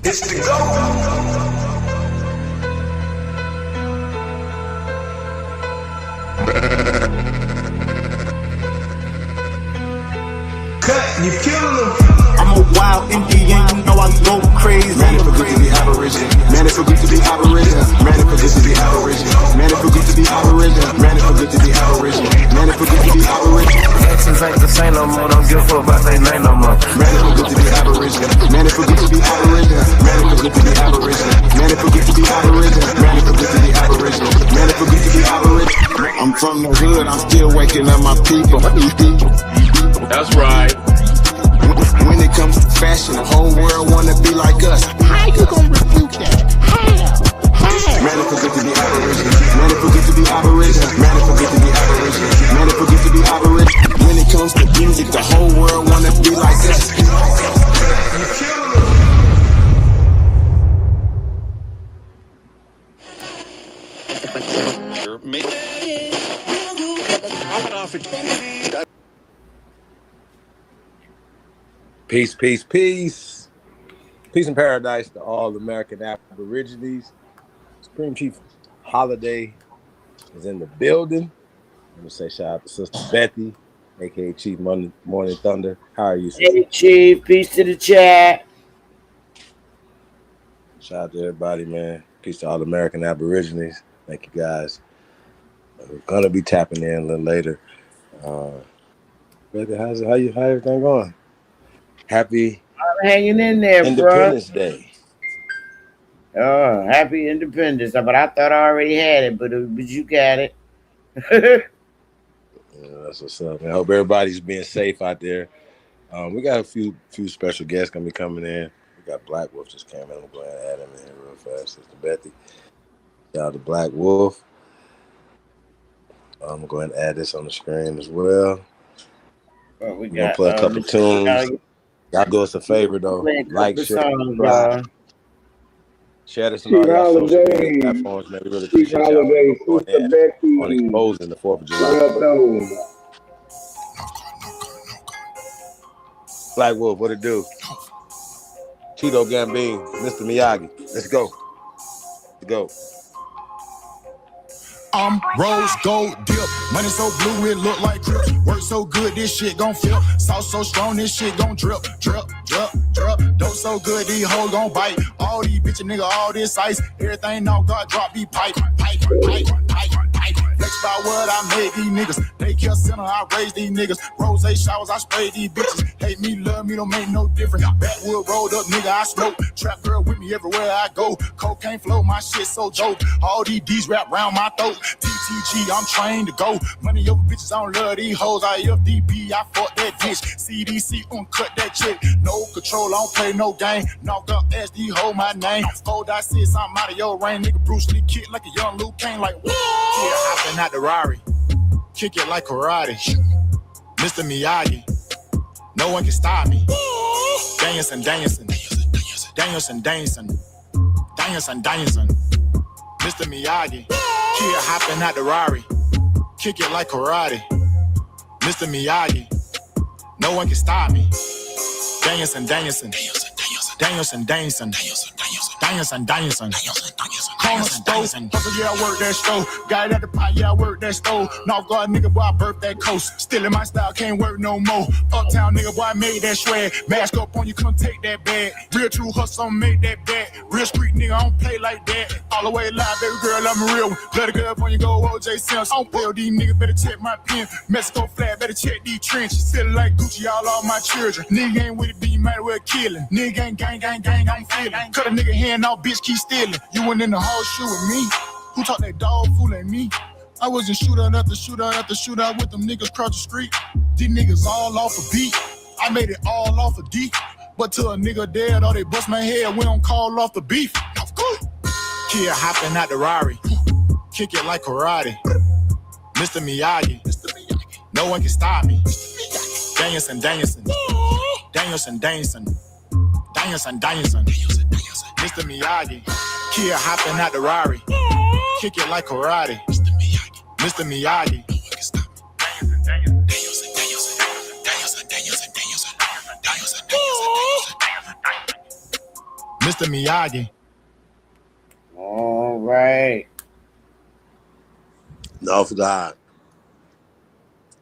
It's the go. Cut, you killing them. I'm a wild Indian, you know I go crazy. Man, it feel good to be Aboriginal. Man, it feel good to be Aboriginal. Man, it feel good to be Aboriginal. Man, it feel good to be Aboriginal. Man, it feel good to be Aboriginal. Man, it feel good to be Aboriginal. Actions ain't the same no more. Don't give a fuck about they name no more. Man, it feel good to be Aboriginal. Man, it feel good to be Aboriginal. Man, it feel good to be Aboriginal. Man, it feel good to be Aboriginal. Man, it feel good to be Aboriginal. Man, it feel good to be Aboriginal. I'm from the hood, I'm still waking up my people. That's right. When it comes to fashion, the whole world wanna be like us. How you gonna refute that? How? Man, it feel good to be Aboriginal. Man, it feel good to be Aboriginal. Man, it feel good to be Aboriginal. Man, it feel good to be Aboriginal. When it comes to music, the whole world wanna be like us. Peace, peace, peace. Peace and paradise to all American Aborigines. Supreme Chief Holiday is in the building. Let me say shout out to Sister Bethy, aka Chief Morning Thunder. How are you, sister? Hey, Chief. Peace to the chat. Shout out to everybody, man. Peace to all American Aborigines. Thank you, guys. We're gonna be tapping in a little later. Bethy, how everything going? Happy I'm hanging in there, Independence Day. Oh, happy Independence. But I thought I already had it, but you got it. Yeah, that's what's up, man. I hope everybody's being safe out there. We got a few special guests gonna be coming in. We got Black Wolf just came in. I'm going to add him in real fast. Sister Bethy. Shout out to Black Wolf. I'm going to add this on the screen as well. Well, We're gonna play a couple tunes. Y'all do us a favor though. Like, share, subscribe. Share this on all y'all social media platforms, man. We really appreciate y'all on exposing the 4th of July. Black Wolf, what it do? Cheeto Gambino, Mr. Miyagi. Let's go. Let's go. Rose gold dip, money so blue it look like drip. Work so good this shit gon' flip. Sauce so strong this shit gon' drip, drip, drip, drip. Dope so good these hoes gon' bite. All these bitches nigga, all this ice. Everything now God drop be pipe, pipe, pipe, pipe, pipe. Flex by what I made these niggas. Daycare center I raised these niggas. Rose showers I spray these bitches. Hate me, love me, don't make no difference. Backwood rolled up nigga I smoke. Trap girl with me everywhere I go. Cocaine flow my shit so dope. All these D's wrap round my throat. TTG, I'm trained to go. Money over bitches, I don't love these hoes. IFDP, I fuck that bitch. CDC, cut that chick. No control, I don't play no game. Knock up SD, hold my name. 4.6, I'm out of your range. Nigga Bruce Lee kick like a young Luke Kane. Like, yeah, hopping out the Rari. Kick it like karate. Mr. Miyagi. No one can stop me. Dancing, dancing. Dancing, dancing. Dancing, dancing. Mr. Miyagi. Kid hopping out the Rari. Kick it like karate. Mr. Miyagi. No one can stop me. Dancing, dancing. Dancing, dancing. Dancing, dancing. Corner stove. Hustle, yeah, I work that stove. Got it at the pot, yeah, I work that stove. North Guard nigga, boy, I birthed that coast. Still in my style, can't work no more. Uptown nigga, boy, I made that shred. Mask up on you, come take that bag. Real true hustle, made that bag. Real street nigga, I don't play like that. All the way live, baby girl, I'm a real one. Let a girl up on you, go OJ Sims. I don't play with these niggas, better check my pen. Mexico flag, better check these trenches. Still like Gucci, all my children. Nigga ain't with it, but you might as well kill him. Nigga ain't gang, I'm feeling. Cut a nigga hand off, bitch, keep stealing. You went in the whole shoe with me. Who taught that dog fooling me? I wasn't shootout after shootout after shootout with them niggas across the street. These niggas all off a beat. I made it all off a D. But till a nigga dead or they bust my head, we don't call off the beef. Kid hopping out the Rari. Kick it like karate. Mr. Miyagi. No one can stop me. Dancing, dancing. Dancing, dancing. Dancing, dancing. Mr. Miyagi. Kid hopping out the Rari. Kick it like karate. Mr. Miyagi. No one can stop me. Mr. Miyagi. All right. North God.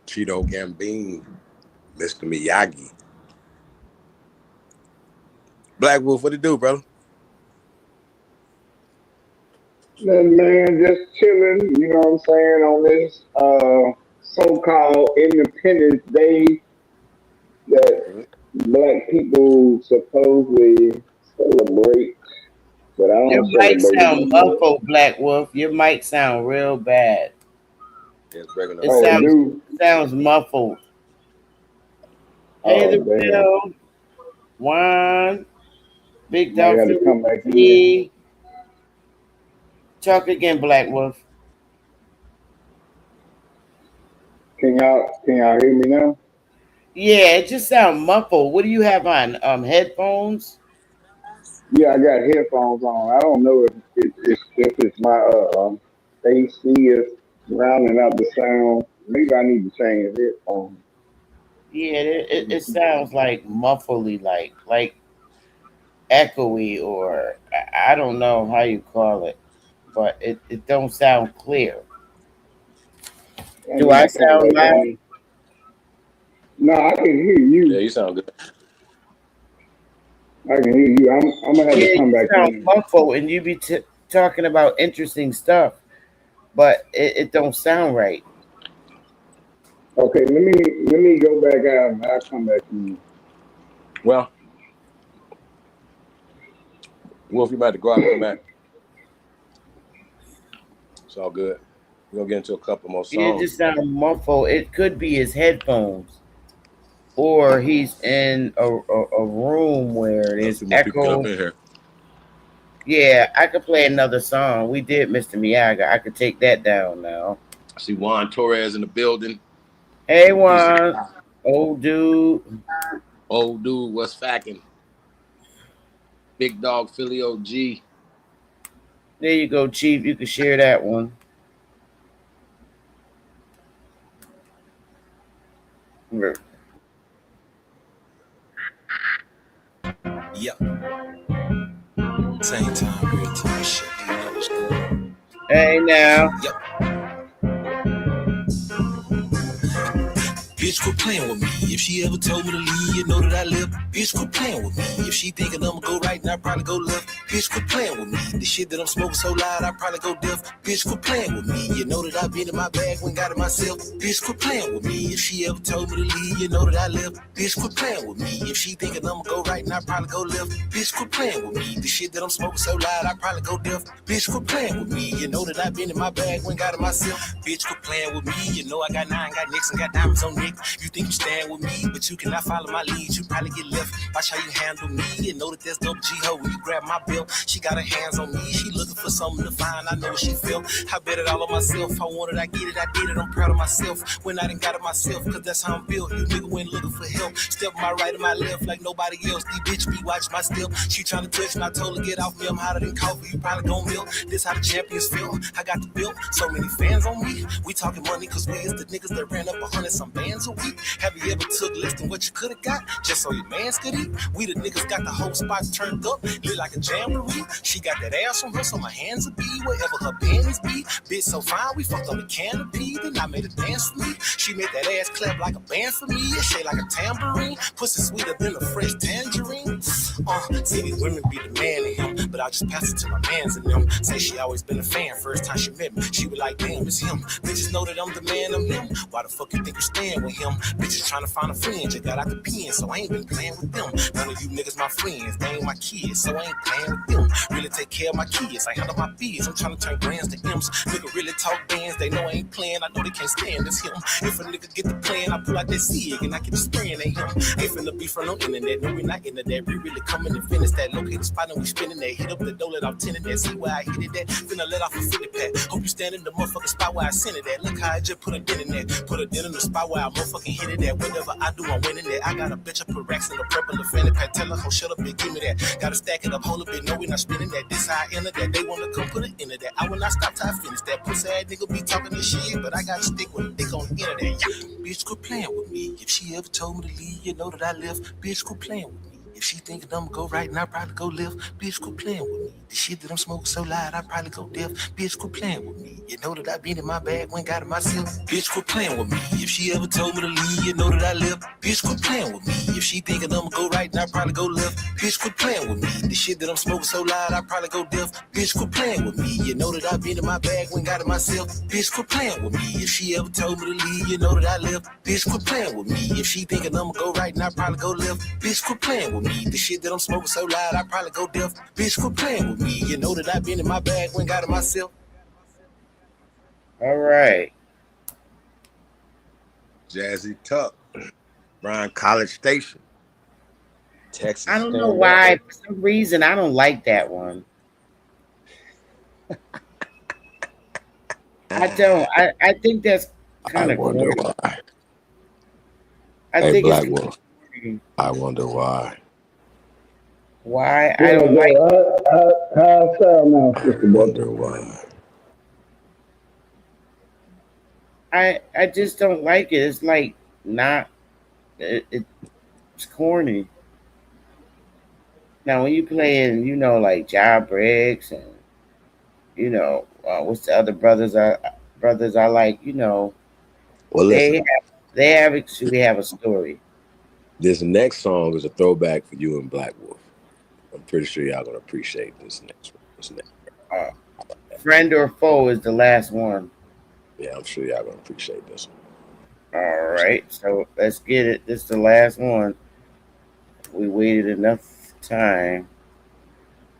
Cheeto Gambino. Mr. Miyagi. Black Wolf, what it do, brother? Man, just chilling, you know what I'm saying, on this so-called Independence Day that black people supposedly celebrate, but I Your don't mic celebrate sound it anymore. muffled, Black Wolf. Your mic sound real bad. It's breaking up. It Oh, sounds dude. sounds muffled. Hey, Oh, the damn. Bill, Juan, Big Might Dog, have to come back in. P. Talk again, Black Wolf. Can y'all hear me now? Yeah, it just sounds muffled. What do you have on? Headphones? Yeah, I got headphones on. I don't know if it's my AC is rounding out the sound. Maybe I need to change headphones. Yeah, it sounds like muffly, like echoey, or I don't know how you call it, but it don't sound clear. Do I sound loud? No, I can hear you. Yeah, you sound good. I can hear you. I'm gonna have to come back sound in. muffled, and you be talking about interesting stuff, but it don't sound right. Okay, let me go back out and I'll come back in. Well, Wolf, you about to go out and come back. It's all good. We're gonna get into a couple more songs. It just sound muffled. It could be his headphones, or he's in a room where there's Too much people get echo. up in here. Yeah, I could play another song. We did Mr. Miyagi. I could take that down now. I see Juan Torres in the building. Hey, Juan. Old dude. Old dude, what's facking? Big Dog Philly OG. There you go, Chief. You can share that one. Yep. Same time, real time shit. You know what's going on. Hey, now. Yep. Bitch, quit playing with me. If she ever told me to leave, you know that I live. Bitch, quit playing with me. If she thinking I'ma go right, and I probably go left. Bitch, quit playing with me. The shit that I'm smoking so loud, I probably go deaf. Bitch, quit playing with me. You know that I've been in my bag when got it myself. Bitch, quit playing with me. If she ever told me to leave, you know that I live. Bitch, quit playing with me. If she thinking I'ma go right, and I probably go left. Bitch, quit playing with me. The shit that I'm smoking so loud, I probably go deaf. Bitch, quit playing with me. You know that I've been in my bag when got it myself. Bitch, quit playing with me. You know I got 9, got nicks, and got diamonds on Nick. You think you stand with me, but you cannot follow my lead. You probably get left. Watch how you handle me. You know that there's dope G-Ho when you grab my belt. She got her hands on me. She looking for something to find. I know what she felt. I bet it all on myself. I wanted, I get it, I did it. I'm proud of myself. When I done got it myself, cause that's how I'm built. You nigga went looking for help. Step my right and my left like nobody else. These bitch be watch my step. She trying to touch me. I told her get off me. I'm hotter than coffee. You probably gon' milk. This how the champions feel. I got the built. So many fans on me. We talking money cause we is the niggas that ran up 100 some bands a week. Have you ever took less than what you could have got just so your mans could eat? We the niggas got the whole spot turned up, lit like a jamboree. She got that ass from her, so my hands will be wherever her panties be. Bitch so fine, we fucked on the canopy, then I made her dance for me. She made that ass clap like a band for me, it shake like a tambourine. Pussy sweeter than a fresh tangerine. See these women be the man in him, but I just pass it to my mans in them. Say she always been a fan, first time she met me, she was like, damn, it's him. Bitches know that I'm the man, I'm him. Why the fuck you think you stand with him? Bitches trying to find a friend, you got out the pen, so I ain't been playing with them. None of you niggas my friends, they ain't my kids, so I ain't playing with them. Really take care of my kids, I handle my biz, I'm trying to turn grands to M's. Nigga really talk bands, they know I ain't playing, I know they can't stand this him. If a nigga get the plan, I pull out that SIG and I get the spraying at him. Ain't finna be from no internet, no we not into that. We really coming and finish that, locate the spot and we spinning that. Hit up the door, let off 10 that, see where I hit it at. Finna let off a 50 pack, hope you stand in the motherfucking spot where I sent it at. Look how I just put a dent in that, put a dent in the spot where I motherfucking hit it at. Whatever I do, I'm winning that. I got a bitch, I put racks in the purple, a fanny pack, tell her, oh shut up, bitch, give me that. Gotta stack it up, hold a bit, no we not spinning that. This how I enter that, they wanna come put it into that. I will not stop till I finish that. Pussy ass nigga be talking this shit, but I gotta stick with a dick on the internet. Yeah. bitch, quit playing with me. If she ever told me to leave, you know that I left, bitch, quit playing with me. If she thinking I'ma go right and I probably go left, bitch, quit playing with me. The shit that I'm smoking so loud, I probably go deaf, bitch, quit playing with me. You know that I been in my bag, went got it myself, bitch, quit playing with me. If she ever told me to leave, you know that I left, bitch, quit playing with me. If she thinking I'ma go right and I probably go left, bitch, quit playing with me. The shit that I'm smoking so loud, I probably go deaf, bitch, quit playing with me. You know that I been in my bag, went got it myself, bitch, quit playing with me. If she ever told me to leave, you know that I left, bitch, quit playing with me. If she thinking I'ma go right and I probably go left, bitch, quit playing with me. The shit that I'm smoking so loud, I probably go deaf, bitch, quit playing with me. You know that I been in my bag, went got it myself. All right. Jazzy Tuck, Bryan College Station, Texas. I don't know why. For some reason, I don't like that one. I don't. I think that's kind of. I wonder why. I Hey, think Black it's. Wolf. I wonder why. Why I don't like. How sound now, Sister I wonder why. I just don't like it. It's like not. It's corny. Now when you playing, you know, like Job Briggs and you know what's the other brothers I like. You know, Well, listen, they actually have a story. this next song is a throwback for you and Black Wolf. I'm pretty sure y'all gonna appreciate this next one. Friend or Foe is the last one. Yeah, I'm sure y'all gonna appreciate this one. All right, so let's get it. This is the last one. We waited enough time.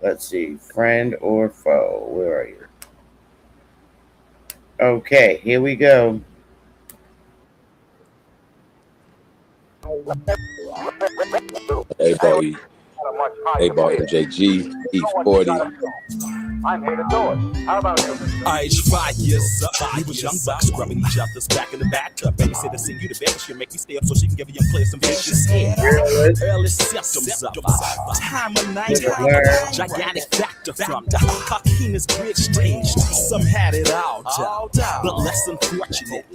Let's see, Friend or Foe. Where are you? Okay, here we go. Hey, boy. Hey, boy, MJG, E40. I'm here to do it. How about you? Age 5 years up, we was young bucks scrubbing each other's back in the bathtub. Baby said to send you to bed, but she'll make me stay up so she can give a young player some vicious head. Early symptoms of time of night, gigantic factor from the Hakeem's bridge stage. Some had it all done, but less unfortunate.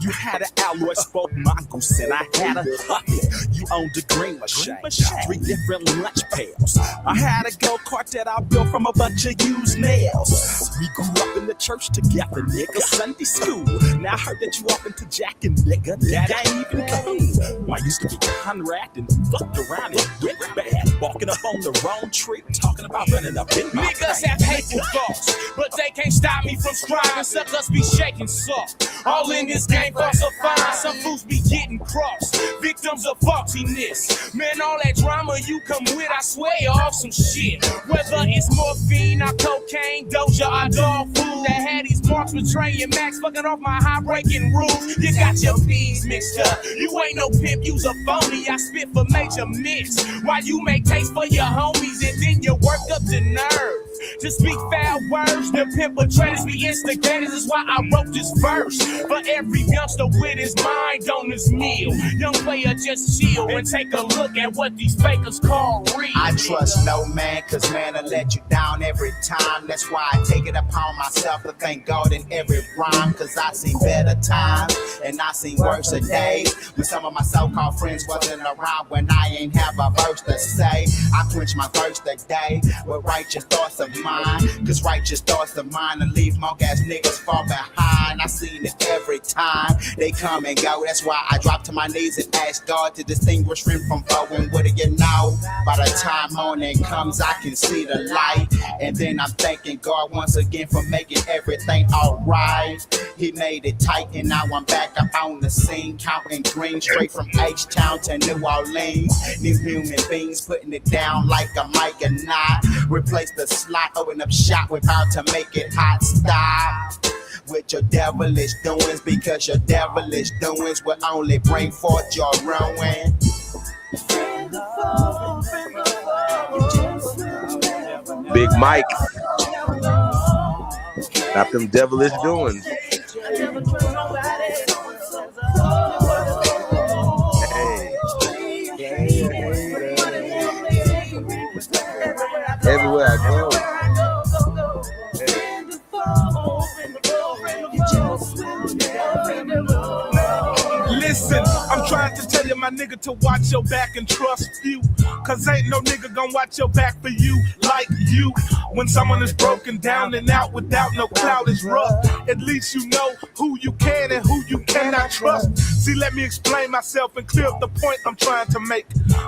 You had an alloy spoke mongoose and I had a puppy. You owned a green machine, 3 different lunch pails. I had a go-kart that I built from a bunch of used nails. We grew up in the church together, nigga. Sunday school. Now I heard that you off into jacking, nigga. That ain't even cool. I used to be Conrad and fucked around and went bad. Walking up on the wrong tree, talking about running up in my Niggas have hateful thoughts, but they can't stop me from striving. Suckers be shaking soft. All in this game falsified. Some fools be getting crossed. Victims of faultiness. Man, all that drama you come with, I swear you're off some shit. Whether it's morphine or cocaine, doja or dog food that had these marks betraying Max, fucking off my high-breaking rules. You got your P's mixed up. You ain't no pimp, you's a phony. I spit for major mix. While you make taste for your homies and then you work up the nerve to speak foul words. The pimp betrayers be instigators. That's why I wrote this verse. For every youngster with his mind on his meal. Young player, just chill and take a look at what these fakers call real. I trust no man, cause man, I let you down every time. That's why I take it upon myself to thank God in every rhyme. Cause I seen better times and I seen worse days. When some of my so-called friends wasn't around, when I ain't have a verse to say. I quench my thirst today with righteous thoughts of mine. Cause righteous thoughts of mine and leave monk ass niggas far behind. I seen it every time they come and go. That's why I drop to my knees and ask God to distinguish friend from foe. And what do you know? By the time morning comes, I can see the light. And then I'm thanking God once again for making everything alright. He made it tight and now I'm back up on the scene. Counting green straight from H-Town to New Orleans. New human beings putting it down like a mic and not. Replace the slot, open up shop, we're about to make it hot. Stop with your devilish doings, because your devilish doings will only bring forth your ruin. Big Mike. Got them devilish doings. Everywhere I go. Listen, I'm trying to tell you, my nigga, to watch your back and trust you. Cause ain't no nigga gonna watch your back for you like you. When someone is broken down and out without no clout is rough. At least you know who you can and who you cannot trust. See, let me explain myself and clear up the point I'm trying to make.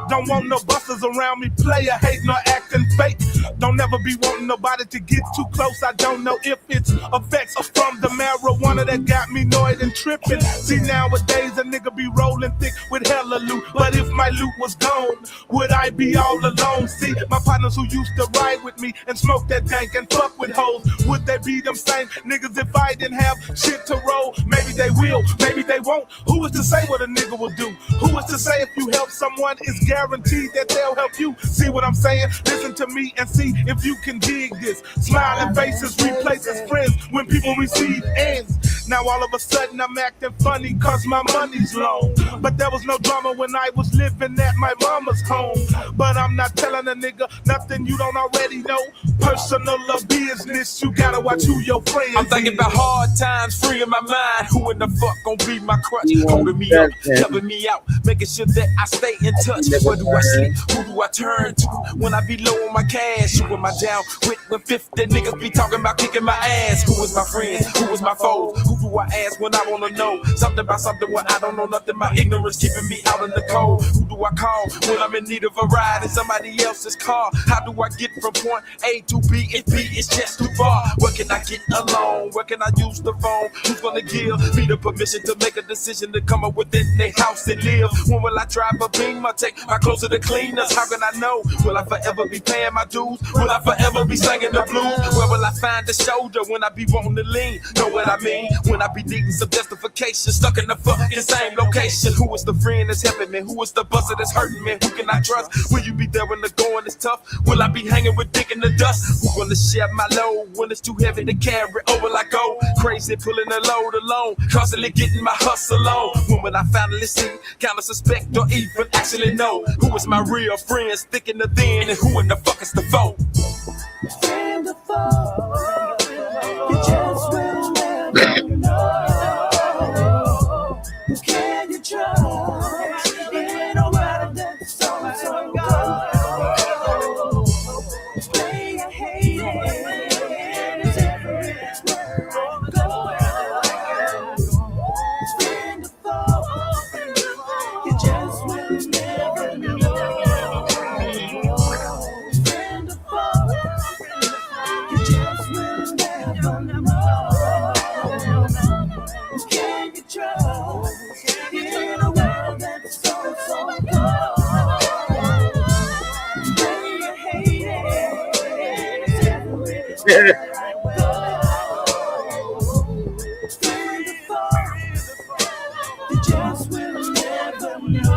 Don't want no busters around me, player hate nor acting fake. Don't ever be wanting nobody to get too close. I don't know if it's effects from the marijuana that got me annoyed and tripping. See, nowadays a nigga be rolling thick with hella loot. But if my loot was gone, would I be all alone? See, my partners who used to ride with me and smoke that dank and fuck with hoes, would they be them same niggas if I didn't have shit to roll? Maybe they will, maybe they won't. Who is to say what a nigga will do? Who is to say if you help someone, it's guaranteed that they'll help you? See what I'm saying? Listen to me and see if you can dig this. Smiling faces replaces friends when people receive ends. Now all of a sudden I'm acting funny cause my money's low. But there was no drama when I was living at my mama's home. But I'm not telling a nigga nothing you don't already know. Personal or business, you gotta watch who your friends I'm thinking about hard times, freeing my mind. Who in the fuck gon' be my crutch? Holding me up, helping me out, making sure that I stay in touch. Where do I sleep? Who do I turn to when I be low on my cash? Who am I down with when 50 niggas be talking about kicking my ass? Who is my friends? Who is my foes? Who do I ask when I wanna know something about something when I don't know nothing? My ignorance keeping me out in the cold. Who do I call when I'm in need of a ride in somebody else's car? How do I get from point A to B if B is just too far? Where can I get alone? Where can I use the phone? Who's gonna give me the permission to make a decision to come up within their house and live? When will I drive a Beamer? Take my clothes to the cleaners? How can I know? Will I forever be paying my dues? Will I forever be singing the blues? Where will I find the shoulder when I be wanting to lean? Know what I mean? When I be needing some justification, stuck in the fucking same location. Who is the friend that's helping me? Who is the buster that's hurting me? Who can I trust? Will you be there when the going is tough? Will I be hanging with dick in the dust? Who gonna share my load when it's too heavy to carry? Or will I go crazy pulling the load alone, constantly getting my hustle on? When will I finally see, kind of suspect or even actually know who is my real friends, thick and the thin, and who in the fuck is the foe? Friend or foe, you just will never know. Who can you trust in a world that's so cold? Play a hate it everywhere I go. Friend or foe, you just will never know. Friend or foe, you just will never know. Who can you trust in a world that's so cold? Play a hate it everywhere I go. Friend or foe, you just will never know.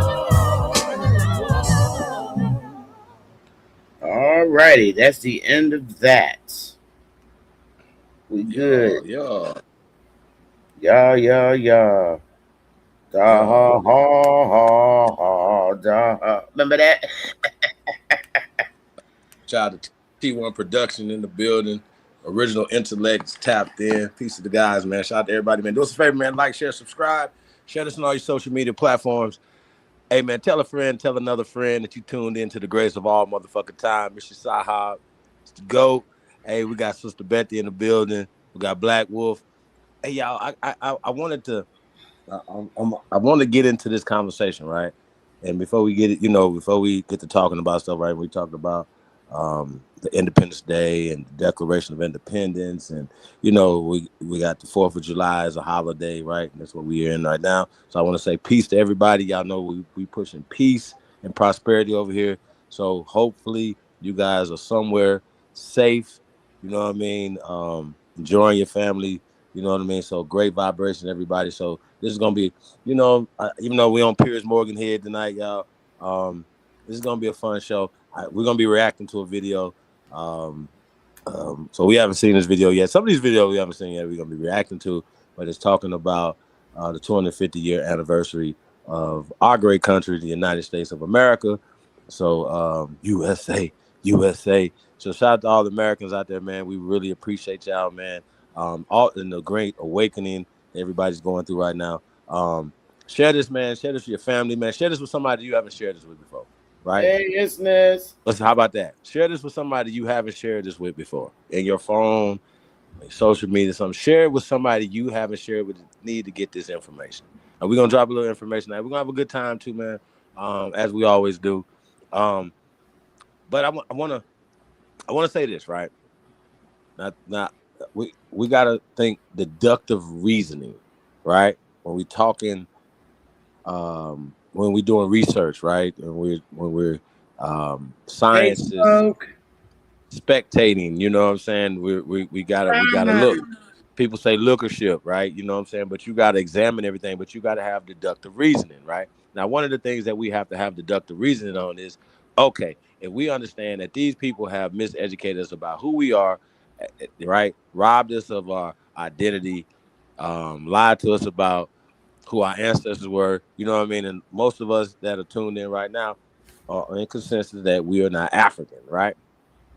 Alrighty, that's the end of that. We good. Yeah. Yeah. Da ha ha ha da ha. Remember that? Shout out to T1 Production in the building. Original Intellects tapped in. Peace to the guys, man. Shout out to everybody, man. Do us a favor, man. Like, share, subscribe. Share this on all your social media platforms. Hey, man, tell a friend, tell another friend that you tuned in to the greatest of all motherfucking time. Mr. Sahab, it's the GOAT. Hey, we got Sister Betty in the building. We got Black Wolf. Hey, y'all, I wanted to, I want to get into this conversation, right? And before we get it, before we get to talking about stuff, right? We talked about the Independence Day and the Declaration of Independence, and we got the 4th of July as a holiday, right? And that's what we're in right now. So I want to say peace to everybody. Y'all know we pushing peace and prosperity over here. So hopefully you guys are somewhere safe, you know what I mean? Enjoying your family, you know what I mean? So great vibration, everybody. So this is gonna be, even though we on Piers Morgan here tonight, y'all, this is gonna be a fun show. We're gonna be reacting to a video. So we haven't seen this video yet. Some of these videos we haven't seen yet. We're gonna be reacting to, but it's talking about the 250-year anniversary of our great country, the United States of America. So USA. So shout out to all the Americans out there, man. We really appreciate y'all, man. All in the great awakening everybody's going through right now. Share this, man. Share this with your family, man. Share this with somebody you haven't shared this with before, right? Hey, listeners. Listen, how about that? Share this with somebody you haven't shared this with before. In your phone, social media, something. Share it with somebody you haven't shared with. Need to get this information. And we're gonna drop a little information. Now we're gonna have a good time too, man. As we always do. But I want to say this, right? We gotta think deductive reasoning, right? When we talking, when we doing research, right? And when we're science is spectating, you know what I'm saying? We gotta look. People say lookership, right? You know what I'm saying? But you gotta examine everything, but you gotta have deductive reasoning, right? Now, one of the things that we have to have deductive reasoning on is, okay, if we understand that these people have miseducated us about who we are, right? Robbed us of our identity, lied to us about who our ancestors were, you know what I mean? And most of us that are tuned in right now are in consensus that we are not African, right?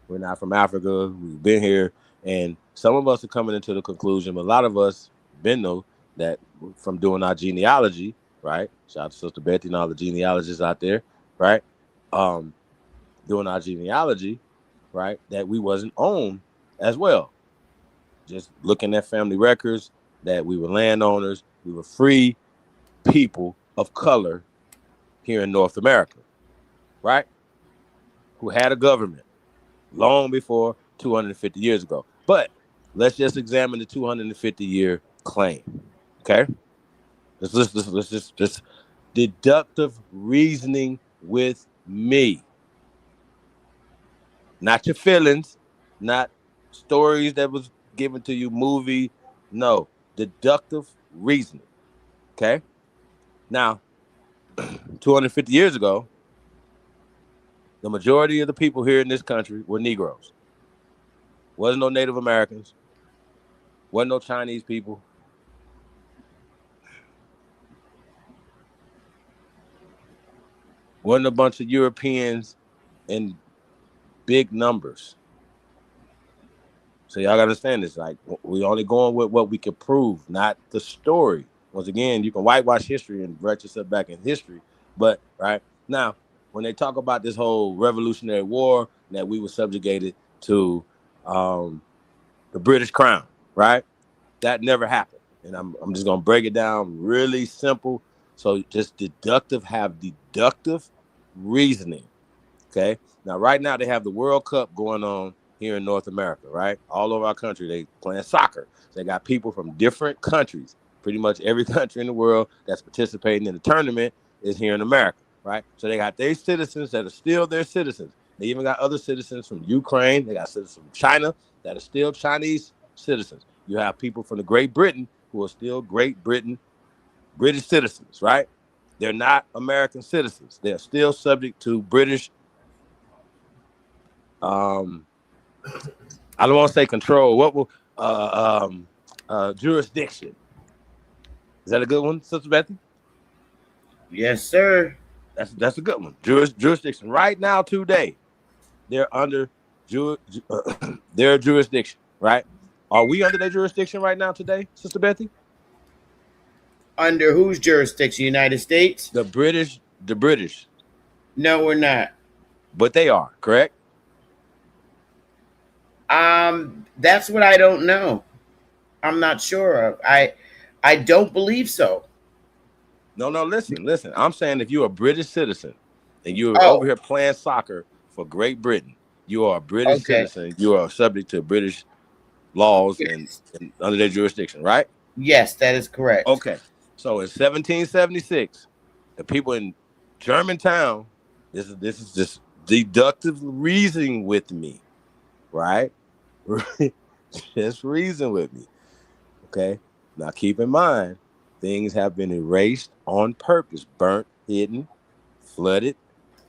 We're not from Africa. We've been here. And some of us are coming into the conclusion, but a lot of us been know that from doing our genealogy, right? Shout out to Sister Betty and all the genealogists out there, right? Doing our genealogy, right? That we wasn't owned as well. Just looking at family records, that we were landowners, we were free people of color here in North America, right? Who had a government long before 250 years ago. But let's just examine the 250-year claim, okay? Let's just deductive reasoning with me. Not your feelings, not stories that was given to you, movie. No, deductive reasoning, okay? Now, 250 years ago, the majority of the people here in this country were Negroes. Wasn't no Native Americans. Wasn't no Chinese people. Wasn't a bunch of Europeans in big numbers. So y'all gotta understand this. Like, we only going with what we can prove, not the story. Once again, you can whitewash history and write yourself back in history. But right now, when they talk about this whole Revolutionary War, that we were subjugated to the British Crown, right? That never happened. And I'm just gonna break it down really simple. So just have deductive reasoning. Okay. Now, right now they have the World Cup going on here in North America, right? All over our country, they playing soccer. So they got people from different countries. Pretty much every country in the world that's participating in the tournament is here in America, right? So they got their citizens that are still their citizens. They even got other citizens from Ukraine. They got citizens from China that are still Chinese citizens. You have people from the Great Britain who are still British citizens, right? They're not American citizens. They're still subject to British, I don't want to say control. What will jurisdiction? Is that a good one, Sister Betty? Yes, sir. That's a good one. Jurisdiction. Right now, today, they're under their jurisdiction, right? Are we under their jurisdiction right now today, Sister Betty? Under whose jurisdiction? United States? The British. No, we're not. But they are, correct? That's what I don't know. I'm not sure of. I don't believe so. No, listen. I'm saying if you're a British citizen and you're over here playing soccer for Great Britain, you are a British citizen. You are subject to British laws and under their jurisdiction, right? Yes, that is correct. Okay. So in 1776, the people in Germantown, this is just deductive reasoning with me, right? Just reason with me. Okay. Now keep in mind, things have been erased on purpose, burnt, hidden, flooded,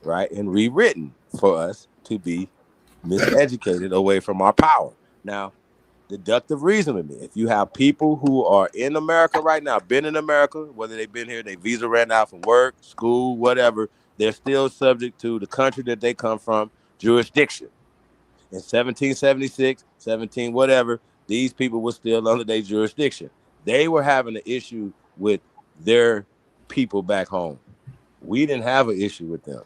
right, and rewritten for us to be miseducated away from our power. Now, deductive reason with me. If you have people who are in America right now, been in America, whether they've been here, their visa ran out from work, school, whatever, they're still subject to the country that they come from, jurisdiction. In 1776, 17, whatever, these people were still under their jurisdiction. They were having an issue with their people back home. We didn't have an issue with them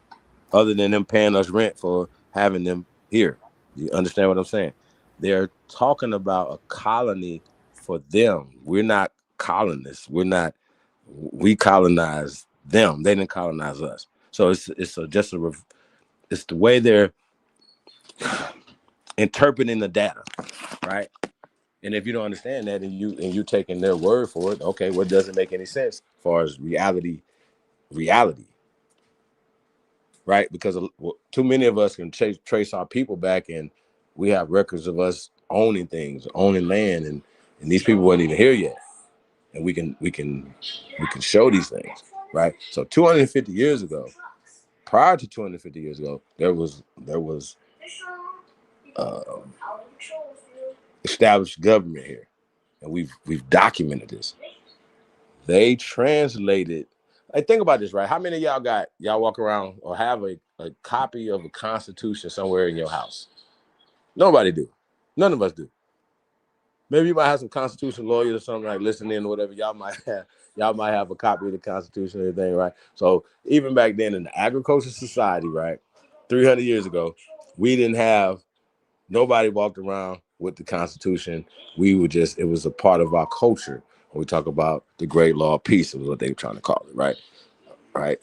other than them paying us rent for having them here. You understand what I'm saying? They're talking about a colony for them. We're not colonists. We colonized them. They didn't colonize us. So it's the way they're interpreting the data, right? And if you don't understand that and you're taking their word for it, okay, well, it doesn't make any sense as far as reality, right? Because too many of us can trace our people back, and we have records of us owning things, owning land, and these people weren't even here yet, and we can show these things, right? So 250 years ago, prior to 250 years ago, there was established government here, and we've documented this. They translated. Like, think about this, right? How many of y'all walk around or have a copy of a constitution somewhere in your house? Nobody do. None of us do. Maybe you might have some constitution lawyers or something like listening or whatever. Y'all might have a copy of the Constitution and everything, right? So even back then in the agricultural society, right, 300 years ago, we didn't have, nobody walked around with the Constitution. It was a part of our culture. When we talk about the Great Law of Peace, is what they were trying to call it, right? Right.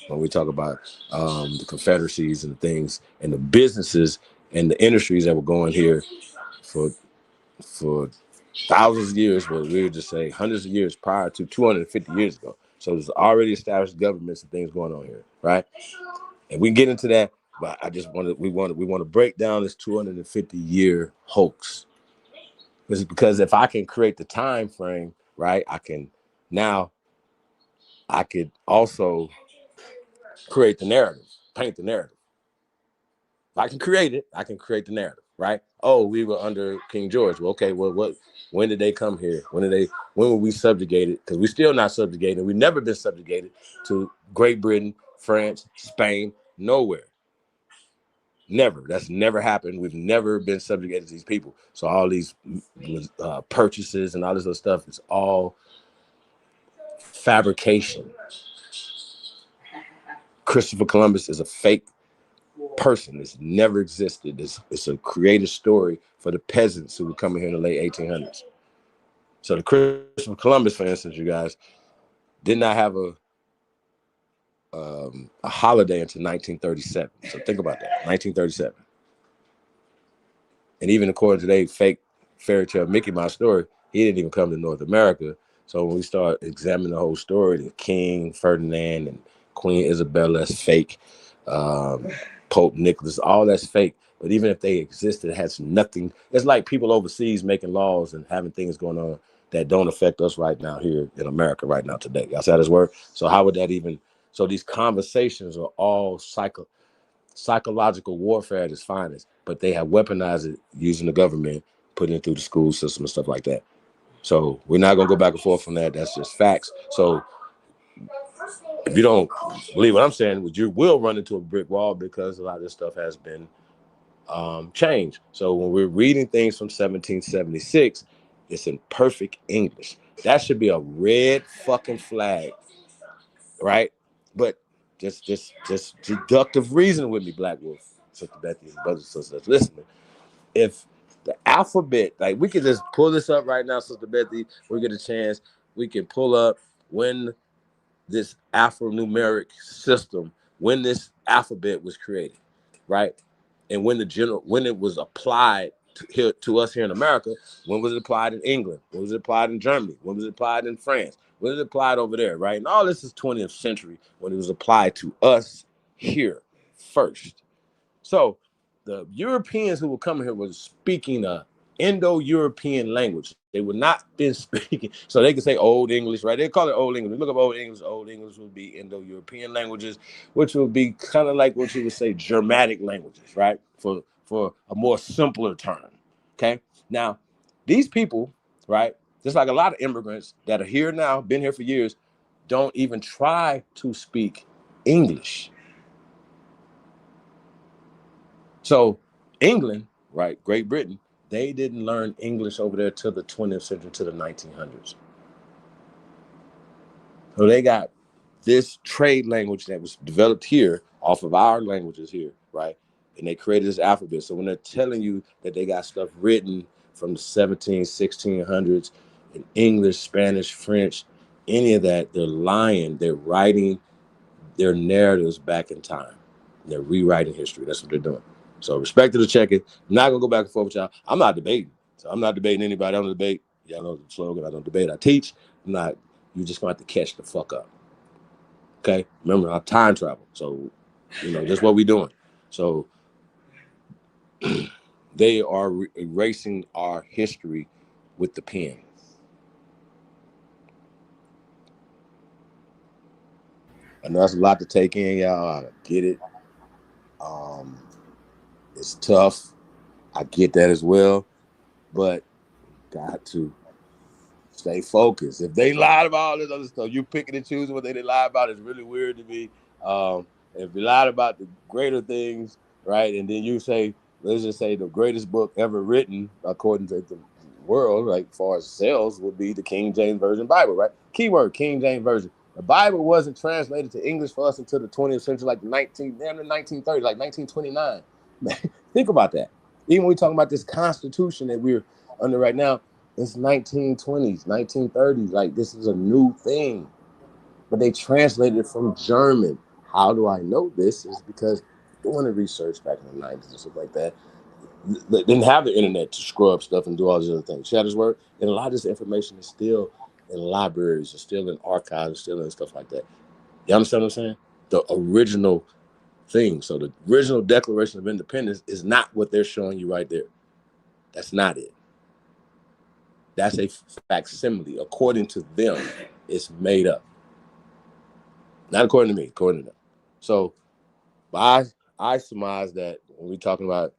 When we talk about the confederacies and things and the businesses and the industries that were going here for thousands of years, but we would just say hundreds of years prior to 250 years ago. So there's already established governments and things going on here, right? And we can get into that, but we want to break down this 250-year hoax. Because if I can create the time frame, right, I could also create the narrative, paint the narrative. If I can create it, I can create the narrative, right? Oh, we were under King George. Well, okay, well, when did they come here? When were we subjugated? Because we're still not subjugated. We've never been subjugated to Great Britain, France, Spain, nowhere. Never. That's never happened. We've never been subjugated to these people. So all these purchases and all this other stuff is all fabrication. Christopher Columbus is a fake person. It's never existed. It's a created story for the peasants who were coming here in the late 1800s. So the Christopher Columbus, for instance, you guys, did not have a holiday until 1937. So think about that, 1937. And even according to their fake fairy tale Mickey Mouse story, he didn't even come to North America. So when we start examining the whole story, the King Ferdinand and Queen Isabella, that's fake. Pope Nicholas, all that's fake. But even if they existed, it has nothing. It's like people overseas making laws and having things going on that don't affect us right now here in America right now today. Y'all see how this works? So how would that even? So these conversations are all psychological warfare at its finest, but they have weaponized it using the government, putting it through the school system and stuff like that. So we're not going to go back and forth on that. That's just facts. So if you don't believe what I'm saying, you will run into a brick wall because a lot of this stuff has been changed. So when we're reading things from 1776, it's in perfect English. That should be a red fucking flag, right? But just deductive reasoning with me, Black Wolf, Sister Betty, brothers and sisters listening. If the alphabet, like we could just pull this up right now, Sister Betty, we get a chance, we can pull up when this alphanumeric system, when this alphabet was created, right? And when it was applied to us here in America, when was it applied in England? When was it applied in Germany? When was it applied in France? When was it applied over there, right? And all this is 20th century when it was applied to us here first. So the Europeans who were coming here were speaking a Indo-European language. They would not been speaking, so they could say Old English, right? They call it Old English. Look up Old English. Old English would be Indo-European languages, which would be kind of like what you would say Germanic languages, right? For a more simpler term. Okay. Now, these people, right, just like a lot of immigrants that are here now, been here for years, don't even try to speak English. So England, right, Great Britain, they didn't learn English over there till the 20th century, to the 1900s. So they got this trade language that was developed here off of our languages here, right? And they created this alphabet. So when they're telling you that they got stuff written from the 1600s in English, Spanish, French, any of that, they're lying. They're writing their narratives back in time. They're rewriting history. That's what they're doing. So respect to the check it. I'm not gonna go back and forth with y'all. I'm not debating. So I'm not debating anybody. I don't debate. Y'all know the slogan. I don't debate. I teach. I'm not. You just gonna have to catch the fuck up. Okay. Remember, I time travel. So, just what we doing. So they are erasing our history with the pen. I know that's a lot to take in, y'all. I get it. It's tough. I get that as well. But got to stay focused. If they lied about all this other stuff, you picking and choosing what they lie about is really weird to me. If you lied about the greater things, right, and then you say, let's just say the greatest book ever written, according to the world, like as far as sales, would be the King James Version Bible, right? Keyword, King James Version. The Bible wasn't translated to English for us until the 20th century, like the 1930s, like 1929. Think about that. Even when we're talking about this Constitution that we're under right now, it's 1920s, 1930s. Like, this is a new thing. But they translated it from German. How do I know this? Is because doing the research back in the 90s and stuff like that, they didn't have the internet to scrub stuff and do all these other things. Shadowsworth, and a lot of this information is still in libraries, it's still in archives, it's still in stuff like that. You understand what I'm saying? The original thing. So the original Declaration of Independence is not what they're showing you right there. That's not it. That's a facsimile. According to them, it's made up. Not according to me, according to them. So I surmise that when we're talking about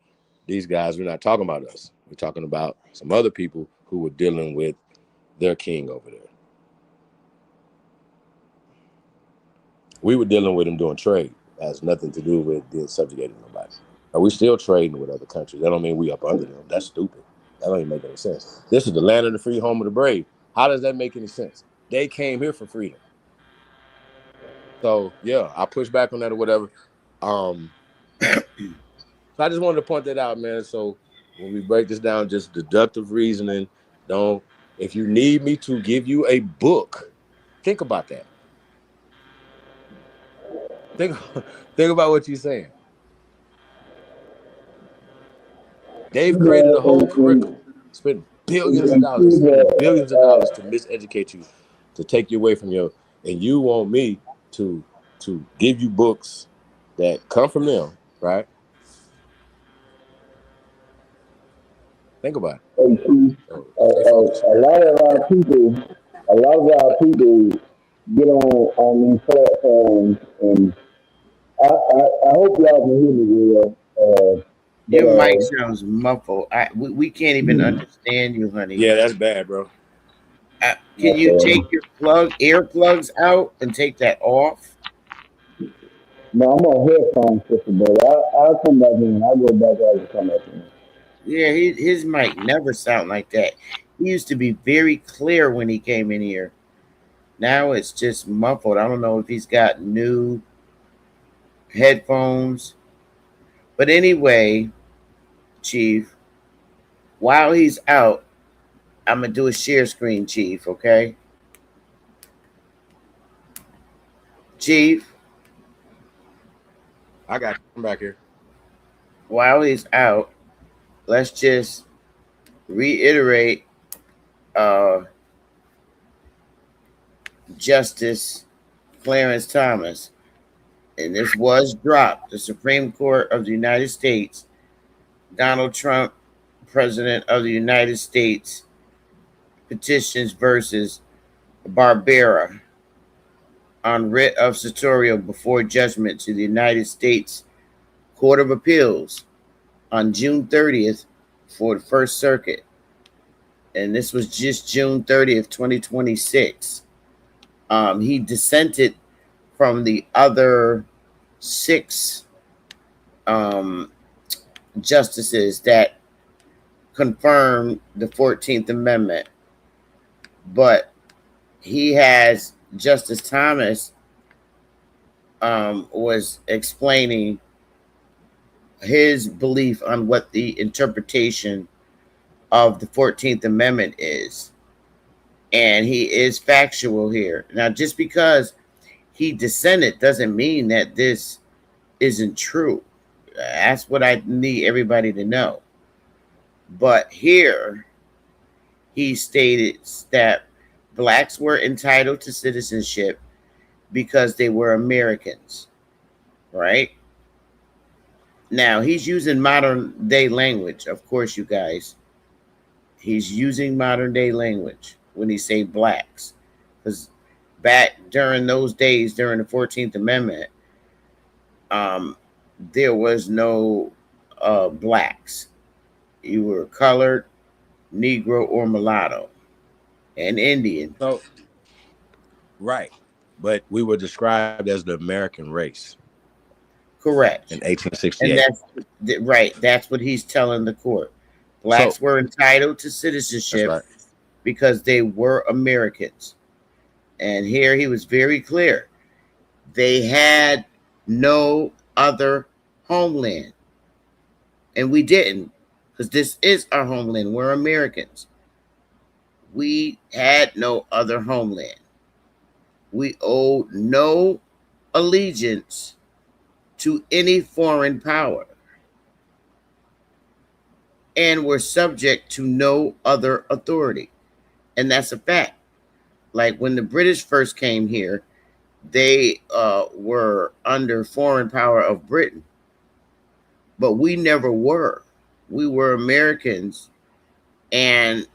these guys, we're not talking about us. We're talking about some other people who were dealing with their king over there. We were dealing with him doing trade. That has nothing to do with being subjugated to nobody. Are we still trading with other countries? That don't mean we up under them. That's stupid. That don't even make any sense. This is the land of the free, home of the brave. How does that make any sense? They came here for freedom. So yeah, I push back on that or whatever. So I just wanted to point that out, man. So when we break this down, just deductive reasoning. If you need me to give you a book, think about that. Think about what you're saying. They've created a whole curriculum, spent billions of dollars to miseducate you, to take you away from and you want me to give you books that come from them, right? Think about it. A lot of our people get on these platforms, and I hope y'all can hear me well. Your mic sounds muffled. We can't even understand you, honey. Yeah, that's bad, bro. Can you take your earplugs out and take that off? No, I'm on headphones, sister, but I'll come back in. I'll go back out and come back in. Yeah, his mic never sound like that. He used to be very clear when he came in here. Now it's just muffled. I don't know if he's got new headphones. But anyway, Chief, while he's out, I'm going to do a share screen, Chief, okay? Chief? I got you. I'm back here. While he's out, let's just reiterate Justice Clarence Thomas. And this was dropped. The Supreme Court of the United States, Donald Trump, President of the United States, petitions versus Barbera on writ of certiorari before judgment to the United States Court of Appeals on June 30th for the First Circuit. And this was just June 30th, 2026. He dissented from the other 6 justices that confirmed the 14th Amendment. But he has Justice Thomas was explaining his belief on what the interpretation of the 14th Amendment is. And he is factual here. Now, just because he dissented doesn't mean that this isn't true. That's what I need everybody to know. But here, he stated that blacks were entitled to citizenship because they were Americans, right? Now, he's using modern day language, of course, you guys. He's using modern day language when he say blacks. Because back during those days, during the 14th Amendment, there was no blacks. You were colored, Negro, or mulatto, and Indian. So, right. But we were described as the American race. Correct. In 1868. And that's right. That's what he's telling the court. Blacks were entitled to citizenship because they were Americans. And here he was very clear. They had no other homeland. And we didn't, because this is our homeland. We're Americans. We had no other homeland. We owed no allegiance to any foreign power and were subject to no other authority. And that's a fact. Like when the British first came here, they were under foreign power of Britain, but we never were. We were Americans, and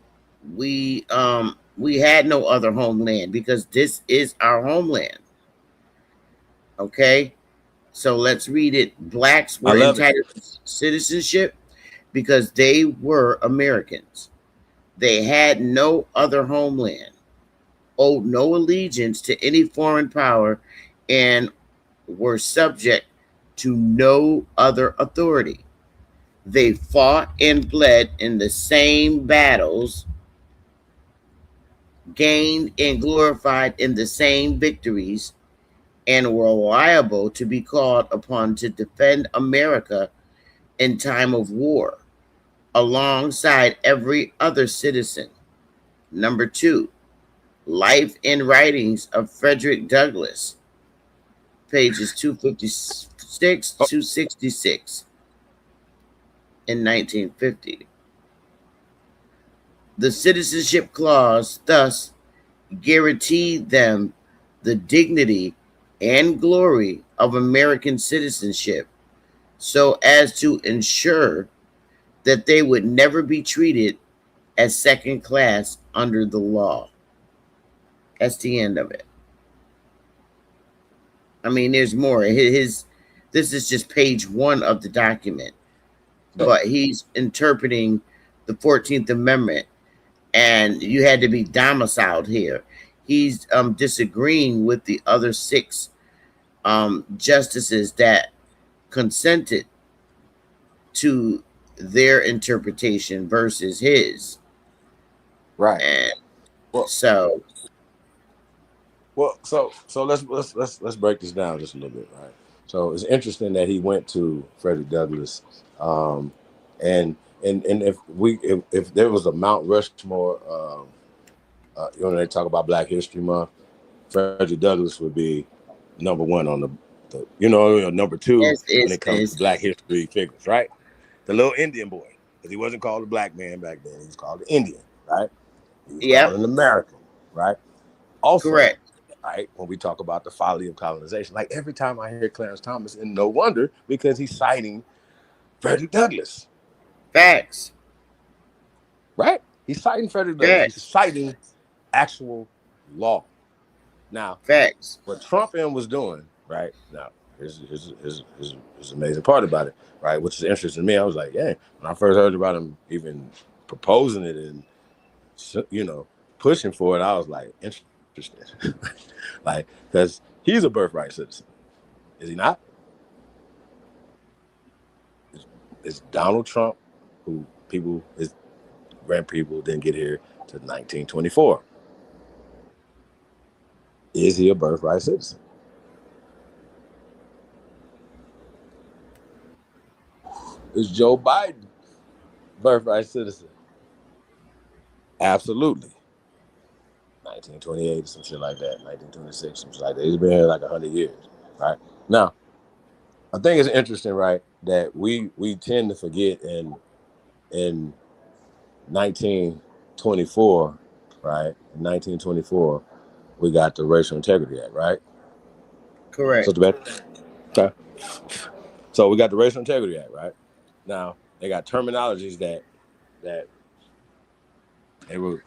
we had no other homeland because this is our homeland. Okay, so let's read it. Blacks were entitled to citizenship because they were Americans. They had no other homeland, owed no allegiance to any foreign power, and were subject to no other authority. They fought and bled in the same battles, gained and glorified in the same victories, and were liable to be called upon to defend America in time of war, alongside every other citizen. Number 2, Life and Writings of Frederick Douglass, pages 256 to 266 in 1950. The Citizenship Clause thus guaranteed them the dignity and glory of American citizenship so as to ensure that they would never be treated as second class under the law. That's the end of it. I mean, there's more. This is just page 1 of the document, but he's interpreting the 14th Amendment, and you had to be domiciled here. He's disagreeing with the other 6 justices that consented to their interpretation versus his. Right. And well, so let's break this down just a little bit, right? So it's interesting that he went to Frederick Douglass, and if there was a Mount Rushmore, they talk about Black History Month, Frederick Douglass would be number 1 on the number 2 when it comes to Black history figures, right? The little Indian boy, because he wasn't called a black man back then; he was called an Indian, right? He was called an American, right? Also, correct. Right, when we talk about the folly of colonization, like every time I hear Clarence Thomas, and no wonder, because he's citing Frederick Douglass. Facts. Right? He's citing Frederick Douglass. He's citing actual law. Now, facts. What Trump was doing, right? Now, here's an amazing part about it, right? Which is interesting to me. I was like, yeah, when I first heard about him even proposing it and, pushing for it, I was like, interesting. Like, because he's a birthright citizen. Is he not? It's Donald Trump, who his grandpeople didn't get here to 1924. Is he a birthright citizen? Is Joe Biden birthright citizen? Absolutely. 1928, some shit like that. 1926, some shit like that. He's been here like 100 years, right? Now, I think it's interesting, right, that we tend to forget in 1924, right? In 1924, we got the Racial Integrity Act, right? Correct. So, okay. So we got the Racial Integrity Act, right? Now they got terminologies that they were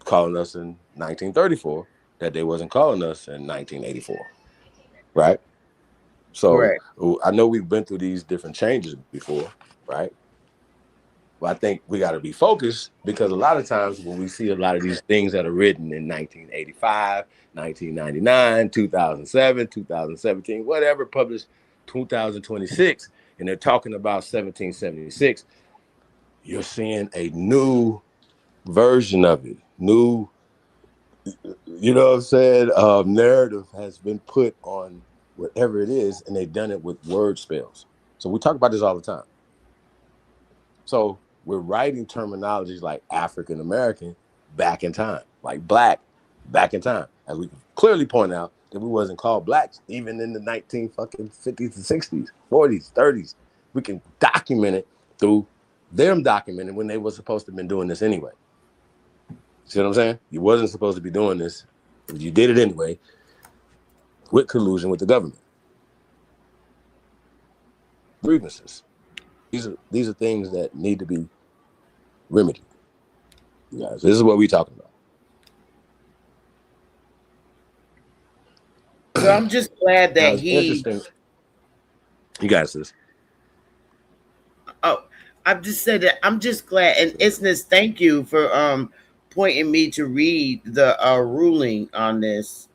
calling us in 1934 that they wasn't calling us in 1984, right? So Correct. I know we've been through these different changes before, right? But I think we got to be focused because a lot of times when we see a lot of these things that are written in 1985, 1999, 2007, 2017, whatever, published 2026, and they're talking about 1776, you're seeing a new version of it, new, you know what I'm saying, narrative has been put on whatever it is, and they've done it with word spells. So we talk about this all the time. So we're writing terminologies like African American back in time, like black back in time, as we clearly point out that we wasn't called blacks even in the 1950s and 60s, 40s, 30s. We can document it through them documenting when they were supposed to have been doing this anyway. See what I'm saying? You wasn't supposed to be doing this, but you did it anyway with collusion with the government. Grievances. These are things that need to be remedied. You guys, this is what we're talking about. So I'm just glad Now, that it's he. interesting. You guys, this. Oh, I've just said that I'm just glad, and Isness, thank you for pointing me to read the ruling on this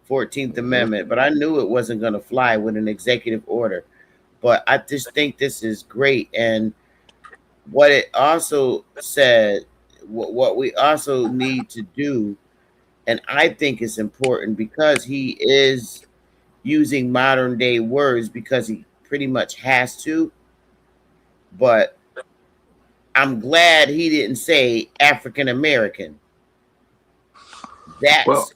14th Amendment. But I knew it wasn't going to fly with an executive order. But I just think this is great, and what it also said, what we also need to do, and I think it's important because he is using modern day words because he pretty much has to. But I'm glad he didn't say African American. That's Well,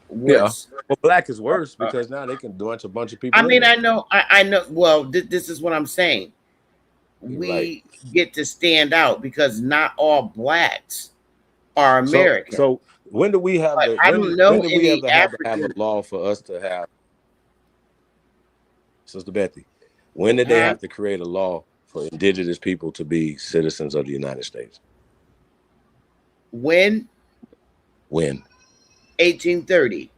worse. yeah. Well, black is worse because now they can bunch a bunch of people. I mean, in I know. Well, this is what I'm saying. We get to stand out because not all blacks are American. So when do we have But the, I when, don't know when do we any have a African. law for us to have, Sister Bethy? When did they have to create a law for indigenous people to be citizens of the United States? When? When? 1830.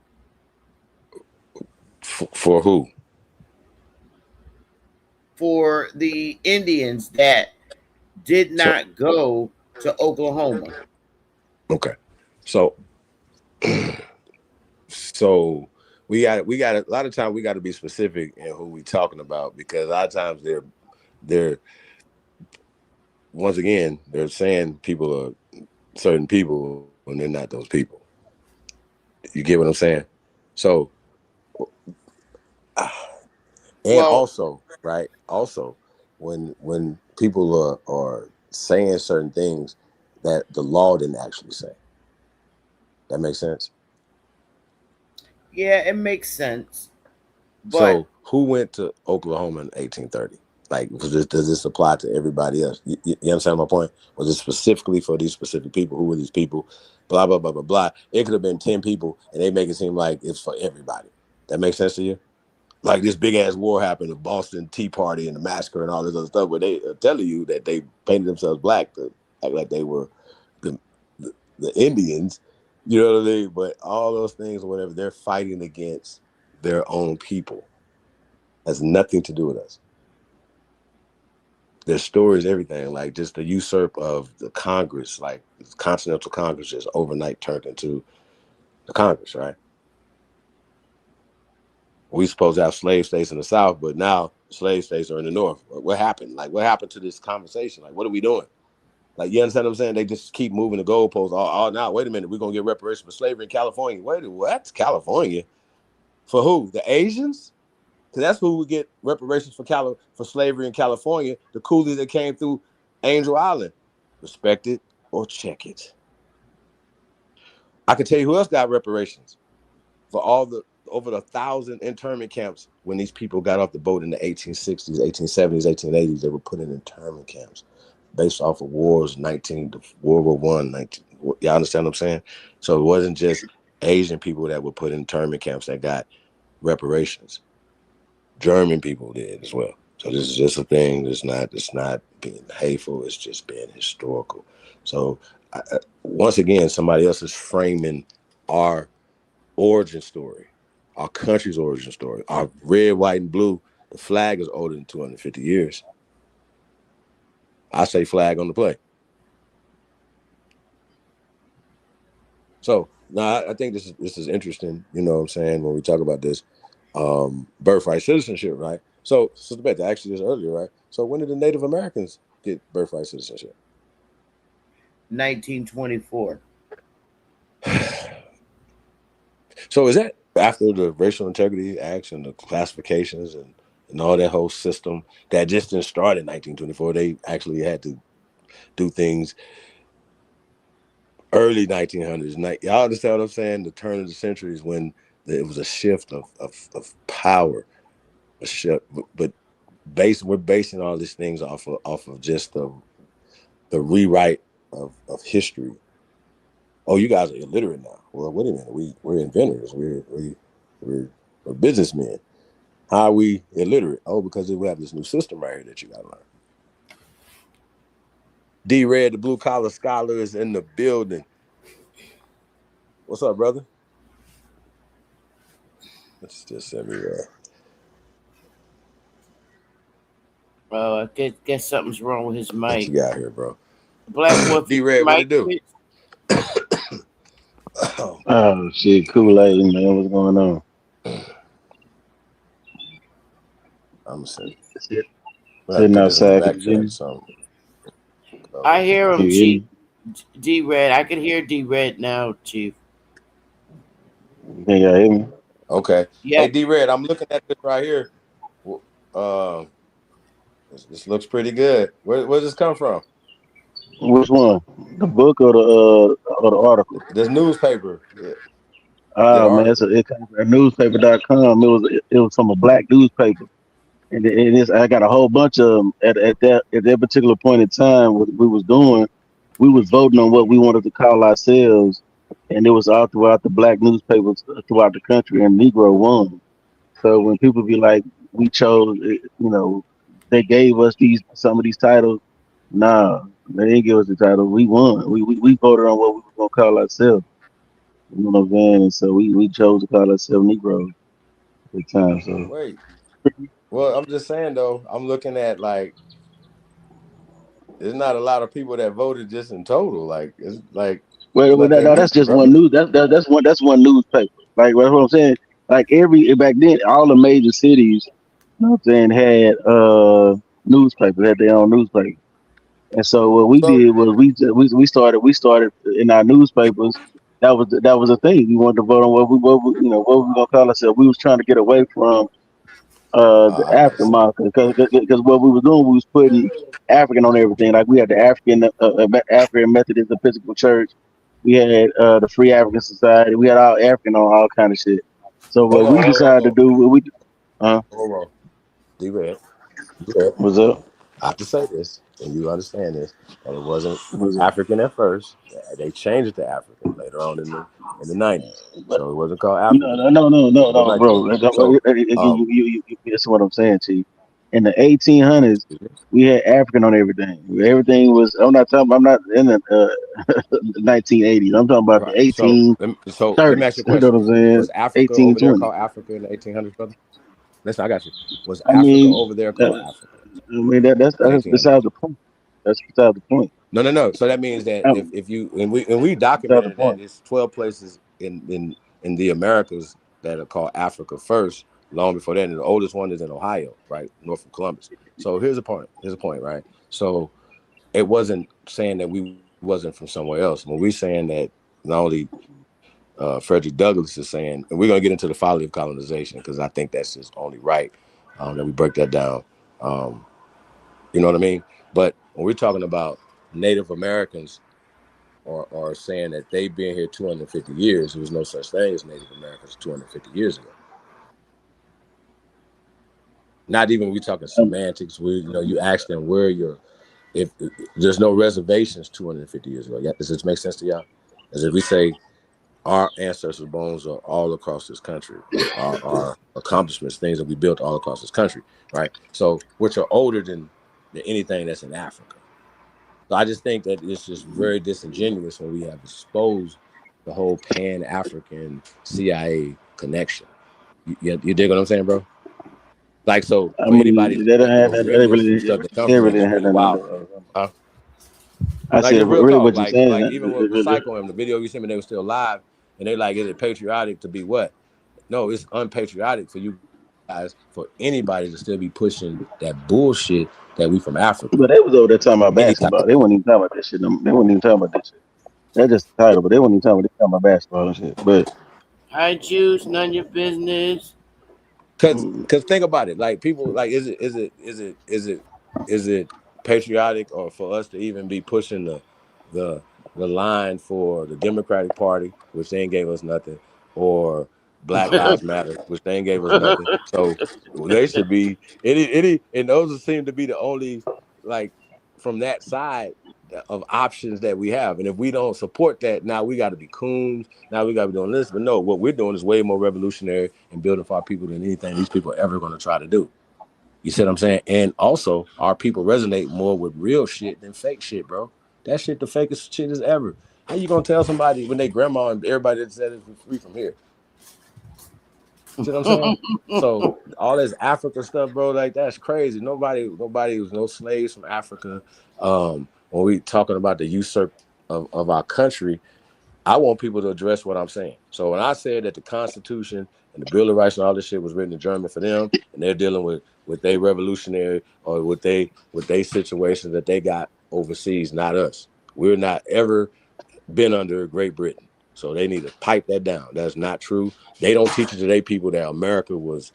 For who? For the Indians that did not go to Oklahoma. Okay. So we got a lot of times we got to be specific in who we talking about because a lot of times they're once again they're saying people are certain people when they're not those people. You get what I'm saying? So and also, right? Also, when people are saying certain things that the law didn't actually say. That makes sense? Yeah, it makes sense. But so who went to Oklahoma in 1830? Like, does this apply to everybody else? You understand my point? Was it specifically for these specific people? Who were these people? Blah, blah, blah, blah, blah. It could have been 10 people, and they make it seem like it's for everybody. That makes sense to you? Like this big-ass war happened, the Boston Tea Party and the massacre and all this other stuff, where they are telling you that they painted themselves black to act like they were the Indians. You know what I mean? But all those things or whatever, they're fighting against their own people. Has nothing to do with us. Their stories, everything, like just the usurp of the Congress, like the Continental Congress just overnight turned into the Congress, right? We supposed to have slave states in the South, but now slave states are in the North. What happened? Like, what happened to this conversation? Like, what are we doing? Like, you understand what I'm saying? They just keep moving the goalposts. Oh, now, wait a minute. We're going to get reparations for slavery in California. Wait, what? California? For who? The Asians? Because that's who would get reparations for slavery in California, the coolies that came through Angel Island. Respect it or check it. I can tell you who else got reparations for over 1,000 internment camps when these people got off the boat in the 1860s, 1870s, 1880s. They were put in internment camps based off of wars, World War I, 19. Y'all understand what I'm saying? So it wasn't just Asian people that were put in internment camps that got reparations. German people did as well. So this is just a thing. It's not being hateful. It's just being historical. So once again, somebody else is framing our origin story, our country's origin story. Our red, white, and blue. The flag is older than 250 years. I say flag on the play. So now I think this is interesting. You know what I'm saying when we talk about this birthright citizenship, right? So Sister Beth, I asked you this earlier, right? So when did the Native Americans get birthright citizenship? 1924. So is that after the Racial Integrity Acts and the classifications and all that whole system that just didn't start in 1924? They actually had to do things early 1900s. Y'all understand what I'm saying? The turn of the century is when it was a shift of power, a shift. But we're basing all these things off of just the rewrite of history. Oh, you guys are illiterate now. Well, wait a minute. We're inventors. We're businessmen. How are we illiterate? Oh, because we have this new system right here that you got to learn. D Red, the blue collar scholar, is in the building. What's up, brother? Let's just send me I guess something's wrong with his mic. What you got here, bro? Black Wolf, D Red, what it do? Oh shit, Kool-Aid, man, what's going on? I'm sitting outside. I hear him, Chief. D-Red. I can hear D-Red now, Chief. Can y'all hear me? Okay. Yeah. Hey, D-Red, I'm looking at this right here. This looks pretty good. Where does this come from? Which one? The book or the article? This newspaper. Yeah. Oh man, it comes from newspaper.com. It was from a black newspaper. And I got a whole bunch of them at that particular point in time. What we was doing, we was voting on what we wanted to call ourselves, and it was all throughout the black newspapers throughout the country, and Negro won. So when people be like, we chose, they gave us some of these titles. Nah, they didn't give us the title. We won. We voted on what we were gonna call ourselves. You know what I'm saying? And so we chose to call ourselves Negro at the time. So wait. Well, I'm just saying though, I'm looking at there's not a lot of people that voted just in total. It's like that's just one news. That's one newspaper. Like that's what I'm saying. Like back then, all the major cities, you know what I'm saying, had newspapers, had their own newspaper. And so what we did was we started in our newspapers. That was a thing. We wanted to vote on what we gonna call ourselves. We was trying to get away from the African market because what we were doing, we was putting African on everything. Like we had the African Methodist Episcopal Church, we had the Free African Society, we had all African on all kind of shit. So what we decided to do, hold on, D-Red. What's up? I have to say this, and you understand this, that it wasn't African at first. They changed it to African later on in the 90s. So it wasn't called African. No, bro. That's what I'm saying, Chief. In the 1800s, we had African on everything. Everything was. I'm not in the 1980s. I'm talking about the 1830s. So let me ask you a question. You know what I'm saying? Was Africa over there called Africa in the 1800s, brother? Listen, I got you. Was Africa over there called Africa? I mean that's besides the point. That's besides the point. No. So that means that if you and we documented that it's 12 places in the Americas that are called Africa first, long before that. And the oldest one is in Ohio, right, north of Columbus. So here's a point, right? So it wasn't saying that we wasn't from somewhere else. When we're saying that not only Frederick Douglass is saying, and we're going to get into the folly of colonization because I think that's just only right that we break that down. You know what I mean? But when we're talking about Native Americans are saying that they've been here 250 years, there was no such thing as Native Americans 250 years ago. Not even we talking semantics. You ask them if there's no reservations 250 years ago. Yeah, does this make sense to y'all? As if we say our ancestors' bones are all across this country, our accomplishments, things that we built all across this country, right? So, which are older than anything that's in Africa. So I just think that it's just very disingenuous when we have exposed the whole Pan-African CIA connection. You dig what I'm saying, bro? Like, so for anybody that really had wow. I Like, said, real really, talk. what you're Like saying? even with Psycho and the video you sent me, they were still alive, and they like, is it patriotic to be what? No, it's unpatriotic for you guys, for anybody to still be pushing that bullshit that we from Africa. But they was over there talking about basketball. They weren't even talking about this shit. They weren't even talking about this shit. That's just the title, but they weren't even talking about basketball and shit. But I choose none of your business. Cause think about it. Like, people, like, is it patriotic or for us to even be pushing the line for the Democratic Party, which they ain't gave us nothing, or Black Lives Matter, which they ain't gave us nothing. So they should be and those seem to be the only, like, from that side of options that we have. And if we don't support that, now we got to be coons. Now we got to be doing this. But no, what we're doing is way more revolutionary and building for our people than anything these people are ever going to try to do. You see what I'm saying? And also, our people resonate more with real shit than fake shit, bro. That shit, the fakest shit as ever. How you gonna tell somebody when they grandma and everybody that said it's free from here? See what I'm saying? So all this Africa stuff, bro, like, that's crazy. Nobody was no slaves from Africa. When we talking about the usurp of our country, I want people to address what I'm saying. So when I said that the Constitution and the Bill of Rights and all this shit was written in German for them, and they're dealing with their revolutionary or with they situations that they got overseas, not us. We're not ever been under Great Britain. So they need to pipe that down. That's not true. They don't teach it to their people that America was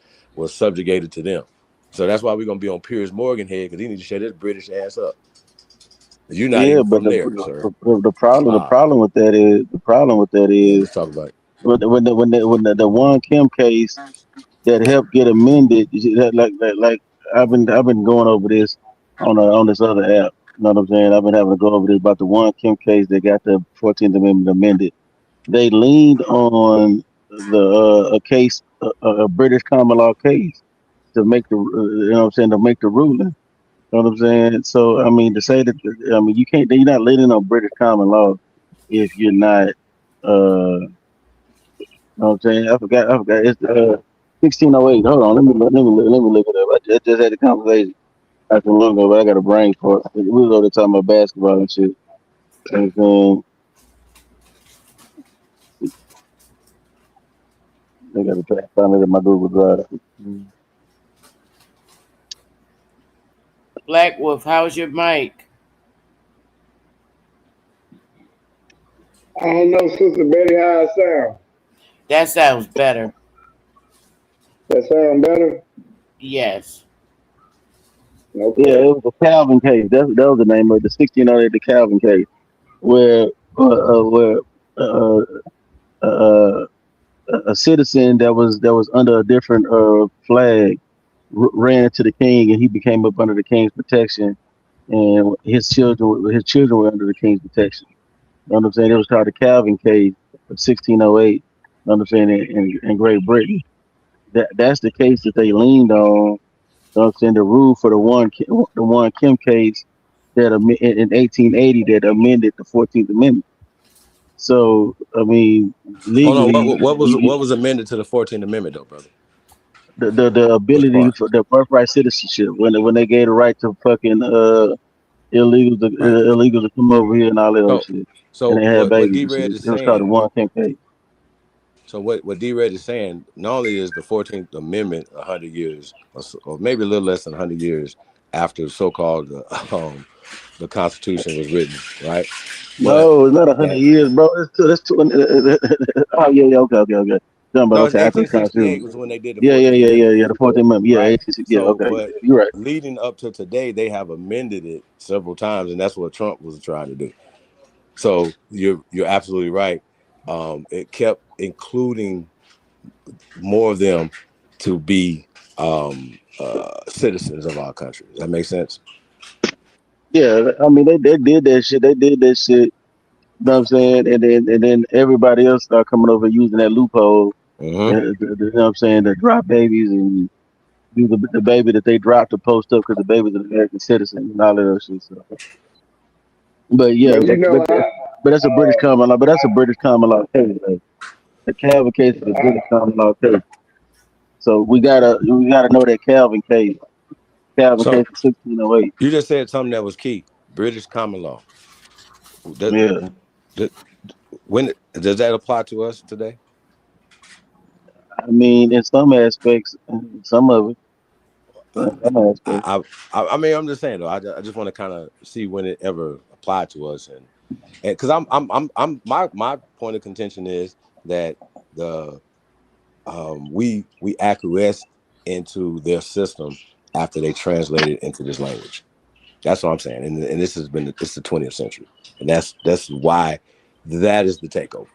subjugated to them. So that's why we're gonna be on Piers Morgan head, because he needs to shut his British ass up. You're not even from there, sir. The problem with that is let's talk about it. When the One Kim case that helped get amended, like I've been going over this on this other app. You know what I'm saying? I've been having to go over this about the One Kim case that got the 14th Amendment amended. They leaned on a case, a British common law case, to make the to make the ruling. You know what I'm saying? So I mean, to say that, you can't. You're not leaning on British common law if you're not. You know what I'm saying? I forgot. It's 1608. Hold on. Let me look it up. I just had the conversation not too long ago, but I got a brain for it. We was over there talking about basketball and shit. And I got to try to find it in my Google Drive. Black Wolf, how's your mic? I don't know, Sister Betty, how it sound. That sounds better. That sound better? Yes. Okay. Yeah, it was the Calvin case. That was the name of the 1608, the Calvin case, where a citizen that was under a different flag ran into the king, and he became up under the king's protection, and his children were under the king's protection. You know what I'm saying? It was called the Calvin case of 1608. You know what I'm saying? In Great Britain. That's the case that they leaned on. You know what I'm saying? The rule for the One Kim case that in 1880 that amended the 14th Amendment. So I mean, legally, hold on. What was amended to the 14th Amendment, though, brother? The ability for the birthright citizenship, when they gave the right to fucking illegals to come over here and all that other shit. So and they had what babies. D-Red is it was called the saying. One Kim case. So what D-Red is saying, not only is the 14th Amendment 100 years, or maybe a little less than 100 years after so-called the Constitution was written, right? No, it's not 100 that years, bro. That's two. Oh yeah, okay. Done, but no, it's okay, after the 1868 Constitution. was when they did the Yeah, 14th Amendment, the 14th Amendment. Yeah, right? 1860. Yeah, So, okay, but you're right. leading up to today, they have amended it several times, and that's what Trump was trying to do. So you're absolutely right. It kept including more of them to be citizens of our country. Does that make sense? Yeah, I mean they did that shit. They did that shit. You know what I'm saying? And then everybody else started coming over using that loophole. Mm-hmm. You know what I'm saying? To drop babies and do the baby that they dropped to post up because the baby's an American citizen and all of those shit. So. But yeah, But you know, but that's a British common law. But that's a British common law case. Like, the Calvin case is a British common law case. So we gotta know that Calvin case. Calvin So case of 1608. you just said something that was key. British common law. Yeah. When does that apply to us today? I mean, in some aspects, some of it. Some aspects. I mean, I'm just saying though. I just want to kind of see when it ever applied to us, and because I'm my point of contention is that the we acquiesced into their system after they translated into this language. That's what I'm saying, and this has been it's the 20th century, and that's why that is the takeover.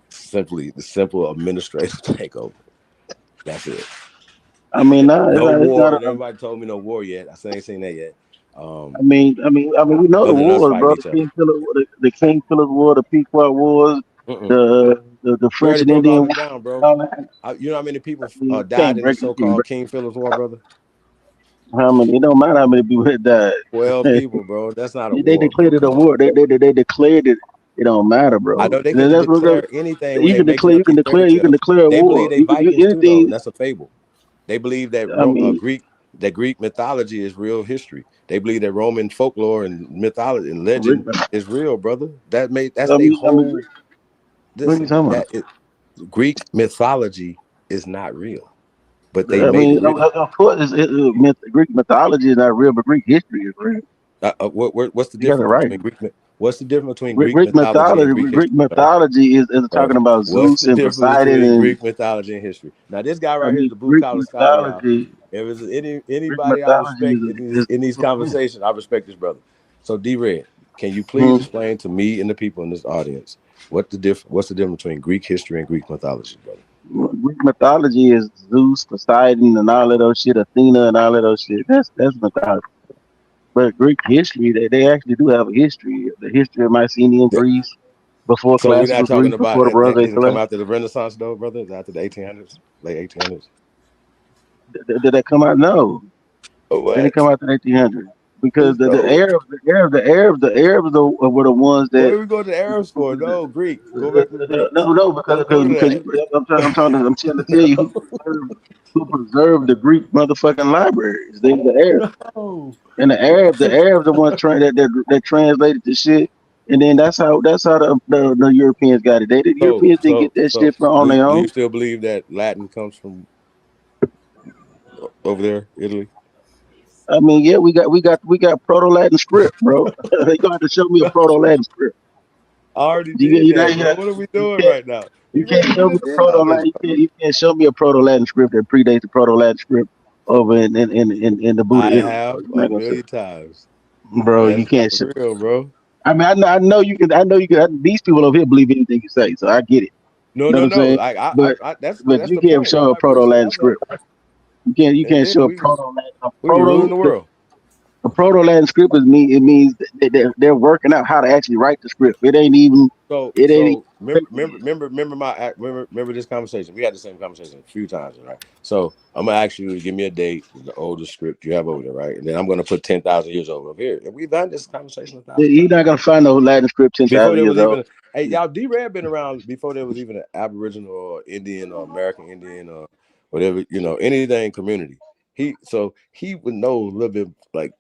Simply the simple administrative takeover. That's it. I mean, no it's war. not Everybody told me no war yet. I still ain't seen that yet. I mean, we know the wars, bro. The King Philip War, the Pequot Wars, the French and Indian War. Down, bro. You know how many people died in the so-called King Philip's War, brother? How many? It don't matter how many people had died. 12 people, bro. That's not a war. They declared it a war. They declared it. It don't matter, bro. I know they can declare anything. You can declare a they war. Believe they Vikings too, though. That's a fable. They believe that Greek mythology is real history. They believe that Roman folklore and mythology and legend is real, brother. That's their whole. Greek mythology is not real, but they made it real. Of course, Greek mythology is not real, but Greek history is real. What's the difference between Greek? What's the difference between Greek mythology and Greek Greek mythology is talking about Zeus and Poseidon and Greek mythology and history. Now this guy right here is the blue collar scholar. If it's anybody I respect in these conversations, I respect this brother. So D-Red, can you please explain to me and the people in this audience what's the difference between Greek history and Greek mythology, brother? Greek mythology is Zeus, Poseidon, and all of those shit, Athena, and all of those shit. That's mythology. But Greek history, they actually do have a history. The history of Mycenaean Greece before classical Greece, before the brothers. Did it come after the Renaissance, though, brother? Is after the 1800s, late 1800s? Did that come out? No. It didn't come out in the 1800s because the Arabs were the ones that. Where we go to the Arabs for? No, Greek. Go back to the Greek. No, because I'm trying to tell you who preserved the Greek motherfucking libraries. They were the Arabs. No. And the Arabs are the ones that translated the shit, and then that's how the Europeans got it. The Europeans didn't get that shit from on their own. Do you still believe that Latin comes from over there, Italy? I mean, yeah, we got Proto-Latin script, bro. They gonna have to show me a Proto-Latin script. I already did that. What are we doing right now? You can't show me the Proto-Latin. You can't show me a Proto-Latin script that predates the Proto-Latin script over in the Buddha. I have a million times, bro. You can't show, real, bro. I mean, I know you can. These people over here believe anything you say, so I get it. No. But you can't show a Proto-Latin script. You can't show a Proto-Latin. The world. A Proto-Latin script means they're working out how to actually write the script. It ain't even. Remember this conversation. We had the same conversation a few times, right? So I'm gonna ask you to give me a date, the oldest script you have over there, right? And then I'm gonna put 10,000 years over here. And we've done this conversation. You're not gonna find no Latin script 10,000 years old. Hey, y'all, D-Red been around before there was even an Aboriginal or Indian or American Indian or whatever, anything community. He would know a little bit like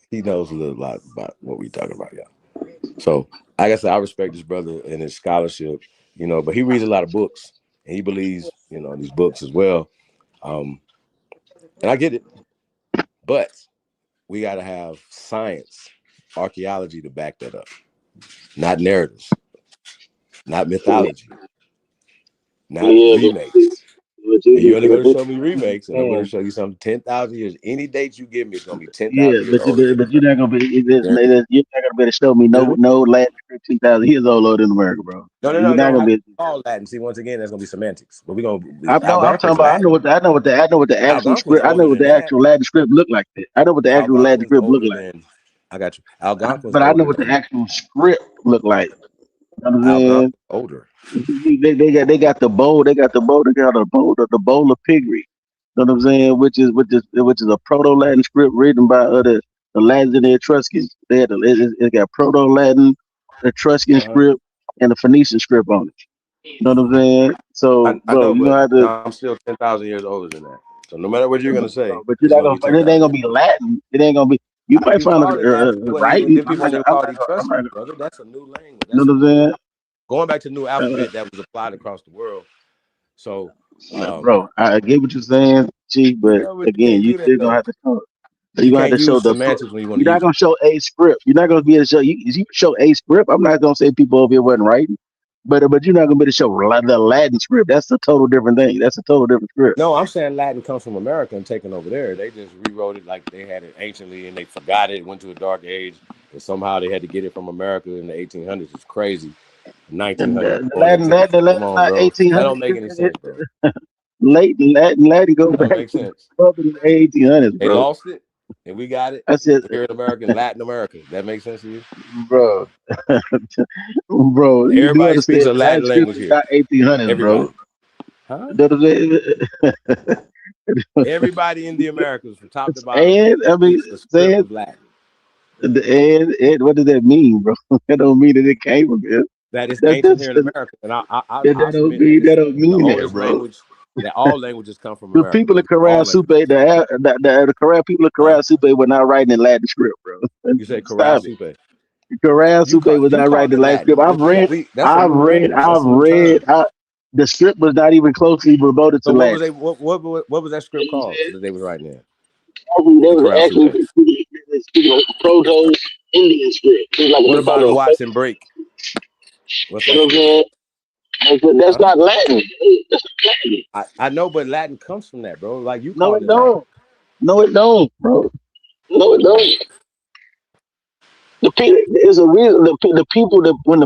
he knows a little lot about what we talking about, y'all. So like I said, I respect this brother and his scholarship, but he reads a lot of books and he believes, in these books as well. And I get it. But we got to have science, archaeology to back that up, not narratives, not mythology, not remakes. And you're only going to show me remakes, and I'm going to show you something 10,000 years. Any date you give me is going to be 10,000 years older. but you're not gonna be you're not gonna be able to show me no Latin script 2,000 years old in America, bro. No. You're not gonna be all Latin. See, once again, that's going to be semantics. But we're going to. I'm talking about. I know what the actual script. I know what the actual Latin script look like. I know what the actual Latin script look like. I got you. Algonquin's but I know what the actual script look like. You know what I'm saying? Older. They got the bowl. They got the bowl of piggery. You know what I'm saying? Which is a Proto-Latin script written by the Latins and the Etruscans. It got Proto-Latin, Etruscan script, and the Phoenician script on it. You know what I'm saying? So, I know, you have to. I'm still 10,000 years older than that. So no matter what you're gonna say, but you're not gonna. It ain't gonna be Latin. It ain't gonna be. You might find writing. Brother. That's a new language. You know what I'm saying? Going back to the new alphabet that was applied across the world. So, bro, I get what you're saying, G, but again, you still gonna have to show. You're gonna have to show the semantics when you want to. You're not gonna show a script. You're not gonna be able to show. You show a script. I'm not gonna say people over here wasn't writing, but you're not gonna be able to show the Latin script. That's a total different thing. That's a total different script. No, I'm saying Latin comes from America and taken over there. They just rewrote it like they had it anciently, and they forgot it. Went to a dark age, and somehow they had to get it from America in the 1800s. It's crazy. 1900. The Latin, not 1800. That don't make any sense, bro. Latin go back make sense. to the 1800s, bro. They lost it, and we got it. That's it. Here in America, in Latin America. That makes sense to you, bro? Bro, everybody speaks a Latin language here. Not 1800s, bro. Huh? Everybody in the Americas, from top to bottom. And I mean, saying Latin. And what does that mean, bro? That don't mean that it came from here. That is ancient here in America, and I that don't mean that, bro. Language, that all languages come from the America. People of Koran Supe, the Koran people of Koran Supe were not writing in Latin script, bro. You say Koran Supe. Koran Supe was not writing in Latin script. I've read. The script was not even closely promoted to Latin. What was that script called that they was writing in? They was actually speaking of Proto-Indian script. Like what about Watson Break? What's that? That's not Latin. That's not Latin. I know, but Latin comes from that, bro. Like you. No, it don't. No, it don't, bro. No, it don't. There's a reason. The people that when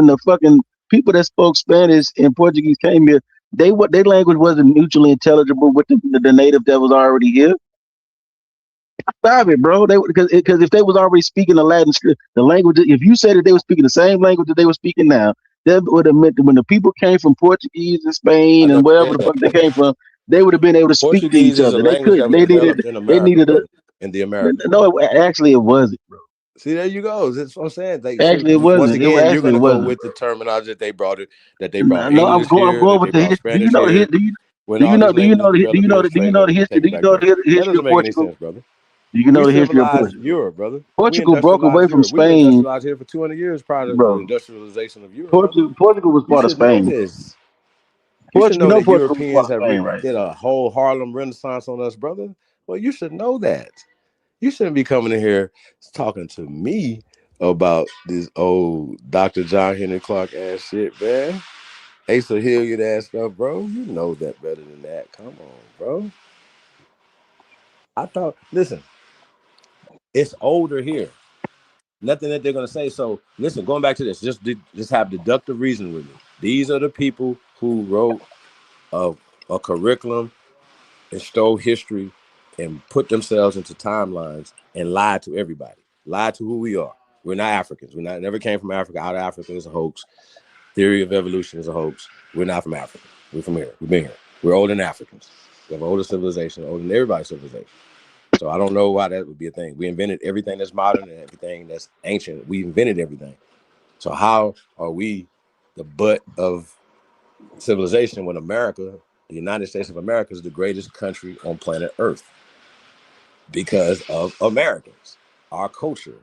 the fucking people that spoke Spanish and Portuguese came here, their language wasn't mutually intelligible with the native that was already here. Stop it, bro. Because if they was already speaking the Latin script, the language. If you said that they were speaking the same language that they were speaking now, that would have meant that when the people came from Portuguese and Spain and wherever the fuck they came from, they would have been able to speak to each other. They couldn't. They needed in the Americas. No, actually, it wasn't, bro. See, there you go. That's what I'm saying. Actually, it wasn't. Once again, you're going to go wasn't. with the terminology that they brought. No, I'm going with the history. Do you know the history? Do you know the history of Portugal, brother? You know the history of Portugal. Europe, brother. Portugal broke away from Spain. We industrialized here for 200 years prior to the industrialization of Europe. Portugal was part of Spain. Europeans did a whole Harlem Renaissance on us, brother. Well, you should know that. You shouldn't be coming in here talking to me about this old Dr. John Henry Clark ass shit, man. Asa Hilliard ass stuff, bro. You know that better than that. Come on, bro. Listen, it's older here. Nothing that they're gonna say. So listen, going back to this, just have deductive reasoning with me. These are the people who wrote a curriculum and stole history and put themselves into timelines and lied to everybody. Lied to who we are. We're not Africans. Never came from Africa. Out of Africa is a hoax. Theory of evolution is a hoax. We're not from Africa. We're from here. We've been here. We're older than Africans. We have an older civilization, older than everybody's civilization. So I don't know why that would be a thing. We invented everything that's modern and everything that's ancient. We invented everything. So how are we the butt of civilization when America, the United States of America, is the greatest country on planet Earth? Because of Americans, our culture.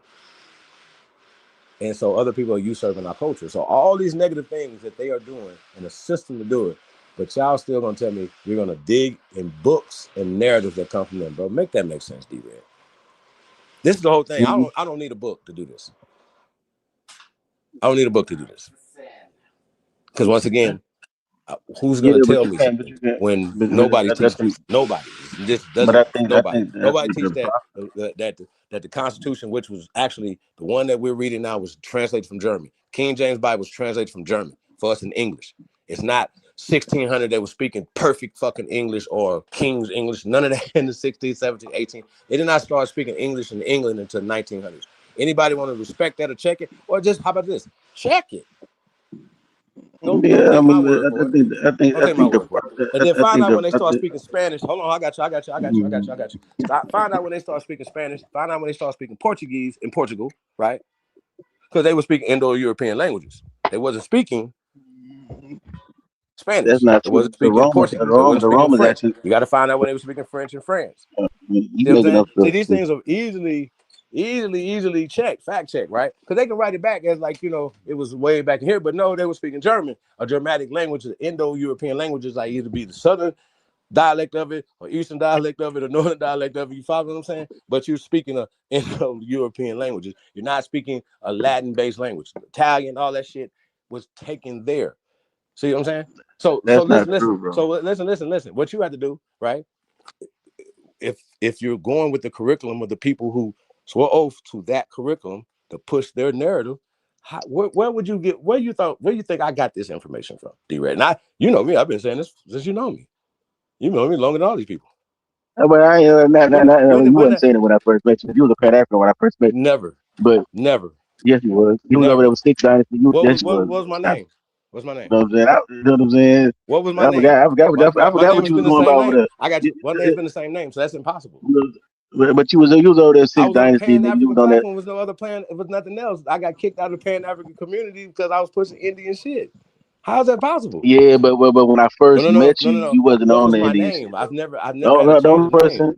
And so other people are usurping our culture. So all these negative things that they are doing and a system to do it, But y'all still gonna tell me you're gonna dig in books and narratives that come from them, bro. Make that make sense, D-Red. This is the whole thing. I don't need a book to do this. I don't need a book to do this. Because once again, who's gonna tell me something when nobody teaches me? Nobody. This doesn't. Nobody teaches that the Constitution, which was actually the one that we're reading now, was translated from German. King James Bible was translated from German for us in English. It's not 1600 they were speaking perfect fucking English or King's English. None of that in the 16, 17, 18. They did not start speaking English in England until 1900s. Anybody want to respect that or check it? Or just, how about this? Check it. Don't take my word for it. Don't take my word for it. And then find out when they start speaking Spanish. Hold on, I got you. Find out when they start speaking Spanish. Find out when they start speaking Portuguese in Portugal, right? Because they were speaking Indo-European languages. They wasn't speaking Spanish. That's not They true. wasn't speaking Portuguese. They wasn't speaking French. Actually, you got to find out when they were speaking French in France. See, these things are easily checked, fact checked, right? Because they can write it back as like, it was way back here, but no, they were speaking German, a Germanic language, the Indo-European languages, like either be the southern dialect of it, or eastern dialect of it, or northern dialect of it. You follow what I'm saying? But you're speaking a Indo-European languages. You're not speaking a Latin-based language. Italian, all that shit was taken there. See what I'm saying? So listen. What you have to do, right? If you're going with the curriculum of the people who swore oath to that curriculum to push their narrative, where would you get? Where you think I got this information from, D-Red? And you know me. I've been saying this since you know me. You know me longer than all these people. But I you wasn't saying it when I first met you. You was a Pan African when I first met you. Never. But never. Yes, you was. You was over there with Six Dynasty. What was my name? What's my name? You know what I'm saying? What was my name? I forgot what you was going about over there. I got you. One name's been the same name, so that's impossible. But you was over there Six Dynasty. Pan-African platform was no other plan. It was nothing else. I got kicked out of the Pan-African community because I was pushing Indian shit. How's that possible? Yeah, but when I first met you, you wasn't on the Indian name. I've never the only person.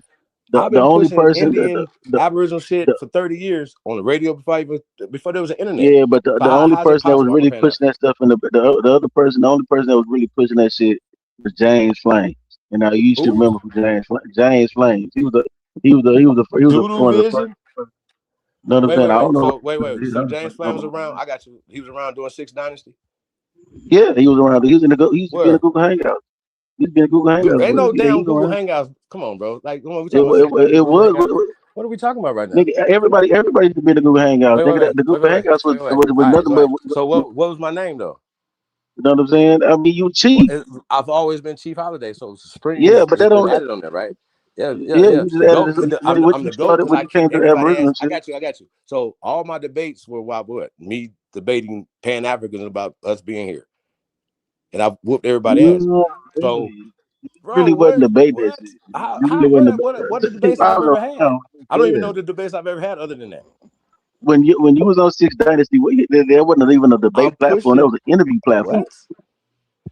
I've been pushing Indian Aboriginal shit for 30 years on the radio before there was an internet. Yeah, but the only person that was really pushing that stuff in the only person that was really pushing that shit was James Flames. And I used to remember from James Flames. He was one of the first. No, I don't know. Wait. So James Flames was around. I got you. He was around doing Six Dynasty. Yeah, he was around. He was in the Google Hangout. Ain't no damn Google Hangouts. Come on, bro. Like, what are we talking about right now? Nigga, everybody used to be in the Google Hangouts. The Google Hangouts was nothing but. So what was my name though? You know what I'm saying? I mean, you Chief. I've always been Chief Holiday, so Spring. Yeah, but that don't added on there, right? Yeah. You just added I'm the GOAT. When you came to Aboriginal. I got you. So all my debates were about what? Me debating Pan-Africans about us being here. And I whooped everybody ass. So, bro, really wasn't debate that shit. What the debates I've ever had? I don't even know the debates I've ever had other than that. When you was on Six Dynasty, there wasn't even a debate platform. That was an interview platform.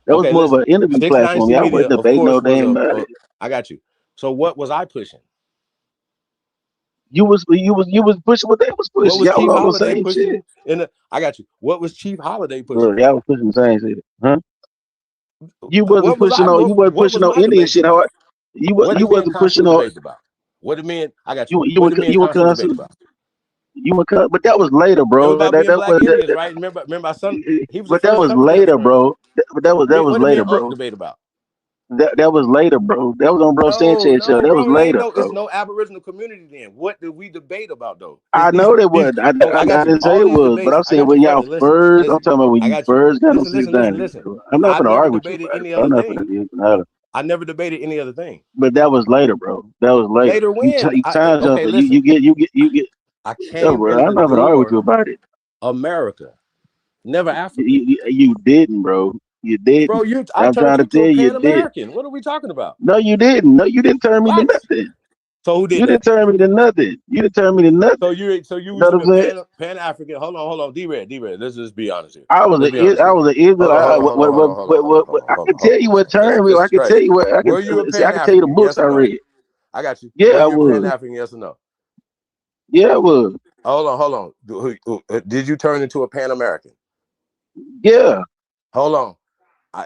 That was more of an interview platform. Y'all wasn't debating no damn. I got you. So what was I pushing? You was pushing what they was pushing. Y'all was on the same shit. I got you. What was Chief Holiday pushing? Bro, y'all was pushing the same shit, huh? You wasn't pushing on Indian shit. You wasn't pushing on. What do you mean? I got you. You were but that was later, bro. That was right. Remember my son. But that was later, bro. But that was later, bro. Debate about. That was later, bro. That was on Bro Sanchez show. That was later. It's no Aboriginal community then. What did we debate about though? I know there was. I didn't say it was, but I'm saying when y'all first. I'm talking about when you first got to sit down. I'm not gonna argue with you. I never debated any other thing. But that was later, bro. That was later. Later when? You get. I can't. Bro, I'm not gonna argue with you about it. America, never Africa. You didn't, bro. You did, bro. I'm trying to tell you, did. What are we talking about? No, you didn't. No, you didn't turn me to nothing. So who did? You didn't turn me to nothing. You didn't turn me to nothing. So you was Pan-African. Hold on. D-Red. Let's just be honest here. I was an Israelite. I can tell you what turned me. I can tell you what. I can tell you the books I read. I got you. Yeah, I was. Pan-African, yes or no? Yeah, I was. Hold on. Did you turn into a Pan-American? Yeah. Hold on.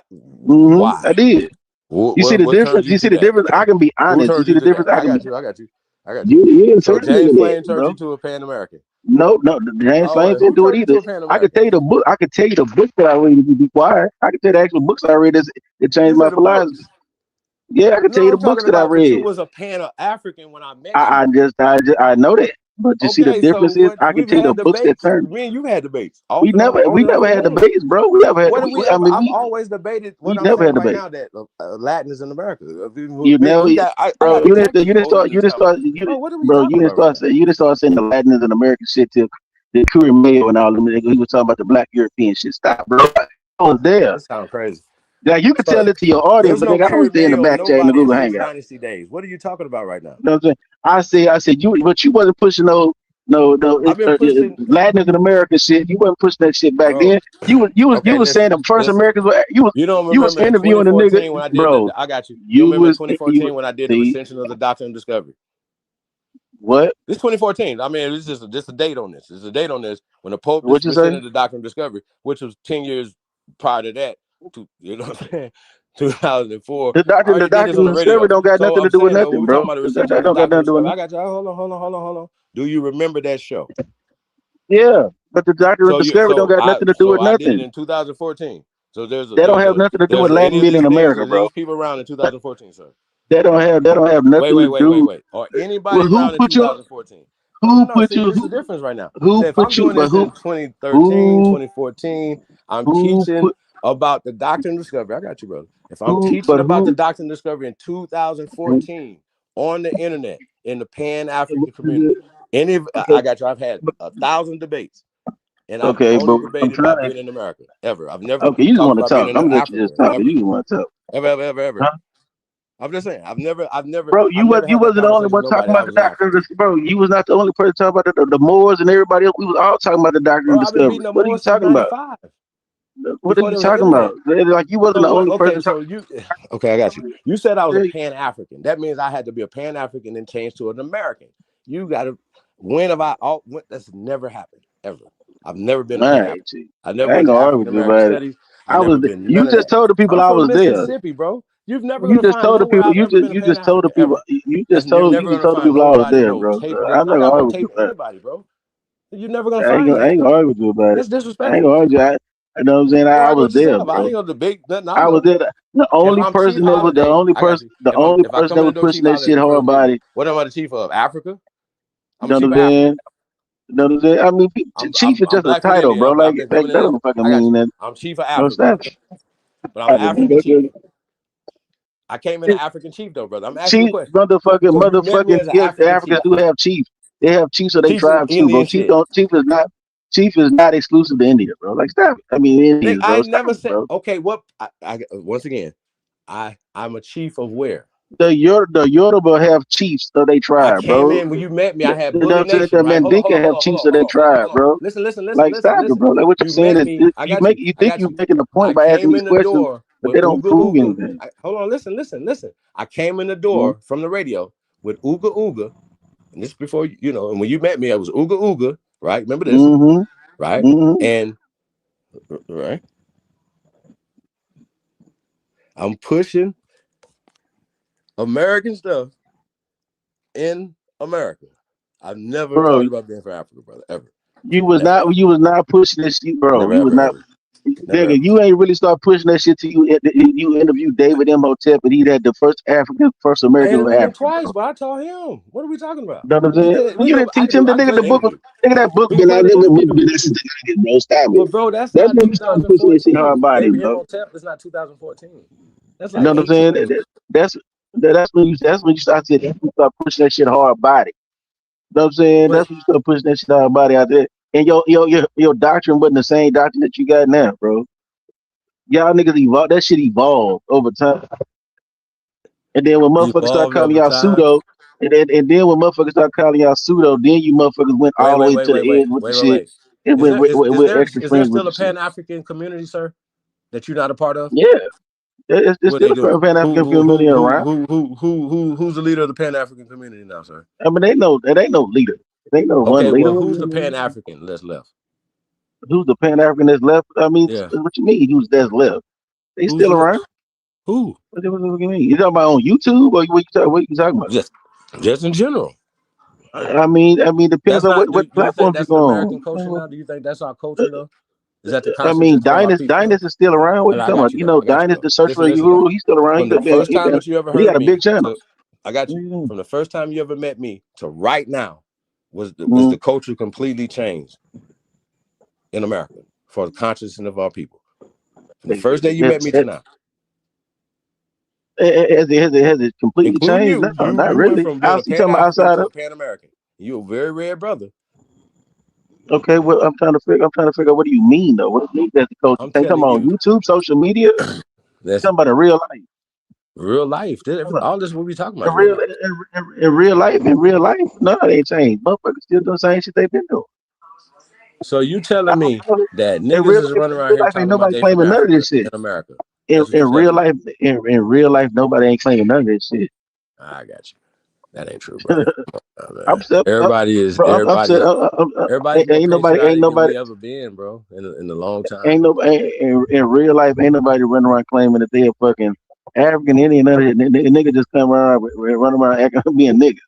Why? I did. You see the difference? You see the difference? I can be Who honest. You turned see you the to difference? that? I I can got be. you. I got you. I got You you. didn't So turn me James to Flame that, turned bro. you to a Pan American. No, James Oh, Flame wait, didn't who do it turned you to either. a Pan I could American? tell you the book. I could tell you the books that I read. If you be quiet, I could tell you the actual books I read that changed You my said the philosophy. books. Yeah, I could tell No, you the I'm books talking that I about, but you read. was a Pan African when I met you. I know that. But you see the Okay, so difference is what? I can We've tell you the had books that debates. turned. Me and you've had debates off We and on, never on we and off never the had game. debates, bro. We never had. What have we I ever? mean, I've always debated. we What I'm never saying had right debates. now that Latin is in America. You never, We got. I bro. got a text You didn't older start. than time. Bro, what are we talking about right now? You didn't start saying the Latin is an American shit till the Curry Mayo and all them. He was talking about the Black European shit. Stop, bro. I was there. That sounds crazy. Like you could tell So it to your audience, there's but no nigga, I was Curry there in the Mayo, back chat in the nobody in Google Six Hangout. Dynasty days. What are you talking about right now? You know what I'm saying? I said you, but you wasn't pushing no I've been pushing, Latin and American shit. You wasn't pushing that shit back bro. then. You Okay, was saying the first listen. Americans were You don't you was remember in interviewing the nigga, 2014 when I did bro. I got you. You You remember in was 2014 when I did the see recension of the Doctrine of Discovery? what? This 2014. I mean, it's just a date on this. It's a date on this when the Pope What you say? rescinded the Doctrine of Discovery, which was 10 years prior to that. You know what I'm saying? 2004. The I already did this on doctrine the of discovery radio. don't got So nothing to I'm do with saying though, when nothing, we're bro. talking about the That recension of the don't got Doctrine of nothing to do with Discovery, I got you. Hold on. Do you remember that show? yeah, but the doctrine of discovery don't got nothing to do with I did it nothing. in 2014. So That don't have nothing to do with Latin any of being these in things America, or bro. these people around in 2014, sir? That don't have nothing to do. Wait. Or anybody Well, who around in put you? 2014? Who No. put See, you? this is the difference right now. Who So if I'm put you? doing But this in 2013, who 2014, I'm who teaching put about the Doctrine of Discovery. I got you, brother. If I'm who? teaching But about the who? Doctrine of Discovery in 2014 on the internet in the Pan-African community, I got you. I've had 1,000 debates. And I've Okay, only but I'm debated about trying. being in America ever. I've never Okay, you just talked want to about being talk. in I'm gonna let you Africa just talk. ever. You just want to talk, Ever. huh? I'm just saying. I've never Bro, you had that wasn't the only conversation one with talking nobody. I about the was in doctrine Africa. of discovery, bro. You was not the only person talking about the Moors and everybody else. We was all talking about the doctrine Bro, of I've been discovery. beating the What are you Moors since talking about? 95. What are Before you there was the talking about? internet. Like you wasn't the only person So talking. I got you. You said I was a Pan-African. That means I had to be a Pan-African and change to an American. You gotta that's never happened, ever. I've never been a Pan-African. I never I ain't went to gonna argue African with you American about it. studies. I never been You none of just that. told the people I'm I from was there. Mississippi, bro. You've never You gonna just find told the nowhere people. I've ever been a You just told the Pan-African people. ever. You You're never gonna told the find people I was nobody there, no bro. tape So of this. I'm not I'm gonna not gonna argue with you tape about it. anybody, bro. You're never gonna I ain't find that. gonna argue with you about it. That's I ain't disrespectful. gonna argue. You know what I'm saying? Go I argue was with there, yourself. I bro. ain't gonna debate nothing I I was know. there. The If only I'm Chief person that was Holiday, I got you. the If only I person come that in the was door, pushing Chief that Holiday, shit what you hard gonna give me? body. What am I the chief of? Africa? You I'm know chief what of I'm Africa. saying? You know what I'm saying? I mean, chief is I'm just a Blackfoot title, Indian. bro. I've Like been that coming in this. don't fucking I got mean you. that. I'm chief of No Africa, steps. but I'm African chief. I came in an African chief though, brother. I'm asking you a Chief, question. So you met me motherfucking, as an yeah, the African Africans chief. do have chiefs. They have chiefs of their Chiefs and tribe too, bro. Indian shit. Chief is not exclusive to India, bro. Like stop. I mean Indians, I bro. Stop never it, said. bro. Okay, what? Once again, I'm a chief of where? The Yoruba have chiefs of their I tribe, came bro. in when you met me. I had You know what Booger I'm saying? Nation, The right? Mandinka have chiefs of their tribe, Hold on. bro. Listen. Like stop it, bro. Like what you're You saying met is me. I got you. you I think got you're you. making a I point by asking came these in the questions, door but with they don't prove anything. Hold on. Listen. I came in the door from the radio with Ooga Ooga, and this before and when you met me, I was Ooga Ooga, right? Remember this, right? And right, I'm pushing American stuff in America. I've never Bro, talked about being from Africa, brother, ever. you was not pushing this shit, bro. Never, You was ever, not. ever. Nigga, you ain't really start pushing that shit till you interviewed David Imhotep, and he had the first I American of interviewed him Africa, twice, bro. but I told him. What are we talking about? Know what I'm saying? You didn't teach him the I nigga the couldn't book. interview. Nigga, that book We been out couldn't there. interview. Bro, stop it. But bro, that's That's not when you start pushing that shit hard 2014. body, David bro. Imhotep is not 2014. That's You know like what I'm 8 saying? years. That's when you start saying that's when you start pushing that shit hard body. You know what I'm saying? But That's when you start pushing that shit hard body out there. And your doctrine wasn't the same doctrine that you got now, bro. Y'all niggas evolved. That shit evolved over time. And then when motherfuckers start evolved calling over y'all time. pseudo, and then when motherfuckers start calling y'all pseudo, then you motherfuckers went all the way to the edge with the shit and Is went extra is there friends with still the a shit. Pan-African community, sir, that you're not a part of? Yeah, it's What they still do? a Pan African community around. Who's the leader of the Pan-African community now, sir? I mean, it ain't no leader. It ain't no one Okay, leader. well, who's the Pan-African that's left? Who's the Pan African that's left? I mean, Yeah. what you mean? Who's that's left? They Who's still the around. who? What you mean? You talking about on YouTube or what you talking about? Just in general. I mean, depends That's on not. what Do you think platforms you that's an go American on. culture now? Do you think that's our culture though? Is that the I consciousness mean, of our Dynas people? is still around. What And you I talking got about? you You though. know, I got you Dynas, though. the search for Listen though. Uhuru, he's still around. From the first time that you ever He heard got a me, big channel. I got you. Mm-hmm. From the first time you ever met me to right now, was the Mm-hmm. culture completely changed in America for the consciousness of our people? From the first day you met me to now. Has it completely Including changed? you. No, not You went really. from being a You talking about Pan-African outside to of? a Pan-American. You a very rare brother. Okay, well, I'm trying to figure out what do you mean though? What do you mean that's the culture? I'm Think telling on you. YouTube, social media. That's talking about a real life. Real life. All this what we talking about. In real life, none of they changed. Motherfuckers still doing the same shit they've been doing. So you telling me that In niggas is running around here life, ain't talking about nobody they from claiming none of Africa this shit. in America? In That's what real life, in real life, nobody ain't claiming none of this shit. I got you. That ain't true, bro. Everybody's ain't nobody, than we ever been, bro. In a long time. In real life, ain't nobody running around claiming that they a fucking African, Indian, none of that. Nigga just come around, running around acting, being niggas,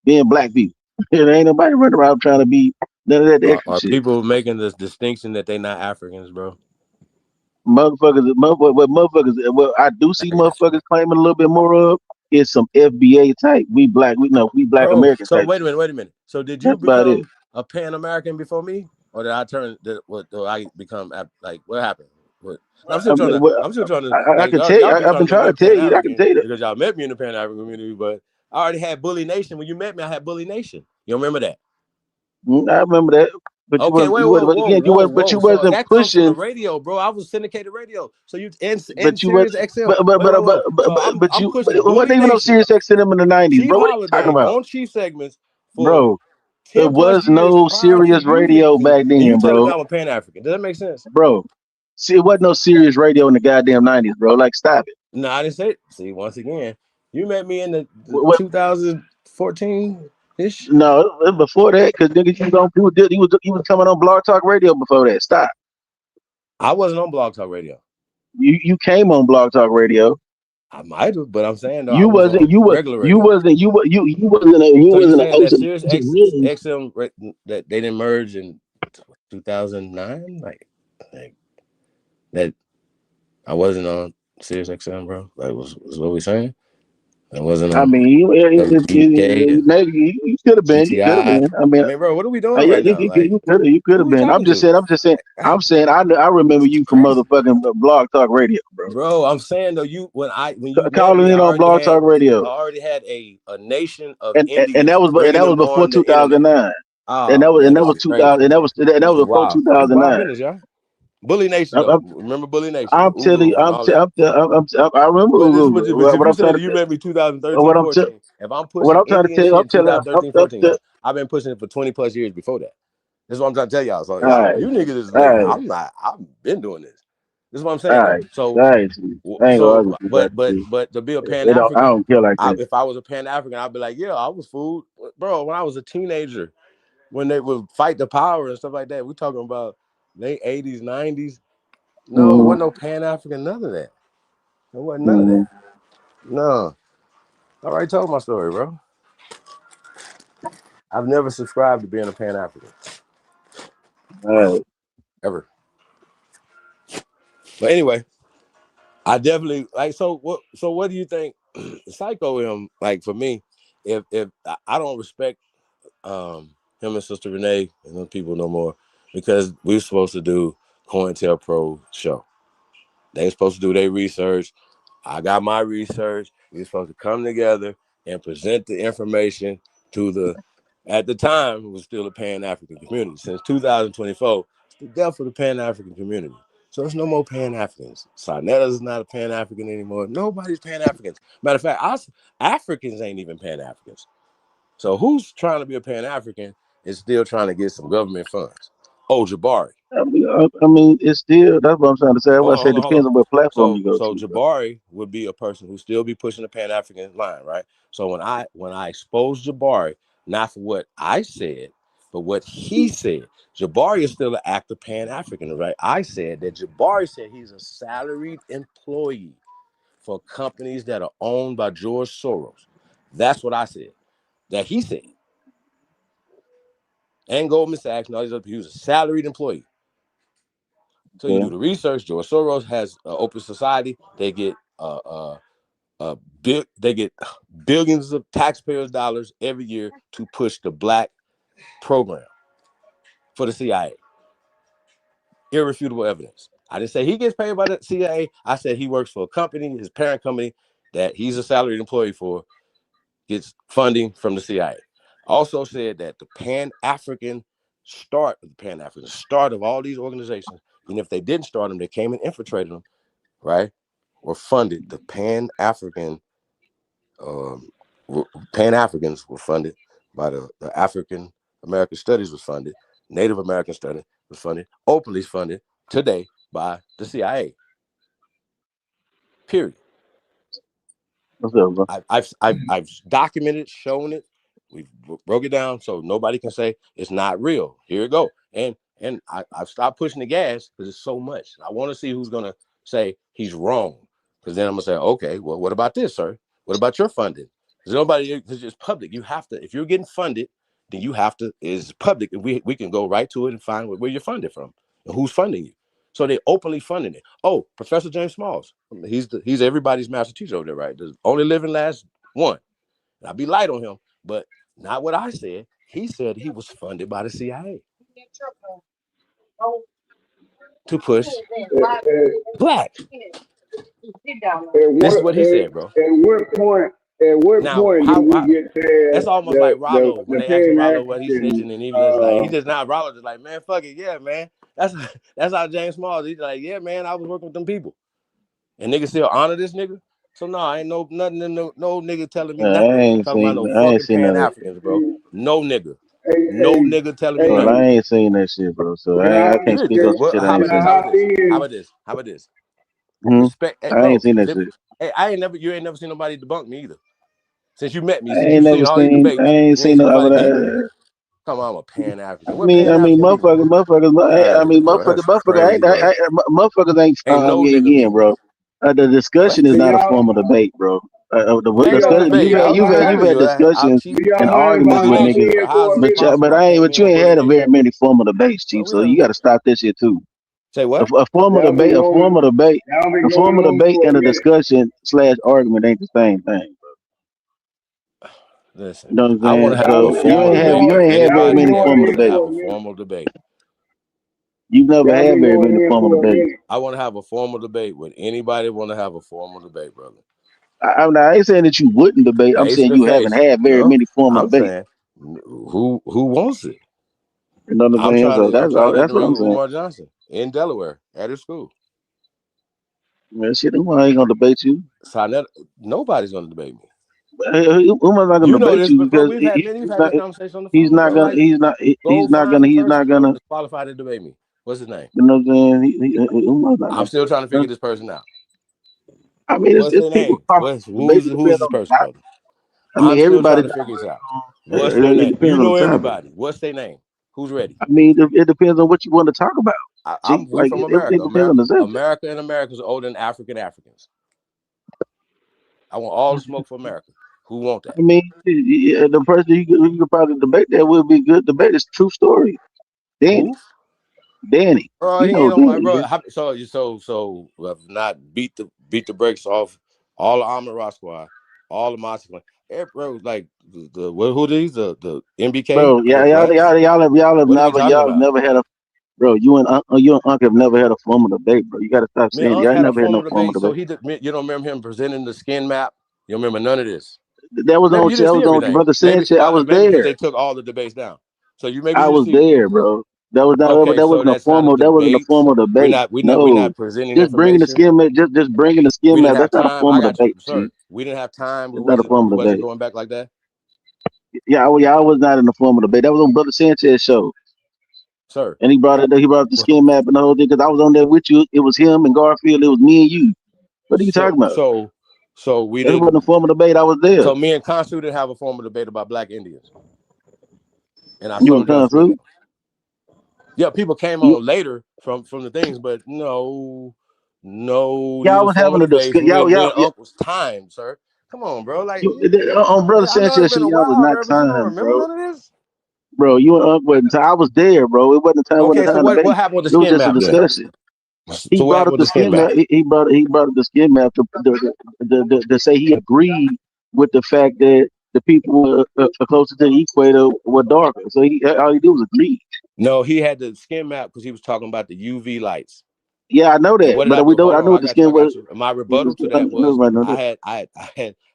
being black people. There ain't nobody running around trying to be none of that extra Are shit. people making this distinction that they not Africans, bro? Motherfuckers, well, I do see motherfuckers claiming a little bit more of is some FBA type. We black Bro, American so type. wait a minute. So did you That's about it. become a Pan American before me, or did I turn? Or I become like what happened? I'm still trying to. I Like, can tell you. y'all be I've been trying to tell you. I can tell you that. because y'all met me in the Pan African community, but I already had Bully Nation. When you met me, I had Bully Nation. You remember that? I remember that. But Okay, you wasn't that comes from the pushing. radio, bro. I was syndicated radio. So you and But you Sirius was, XM. but I'm you pushing it wasn't Bully even no Nation, Sirius XM in the '90s, Chief bro. What are you talking Holiday about, on Chief segments for bro? 10 There plus was years no prior to Sirius you radio meeting me, back and you then, telling me bro. I'm a Pan African. Does that make sense? Bro, see, it wasn't no Sirius radio in the goddamn '90s, bro. Like, stop it. No, I didn't say it. See, once again, you met me in the What? 2014 ish. No, before that, because nigga, he was coming on Blog Talk Radio before that. Stop. I wasn't on Blog Talk Radio. You came on Blog Talk Radio. I might have, but I'm saying though, You I was wasn't. on You regular radio. wasn't. You wasn't. So you Wasn't saying that Sirius really. XM that they didn't merge in 2009? Like that I wasn't on Sirius XM, bro. Like was what we saying? I wasn't on. I mean, WPK, maybe you could have been. You could have GTI. been. I mean, bro, what are we doing right now? Like, you could have been. I'm just saying. I remember you from motherfucking Blog Talk Radio, bro. Bro, I'm saying though, when you met Calling me, in on Blog Talk Radio. I already had a nation of and Indians, that was before 2009. And that was 2000. And that was before 2009. Bully Nation though. Remember Bully Nation? I'm telling you. I remember. But if What you I'm trying said to you met me 2013, 14, if I'm what pushing I'm trying to Indian tell you, shit 2013, 14, I've been pushing it for 20 plus years before that. This is what I'm trying to tell y'all. So you niggas is like, I'm not. I've been doing this. This is what I'm saying though. But to be a Pan African, I don't care like that. If I was a Pan African, I'd be like, yeah, I was fooled, bro. When I was a teenager, when they would fight the power and stuff like that, we talking about late 80s, 90s. No, it wasn't no Pan African, none of that. It wasn't none of that. No, I already told my story, bro. I've never subscribed to being a Pan African. Ever. But anyway, I definitely like. So what do you think? Psycho him, like, for me, if I don't respect him and Sister Renee and those people no more, because we're supposed to do COINTELPRO show. They supposed to do their research. I got my research. We're supposed to come together and present the information to the, at the time, it was still a Pan-African community. Since 2024, it's the death of the Pan-African community. So there's no more Pan-Africans. Sarnetta's not a Pan-African anymore. Nobody's Pan-Africans. Matter of fact, us Africans ain't even Pan-Africans. So who's trying to be a Pan-African is still trying to get some government funds? Oh, Jabari. I mean, it's still, that's what I'm trying to say. I want to say it depends on what platform you go so to. Jabari would be a person who still be pushing the Pan-African line, right? So when I expose Jabari, not for what I said, But what he said, Jabari is still an active Pan-African, right? I said that Jabari said he's a salaried employee for companies that are owned by George Soros. That's what I said. That he said. And Goldman Sachs and all these other people, he was a salaried employee. So you do the research. George Soros has open society. They get they get billions of taxpayers' dollars every year to push the black program for the CIA. Irrefutable evidence. I didn't say he gets paid by the CIA. I said he works for a company, his parent company, that he's a salaried employee for, gets funding from the CIA. Also said that the Pan-African start of all these organizations, and if they didn't start them, they came and infiltrated them, right? Were funded. The Pan-Africans were funded by the African American Studies was funded, Native American Studies was funded, openly funded today by the CIA. Period. I've documented, shown it. We broke it down so nobody can say it's not real. Here it go. And I've stopped pushing the gas because it's so much. I want to see who's gonna say he's wrong. Because then I'm gonna say, okay, well, what about this, sir? What about your funding? Because it's public. You have to, if you're getting funded, then you have to, it's public. We can go right to it and find where you're funded from and who's funding you. So they openly funding it. Oh, Professor James Smalls. He's everybody's master teacher over there, right? The only living last one. I'll be light on him, but not what I said. He said he was funded by the CIA to push black. That's what he said, bro. At what point did we get past that's almost like Rollo when they asked Rollo what he's snitching, and he just not Rollo just like, man, fuck it, yeah, man. That's how James Smalls. He's like, yeah, man, I was working with them people, and niggas still honor this nigga. So no, I ain't no nigga telling me nothing. Talking about no fucking Pan-Africans, bro. No nigga. No nigga telling me nothing. I ain't seen that shit, bro. So I can't speak on shit. How about this? Respect. I ain't seen that shit. Hey, you ain't never seen nobody debunk me either. Since you met me, I ain't seen no. Come on, I'm a Pan-African. Motherfuckers ain't again, bro. The discussion is not a form of debate, bro. You've had discussions and arguments with niggas, but you ain't had a very many formal debates, Chief. So you got to stop this shit too. Say what? A formal debate and a discussion / argument ain't the same thing, bro. Listen, you know what I want to have you ain't had very many formal debate. You've never had very many formal debates. I want to have a formal debate. Would anybody want to have a formal debate, brother? I ain't saying that you wouldn't debate. I'm saying you haven't had very many formal debates. Who wants it? You know what I'm saying? That's what I'm saying. Umar Johnson in Delaware at his school. Man, shit, I ain't gonna debate you. So nobody's gonna debate me. Umar's not gonna debate you because he's not gonna qualify to debate me. What's his name? You know what I'm saying? I'm still trying to figure this person out. I mean, what's their name? Who's this person, brother? I mean, everybody trying to figure this out. What's their name? You know everybody. What's their name? Who's ready? I mean, it depends on what you want to talk about. I'm from America. America and Americans are older than Africans. I want all the smoke for America. Who want that? I mean, the person you could probably debate that would be good debate is True Story. Danny. Bro, you know Danny, bro. So not beat the brakes off all the Armored Rock Squad, all the Monster. Bro, like who these the MBK? Bro, y'all have never had a. Bro, you and Uncle have never had a formal debate, bro. You got to stop saying y'all never had no formal debate. So you don't remember him presenting the skin map? You don't remember none of this? That was on Brother Sanchez. I was there. They took all the debates down. So I was there, bro. That wasn't a formal debate. We're not presenting just bringing the skin map. Just bringing the skin map. That's not a formal debate. We didn't have time. It's not a formal debate. Going back like that. Yeah, I was not in the formal debate. That was on Brother Sanchez show. Sir. And he brought up the skin map and the whole thing because I was on there with you. It was him and Garfield. It was me and you. What are you talking about? So we didn't. It wasn't a formal debate. I was there. So me and Consu didn't have a formal debate about Black Indians. and I You sold want y'all Kung this video. Fu? Yeah, people came You, on later from the things, but no, y'all neither was form having of a the face discussion. when Uncle's time, sir. Come on, bro. Like, On Brother I know it's Sanchez, been a y'all was while, not bro, but you don't time, remember bro. none of this. Bro, you and Unc wasn't. I was there, bro. It wasn't a time. Wasn't Okay, a so time to what debate. happened with the It was skin just a map then? discussion. He So what brought happened up with the the skin skin map. map? He brought up the skin map to say he agreed with the fact that the people closer to the equator were darker. So all he did was agree. No, he had the skin map because he was talking about the UV lights. Yeah, I know And that, what did I but we do? know. Hold I on, know what the skin I was. got you. My rebuttal to that was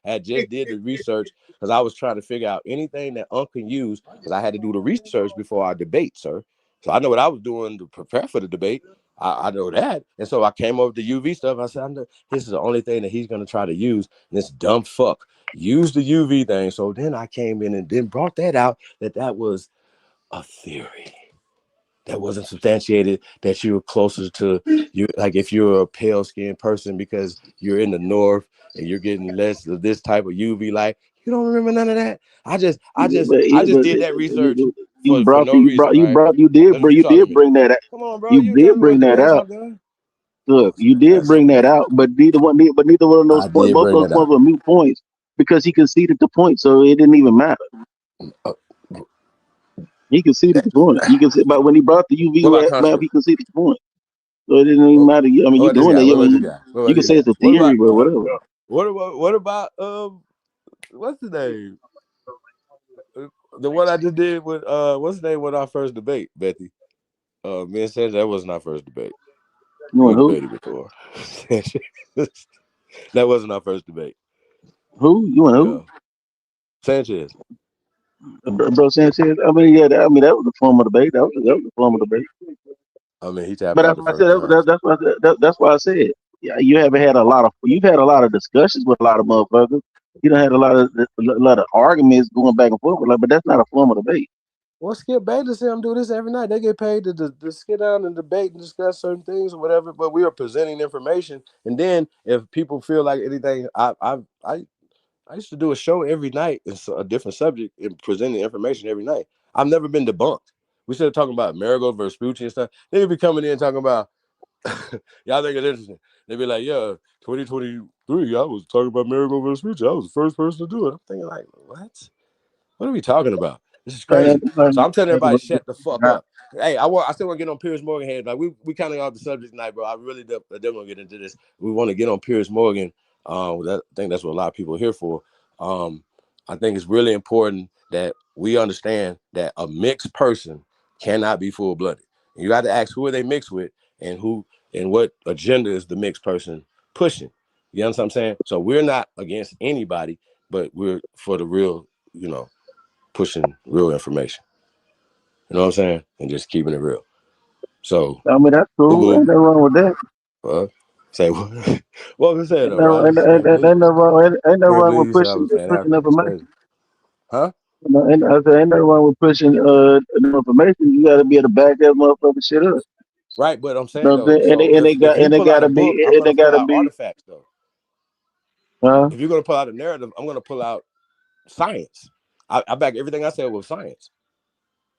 I just did the research because I was trying to figure out anything that Unc can use because I had to do the research before our debate, sir. So I know what I was doing to prepare for the debate. I know that, and so I came up with the UV stuff. I said, I know this is the only thing that he's gonna try to use. And this dumb fuck used the UV thing. So then I came in and then brought that out that was a theory that wasn't substantiated, that you were closer to you, like if you're a pale skinned person because you're in the north and you're getting less of this type of UV light. You don't remember none of that. I just did that research for no reason, right? You That's what you did telling me. bring that out. Come on, bro. You You did telling me what bring the that debate's out. not done. Look, you did bring that out, but neither one of those I points, did both bring those that points out. were moot points because he conceded the point, so it didn't even matter. He conceded the point. You can see, but when he brought the What about UV map, construct? he conceded the point, so it didn't even matter. I mean, What you about this doing guy? that. I What about this mean, guy? What you about can this say guy? it's a theory, but whatever. What about what's the name? The one I just did with what's the name with our first debate, Bethy? Me and Sanchez, that wasn't our first debate. You We and who? debated before. That wasn't our first debate. Who? You and who? Sanchez. Bro Sanchez. I mean, yeah. That was a form of debate. That was a form of debate. I mean, he tapped But out that's the why I first said. time. That's why I said. Yeah, you haven't had a lot of. You've had a lot of discussions with a lot of motherfuckers. You don't had a lot of arguments going back and forth. But that's not a form of debate. Well, Skip Bayless and them do this every night. They get paid to sit down and debate and discuss certain things or whatever. But we are presenting information, and then if people feel like anything, I used to do a show every night. It's a different subject and presenting information every night. I've never been debunked. We started talking about Marigold versus Spucci and stuff. They be coming in talking about y'all think it's interesting. They be like, yeah, 2023, I was talking about Marigold versus Spucci. I was the first person to do it. I'm thinking like, what? What are we talking about? This is crazy. So I'm telling everybody, shut the fuck up. Hey, I still want to get on Piers Morgan head. Like we kind of off the subject tonight, bro. I really don't want to get into this. We want to get on Piers Morgan. I think that's what a lot of people are here for. I think it's really important that we understand that a mixed person cannot be full-blooded. You got to ask who are they mixed with and what agenda is the mixed person pushing. You understand what I'm saying? So we're not against anybody, but we're for the real, pushing real information. You know what I'm saying? And just keeping it real. So I mean, that's cool. Ain't nothing wrong with that. Say what? What was that Ain't though, right? nothing wrong with Leave yourself pushing a fan. That's information. crazy. Huh? Ain't nothing wrong with pushing information. You got to be able to back that motherfucking shit up. Right, but I'm You saying know what though, I'm saying? so if you And they pull out a gotta book, be I'm and gonna they pull gotta out be. artifacts though. Huh? If you're gonna pull out a narrative, I'm gonna pull out science. I back everything I said with science.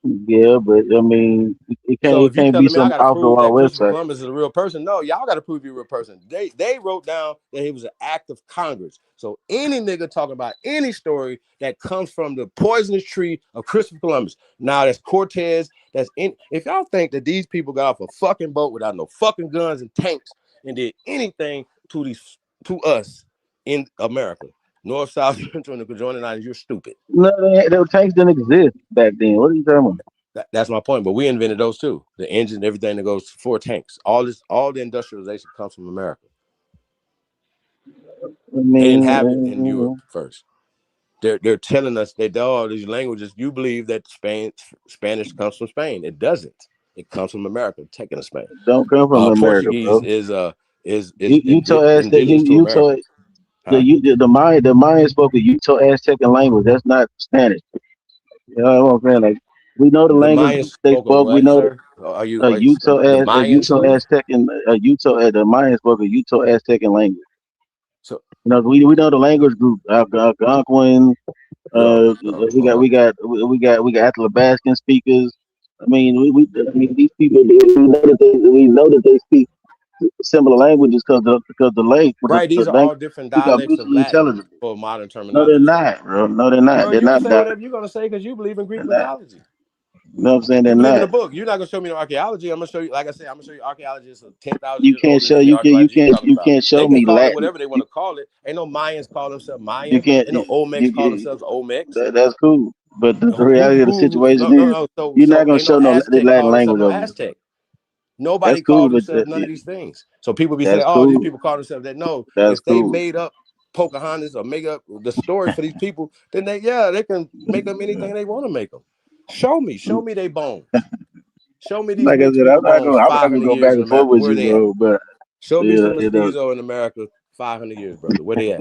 Yeah, but I mean, So it if you can't be telling me I some got to off the prove wall that Christopher website. Columbus is a real person, no, y'all got to prove you're a real person. They wrote down that he was an act of Congress. So any nigga talking about any story that comes from the poisonous tree of Christopher Columbus, now that's Cortez, if y'all think that these people got off a fucking boat without no fucking guns and tanks and did anything to us in America, North, South, Central, and the conjoining islands, you're stupid. No, the tanks didn't exist back then. What are you talking about? That's my point. But we invented those too. The engine, everything that goes for tanks. All the industrialization comes from America. I They didn't have it in Europe mean, first. They're telling us that all these languages. You believe that Spanish comes from Spain. It doesn't. It comes from America, taken to Spain. don't come from America, Portuguese bro. is Utah Aztec, indigenous to Utah, America. Huh? the Mayans spoke a Utah Aztec language. That's not Spanish. You know what I'm saying? Like we know the The language Mayans they spoke a spoke. We what, know sir? Are you the Mayans Utah who? Aztec and the Mayans spoke a Utah Aztec language. So You know, we know the language group, Algonquin. We got Athabascan speakers. I mean these people. We know that they speak similar languages because the language right, the these are all language different speak are dialects of mutually Latin intelligible. for modern No, they're terminology. not, bro. No, they're not. Bro, They're you can not. say whatever you're gonna say because you believe in Greek They're not. mythology. You know what I'm saying? You They're believe in the not. book. You're not gonna show me no archaeology. I'm gonna show you, like I said, I'm gonna show you archaeology is 10,000 You years can't older show. than the archaeology you're talking You about. can't They show can me call it Latin. whatever they want to call it. Ain't no Mayans call themselves You Mayans. can't. Ain't no Olmecs call You, themselves Olmecs. that's cool. But the Who reality of the who situation no no is, no you're not so gonna ain't no show no the Aztec Latin call themselves language no over there. Aztec. That's Nobody cool, called but themselves none of these things. So people be saying, that's oh, these cool. people call themselves that. No, That's if they cool. made up Pocahontas or make up the story for these people, then they can make them anything they want to make them. Show me they bones. Show me these Like I said, medieval bones I'm not gonna 500 go years back in and forth America. with Where you, they at? bro. But Show me some you know, mestizo in America 500 years, brother. Where they at?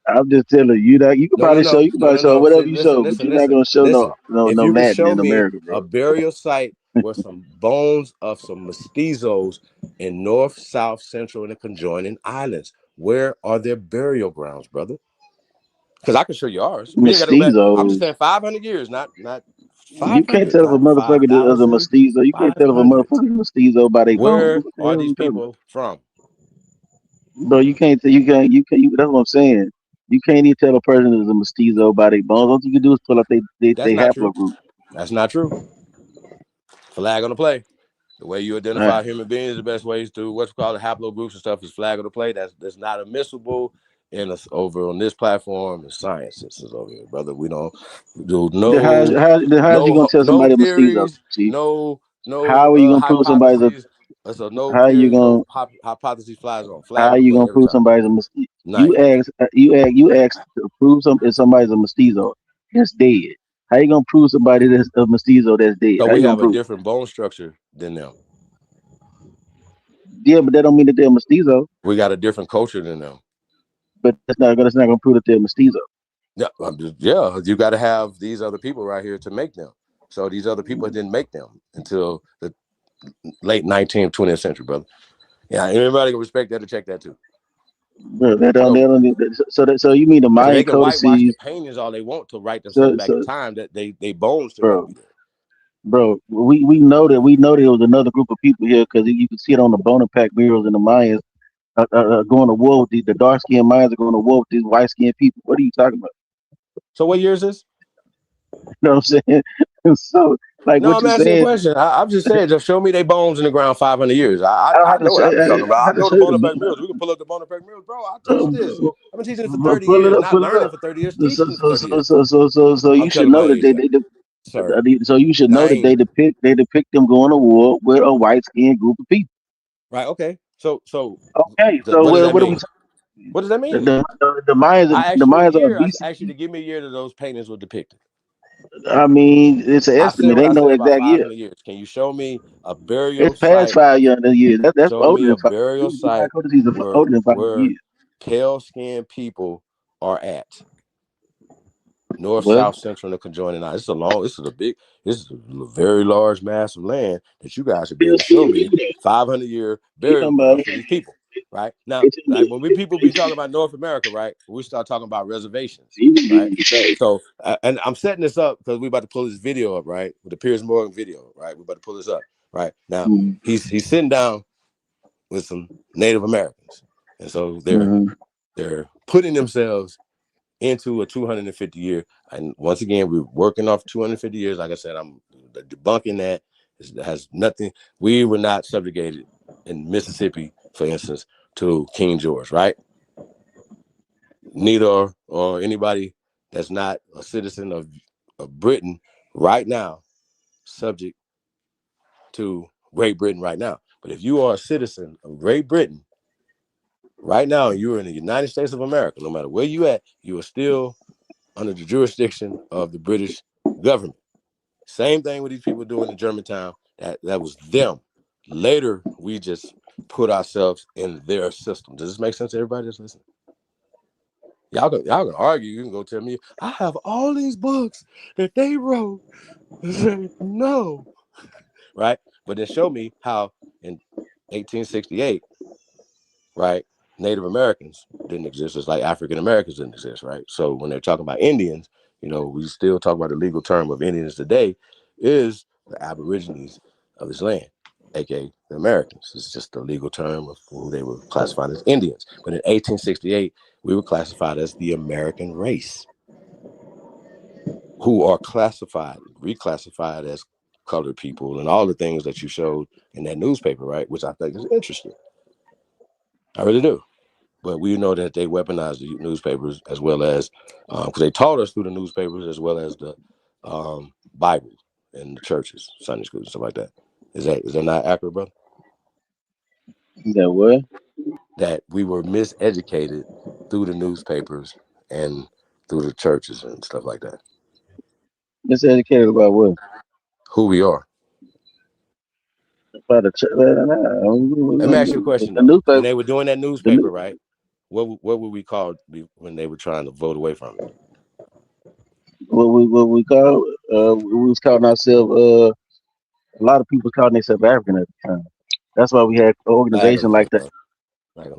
I'm just telling you that you can No, no, probably show. no, You can no, probably no, show no. See, whatever you listen, show, but listen, you're not listen, gonna show listen. If no you can Latin show in me America, a bro. burial site where some bones of some mestizos in North, South, Central, and the conjoining islands, where are their burial grounds, brother? Because I can show you ours. We ain't got to go back. I'm just Mestizos. saying 500 years, not You can't 500, tell if a not motherfucker is a 5,000, mestizo. You can't tell if a 500. motherfucker is a mestizo by their bones. Where What the are hell are these you talking about? people from? Bro, you can't. That's what I'm saying. You can't even tell a person is a mestizo by their bones. All you can do is pull up they That's not true. haplogroup. That's not true. Flag on the play. The way you identify human beings, the best ways to what's called haplogroups and stuff is flag on the play. That's not admissible in us over on this platform. The science is over here, brother. We don't do Then how's you gonna tell no somebody a mestizo? theories, See, no how are you gonna prove somebody's a? hypotheses. So no How you theories, gonna no hypotheses flies on. Flag how on the you play gonna every prove time. somebody's a mestizo? Night. You ask to prove if somebody's a mestizo that's dead. How you gonna prove somebody that's a mestizo that's dead? So How we you gonna have a prove? different bone structure than them. Yeah, but that don't mean that they're a mestizo. We got a different culture than them. But that's not gonna prove that they're a mestizo. Yeah, you got to have these other people right here to make them. So these other people didn't make them until the late 19th, 20th century, brother. Yeah, everybody can respect that and check that too. But they don't. So you mean the So Mayan they can whitewash the codices? paintings all they want to write themselves back in time that they bones still got to Bro, be there. bro, we know that there was another group of people here because you can see it on the Bonaparte murals in the Mayans going to war with the dark skinned Mayans are going to war with these white skinned people. What are you talking about? So what year is this? You know what I'm saying? So like No, what I'm you're asking a saying. question. I'm just saying, just show me their bones in the ground 500 years. I I don't have to know what show. I'm talking about. I I have to know the show you the Bonaparte murals. We can pull up the Bonaparte murals, bro. I teach this. I've been teaching it for 30 pull it years, up, not pull it learning up. for 30 years, teaching it for 30 years. So I'm you should telling my know that age now, sir. so you should know that Nine. they depict them going to war with a white skinned group of people. Right. Okay. So Okay, so what does that what are we mean? What does that mean? the Mayans I the asked you a Mayans are year. I BC. asked you to give me a year that those paintings were depicted. I mean, it's an I said estimate. what They I know said about exact year. 500 years. Can you show me a burial It's past site? 500 years. That's Show older me than a 5. burial These site codices are older than 500 where years. pale-skinned people are at. North, What? South, Central, and the conjoining islands. This is a very large mass of land that you guys should be able to show me 500-year You burial talking about? grounds for these people, right? Now, like when people be talking about North America, right? We start talking about reservations, right? So, and I'm setting this up because we're about to pull this video up, right? With the Piers Morgan video, right? We're about to pull this up, right? Now, he's sitting down with some Native Americans, and so they're putting themselves into a 250 year. And once again, we're working off 250 years. Like I said, I'm debunking that. It has nothing. We were not subjugated in Mississippi, for instance, to King George, right? Neither or anybody that's not a citizen of Britain right now, subject to Great Britain right now. But if you are a citizen of Great Britain right now, and you're in the United States of America, no matter where you at, you are still under the jurisdiction of the British government. Same thing with these people doing in Germantown. That was them. Later, we just put ourselves in their system. Does this make sense to everybody that's listening? Y'all can argue. You can go tell me, I have all these books that they wrote. No. Right? But then show me how in 1868, right, Native Americans didn't exist, just like African Americans didn't exist, right? So when they're talking about Indians, you know, we still talk about the legal term of Indians today is the Aborigines of this land, aka the Americans. It's just the legal term of who they were classified as Indians. But in 1868, we were classified as the American race, who are reclassified as colored people and all the things that you showed in that newspaper, right? Which I think is interesting. I really do. But we know that they weaponized the newspapers as well as, because they taught us through the newspapers as well as the Bible and the churches, Sunday schools, and stuff like that. Is that not accurate, brother? That what? That we were miseducated through the newspapers and through the churches and stuff like that. Miseducated about what? Who we are. About the church. Let me ask you a question, The though. newspaper. When they were doing that newspaper, right? What would we call when they were trying to vote away from it? What we call? We was calling ourselves. A lot of people calling themselves African at the time. That's why we had an organization like that.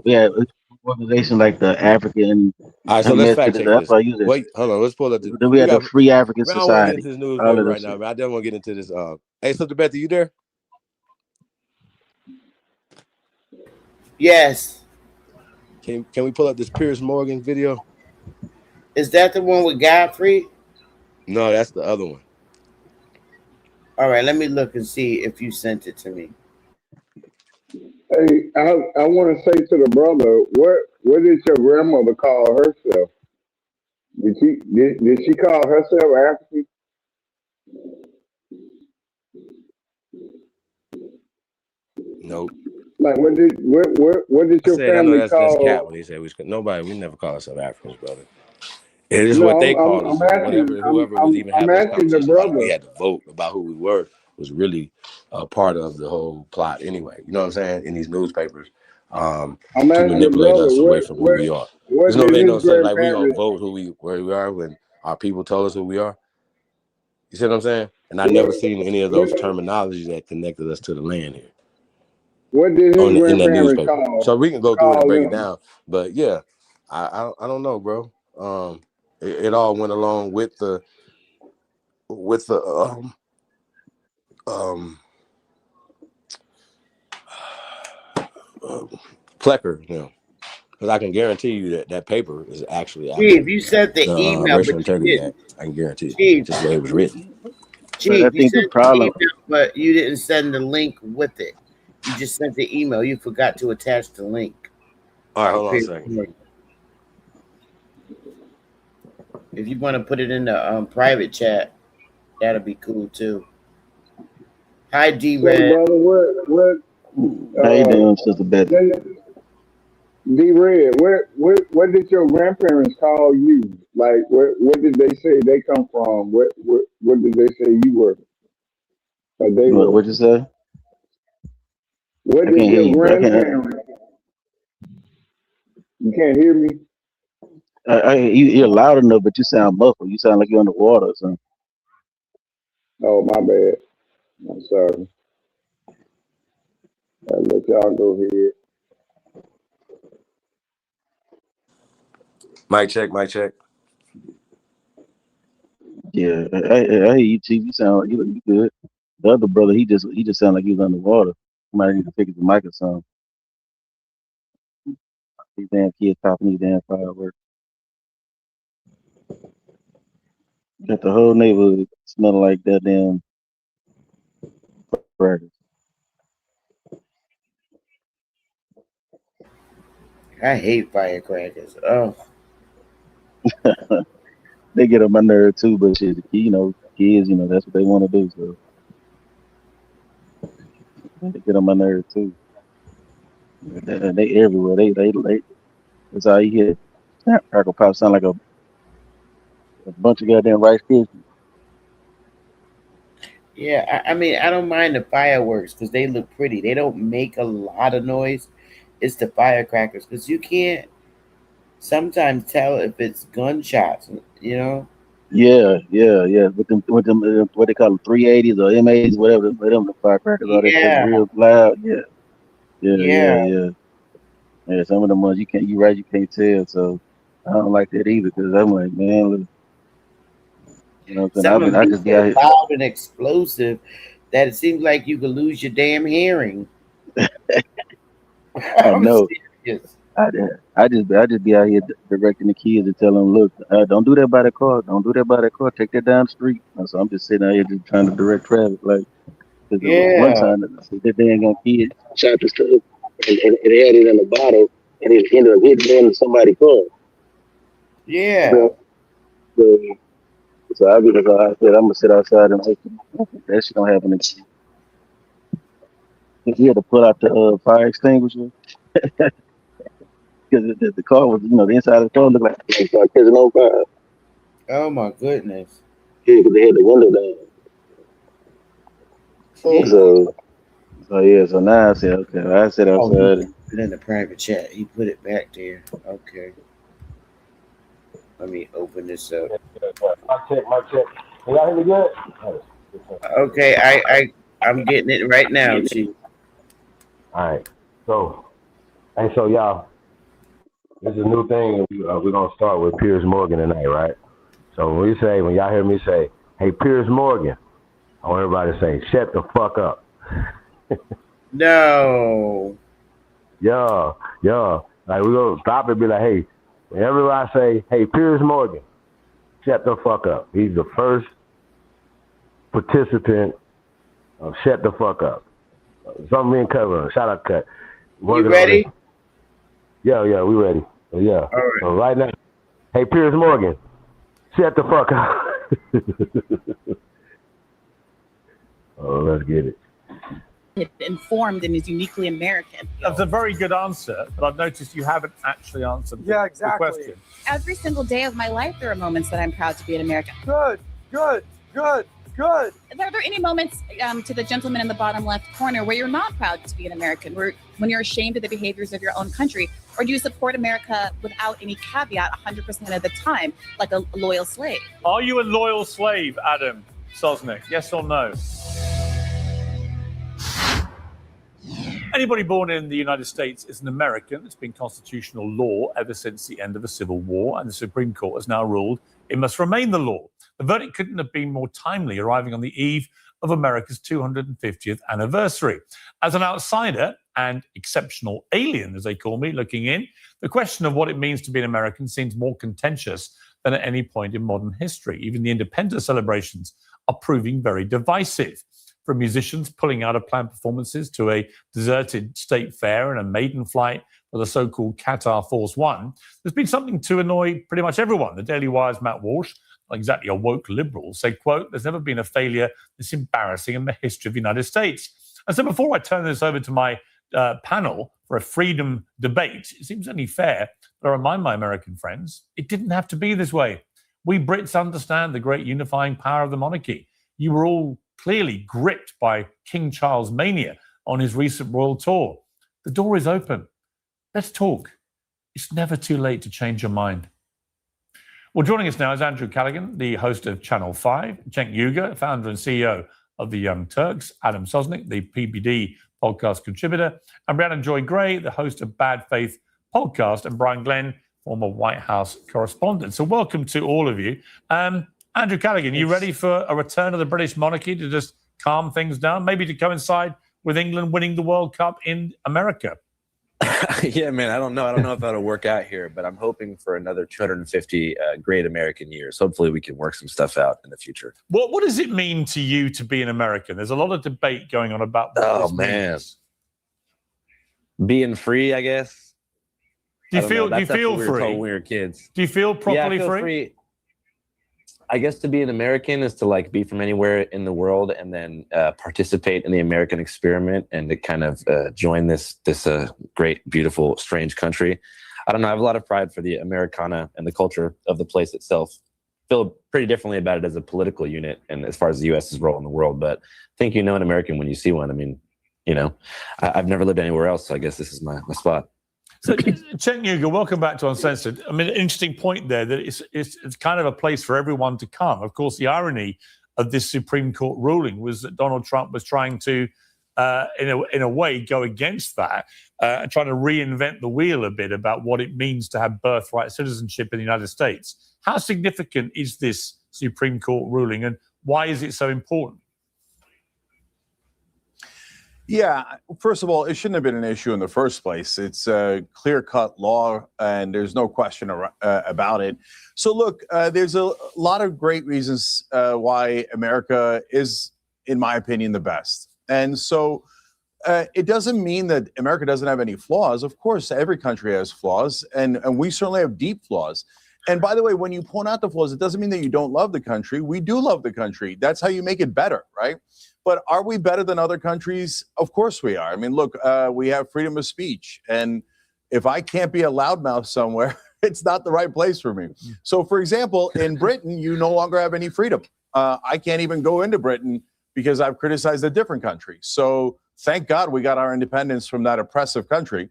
We had an organization like the African. All right, so let's fact check That's this. why I use it. Wait, hold on. Let's pull up. Then we had the Free African I don't want to get Society. into this news all of right this now, shit. but I don't want to get into this. Hey, Sister Beth, are you there? Yes. Can we pull up this Piers Morgan video? Is that the one with Godfrey? No, that's the other one. All right, let me look and see if you sent it to me. Hey, I want to say to the brother, what did your grandmother call herself? Did she call herself African? Nope. Like what did your I know family that's call? cat when they say we never call ourselves Africans, brother. It is what they call us. Whoever was even having this conversation about it, we had to vote about who we were was really a part of the whole plot anyway. You know what I'm saying? In these newspapers, to manipulate us away from who we are. There's no way no sense like we gonna vote where we are when our people told us who we are. You see what I'm saying? And I never seen any of those terminologies that connected us to the land here. What did his in that grandparents newspaper. call? So we can go through it and break it them? down. But yeah, I don't know, bro. It all went along with the Plecker, you know, because I can guarantee you that paper is actually Chief, you sent the email, Racial but you Integrity didn't. Act. I can guarantee Chief, just the way it was written. Chief, I think the problem, email, but you didn't send the link with it. You just sent the email. You forgot to attach the link. All right, hold on a second. If you want to put it in the private chat, that'll be cool too. Hi, D-Red. Brother, how you doing, Sister Betty? D-Red, what did your grandparents call you? Like, what did they say they come from? What did they say you were? Or they were? What'd you say? What I did can't hear your you, bro. grandparents? You can't hear me? You're loud enough, but you sound muffled. You sound like you're underwater or something. Oh, my bad. I'm sorry. I'll let y'all go ahead. Mic check. Yeah, I hear you, Chief. You sound like you good. The other brother, he just sounded like he was underwater. Might need to fix the mic or something. These damn kids popping these damn fireworks. Got the whole neighborhood smelling like that damn crackers. I hate firecrackers. Oh, They get on my nerve too, but shit, kids, that's what they want to do. So they get on my nerve too. They everywhere. They that's all you hear. Snapcrackle pop sound like a bunch of goddamn Rice Krispies. yeah. I mean, I don't mind the fireworks because they look pretty. They don't make a lot of noise. It's the firecrackers because you can't sometimes tell if it's gunshots. You know. Yeah. With them, what they call them, 380s or M80s, whatever. Them the firecrackers are. They real loud. Yeah. Yeah, some of the ones you can't tell. So I don't like that either because I'm like, man, look, you know, Some of I them just be so out here. loud and explosive that it seems like you could lose your damn hearing. I I'm know. serious. I just be out here directing the kids and telling them, look, don't do that by the car. Don't do that by the car. Take that down the street. And so I'm just sitting out here just trying to direct traffic. Like, because one Yeah, time that dang kid shot the stuff and it had it in a bottle and it ended up hitting into somebody's car. yeah. So I said, I'm gonna sit outside and wait. That shit don't happen again. He had to pull out the fire extinguisher because the car was, the inside of the car looked like it started catching on fire. Oh my goodness. Yeah, because they had the window down. Jeez. So now I said, okay, I sit Oh, outside. he put it in the private chat. He put it back there. Okay. Let me open this up. My check. Can y'all hear me good? Okay, I'm getting it right now, Chief. All right. So y'all, this is a new thing. We're gonna start with Piers Morgan tonight, right? So when y'all hear me say, "Hey, Piers Morgan," I want everybody to say, "Shut the fuck up." No. Yeah. Like we're gonna stop and be like, "Hey," whenever I say, "Hey, Piers Morgan," shut the fuck up. He's the first participant of Shut the Fuck Up. Something me and Cut on. Shout out Cut. You ready? Yeah, we ready. So, yeah. All right. So right now, hey, Piers Morgan, shut the fuck up. Oh, let's get it. Informed and is uniquely American. That's a very good answer, but I've noticed you haven't actually answered the question. Every single day of my life, there are moments that I'm proud to be an American. Good. Are there any moments, to the gentleman in the bottom left corner, where you're not proud to be an American, when you're ashamed of the behaviors of your own country? Or do you support America without any caveat 100% of the time, like a loyal slave? Are you a loyal slave, Adam Sosnick? Yes or no? Anybody born in the United States is an American. It's been constitutional law ever since the end of the Civil War, and the Supreme Court has now ruled it must remain the law. The verdict couldn't have been more timely, arriving on the eve of America's 250th anniversary. As an outsider and exceptional alien, as they call me, looking in, the question of what it means to be an American seems more contentious than at any point in modern history. Even the independence celebrations are proving very divisive. From musicians pulling out of planned performances to a deserted state fair and a maiden flight for the so-called Qatar Force One, there's been something to annoy pretty much everyone. The Daily Wire's Matt Walsh, not exactly a woke liberal, said, quote, "There's never been a failure this embarrassing in the history of the United States." And so before I turn this over to my panel for a freedom debate, it seems only fair that I remind my American friends, it didn't have to be this way. We Brits understand the great unifying power of the monarchy. You were all clearly gripped by King Charles mania on his recent royal tour. The door is open. Let's talk. It's never too late to change your mind. Well, joining us now is Andrew Callaghan, the host of Channel 5, Cenk Uygur, founder and CEO of the Young Turks, Adam Sosnick, the PBD podcast contributor, and Rhiannon Joy Gray, the host of Bad Faith podcast, and Brian Glenn, former White House correspondent. So welcome to all of you. Andrew Callaghan, you ready for a return of the British monarchy to just calm things down, maybe to coincide with England winning the World Cup in America? Yeah, man, I don't know if that'll work out here, but I'm hoping for another 250 great American years. Hopefully we can work some stuff out in the future. What does it mean to you to be an American? There's a lot of debate going on about what this means. Being free, I guess. Do you feel free when we were kids? Do you feel properly I feel free? I guess to be an American is to like be from anywhere in the world and then participate in the American experiment and to kind of join this great, beautiful, strange country. I don't know. I have a lot of pride for the Americana and the culture of the place itself. Feel pretty differently about it as a political unit and as far as the U.S.'s role in the world. But I think you know an American when you see one. I mean, you know, I've never lived anywhere else, so I guess this is my spot. So, Cenk Uygur, welcome back to Uncensored. I mean, an interesting point there that it's kind of a place for everyone to come. Of course, the irony of this Supreme Court ruling was that Donald Trump was trying to in a way, go against that and trying to reinvent the wheel a bit about what it means to have birthright citizenship in the United States. How significant is this Supreme Court ruling, and why is it so important? Yeah, first of all, it shouldn't have been an issue in the first place. It's a clear-cut law, and there's no question about it. So look, there's a lot of great reasons why America is, in my opinion, the best. And so it doesn't mean that America doesn't have any flaws. Of course, every country has flaws, and we certainly have deep flaws. And by the way, when you point out the flaws, it doesn't mean that you don't love the country. We do love the country. That's how you make it better, right? But are we better than other countries? Of course we are. I mean, look, we have freedom of speech. And if I can't be a loudmouth somewhere, it's not the right place for me. So, for example, in Britain, you no longer have any freedom. I can't even go into Britain because I've criticized a different country. So thank God we got our independence from that oppressive country.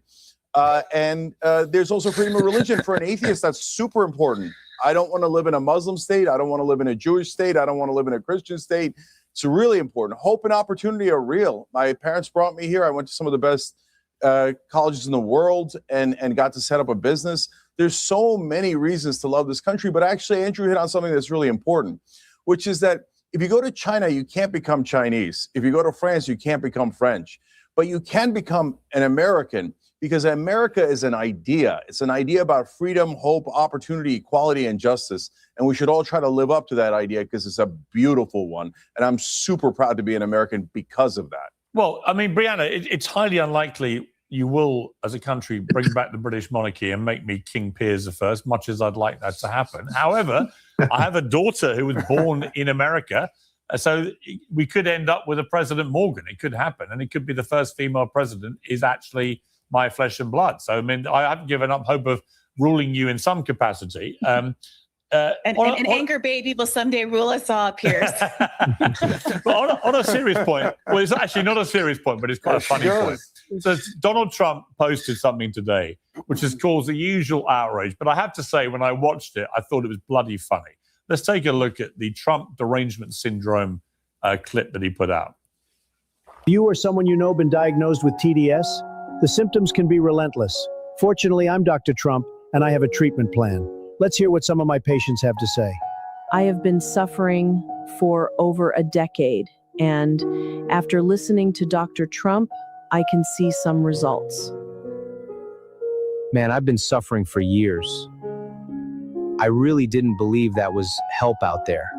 And there's also freedom of religion for an atheist. That's super important. I don't want to live in a Muslim state. I don't want to live in a Jewish state. I don't want to live in a Christian state. It's really important. Hope and opportunity are real. My parents brought me here. I went to some of the best colleges in the world and got to set up a business. There's so many reasons to love this country. But actually, Andrew hit on something that's really important, which is that if you go to China, you can't become Chinese. If you go to France, you can't become French. But you can become an American, because America is an idea. It's an idea about freedom, hope, opportunity, equality, and justice. And we should all try to live up to that idea because it's a beautiful one. And I'm super proud to be an American because of that. Well, I mean, Brianna, it's highly unlikely you will, as a country, bring back the British monarchy and make me King Piers I, much as I'd like that to happen. However, I have a daughter who was born in America. So we could end up with a President Morgan. It could happen. And it could be the first female president is actually my flesh and blood. So, I mean, I haven't given up hope of ruling you in some capacity. And Anchor Baby will someday rule us all, Piers. But on a serious point, well, it's actually not a serious point, but it's quite a funny point. So Donald Trump posted something today, which has caused the usual outrage. But I have to say, when I watched it, I thought it was bloody funny. Let's take a look at the Trump derangement syndrome clip that he put out. You or someone you know been diagnosed with TDS? The symptoms can be relentless. Fortunately, I'm Dr. Trump, and I have a treatment plan. Let's hear what some of my patients have to say. I have been suffering for over a decade, and after listening to Dr. Trump, I can see some results. Man, I've been suffering for years. I really didn't believe that was help out there.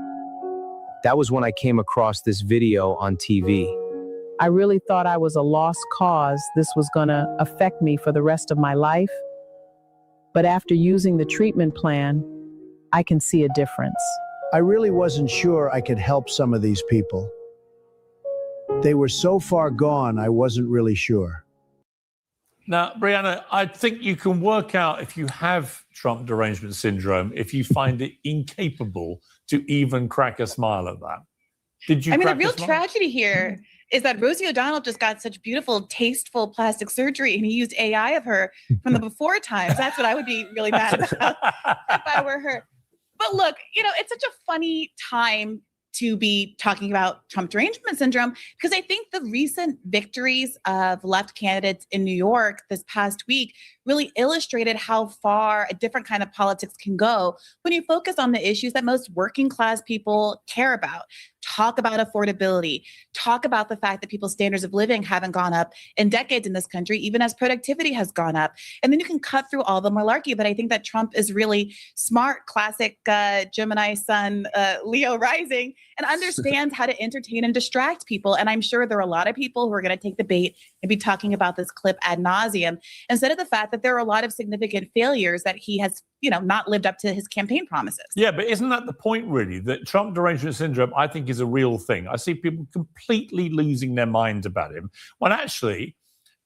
That was when I came across this video on TV. I really thought I was a lost cause. This was going to affect me for the rest of my life. But after using the treatment plan, I can see a difference. I really wasn't sure I could help some of these people. They were so far gone, I wasn't really sure. Now, Brianna, I think you can work out if you have Trump derangement syndrome, if you find it incapable to even crack a smile at that. Did you? I mean, the real tragedy here is that Rosie O'Donnell just got such beautiful, tasteful plastic surgery, and he used AI of her from the before times. That's what I would be really mad about if I were her. But look, you know, it's such a funny time to be talking about Trump derangement syndrome, because I think the recent victories of left candidates in New York this past week really illustrated how far a different kind of politics can go when you focus on the issues that most working class people care about. Talk about affordability, talk about the fact that people's standards of living haven't gone up in decades in this country, even as productivity has gone up. And then you can cut through all the malarkey. But I think that Trump is really smart, classic Gemini sun, Leo rising, and understands how to entertain and distract people. And I'm sure there are a lot of people who are going to take the bait and be talking about this clip ad nauseum, instead of the fact that there are a lot of significant failures that he has, you know, not lived up to his campaign promises. Yeah, but isn't that the point, really? That Trump derangement syndrome, I think, is a real thing. I see people completely losing their minds about him. When actually,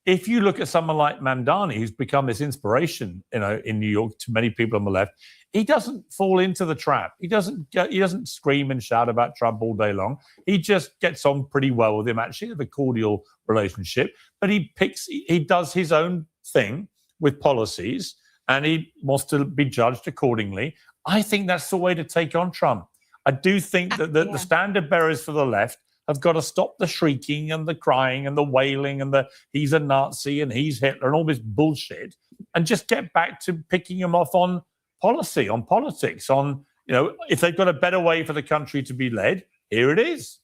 if you look at someone like Mamdani, who's become this inspiration, you know, in New York to many people on the left, he doesn't fall into the trap. He doesn't scream and shout about Trump all day long. He just gets on pretty well with him. Actually, have a cordial relationship. But he does his own thing with policies, and he wants to be judged accordingly. I think that's the way to take on Trump. I do think that the standard bearers for the left have got to stop the shrieking and the crying and the wailing and the he's a Nazi and he's Hitler and all this bullshit, and just get back to picking them off on policy, on politics, on, if they've got a better way for the country to be led, here it is.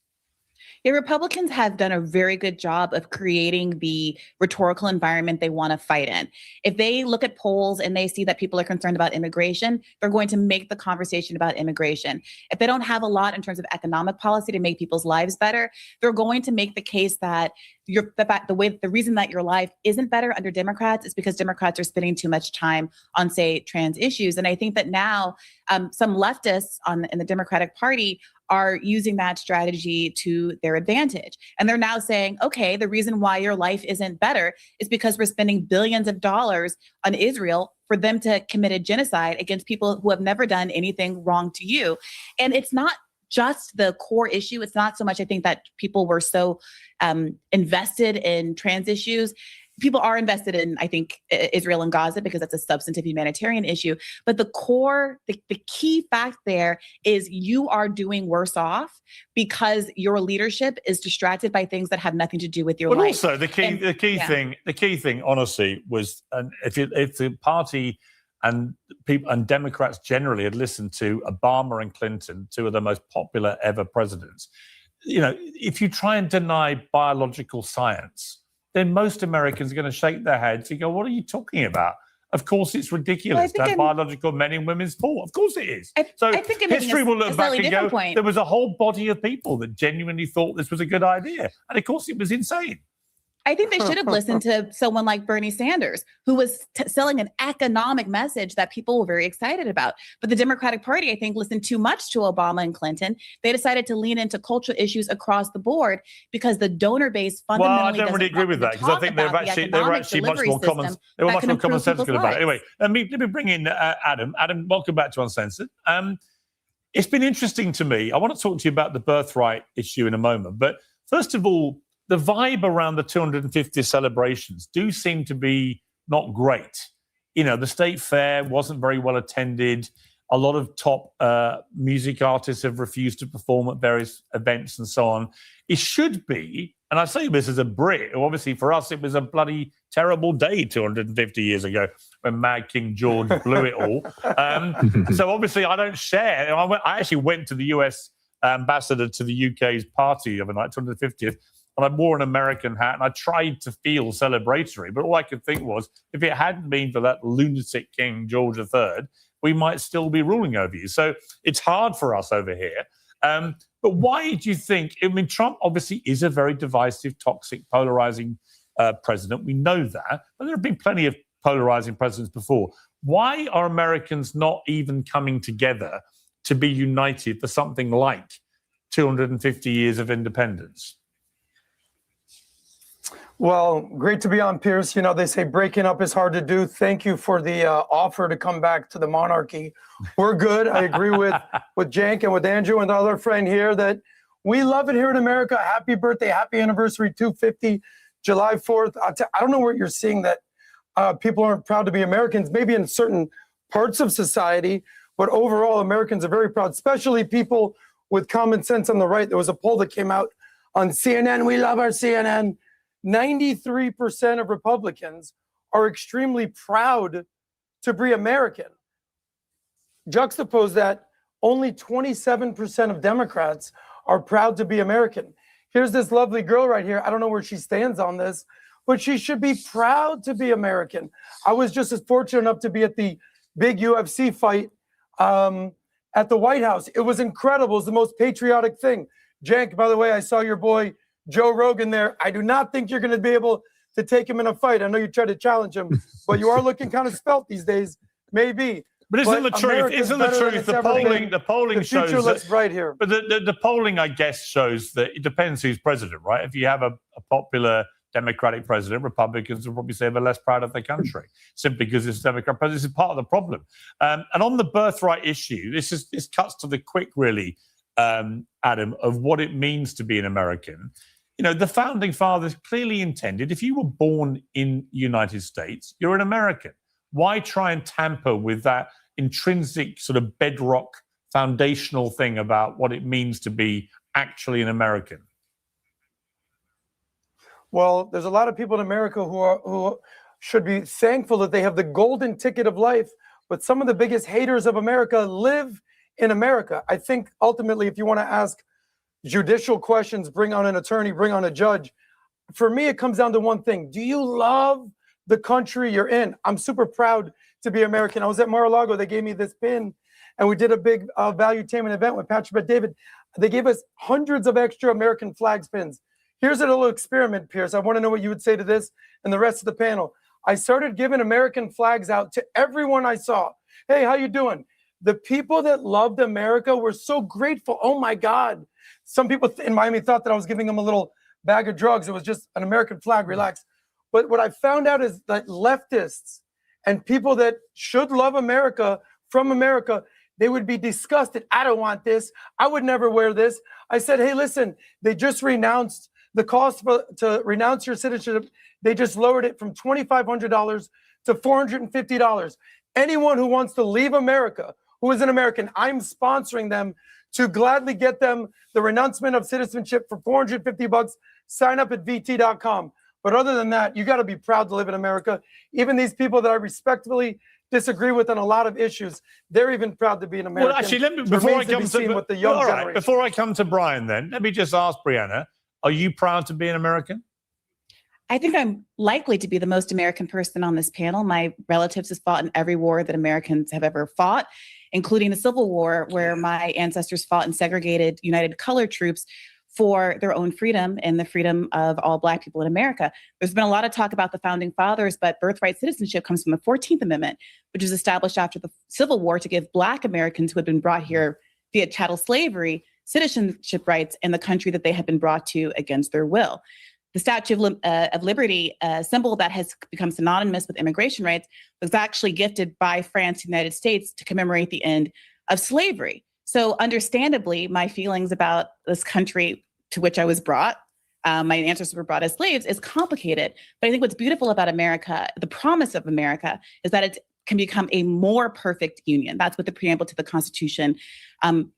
Yeah, Republicans have done a very good job of creating the rhetorical environment they want to fight in. If they look at polls and they see that people are concerned about immigration, they're going to make the conversation about immigration. If they don't have a lot in terms of economic policy to make people's lives better, they're going to make the case that the reason that your life isn't better under Democrats is because Democrats are spending too much time on, say, trans issues. And I think that now some leftists in the Democratic Party are using that strategy to their advantage. And they're now saying, okay, the reason why your life isn't better is because we're spending billions of dollars on Israel for them to commit a genocide against people who have never done anything wrong to you. And it's not just the core issue. It's not so much, I think, that people were so invested in trans issues. People are invested in, I think, Israel and Gaza because that's a substantive humanitarian issue. But the core, the key fact there is you are doing worse off because your leadership is distracted by things that have nothing to do with your life. Also, the key thing, honestly, was if the party and people and Democrats generally had listened to Obama and Clinton, two of the most popular ever presidents, if you try and deny biological science, then most Americans are going to shake their heads and go, what are you talking about? Of course, it's ridiculous to have biological men in women's sport. Of course it is. I think history will look back and go, there was a whole body of people that genuinely thought this was a good idea. And of course, it was insane. I think they should have listened to someone like Bernie Sanders, who was selling an economic message that people were very excited about. But the Democratic Party, I think, listened too much to Obama and Clinton. They decided to lean into cultural issues across the board because the donor base fundamentally. Well, I don't really agree with that because I think they were actually much more commonsensical about it. Anyway, let me bring in Adam. Adam, welcome back to Uncensored. It's been interesting to me. I want to talk to you about the birthright issue in a moment. But first of all, the vibe around the 250th celebrations do seem to be not great. The State Fair wasn't very well attended. A lot of top music artists have refused to perform at various events and so on. It should be, and I say this as a Brit, obviously for us it was a bloody terrible day 250 years ago when Mad King George blew it all. So obviously I don't share. I actually went to the US ambassador to the UK's party of the night, 250th, and I wore an American hat and I tried to feel celebratory. But all I could think was, if it hadn't been for that lunatic King George III, we might still be ruling over you. So it's hard for us over here. But why do you think, Trump obviously is a very divisive, toxic, polarizing president. We know that. But there have been plenty of polarizing presidents before. Why are Americans not even coming together to be united for something like 250 years of independence? Well, great to be on, Pierce. They say breaking up is hard to do. Thank you for the offer to come back to the monarchy. We're good. I agree with Cenk and with Andrew and the other friend here that we love it here in America. Happy birthday, happy anniversary, 250, July 4th. I don't know where you're seeing that people aren't proud to be Americans, maybe in certain parts of society, but overall, Americans are very proud, especially people with common sense on the right. There was a poll that came out on CNN. We love our CNN. 93% of Republicans are extremely proud to be American. Juxtapose that, only 27% of Democrats are proud to be American. Here's this lovely girl right here. I don't know where she stands on this, but she should be proud to be American. I was just as fortunate enough to be at the big UFC fight at the White House. It was incredible. It was the most patriotic thing. Cenk, by the way, I saw your boy Joe Rogan there. I do not think you're going to be able to take him in a fight. I know you tried to challenge him, but you are looking kind of spelt these days, maybe. But isn't the truth? The polling shows that, right here. But the polling, I guess, shows that it depends who's president, right? If you have a popular Democratic president, Republicans will probably say they're less proud of the country simply because it's Democrat president. This is part of the problem. And on the birthright issue, this cuts to the quick, really, Adam, of what it means to be an American. The founding fathers clearly intended, if you were born in the United States, you're an American. Why try and tamper with that intrinsic sort of bedrock foundational thing about what it means to be actually an American? Well, there's a lot of people in America who should be thankful that they have the golden ticket of life, but some of the biggest haters of America live in America. I think ultimately, if you want to ask judicial questions, bring on an attorney, bring on a judge. For me, it comes down to one thing. Do you love the country you're in? I'm super proud to be American. I was at Mar-a-Lago. They gave me this pin, and we did a big Valuetainment event with Patrick Bet-David. They gave us hundreds of extra American flags pins. Here's a little experiment, Pierce. I want to know what you would say to this and the rest of the panel. I started giving American flags out to everyone I saw. Hey, how you doing? The people that loved America were so grateful. Oh, my God. Some people in Miami thought that I was giving them a little bag of drugs. It was just an American flag, relax. But what I found out is that leftists and people that should love America, from America, they would be disgusted. I don't want this. I would never wear this. I said, hey, listen, they just renounced the cost to renounce your citizenship. They just lowered it from $2,500 to $450. Anyone who wants to leave America, who is an American, I'm sponsoring them to gladly get them the renouncement of citizenship for $450. Sign up at VT.com. But other than that, you got to be proud to live in America. Even these people that I respectfully disagree with on a lot of issues, they're even proud to be an American. Well, actually, let me before I come to with the young all right, generation. before I come to Brian, then let me just ask Brianna: are you proud to be an American? I think I'm likely to be the most American person on this panel. My relatives have fought in every war that Americans have ever fought, including the Civil War, where my ancestors fought in segregated United Color troops for their own freedom and the freedom of all Black people in America. There's been a lot of talk about the Founding Fathers, but birthright citizenship comes from the 14th Amendment, which was established after the Civil War to give Black Americans who had been brought here via chattel slavery citizenship rights in the country that they had been brought to against their will. The Statue of Liberty, a symbol that has become synonymous with immigration rights, was actually gifted by France to the United States to commemorate the end of slavery. So understandably, my feelings about this country to which I was brought, my ancestors were brought as slaves, is complicated. But I think what's beautiful about America, the promise of America, is that it can become a more perfect union. That's what the preamble to the Constitution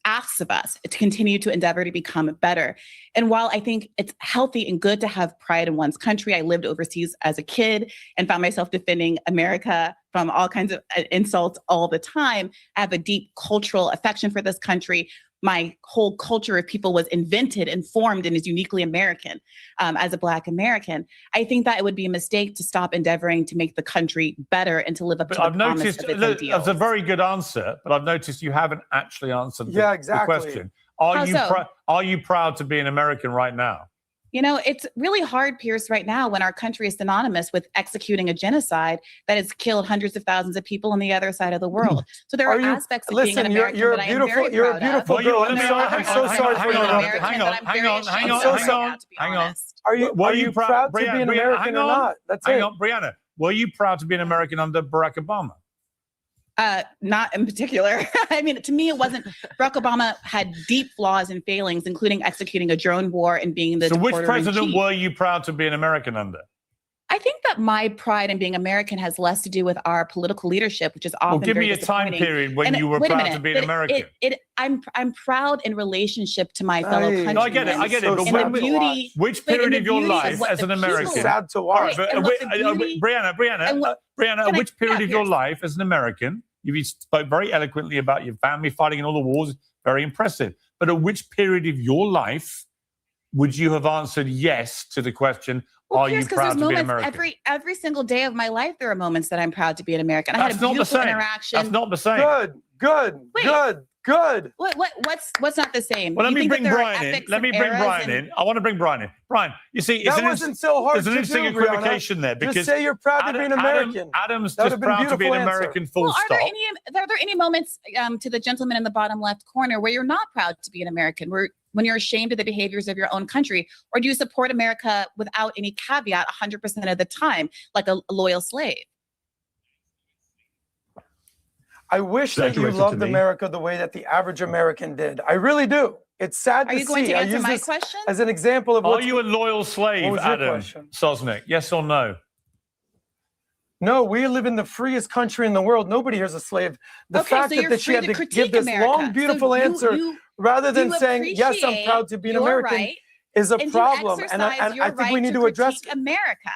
asks of us, to continue to endeavor to become better. And while I think it's healthy and good to have pride in one's country, I lived overseas as a kid and found myself defending America from all kinds of insults all the time. I have a deep cultural affection for this country. My whole culture of people was invented and formed and is uniquely American as a Black American. I think that it would be a mistake to stop endeavoring to make the country better and to live up to the promise of its ideals. That's a very good answer, but I've noticed you haven't actually answered the question. How so? Are you proud to be an American right now? You know, it's really hard, Pierce, right now when our country is synonymous with executing a genocide that has killed hundreds of thousands of people on the other side of the world. So there are aspects of being an American that I am very you're a proud of. beautiful girl. I'm so sorry for interrupting. Hang on. Are you proud to be an American or not? That's it. Hang on, Brianna. Were you proud to be an American under Barack Obama? Not in particular. I mean, to me, it wasn't. Barack Obama had deep flaws and failings, including executing a drone war and being the So which deporter-in-chief. president were you proud to be an American under? I think that my pride in being American has less to do with our political leadership, which is often Well, give very me a time disappointing. period when And you were wait a proud minute, to be an American. I'm proud in relationship to my fellow countrymen. No, I get it. But And the beauty, which but in period the of your beauty life what as the an American? people- Sad to All right, watch. And what the beauty- Brianna, Can I- which period yeah, of your Pierce. life as an American? You spoke very eloquently about your family fighting in all the wars. Very impressive. But at which period of your life would you have answered yes to the question, are you Pierce, 'cause proud there's to be an moments American? every single day of my life, there are moments that I'm proud to be an American. I That's had a not the beautiful same. interaction. That's not the same. Good. What's not the same? Well, let You me think that bring there are Brian in. epics Let me and bring eras Brian and- in. I want to bring Brian in. Brian, you see, That wasn't so hard there's an to interesting do, Brianna. equivocation there because Just say you're proud to be an American. Adam's That just would've been proud to be an beautiful answer. American, full Well, stop. are there any moments to the gentleman in the bottom left corner where you're not proud to be an American, when you're ashamed of the behaviors of your own country, or do you support America without any caveat 100% of the time, like a loyal slave? I wish that you loved America the way that the average American did. I really do. It's sad to Are see. you going to I answer use my this question? as an example of Are what's you a loyal slave, What was your Adam question? Sosnick? Yes or no? No, we live in the freest country in the world. Nobody here's a slave. The Okay, fact so you're that she free had to to critique give this America. long, beautiful So answer you rather than saying, yes, I'm appreciate proud to be an your American. right is a And problem, do you and exercise your I think we right need to to address critique America?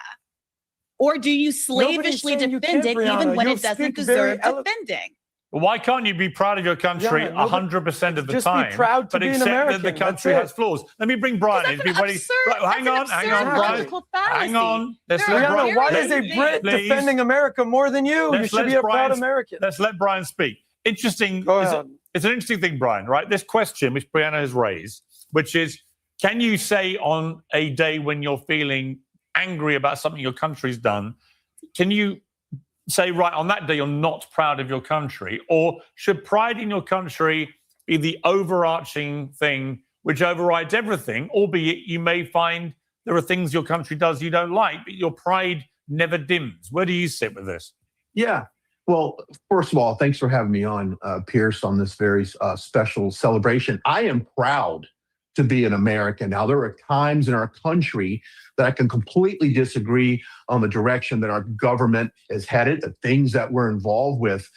Or do you slavishly saying you defend can't, it even Brianna. when You it doesn't speak very deserve defending? Why can't you be proud of your country Yeah, no, but 100% of the just be time, proud to but be an accept that American, the that's country it. has flaws? Let me bring Brian in. He's ready. Right, hang on, Brian. logical fallacy. Hang on. Let's There let are Brian. Brianna, why very is a big Brit Please. defending America more than you? You should be a proud American. Let's let Brian speak. Interesting. Go It's, ahead. it's an interesting thing, Brian, right? This question which Brianna has raised, which is, can you say on a day when you're feeling angry about something your country's done, can you say, right, on that day you're not proud of your country? Or should pride in your country be the overarching thing which overrides everything, albeit you may find there are things your country does you don't like, but your pride never dims? Where do you sit with this? Yeah. Well, first of all, thanks for having me on, Pierce, on this very special celebration. I am proud to be an American. Now, there are times in our country that I can completely disagree on the direction that our government is headed, the things that we're involved with.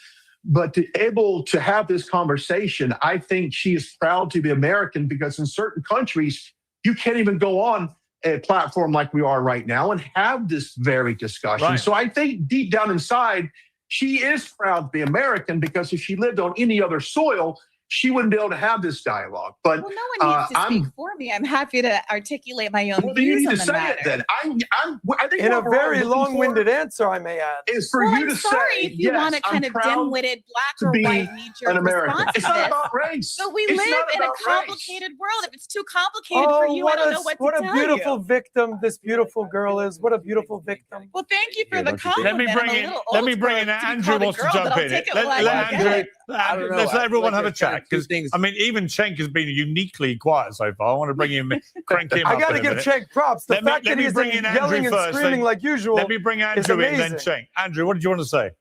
But to able to have this conversation, I think she is proud to be American, because in certain countries, you can't even go on a platform like we are right now and have this very discussion. Right. So I think deep down inside, she is proud to be American, because if she lived on any other soil, she wouldn't be able to have this dialogue. But Well, no one needs to speak for me. I'm happy to articulate my own well, then you views need on to the say matter. it then. I think In a what we're all very looking long-winded for answer, I may add. is for Well, you I'm to sorry say, if you yes, want a I'm kind of proud dim-witted black to or be white knee-jerk an American. response It's to not this. about race. But we It's live not in a about race. complicated world. If it's too complicated for you, I don't know what to tell a beautiful you. victim this beautiful girl is. What a beautiful victim. Well, thank you for Yeah, the don't you think? Let me compliment. bring I'm a in. little Let me old bring for in. it to be Andrew called a wants to girl, jump but I'll in. take it Let while I can Andrew. get it. I don't know. Let's let everyone I have a feel like chat, there's two because things. I mean, even Cenk has been uniquely quiet so far. I want to bring him, crank him I up. got in to a give minute. Cenk props. The Let me- fact let that me he's bring in Andrew yelling and first, screaming then- like usual Let me bring is Andrew in, then amazing. Cenk. Andrew, what did you want to say?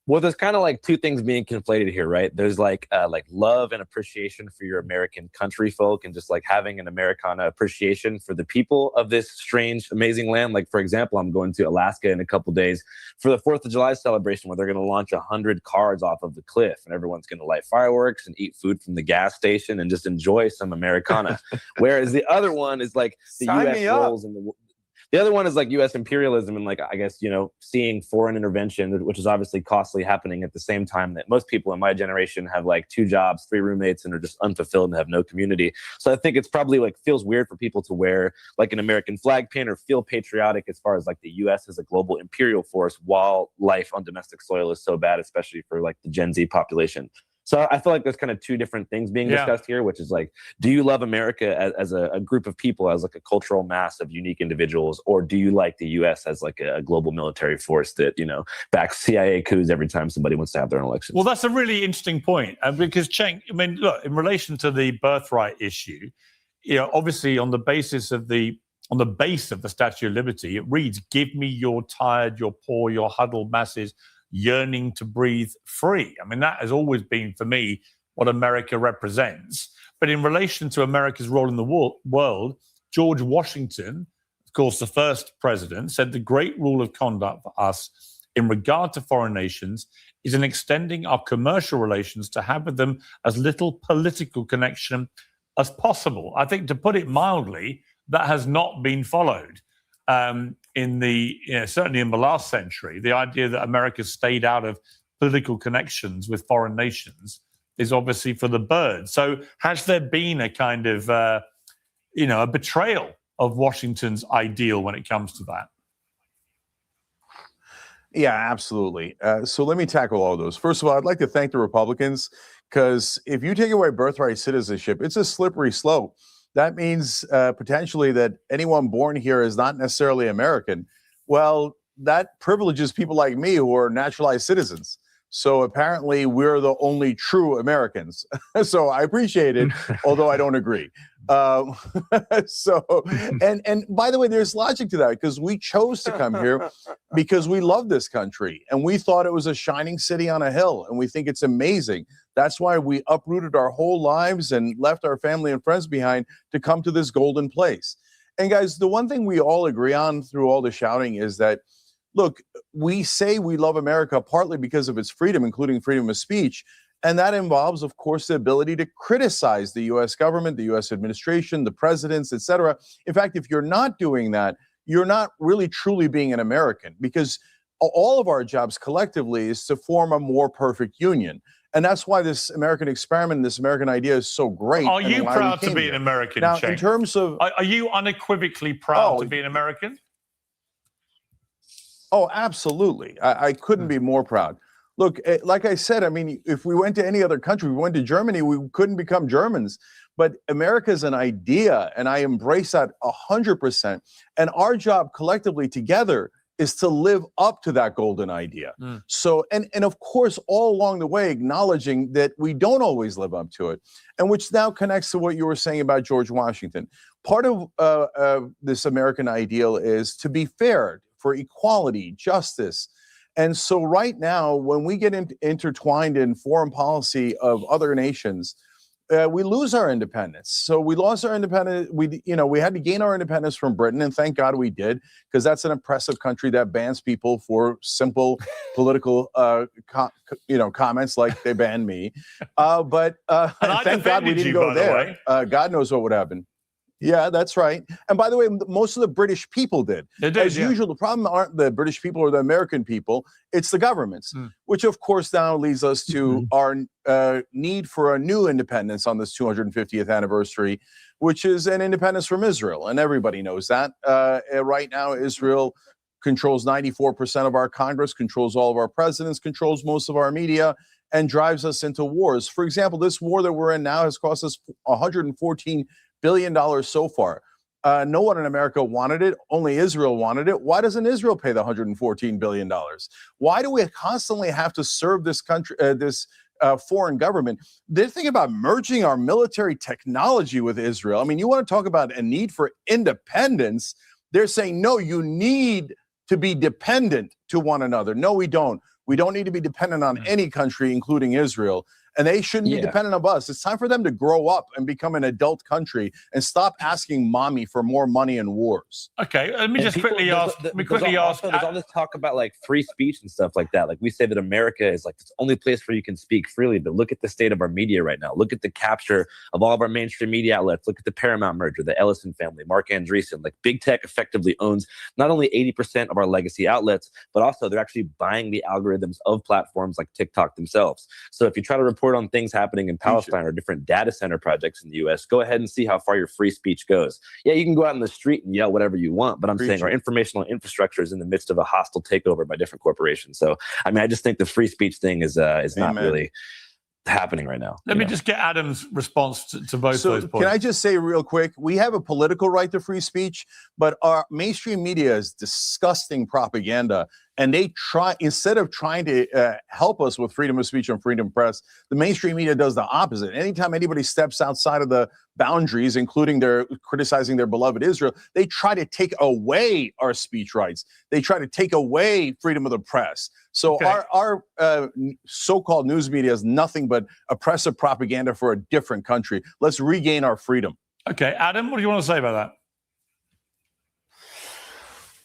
Well, there's kind of like two things being conflated here, right? There's like love and appreciation for your American country folk, and just like having an Americana appreciation for the people of this strange, amazing land. Like, for example, I'm going to Alaska in a couple days for the 4th of July celebration, where they're going to launch 100 cars off of the cliff, and everyone's going to light fireworks and eat food from the gas station and just enjoy some Americana. Whereas the other one is like the Sign U.S. me up. roles in the other one is like U.S. imperialism, and like, I guess, seeing foreign intervention, which is obviously costly, happening at the same time that most people in my generation have like 2 jobs, 3 roommates, and are just unfulfilled and have no community. So I think it's probably like feels weird for people to wear like an American flag pin or feel patriotic as far as like the U.S. as a global imperial force, while life on domestic soil is so bad, especially for like the Gen Z population. So I feel like there's kind of 2 different things being discussed here, which is like, do you love America as a group of people, as like a cultural mass of unique individuals, or do you like the U.S. as like a global military force that, backs CIA coups every time somebody wants to have their own elections? Well, that's a really interesting point, because Cenk, I mean, look, in relation to the birthright issue, obviously on the base of the Statue of Liberty, it reads, "Give me your tired, your poor, your huddled masses yearning to breathe free." I mean, that has always been, for me, what America represents. But in relation to America's role in the world, George Washington, of course, the first president, said the great rule of conduct for us in regard to foreign nations is in extending our commercial relations to have with them as little political connection as possible. I think, to put it mildly, that has not been followed. Certainly in the last century, the idea that America stayed out of political connections with foreign nations is obviously for the birds. So has there been a kind of, a betrayal of Washington's ideal when it comes to that? Yeah, absolutely. So let me tackle all of those. First of all, I'd like to thank the Republicans, because if you take away birthright citizenship, it's a slippery slope. That means potentially that anyone born here is not necessarily American. Well, that privileges people like me who are naturalized citizens. So apparently we're the only true Americans. So I appreciate it, although I don't agree. And by the way, there's logic to that, because we chose to come here because we love this country and we thought it was a shining city on a hill, and we think it's amazing. That's why we uprooted our whole lives and left our family and friends behind to come to this golden place. And guys, the one thing we all agree on through all the shouting is that, look, we say we love America partly because of its freedom, including freedom of speech. And that involves, of course, the ability to criticize the U.S. government, the U.S. administration, the presidents, et cetera. In fact, if you're not doing that, you're not really truly being an American, because all of our jobs collectively is to form a more perfect union. And that's why this American experiment, this American idea is so great. Are and you why we proud to came be here. an American, Now, Cenk? in terms of... Are you unequivocally proud to be an American? Oh, absolutely. I couldn't be more proud. Look, like I said, I mean, if we went to any other country, we went to Germany, we couldn't become Germans. But America is an idea, and I embrace that 100%. And our job collectively together is to live up to that golden idea. So, and of course, all along the way, acknowledging that we don't always live up to it, and which now connects to what you were saying about George Washington. Part of this American ideal is to be fair, for equality, justice. And so right now, when we get intertwined in foreign policy of other nations, we lose our independence. So we lost our independence. We had to gain our independence from Britain, and thank God we did, because that's an oppressive country that bans people for simple political, comments like they banned me. But thank God we didn't go there. God knows what would happen. Yeah, that's right. And by the way, most of the British people did. They did, As yeah. usual, the problem aren't the British people or the American people, it's the governments, which of course now leads us to our need for a new independence on this 250th anniversary, which is an independence from Israel. And everybody knows that. Right now, Israel controls 94% of our Congress, controls all of our presidents, controls most of our media, and drives us into wars. For example, this war that we're in now has cost us $114 billion so far. No one in America wanted it. Only Israel wanted it. Why doesn't Israel pay the $114 billion? Why do we constantly have to serve this country, foreign government? They're thinking about merging our military technology with Israel. I mean, you want to talk about a need for independence? They're saying, no, you need to be dependent to one another. No, we don't. We don't need to be dependent on any country, including Israel. And they shouldn't be dependent on us. It's time for them to grow up and become an adult country and stop asking mommy for more money and wars. Okay, let me And just people- quickly there's- ask. there's Let me quickly ask. also- There's all this talk about like free speech and stuff like that. Like we say that America is like the only place where you can speak freely, but look at the state of our media right now. Look at the capture of all of our mainstream media outlets. Look at the Paramount merger, the Ellison family, Mark Andreessen. Like big tech effectively owns not only 80% of our legacy outlets, but also they're actually buying the algorithms of platforms like TikTok themselves. So if you try to report on things happening in Palestine or different data center projects in the US, go ahead and see how far your free speech goes. Yeah, you can go out in the street and yell whatever you want, but I'm saying our informational infrastructure is in the midst of a hostile takeover by different corporations. So, I mean, I just think the free speech thing is not Amen. really happening right now. Let me just get Adam's response to both So those points. can I just say real quick, we have a political right to free speech, but our mainstream media is disgusting propaganda. And they try, instead of trying to help us with freedom of speech and freedom of press, the mainstream media does the opposite. Anytime anybody steps outside of the boundaries, including criticizing their beloved Israel, they try to take away our speech rights. They try to take away freedom of the press. So our so-called news media is nothing but oppressive propaganda for a different country. Let's regain our freedom. Okay, Adam, what do you want to say about that?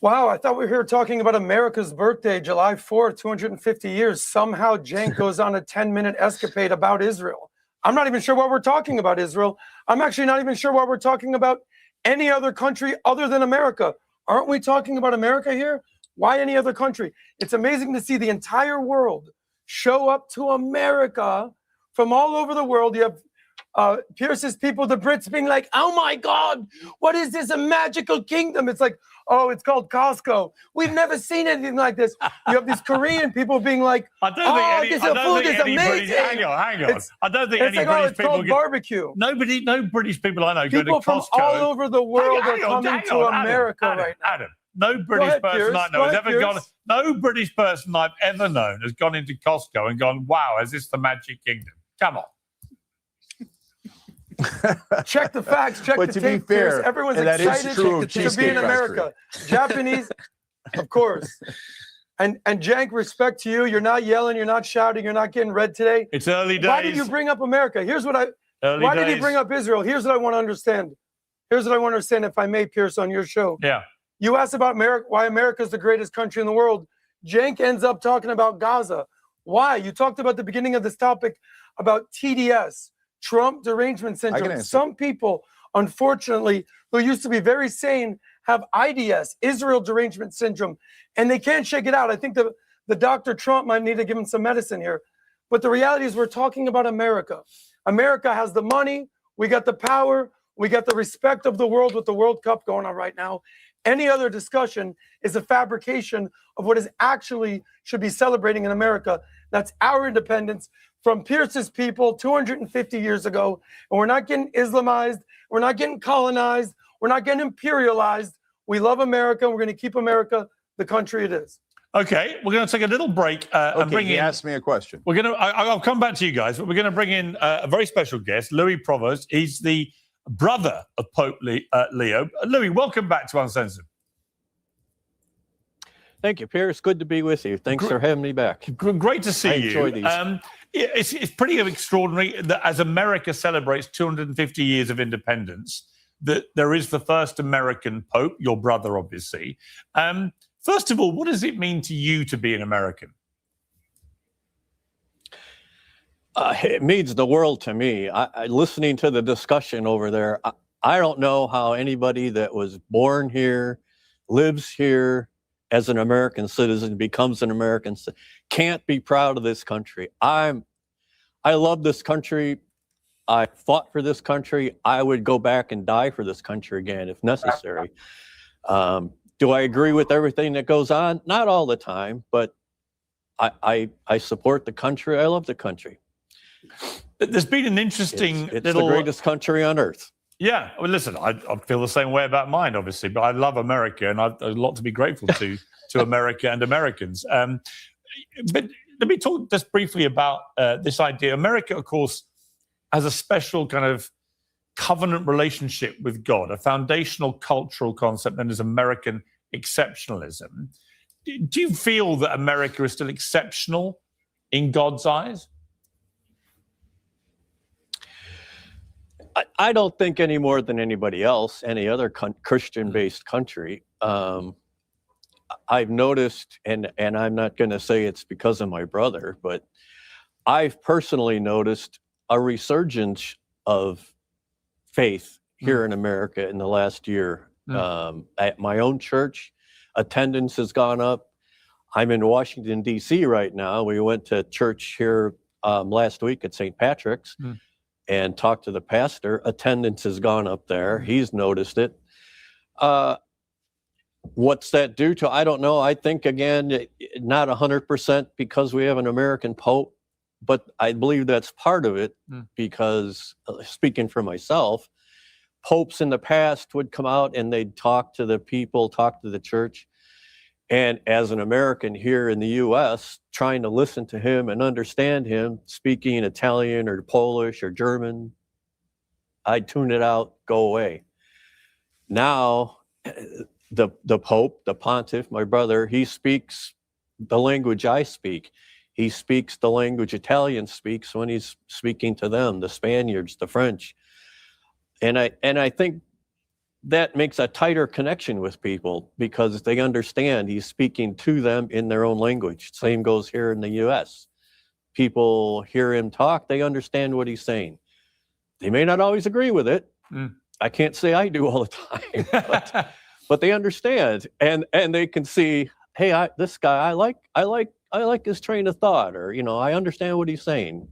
Wow, I thought we were here talking about America's birthday, July 4th, 250 years. Somehow Cenk goes on a 10-minute escapade about Israel. I'm not even sure why we're talking about Israel. I'm actually not even sure why we're talking about any other country other than America. Aren't we talking about America here? Why any other country? It's amazing to see the entire world show up to America from all over the world. You have Pierce's people, the Brits, being like, oh my God, what is this, a magical kingdom? It's like, oh, it's called Costco. We've never seen anything like this. You have these Korean people being like, this food is amazing. Hang on. I don't think it's any like, oh, British it's people called barbecue. No British people I know go to People from Costco. all over the world are Hang on, coming to America right now. Adam, no British ahead, person Pierce. I know Go has ahead, ever gone. Pierce. No British person I've ever known has gone into Costco and gone, wow, is this the Magic Kingdom? Come on. Check the facts. Check But the to be tape. fair, Pierce. Everyone's and that is excited true of to be Cheesecake in America. Japanese, of course. And Cenk, respect to you. You're not yelling. You're not shouting. You're not getting red today. It's early days. Why did you bring up America? Here's what Why did you bring up Israel? Here's what I want to understand. Here's what I want to understand, if I may, Pierce, on your show. Yeah. You asked about America, why America is the greatest country in the world. Cenk ends up talking about Gaza. Why? You talked about the beginning of this topic about TDS, Trump derangement syndrome. answer. Some people, unfortunately, who used to be very sane, have IDS, Israel derangement syndrome, and they can't shake it out. I think the Dr. Trump might need to give him some medicine here. But the reality is we're talking about America. America has the money, we got the power, we got the respect of the world with the World Cup going on right now. Any other discussion is a fabrication of what is actually should be celebrating in America. That's our independence from Pierce's people 250 years ago. And we're not getting Islamized, we're not getting colonized, we're not getting imperialized. We love America, and we're going to keep America the country it is. Okay, we're going to take a little break and bring he in. asked me a question. We're going to. I'll come back to you guys, but we're going to bring in a very special guest, Louis Provost. He's the brother of Pope Leo. Louis, welcome back to Uncensored. Thank you, Pierce. Good to be with you. Thanks for having me back. Great to see I you. enjoy these. It's pretty extraordinary that as America celebrates 250 years of independence, that there is the first American Pope, your brother, obviously. First of all, what does it mean to you to be an American? It means the world to me. Listening to the discussion over there, I don't know how anybody that was born here, lives here as an American citizen, becomes an American citizen, can't be proud of this country. I love this country. I fought for this country. I would go back and die for this country again if necessary. Do I agree with everything that goes on? Not all the time, but I support the country. I love the country. There's been an interesting it's little... the greatest country on earth. Yeah, well, listen, I feel the same way about mine, obviously, but I love America, and I've a lot to be grateful to America and Americans. But let me talk just briefly about this idea. America, of course, has a special kind of covenant relationship with God, a foundational cultural concept known as American exceptionalism. Do you feel that America is still exceptional in God's eyes? I don't think any more than anybody else, any other Christian-based country. I've noticed, and I'm not going to say it's because of my brother, but I've personally noticed a resurgence of faith here in America in the last year. At my own church, attendance has gone up. I'm in Washington, D.C. right now. We went to church here last week at St. Patrick's and talked to the pastor. Attendance has gone up there. He's noticed it. What's that due to? I don't know. I think, again, not 100% because we have an American Pope, but I believe that's part of it because, speaking for myself, popes in the past would come out and they'd talk to the people, talk to the church. And as an American here in the U.S., trying to listen to him and understand him, speaking Italian or Polish or German, I'd tune it out, go away. Now, the Pope, the Pontiff, my brother, he speaks the language I speak. He speaks the language Italian speaks when he's speaking to them, the Spaniards, the French. And I think that makes a tighter connection with people because they understand he's speaking to them in their own language. Same goes here in the U.S. People hear him talk, they understand what he's saying. They may not always agree with it. I can't say I do all the time, but they understand and they can see, hey, this guy, I like his train of thought, or I understand what he's saying.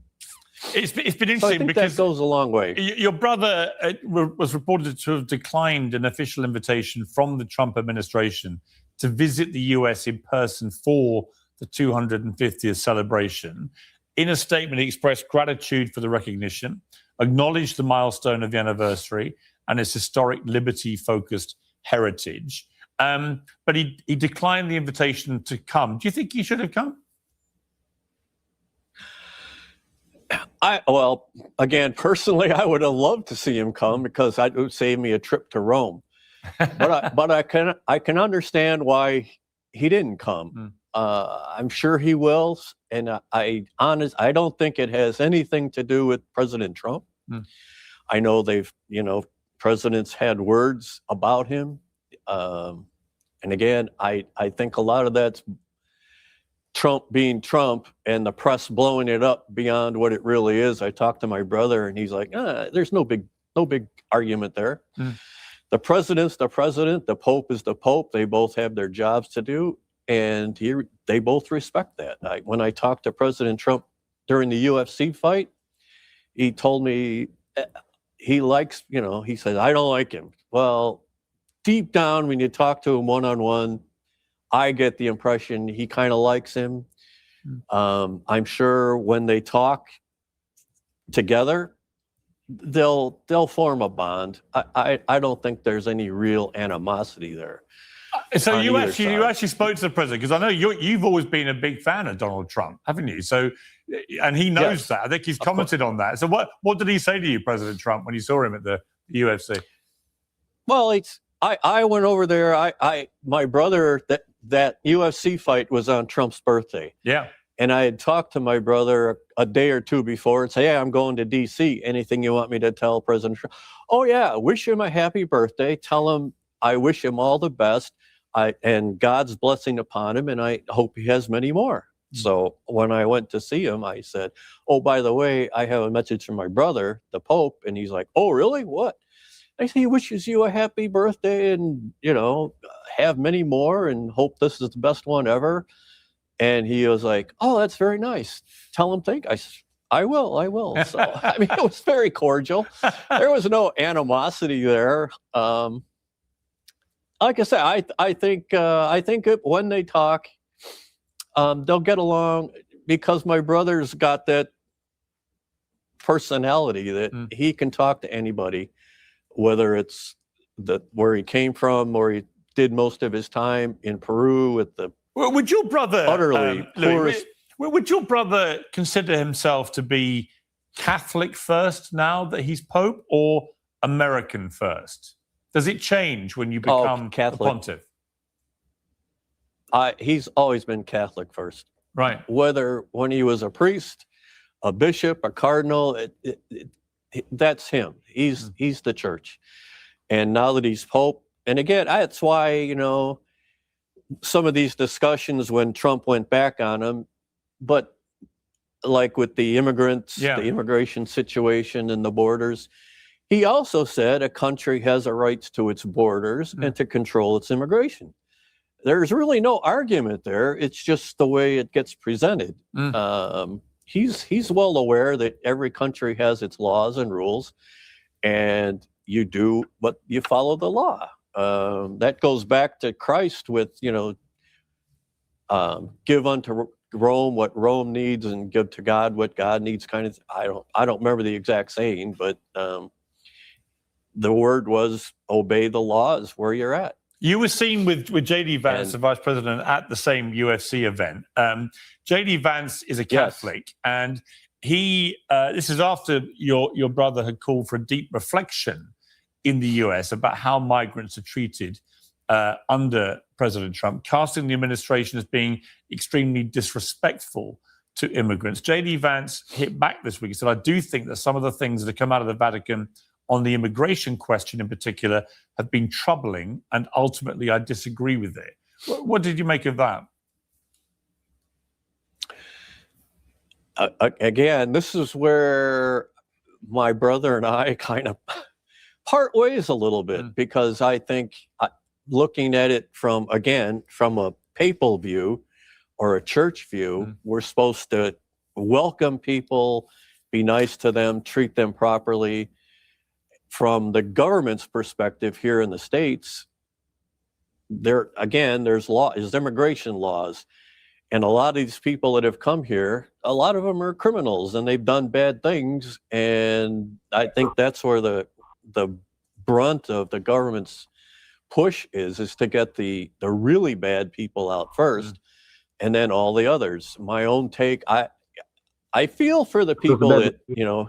It's been interesting so I think because that goes a long way. Your brother was reported to have declined an official invitation from the Trump administration to visit the US in person for the 250th celebration. In a statement, he expressed gratitude for the recognition, acknowledged the milestone of the anniversary and its historic liberty-focused heritage. But he declined the invitation to come. Do you think he should have come? Well, again, personally, I would have loved to see him come because it would save me a trip to Rome. But I can understand why he didn't come. I'm sure he will, and I don't think it has anything to do with President Trump. I know presidents had words about him, and again, I think a lot of that's Trump being Trump and the press blowing it up beyond what it really is. I talked to my brother and he's like, there's no big argument there. The president's the president, the Pope is the Pope. They both have their jobs to do, and they both respect that. When I talked to President Trump during the UFC fight, he told me he likes, he said, I don't like him. Well, deep down, when you talk to him one-on-one, I get the impression he kind of likes him. I'm sure when they talk together, they'll form a bond. I don't think there's any real animosity there. So you actually spoke to the president, because I know you've always been a big fan of Donald Trump, haven't you? So, and he knows that. I think he's commented on that. So what did he say to you, President Trump, when you saw him at the UFC? Well, I went over there. My brother, that UFC fight was on Trump's birthday. Yeah. And I had talked to my brother a day or two before and say, hey, I'm going to D.C. Anything you want me to tell President Trump? Oh, yeah. Wish him a happy birthday. Tell him I wish him all the best and God's blessing upon him. And I hope he has many more. So when I went to see him, I said, oh, by the way, I have a message from my brother, the Pope. And he's like, oh, really? What? I say he wishes you a happy birthday and, have many more and hope this is the best one ever. And he was like, oh, that's very nice. Tell him thank. I will. So, I mean, it was very cordial. There was no animosity there. Like I said, I think when they talk, they'll get along because my brother's got that personality that he can talk to anybody, whether it's where he came from or he did most of his time in Peru with the would your brother utterly poorest. Would your brother consider himself to be Catholic first now that he's Pope, or American first? Does it change when you become Catholic pontiff? He's always been Catholic first. Right. Whether when he was a priest, a bishop, a cardinal, that's him. He's the church. And now that he's Pope, and again, that's why, some of these discussions when Trump went back on him, but like with the immigrants, the immigration situation and the borders, he also said a country has a right to its borders and to control its immigration. There's really no argument there. It's just the way it gets presented. He's well aware that every country has its laws and rules, and you do what you follow the law. That goes back to Christ with, give unto Rome what Rome needs and give to God what God needs kind of. I don't remember the exact saying, but the word was obey the laws where you're at. You were seen with J.D. Vance, the vice president, at the same UFC event. J.D. Vance is a Catholic, and he. This is after your brother had called for a deep reflection in the US about how migrants are treated under President Trump, casting the administration as being extremely disrespectful to immigrants. J.D. Vance hit back this week and said, I do think that some of the things that have come out of the Vatican on the immigration question in particular have been troubling, and ultimately I disagree with it. What did you make of that? Again, this is where my brother and I kind of part ways a little bit, because I think looking at it from a papal view or a church view, we're supposed to welcome people, be nice to them, treat them properly. From the government's perspective here in the States, there's immigration laws. And a lot of these people that have come here, a lot of them are criminals and they've done bad things. And I think that's where the brunt of the government's push is to get the really bad people out first, and then all the others. My own take, I feel for the people that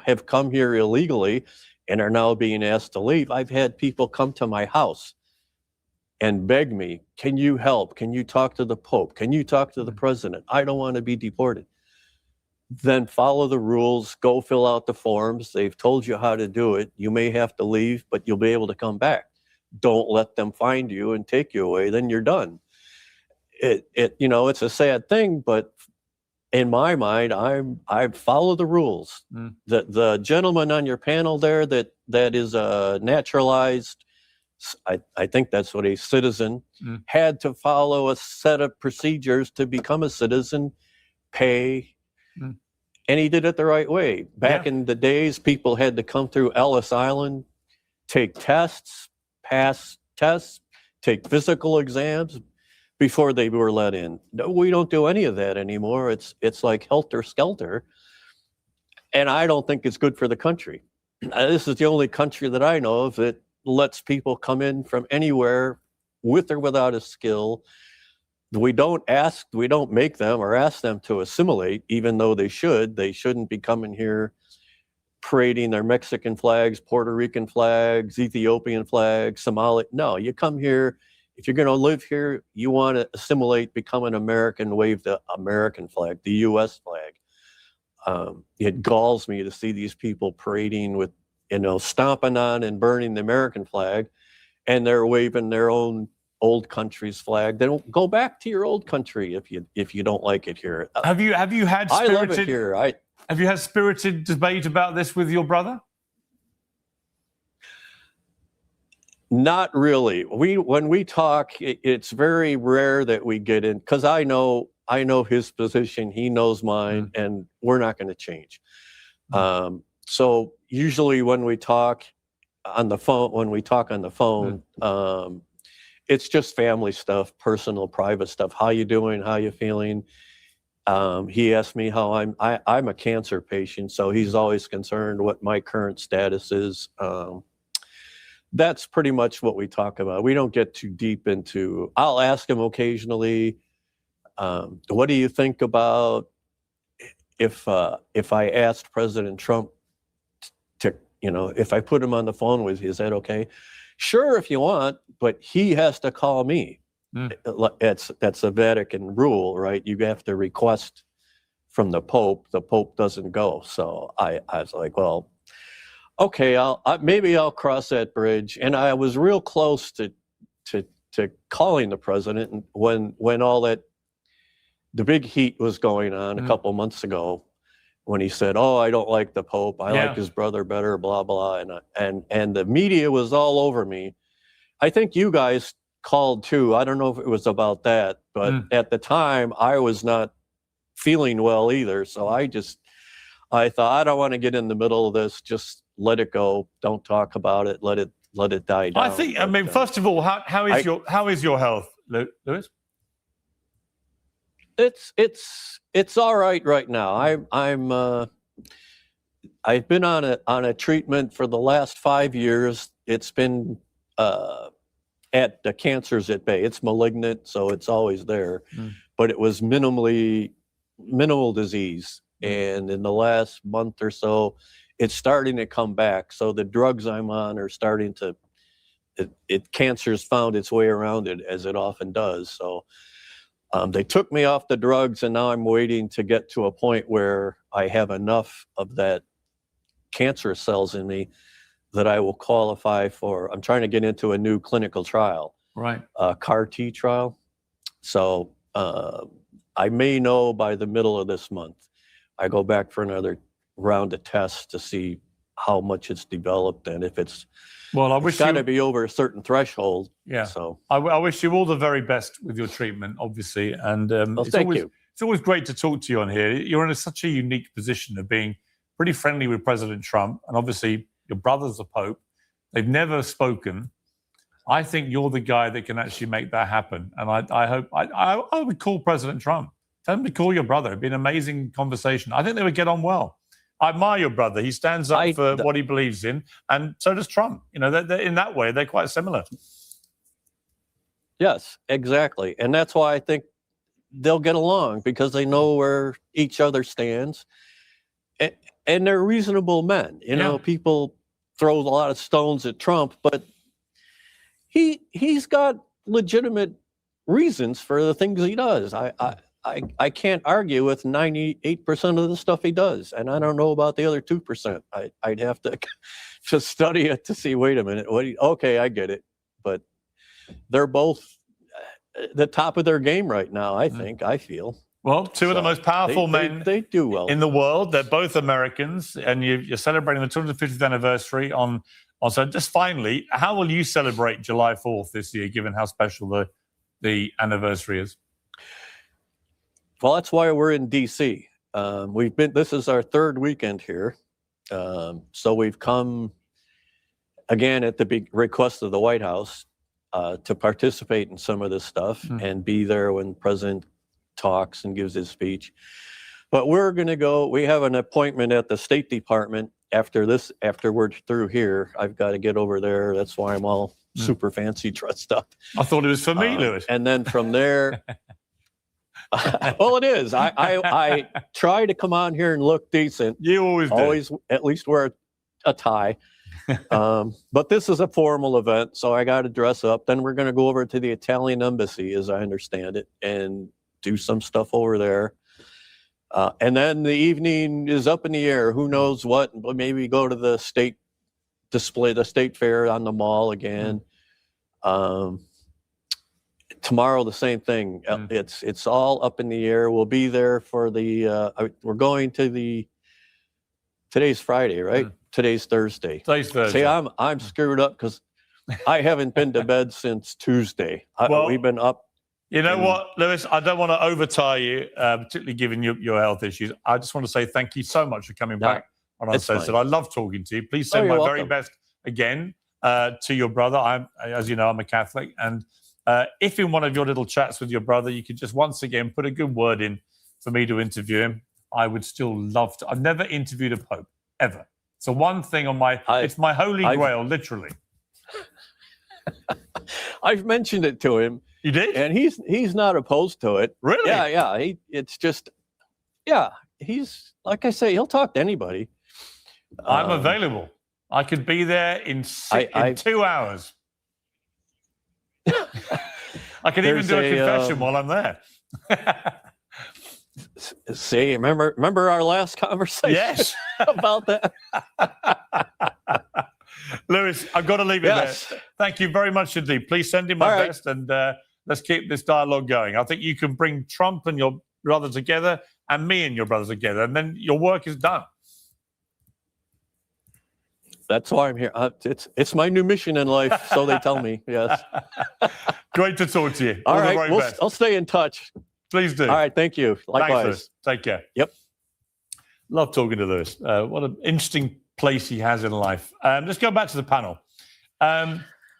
have come here illegally and are now being asked to leave. I've had people come to my house and beg me, can you help? Can you talk to the Pope? Can you talk to the president? I don't want to be deported. Then follow the rules, go fill out the forms. They've told you how to do it. You may have to leave, but you'll be able to come back. Don't let them find you and take you away. Then you're done. it's a sad thing, but in my mind, I follow the rules. The gentleman on your panel there that is a naturalized, I think that's what a citizen, had to follow a set of procedures to become a citizen, pay, and he did it the right way. Back in the days, people had to come through Ellis Island, take tests, pass tests, take physical exams before they were let in. No, we don't do any of that anymore. It's like helter-skelter, and I don't think it's good for the country. This is the only country that I know of that lets people come in from anywhere with or without a skill. We don't make them or ask them to assimilate, even though they should. They shouldn't be coming here parading their Mexican flags, Puerto Rican flags, Ethiopian flags, Somali. No, you come here. If you're going to live here, you want to assimilate, become an American, wave the American flag, the U.S. flag. It galls me to see these people parading with, stomping on and burning the American flag, and they're waving their own old country's flag. Then go back to your old country if you don't like it here. Have you had I spirited, love it here. Have you had spirited debate about this with your brother? Not really. When we talk, it's very rare that we get in, because I know his position, he knows mine, and we're not going to change. So usually when we talk on the phone, it's just family stuff, personal, private stuff. How you doing? How you feeling? He asked me how I'm a cancer patient, so he's always concerned what my current status is. That's pretty much what we talk about. We don't get too deep into. I'll ask him occasionally, what do you think about if I asked President Trump to, if I put him on the phone with you, is that okay? Sure, if you want, but he has to call me. That's a Vatican rule, right? You have to request from the Pope. The Pope doesn't go. So I was like, well, okay, maybe I'll cross that bridge. And I was real close to calling the president when all the big heat was going on a couple months ago, when he said, "Oh, I don't like the Pope. I like his brother better." Blah blah, and the media was all over me. I think you guys called too. I don't know if it was about that, but at the time I was not feeling well either. So I thought, I don't want to get in the middle of this. Just let it go. Don't talk about it. Let it die down. I mean, first of all, how is your health, Lewis? It's all right now. I've been on a treatment for the last 5 years. It's been at the cancer's at bay. It's malignant, so it's always there. But it was minimal disease, and in the last month or so, it's starting to come back. So the drugs I'm on are starting to. Cancer's found its way around it, as it often does. So. They took me off the drugs, and now I'm waiting to get to a point where I have enough of that cancer cells in me that I will qualify for. I'm trying to get into a new clinical trial, right? CAR T trial. So I may know by the middle of this month. I go back for another round of tests to see how much it's developed and if it's. Well, I wish it's got to be over a certain threshold. Yeah. So I wish you all the very best with your treatment, obviously. And thank you. It's always great to talk to you on here. You're in such a unique position of being pretty friendly with President Trump, and obviously your brother's the Pope. They've never spoken. I think you're the guy that can actually make that happen. And I hope I would call President Trump. Tell him to call your brother. It'd be an amazing conversation. I think they would get on well. I admire your brother. He stands up for what he believes in, and so does Trump. They're in that way, they're quite similar. Yes, exactly. And that's why I think they'll get along, because they know where each other stands. And they're reasonable men. People throw a lot of stones at Trump, but he's got legitimate reasons for the things he does. I can't argue with 98% of the stuff he does, and I don't know about the other 2%. I'd have to just study it to see. Wait a minute, okay, I get it. But they're both the top of their game right now, I think, I feel. Well, two of the most powerful men they do well in the world. They're both Americans, and you're celebrating the 250th anniversary on. So just finally, how will you celebrate July 4th this year, given how special the anniversary is? Well, that's why we're in D.C. This is our third weekend here. So we've come again at the big request of the White House to participate in some of this stuff and be there when President talks and gives his speech. But we're going to go, we have an appointment at the State Department after we're through here. I've got to get over there. That's why I'm all super fancy dressed up. I thought it was for me, Lewis. And then from there, well, it is. I try to come on here and look decent. You always do. Always at least wear a tie. But this is a formal event, so I got to dress up. Then we're going to go over to the Italian embassy, as I understand it, and do some stuff over there. And then the evening is up in the air. Who knows what? But maybe go to the state display, the state fair on the mall again. Tomorrow, the same thing. It's all up in the air. We'll be there for we're going to today's Friday, right? Today's Thursday. Today's Thursday. See, I'm screwed up because I haven't been to bed since Tuesday. We've been up. You know what, Lewis? I don't want to overtire you, particularly given your health issues. I just want to say thank you so much for coming back on Uncensored. I love talking to you. Please send my very best again to your brother. As you know, I'm a Catholic, and if in one of your little chats with your brother, you could just once again put a good word in for me to interview him, I would still love to. I've never interviewed a pope ever. So one thing on it's my holy grail, literally. I've mentioned it to him. You did? And he's not opposed to it. Really? Yeah. He's like I say, he'll talk to anybody. I'm available. I could be there in 2 hours. I could even do a confession while I'm there. See, remember our last conversation? Yes. About that. Lewis, I've got to leave it there. Thank you very much indeed. Please send him my best, and let's keep this dialogue going. I think you can bring Trump and your brother together, and me and your brother together, and then your work is done. That's why I'm here. It's my new mission in life, so they tell me. Yes. Great to talk to you. All right, I'll stay in touch. Please do. All right, thank you. Likewise. Thanks, Lewis. Take care. Yep. Love talking to Lewis. What an interesting place he has in life. Let's go back to the panel.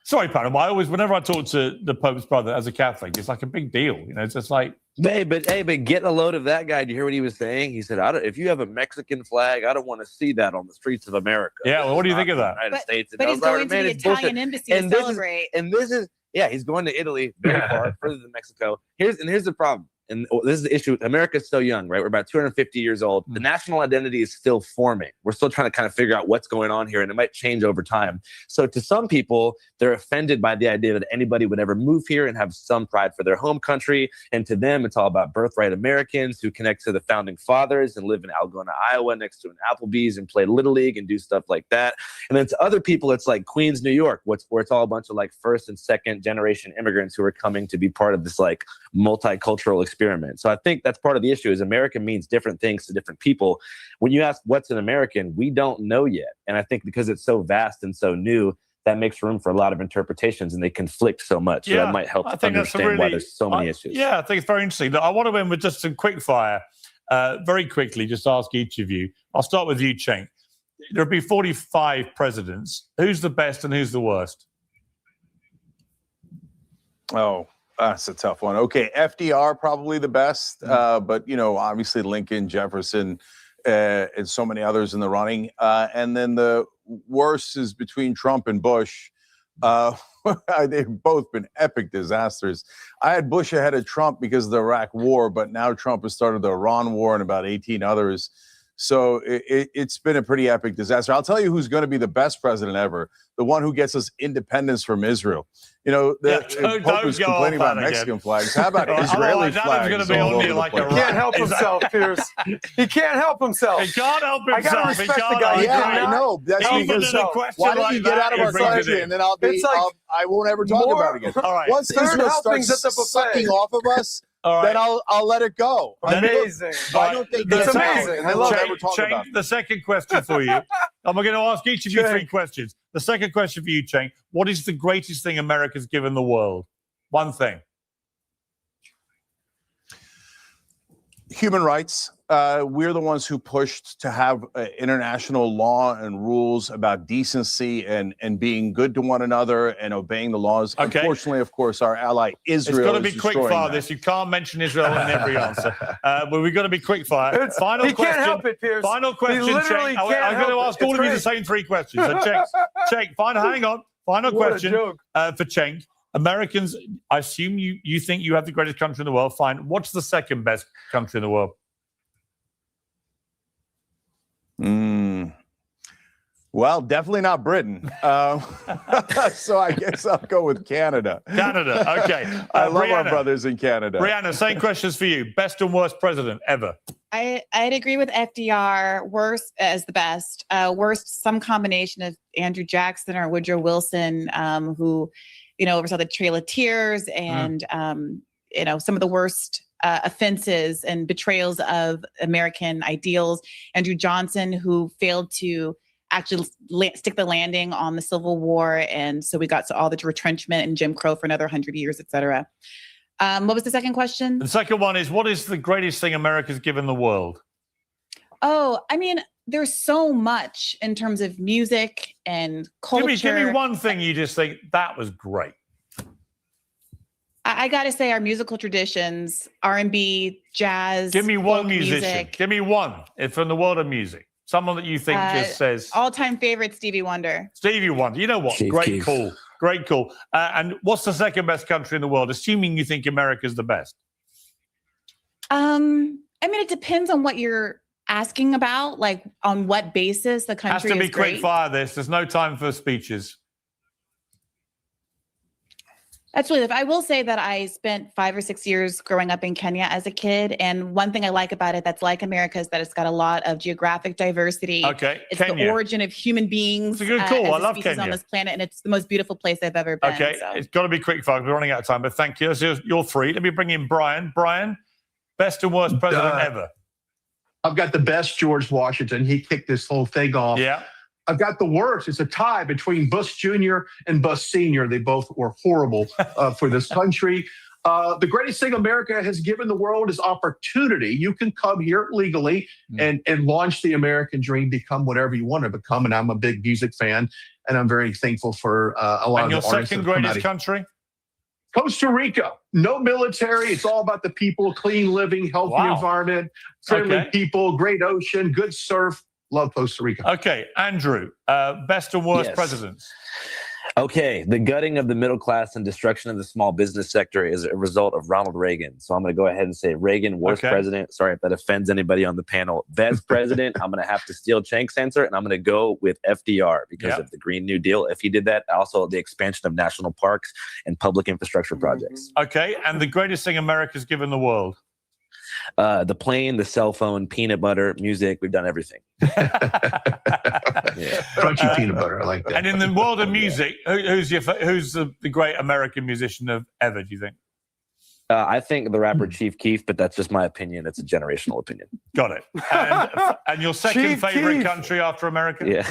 Sorry, panel. Whenever I talk to the Pope's brother as a Catholic, it's like a big deal. You know, it's just like, but get a load of that guy. Do you hear what he was saying? He said, if you have a Mexican flag, I don't want to see that on the streets of America. Yeah, well, what do you think of that? United States. But he's going to the Italian embassy to celebrate. He's going to Italy, very far, further than Mexico. Here's the problem. And this is the issue. America's so young, right? We're about 250 years old. The national identity is still forming. We're still trying to kind of figure out what's going on here, and it might change over time. So to some people, they're offended by the idea that anybody would ever move here and have some pride for their home country. And to them, it's all about birthright Americans who connect to the founding fathers and live in Algona, Iowa, next to an Applebee's and play Little League and do stuff like that. And then to other people, it's like Queens, New York, where it's all a bunch of like first and second generation immigrants who are coming to be part of this like multicultural experiment. So I think that's part of the issue is America means different things to different people. When you ask what's an American, we don't know yet. And I think because it's so vast and so new, that makes room for a lot of interpretations and they conflict so much. So that might help to understand why there's so many issues. Yeah, I think it's very interesting. I want to end with just some quick fire, very quickly, just ask each of you. I'll start with you, Cenk. There'll be 45 presidents. Who's the best and who's the worst? Oh, that's a tough one. Okay, FDR probably the best, but obviously Lincoln, Jefferson, and so many others in the running. And then the worst is between Trump and Bush. They've both been epic disasters. I had Bush ahead of Trump because of the Iraq War, but now Trump has started the Iran War and about 18 others. So it's been a pretty epic disaster. I'll tell you who's going to be the best president ever, the one who gets us independence from Israel. You know, the Pope was complaining about Mexican flags. How about Israeli flags? Going to be on you like a he can't help himself, Piers. He can't help himself. He can't help himself. I gotta respect the guy. Yeah, I know. That's because why don't you get out of our country and then I won't ever talk about it again. All right. Once Israel starts sucking off of us, then I'll let it go. Amazing. I don't think it's amazing. I love it. The second question for you. I'm going to ask each of you 3 questions. The second question for you, Cenk. What is the greatest thing America's given the world? One thing. Human rights. We're the ones who pushed to have international law and rules about decency and being good to one another and obeying the laws. Okay. Unfortunately, of course, our ally Israel. It's got to is be quick destroying fire. that. This you can't mention Israel in every answer. But we've got to be quick fire. Final he question. can't help it, Piers. Final question. He literally Cenk. can't I'm going to help ask it. all It's of you the great. same 3 questions. So Cenk, hang on. Final What a question joke. for Cenk. Americans, I assume you think you have the greatest country in the world. Fine. What's the second best country in the world? Well, definitely not Britain. So I guess I'll go with Canada. Canada, okay. I love our Brianna. brothers in Canada. Brianna, same questions for you. Best and worst president ever. I'd agree with FDR. Worst as the best. Worst, some combination of Andrew Jackson or Woodrow Wilson, who, oversaw the Trail of Tears and, some of the worst offenses and betrayals of American ideals. Andrew Johnson, who failed to actually stick the landing on the Civil War. And so we got to all the retrenchment and Jim Crow for another 100 years, et cetera. What was the second question? The second one is, what is the greatest thing America's given the world? Oh, I mean, there's so much in terms of music and culture. Give me one thing you just think, that was great. I got to say, our musical traditions, R&B, jazz. Give me one folk musician. music. Give me one from the world of music. Someone that you think just says. All-time favorite, Stevie Wonder. Stevie Wonder. You know what? Chief Great Keef. call. Great call. And what's the second best country in the world, assuming you think America's the best? I mean, it depends on what you're asking about, like on what basis the country Has to be is great. quick fire this. There's no time for speeches. That's really, I will say that I spent 5 or 6 years growing up in Kenya as a kid. And one thing I like about it that's like America is that it's got a lot of geographic diversity. Okay, It's Kenya. the origin of human beings. It's a good call. as I a love species Kenya. on this planet. And it's the most beautiful place I've ever been. Okay, so. it's got to be quick fire. We're running out of time, but thank you. So you're free. Let me bring in Brian. Brian, best and worst president ever. I've got the best, George Washington. He kicked this whole thing off. Yeah. I've got the worst. It's a tie between Bush Jr. and Bush Sr. They both were horrible for this country. The greatest thing America has given the world is opportunity. You can come here legally and launch the American dream, become whatever you want to become. And I'm a big music fan, and I'm very thankful for a lot And of your the artists second that have come greatest out. country? Costa Rica, no military. It's all about the people, clean living, healthy Wow. environment, friendly Okay. people, great ocean, good surf. Love Costa Rica. Okay, Andrew, best and worst Yes. presidents. Okay, the gutting of the middle class and destruction of the small business sector is a result of Ronald Reagan. So I'm going to go ahead and say Reagan, worst Okay. president. Sorry if that offends anybody on the panel. Best president, I'm going to have to steal Cenk's answer, and I'm going to go with FDR because Yeah. of the Green New Deal. If he did that, also the expansion of national parks and public infrastructure projects. Okay, and the greatest thing America's given the world. The plane, the cell phone, peanut butter, music, we've done everything. Crunchy peanut butter. I like that. And in the world of music, who's the great American musician of ever, do you think? I think the rapper Chief Keef, but that's just my opinion. It's a generational opinion. Got it. And your second Chief favorite Keef. country after America? Yeah.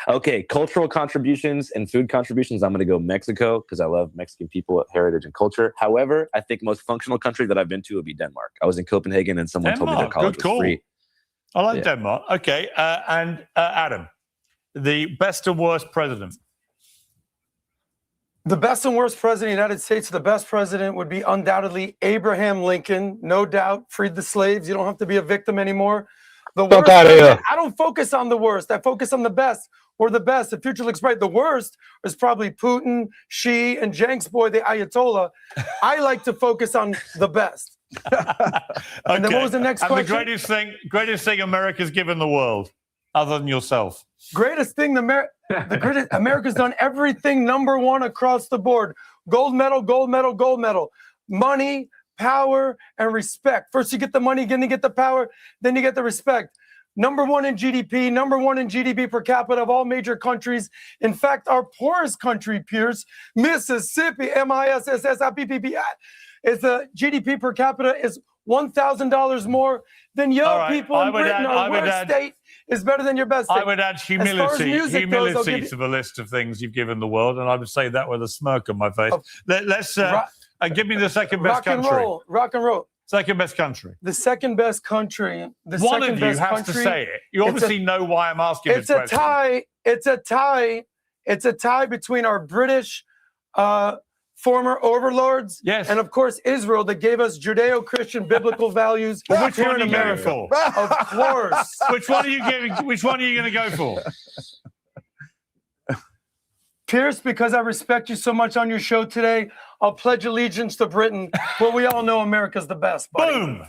Okay, cultural contributions and food contributions. I'm going to go Mexico because I love Mexican people, heritage, and culture. However, I think most functional country that I've been to would be Denmark. I was in Copenhagen and someone told me their Denmark, college good was call. free. I like Yeah. Denmark. Okay, and Adam, the best and worst president. The best and worst president of the United States, the best president would be undoubtedly Abraham Lincoln. No doubt, freed the slaves. You don't have to be a victim anymore. The Fuck worst outta here. president, I don't focus on the worst. I focus on the best. We're the best. The future looks bright. The worst is probably Putin, Xi, and Cenk's boy, the Ayatollah. I like to focus on the best. And then what was the next and question? the greatest thing America's given the world, other than yourself. Greatest thing America's done everything number one across the board. Gold medal, gold medal, gold medal. Money, power, and respect. First you get the money, then you get the power, then you get the respect. Number one in GDP, number one in GDP per capita of all major countries. In fact, our poorest country, Pierce, Mississippi, MISSSIPPPI, is the GDP per capita is $1,000 more than your All right, people I in would Britain. add- Our I would worst add- state is better than your best state. I would add As far as humility music goes, I'll give you- to the list of things you've given the world, and I would say that with a smirk on my face. Let's give me the second best rock and country. roll, rock and roll. Second best country. The second best country. The One second of you best has country, to say it. You it's obviously know why I'm asking It's this a question. tie. It's a tie. It's a tie between our British former overlords, and of course Israel, that gave us Judeo-Christian biblical values. Well, which here one in are you going America. for? Of course. Which one are you giving? Which one are you going to go for? Pierce, because I respect you so much on your show today, I'll pledge allegiance to Britain. Well, we all know America's the best, buddy. Boom.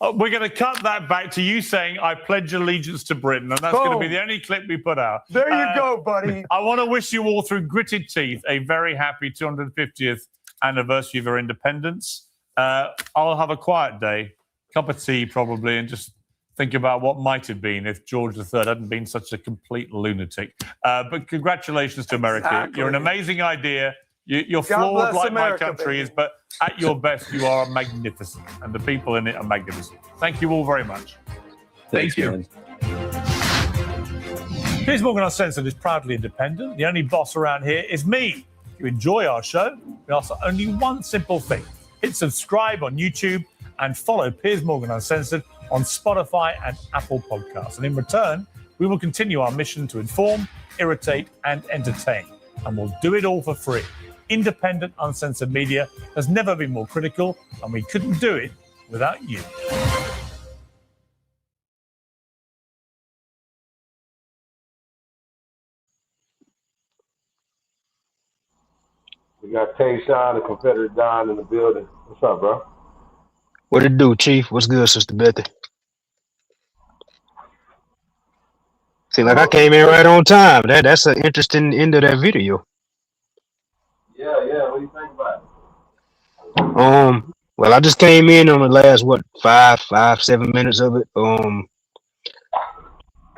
We're going to cut that back to you saying, I pledge allegiance to Britain. And that's going to be Boom. the only clip we put out. There you go, buddy. I want to wish you all through gritted teeth a very happy 250th anniversary of your independence. I'll have a quiet day, cup of tea probably, and just think about what might have been if George III hadn't been such a complete lunatic. But congratulations to America. Exactly. You're an amazing idea. You're God flawed bless like America, my country baby. is, but at your best, you are magnificent. And the people in it are magnificent. Thank you all very much. Thank you. Piers Morgan Uncensored is proudly independent. The only boss around here is me. If you enjoy our show, we ask only one simple thing. Hit subscribe on YouTube and follow Piers Morgan Uncensored on Spotify and Apple Podcasts. And in return, we will continue our mission to inform, irritate, and entertain. And we'll do it all for free. Independent, uncensored media has never been more critical, and we couldn't do it without you. We got Tayshawn, the Confederate Don, in the building. What's up, bro? What it do, Chief? What's good, Sister Betty? See, like I came in right on time. That's an interesting end of that video. Yeah. What do you think about it? Well, I just came in on the last 7 minutes of it.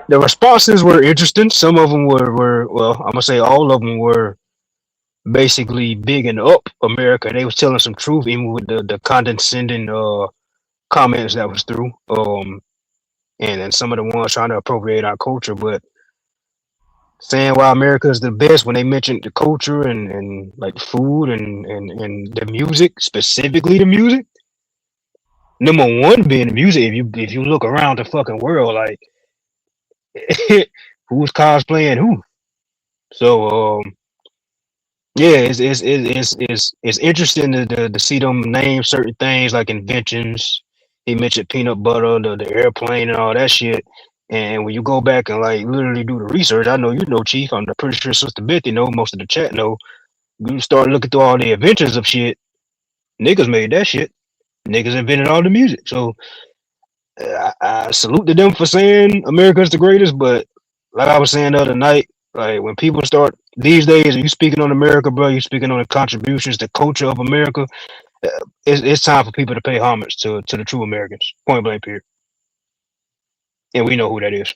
The responses were interesting. Some of them were well, I'm gonna say all of them were basically bigging up America. They was telling some truth, even with the condescending comments that was through. And some of the ones trying to appropriate our culture, but saying why America is the best when they mentioned the culture and like food and the music, specifically the music. Number one being the music. If you look around the fucking world, like who's cosplaying who? So yeah, it's interesting to see them name certain things like inventions. He mentioned peanut butter, the airplane, and all that shit. And when you go back and like literally do the research, I know you know, Chief. I'm pretty sure Sister Betty know. Most of the chat know. You start looking through all the inventions of shit. Niggas made that shit. Niggas invented all the music. So I salute to them for saying America's the greatest. But like I was saying the other night, like when people start these days, you speaking on America, bro. You speaking on the contributions, the culture of America. It's time for people to pay homage to the true Americans. Point blank, period. And we know who that is.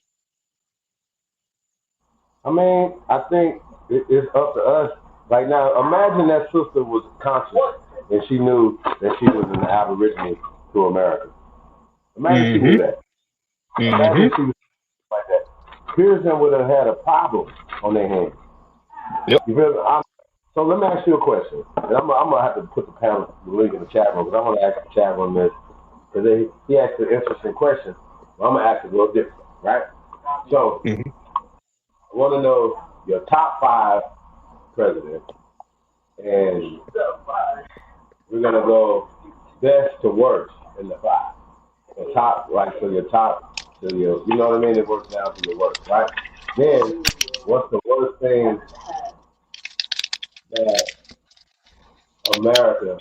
I mean, I think it's up to us. Like now, imagine that sister was conscious and she knew that she was an Aborigine to America. Imagine she knew that. Imagine she was like that. Pearson would have had a problem on their hands. Yep. You feel me? So let me ask you a question. And I'm gonna have to put the link in the chat room because I want to ask the chat room this because he asked an interesting question. Well, I'm gonna ask it a little different, right? So I want to know your top 5 presidents, and we're gonna go best to worst in the 5. The top, right? So your top, so your, you know what I mean? It works down to your worst, right? Then what's the worst thing that America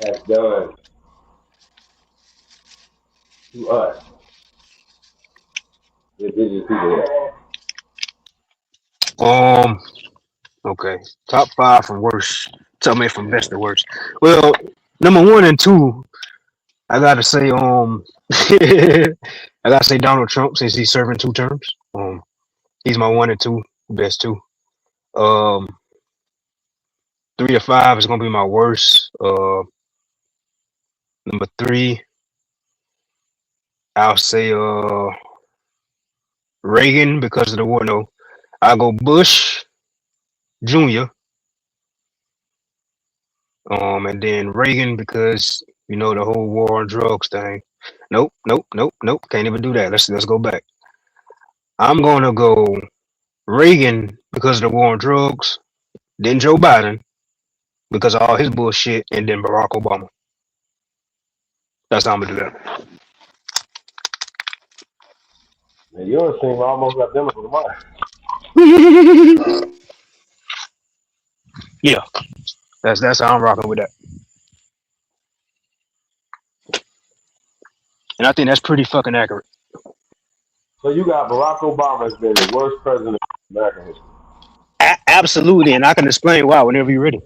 has done Us. Indigenous people. Okay. Top 5 from worst. Tell me from best to worst. Well, number 1 and 2, I gotta say, I gotta say Donald Trump since he's serving 2 terms. He's my 1 and 2 best 2. 3 to 5 is gonna be my worst. Number 3, I'll say Reagan because of the war. No, I'll go Bush Jr. And then Reagan because the whole war on drugs thing. Nope. Can't even do that. Let's go back. I'm gonna go Reagan because of the war on drugs, then Joe Biden because of all his bullshit, and then Barack Obama. That's how I'm gonna do that. Man, yours seem almost identical to mine. Yeah, that's how I'm rocking with that. And I think that's pretty fucking accurate. So you got Barack Obama has been the worst president in American history. Absolutely, and I can explain why whenever you're ready.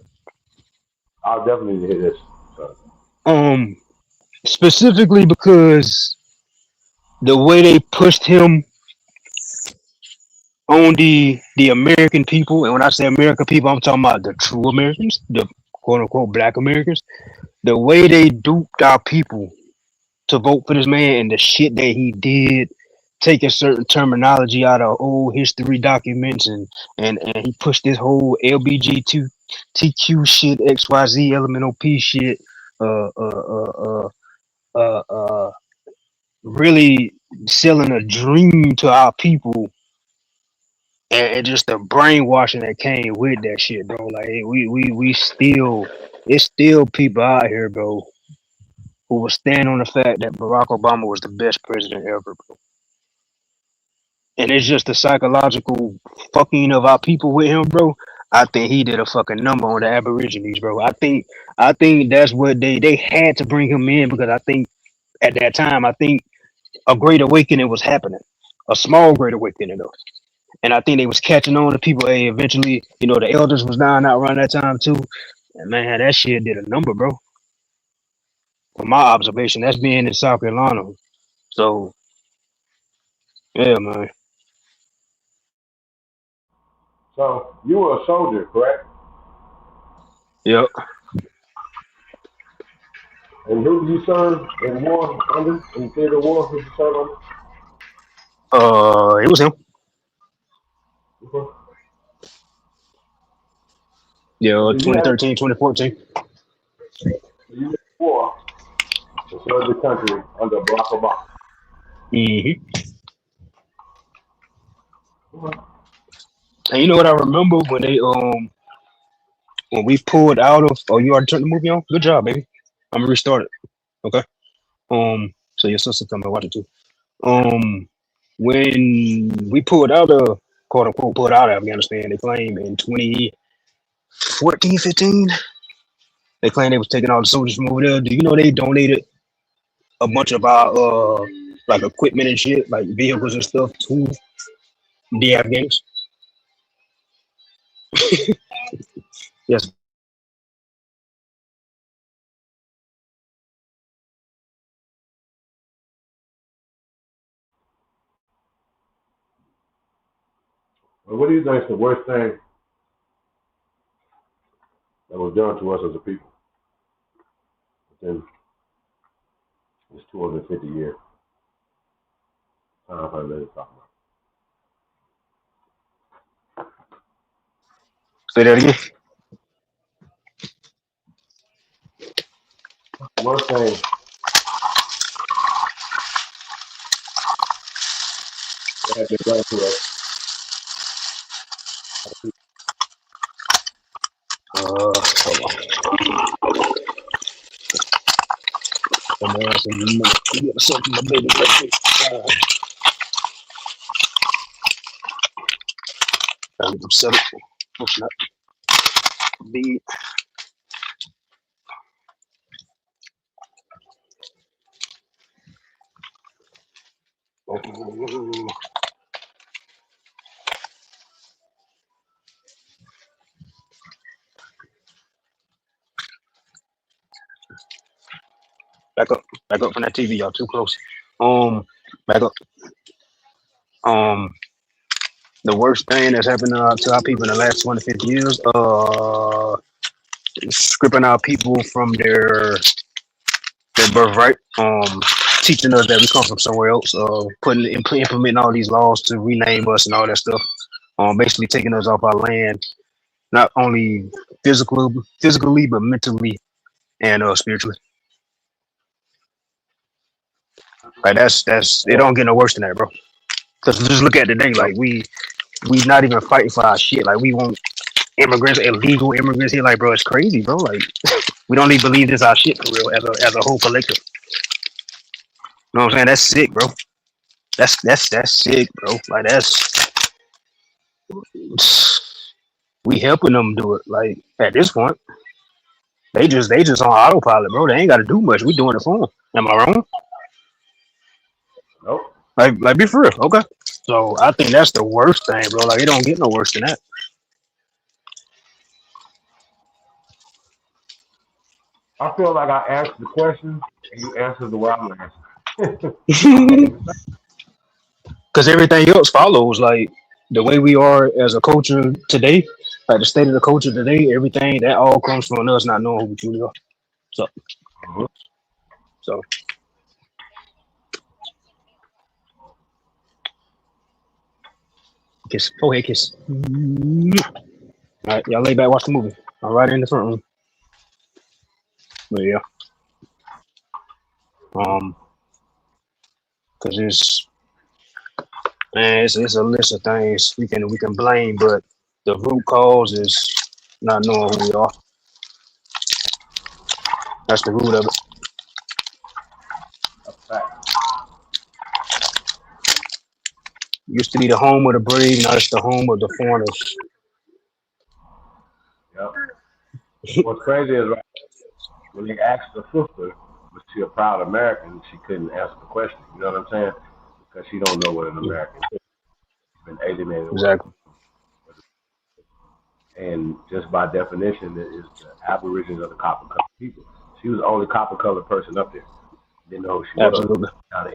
I'll definitely need to hear this. So. Specifically because the way they pushed him on the American people, and when I say American people, I'm talking about the true Americans, the quote unquote Black Americans. The way they duped our people to vote for this man and the shit that he did, taking certain terminology out of old history documents, and he pushed this whole LBGTQ shit, XYZ, LMNOP shit, really selling a dream to our people, and just the brainwashing that came with that shit, bro. Like we still, it's still people out here, bro, who will stand on the fact that Barack Obama was the best president ever, bro. And it's just the psychological fucking of our people with him, bro. I think he did a fucking number on the Aborigines, bro. I think that's what they had to bring him in, because I think at that time, I think a great awakening was happening, a small great awakening though. And I think they was catching on to people. Hey, eventually, the elders was dying out around that time too. And man, that shit did a number, bro. From my observation, that's being in South Carolina. So, yeah, man. So you were a soldier, correct? Yep. And who did you serve in war under? In the theater of war, who did you serve under? It was him. Okay. Yeah, 2013, 2014. You went to war to serve the country under Barack Obama. Mm-hmm. And you know what I remember when they when we pulled out of, oh, you already turned the movie on? Good job, baby. I'm gonna restart it. Okay. So your sister come and watch it too. When we pulled out of, quote unquote, pulled out of Afghanistan, they claim in 2014, 15, they claimed they was taking all the soldiers from over there. Do you know they donated a bunch of our like equipment and shit, like vehicles and stuff to the Afghans? Yes. Well, what do you think is the worst thing that was done to us as a people within this 250 years? Time I let it talk about. Say that again. Worst thing that has been done to us. Hold on. Get myself my baby real quick. Gotta get them set up. What's that? Big. Back up from that TV, y'all too close. Back up. The worst thing that's happened to our people in the last 25 years, stripping our people from their birthright, teaching us that we come from somewhere else, implementing all these laws to rename us and all that stuff, basically taking us off our land, not only physically, but mentally and spiritually. Like that's it don't get no worse than that, bro. Cause just look at today, like we not even fighting for our shit. Like we want immigrants, illegal immigrants here. Like, bro, it's crazy, bro. Like we don't even believe this our shit for real as a whole collective. You know what I'm saying? That's sick, bro. That's sick, bro. Like we helping them do it. Like at this point, they just on autopilot, bro. They ain't got to do much. We doing it for them. Am I wrong? Nope. Like be for real, okay. So I think that's the worst thing, bro. Like it don't get no worse than that. I feel like I asked the question and you answered the way I'm answering. Because everything else follows, like the way we are as a culture today, like the state of the culture today, everything that all comes from us not knowing who we truly are. So kiss. Go ahead, kiss. All right, y'all lay back, watch the movie. I'm right in the front room. But yeah. Cause it's a list of things we can blame, but the root cause is not knowing who we are. That's the root of it. Used to be the home of the brave, now it's the home of the foreigners. Yep. What's crazy is right, when they asked the sister, was she a proud American, she couldn't answer the question. You know what I'm saying? Because she don't know what an American is. She's been alienated. Exactly. And just by definition, it is the Aborigines of the copper colored people. She was the only copper colored person up there. Didn't know who she Absolutely. was. Now, the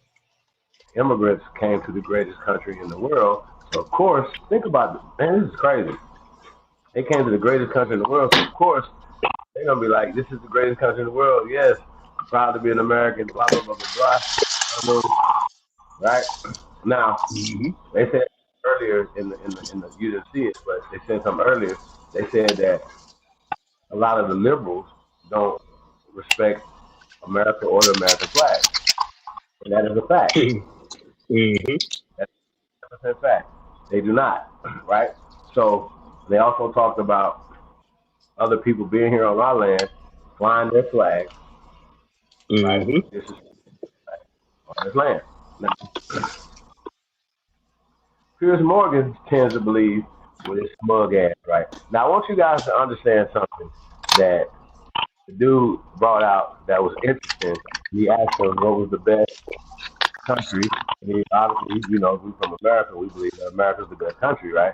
immigrants came to the greatest country in the world. So of course, think about it. Man, this is crazy. They came to the greatest country in the world. So of course, they're gonna be like, "This is the greatest country in the world." Yes, I'm proud to be an American. Blah blah blah blah blah. Right now, they said earlier in the you didn't see it, but they said something earlier. They said that a lot of the liberals don't respect America or the American flag, and that is a fact. That's a fact. They do not, right? So they also talked about other people being here on our land, flying their flag, right? This is on this land. Now, Piers Morgan tends to believe with his smug ass, right? Now I want you guys to understand something that the dude brought out that was interesting. He asked him what was the best country, and he obviously, you know, we from America, we believe that America's the best country, right?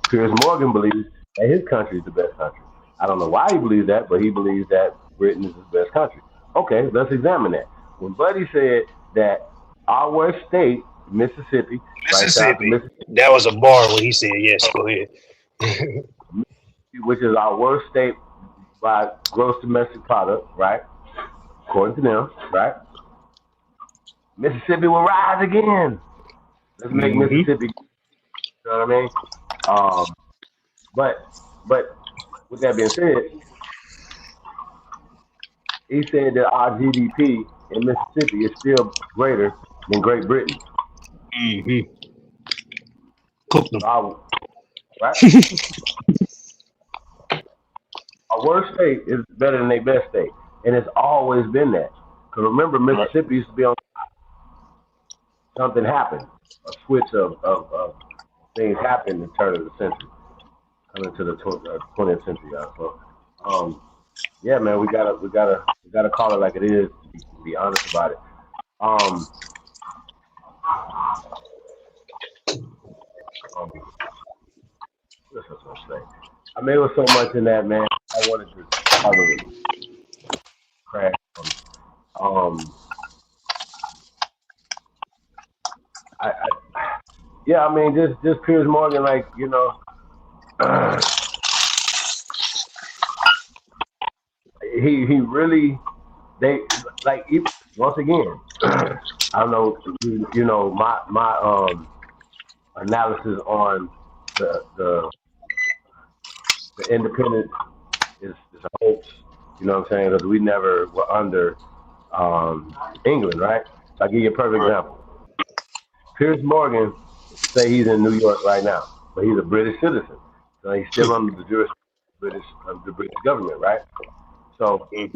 Piers Morgan believes that his country is the best country. I don't know why he believes that, but he believes that Britain is his best country. Okay, let's examine that. When Buddy said that our worst state, Mississippi, Mississippi. That was a bar when he said yes. Go ahead. Which is our worst state by gross domestic product, right? According to them, right? Mississippi will rise again. Let's make Mississippi. You know what I mean? But with that being said, he said that our GDP in Mississippi is still greater than Great Britain. Cook them. Right? Our worst state is better than their best state. And it's always been that. Because remember, Mississippi used to be on top. Something happened. A switch of things happened in the turn of the century. Coming to the 20th century. So, yeah, man, we gotta call it like it is. Be honest about it. What's I supposed to say? I mean, it was so much in that, man. I wanted to cover it. Crash Yeah, I mean, just Piers Morgan, like, you know, he really, they like, once again, I don't know, you know, my analysis on the independence is a hoax. You know what I'm saying? Because we never were under England, right? I'll give you a perfect example. Piers Morgan say he's in New York right now, but he's a British citizen, so he's still under the jurisdiction of the British government, right? So they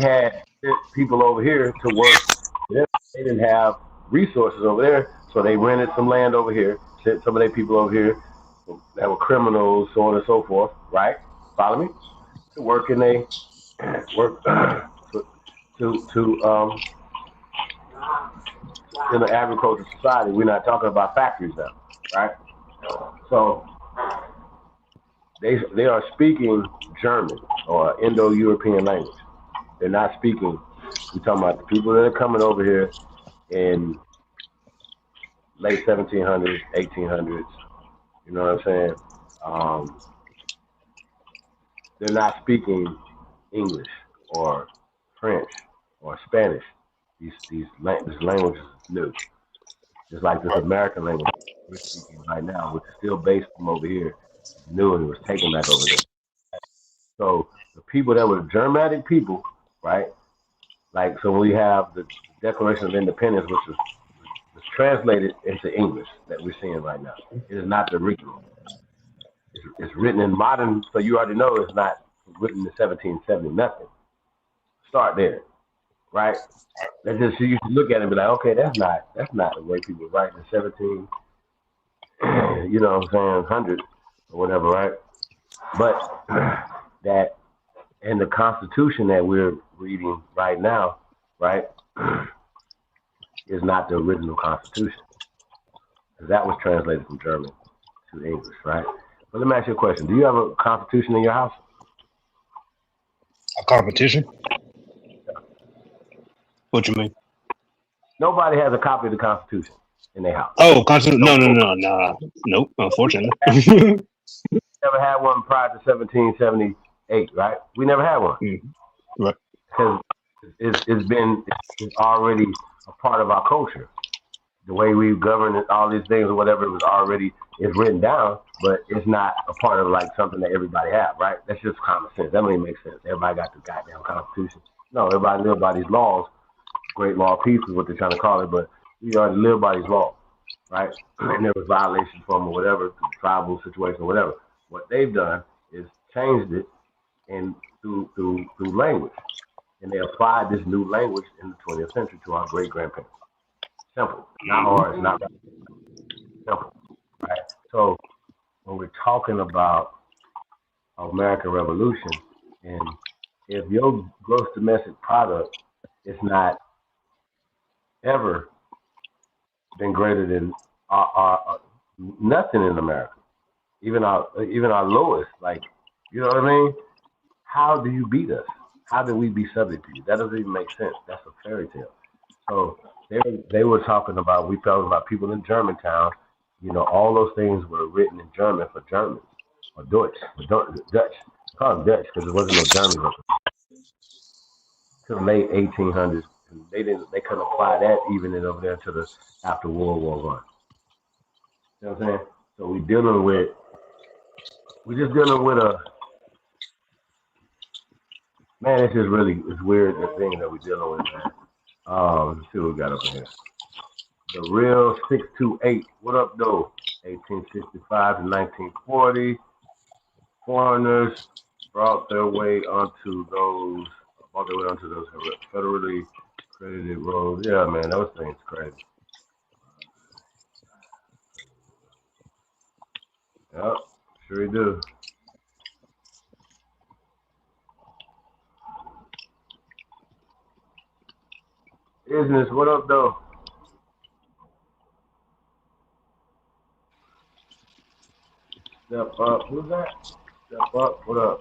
had people over here to work. They didn't have resources over there, so they rented some land over here, sent some of their people over here that were criminals, so on and so forth, right? Follow me? To work in to in the agricultural society. We're not talking about factories now, right? So they are speaking German or Indo-European language. They're not speaking. We're talking about the people that are coming over here in late 1700s, 1800s. You know what I'm saying? They're not speaking English or French or Spanish. This language is new. Just like this American language we're speaking right now, which is still based from over here, new and was taken back over there. So the people that were Germanic people, right? Like, so we have the Declaration of Independence, which was translated into English that we're seeing right now. It is not the original. It's written in modern, so you already know it's not written in 1770 nothing. Start there, right? That's just, you should look at it and be like, okay, that's not the way people write in 17, you know what I'm saying, 100 or whatever, right? But that, and the Constitution that we're reading right now, right, is not the original Constitution. Because that was translated from German to English, right? But let me ask you a question. Do you have a Constitution in your house? A competition? What you mean? Nobody has a copy of the Constitution in their house. Oh, Constitution? No. Nope, unfortunately. Never had one prior to 1778, right? We never had one. Right. Because it's already a part of our culture. The way we govern all these things or whatever, it was already, it's written down, but it's not a part of like something that everybody have, right? That's just common sense. That don't even make sense. Everybody got the goddamn Constitution. No, everybody live by these laws. Great law of peace is what they're trying to call it, but we already live by these laws, right? And there was violations from or whatever, tribal situation or whatever. What they've done is changed it and through language. And they applied this new language in the 20th century to our great-grandparents. Simple, not hard, it's not simple, right? So when we're talking about American Revolution, and if your gross domestic product is not ever been greater than our nothing in America, even our lowest, like, you know what I mean? How do you beat us? How do we be subject to you? That doesn't even make sense. That's a fairy tale. So they were talking about, we talking about people in Germantown, you know, all those things were written in German for Germans, or Dutch. Call them Dutch because there wasn't no German to the late 1800s. And they couldn't apply that even in over there to the after World War I. You know what I'm saying? So we're just dealing with a, man, it's just really, it's weird, the thing that we're dealing with, man. Let's see what we got up here. The Real 628. What up, though? 1865 to 1940. Foreigners brought their way onto those federally credited roads. Yeah, man, those things crazy. Yep, sure do. Business, what up, though? Step up, who's that? Step up, what up?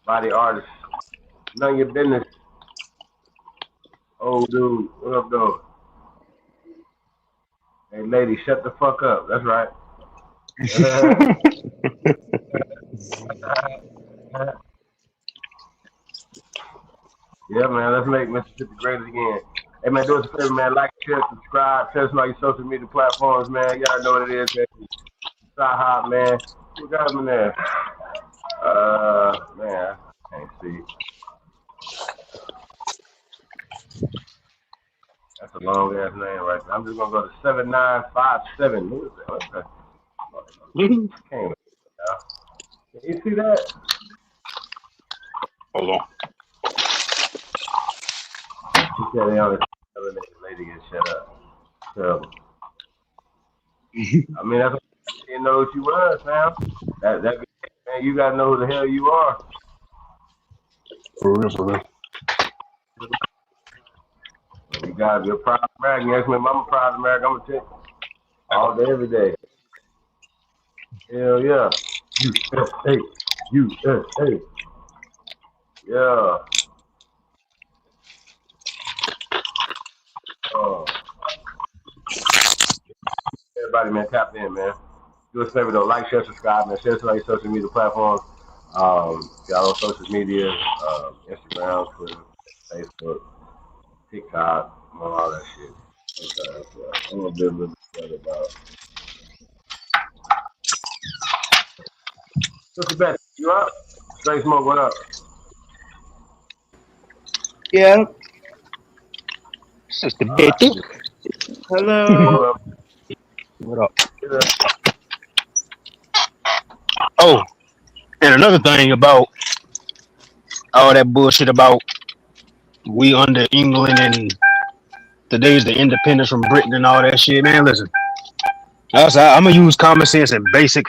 Body artist, none of your business. Old dude, what up, though? Hey, lady, shut the fuck up. That's right. Yeah, man, let's make Mississippi great again. Hey, man, do us a favor, man. Like, share, subscribe. Tell us on your social media platforms, man. Y'all know what it is, man. Hot, man. Who got him in there? Man, I can't see. That's a long ass name right there. I'm just gonna go to 7957. Who is that? What's that? Can't Can you see that? Hold on. He said they only let the lady get shut up. Terrible. I mean, that's what you didn't know what you was, man. That man, you gotta know who the hell you are. For real, for real. You gotta be a proud American. Yes, man, I'm a proud American. I'm gonna tell you all day, every day. Hell yeah. USA. USA. Yeah. Everybody, man, tap in, man. Do us a favor, though. Like, share, subscribe, man. Share us on your social media platforms. Y'all on social media, Instagram, Twitter, Facebook, TikTok, all that shit. I'm gonna be a little bit about it. Sister Beth, you up? Straight Smoke, what up? Yeah. Sister Betty. Hello. What up? Oh, and another thing about all that bullshit about we under England and today's the independence from Britain and all that shit, man. Listen, I'm gonna use common sense and basic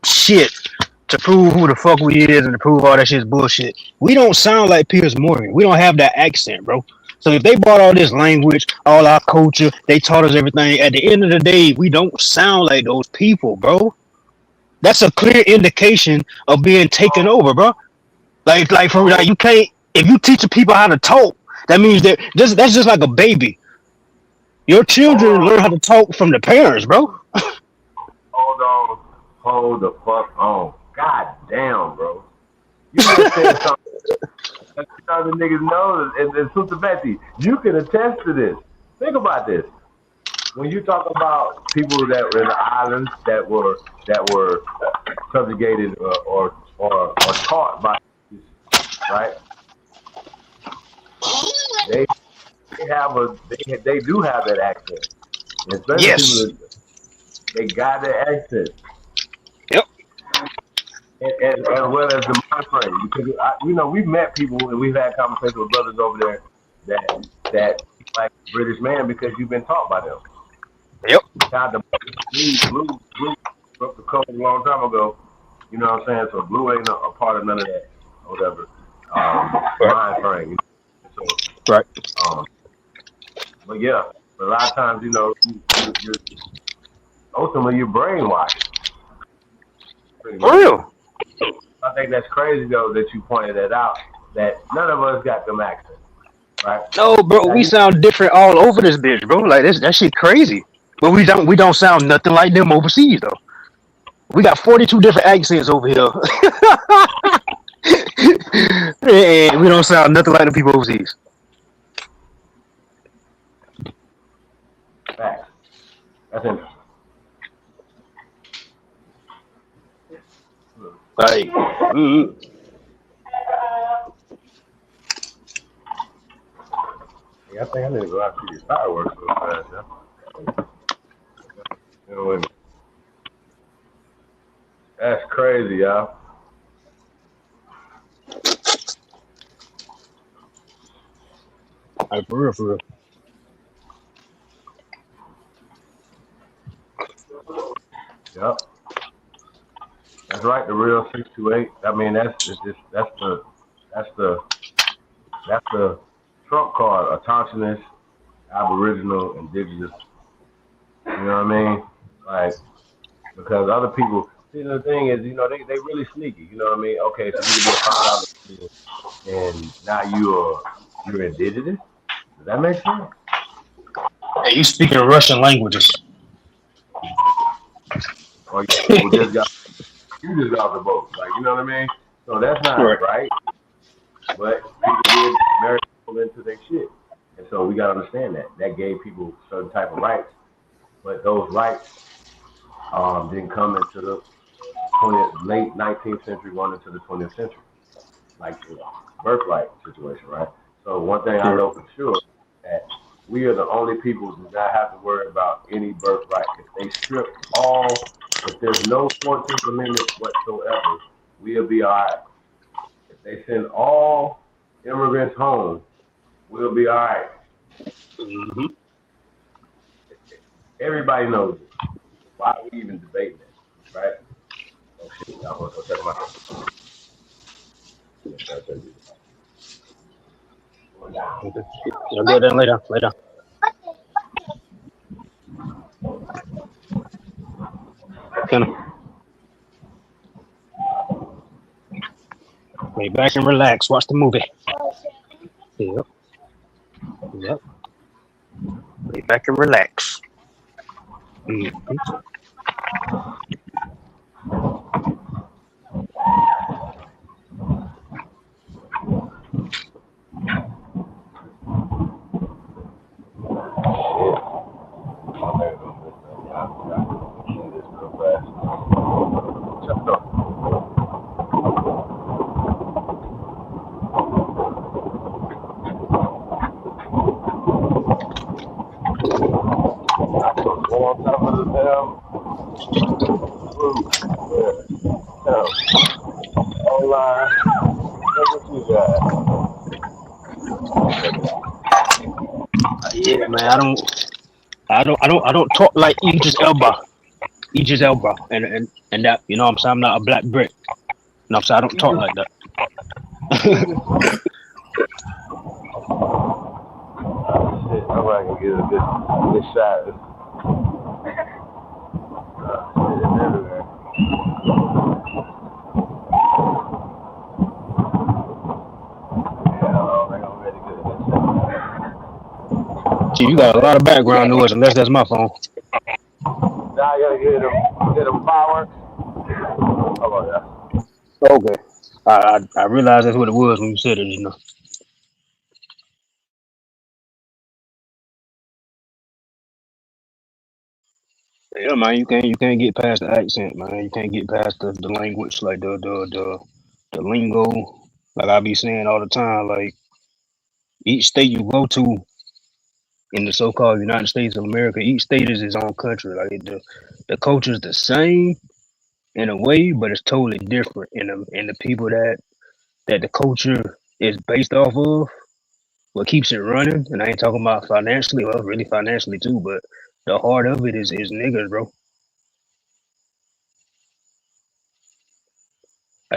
shit to prove who the fuck we is and to prove all that shit is bullshit. We don't sound like Piers Morgan. We don't have that accent, bro. So if they brought all this language, all our culture, they taught us everything. At the end of the day, we don't sound like those people, bro. That's a clear indication of being taken over, bro. Like you can't. If you teaching people how to talk, that means that that's just like a baby. Your children learn how to talk from the parents, bro. Hold on. Hold the fuck on. God damn, bro. You just said something. Other niggas know, and Sister Betty, you can attest to this. Think about this. When you talk about people that were in the islands that were subjugated or taught by, right? They do have that accent. Especially yes. They got that accent. Yep. As well as the mind frame, because we've met people and we've had conversations with brothers over there that like British man because you've been taught by them. Yep. Blue broke the code a long time ago. You know what I'm saying? So blue ain't a part of none of that or whatever. Mind frame. So, right. But yeah, a lot of times, you're ultimately you're brainwashed. For real. I think that's crazy though that you pointed that out. That none of us got them accents, right? No, bro, we sound different all over this bitch, bro. Like that shit crazy. But we don't sound nothing like them overseas though. We got 42 different accents over here. And we don't sound nothing like the people overseas. Facts. That's interesting. Like, I think I need to go out to these fireworks real fast, yeah. That's crazy, y'all. Like, for real. Yep. That's right, the real 628. I mean, that's the Trump card, autochthonous, Aboriginal, Indigenous. You know what I mean? Like, because other people, See, the thing is, you know, they really sneaky. You know what I mean? Okay, so you can be a $5 and now you're indigenous. Does that make sense? Hey, you speaking Russian languages? Or you just got off the boat, like, you know what I mean? So that's not right. But people did marry people into their shit, and so we gotta understand that gave people certain type of rights, but those rights didn't come into the late 19th century, going into the 20th century, like birthright situation, right? So one thing I know for sure that we are the only people who do not have to worry about any birthright. If they strip all, if there's no 14th Amendment whatsoever, we'll be all right. If they send all immigrants home, we'll be all right. Mm-hmm. Everybody knows it. Why are we even debating this, right? Oh shit, I'm gonna go check my phone. You'll get that later. Kind of lay back and relax. Watch the movie. Yep. Lay back and relax. Mm-hmm. Yeah, man. I don't talk like Idris Elba. And that, you know what I'm saying? I'm not a black Brit. You know what I'm saying? I don't talk like that. Shit, I'm not gonna get a good shot. Shit, it's everywhere. Gee, you got a lot of background noise, unless that's my phone. Now I gotta get them fireworks. How about that? Okay. I realized that's what it was when you said it, you know. Yeah, man, you can't get past the accent, man. You can't get past the language, like the lingo. Like I be saying all the time, like each state you go to in the so-called United States of America, each state is its own country. Like the culture is the same in a way, but it's totally different. And the people that the culture is based off of, what keeps it running, and I ain't talking about financially, well, really financially too, but the heart of it is niggas, bro.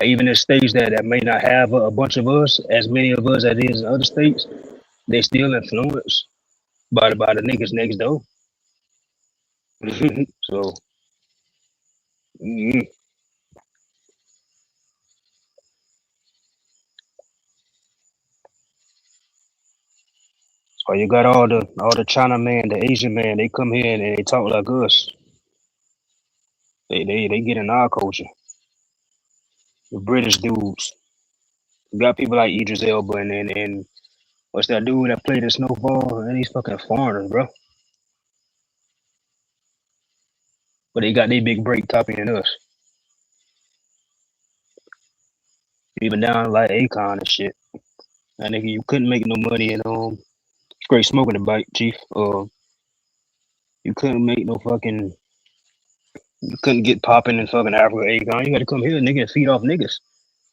Even in states that may not have a bunch of us, as many of us as is in other states, they still influenced by the niggas next door. So, so you got all the China man, the Asian man, they come here and they talk like us. They get in our culture. The British dudes. You got people like Idris Elba and what's that dude that played in Snowfall? And these fucking foreigners, bro. But they got their big break copying us. Even down like Akon and shit. And nigga, you couldn't make no money in straight smoking the bike, chief. You couldn't make no fucking. You couldn't get popping in fucking Africa, Akon. You got to come here, nigga, and feed off niggas.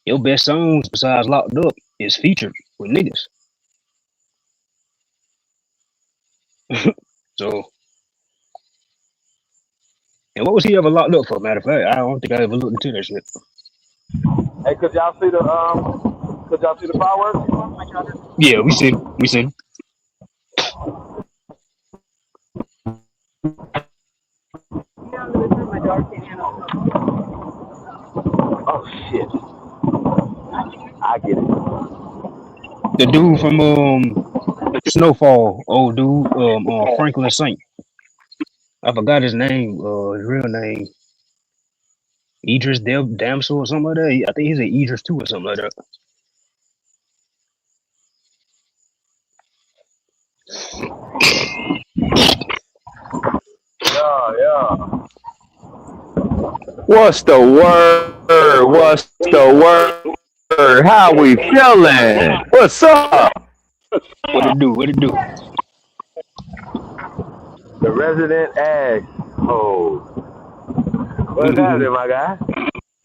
Your best songs besides Locked Up is featured with niggas. So, and what was he ever locked up for? Matter of fact, I don't think I ever looked into that shit. Hey, could y'all see the fireworks? Yeah, we see. I get it. The dude from Snowfall, old dude, Franklin Saint. I forgot his name, his real name. Idris Damsel or something like that. I think he's an Idris too or something like that. Yeah. What's the word? What's the word? How we feeling? What's up? What it do? What it do? The resident asshole. What's happening, my guy?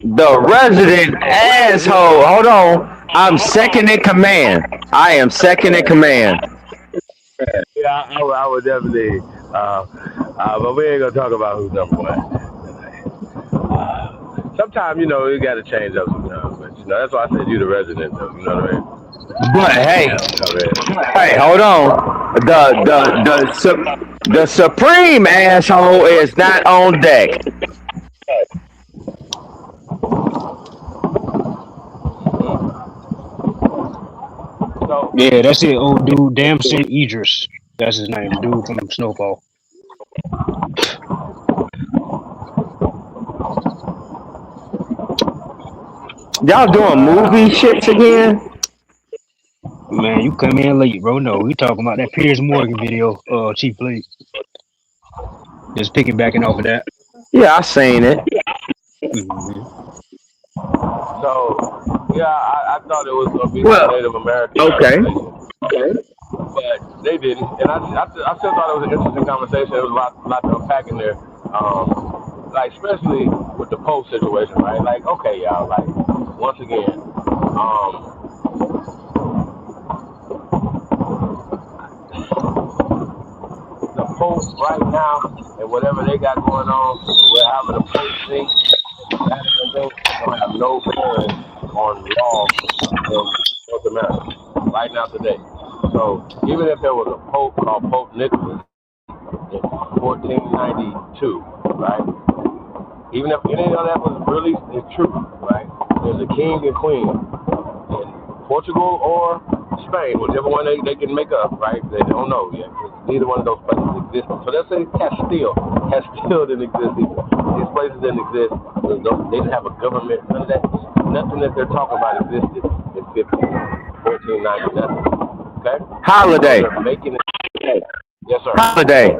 The resident asshole. Hold on. I'm second in command. I am second in command. Yeah, I would definitely. But we ain't gonna talk about who's number one. Sometimes, you got to change up sometimes. But, that's why I said you the resident, though. You know what I mean? But hey, hold on. The supreme asshole is not on deck. Yeah, that's it, old dude. Damson Idris. That's his name, the dude from Snowfall. Y'all doing movie shits again? Man, you come in late, bro. No, we talking about that Piers Morgan video, Chief Lee. Just piggybacking off of that. Yeah, I seen it. So, yeah, I thought it was going to be Native American. Okay. But they didn't. And I still thought it was an interesting conversation. There was a lot to unpack in there. Like, especially with the Pope situation, right? Like, okay, y'all, like, once again, the Pope right now and whatever they got going on, we're having a Pope thing. Don't have no bearing on law in North America right now today. So even if there was a Pope called Pope Nicholas in 1492, right? Even if any of that was really true, right? There's a king and queen in Portugal or Spain, whichever one they can make up, right? They don't know yet. Neither one of those places exist. So let's say Castile didn't exist either. These places didn't exist. They didn't have a government. None of that. Nothing that they're talking about existed in 1490. Nothing. Okay. Holiday. So making it. Yes, sir. Holiday.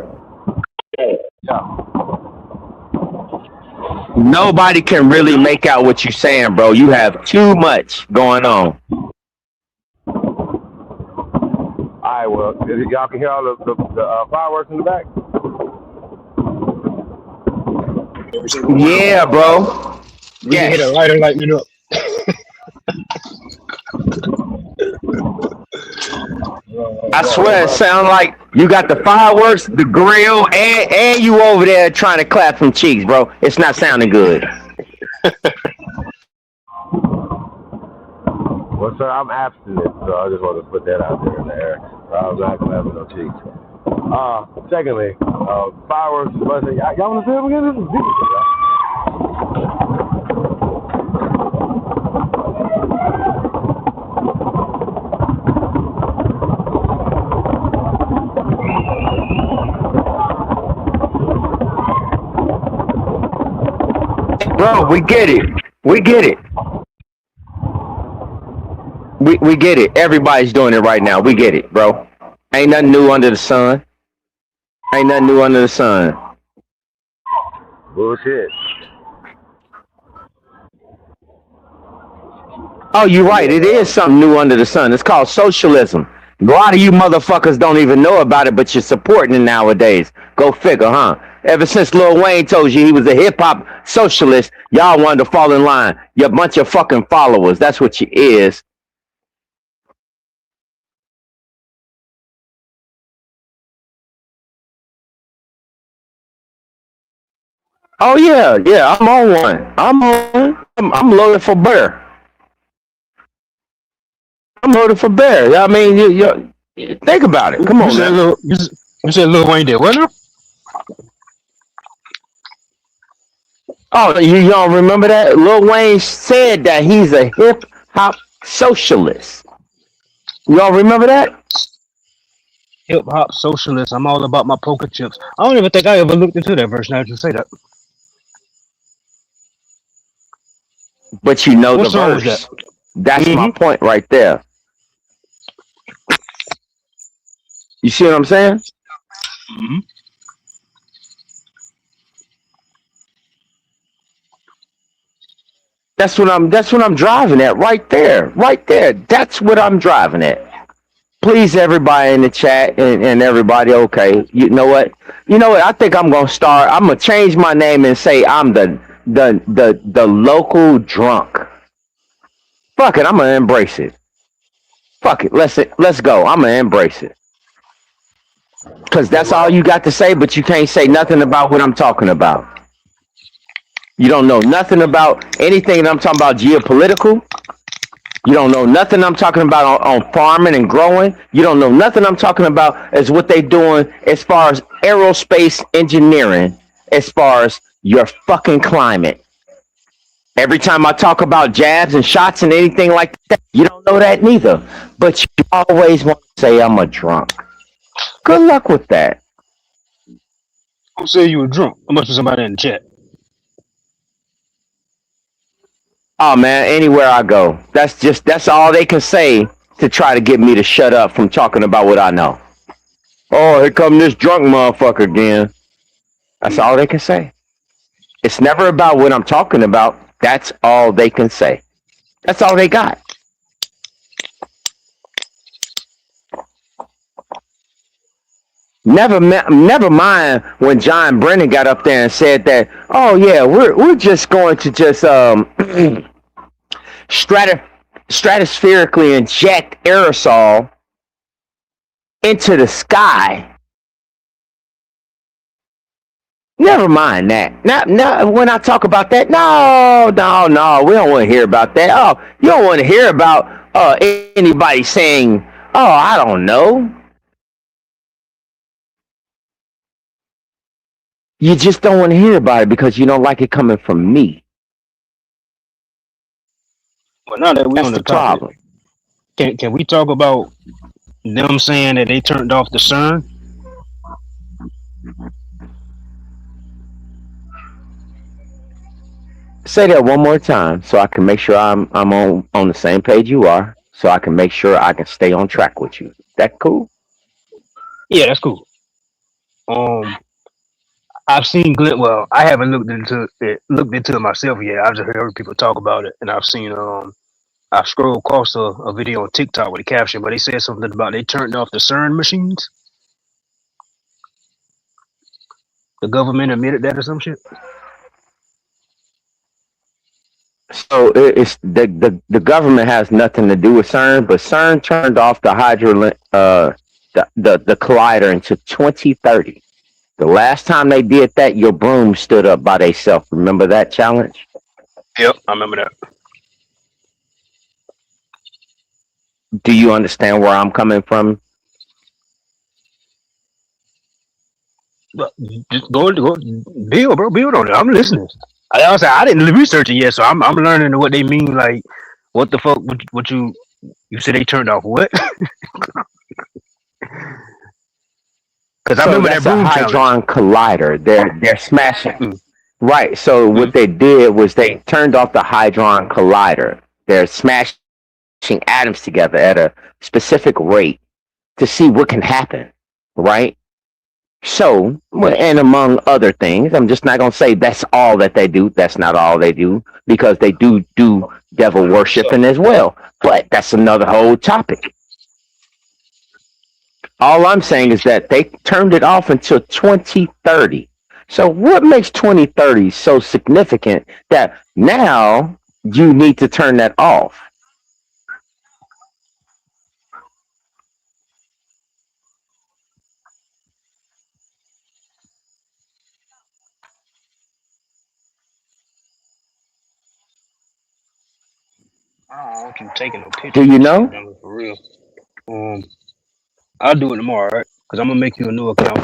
Yeah. Nobody can really make out what you're saying, bro. You have too much going on. All right, well, y'all can hear all the fireworks in the back? Yeah, bro. We can hit a lighter lighting up. I swear it sounds like you got the fireworks, the grill, and you over there trying to clap some cheeks, bro. It's not sounding good. Well, sir, I'm abstinent, so I just want to put that out there in the air. I'm not clapping no cheeks. Secondly, fireworks is busting. Y'all want to say it again? This is beautiful, right? Bro, we get it. We get it. We get it. Everybody's doing it right now. We get it, bro. Ain't nothing new under the sun. Ain't nothing new under the sun. Bullshit. Oh, you're right. It is something new under the sun. It's called socialism. A lot of you motherfuckers don't even know about it, but you're supporting it nowadays. Go figure, huh? Ever since Lil Wayne told you he was a hip-hop socialist, y'all wanted to fall in line. You're a bunch of fucking followers. That's what you is. Oh, yeah. Yeah, I'm on one. I'm loaded for bear. I'm loaded for bear. I mean, you think about it. Come on, man. You said Lil Wayne did what now? Oh, you don't remember that? Lil Wayne said that he's a hip hop Socialist. You all remember that? Hip hop socialist. I'm all about my poker chips. I don't even think I ever looked into that verse. Now that you say that. But you know What the song was verse. that? That's my point right there. You see what I'm saying? Mm-hmm. That's what I'm driving at right there. Right there. That's what I'm driving at. Please, everybody in the chat and everybody, okay. You know what? I think I'm gonna change my name and say I'm the local drunk. Fuck it, I'm gonna embrace it. Fuck it, let's go. I'm gonna embrace it. Cause that's all you got to say, but you can't say nothing about what I'm talking about. You don't know nothing about anything that I'm talking about geopolitical. You don't know nothing I'm talking about on farming and growing. You don't know nothing I'm talking about as what they doing as far as aerospace engineering, as far as your fucking climate. Every time I talk about jabs and shots and anything like that, you don't know that neither. But you always want to say I'm a drunk. Good luck with that. Who said you were drunk? It must be somebody in the chat. Oh man, anywhere I go. That's all they can say to try to get me to shut up from talking about what I know. Oh, here come this drunk motherfucker again. That's all they can say. It's never about what I'm talking about. That's all they can say. That's all they got. Never mind when John Brennan got up there and said that, oh yeah, we're just going to just stratospherically inject aerosol into the sky. Never mind that. No, when I talk about that, no, we don't want to hear about that. Oh, you don't want to hear about anybody saying, oh, I don't know. You just don't want to hear about it because you don't like it coming from me. Well, now that we're on the problem. topic, can we talk about them saying that they turned off the CERN? Say that one more time so I can make sure I'm on the same page you are, so I can make sure I can stay on track with you. That cool? Yeah, that's cool. I've seen well, I haven't looked into it myself yet. I've just heard people talk about it, and I've seen I scrolled across a video on TikTok with a caption, but they said something about they turned off the CERN machines. The government admitted that or some shit. So it's the government has nothing to do with CERN, but CERN turned off the the collider until 2030. The last time they did that, your broom stood up by themselves. Remember that challenge? Yep, I remember that. Do you understand where I'm coming from? But just go build on it. I'm listening. I didn't research it yet, so I'm learning what they mean. Like, what the fuck? What you said they turned off what? Because I remember that broom a Hadron Collider. They're smashing. Right. So what they did was they turned off the Hadron Collider. They're smashing atoms together at a specific rate to see what can happen. Right. So, and among other things, I'm just not going to say that's all that they do. That's not all they do, because they do devil worshiping as well. But that's another whole topic. All I'm saying is that they turned it off until 2030. So what makes 2030 so significant that now you need to turn that off? I don't want you taking a picture. Do you know? For real. I'll do it tomorrow, right? Because I'm gonna make you a new account.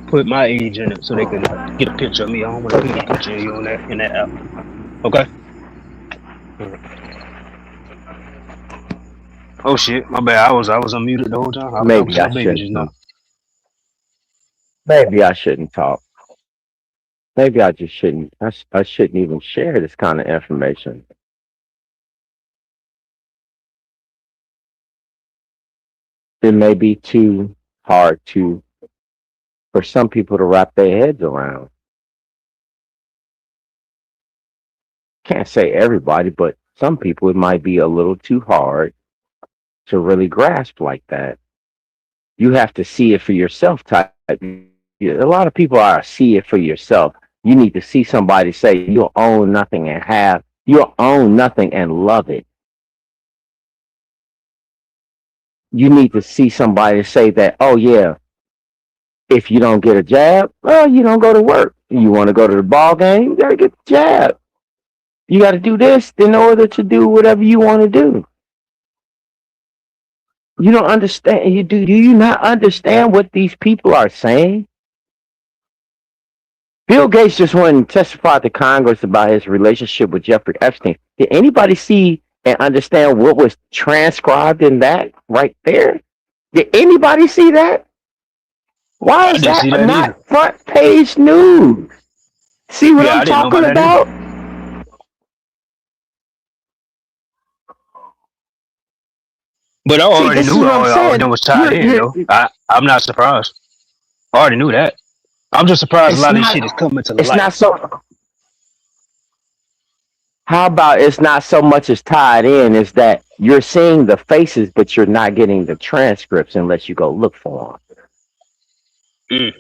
Put my age in it so they can get a picture of me. I don't want to put a picture of you in that app. Okay. Oh shit, my bad. I was unmuted the whole time. I was Maybe I talking to my baby just now. shouldn't. Maybe I shouldn't talk. Maybe I just shouldn't. I shouldn't even share this kind of information. It may be too hard for some people to wrap their heads around. Can't say everybody, but some people it might be a little too hard to really grasp like that. You have to see it for yourself type. Yeah, a lot of people are see it for yourself. You need to see somebody say you'll own nothing and you'll own nothing and love it. You need to see somebody say that, oh yeah, if you don't get a jab, well, you don't go to work. You want to go to the ball game, you gotta get the jab. You gotta do this in order to do whatever you want to do. You don't understand. Do you not understand what these people are saying? Bill Gates just went and testified to Congress about his relationship with Jeffrey Epstein. Did anybody see and understand what was transcribed in that right there? Did anybody see that? Why is that not front page news? See what I'm talking about? But I already knew all of them was tied in, though. I'm not surprised. I already knew that. I'm just surprised a lot of this shit is coming to light. It's not so. How about it's not so much as tied in, is that you're seeing the faces, but you're not getting the transcripts unless you go look for them.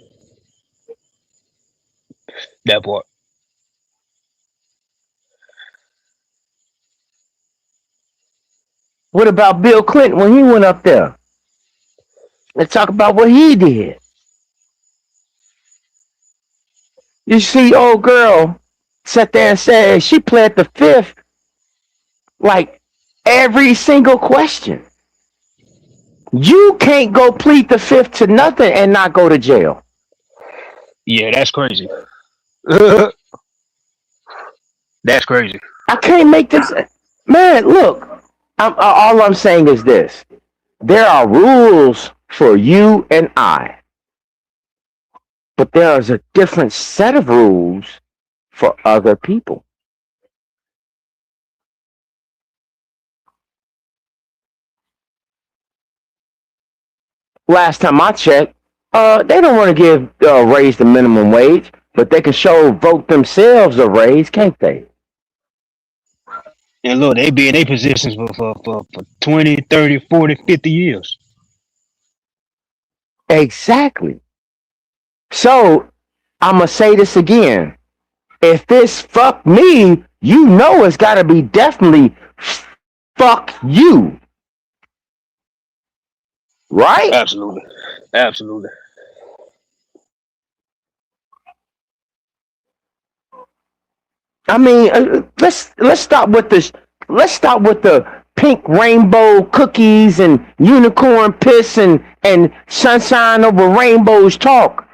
That part. What about Bill Clinton when he went up there? Let's talk about what he did. You see, old girl sat there and said she pled the fifth, like every single question. You can't go plead the fifth to nothing and not go to jail. Yeah, that's crazy. That's crazy. I can't make this. Man, look, all I'm saying is this. There are rules for you and I. But there is a different set of rules for other people. Last time I checked, they don't want to raise the minimum wage, but they can vote themselves a raise, can't they? And look, they be in their positions for 20, 30, 40, 50 years. Exactly. So, I'm going to say this again. If this fuck me, you know it's got to be definitely fuck you. Right? Absolutely. Absolutely. I mean, let's stop with this. Let's stop with the pink rainbow cookies and unicorn piss and sunshine over rainbows talk.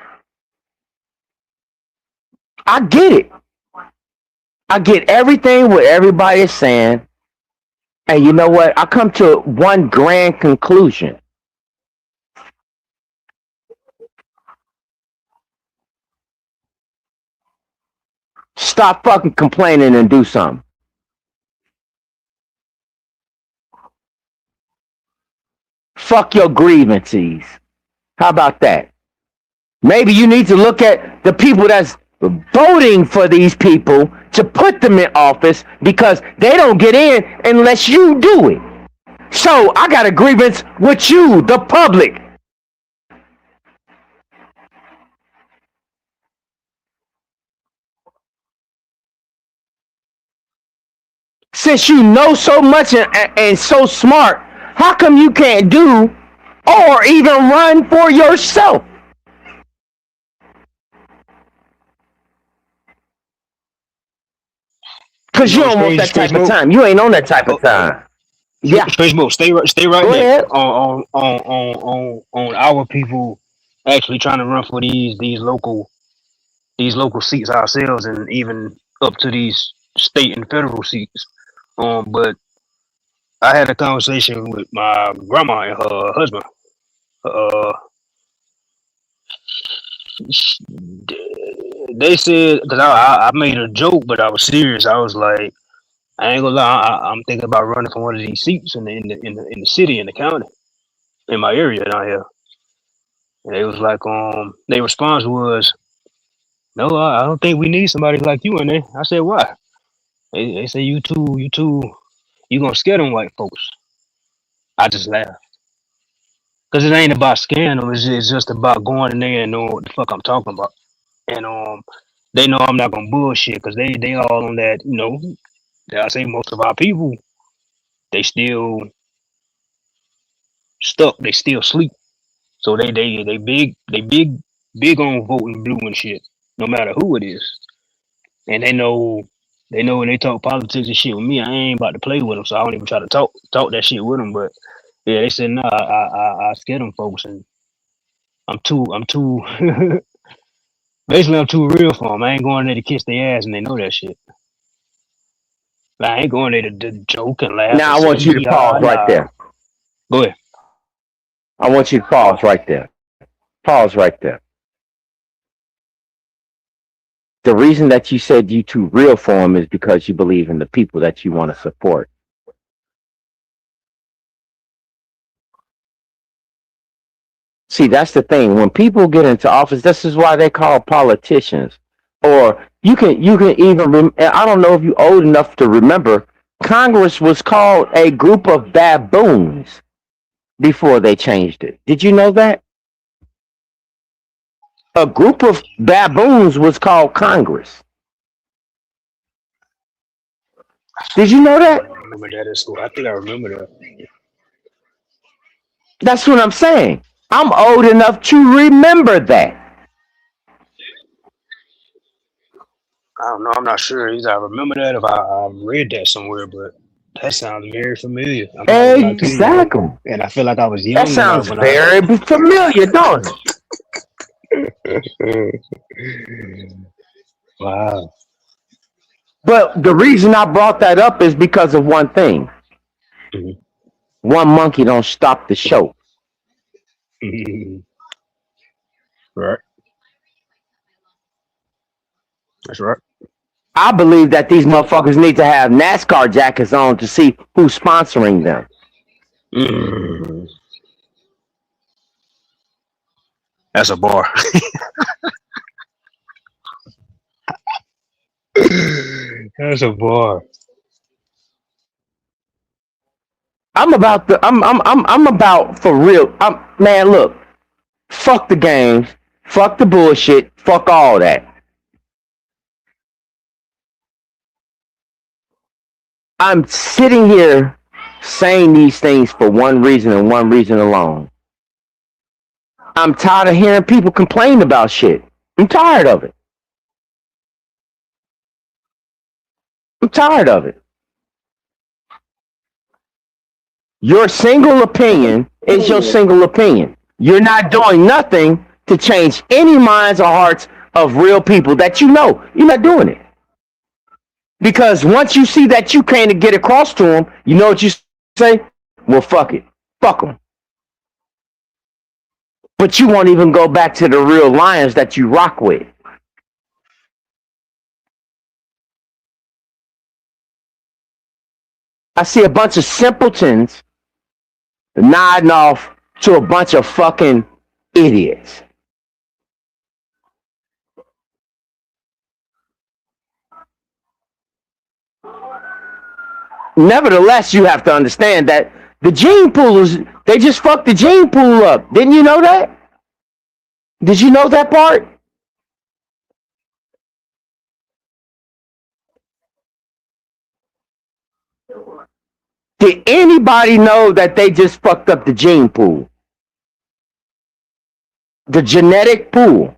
I get it. I get everything what everybody is saying. And you know what? I come to one grand conclusion. Stop fucking complaining and do something. Fuck your grievances. How about that? Maybe you need to look at the people that's voting for these people to put them in office because they don't get in unless you do it. So I got a grievance with you, the public. Since you know so much and so smart, how come you can't do or even run for yourself? Because you don't want that type of time. You ain't on that type of time. Yeah. Facebook, stay right Go there ahead. on our people actually trying to run for these local seats ourselves and even up to these state and federal seats. But I had a conversation with my grandma and her husband. Uh, sh- they said because I made a joke, but I was serious. I was like, I ain't gonna lie, I'm thinking about running for one of these seats in the city in the county in my area down here. And they was like, their response was, no, I don't think we need somebody like you in there. I said, why? They say you gonna scare them white folks. I just laughed. Cause it ain't about scaring them. It's just about going in there and knowing what the fuck I'm talking about. And they know I'm not gonna bullshit because they all on that. I say most of our people they still stuck. They still sleep. So they big on voting blue and shit. No matter who it is, and they know when they talk politics and shit with me, I ain't about to play with them. So I don't even try to talk that shit with them. But yeah, they said no. I scare them folks, and I'm too. Basically, I'm too real for them. I ain't going there to kiss their ass, and they know that shit. Like, I ain't going there to joke and laugh Now and I say, want you to pause right nah. there. Go ahead. I want you to pause right there. Pause right there. The reason that you said you too real for them is because you believe in the people that you want to support. See, that's the thing. When people get into office, this is why they call politicians. Or you can even I don't know if you're old enough to remember. Congress was called a group of baboons before they changed it. Did you know that? A group of baboons was called Congress. Did you know that? I remember that at school. I think I remember that. That's what I'm saying. I'm old enough to remember that. I don't know. I'm not sure. Either I remember that if I read that somewhere, but that sounds very familiar. I'm not gonna lie to you. Exactly. And I feel like I was That young sounds when I. very familiar, don't it? Wow. But the reason I brought that up is because of one thing. Mhm. One monkey don't stop the show. Right. That's right. I believe that these motherfuckers need to have NASCAR jackets on to see who's sponsoring them. That's a bar. That's a bar. I'm about for real. Man, look, fuck the games, fuck the bullshit, fuck all that. I'm sitting here saying these things for one reason and one reason alone. I'm tired of hearing people complain about shit. I'm tired of it. I'm tired of it. Your single opinion is your single opinion. You're not doing nothing to change any minds or hearts of real people that you know. You're not doing it. Because once you see that you can't get across to them, you know what you say? Well, fuck it. Fuck them. But you won't even go back to the real lions that you rock with. I see a bunch of simpletons nodding off to a bunch of fucking idiots. Nevertheless, you have to understand that the gene pool they just fucked the gene pool up. Didn't you know that? Did you know that part? Did anybody know that they just fucked up the gene pool? The genetic pool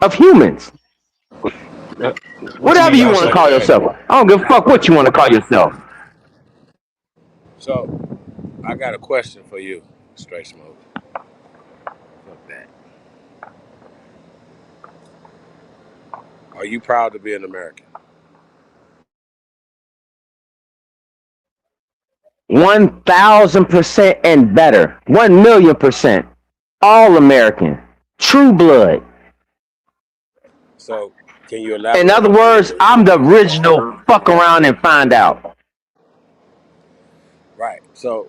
of humans. Whatever you want to call yourself. I don't give a fuck what you want to call yourself. So, I got a question for you, Straight Smoke. Fuck that. Are you proud to be an American? 1,000% and better. 1,000,000%. All American. True blood. So can you elaborate? In other words, I'm the original. Fuck around and find out. Right. So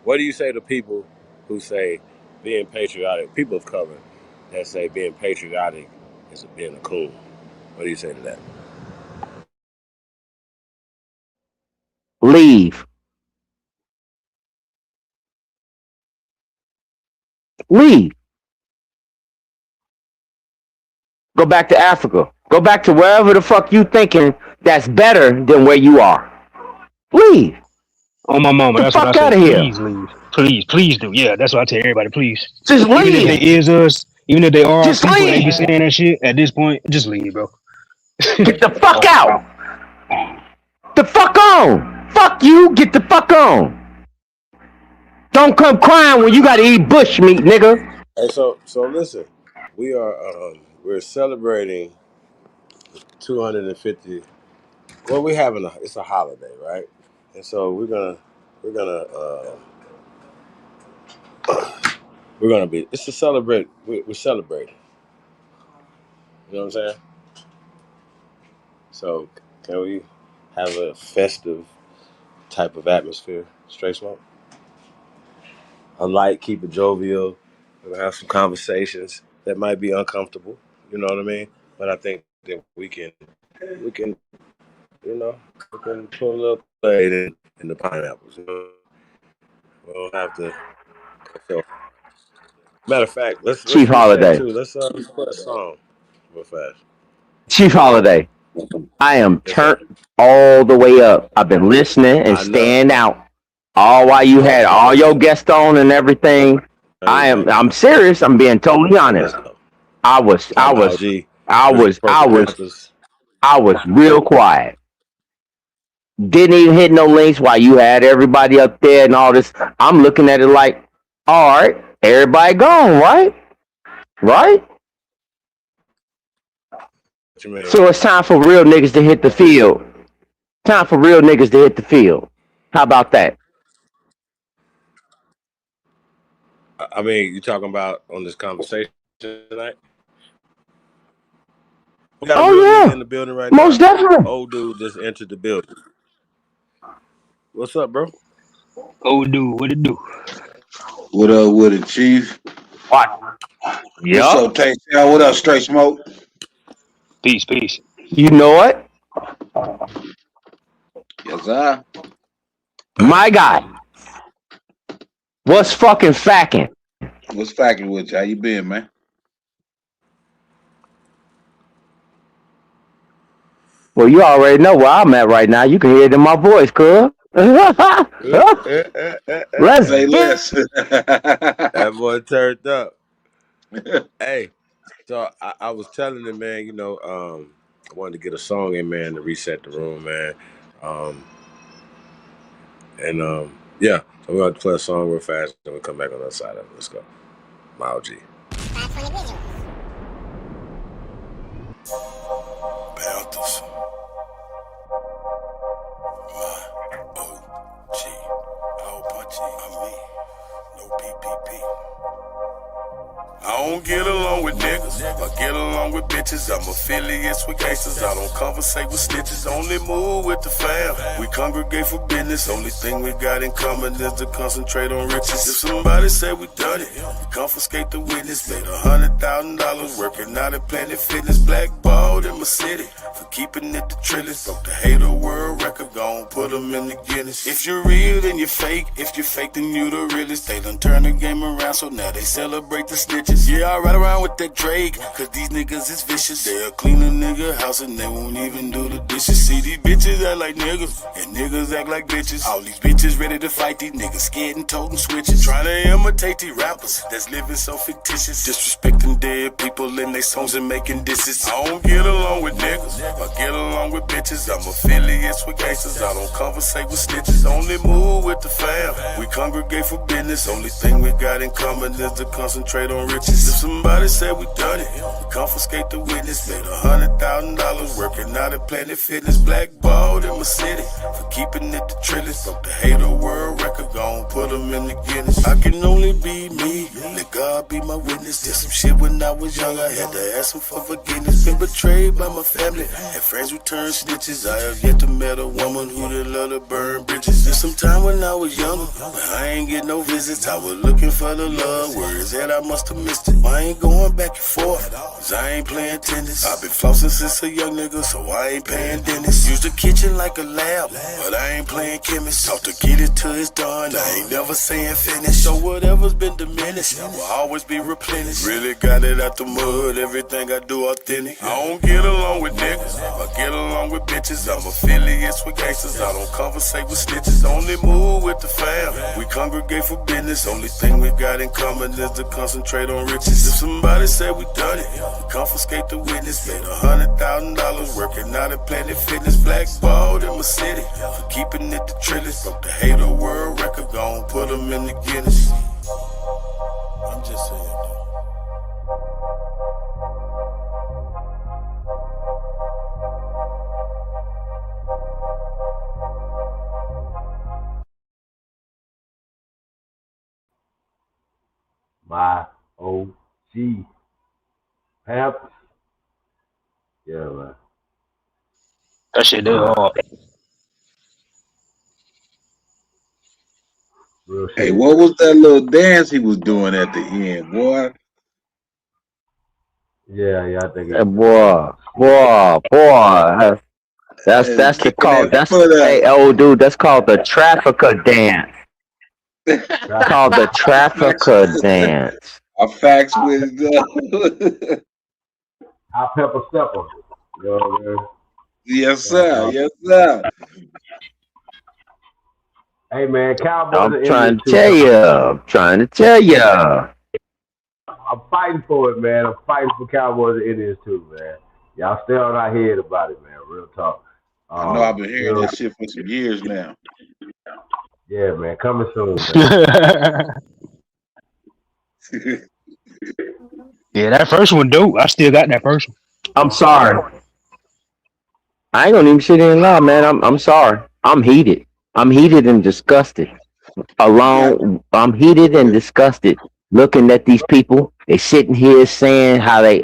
what do you say to people who say being patriotic, people of color that say being patriotic is being a coon? What do you say to that? Leave. Leave. Go back to Africa. Go back to wherever the fuck you thinking that's better than where you are. Leave. On my mama, The that's what fuck I outta say. here. Please leave. Please do. Yeah, that's what I tell everybody. Please. Just Even if leave. they is us, even if they are Just people, they be leave. saying that shit. At this point, just leave, bro. Get the fuck out. The fuck on. Fuck you. Get the fuck on. Don't come crying when you gotta eat bush meat, nigga. Hey, so listen, we are we're celebrating 250. Well, we're having it's a holiday, right? And so we're gonna be. It's to celebrate. We're celebrating. You know what I'm saying? So can we have a festive type of atmosphere? Straight Smoke. A light, keep it jovial. We're gonna have some conversations that might be uncomfortable. You know what I mean? But I think that we can, you know, we can put a little plate in the pineapples. You know? We don't have to. So, matter of fact, let's Chief reset Holiday. too. Let's play a song real fast. Chief Holiday. I am turned all the way up. I've been listening and I know. staying out. All while you had all your guests on and everything. I'm serious. I'm being totally honest. I was real quiet. Didn't even hit no links while you had everybody up there and all this. I'm looking at it like, all right, everybody gone, right? Right? What you mean? So it's time for real niggas to hit the field. Time for real niggas to hit the field. How about that? I mean, you talking about on this conversation tonight? We got a Oh, real nigga yeah. in the building right Most now. definitely. Old dude just entered the building. What's up, bro? Oh, dude, what it do? What up with it, Chief? What? What's up, Tay-Town? What up, Straight Smoke? Peace. You know what? Yes, sir. My guy. What's fucking facking? What's facking with you? How you been, man? Well, you already know where I'm at right now. You can hear it in my voice, cuz. Let's Say less. That boy turned up. Hey, so I was telling him, man, you know, I wanted to get a song in, man, to reset the room, man. Yeah, so we're going to play a song real fast, then we'll come back on the other side of it. Let's go. Mao G. Panthers. My OG. All punchy on me. No PPP. I don't get along with niggas. I get along with bitches. I'm affiliates with gangsters. I don't conversate with snitches. Only move with the fam. We congregate for business. Only thing we got in common is to concentrate on riches. If somebody say we done it, we confiscate the witness. Made $100,000 working out at Planet Fitness. Blackballed in my city for keeping it the trillest. Broke the hater world record. Gon' put them in the Guinness. If you're real, then you're fake. If you're fake, then you the realest. They done turn the game around, so now they celebrate the snitches. Yeah, I ride around with that Drake, cause these niggas is vicious. They'll clean a nigga house and they won't even do the dishes. See, these bitches act like niggas, and niggas act like bitches. All these bitches ready to fight, these niggas scared and toting switches. Trying to imitate these rappers that's living so fictitious. Disrespecting dead people in their songs and making disses. I don't get along with niggas, I get along with bitches. I'm affiliates with gangsters, I don't conversate with snitches. Only move with the fam, we congregate for business. Only thing we got in common is to concentrate on riches. If somebody said we done it, we confiscate the witness. Made $100,000 working out at Planet Fitness. Blackballed in my my city for keeping it the trillest. Broke the hater world record, gon' put them in the Guinness. I can only be me, let God be my witness. Did some shit when I was young, I had to ask him for forgiveness. Been betrayed by my family, had friends who turned snitches. I have yet to met a woman who did love to burn bridges. Did some time when I was younger, but I ain't get no visits. I was looking for the love, where is that? I must have missed it. I ain't going back and forth, cause I ain't playing tennis. I've been flossing since a young nigga, so I ain't paying dentist. Use the kitchen like a lab, but I ain't playing chemist. Talk to get it till it's done, I ain't never saying finish. So whatever's been diminished will always be replenished. Really got it out the mud, everything I do authentic. I don't get along with niggas, I get along with bitches. I'm affiliates with gangsters, I don't conversate with snitches. Only move with the fam, we congregate for business. Only thing we got in common is to concentrate on riches. If somebody said we done it, we confiscate the witness. Made $100,000 working out at Planet Fitness. Blackballed in my city for keeping it the trillest. Broke the hater world record, gon' put them in the Guinness. I'm just saying though. My OG Panthers. Yeah, man. That shit do hard. Real shit. Hey, what was that little dance he was doing at the end, boy? Yeah, I think Hey, boy. That's the call. That's hey, old dude. That's called the trafficker dance. Called the trafficker dance. I facts with I pepper stepper. You know what I mean? Yes, sir. Yes, sir. Hey man, Cowboys I'm are trying in to this tell too. you. I'm trying to tell you. I'm fighting for it, man. I'm fighting for Cowboys and Indians too, man. Y'all stay on our head about it, man. Real talk. I know I've been You hearing know, that shit for some years now. yeah, man. Coming soon, man. Yeah, that first one dope. I still got that first one. I'm sorry. I ain't gonna even sit here and lie, man. I'm sorry. I'm heated. I'm heated and disgusted. I'm heated and disgusted looking at these people. They sitting here saying how they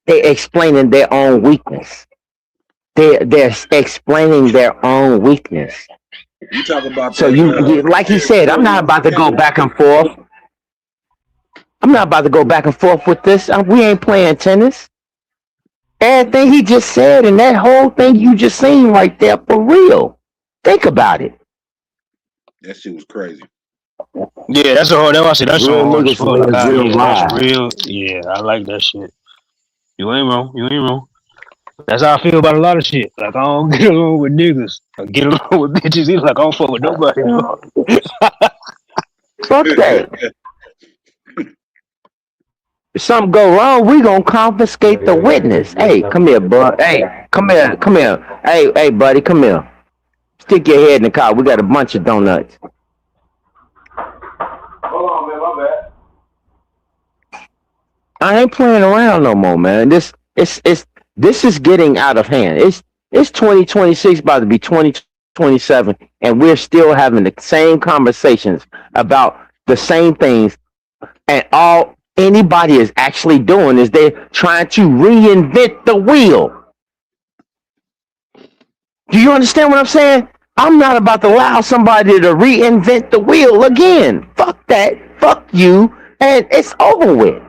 explaining their own weakness. They're explaining their own weakness. You talk about So that, you like he said, I'm not about to go back and forth. I'm not about to go back and forth with this. We ain't playing tennis. Everything he just said and that whole thing you just seen right there, for real. Think about it. That shit was crazy. Yeah, that's a hard. That's why I said that's Real hard as niggas fuck. live Like, real yeah, lives. that's real. Yeah, I like that shit. You ain't wrong. You ain't wrong. That's how I feel about a lot of shit. Like I don't get along with niggas. I get along with bitches. He's like I don't fuck with nobody. Fuck that. If something go wrong, we gonna confiscate the witness. Hey, come here, bud. Hey, come here. Hey, buddy, come here. Stick your head in the car. We got a bunch of donuts. Hold on, man. My bad. I ain't playing around no more, man. This is getting out of hand. It's 2026, about to be 2027, and we're still having the same conversations about the same things, and all anybody is actually doing is they're trying to reinvent the wheel. Do you understand what I'm saying? I'm not about to allow somebody to reinvent the wheel again. Fuck that. Fuck you. And it's over with.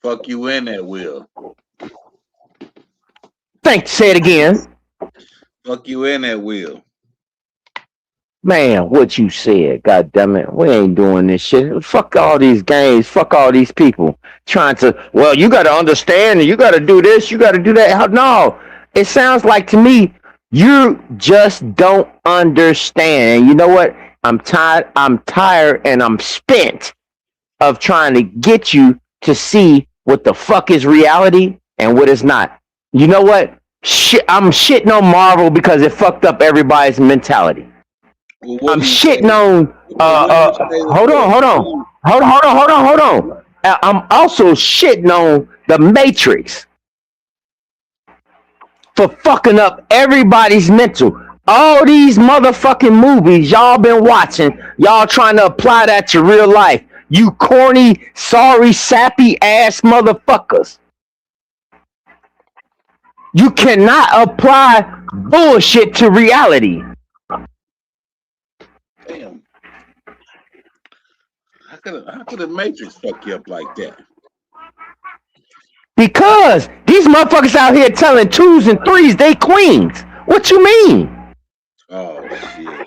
Fuck you in that wheel. Say it again. Fuck you in that wheel. Man, what you said, God damn it. We ain't doing this shit. Fuck all these games. Fuck all these people trying to, well, you got to understand and you got to do this, you got to do that. No, it sounds like to me, you just don't understand. And you know what? I'm tired and I'm spent of trying to get you to see what the fuck is reality and what is not. You know what? I'm shitting on Marvel because it fucked up everybody's mentality. I'm shitting on. Hold on. I'm also shitting on the Matrix for fucking up everybody's mental. All these motherfucking movies y'all been watching, y'all trying to apply that to real life. You corny, sorry, sappy ass motherfuckers. You cannot apply bullshit to reality. Damn. How could the Matrix fuck you up like that? Because these motherfuckers out here telling 2s and 3s they queens. What you mean? Oh shit.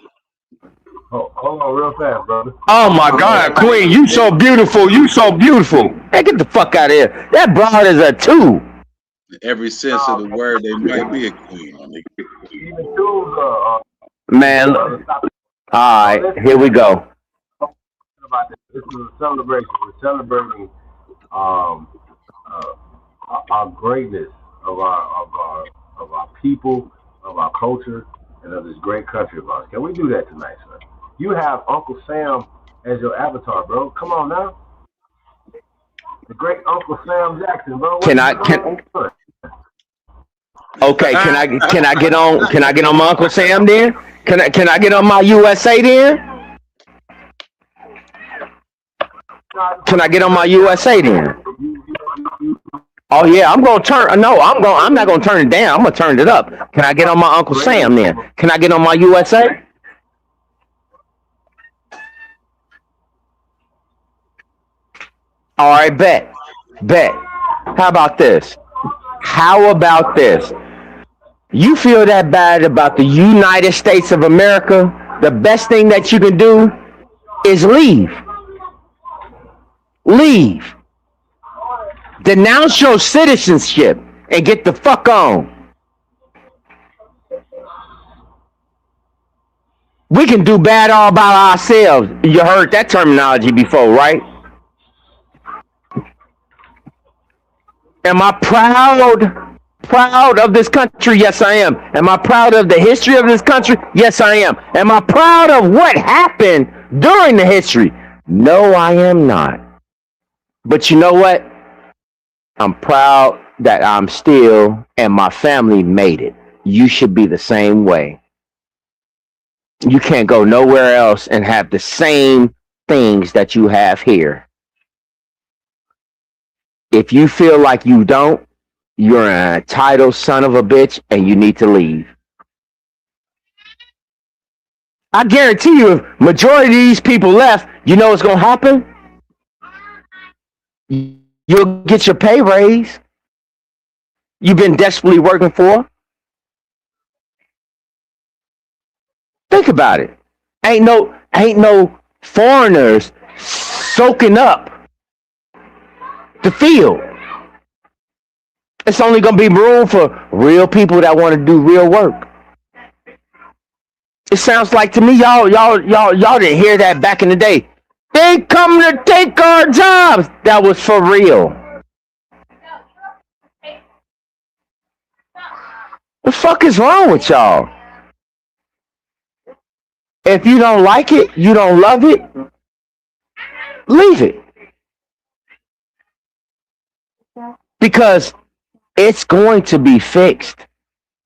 Hold on real fast, brother. Oh my God, queen, you so beautiful. You so beautiful. Hey, get the fuck out of here. That broad is a 2. In every sense of the word, they might be a queen. Even twos Man, look. All right, here we go. about this. This is a celebration. We're celebrating our greatness of our people, of our culture, and of this great country of ours. Can we do that tonight, sir? You have Uncle Sam as your avatar, bro. Come on now. The great Uncle Sam Jackson, bro. Okay, can I get on my Uncle Sam then? Can I get on my USA then? Can I get on my USA then? Oh yeah, I'm not gonna turn it down. I'm gonna turn it up. Can I get on my Uncle Sam then? Can I get on my USA? All right, bet. How about this? You feel that bad about the United States of America? The best thing that you can do is leave. Leave. Denounce your citizenship and get the fuck on. We can do bad all by ourselves. You heard that terminology before, right? Am I proud of this country? Yes, I am. Am I proud of the history of this country? Yes, I am. Am I proud of what happened during the history? No, I am not. But you know what? I'm proud that I'm still, and my family made it. You should be the same way. You can't go nowhere else and have the same things that you have here. If you feel like you don't, you're an entitled son of a bitch and you need to leave. I guarantee you, if majority of these people left, you know what's going to happen? You'll get your pay raise you've been desperately working for. Think about it. Ain't no foreigners soaking up the field. It's only gonna be room for real people that want to do real work. It sounds like to me, y'all didn't hear that back in the day. They come to take our jobs. That was for real. The fuck is wrong with y'all? If you don't like it, you don't love it, leave it. Because it's going to be fixed.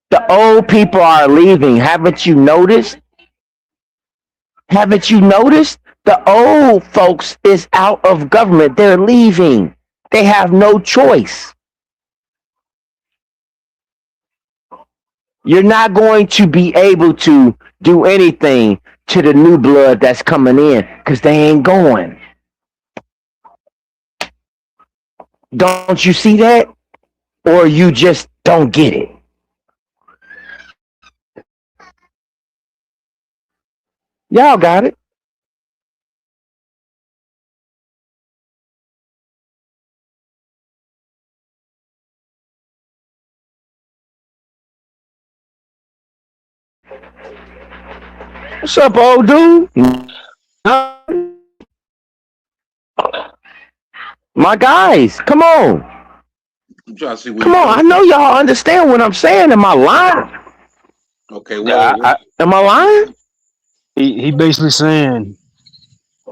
The old people are leaving. Haven't you noticed? Haven't you noticed? The old folks is out of government. They're leaving. They have no choice. You're not going to be able to do anything to the new blood that's coming in because they ain't going. Don't you see that? Or you just don't get it? Y'all got it. What's up, old dude? My guys, come on. I'm trying to see Come on, I know y'all understand what I'm saying. Am I lying? Okay, well, am I lying? He basically saying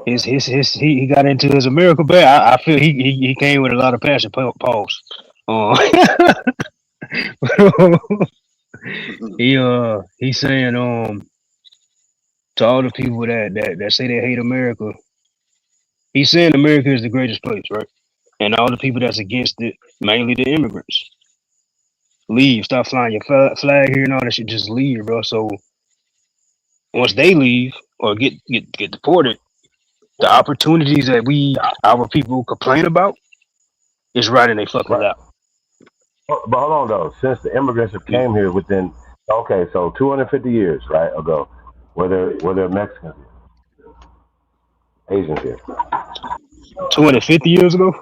he got into his America bag. I feel he came with a lot of passion. Pause. He's saying to all the people that say they hate America, he's saying America is the greatest place, right? And all the people that's against it, mainly the immigrants, leave. Stop flying your flag here and all that shit. Just leave, bro. So once they leave or get deported, the opportunities that our people complain about is right in their fucking lap. But hold on though, since the immigrants have came here within 250 years, right, ago, were there Mexicans here? Asians here? 250 years ago?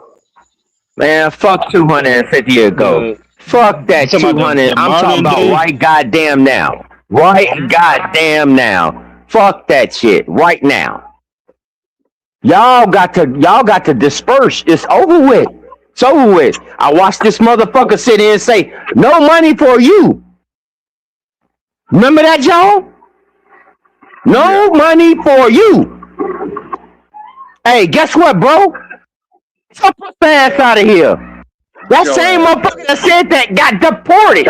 Man, fuck 250 years ago. Fuck that 200. I'm talking about right goddamn now. Right goddamn now. Fuck that shit right now. Y'all got to disperse. It's over with. It's over with. I watched this motherfucker sit here and say, no money for you. Remember that, y'all? No money for you. Hey, guess what, bro? Fuck my ass out of here. That same motherfucker that said that got deported.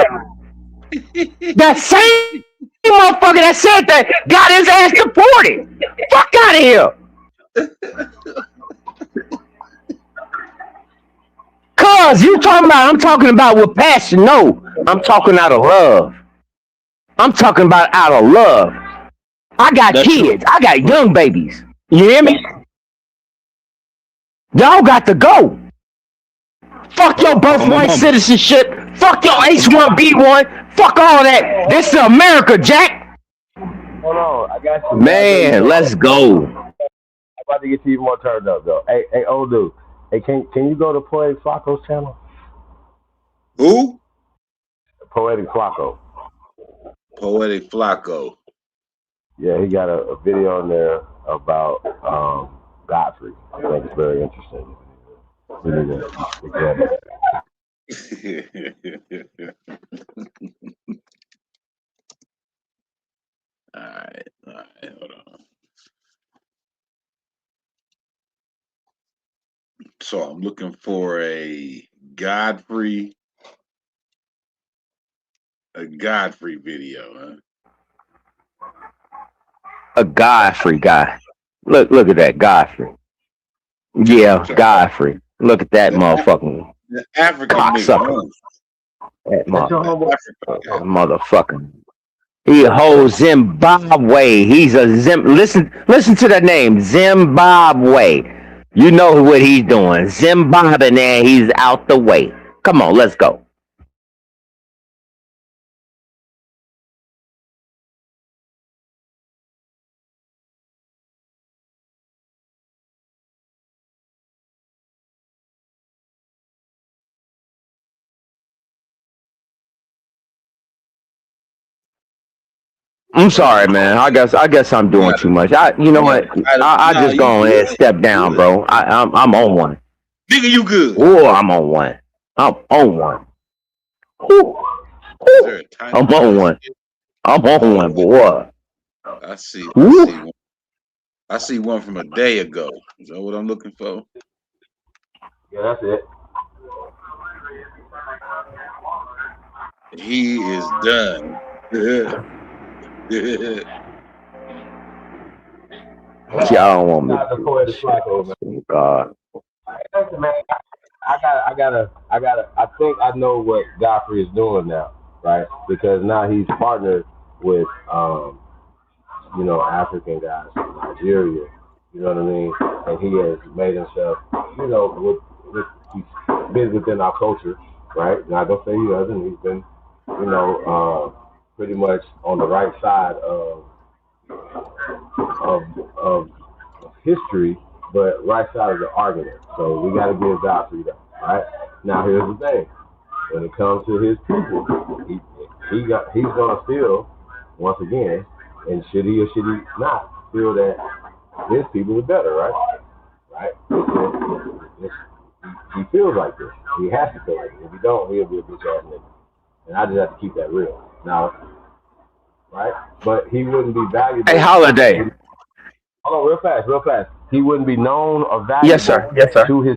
That same motherfucker that said that got his ass deported. Fuck out of here. Cuz I'm talking about with passion. No, I'm talking out of love. I'm talking about out of love. I got kids. I got young babies. You hear me? Y'all got to go. Fuck your birthright citizenship. Fuck your H1B1. Fuck all that. This is America, Jack. Hold on, I got you. Man, let's go. I'm about to get you even more turned up though. Hey, old dude. Hey, can you go to Poetic Flacco's channel? Who? Poetic Flacco. Poetic Flacco. Yeah, he got a video in there about Godfrey. I think it's very interesting. We need to examine it. All right, hold on. So I'm looking for a Godfrey video, huh? A Godfrey guy. Look at that Godfrey. Yeah, Godfrey. Look at that motherfucking African cocksucker. That motherfucker. He holds Zimbabwe. He's a listen to the name, Zimbabwe. You know what he's doing. Zimbabwe, and he's out the way. Come on, let's go. I'm sorry, man. I guess I'm doing too much. You know what? I just go ahead and step down, bro. I'm on one. Nigga, you good? Oh, I'm on one. I'm on one. Ooh. Ooh. I'm on one. I'm on one, boy. I see one from a day ago. Is that what I'm looking for? Yeah, that's it. He is done. Y'all want me. God. Listen, man, I think I know what Godfrey is doing now, right? Because now he's partnered with, African guys from Nigeria. You know what I mean? And he has made himself, he's been within our culture, right? Not gonna say he doesn't. He's been, pretty much on the right side of history, but right side of the argument. So we got to give Godfrey that. All right. Now here's the thing: when it comes to his people, he's gonna feel once again, and should he or should he not feel that his people are better, right? Right. He feels like this. He has to feel like it. If he don't, he'll be a bitch ass nigga. And I just have to keep that real. Now, right? But he wouldn't be valuable. Hey, Holiday. Hold on, real fast. He wouldn't be known or valuable. Yes, sir. To his.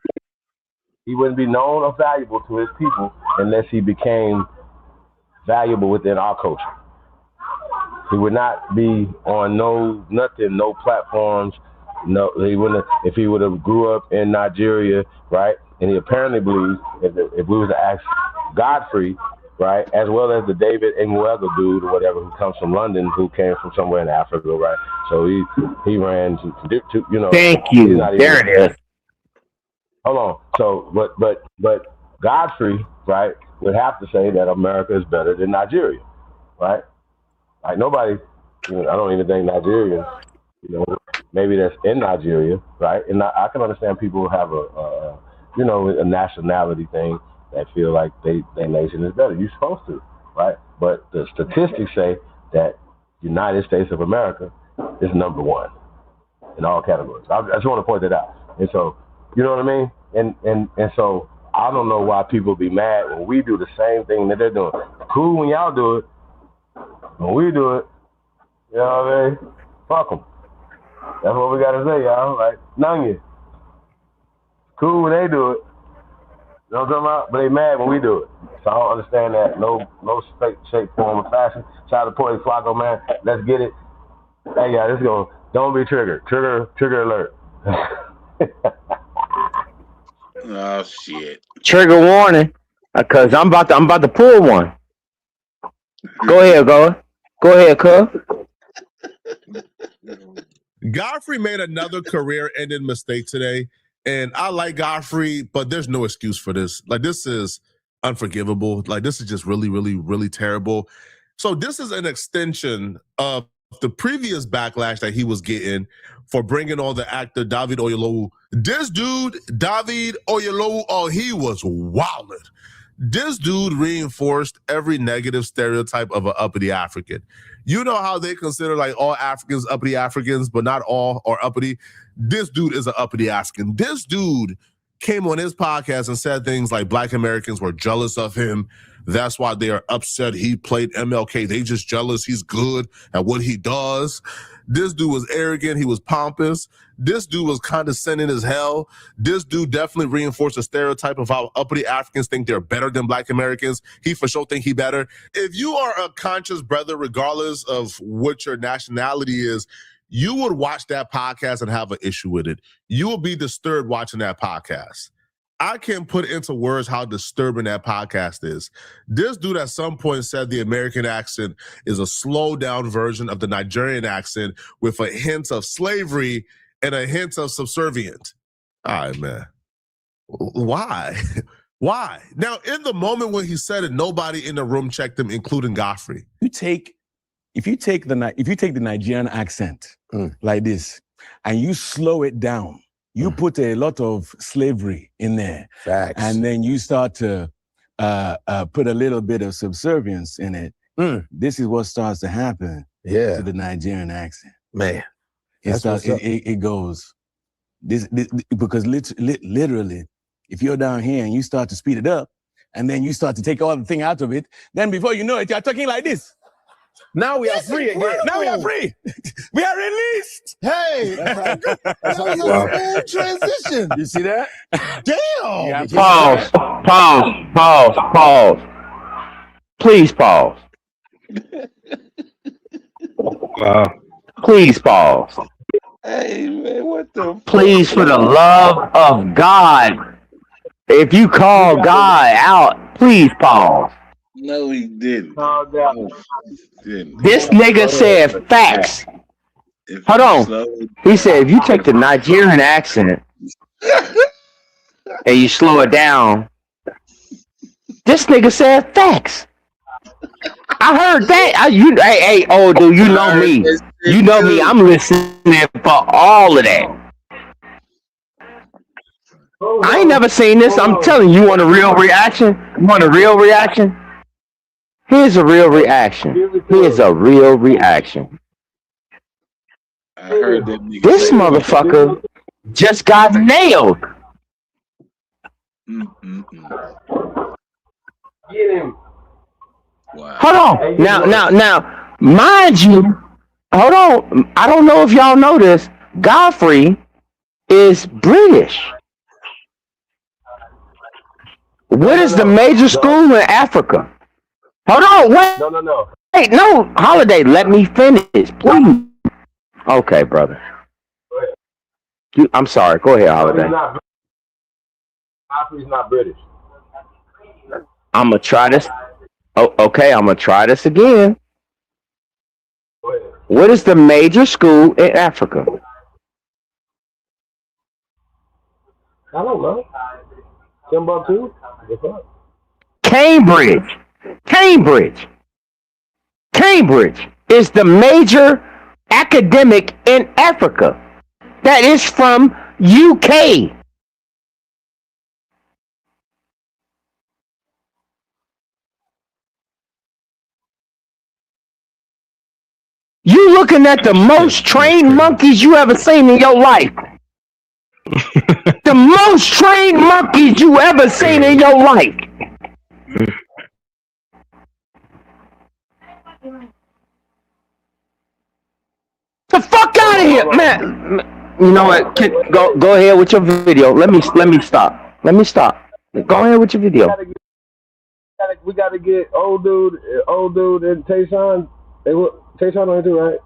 He wouldn't be known or valuable to his people unless he became valuable within our culture. He would not be on no platforms. No, he wouldn't. If he would have grew up in Nigeria, right? And he apparently believes if we was to ask Godfrey, right, as well as the David Ngwega dude or whatever who comes from London, who came from somewhere in Africa, right? So he ran to you know. Thank you. There it is. Hold on. So, but Godfrey, right, would have to say that America is better than Nigeria, right? Like nobody, I don't even think Nigerians, maybe that's in Nigeria, right? And I can understand people have a nationality thing that feel like their nation is better. You're supposed to, right? But the statistics say that United States of America is number one in all categories. I just want to point that out. And so, you know what I mean? And so I don't know why people be mad when we do the same thing that they're doing. Cool when y'all do it. When we do it, you know what I mean? Fuck them. That's what we got to say, y'all. Like, Nanya. Cool when they do it. You know what I'm talking about? But they mad when we do it. So I don't understand that. No shape, form, or fashion. Shout out to Porty Flacco, man. Let's get it. Hey, y'all, this is going. Don't be triggered. Trigger alert. Oh shit. Trigger warning, because I'm about to pull one. Go ahead, cuz. Godfrey made another career-ending mistake today, and I like Godfrey, but there's no excuse for this. Like, this is unforgivable. Like, this is just really, really, really terrible. So this is an extension of the previous backlash that he was getting for bringing on the actor David Oyelowo. This dude, David Oyelowo, he was wilded. This dude reinforced every negative stereotype of an uppity African. You know how they consider like all Africans uppity Africans, but not all are uppity. This dude is an uppity African. This dude came on his podcast and said things like Black Americans were jealous of him. That's why they are upset he played MLK. They just jealous he's good at what he does. This dude was arrogant. He was pompous. This dude was condescending as hell. This dude definitely reinforced a stereotype of how uppity Africans think they're better than Black Americans. He for sure think he better. If you are a conscious brother, regardless of what your nationality is, you would watch that podcast and have an issue with it. You will be disturbed watching that podcast. I can't put into words how disturbing that podcast is. This dude at some point said the American accent is a slowed down version of the Nigerian accent with a hint of slavery and a hint of subservient. All right, man. Why? Why? Now, in the moment when he said it, nobody in the room checked him, including Godfrey. If you take the Nigerian accent like this and you slow it down, you put a lot of slavery in there. Facts. And then you start to put a little bit of subservience in it. This is what starts to happen to the Nigerian accent. Man. It goes, because literally, if you're down here and you start to speed it up, and then you start to take all the thing out of it, then before you know it, you're talking like this. Now we are free again. Now we are free. We are released. Hey, that was a smooth transition. You see that? Damn. Pause. Please pause. Please pause. Hey man, what the? Please, for the love of God, if you call God out, please pause. No, he didn't. This nigga said facts. Hold on. He said if you take the Nigerian accent and you slow it down, this nigga said facts. I heard that. Hey, old dude, you know me. You know me. I'm listening for all of that. I ain't never seen this. I'm telling you, want a real reaction? You want a real reaction? Here's a real reaction. I heard that nigga This say motherfucker just got nailed. Get him. Wow. Hold on. Now, mind you, hold on. I don't know if y'all know this. Godfrey is British. What is the major school in Africa? Hold on, wait. No. Wait, no, Holiday, let me finish, please. Okay, brother. I'm sorry. Go ahead, Holiday. Godfrey's not British. I'm gonna try this. Oh, okay, I'm gonna try this again. Go ahead. What is the major school in Africa? I don't know. Timbuktu? What's up? Cambridge. Cambridge is the major academic in Africa. That is from UK. You looking at the most trained monkeys you ever seen in your life. The most trained monkeys you ever seen in your life. The fuck out of here, man. You know what? Go ahead with your video. Let me stop. Go ahead with your video. We gotta get old dude and Tayshawn. Tayshawn on it too, right?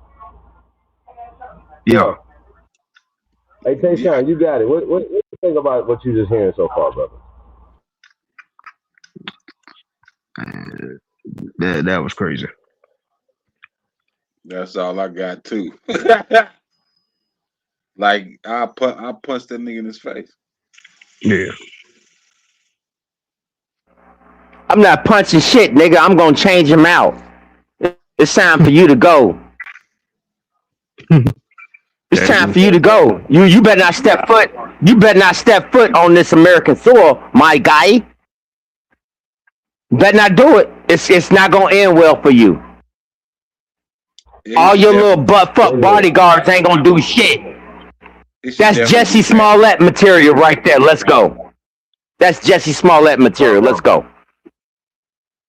Yeah. Hey Tayshawn, you got it. What do you think about what you just hearing so far, brother? That was crazy. That's all I got too. Like I punched that nigga in his face. Yeah. I'm not punching shit, nigga. I'm gonna change him out. It's time for you to go. It's time for you to go. You better not step foot. You better not step foot on this American soil, my guy. Better not do it. It's not gonna end well for you. All your little butt fuck bodyguards ain't gonna do shit. That's Jesse Smollett material right there. Let's go. That's Jesse Smollett material. Let's go.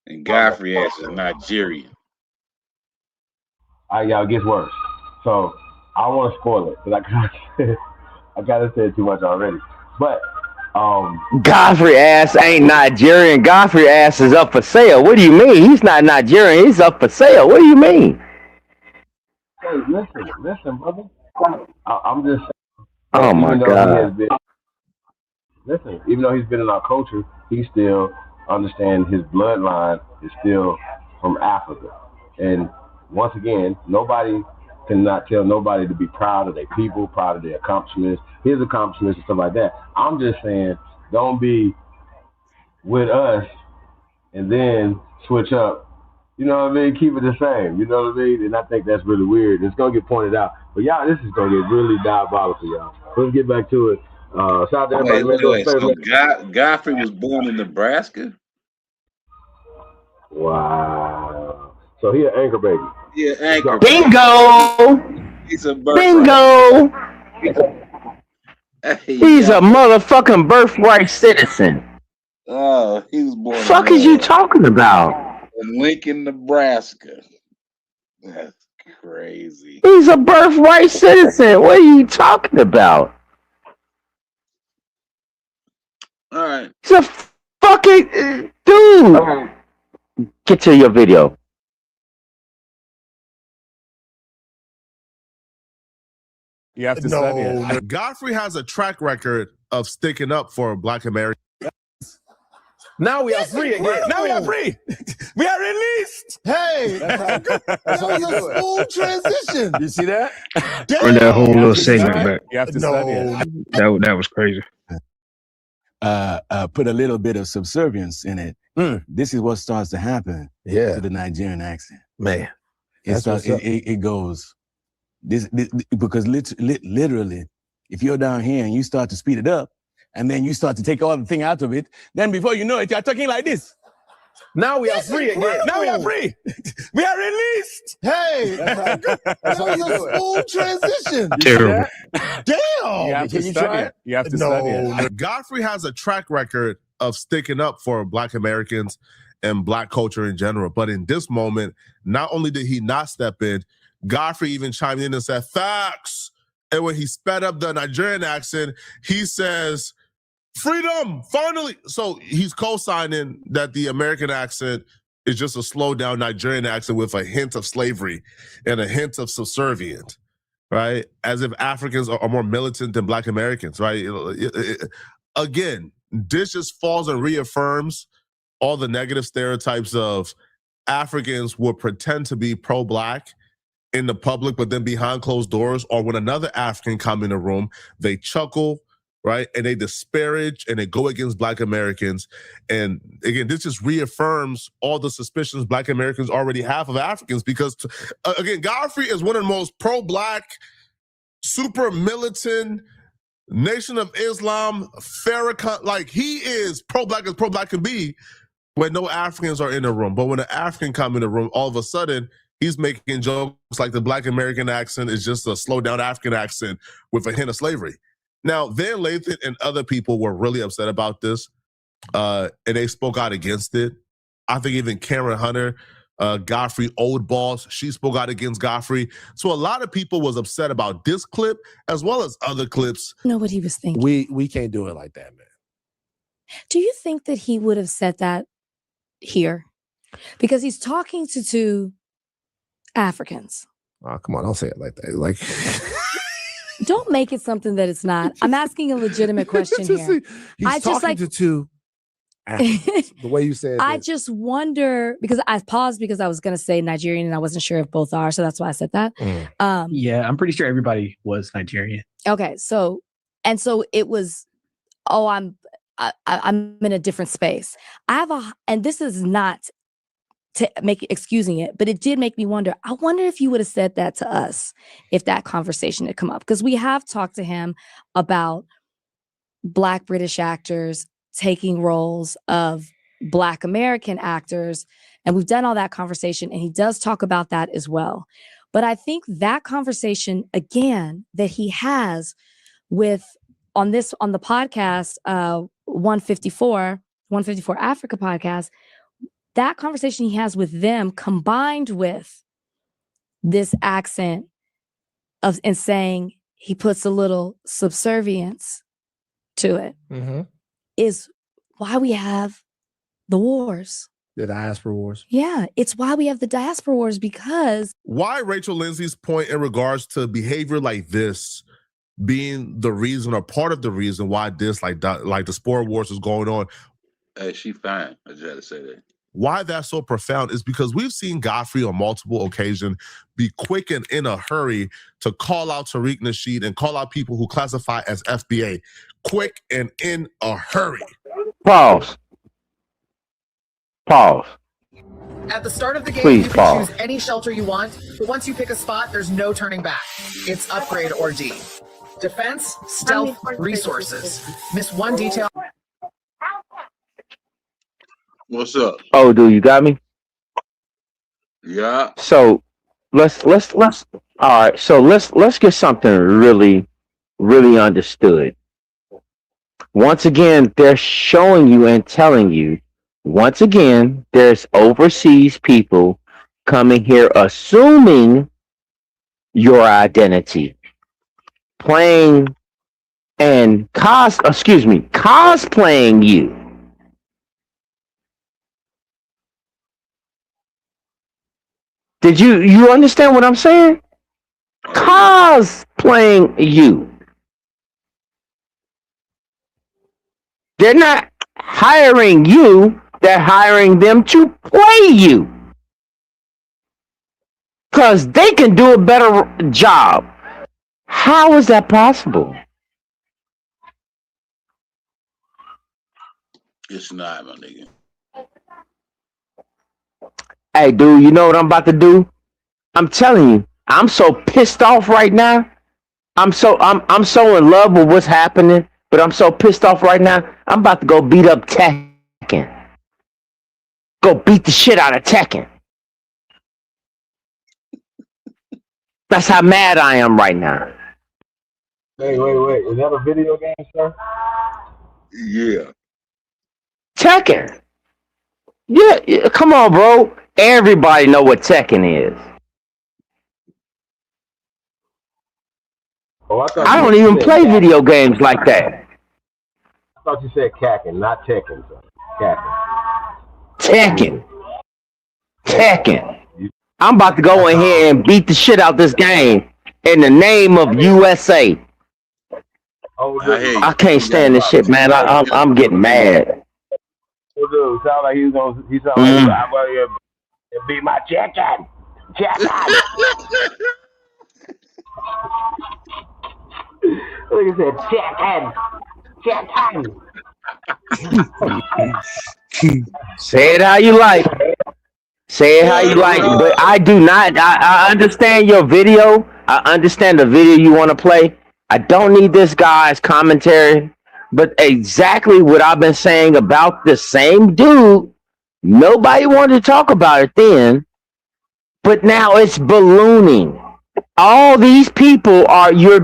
And Godfrey ass is Nigerian. All right, y'all, it gets worse. So I don't want to spoil it because I kind of said too much already. But Godfrey ass ain't Nigerian. Godfrey ass is up for sale. What do you mean? He's not Nigerian. He's up for sale. What do you mean? hey, listen, brother. I'm just saying. Oh my God. Even though he's been in our culture, he still understands his bloodline is still from Africa. And once again, nobody cannot tell nobody to be proud of their people, proud of their accomplishments, his accomplishments and stuff like that. I'm just saying, don't be with us and then switch up. You know what I mean? Keep it the same. You know what I mean? And I think that's really weird. It's going to get pointed out. But y'all, this is going to get really diabolical, y'all. Let's get back to it. Shout out to everybody. Wait. So Godfrey was born in Nebraska? Wow. So he an anchor baby. Yeah, anchor. Bingo! He's a birthright. Bingo! Hey, He's a motherfucking birthright citizen. Oh, he was born. Fuck is you talking about? In Lincoln, Nebraska. That's crazy. He's a birthright citizen. What are you talking about? All right. He's a fucking dude. Get to your video. You have to study it. Godfrey has a track record of sticking up for Black Americans. Now we are free again. Now we are free. We are released. Hey, that was a smooth transition. You see that? Run that whole little segment back. You have to study it. That was crazy. Put a little bit of subservience in it. This is what starts to happen to the Nigerian accent. Man, it goes this because literally, if you're down here and you start to speed it up, and then you start to take all the thing out of it, then before you know it, you're talking like this. Now we are free again. Now we are free. We are released. Hey, that was a smooth transition. Terrible. Damn. You have to study it. You have to study it. Godfrey has a track record of sticking up for Black Americans and Black culture in general. But in this moment, not only did he not step in, Godfrey even chimed in and said, facts. And when he sped up the Nigerian accent, he says, freedom, finally. So he's co-signing that the American accent is just a slowed down Nigerian accent with a hint of slavery and a hint of subservient, right? As if Africans are more militant than Black Americans, right? Again, this just falls and reaffirms all the negative stereotypes of Africans will pretend to be pro-Black in the public, but then behind closed doors, or when another African come in the room, they chuckle, right? And they disparage and they go against Black Americans. And again, this just reaffirms all the suspicions Black Americans already have of Africans, because again, Godfrey is one of the most pro-Black, super militant, Nation of Islam, Farrakhan, like he is pro-Black as pro-Black can be when no Africans are in the room. But when an African come in the room, all of a sudden, he's making jokes like the Black American accent is just a slowed down African accent with a hint of slavery. Now, Van Lathan and other people were really upset about this, and they spoke out against it. I think even Karen Hunter, Godfrey Old Boss, she spoke out against Godfrey. So a lot of people was upset about this clip as well as other clips. Know what he was thinking. We can't do it like that, man. Do you think that he would have said that here? Because he's talking to two Africans. Oh, come on, don't say it like that. Like, don't make it something that it's not. I'm asking a legitimate question here. He's talking to two Africans. The way you said I that. just wonder, because I paused because I was going to say Nigerian and I wasn't sure if both are, so that's why I said that. Yeah, I'm pretty sure everybody was Nigerian. Okay, so it was, I'm in a different space. And this is not to make excusing it, but it did make me wonder. I wonder if you would have said that to us if that conversation had come up, because we have talked to him about Black British actors taking roles of Black American actors, and we've done all that conversation, and he does talk about that as well. But I think that conversation again that he has on the podcast 154 Africa podcast, that conversation he has with them combined with this accent and saying he puts a little subservience to it, is why we have the wars. The diaspora wars. Yeah, it's why we have the diaspora wars, because why Rachel Lindsay's point in regards to behavior like this being the reason or part of the reason why this like the sport wars is going on. Hey, she fine. I just had to say that. Why that's so profound is because we've seen Godfrey on multiple occasions be quick and in a hurry to call out Tariq Nasheed and call out people who classify as FBA. Quick and in a hurry. Pause. At the start of the game, Please you can pause. choose any shelter you want, but once you pick a spot, there's no turning back. It's upgrade or D. Defense, stealth, resources. Miss one detail. What's up? Oh, dude, you got me? Yeah. So let's all right. So let's get something really, really understood. Once again, they're showing you and telling you, once again, there's overseas people coming here assuming your identity, playing and cosplaying you. Did you understand what I'm saying? Cosplaying you. They're not hiring you, they're hiring them to play you. Because they can do a better job. How is that possible? It's not, my nigga. Hey, dude, you know what I'm about to do? I'm telling you, I'm so pissed off right now. I'm so in love with what's happening, but I'm so pissed off right now. I'm about to go beat up Tekken. Go beat the shit out of Tekken. That's how mad I am right now. Wait. Is that a video game, sir? Yeah. Tekken. Yeah, come on, bro. Everybody know what Tekken is. Oh, I don't even play video games like that. I thought you said Kakin, not Tekken, sir. Kakin. Tekken. Tekken. I'm about to go in here and beat the shit out this game in the name of USA. I can't stand this shit, man. I'm getting mad. Dude, sound like he sound like I'm out here and beat my chicken. Look, he said chicken. Say it how you like. Say it how you like. But I do not. I understand your video. I understand the video you want to play. I don't need this guy's commentary. But exactly what I've been saying about the same dude, nobody wanted to talk about it then. But now it's ballooning. All these people are you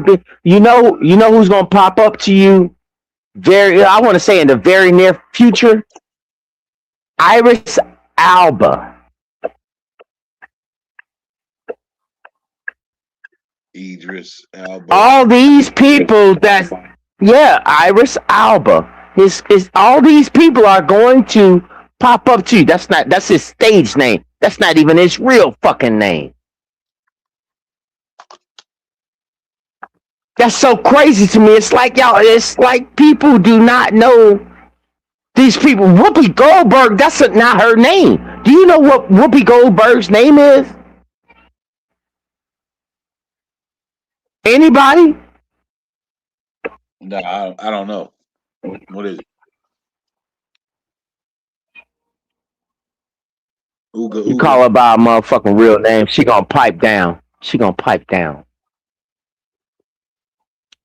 know who's gonna pop up to you I want to say in the very near future? Idris Elba. Idris Elba. All these people Idris Elba. All these people are going to pop up to you. That's his stage name. That's not even his real fucking name. That's so crazy to me. It's like people do not know these people. Whoopi Goldberg, that's not her name. Do you know what Whoopi Goldberg's name is? Anybody? No, I don't know. What is it? You call her by a motherfucking real name, she gonna pipe down.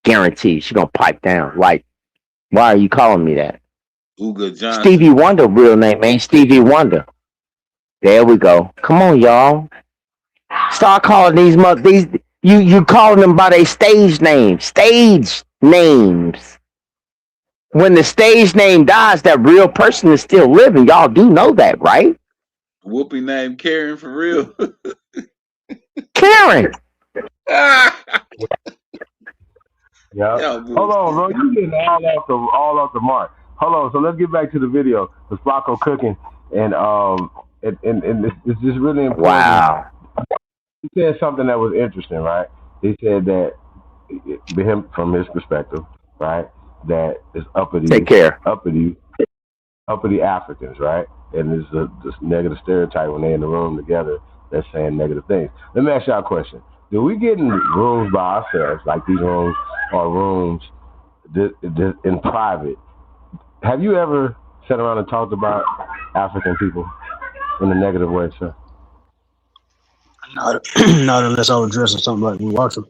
Guaranteed, she gonna pipe down. Like, why are you calling me that? Uga Johnson. Stevie Wonder real name ain't Stevie Wonder. There we go. Come on, y'all. Start calling these you calling them by their stage names. Stage names. When the stage name dies, that real person is still living. Y'all do know that, right? Whoopi named Karen for real. Karen. Yeah. Hold on, bro. You getting all off the mark. Hold on. So let's get back to the video. The Flacco cooking and it's just really important. Wow. He said something that was interesting, right? He said that from his perspective, right, that it's uppity. Take care. Uppity Africans, right? And there's this negative stereotype when they're in the room together that's saying negative things. Let me ask y'all a question. Do we get in rooms by ourselves, like these rooms or rooms in private? Have you ever sat around and talked about African people in a negative way, sir? Not unless I was dressing something like we watch them.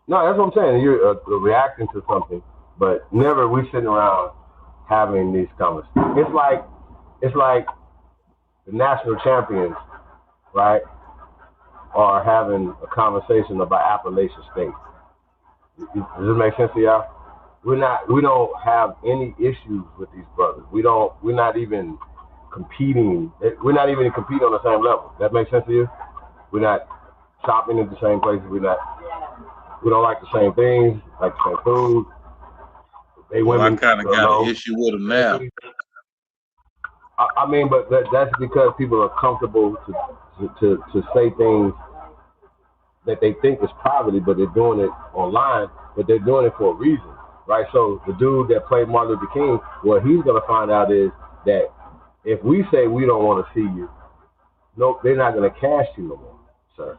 No, that's what I'm saying. You're reacting to something, but never we sitting around having these conversations. It's like the national champions, right, are having a conversation about Appalachian State. Does this make sense to y'all? We don't have any issues with these brothers. We're not even competing. We're not even competing on the same level. That makes sense to you? We're not shopping at the same places. We don't like the same things, like the same food. I kind of got an issue with them now. I mean, but that's because people are comfortable to say things that they think is poverty, but they're doing it online, but they're doing it for a reason, right? So the dude that played Martin Luther King, what he's going to find out is that if we say we don't want to see you, no, they're not going to cast you no more, sir.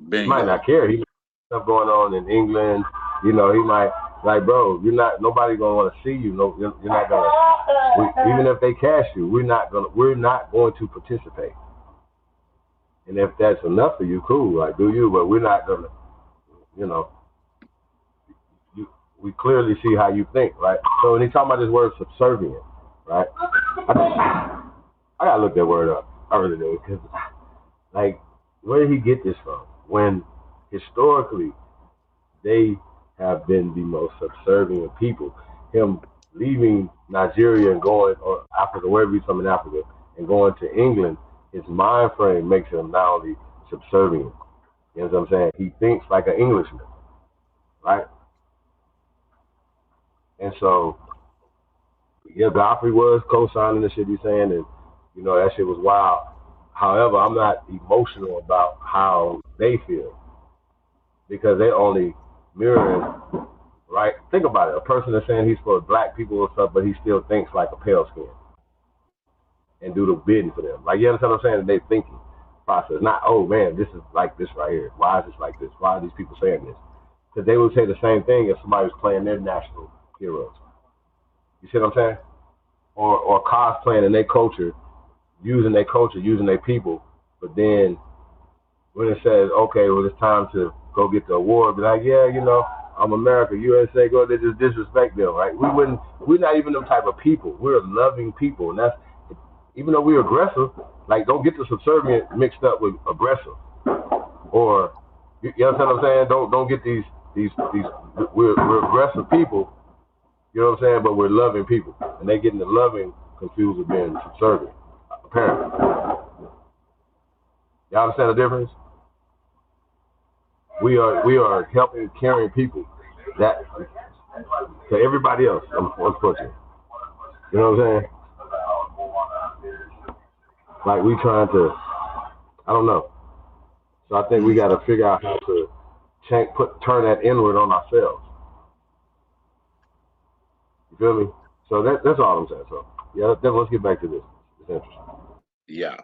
He might not care. He might have stuff going on in England. He might, like, bro, nobody going to want to see you. No, you're not going to, even if they cast you, we're not going to participate. And if that's enough for you, cool, like, do you, but we're not going to, we clearly see how you think, right? So when they talk about this word subservient, right? I got to look that word up. I really do. Because, like, where did he get this from? When historically they have been the most subservient people. Him leaving Nigeria and going, or Africa, wherever he's from in Africa, and going to England, his mind frame makes him not only subservient. You know what I'm saying? He thinks like an Englishman, right? And so, yeah, Godfrey was co-signing the shit he's saying, and You know, that shit was wild. However, I'm not emotional about how they feel because they only mirroring, right? Think about it. A person is saying he's for black people or stuff, but he still thinks like a pale skin and do the bidding for them. Like, you understand what I'm saying? They thinking process. Not, oh man, this is like this right here. Why is this like this? Why are these people saying this? Because they would say the same thing if somebody was playing their national heroes. You see what I'm saying? Or cosplaying in their culture, using their culture, using their people, but then when it says, okay, well, it's time to go get the award, be like, yeah, you know, I'm America, USA, go, they just disrespect them, right? We're not even them type of people. We're loving people, and that's, even though we're aggressive, like, don't get the subservient mixed up with aggressive, or, you understand what I'm saying? Don't get these, we're aggressive people, you know what I'm saying, but we're loving people, and they getting the loving confused with being subservient. Apparently. Y'all understand the difference? We are helping, caring people that to everybody else, unfortunately. You know what I'm saying? Like, we trying to, I don't know. So I think we got to figure out how to turn that inward on ourselves. You feel me? So that's all I'm saying. So yeah, let's get back to this. It's interesting. Yeah.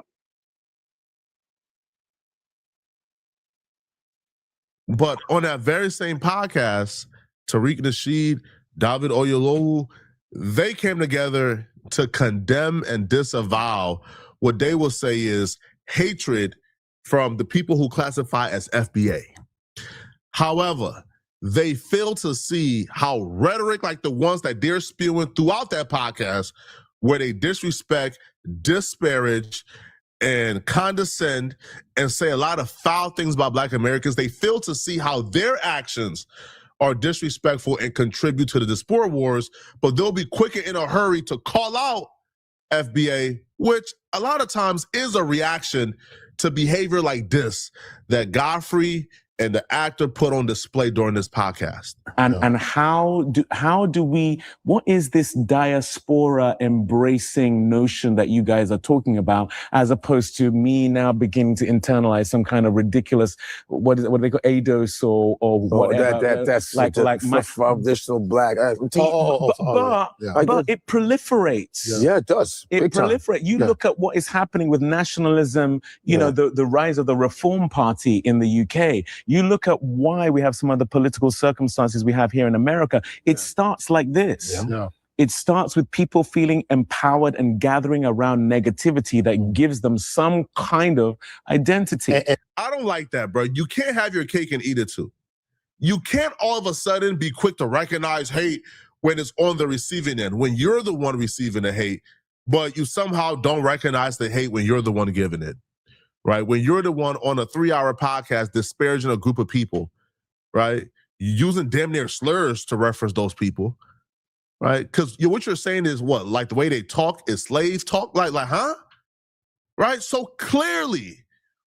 But on that very same podcast, Tariq Nasheed, David Oyelowo, they came together to condemn and disavow what they will say is hatred from the people who classify as FBA. However, they fail to see how rhetoric like the ones that they're spewing throughout that podcast, where they disrespect, disparage, and condescend and say a lot of foul things about Black Americans, they fail to see how their actions are disrespectful and contribute to the diaspora wars, but they'll be quicker in a hurry to call out FBA, which a lot of times is a reaction to behavior like this that Godfrey and the actor put on display during this podcast. And how do we, what is this diaspora embracing notion that you guys are talking about, as opposed to me now beginning to internalize some kind of ridiculous, what do they call ADOS or whatever? That's like my additional black. but it proliferates. Yeah, it does. It Big time. proliferates. You Yeah. look at what is happening with nationalism, you know, the rise of the Reform Party in the UK. You look at why we have some of the political circumstances we have here in America. It starts like this. Yeah. It starts with people feeling empowered and gathering around negativity that gives them some kind of identity. I don't like that, bro. You can't have your cake and eat it too. You can't all of a sudden be quick to recognize hate when it's on the receiving end, when you're the one receiving the hate, but you somehow don't recognize the hate when you're the one giving it, right? When you're the one on a 3-hour podcast disparaging a group of people, right? Using damn near slurs to reference those people, right? Because what you're saying is what? Like the way they talk is slave talk? Like, huh? Right? So clearly,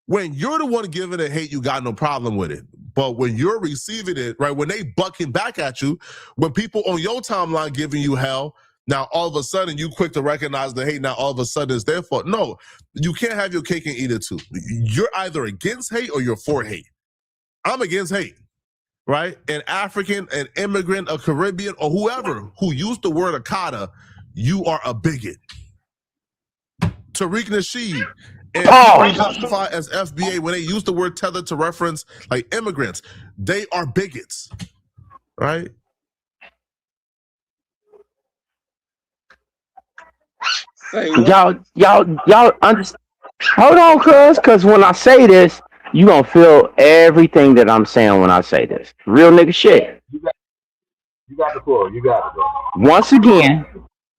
when you're the one giving it hate, you got no problem with it. But when you're receiving it, right, when they bucking back at you, when people on your timeline giving you hell, now all of a sudden you quick to recognize the hate, now all of a sudden it's their fault. No, you can't have your cake and eat it too. You're either against hate or you're for hate. I'm against hate, right? An African, an immigrant, a Caribbean, or whoever who used the word Akata, you are a bigot. Tariq Nasheed and people classify as FBA, when they use the word tether to reference like immigrants, they are bigots, right? Y'all understand? Hold on, cuz when I say this, you gonna feel everything that I'm saying when I say this. Real nigga shit. You got the floor. You got it, bro. Once again,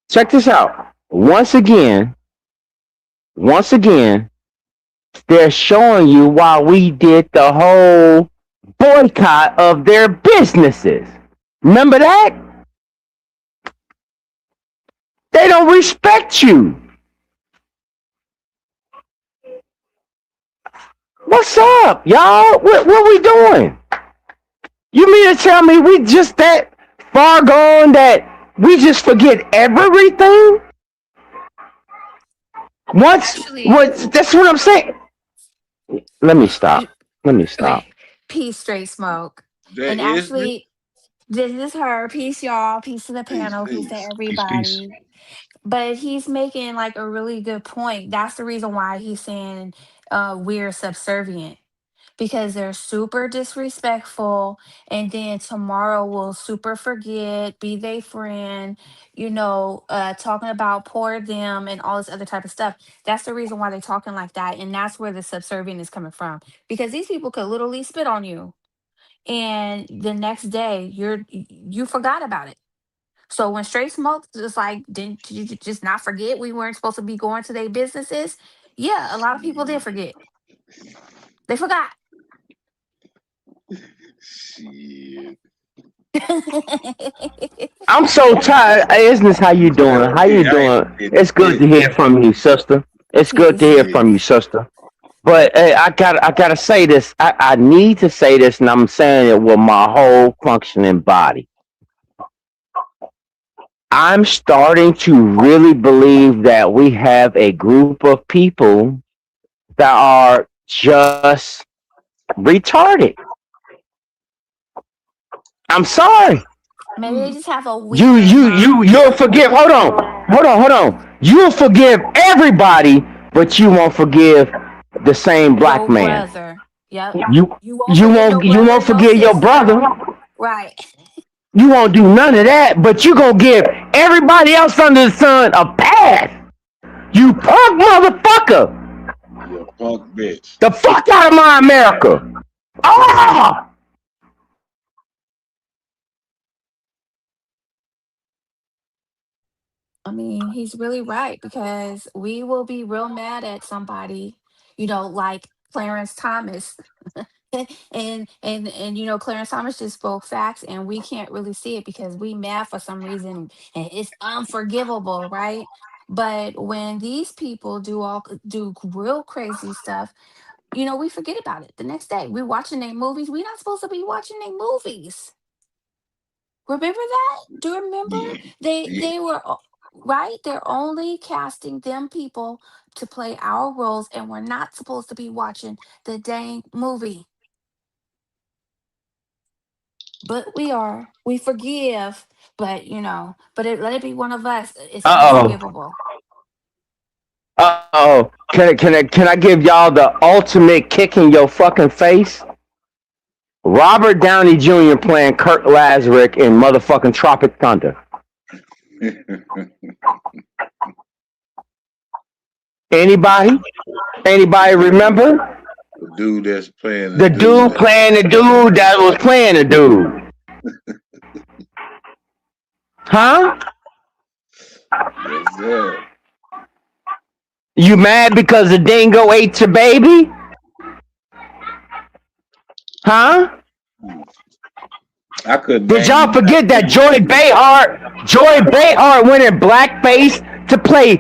check this out. Once again, they're showing you why we did the whole boycott of their businesses. Remember that? They don't respect you. What's up, y'all? What we doing? You mean to tell me we just that far gone that we just forget everything? That's what I'm saying. Let me stop. Peace, Straight Smoke. That And is me. actually, this is her. Peace, y'all. Peace to the Peace, panel. Peace to peace. everybody. But he's making like a really good point. That's the reason why he's saying we're subservient. Because they're super disrespectful, and then tomorrow will super forget, be they friend, talking about poor them and all this other type of stuff. That's the reason why they're talking like that, and that's where the subservient is coming from. Because these people could literally spit on you, and the next day you forgot about it. So when Straight Smoke just like, didn't you just not forget we weren't supposed to be going to their businesses? Yeah, a lot of people did forget. They forgot. Shit. I'm so tired. Hey, Isn't how you doing? How you doing? It's good to hear from you, sister. It's good to hear from you, sister. But hey, I gotta say this. I need to say this, and I'm saying it with my whole functioning body. I'm starting to really believe that we have a group of people that are just retarded. I'm sorry. Maybe they just have a weak. You'll forgive. Hold on. You'll forgive everybody, but you won't forgive the same black man. Brother. Yep. You won't forgive your brother. Right. You won't do none of that, but you gonna give everybody else under the sun a pass. You punk motherfucker. You punk bitch. The fuck out of my America. Ah! I mean, he's really right because we will be real mad at somebody, like Clarence Thomas. and Clarence Thomas just spoke facts and we can't really see it because we mad for some reason and it's unforgivable, right? But when these people do real crazy stuff, we forget about it the next day. We're watching their movies. We're not supposed to be watching their movies. Remember that? Do you remember? They were right. They're only casting them people to play our roles, and we're not supposed to be watching the dang movie. But we are. We forgive, but let it be one of us. It's unforgivable. Can I give y'all the ultimate kick in your fucking face? Robert Downey Jr. playing Kurt Lazarick in motherfucking Tropic Thunder. Anybody remember? The dude that's playing the dude playing the dude that was playing the dude. Huh? Yes, sir. You mad because the dingo ate your baby? Huh? I couldn't. Did y'all forget that Joy Behar went in blackface to play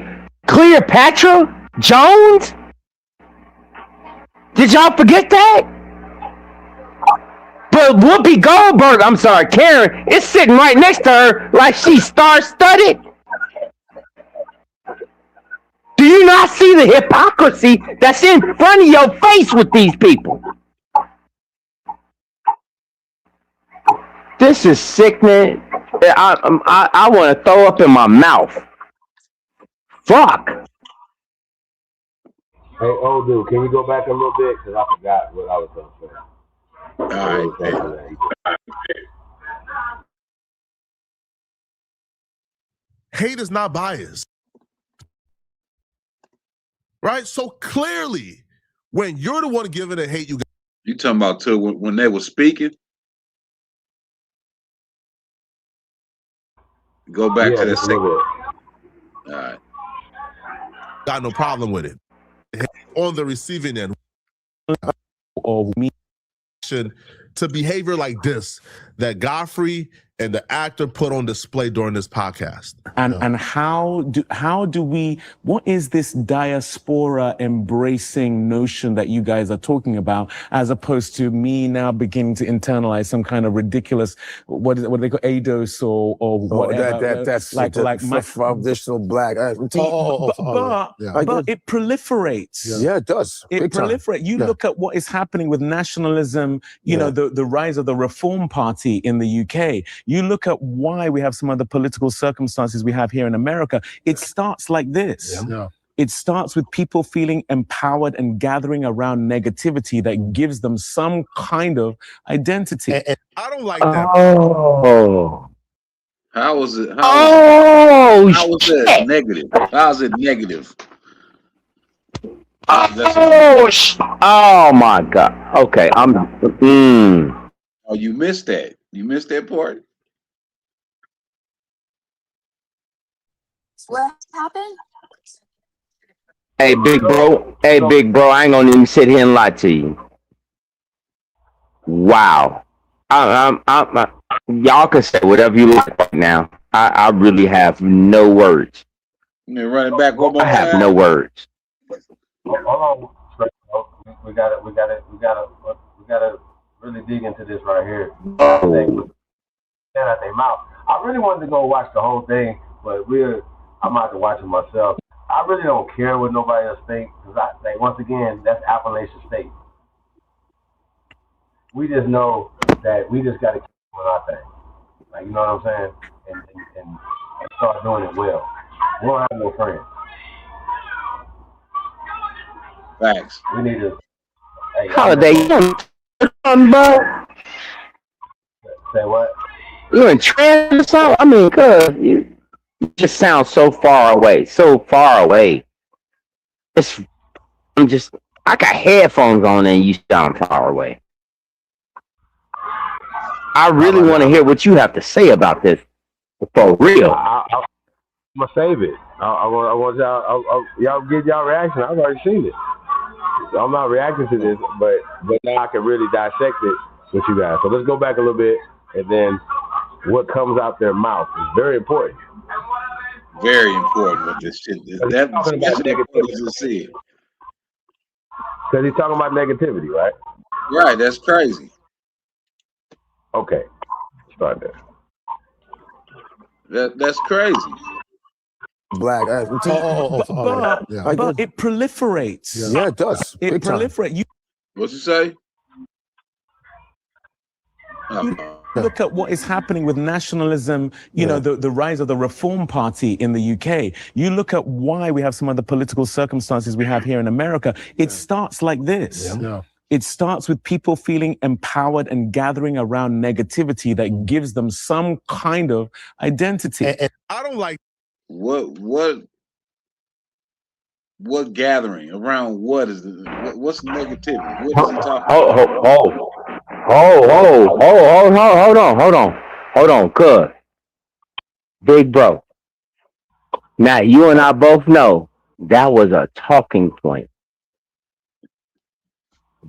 Cleopatra Jones? Did y'all forget that? But Whoopi Goldberg, I'm sorry, Karen, is sitting right next to her like she's star-studded. Do you not see the hypocrisy that's in front of your face with these people? This is sickening. I want to throw up in my mouth. Fuck. Hey, old dude, can we go back a little bit? Because I forgot what I was going to say. All right. Hate is not biased. Right? So clearly, when you're the one giving the hate, you talking about too when they were speaking? Go back to the second. All right. Got no problem with it. On the receiving end, of me to behavior like this that Godfrey and the actor put on display during this podcast? And how do we, what is this diaspora embracing notion that you guys are talking about, as opposed to me now beginning to internalize some kind of ridiculous, what do they call ADOS or whatever? That's like additional black. but it proliferates. Yeah, it does. It Big time. proliferates. You look at what is happening with nationalism, you know, the rise of the Reform Party in the UK. You look at why we have some of the political circumstances we have here in America. It starts like this. It starts with people feeling empowered and gathering around negativity that gives them some kind of identity. I don't like that. Oh. How was it? Oh, how was that negative? How's it negative? Oh my God. Okay, Oh, you missed that. You missed that part. What happened? Hey, big bro. Hey, big bro. I ain't gonna even sit here and lie to you. Wow. Y'all can say whatever you like right now. I really have no words. You run it back one more I have time. no words. Hold on. We gotta really dig into this right here. Oh. Out their mouth. I really wanted to go watch the whole thing, but I'm out to watch it myself. I really don't care what nobody else thinks, because once again, that's Appalachian State. We just know that we just got to keep doing our thing. Like, you know what I'm saying? And start doing it well. We don't have no friends. Thanks. We need to. Hey, Holiday, you bro? Say what? You in trance or something? I mean, cuz you just sound so far away. I got headphones on and you sound far away. I really want to hear what you have to say about this, for real. I'm gonna save it. I want y'all get y'all reaction. I've already seen it. So I'm not reacting to this, but now I can really dissect it with you guys. So let's go back a little bit, and then what comes out their mouth is very important. Very important with this shit. That's negativity. Because he's talking about negativity, right? Right, that's crazy. Okay, start there. That's crazy. Black. But it proliferates. Yeah, it does. It Big time. proliferates. What's you say? Look at what is happening with nationalism, you know, the rise of the Reform Party in the UK. You look at why we have some of the political circumstances we have here in America. It starts like this. It starts with people feeling empowered and gathering around negativity that gives them some kind of identity. I don't like what gathering around what's negativity? What is he talking about? Hold on, cuz. Big bro. Now you and I both know that was a talking point.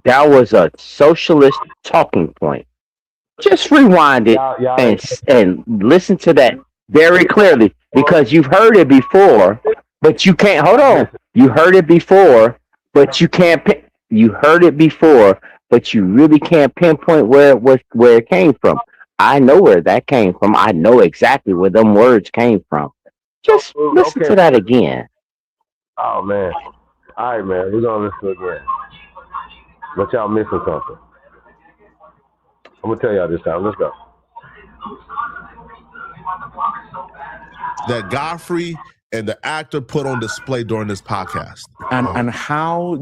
That was a socialist talking point. Just rewind it and listen to that very clearly, because you've heard it before, but you can't. Hold on. You heard it before, but you can't. You heard it before, but you really can't pinpoint where it came from. I know where that came from. I know exactly where them words came from. Just listen to that again. Oh man. All right, man. We're gonna listen again. But y'all missing something. I'm gonna tell y'all this time. Let's go. That Godfrey and the actor put on display during this podcast. And how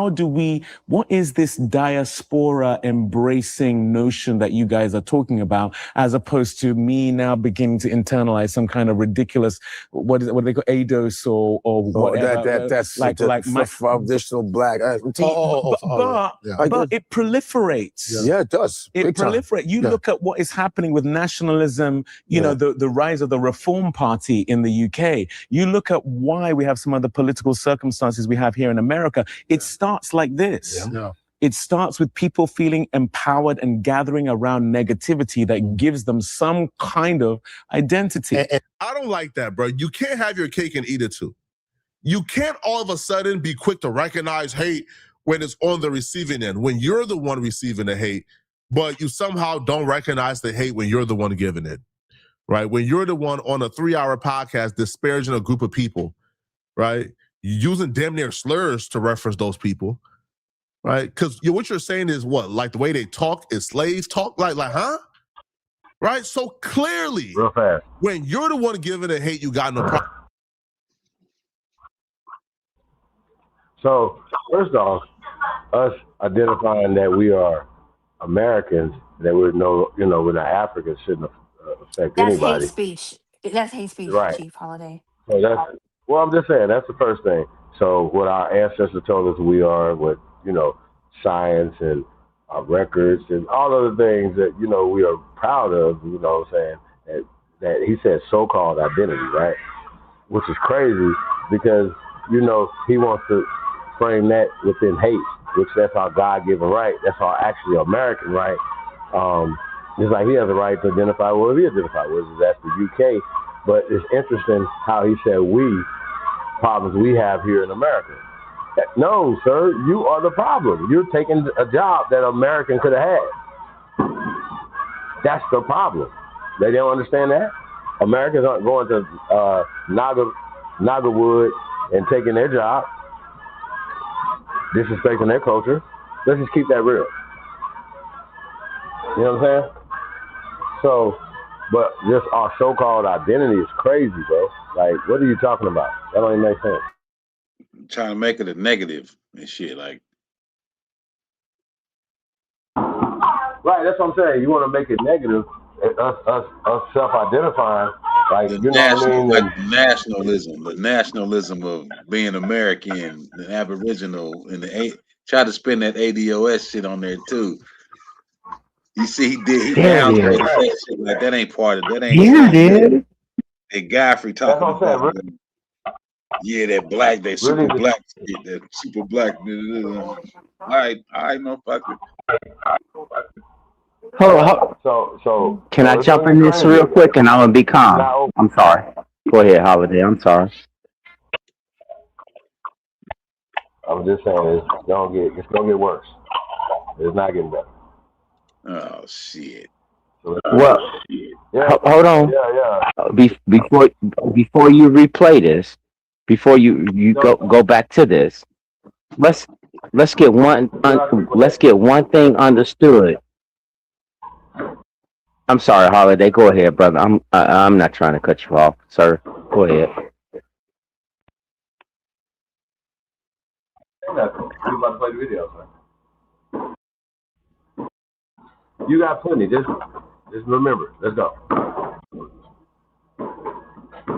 do we, what is this diaspora embracing notion that you guys are talking about, as opposed to me now beginning to internalize some kind of ridiculous, what do they call ADOS or whatever? That's like additional black. but it proliferates. Yeah, it does. It Big time. proliferates. You look at what is happening with nationalism, you know, the rise of the Reform Party in the UK. You look at why we have some of the political circumstances we have here in America. It starts like this. It starts with people feeling empowered and gathering around negativity that gives them some kind of identity. And I don't like that, bro. You can't have your cake and eat it too. You can't all of a sudden be quick to recognize hate when it's on the receiving end, when you're the one receiving the hate, but you somehow don't recognize the hate when you're the one giving it, right? When you're the one on a 3-hour podcast disparaging a group of people, right? Using damn near slurs to reference those people, right? Because what you're saying is what? Like the way they talk is slave talk? Like, huh? Right? So clearly, real fast, when you're the one giving the hate, you got no problem. So, first off, us identifying that we are Americans, that we're we're not Africans, shouldn't affect That's anybody. hate speech. That's hate speech, Right. Chief Holiday. So I'm just saying, that's the first thing. So what our ancestors told us we are, what, science and our records and all of the things that, we are proud of, what I'm saying, that he said so-called identity, right? Which is crazy because, he wants to frame that within hate, which that's our God-given right. That's our actually American right. It's like he has a right to identify where he identifies with. That's the UK. But it's interesting how he said problems we have here in America. No, sir, you are the problem. You're taking a job that an American could have had. That's the problem. They don't understand that. Americans aren't going to Nagawood and taking their job, disrespecting their culture. Let's just keep that real. You know what I'm saying? So, but just our so-called identity is crazy, bro. Like, what are you talking about? That don't even make sense. Trying to make it a negative and shit. Like, right, that's what I'm saying. You want to make it negative, us self-identifying, like, you know what I mean? Like the nationalism of being American and Aboriginal, and try to spin that ADOS shit on there too. You see, he downplayed that shit. Like, that ain't part of that. Ain't. Here it is. Hey, Godfrey talking about. Yeah, that black, that super really, black, that super black. All right, motherfucker. Hold on. So can I jump in this real quick and I'm gonna be calm? I'm sorry. Go ahead, Holiday. I'm sorry. I'm just saying it's gonna get worse. It's not getting better. Oh shit. Well, yeah. Hold on. Yeah. Before you replay this, before you go back to this, let's get one thing understood. I'm sorry, Holiday. Go ahead, brother. I'm not trying to cut you off, sir. Go ahead. You about to play the video, sir. You got plenty. Just remember. Let's go.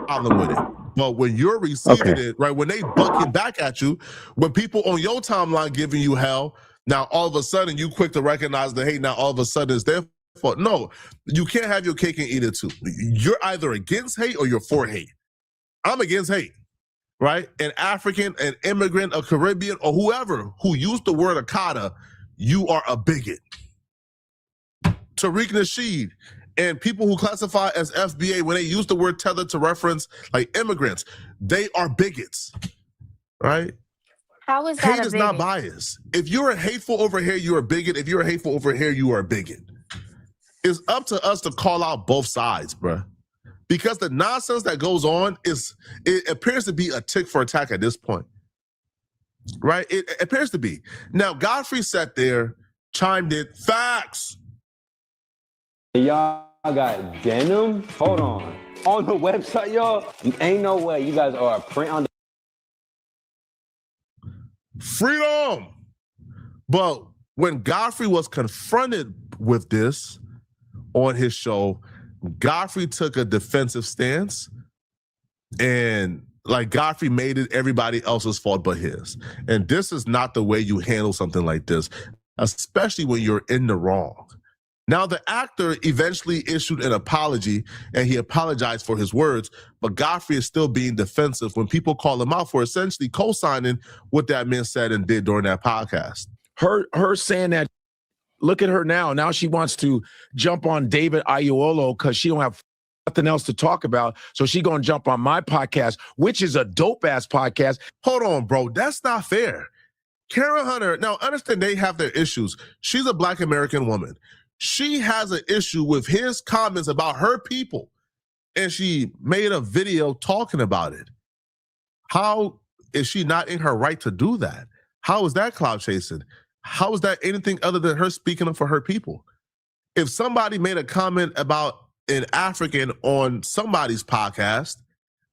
Problem with it. But when you're receiving it, right, when they bucking back at you, when people on your timeline giving you hell, now all of a sudden you quick to recognize the hate, now all of a sudden it's their fault. No, you can't have your cake and eat it too. You're either against hate or you're for hate. I'm against hate, right? An African, an immigrant, a Caribbean, or whoever who used the word Akata, you are a bigot. Tariq Nasheed and people who classify as FBA, when they use the word tether to reference like immigrants, they are bigots, right? How is that Hate is not biased. If you're a hateful over here, you're a bigot. If you're a hateful over here, you are a bigot. It's up to us to call out both sides, bruh. Because the nonsense that goes on it appears to be a tick for attack at this point, right? It appears to be. Now, Godfrey sat there, chimed in, facts. Y'all got denim? Hold on the website, y'all? Ain't no way you guys are a print on freedom. But when Godfrey was confronted with this on his show, Godfrey took a defensive stance, and like Godfrey made it everybody else's fault but his. And this is not the way you handle something like this, especially when you're in the wrong. Now, the actor eventually issued an apology, and he apologized for his words, but Godfrey is still being defensive when people call him out for essentially co-signing what that man said and did during that podcast. her saying that. Look at her now. Now she wants to jump on David Aiuolo because she don't have nothing else to talk about. So she gonna jump on my podcast, which is a dope ass podcast. Hold on, bro. That's not fair. Karen Hunter, now understand they have their issues. She's a Black American woman. She has an issue with his comments about her people, and she made a video talking about it. How is she not in her right to do that? How is that cloud chasing? How is that anything other than her speaking up for her people? If somebody made a comment about an African on somebody's podcast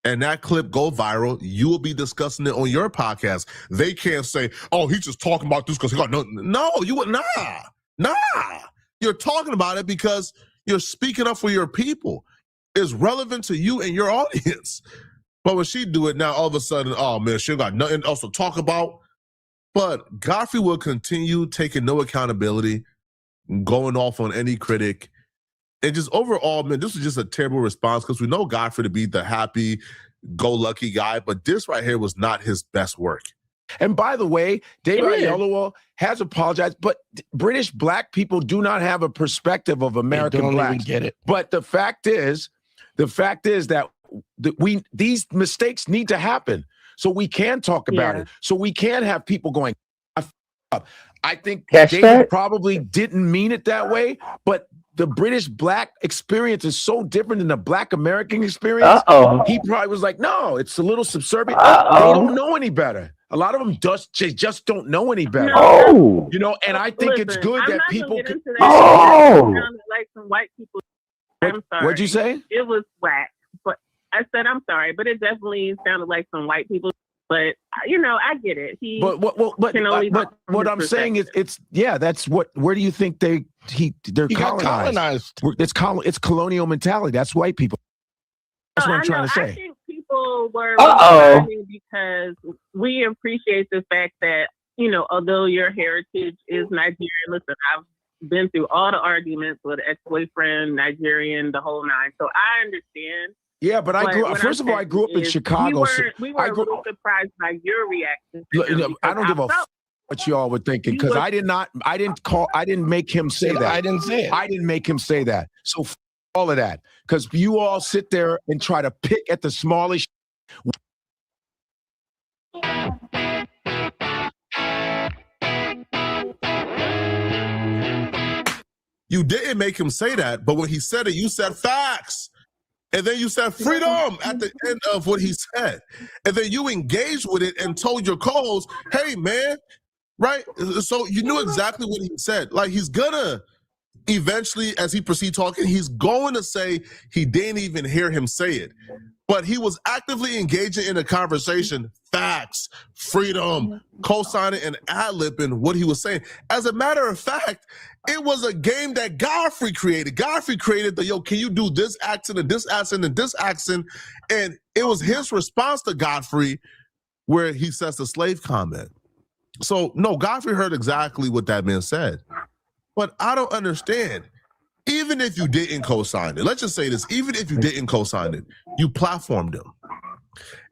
and that clip go viral, you will be discussing it on your podcast. They can't say, oh, he's just talking about this because he got no, you would nah. You're talking about it because you're speaking up for your people. It's relevant to you and your audience. But when she do it now, all of a sudden, oh man, she got nothing else to talk about. But Godfrey will continue taking no accountability, going off on any critic. And just overall, man, this was just a terrible response because we know Godfrey to be the happy-go-lucky guy, but this right here was not his best work. And by the way, David Aiuolo has apologized, but British Black people do not have a perspective of American Blacks. Get it. But the fact is that these mistakes need to happen. So we can talk about it. So we can have people going, I think David probably didn't mean it that way, but the British Black experience is so different than the Black American experience. He probably was like, no, it's a little subservient. They don't know any better. A lot of them just don't know any better. You know, and I think it's good that people can. Like some white people. I'm sorry. What'd you say? It was whack. But I said I'm sorry, but it definitely sounded like some white people. But you know, I get it. But what I'm saying is, that's what. Where do you think they're colonized? It's colonial mentality. That's white people. That's what I'm trying to say. I think people were responding because we appreciate the fact that, you know, although your heritage is Nigerian, listen, I've been through all the arguments with ex-boyfriend, Nigerian, the whole nine. So I understand. Yeah, but I grew up. First of all, I grew up in Chicago. We were a little surprised by your reaction. I don't give a what y'all were thinking because I didn't make him say that. I didn't say it. I didn't make him say that. So all of that because you all sit there and try to pick at the smallest. You didn't make him say that, but when he said it, you said facts. And then you said freedom at the end of what he said. And then you engaged with it and told your co-host, hey, man, right? So you knew exactly what he said. Like, he's gonna eventually, as he proceeds talking, he's going to say he didn't even hear him say it. But he was actively engaging in a conversation, facts, freedom, co-signing and ad-libbing what he was saying. As a matter of fact, it was a game that Godfrey created. Godfrey created can you do this accent and this accent and this accent? And it was his response to Godfrey where he says the slave comment. So, no, Godfrey heard exactly what that man said. But I don't understand. Even if you didn't co-sign it, let's just say this, even if you didn't co-sign it, you platformed him.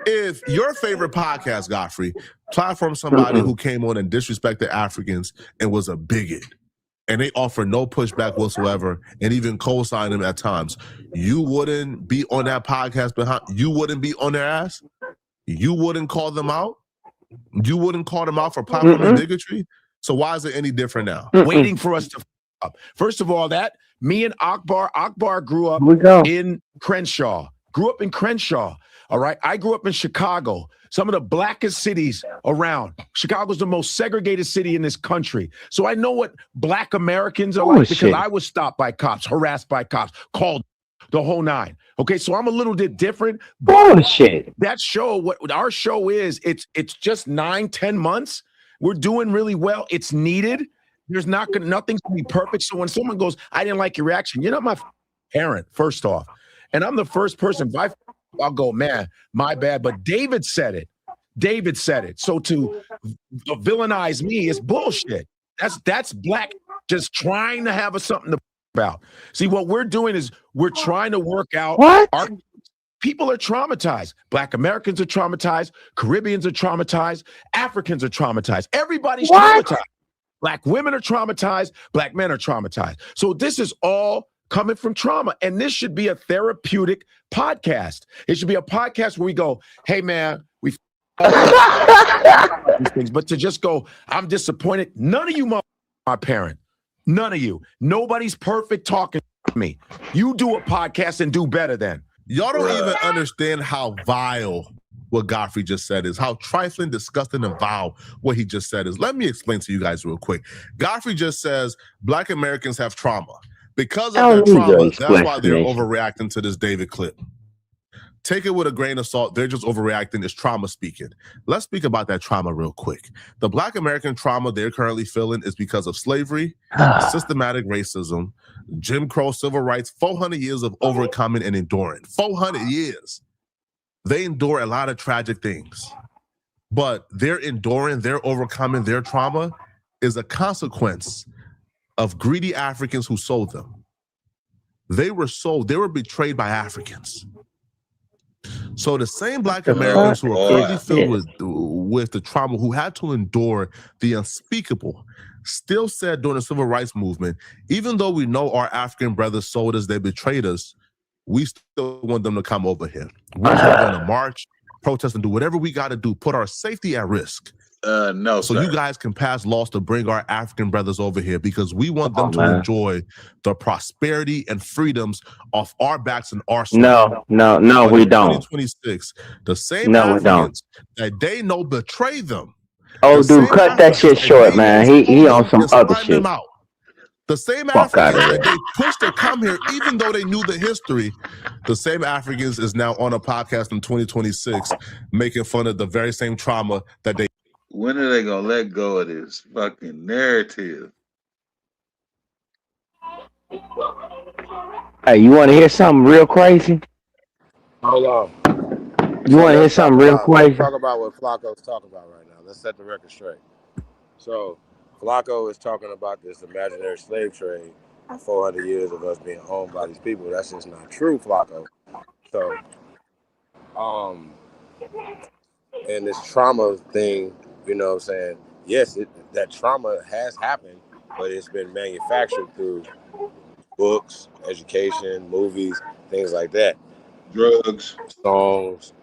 If your favorite podcast, Godfrey, platformed somebody who came on and disrespected Africans and was a bigot, and they offered no pushback whatsoever and even co-signed him at times, you wouldn't be on that podcast you wouldn't be on their ass? You wouldn't call them out? You wouldn't call them out for platforming bigotry? So why is it any different now? Waiting for us to up. First of all, me and Akbar grew up in Crenshaw. All right. I grew up in Chicago, some of the blackest cities around. Chicago's the most segregated city in this country. So I know what Black Americans are like because I was stopped by cops, harassed by cops, called the whole nine. Okay, so I'm a little bit different. Bullshit. That show, what our show is, it's just 9-10 months. We're doing really well. It's needed. There's nothing's gonna be perfect. So when someone goes, I didn't like your reaction, you're not my parent, first off. And I'm the first person, I'll go, man, my bad. But David said it. So to villainize me is bullshit. That's Black just trying to have something to about. See, what we're doing is we're trying to work out our people are traumatized. Black Americans are traumatized. Caribbeans are traumatized. Africans are traumatized. Everybody's traumatized. Black women are traumatized. Black men are traumatized. So this is all coming from trauma. And this should be a therapeutic podcast. It should be a podcast where we go, hey, man, we these things. But to just go, I'm disappointed. None of you, my parent. None of you. Nobody's perfect talking to me. You do a podcast and do better then. Y'all don't even understand how vile what Godfrey just said is, how trifling, disgusting, and vile what he just said is. Let me explain to you guys real quick. Godfrey just says Black Americans have trauma. Because of their trauma, that's why they're overreacting to this David clip. Take it with a grain of salt. They're just overreacting. It's trauma speaking. Let's speak about that trauma real quick. The Black American trauma they're currently feeling is because of slavery, systematic racism, Jim Crow, civil rights, 400 years of overcoming and enduring. 400 years. They endure a lot of tragic things. But their enduring, their overcoming, their trauma is a consequence of greedy Africans who sold them. They were sold. They were betrayed by Africans. So the same Black Americans who are currently filled with the trauma, who had to endure the unspeakable, still said during the civil rights movement, even though we know our African brothers sold us, they betrayed us, we still want them to come over here. We're still going to march, protest, and do whatever we got to do, put our safety at risk. No, so sir. You guys can pass laws to bring our African brothers over here because we want them to enjoy the prosperity and freedoms off our backs and our soil. No, we don't. 2026, the same Africans that they know betray them. Oh, dude, cut that shit short, man. He on some other shit. The same Africans that they pushed to come here, even though they knew the history, the same Africans is now on a podcast in 2026 making fun of the very same trauma that they. When are they gonna let go of this fucking narrative? Hey, you want to hear something real crazy? Hold on. You want to hear something real crazy? Let's talk about what Flacco's talking about right now. Let's set the record straight. So, Flacco is talking about this imaginary slave trade, 400 years of us being owned by these people. That's just not true, Flacco. So, and this trauma thing, you know what I'm saying? Yes, that trauma has happened, but it's been manufactured through books, education, movies, things like that. Drugs. Songs.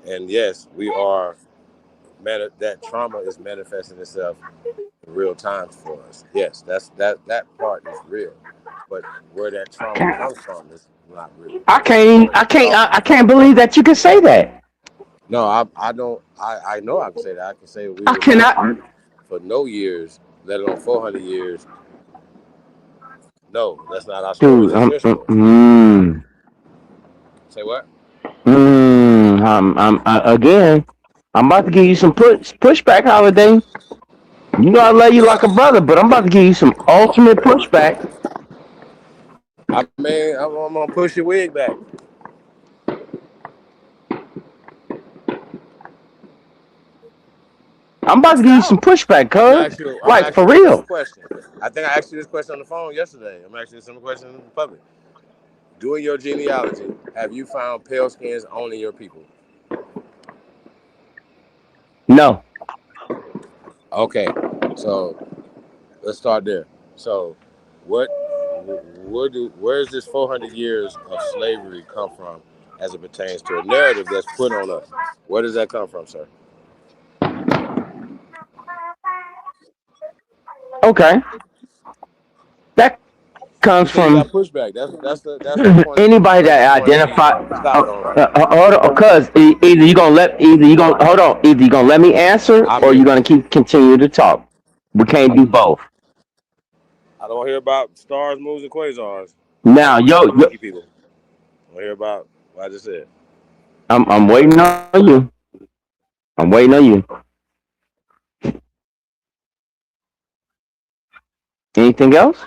And yes, we are, that trauma is manifesting itself in real time for us. Yes, that part is real. But where that trauma comes from is not real. I can't believe that you can say that. No, I don't. I know I can say that. I can say we. I cannot. For no years, let alone 400 years. No, that's not our story. Dude, Say what? Again, I'm about to give you some pushback, Holiday. You know I love you like a brother, but I'm about to give you some ultimate pushback. I mean, I'm gonna push your wig back. I'm about to give you some pushback, cuz. Like, for real. I think I asked you this question on the phone yesterday. I'm asking you some question in public. Doing your genealogy, have you found pale skins only your people? No. Okay, so let's start there. So, where does this 400 years of slavery come from as it pertains to a narrative that's put on us? Where does that come from, sir? Okay. That comes from pushback. That's the point. Anybody that identify. Because either you gonna let me answer, or you're gonna continue to talk. We can't do both. I don't hear about stars, moons, and quasars. Now, people. I don't hear about what I just said. I'm waiting on you. I'm waiting on you. Anything else?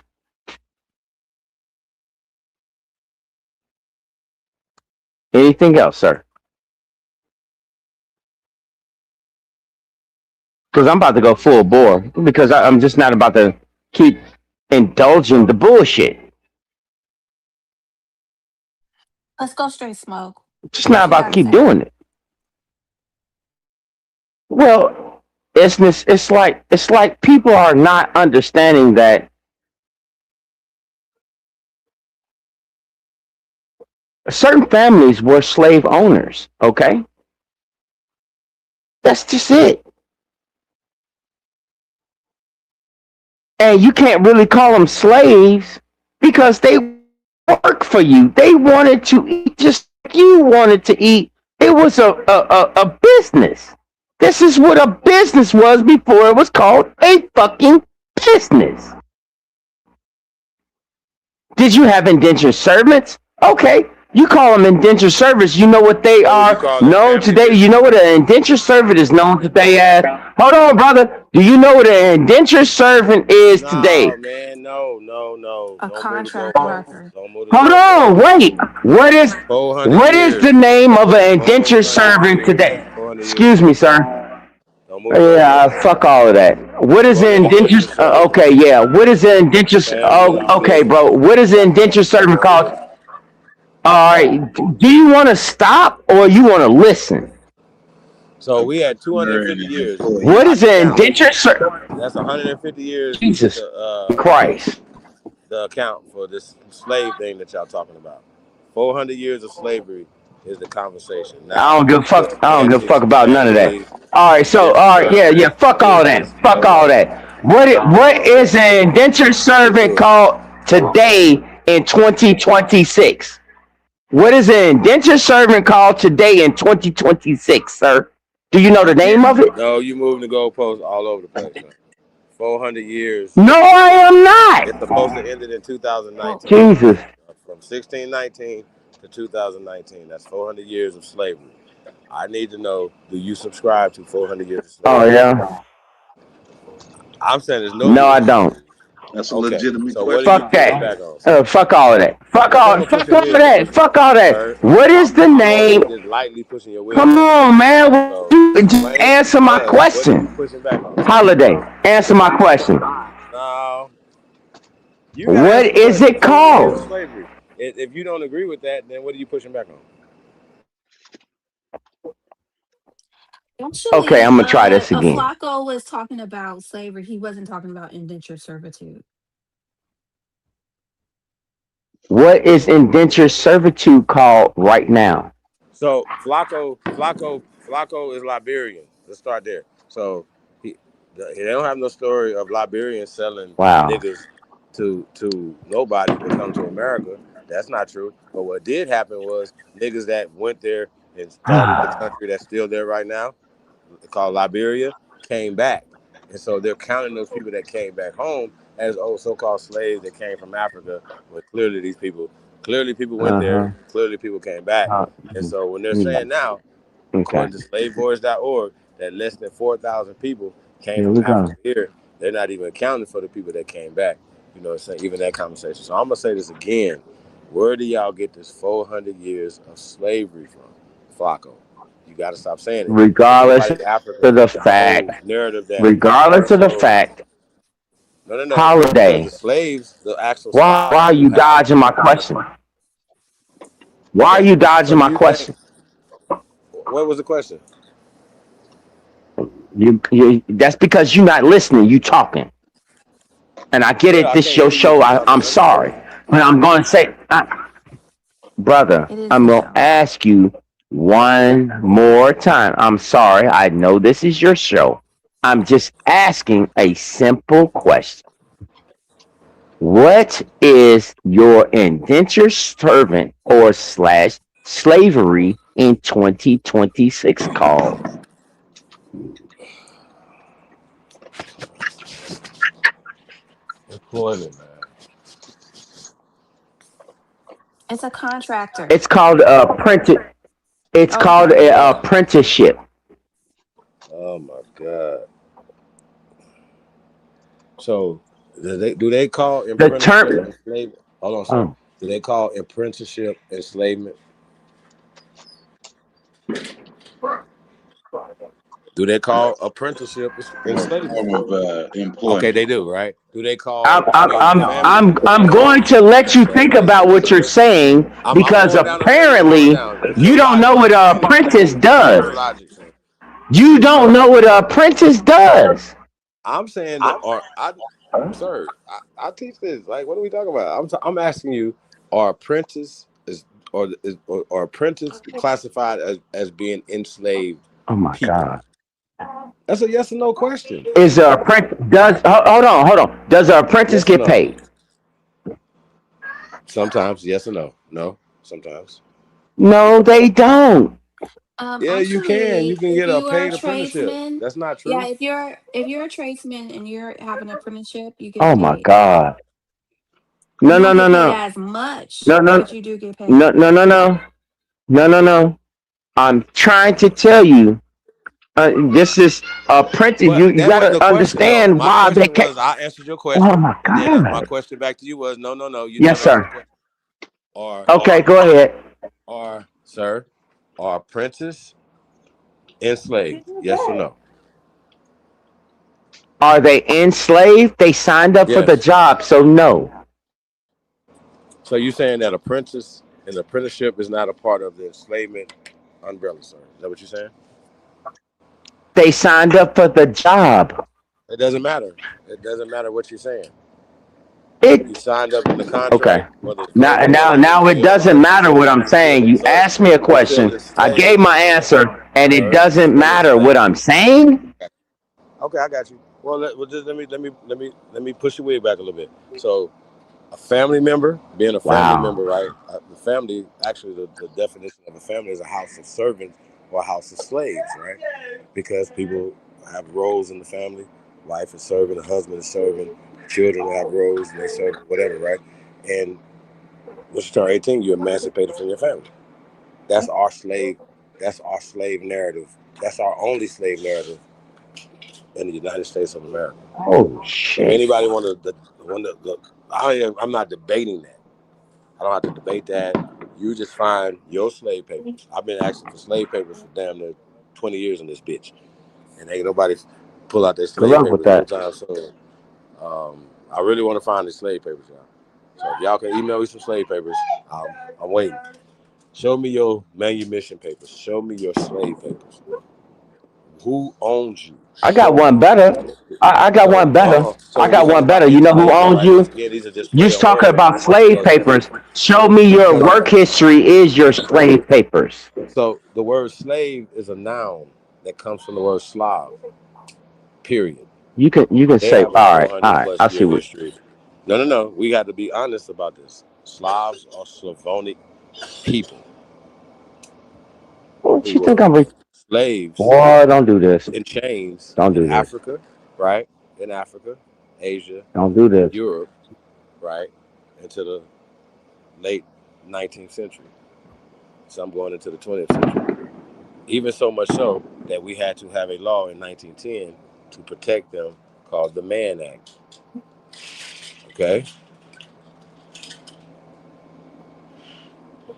Anything else, sir? Because I'm about to go full bore, because I'm just not about to keep indulging the bullshit. Let's go straight smoke. Just not about to keep doing it. Well, It's like people are not understanding that certain families were slave owners. Okay, that's just it. And you can't really call them slaves because they work for you. They wanted to eat just like you wanted to eat. It was a business. This is what a business was before it was called a fucking business. Did you have indentured servants? Okay, you call them indentured servants. You know what they are known today. You know what an indentured servant is known today as? Hold on, brother. Do you know what an indentured servant is today? Man, no. A contract worker. Hold on, wait. What is the name of an indentured servant today? Excuse me, sir. Yeah, fuck all of that. What is an indentured? Okay, yeah. What is an indentured? Oh, okay, bro. What is an indentured servant called? All right. Do you want to stop or you want to listen? So we had 250 years. What is an indentured servant? That's 150 years. Jesus Christ. The account for this slave thing that y'all talking about. 400 years of slavery is the conversation. Now, I don't give a fuck about none of that. All right, yeah, fuck all that. Fuck all that. What is an indentured servant called today in 2026? What is an indentured servant called today in 2026, sir? Do you know the name of it? No, you moving the goalposts all over the place. Man. 400 years. No, I am not. It's supposed to end in 2019. Jesus. From 1619 to 2019. That's 400 years of slavery. I need to know, do you subscribe to 400 years of slavery? Oh, yeah. I'm saying there's no. No, I don't. That's a legitimate question. Fuck that. Fuck all of that. Fuck all of that. Fuck all that. What is the name? Just lightly pushing your wheel. Come on, man. Just answer my question. Holiday, answer my question. No. What is it called? Slavery. If you don't agree with that, then what are you pushing back on? Actually, Okay, I'm gonna try this again. Flacco was talking about slavery. He wasn't talking about indentured servitude. What is indentured servitude called right now? So Flacco is Liberian. Let's start there. So they don't have no story of Liberians selling niggas to nobody to come to America. That's not true. But what did happen was niggas that went there and started the country that's still there right now, called Liberia, came back. And so they're counting those people that came back home as so-called slaves that came from Africa. But clearly people went there, clearly people came back. And so when they're saying now, according to slavevoice.org, that less than 4,000 people came from Africa here, they're not even accounting for the people that came back. You know what I'm saying? Even that conversation. So I'm going to say this again. Where do y'all get this 400 years of slavery from, Flacco? You got to stop saying it. Regardless of the fact. Regardless of the fact. No. Holiday. The slaves, the actual. Why are you dodging my question? Why are you dodging my question? What was the question? You that's because you're not listening. You talking. And I get it. This your show. I'm sorry. But I'm going to say, brother, I'm going to ask you one more time. I'm sorry. I know this is your show. I'm just asking a simple question. What is your indentured servant or / slavery in 2026 called? Employment, man. It's a contractor. It's called apprentice. It's called an apprenticeship. Oh my God. So do they call the term? Hold on, sir. Do they call apprenticeship enslavement? Do they call apprenticeship enslavement? Okay, they do, right? Do they call? I'm going to let you think about what you're saying because apparently you don't know what an apprentice does. You don't know what an apprentice does. I'm saying that, sir, I teach this. Like, what are we talking about? I'm asking you, are apprentice or apprentice classified as being enslaved Oh my people? God. That's a yes or no question. Is an apprentice hold on. Does an apprentice Yes or get no? paid? Sometimes, yes or no? No, sometimes. No, they don't. Yeah, you can. You Actually, can if get a you are a paid apprenticeship. tradesman, That's not yeah, true. if you're a tradesman and you're having an apprenticeship, you get Oh my paid. God. You No, no, don't no, get paid no. as much, No, no, but you do get paid. no, no, no, no. No, no, no. I'm trying to tell you, this is apprentice. But You that wasn't the gotta question, though. understand My why they question can't. was, I answered your Oh question, my and then my God. question back to you was, no, you Yes, never answered the sir. question. Are Okay, go ahead. are apprentice enslaved? Yes or no? Are they enslaved? They signed up for the Yes. job, so no. So you saying that apprentice and apprenticeship is not a part of the enslavement umbrella, sir? Is that what you're saying? They signed up for the job. It doesn't matter. It doesn't matter what you're saying. It You signed up in the okay. contract, whether it's verbal or Now it doesn't matter what I'm saying. You sir, asked me a you're still question. I enslaved, gave my answer, and it sir. doesn't You're still matter what enslaved. I'm saying. Okay, I got you. Well, just let me push your way back a little bit. So, a family member, being a family Wow. member, right? The family, actually, the definition of a family is a house of servants or a house of slaves, right? Because people have roles in the family. Wife is serving, a husband is serving, children have roles, and they serve whatever, right? And once you turn 18, you're emancipated from your family. That's our slave. That's our slave narrative. That's our only slave narrative in the United States of America. Oh If shit. anybody want to look, I'm not debating that. I don't have to debate that. You just find your slave papers. I've been asking for slave papers for damn near 20 years in this bitch, and ain't nobody pull out their Good slave luck with papers no that. time soon. I really want to find the slave papers, y'all. So if y'all can email me some slave papers, I'm waiting. Show me your manumission papers. Show me your slave papers. Who owns you? I got Show me. one better. I got one better. So I when we got talk one about better. You know who enslavement, owns right? Once you? again, these are just You play was on talking words. about slave papers. Show me your work history is your slave papers. So the word slave is a noun that comes from the word Slav. Period. You can They say, have a all right, 400 plus I see year what. history. No. We got to be honest about this. Slavs are Slavonic people What who you think were I'm? slaves Boy, don't do this. in chains Don't in do this. Africa, right? In Africa, Asia, Don't do this. Europe, right? Into the late 19th century. Some going into the 20th century. Even so much so that we had to have a law in 1910 to protect them called the Mann Act. Okay?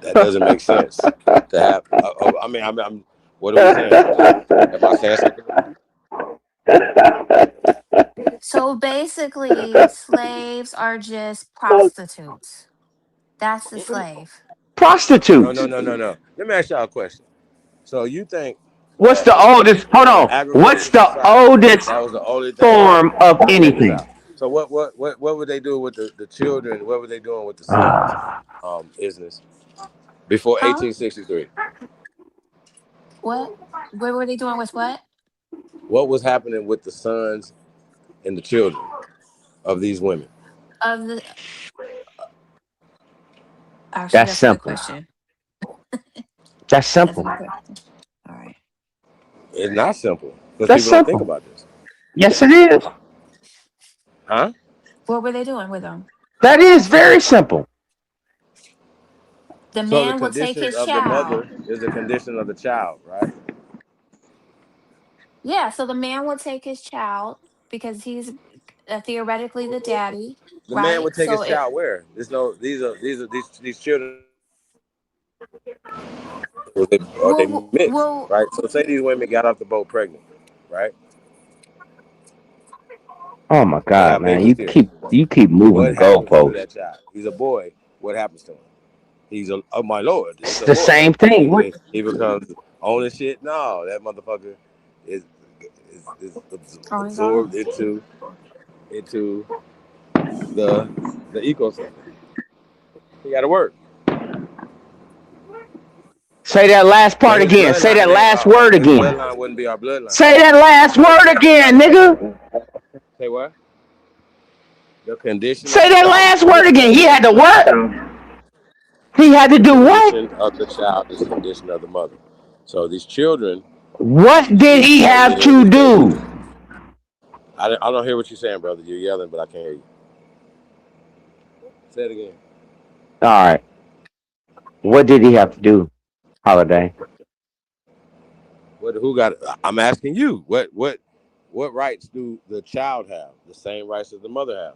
That doesn't make sense to have. I'm what are we saying? Am I saying something? So basically, slaves are just prostitutes. That's the slave. Prostitutes. No. Let me ask y'all a question. So you think What's that the oldest? Hold in an on. What's agricultural the society oldest that was the only thing? form of Check this anything? out. So what would they do with the children? What were they doing with the sons? Business before Huh? 1863. What? What were they doing with what? What was happening with the sons and the children of these women? Of the Actually, That's that's a good simple. question. That's That's a simple. good question. All right. It's not simple because That's people don't think simple. about this. Yes, it is. Huh? What were they doing with them? That is very simple. The So the man will take condition his of the child. mother is the condition of the child, right? Yeah, so the man will take his child because he's theoretically the daddy, The man right? would take So his it child where? There's no. These children. Or they mixed, well right? So say these women got off the boat pregnant, right? Oh my They God, have man. babies here. You keep moving the What happens to goalposts. that child? He's a boy. What happens to him? He's a my lord. It's It's a the boy. same thing. What? He becomes owning shit. No, that motherfucker is Oh my absorbed gosh. into the ecosystem. He got to work. Say that last But part his again. Say bloodline that ain't last word his again. bloodline wouldn't be our bloodline. Say that last word again, nigga. Say what? The condition of Say the that child is last the word again. He had to what? He had to the do what? condition of the child is the condition of the mother. So these children What did he are have to literally babies. do? I don't hear what you're saying, brother. You're yelling, but I can't hear you. Say it again. All right. What did he have to do, Holiday? Who got it? I'm asking you. What rights do the child have? The same rights as the mother have.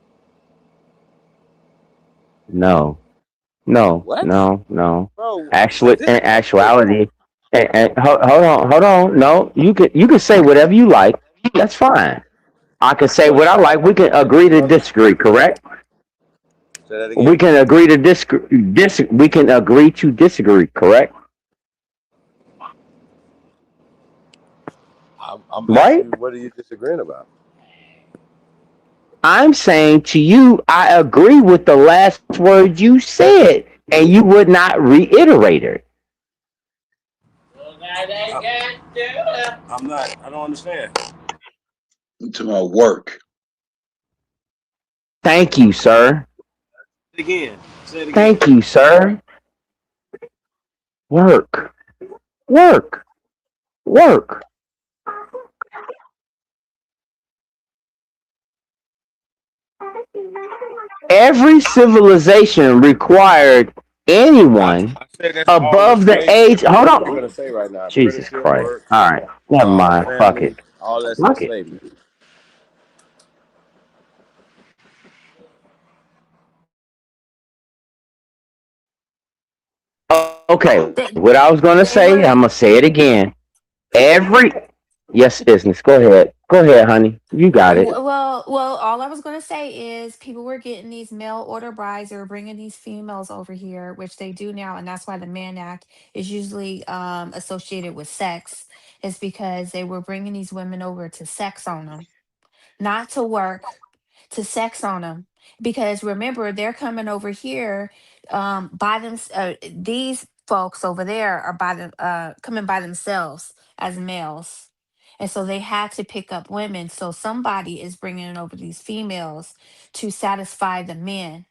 No. No. What? No. No. Bro, Actually, this in is actuality, hold on. No, you can say whatever you like. That's fine. I can say what I like. We can agree to disagree. Correct? say that We again. can agree to disagree. We can agree to disagree. Correct? I'm Right? asking you, what are you disagreeing about? I'm saying to you, I agree with the last word you said, and you would not reiterate it. I'm not. I don't understand. To my work. Thank you, sir. Say it again. Say it again. Thank you, sir. Work. Work. Work. Every civilization required anyone I say that's all above the age. Hold what you're on. gonna say right now. Jesus Apprenticeship Christ. work, All right. Never mind. Fuck family, it. all that's Fuck it. enslavement. Okay. They, What I was going to they say, were I'm going to say it again. Yes, business. Go ahead. Go ahead, honey. You got it. well. All I was going to say is people were getting these mail order brides. They were bringing these females over here, which they do now, and that's why the Mann Act is usually associated with sex. Is because they were bringing these women over to sex on them, not to work, to sex on them. Because remember, they're coming over here by them. These folks over there are by them coming by themselves as males, and so they had to pick up women. So somebody is bringing over these females to satisfy the men.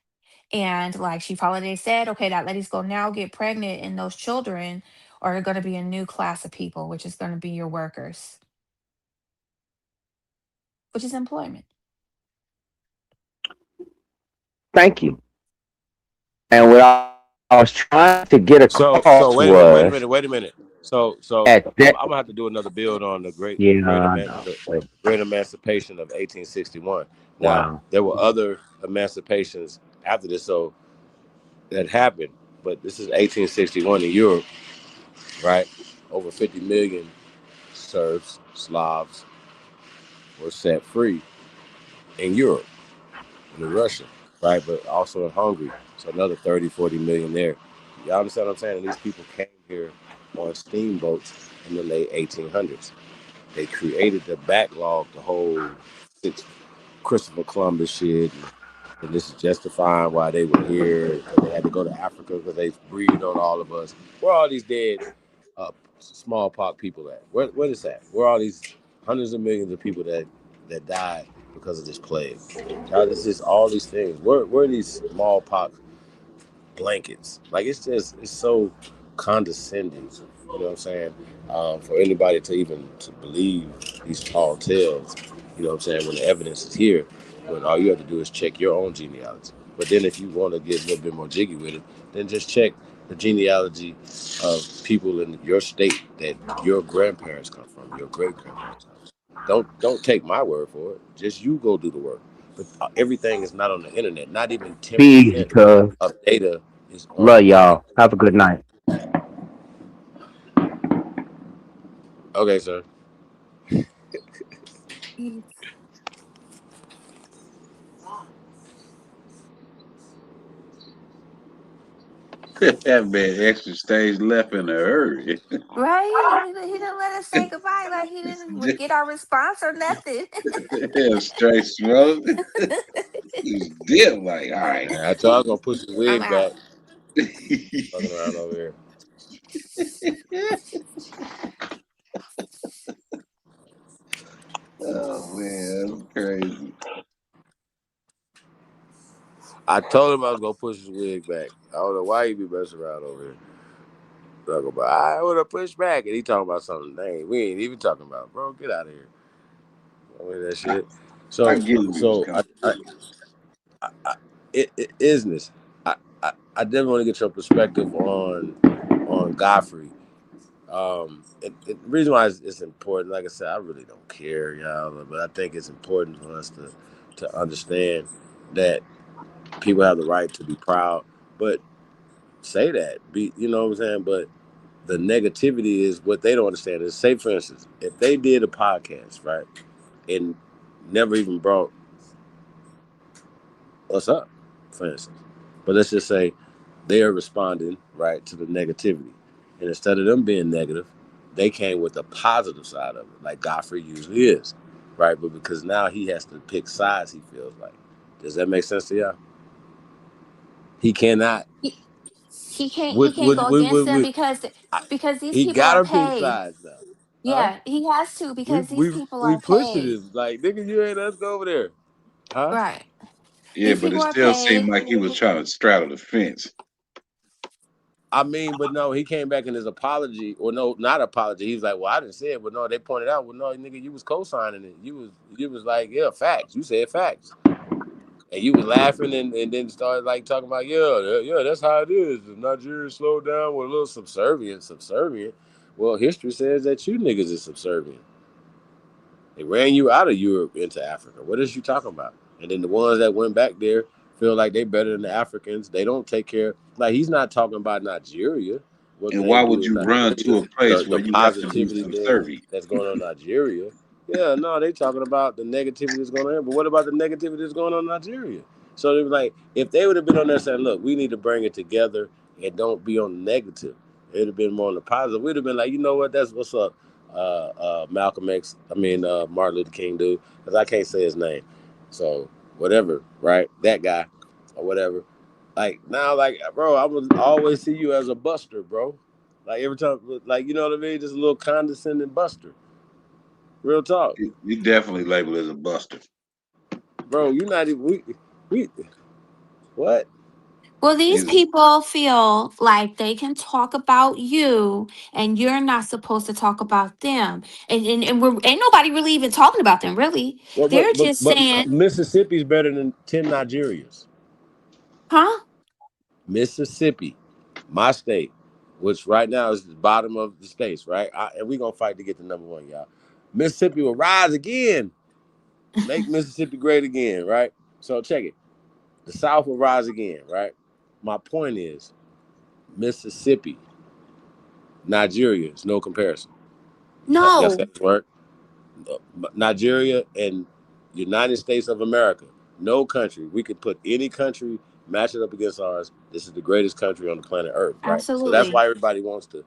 And like Chief Holiday said, okay, that lady's gonna now get pregnant, and those children are going to be a new class of people, which is going to be your workers, which is employment. Thank you. And what I was trying to get So across was wait a minute. So at I'm that. gonna have to do another build on the Yeah, I know. great emancipation of 1861. Now Wow. there were other emancipations after this, so that happened, but this is 1861 in Europe, right? Over 50 million Serbs, Slavs were set free in Europe and in Russia, right? But also in Hungary. So another 30, 40 million there. Y'all understand what I'm saying? And these people came here on steamboats in the late 1800s. They created the backlog, the whole Christopher Columbus shit. And this is justifying why they were here. They had to go to Africa because they breeded on all of us. Where are all these dead smallpox people at? What is that? Where are all these hundreds of millions of people that died because of this plague? How this is all these things. Where are these smallpox blankets? Like it's so condescending. You know what I'm saying? For anybody to believe these tall tales. You know what I'm saying? When the evidence is here, when all you have to do is check your own genealogy. But then if you want to get a little bit more jiggy with it, then just check the genealogy of people in your state that your grandparents come from, your great grandparents come from. Don't take my word for it. Just you go do the work. But everything is not on the internet. Not even Be easy, 10% cuz. of data is on Love the internet. y'all. Have a good night. Okay, sir. That man extra stage left in a hurry. Right? He didn't let us say goodbye. Like he didn't get our response or nothing. Yeah, straight smoke. He's dip like, all right. Man, I told I was gonna push his I'm wig back. out. Fucking around over here. Oh man, that's crazy. I told him I was gonna push his wig back. I don't know why he be messing around over here. Talking about I would have pushed back, and he talking about something we ain't even talking about, bro. Get out of here. I mean that shit. I get where he was coming Isness. I definitely want to get your perspective on Godfrey. The reason why it's important, like I said, I really don't care, y'all, but I think it's important for us to understand that people have the right to be proud, but say that, you know what I'm saying? But the negativity is what they don't understand. Is, say for instance, if they did a podcast, right, and never even brought us up, for instance, but let's just say they are responding right to the negativity, and instead of them being negative, they came with the positive side of it, like Godfrey usually is, right? But because now he has to pick sides, he feels like. Does that make sense to y'all? He cannot. He can't go against them because these He people are gotta pick paid. sides now. Yeah, he has to because these people We are pushing paid. him like, nigga, you ain't us go over there, huh? Right. Yeah, These but it people are still seemed paid. like he was trying to straddle the fence. I mean, but no, he came back in his apology, or no, not apology. He was like, "Well, I didn't say it," but no, they pointed out, "Well, no, nigga, you was co-signing it. You was like, yeah, facts. You said facts, and you was laughing, and then started like talking about, yeah, that's how it is. If Nigeria slowed down with a little subservient. Well, history says that you niggas is subservient. They ran you out of Europe into Africa. What is you talking about? And then the ones that went back there feel like they better than the Africans. They don't take care. Like, he's not talking about Nigeria. What And they why do would in you run to Nigeria, a place where the you have to be positivity thing subservient? that's going on in Nigeria. Yeah, no, they talking about the negativity that's going on here. But what about the negativity that's going on in Nigeria? So they were like, if they would have been on there saying, look, we need to bring it together and don't be on the negative, it would have been more on the positive. We'd have been like, you know what, that's what's up. Malcolm X, Martin Luther King dude, because I can't say his name. So whatever, right? That guy or whatever. Like now, like, bro, I would always see you as a buster, bro. Like every time, like, you know what I mean? Just a little condescending buster. Real talk. You definitely labeled as a buster. Bro, you're not even, we what? Well, these people feel like they can talk about you and you're not supposed to talk about them. And ain't nobody really even talking about them, really. Well, They're just but saying, Mississippi's better than 10 Nigerians. huh? Mississippi, my state, which right now is the bottom of the states, right? And we're going to fight to get to number one, y'all. Mississippi will rise again. Make Mississippi great again, right? So check it. The South will rise again, right? My point is, Mississippi, Nigeria is no comparison. Yes, No. that's work. Nigeria and United States of America, no country. We could put any country, match it up against ours. This is the greatest country on the planet Earth, right? So that's Absolutely. why everybody wants to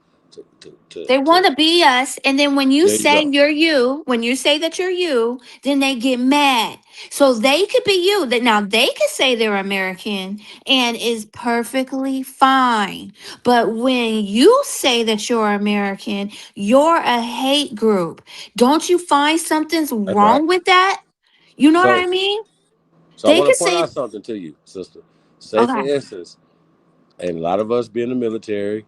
They want to be us. And then when you there you say go. you're you, when you say that you're you, then they get mad. So they could be you. Now they could say they're American and is perfectly fine. But when you say that you're American, you're a hate group. Don't you find something's That's wrong right. with that? You know what So I mean? I They want could to point say, out something to you, sister. Say for okay, instance, and a lot of us be in the military,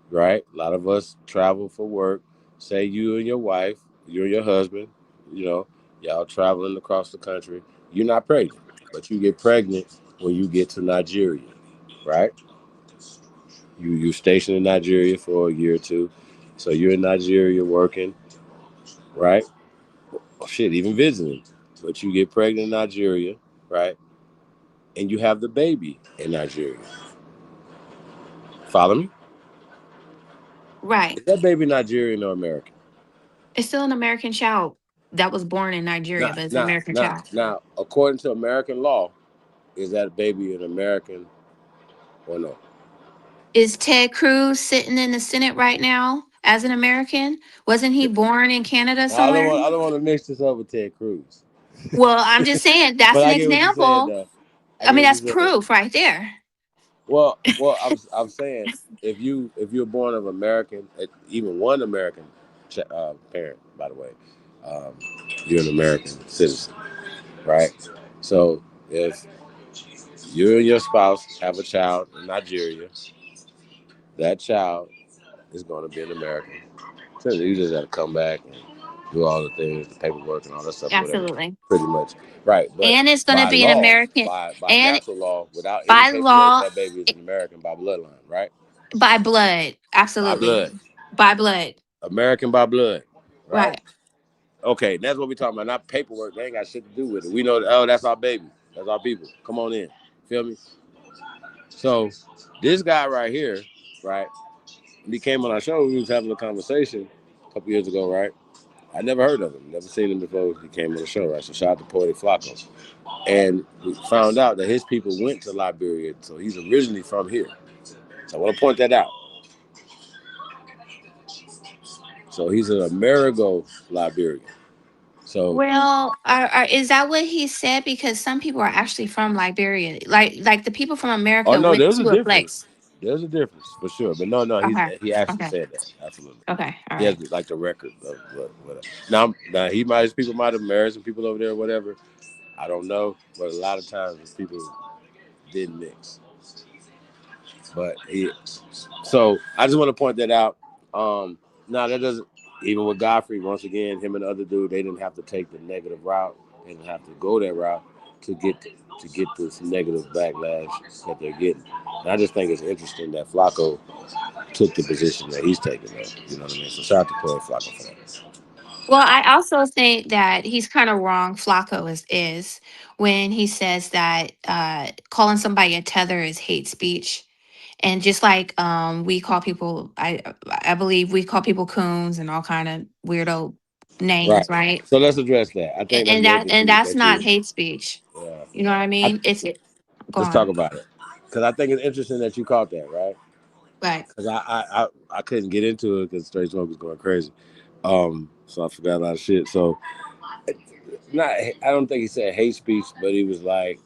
right? A lot of us travel for work. Say you and your wife, you and your husband, y'all traveling across the country. You're not pregnant, but you get pregnant when you get to Nigeria, right? You're stationed in Nigeria for a year or two. So you're in Nigeria working, right? Oh, shit, even visiting. But you get pregnant in Nigeria, right? And you have the baby in Nigeria. Follow me? right. Is that baby Nigerian or American? It's still an American child that was born in Nigeria, but it's an American child. Now, according to American law, is that baby an American or no? Is Ted Cruz sitting in the Senate right now as an American? Wasn't he born in Canada somewhere? I don't want to mix this up with Ted Cruz. Well, I'm just saying that's But an I get what you're saying, example. though. I I get mean, what that's you're saying. proof right there. Well, I'm saying if you're born of American, even one American parent, by the way, you're an American citizen, right? So if you and your spouse have a child in Nigeria, that child is going to be an American citizen. You just got to come back and do all the things, the paperwork and all that stuff, whatever. Absolutely. Pretty much, right? But And it's going to by be an law, American, by and natural law, without any by paperwork, law, that baby is an American by bloodline, right? by blood. By Absolutely. blood. By blood. American by blood, right? Right. Okay, that's what we're talking about. Not paperwork. They ain't got shit to do with it. We know that, oh, that's our baby. That's our people. Come on in. Feel me? So this guy right here, right? When he came on our show, we was having a conversation a couple years ago, right? I never heard of him. Never seen him before he came on the show, right? So shout out to Poetic Flacco. And we found out that his people went to Liberia, so he's originally from here. So I want to point that out. So he's an Amerigo Liberian. So Well, is that what he said? Because some people are actually from Liberia. Like the people from America no, went there's a to a difference. place. There's a difference for sure. But no, Okay. he actually Okay. said that. Absolutely. Okay. All He right. has like the record of what. Now his people might have married some people over there, or whatever. I don't know, but a lot of times his people didn't mix. But so I just want to point that out. Now that doesn't, even with Godfrey, once again, him and the other dude, they didn't have to take the negative route. They didn't have to go that route to get this negative backlash that they're getting. And I just think it's interesting that Flacco took the position that he's taking there. You know what I mean? So shout out to Poetic Flacco for that. Well, I also think that he's kind of wrong. Flacco is when he says that calling somebody a tether is hate speech. And just like we call people, I believe we call people coons and all kind of weirdo names, right? So let's address that. I think And that's good that's that not you hate speech. yeah. You know what I mean? It's go Let's on. talk about it, because I think it's interesting that you caught that, right? Right. Because I couldn't get into it because Straight Smoke was going crazy, so I forgot a lot of shit. So I don't think he said hate speech, but he was like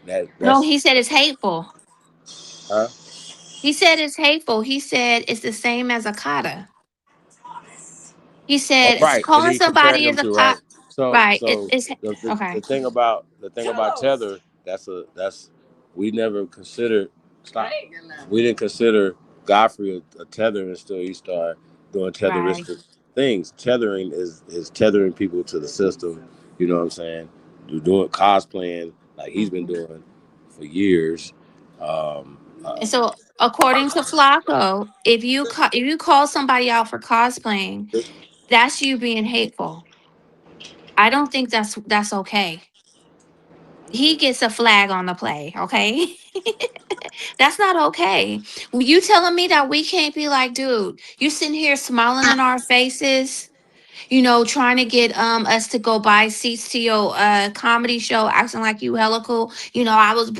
that. No, he said it's hateful. Huh? He said it's hateful. He said it's the same as a kata. He said Right. calling And he compared somebody them as a to, kata. right. So Right. so It's the okay. thing about tether, that's we never considered. Stop. We didn't consider Godfrey a tether until he started doing tetheristic things. Tethering is tethering people to the system. You know what I'm saying? Doing cosplaying like he's been doing for years. And so, according to Flacco, if you call somebody out for cosplaying, that's you being hateful. I don't think that's okay. He gets a flag on the play, okay? That's not okay. You telling me that we can't be like, dude, you sitting here smiling in our faces, trying to get us to go buy seats to your comedy show, acting like you hella cool. I was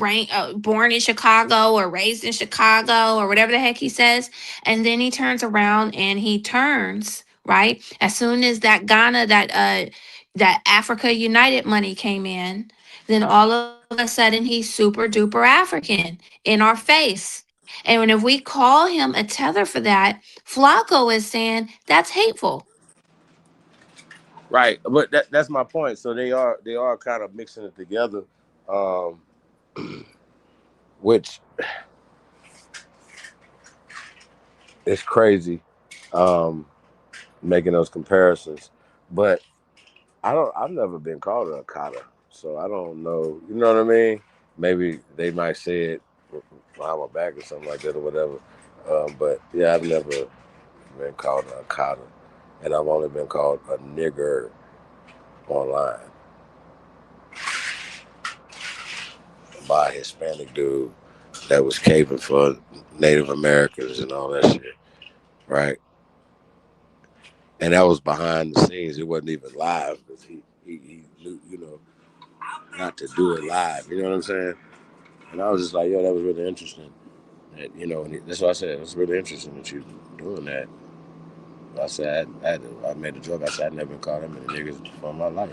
born in Chicago or raised in Chicago or whatever the heck he says. And then he turns around and he turns, right? As soon as that Ghana, that Africa United money came in, then all of a sudden he's super duper African in our face. And if we call him a tether for that, Flacco is saying that's hateful. Right, but that's my point. So they are kind of mixing it together, which is crazy, making those comparisons. But I've never been called a kata, so I don't know. You know what I mean? Maybe they might say it behind my back or something like that or whatever. But yeah, I've never been called a kata, and I've only been called a nigger online by a Hispanic dude that was caping for Native Americans and all that shit, right? And that was behind the scenes. It wasn't even live because he knew, not to do it live. You know what I'm saying? And I was just like, yo, that was really interesting. And, and that's why I said it's really interesting that you doing that. I said I made a joke. I said I'd never called that many niggas before in my life.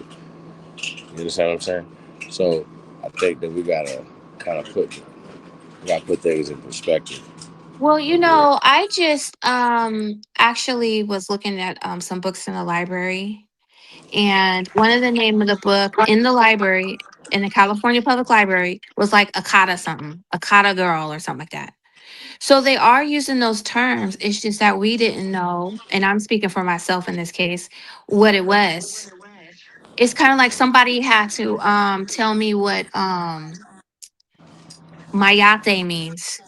You understand what I'm saying? So I think that we gotta kind of put things in perspective. Well, I just actually was looking at some books in the library, and one of the name of the book in the library in the California Public Library was like Akata something, Akata girl or something like that. So they are using those terms. It's just that we didn't know, and I'm speaking for myself in this case, what it was. It's kind of like somebody had to tell me what mayate means.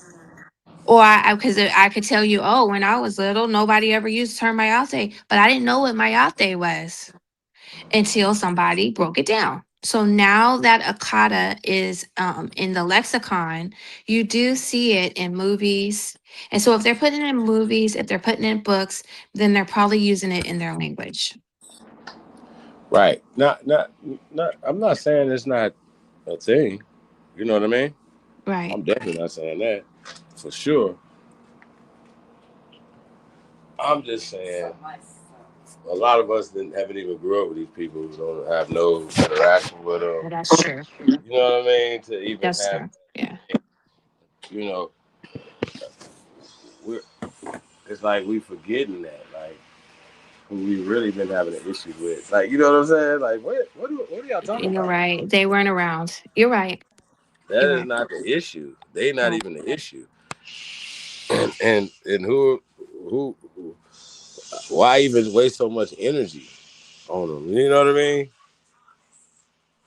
Or because I could tell you, oh, when I was little, nobody ever used the term mayate, but I didn't know what mayate was until somebody broke it down. So now that Akata is in the lexicon, you do see it in movies. And so if they're putting it in movies, if they're putting it in books, then they're probably using it in their language. Right. Not. I'm not saying it's not a thing. You know what I mean? Right. I'm definitely not saying that for sure. I'm just saying a lot of us haven't even grew up with these people who don't have no interaction with them. That's true. You know what I mean? To even That's have, true. Yeah. It's like we forgetting that, like, who we really been having an issue with. Like, you know what I'm saying? Like, what are y'all talking You're about? right. They weren't around. You're right. That You're is right. not the issue. They not Right. even the issue. And who why even waste so much energy on them? You know what I mean?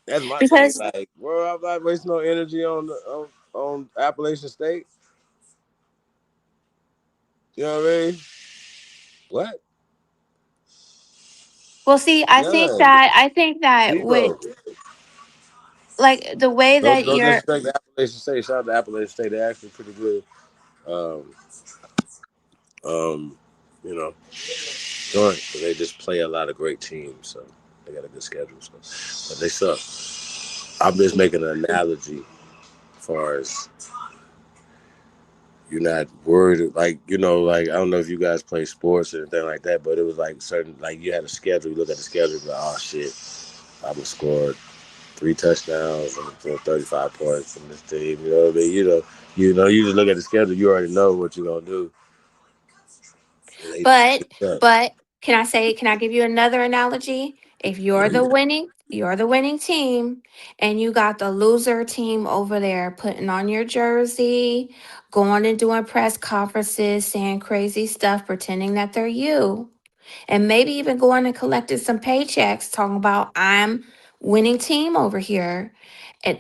That's my thing. Because Like, bro, I'm not wasting no energy on Appalachian State. You know what I mean? What? well, see, I think that with Zero. like the way No, that no you're disrespect to Appalachian State. Shout out to Appalachian State. They're actually pretty good. You know, joint. But they just play a lot of great teams, so they got a good schedule. So, but they suck. I'm just making an analogy as far as you're not worried. Like, like I don't know if you guys play sports or anything like that, but it was like certain, like you had a schedule. You look at the schedule, like, oh shit, I'm gonna score 3 touchdowns and 35 points from this team. You know what I mean? You just look at the schedule. You already know what you're gonna do. but can I give you another analogy? If you're the winning team and you got the loser team over there putting on your jersey, going and doing press conferences, saying crazy stuff, pretending that they're you, and maybe even going and collecting some paychecks, talking about I'm winning team over here. And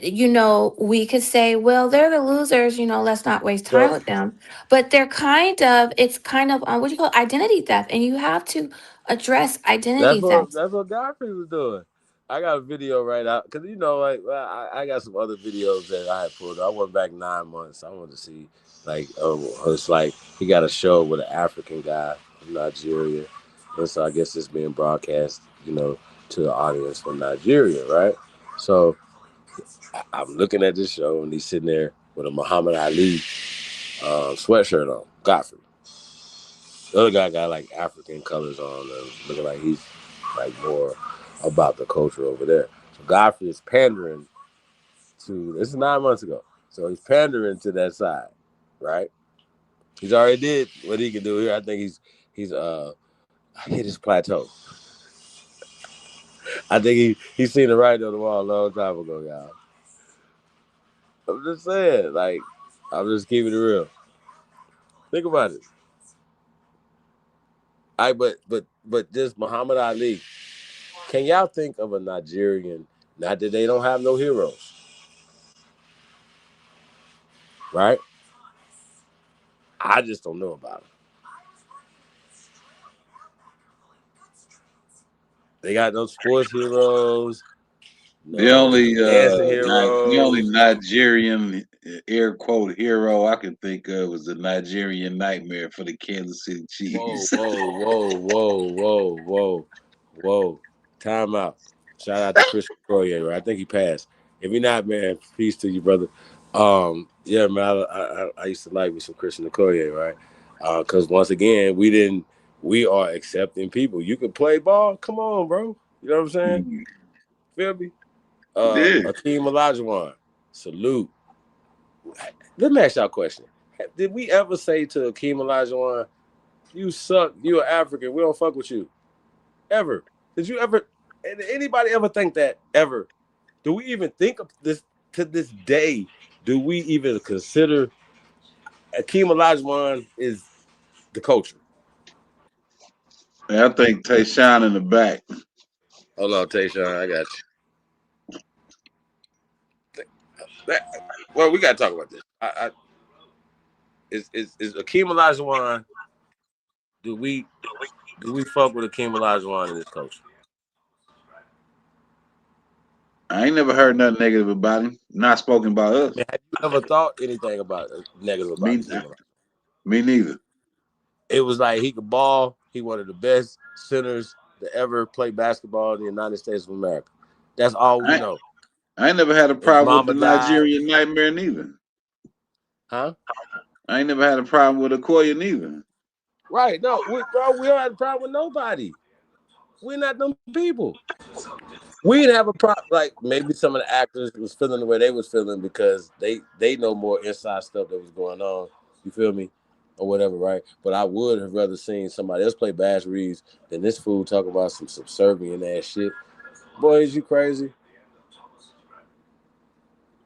we could say, well, they're the losers, let's not waste time with them. But it's kind of what do you call it? Identity theft. And you have to address identity theft. That's what Godfrey was doing. I got a video right out because like I got some other videos that I had pulled. I went back 9 months. I wanted to see it's like he got a show with an African guy from Nigeria, and so I guess it's being broadcast, to the audience from Nigeria, right? So I'm looking at this show and he's sitting there with a Muhammad Ali sweatshirt on, Godfrey. The other guy got like African colors on and looking like he's like more about the culture over there. So Godfrey is pandering to, this is 9 months ago. So he's pandering to that side, right? He's already did what he can do here. I think he's hit his plateau. I think he's seen the writing on the wall a long time ago, y'all. I'm just saying, like, I'm just keeping it real. Think about it. But this Muhammad Ali, can y'all think of a Nigerian? Not that they don't have no heroes, right? I just don't know about them. They got no sports heroes. The only heroes. Nigerian air quote hero I can think of was the Nigerian Nightmare for the Kansas City Chiefs. Whoa. Time out. Shout out to Chris Croyer. I think he passed. If he not, man, peace to you, brother. Yeah, man. I used to like me some Christian Okoye, right? Because once again, we are accepting people. You can play ball. Come on, bro. You know what I'm saying? Feel me? Yeah. Akeem Olajuwon, salute. Let me ask y'all a question. Did we ever say to Akeem Olajuwon, you suck, you are African, we don't fuck with you? Ever? Did you ever, did anybody ever think that? Ever? Do we even think of this to this day? Do we even consider Akeem Olajuwon is the culture? I think Tayshawn in the back. Hold on, Tayshawn, I got you. Well, we got to talk about this. Is Akeem Olajuwon? Do we fuck with Akeem Olajuwon in this culture? I ain't never heard nothing negative about him. Not spoken about us. Have you ever thought anything about negative about Me, Akeem Olajuwon? me neither. It was like he could ball. He one of the best centers to ever play basketball in the United States of America. That's all we know. I ain't never had a His problem with mama the died. Nigerian Nightmare neither. Huh? I ain't never had a problem with Okoye neither. Right. No, we don't have a problem with nobody. We're not them people. We didn't have a problem. Like maybe some of the actors was feeling the way they was feeling because they know more inside stuff that was going on. You feel me? Or whatever, right? But I would have rather seen somebody else play Bass Reeves than this fool talk about some subservient ass shit. Boy, is you crazy?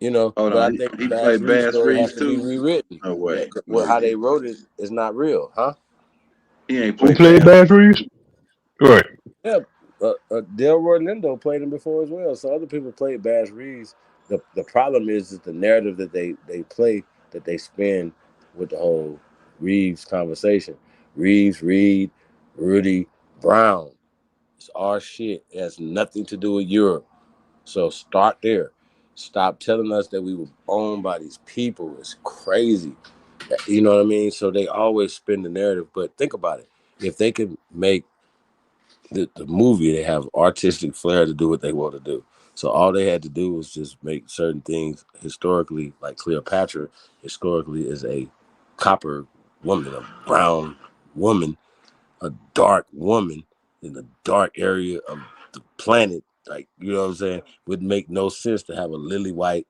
You know, Hold but on, I think he Bass played Reeves' Bass story has Reeves to be too. rewritten. No way. How they wrote it is not real, huh? He ain't Who played played Bass. Bass Reeves? Right. Yeah, Delroy Lindo played him before as well. So other people played Bass Reeves. The problem is the narrative that they play, that they spin with the whole Reeves conversation. Reeves, Reed, Rudy, Brown. It's our shit. It has nothing to do with Europe. So start there. Stop telling us that we were owned by these people. It's crazy. You know what I mean? So they always spin the narrative. But think about it. If they could make the movie, they have artistic flair to do what they want to do. So all they had to do was just make certain things historically, like Cleopatra, historically is a copper woman, a brown woman, a dark woman in the dark area of the planet. Like, you know what I'm saying? Would make no sense to have a lily white,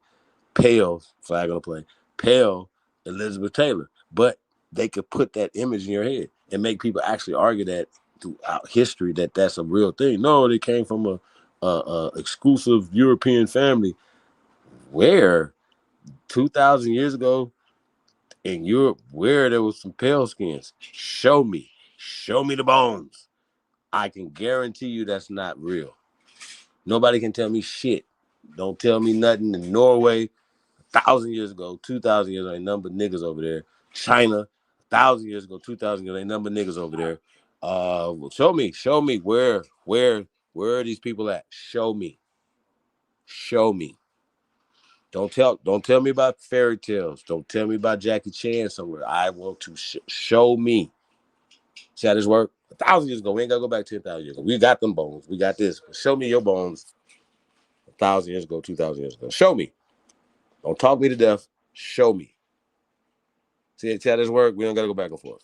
pale, flag on the play, pale Elizabeth Taylor. But they could put that image in your head and make people actually argue that throughout history that that's a real thing. No, they came from a exclusive European family. Where 2,000 years ago in Europe, where there was some pale skins. Show me the bones. I can guarantee you that's not real. Nobody can tell me shit. Don't tell me nothing in Norway 1,000 years ago, 2,000 years ago, ain't number niggas over there. China, 1,000 years ago, 2,000 years ago, ain't number niggas over there. Well, show me where are these people at? Show me. Don't tell me about fairy tales. Don't tell me about Jackie Chan somewhere. I want to show me. See how this work? 1,000 years ago, we ain't gotta go back 10,000 years ago. We got them bones. We got this. Show me your bones. 1,000 years ago, 2,000 years ago. Show me. Don't talk me to death. Show me. See how this work? We don't gotta go back and forth.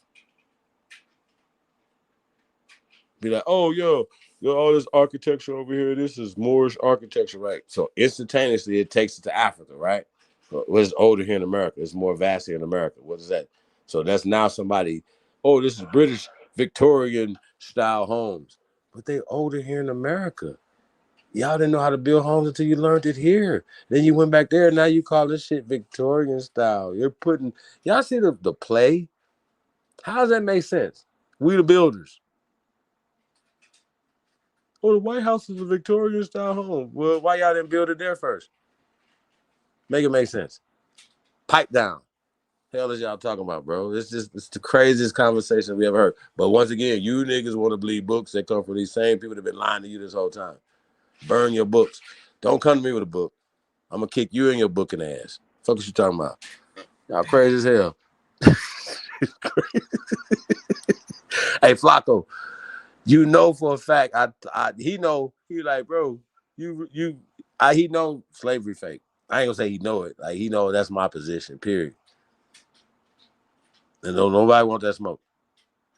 Be like, oh yeah, all this architecture over here. This is Moorish architecture, right? So instantaneously, it takes it to Africa, right? What's older here in America? It's more vast here in America. What is that? So that's now somebody. Oh, this is British Victorian style homes, but they older here in America. Y'all didn't know how to build homes until you learned it here. Then you went back there, and now you call this shit Victorian style. You're putting. Y'all see the play? How does that make sense? We the builders. Oh, the White House is a Victorian style home. Well, why y'all didn't build it there first? Make it make sense. Pipe down. Hell is y'all talking about, bro? It's the craziest conversation we ever heard. But once again, you niggas want to believe books that come from these same people that have been lying to you this whole time. Burn your books. Don't come to me with a book. I'm gonna kick you and your book in the ass. Fuck what you talking about? Y'all crazy as hell. Hey, Flacco, you know for a fact, he like, bro, he know slavery fake. I ain't gonna say he know it. Like he know that's my position. Period. And nobody want that smoke.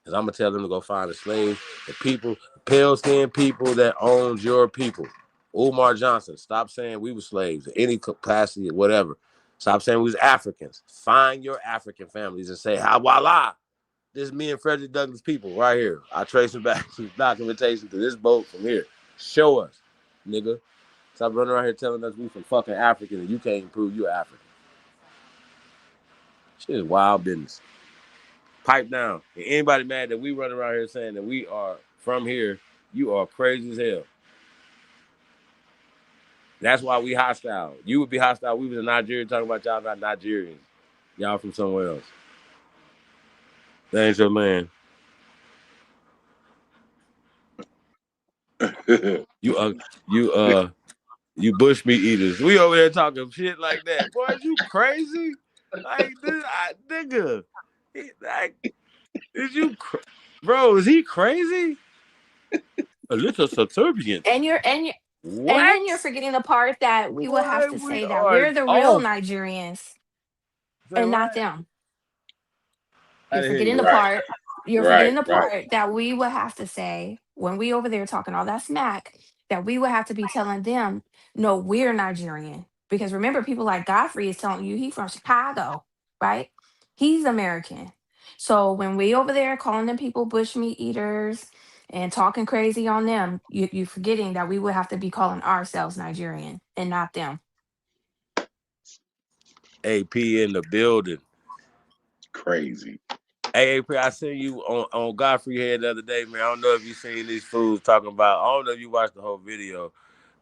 Cause I'm gonna tell them to go find the slaves, the people, the pale skinned people that owned your people. Umar Johnson, stop saying we were slaves in any capacity or whatever. Stop saying we was Africans. Find your African families and say, voila, this is me and Frederick Douglass people right here. I trace it back to documentation to this boat from here. Show us, nigga. Stop running around here telling us we from fucking Africa and you can't even prove you're African. Shit is wild business. Pipe down. And anybody mad that we run around here saying that we are from here, you are crazy as hell. That's why we hostile. You would be hostile. We was in Nigeria talking about y'all not Nigerians. Y'all from somewhere else. That ain't your land. You bush meat eaters. We over there talking shit like that. Boy, you crazy? Like this, nigga. Bro, is he crazy? A little subservient. And then you're forgetting the part that we would have to say that we're the real Nigerians and not them. You're forgetting the part. You're forgetting the part that we would have to say when we over there talking all that smack, that we would have to be telling them, no, we're Nigerian. Because remember, people like Godfrey is telling you he's from Chicago, right? He's American. So when we over there calling them people bushmeat eaters and talking crazy on them, you're forgetting that we would have to be calling ourselves Nigerian and not them. AP in the building. Crazy. Hey, AP, I seen you on Godfrey Head the other day, man. I don't know if you seen these fools talking about, I don't know if you watched the whole video,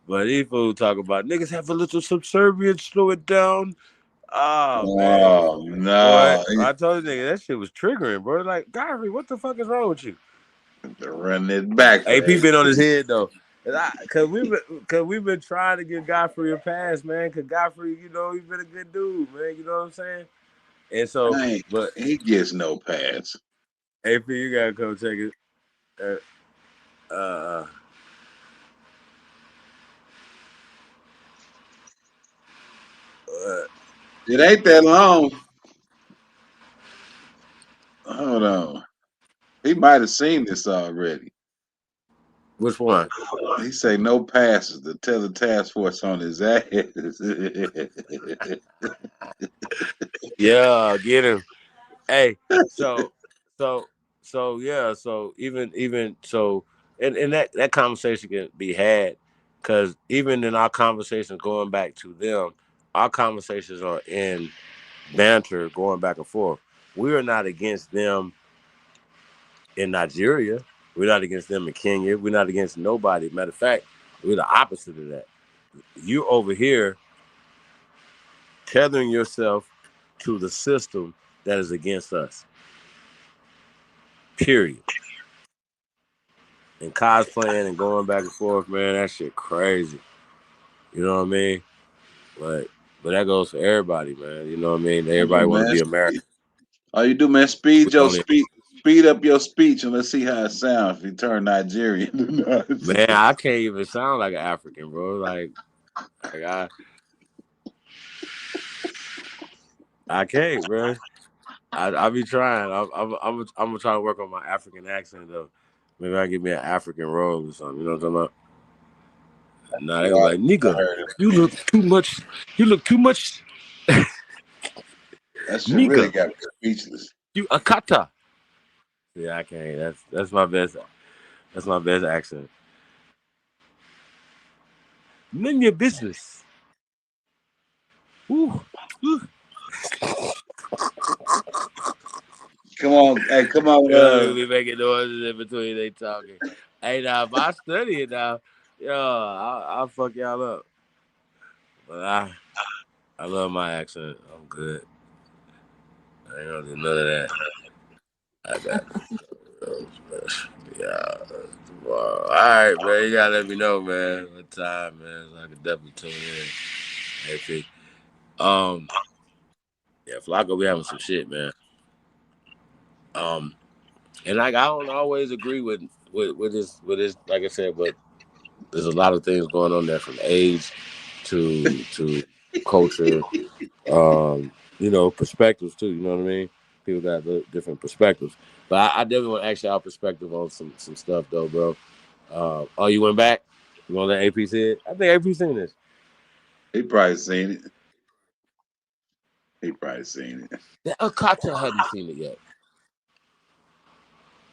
but these fools talking about niggas have a little subservience, slow it down. Oh, man. No. Boy, I told you, nigga, that shit was triggering, bro. Like, Godfrey, what the fuck is wrong with you? They're running it back. AP been on his head, though. Cause we've been trying to give Godfrey a pass, man. Cause Godfrey, you know, he's been a good dude, man. You know what I'm saying? And so, but he gets no pass. AP, you gotta come check it. It ain't that long. Hold on. He might have seen this already. Which one? He say no passes to tell the task force on his ass. Yeah, get him. Hey, so yeah, so even so, and that conversation can be had, because even in our conversations going back to them, our conversations are in banter going back and forth. We are not against them in Nigeria. We're not against them in Kenya. We're not against nobody. Matter of fact, we're the opposite of that. You over here tethering yourself to the system that is against us. Period. And cosplaying and going back and forth, man, that shit crazy. You know what I mean? But that goes for everybody, man. You know what I mean? Everybody want to be American. All you do, man, speed up your speech and let's see how it sounds if you turn Nigerian. Man, I can't even sound like an African, bro. Like I can't, bro. I be trying. I'm gonna try to work on my African accent though. Maybe I give me an African role or something. You know what I'm talking about? Nah, they gonna be like, nigga, you look too much. You look too much. That shit really got me speechless. You akata. Yeah, I can't. That's my best. That's my best accent. None your business. Ooh. Come on, hey, come on. We making noises in between they talking. Hey, now if I study it now, I'll fuck y'all up. But I love my accent. I'm good. I ain't gonna do none of that. I got yeah. All right, man. You gotta let me know, man. What time, man? So I can definitely tune in. Hey, yeah, Flacco, we having some shit, man. And like I don't always agree with this, like I said, but there's a lot of things going on there from age to culture, perspectives too. You know what I mean? People got different perspectives. But I definitely want to ask y'all perspective on some stuff though, bro. You went back? You want to let AP see it? I think AP seen this. He probably seen it. He probably seen it. Cartel hadn't seen it yet.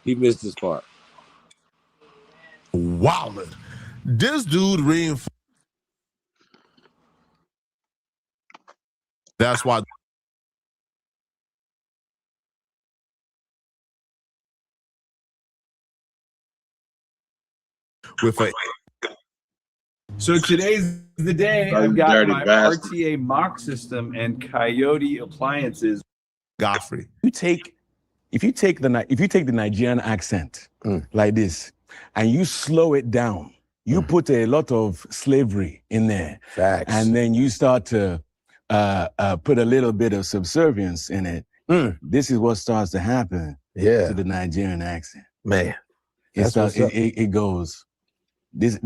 He missed this part. Wow. This dude reinforced. That's why. With a. So today's the day. Oh, I've you got dirty my bastard. RTA mock system and Coyote appliances. Godfrey. If you take the Nigerian accent like this and you slow it down, you put a lot of slavery in there. Facts. And then you start to put a little bit of subservience in it. This is what starts to happen to the Nigerian accent. Man. It goes this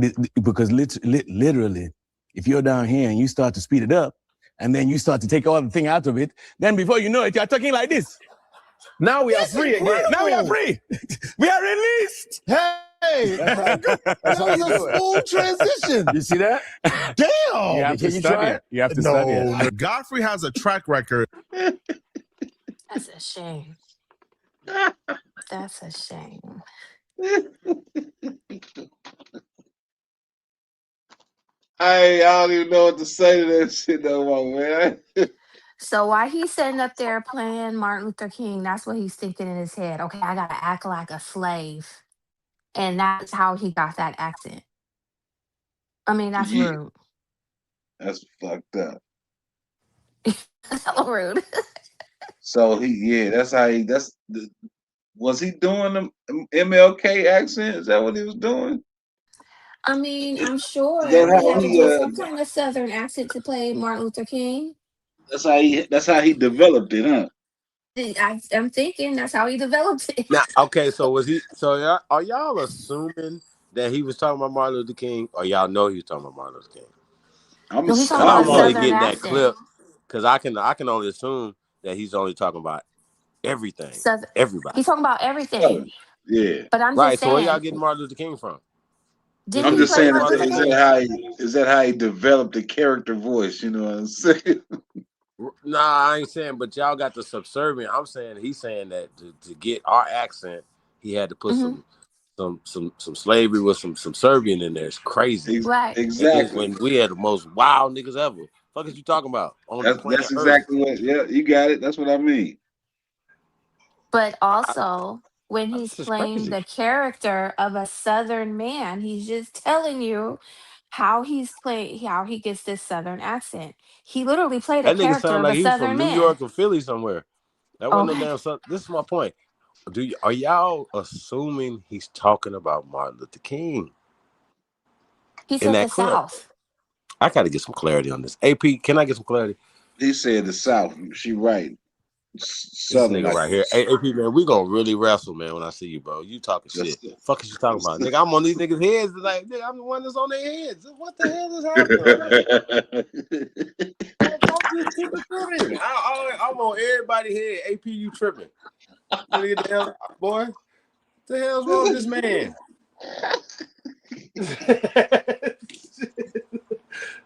because literally, if you're down here and you start to speed it up, and then you start to take all the thing out of it, then before you know it, you're talking like this. Now we are free again. Now we are free. We are released. Hey, that was a smooth transition. You see that? Damn. You have to study it. You have to study it. Godfrey has a track record. That's a shame. That's a shame. I don't even know what to say to that shit no more, man. So while he's sitting up there playing Martin Luther King, that's what he's thinking in his head. Okay, I gotta act like a slave. And that's how he got that accent. I mean, that's Yeah. rude. That's fucked up. That's hella rude. So was he doing the MLK accent? Is that what he was doing? I mean, I'm sure Is that he how had to he do some kind of Southern accent to play Martin Luther King. that's how he developed it, huh? I'm thinking that's how he developed it. Now, okay, so are y'all assuming that he was talking about Martin Luther King, or y'all know he was talking about Martin Luther King? No, he's talking about I'm a only Southern getting that accent. clip because I can only assume that he's only talking about everything, everybody. He's talking about everything. Yeah. But I'm Right. just So where y'all saying, getting Martin Luther King from? didn't I'm he just play saying, Martin Luther King? is that how he developed the character voice? You know what I'm saying? Nah, I ain't saying, but y'all got the subservient. I'm saying he's saying that to get our accent, he had to put some slavery with some subservient in there. It's crazy. Right. Exactly. When we had the most wild niggas ever. Fuck is you talking about? On the planet That's exactly what. Yeah, you got it. That's what I mean. But also, when he's just playing crazy. the character of a Southern man, he's just telling you how he gets this Southern accent. He literally played a That nigga character sounded of like a he was Southern from New man. York or Philly somewhere. That wasn't Okay. no damn Southern. This is my point. Are y'all assuming he's talking about Martin Luther King? He in said that the clip? South. I gotta get some clarity on this. AP, can I get some clarity? He said the South. She right. This Southern, nigga like right here. Hey, AP, man, we gonna really wrestle, man, when I see you, bro. You talking shit. Fuck is you talking about? Nigga, I'm on these niggas' heads. Like, nigga, I'm the one that's on their heads. What the hell is happening? Don't just keep it tripping. I'm on everybody's head. AP, you tripping. Nigga, get the hell, boy. What the hell's wrong with this man?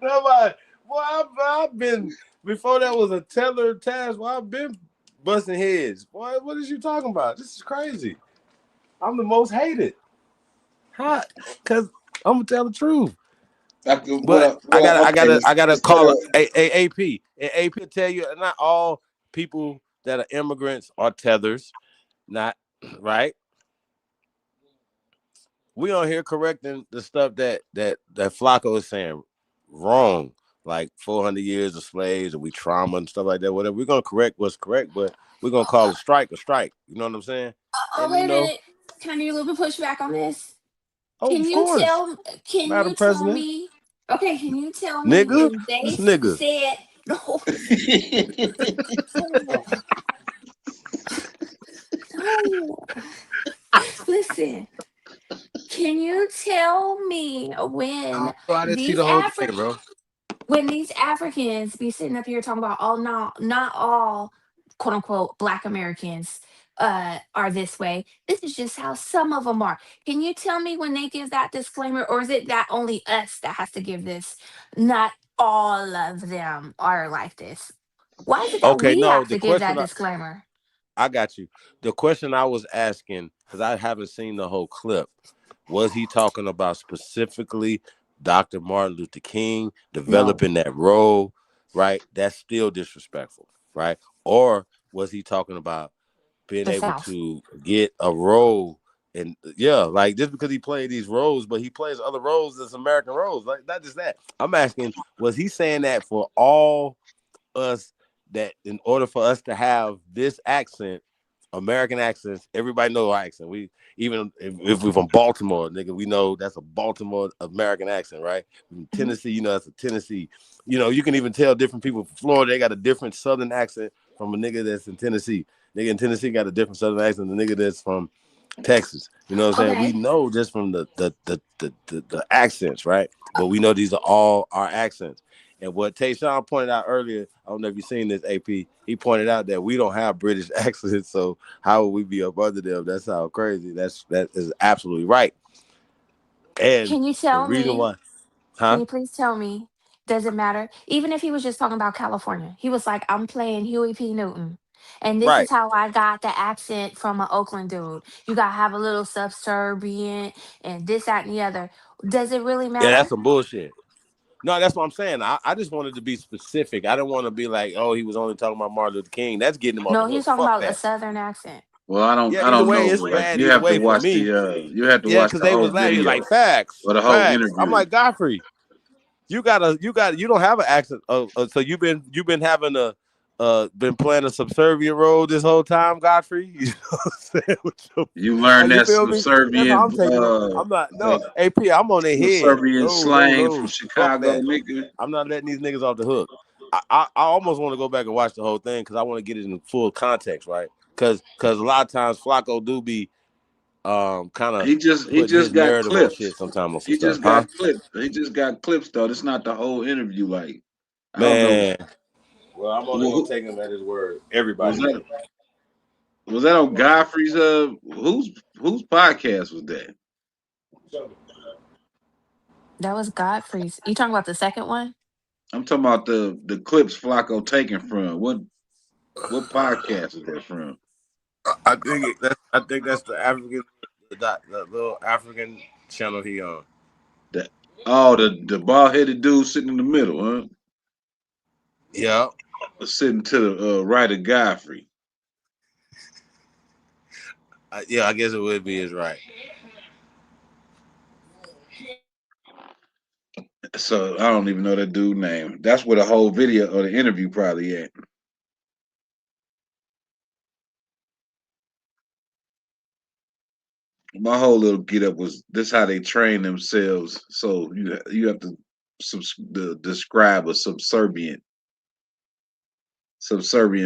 Nobody. Boy, I've been, before that was a teller task, well, I've been busting heads. Boy, what is you talking about? This is crazy. I'm the most hated. How? Because I'm gonna tell the truth. But I gotta call it AP. And AP will tell you not all people that are immigrants are tethers, not right. We on here correcting the stuff that Flacco is saying wrong, like 400 years of slaves and we trauma and stuff like that. Whatever, we're gonna correct what's correct, but we're gonna call a strike a strike. You know what I'm saying? Oh, wait a minute. Can I do a little bit of pushback on this? Oh, Can of you course. tell? Can Madam you tell President. me? Okay, can you tell me Nigga, when they this nigga. said no? No. Listen. Can you tell me when Bro, I didn't see these the whole thing, African? bro. when these Africans be sitting up here talking about, oh no, not all quote unquote Black Americans are this way. This is just how some of them are. Can you tell me when they give that disclaimer, or is it that only us that has to give this? Not all of them are like this. Why is it that Okay, we no, have the to give that question disclaimer? I got you. The question I was asking, because I haven't seen the whole clip, was he talking about specifically Dr. Martin Luther King No. developing that role, right? That's still disrespectful, right? Or was he talking about being The able South. to get a role? And yeah, like just because he played these roles, but he plays other roles as American roles, like not just that. I'm asking, was he saying that for all us, that in order for us to have this accent, American accents, everybody know our accent. We even if we're from Baltimore, nigga, we know that's a Baltimore American accent, right? From Tennessee, you know that's a Tennessee. You know, you can even tell different people from Florida, they got a different Southern accent from a nigga that's in Tennessee. Nigga in Tennessee got a different Southern accent than the nigga that's from Texas. You know what I'm saying? We Okay. know just from the accents, right? But we know these are all our accents. And what Tayshawn pointed out earlier, I don't know if you've seen this, AP. He pointed out that we don't have British accents, so how would we be up under them? That's how crazy. That is absolutely right. And Can you the tell reason me? why, Can huh? you please tell me? Does it matter? Even if he was just talking about California, he was like, I'm playing Huey P. Newton. And this is Right. how I got the accent from an Oakland dude. You got to have a little subservient and this, that, and the other. Does it really Yeah, matter? that's some bullshit. No, that's what I'm saying. I just wanted to be specific. I didn't want to be like, oh, he was only talking about Martin Luther King. That's getting him off No, the he's hook. talking Fuck about a that. Southern accent. Well, I Yeah, don't either way, know, it's but bad you either have to way for watch me. you have to Yeah, watch because the they whole was laughing video like facts. or the whole Facts. interview. I'm like, Godfrey, you don't have an accent. So you've been having been playing a subservient role this whole time, Godfrey. You know what I'm saying? You learn You that feel me? That's how I'm subservient taking it. I'm not AP. I'm on their head. subservient slang from Fuck Chicago, that. nigga. I'm not letting these niggas off the hook. I almost want to go back and watch the whole thing because I want to get it in full context, right? Because a lot of times Flacco do be kind of He putting his just got narrative on clips. shit sometimes on some He stuff, just huh? got clips. He just got clips though. It's not the whole interview. Like I don't know. Man. Well, I'm only gonna take him at his word. Everybody knows. Was that on Godfrey's whose podcast was that? That was Godfrey's. You talking about the second one? I'm talking about the clips Flacco taken from. What podcast is that from? I think that's the African, the little African channel he on. The bald headed dude sitting in the middle, huh? Yeah. Sitting to the right of Godfrey. Yeah, I guess it would be his right. So I don't even know that dude's name. That's where the whole video or the interview probably at. My whole little get up was this how they train themselves. So you have to describe a subservient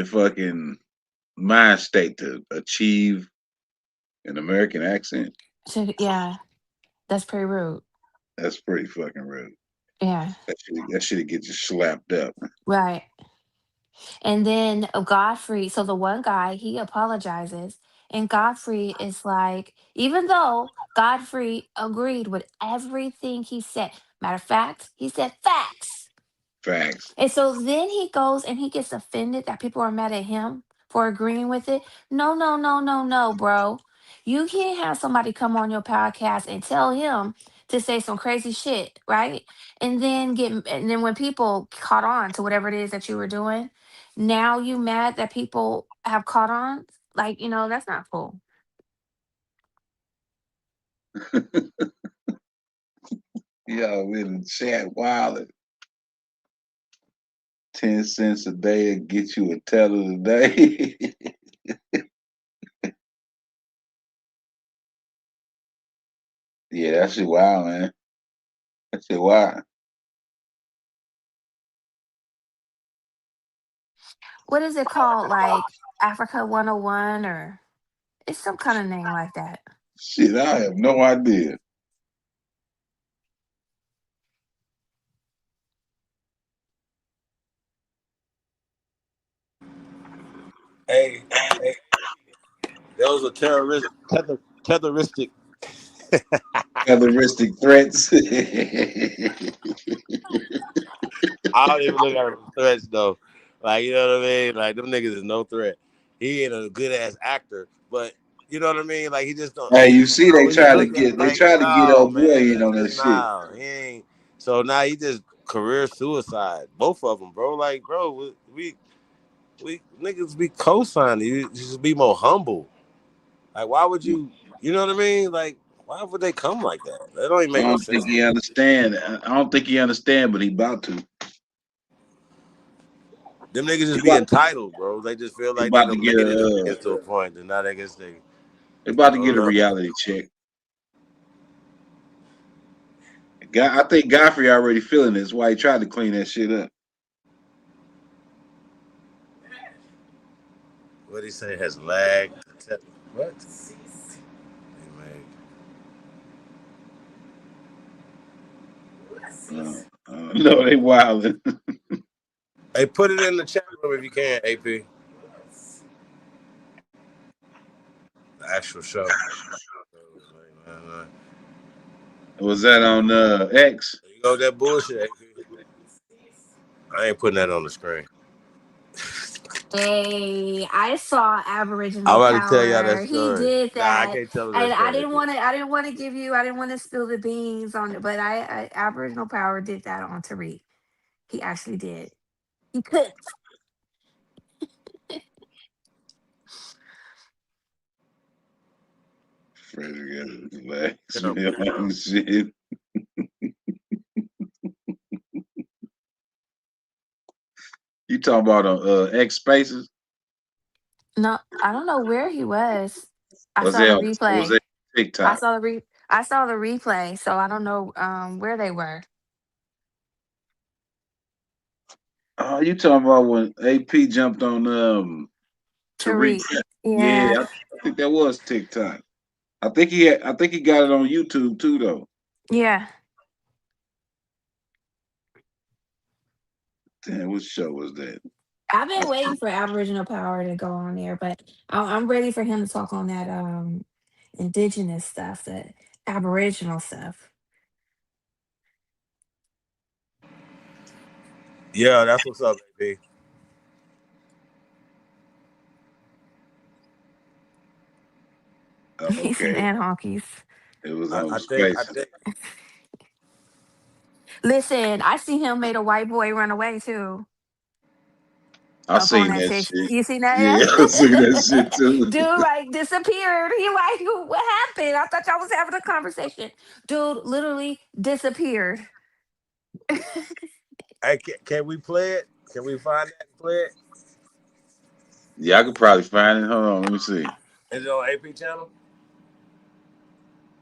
fucking mind state to achieve an American accent. So, yeah, that's pretty rude. That's pretty fucking rude. Yeah. That should get you slapped up. Right. And then Godfrey, so the one guy, he apologizes. And Godfrey is like, even though Godfrey agreed with everything he said, matter of fact, he said facts. Facts. And so then he goes and he gets offended that people are mad at him for agreeing with it. No, bro. You can't have somebody come on your podcast and tell him to say some crazy shit, right? And then when people caught on to whatever it is that you were doing, now you mad that people have caught on? Like, that's not cool. Yo, in the chat wildin'. 10 cents a day to get you a teller today. Yeah, that shit wild, man. That shit wild. What is it called? Like Africa 101 or it's some kind of name like that. Shit, I have no idea. Hey, hey, those are terroristic. Terroristic threats. I don't even look at them as threats though. Like, you know what I mean? Like, them niggas is no threat. He ain't a good ass actor, but you know what I mean? Like, he just don't. Hey, you see, Bro, they when you try to look at get they like, try to get no old boy man, in on that just shit. nah. He ain't. So now he just career suicide. Both of them, bro. Like, bro, we niggas be co-signing. You just be more humble. Like, why would you? You know what I mean? Like, why would they come like that? That don't even I make no don't sense think to he me. understand. I don't think he understand, but he about to. Them niggas He just be about, entitled, bro. They just feel he like they about to done get made it if it a gets to a point, and now they guess they. he about I to don't get a know. reality check. I think Godfrey already feeling this. Why he tried to clean that shit up. What he say has lagged. What? No, they wilding. Hey, put it in the chat room if you can, AP. The actual show. Was that on X? You go that bullshit, AP. I ain't putting that on the screen. Hey, I saw Aboriginal I'm about to tell y'all that Power. He story. did Nah, I that, can't tell her that and I story, didn't AP. want to. I didn't want to give you. I didn't want to spill the beans on it, but I Aboriginal Power did that on Tariq. He actually did. He could. Frederick relax, Yeah. man. Shit. You talking about on X Spaces? No, I don't know where he was. I Was saw the that was replay. that TikTok? I saw the replay, so I don't know where they were. Oh, you talking about when AP jumped on Tariq? Tariq. Yeah, Yeah. I think that was TikTok. I think he got it on YouTube too though. Yeah. Damn, what show was that? I've been waiting for Aboriginal Power to go on there, but I'm ready for him to talk on that indigenous stuff, that Aboriginal stuff. Yeah, that's what's up, AP. He's an Okay, and honkies. it was I on think Spaces. Listen, I see him made a white boy run away too. I Up on seen that that stage. shit. You seen that? Yeah, I seen that shit too. Dude, like disappeared. He like, what happened? I thought y'all was having a conversation. Dude literally disappeared. Hey, can we play it? Can we find that and play it? Yeah, I could probably find it. Hold on, let me see. Is it on AP channel?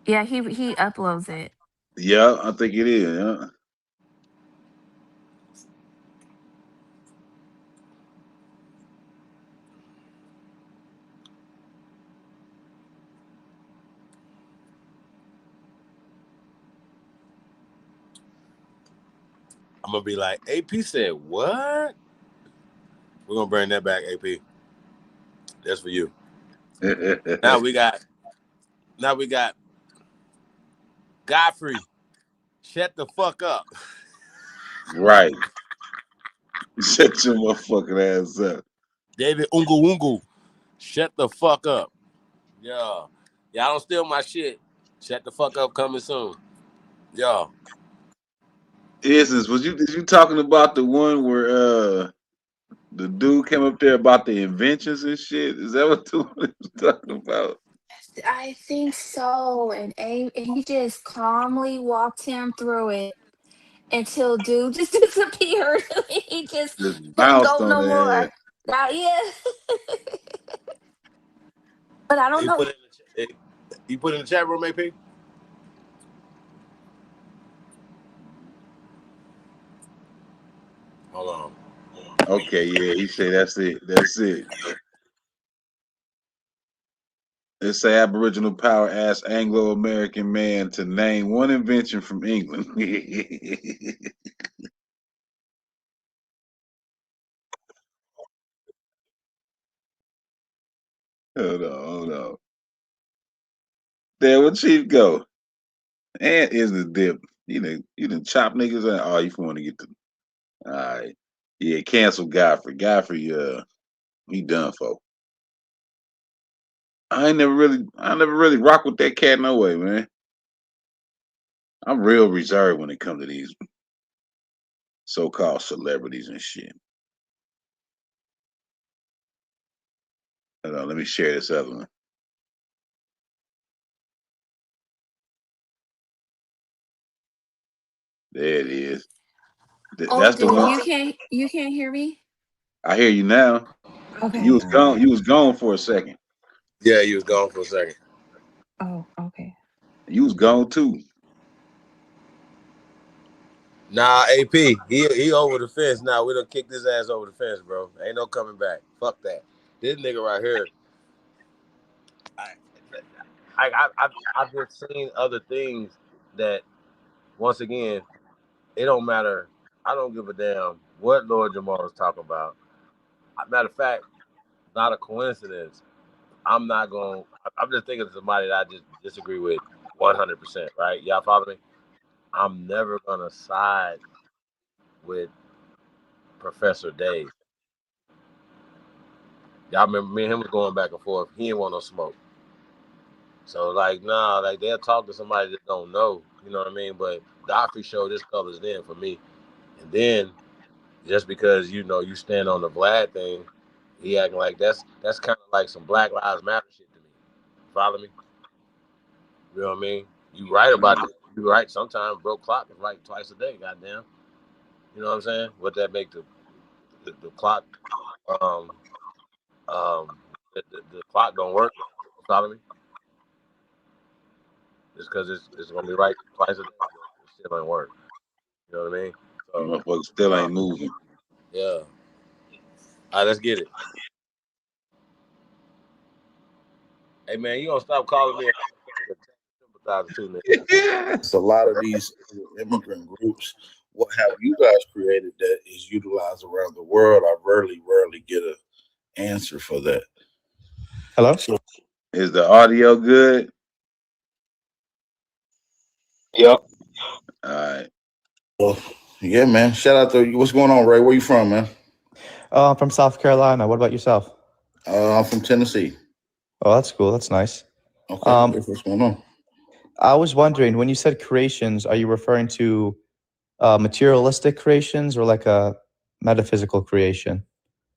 Yeah, he uploads it. Yeah, I think it is. Yeah. I'm gonna be like, AP said what? We're gonna bring that back, AP. That's for you. Now we got Godfrey. Shut the fuck up. Right. Shut your motherfucking ass up. David Ungu. Shut the fuck up. Yeah. Y'all don't steal my shit. Shut the fuck up coming soon. Yeah. Did you talking about the one where the dude came up there about the inventions and shit? Is that what the one he was talking about? I think so. And he just calmly walked him through it until dude just disappeared. He just Just couldn't bounced go on no the ass. more. Now, yeah. But I don't You know. put in the chat room, AP? Hold on. Okay, yeah, he said that's it. That's it. It say Aboriginal Power asked Anglo-American man to name one invention from England. Hold on. There, where Chief go? And is the dip. You done chop niggas out. Oh, you want to get the. All right. Yeah, cancel Godfrey. Godfrey, he done for. I never really rock with that cat no way, man. I'm real reserved when it comes to these so-called celebrities and shit. Hold on, let me share this other one. There it is. That's the one. You can't hear me? I hear you now. Okay. You was gone. You was gone for a second. Yeah, you was gone for a second. Oh, okay. You was gone too. Nah, AP, he over the fence now. We done kicked his ass over the fence, bro. Ain't no coming back. Fuck that. This nigga right here. I've just seen other things that, once again, it don't matter. I don't give a damn what Lord Jamal is talking about. Matter of fact, not a coincidence. I'm just thinking of somebody that I just disagree with 100%, right? Y'all follow me? I'm never gonna side with Professor Dave. Y'all remember me and him was going back and forth. He didn't want no smoke. So they'll talk to somebody that don't know, you know what I mean? But Godfrey showed his colors then for me. And then just because you stand on the Vlad thing, he acting like that's kind of like some Black Lives Matter shit to me. Follow me? You know what I mean? You right about that. You right. Sometimes broke clock is right twice a day. Goddamn. You know what I'm saying? What that make the clock? The clock don't work. Follow me? Just because it's gonna be right twice a day, it still ain't work. You know what I mean? So, motherfuckers still ain't moving. Yeah. All right, let's get it. Hey man, you gonna stop calling me? It's a lot of these immigrant groups. What have you guys created that is utilized around the world? I rarely get an answer for that. Hello? Is the audio good? Yep. All right. Well, yeah, man. Shout out to you. What's going on, Ray? Where you from, man? I'm from South Carolina. What about yourself? I'm from Tennessee. Oh, that's cool. That's nice. Okay. What's going on? I was wondering, when you said creations, are you referring to materialistic creations or like a metaphysical creation?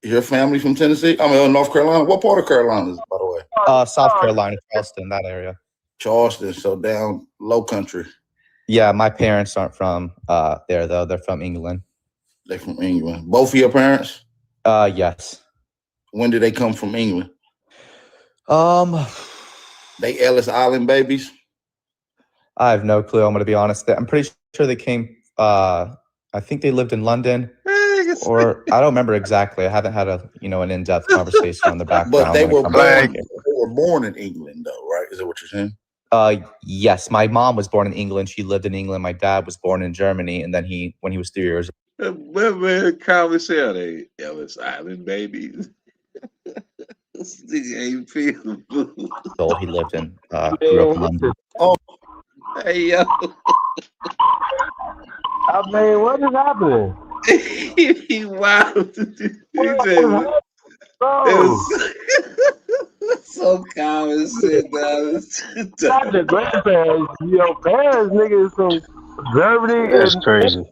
Is your family from Tennessee? I mean, North Carolina. What part of Carolina is it, by the way? South Carolina, Charleston, that area. Charleston, so down low country. Yeah, my parents aren't from there though. They're from England. They're from England. Both of your parents? Yes. When did they come from England? They Ellis Island babies? I have no clue. I'm going to be honest. I'm pretty sure they came. I think they lived in London, or I don't remember exactly. I haven't had an in-depth conversation on the background. But they were born in England, though, right? Is that what you're saying? Yes. My mom was born in England. She lived in England. My dad was born in Germany, and then when he was 3 years What man Calvin said they Ellis Island babies. This nigga ain't feeling blue. old, he lived in grew up in London. Oh, Hey yo. I mean, what is happening? He wild. So common shit, dog. Not the grandparents, your parents, nigga, is from Germany. That's crazy.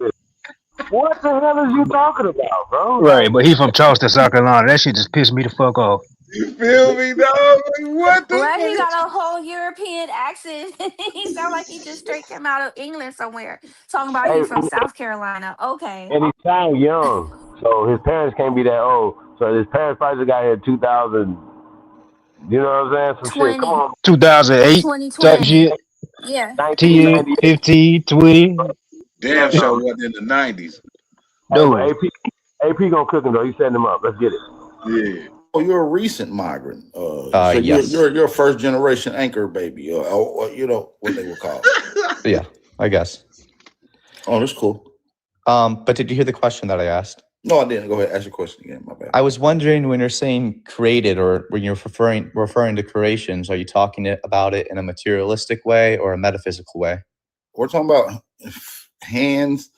What the hell is you talking about, bro? Right, but he from Charleston, South Carolina. That shit just pissed me the fuck off. You feel me, dog? What the Right, he got a whole European accent. He sound like he just straight came out of England somewhere. Talking about he from South Carolina. Okay. And he sound young, so his parents can't be that old. So his parents probably just got here in 2000. You know what I'm saying? Some shit. Come on. 2008 type shit. Yeah. 10, 15, 20. Damn show wasn't in the 90s. Dude. AP gonna cook him though. He's setting him up. Let's get it. Yeah. Oh, you're a recent migrant. So yes. you're a first generation anchor baby, or you know what they would call. Yeah, I guess. Oh, that's cool. But did you hear the question that I asked? No, I didn't. Go ahead. Ask your question again. My bad. I was wondering when you're saying created or when you're referring to creations, are you talking about it in a materialistic way or a metaphysical way? We're talking about hands,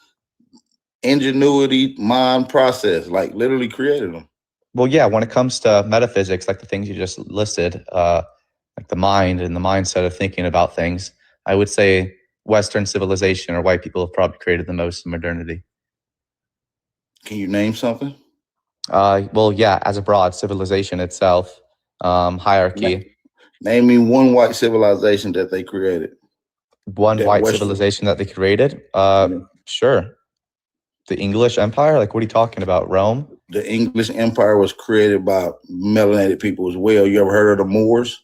ingenuity, mind, process, like literally created them. Well, yeah, when it comes to metaphysics, like the things you just listed, like the mind and the mindset of thinking about things, I would say Western civilization or white people have probably created the most in modernity. Can you name something? Well, yeah, as a broad civilization itself, hierarchy. Name me one white civilization that they created. One That white Western- civilization that they created? Sure. The English Empire? Like, what are you talking about? Rome? The English Empire was created by melanated people as well. You ever heard of the Moors?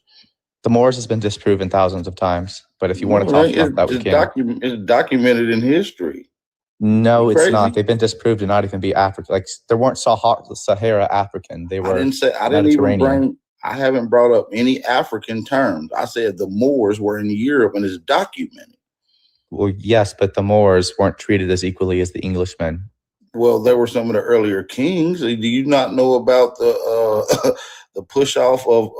The Moors has been disproven thousands of times, but if you want to talk about that, we can. It's documented in history. No, You it's crazy? not. They've been disproved to not even be African. Like, there weren't Sahara African. They were I didn't even Mediterranean. I haven't brought up any African terms. I said the Moors were in Europe and it's documented. Well, yes, but the Moors weren't treated as equally as the Englishmen. Well, there were some of the earlier kings. Do you not know about the the push off of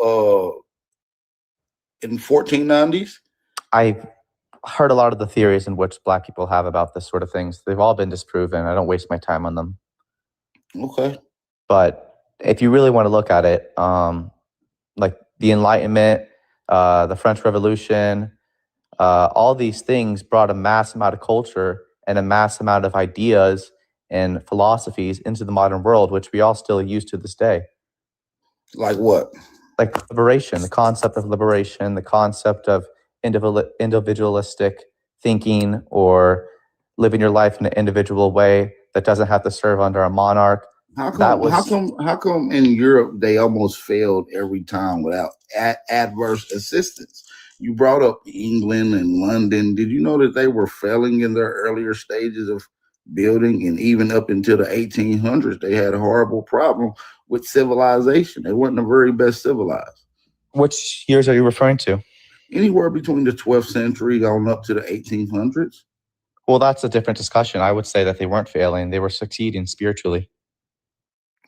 in 1490s? I've heard a lot of the theories in which Black people have about this sort of things. They've all been disproven. I don't waste my time on them. Okay. But if you really want to look at it, like the Enlightenment, the French Revolution, all these things brought a mass amount of culture and a mass amount of ideas and philosophies into the modern world, which we all still use to this day. Like what? Like liberation, the concept of liberation, the concept of individualistic thinking or living your life in an individual way that doesn't have to serve under a monarch. How come in Europe they almost failed every time without adverse assistance? You brought up England and London. Did you know that they were failing in their earlier stages of building, and even up until the 1800s, they had a horrible problem with civilization. They weren't the very best civilized. Which years are you referring to? Anywhere between the 12th century on up to the 1800s. Well, that's a different discussion. I would say that they weren't failing. They were succeeding spiritually.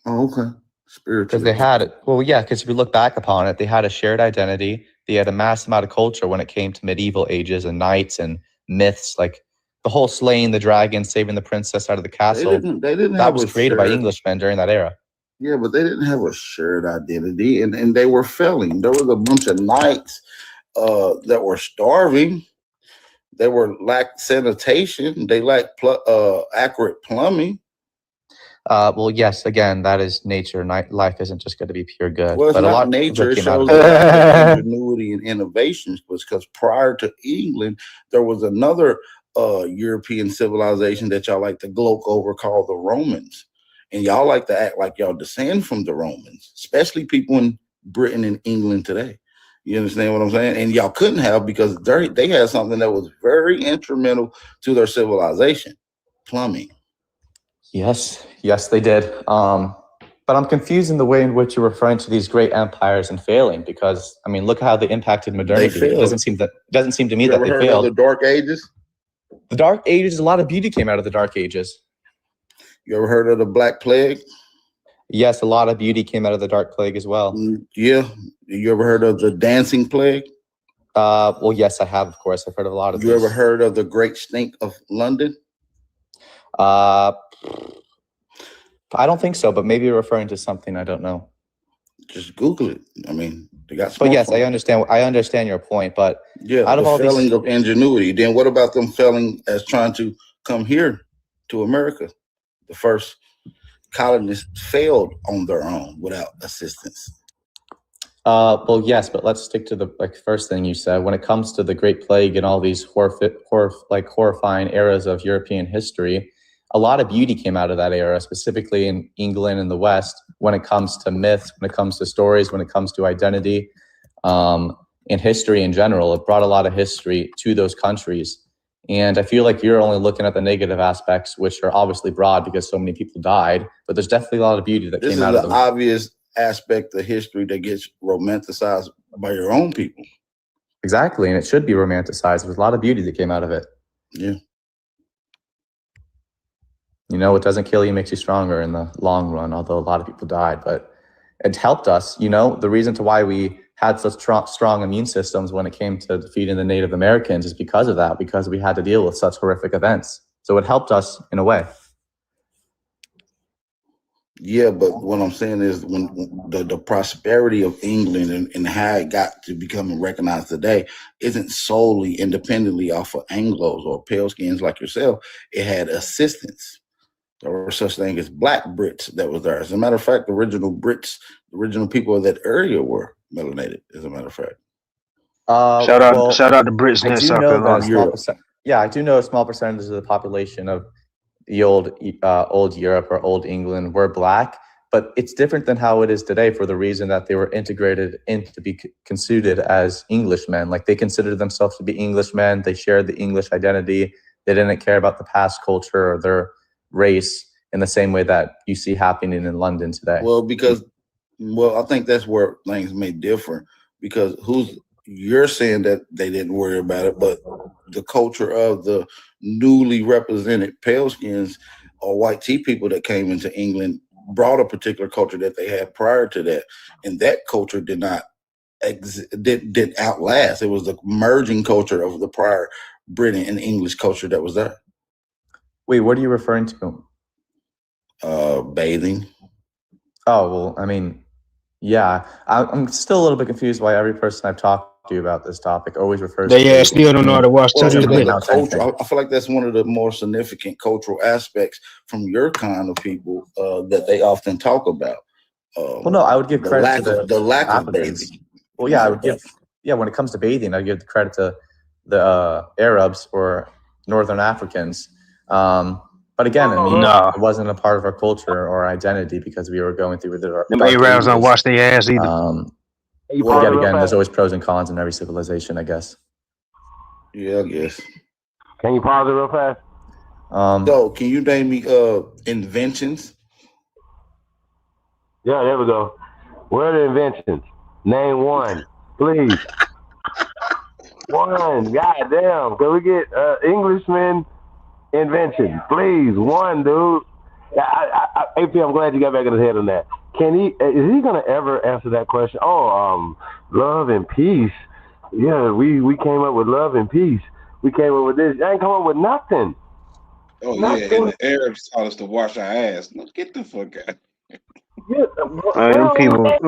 Oh, okay. Spiritually. Because they had it. Well, yeah, because if you look back upon it, they had a shared identity. They had a mass amount of culture when it came to medieval ages and knights and myths, like the whole slaying the dragon, saving the princess out of the castle. They didn't that have was a created by shared- Englishmen during that era. Yeah, but they didn't have a shared identity, and they were failing. There was a bunch of knights that were starving. They lacked sanitation. They lacked accurate plumbing. Well, yes, again, that is nature. Life isn't just going to be pure good. Well, it's but a not lot of nature. It good came out shows of it. that ingenuity and innovations was because prior to England, there was another European civilization that y'all like to gloat over called the Romans. And y'all like to act like y'all descend from the Romans, especially people in Britain and England today. You understand what I'm saying? And y'all couldn't have because they had something that was very instrumental to their civilization, plumbing. Yes, they did. But I'm confused in the way in which you're referring to these great empires and failing, because I mean, look how they impacted modernity. It failed. doesn't seem to me You that ever they heard failed. of the Dark Ages? The Dark Ages, a lot of beauty came out of the Dark Ages. You ever heard of the Black Plague? Yes, a lot of beauty came out of the Dark Plague as well. Yeah. You ever heard of the Dancing Plague? Well, yes, I have, of course. I've heard of a lot of You these. ever heard of the Great Stink of London? I don't think so, but maybe you're referring to something I don't know. Just Google it. I mean, they got. But yes, I smartphones. understand your point. But Yeah, out of the all failing these, of ingenuity. Then what about them failing as trying to come here to America? The first colonists failed on their own without assistance. well, yes, but let's stick to the first thing you said. When it comes to the Great Plague and all these horrifying eras of European history, a lot of beauty came out of that era, specifically in England and the West. When it comes to myths, when it comes to stories, when it comes to identity, in history in general, it brought a lot of history to those countries. And I feel like you're only looking at the negative aspects, which are obviously broad because so many people died. But there's definitely a lot of beauty that This came is out of the them. obvious aspect of history that gets romanticized by your own people. Exactly, and it should be romanticized. There's a lot of beauty that came out of it. Yeah. You know, what doesn't kill you makes you stronger in the long run, although a lot of people died. But it helped us. You know, the reason to why we had such strong immune systems when it came to defeating the Native Americans is because of that, because we had to deal with such horrific events. So it helped us in a way. Yeah, but what I'm saying is when the prosperity of England and how it got to becoming recognized today isn't solely independently off of Anglos or pale skins like yourself. It had assistance. There were such thing as Black Brits that was there. As a matter of fact, the original Brits, the original people of that area were melanated, as a matter of fact. Shout out to Brits I in do South know that Carolina. a small percent. Yeah, I do know a small percentage of the population of the old Europe or old England were Black, but it's different than how it is today for the reason that they were integrated in to be considered as Englishmen. Like they considered themselves to be Englishmen. They shared the English identity. They didn't care about the past culture or their race in the same way that you see happening in London today. Well, I think that's where things may differ because you're saying that they didn't worry about it, but the culture of the newly represented pale skins or white tea people that came into England brought a particular culture that they had prior to that, and that culture did not did outlast. It was the merging culture of the prior British and English culture that was there. Wait, what are you referring to? Bathing. Oh, well, I mean, yeah, I'm still a little bit confused why every person I've talked to about this topic always refers to They still don't know how to wash Well, touch because his the dick. culture, I feel like that's one of the more significant cultural aspects from your kind of people that they often talk about. Well, no, I would give credit to the lack of Africans. bathing. Well, yeah, I would give. Yeah, when it comes to bathing, I give the credit to the Arabs or Northern Africans. But again, I mean, it wasn't a part of our culture or identity because we were going through the. Them Arabs don't wash their ass either. Well, yet again, there's always pros and cons in every civilization, I guess. Yeah, I guess. Can you pause it real fast? So, can you name me inventions? Yeah, there we go. Where are the inventions? Name one, please. One. God damn. Can we get Englishman invention? Please. One, dude. AP, I'm glad you got back in his head on that. Is he gonna ever answer that question? Love and peace. Yeah, we came up with love and peace. We came up with this. I ain't come up with nothing. Oh yeah, and the Arabs taught us to wash our ass. No, get the fuck out. Yeah, them people. They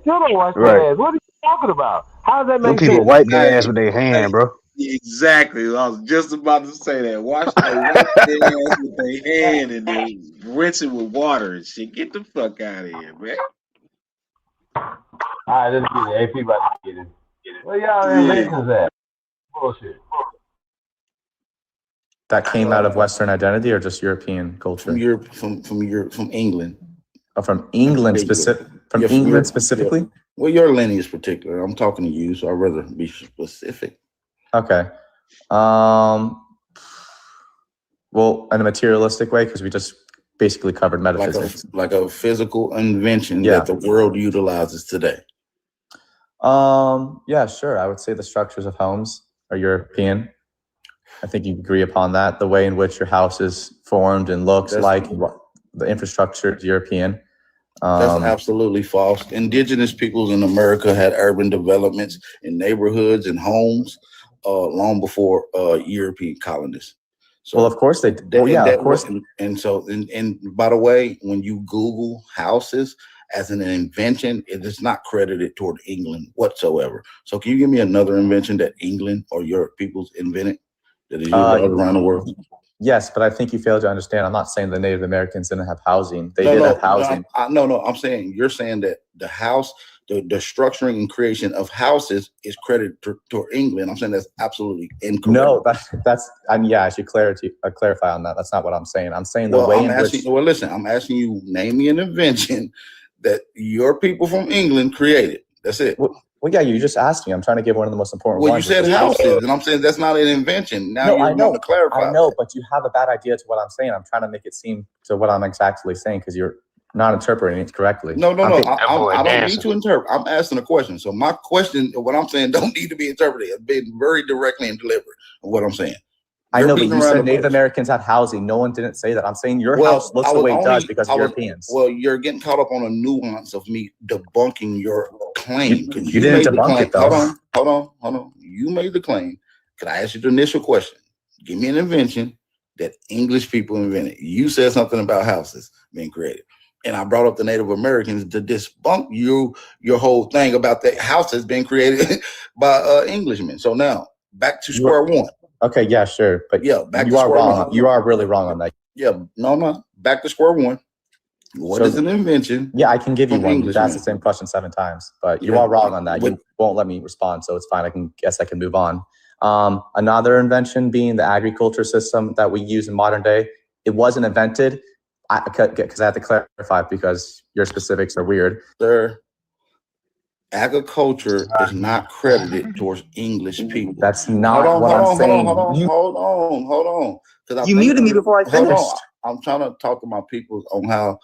still don't wash their ass. What are you talking about? How does that make Them people sense? wipe their ass with their hand, bro. Exactly. I was just about to say that. Wash their ass with their hand and then rinse it with water and shit. Get the fuck out of here, man. All right, let's get it. AP about to get it. Where y'all inventions at? Bullshit. That came out of Western identity or just European culture? From England. Oh, from England specifically? Well, your lineage particular. I'm talking to you, so I'd rather be specific. Okay. Well, in a materialistic way, because we just basically covered metaphysics. Like a physical invention that the world utilizes today. Yeah, sure. I would say the structures of homes are European. I think you agree upon that. The way in which your house is formed and looks the infrastructure is European. That's absolutely false. Indigenous peoples in America had urban developments in neighborhoods and homes long before European colonists. So well, of course they did. Well, yeah, of course. And by the way, when you Google houses as an invention, it is not credited toward England whatsoever. So can you give me another invention that England or Europe peoples invented that is used around the world? Yes, but I think you fail to understand. I'm not saying the Native Americans didn't have housing. They did have housing. No, I'm saying you're saying that the house, the structuring and creation of houses is credited to England. I'm saying that's absolutely incorrect. No, I should clarify on that. That's not what I'm saying. I'm saying listen, I'm asking you, name me an invention that your people from England created. That's it. Well, yeah, you just asked me. I'm trying to give one of the most important ones. Well, you said houses, and I'm saying that's not an invention. Now I know. To clarify. I know, but you have a bad idea to what I'm saying. I'm trying to make it seem to what I'm exactly saying because you're not interpreting it correctly. No. I don't need to interpret. I'm asking a question. So my question, what I'm saying, don't need to be interpreted. It's been very directly and deliberate of what I'm saying. I You're know, but beating you around said the Native bush. Americans had housing. No one didn't say that. I'm saying your Well, house looks I the was way it does only, because I of was, Europeans. well, you're getting caught up on a nuance of me debunking your claim. Because You you didn't made the debunk claim. it though. Hold on. You made the claim. Can I ask you the initial question? Give me an invention that English people invented. You said something about houses being created. And I brought up the Native Americans to debunk your whole thing about that houses being created by Englishmen. So now back to square one. Okay, yeah, sure. But Yeah, back you to are square wrong. one. You are really wrong on that. Yeah, no. Back to square one. What is an invention? Yeah, I can give you from one. You've Englishmen? asked the same question 7 times, but you Yeah. are wrong on that. What- You won't let me respond, so it's fine. I can move on. Another invention being the agriculture system that we use in modern day. It wasn't invented because I have to clarify because your specifics are weird. Sir, agriculture is not credited towards English people. That's not what I'm saying. Hold on. You muted me before I finished. I'm trying to talk to my people on how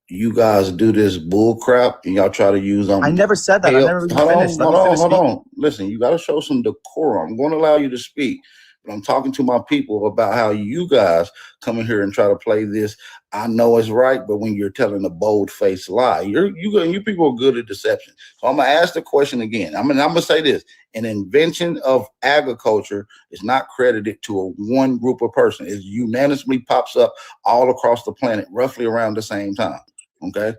you guys do this bull crap and y'all try to use them. I never said that. I never even finished. Let me finish Hold speaking. on. Listen, you got to show some decorum. I'm going to allow you to speak, but I'm talking to my people about how you guys come in here and try to play this. I know it's right, but when you're telling a bold-faced lie, you people are good at deception. So I'm gonna ask the question again. I'm gonna say this: an invention of agriculture is not credited to a one group of person. It unanimously pops up all across the planet, roughly around the same time. Okay.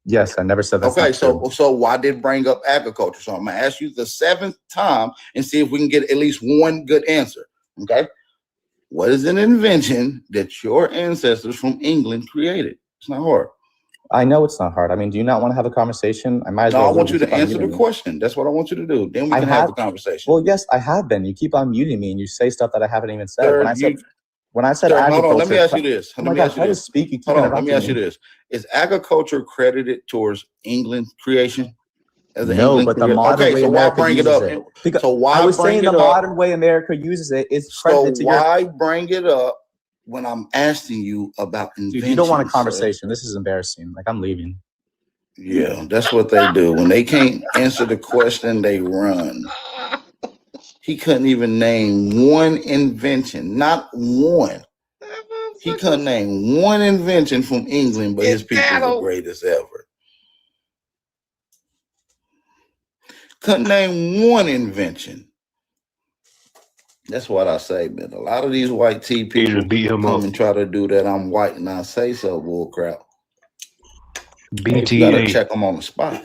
Yes, I never said that. Okay, so why did bring up agriculture? So I'm gonna ask you the 7th time and see if we can get at least one good answer. Okay. What is an invention that your ancestors from England created? It's not hard. I know it's not hard. I mean, do you not want to have a conversation? I might as No, well. I want you to keep on answer the muting me. question. That's what I want you to do. Then we can have the conversation. Well, yes, I have been. You keep on muting me and you say stuff that I haven't even said. Sir, when I said Sir, agriculture, hold on. Let me ask you this. Oh my gosh, I just speak. You keep Hold on. Let me interrupting ask you this. Is agriculture credited towards England creation? As an No, England but the creation? modern Okay, way so why America bring it uses up? it. Because So why I was bring saying it the up? modern way America uses it is So credited to why bring it up when I'm asking you about inventions? Dude, you don't want a sir? conversation. This is embarrassing. Like, I'm leaving. Yeah, that's what they do. When they can't answer the question, they run. He couldn't even name one invention, not one. He couldn't name one invention from England, but his people are the greatest ever. Couldn't name one invention. That's what I say, man. A lot of these white tea people come and try to do that. I'm white and I say so bull crap. You gotta check them on the spot.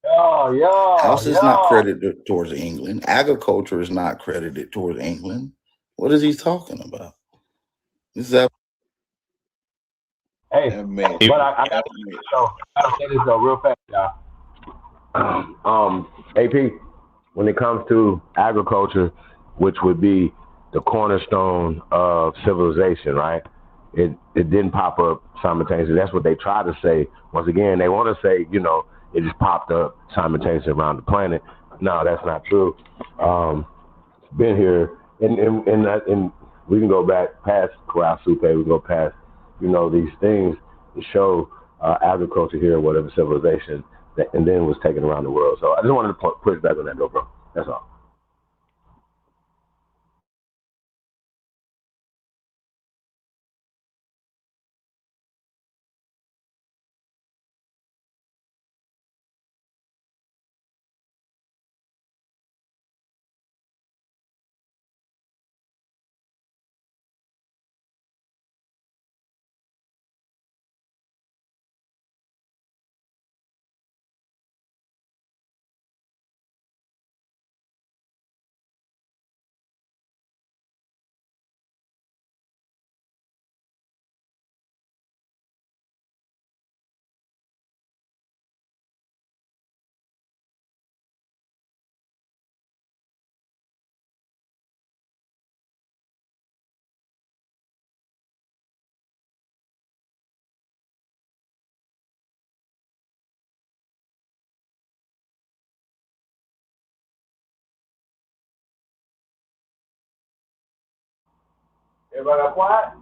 House is not credited towards England. Agriculture is not credited towards England. What is he talking about? Is that Hey, but I got to say this though real fast, y'all. AP, when it comes to agriculture, which would be the cornerstone of civilization, right? It didn't pop up simultaneously. That's what they try to say. Once again, they want to say, it just popped up simultaneously around the planet. No, that's not true. It's been here, and we can go back past Corral Supe. We can go past, these things to show agriculture here, whatever civilization, and then it was taken around the world. So I just wanted to push back on that, though, bro. That's all. Everybody got quiet?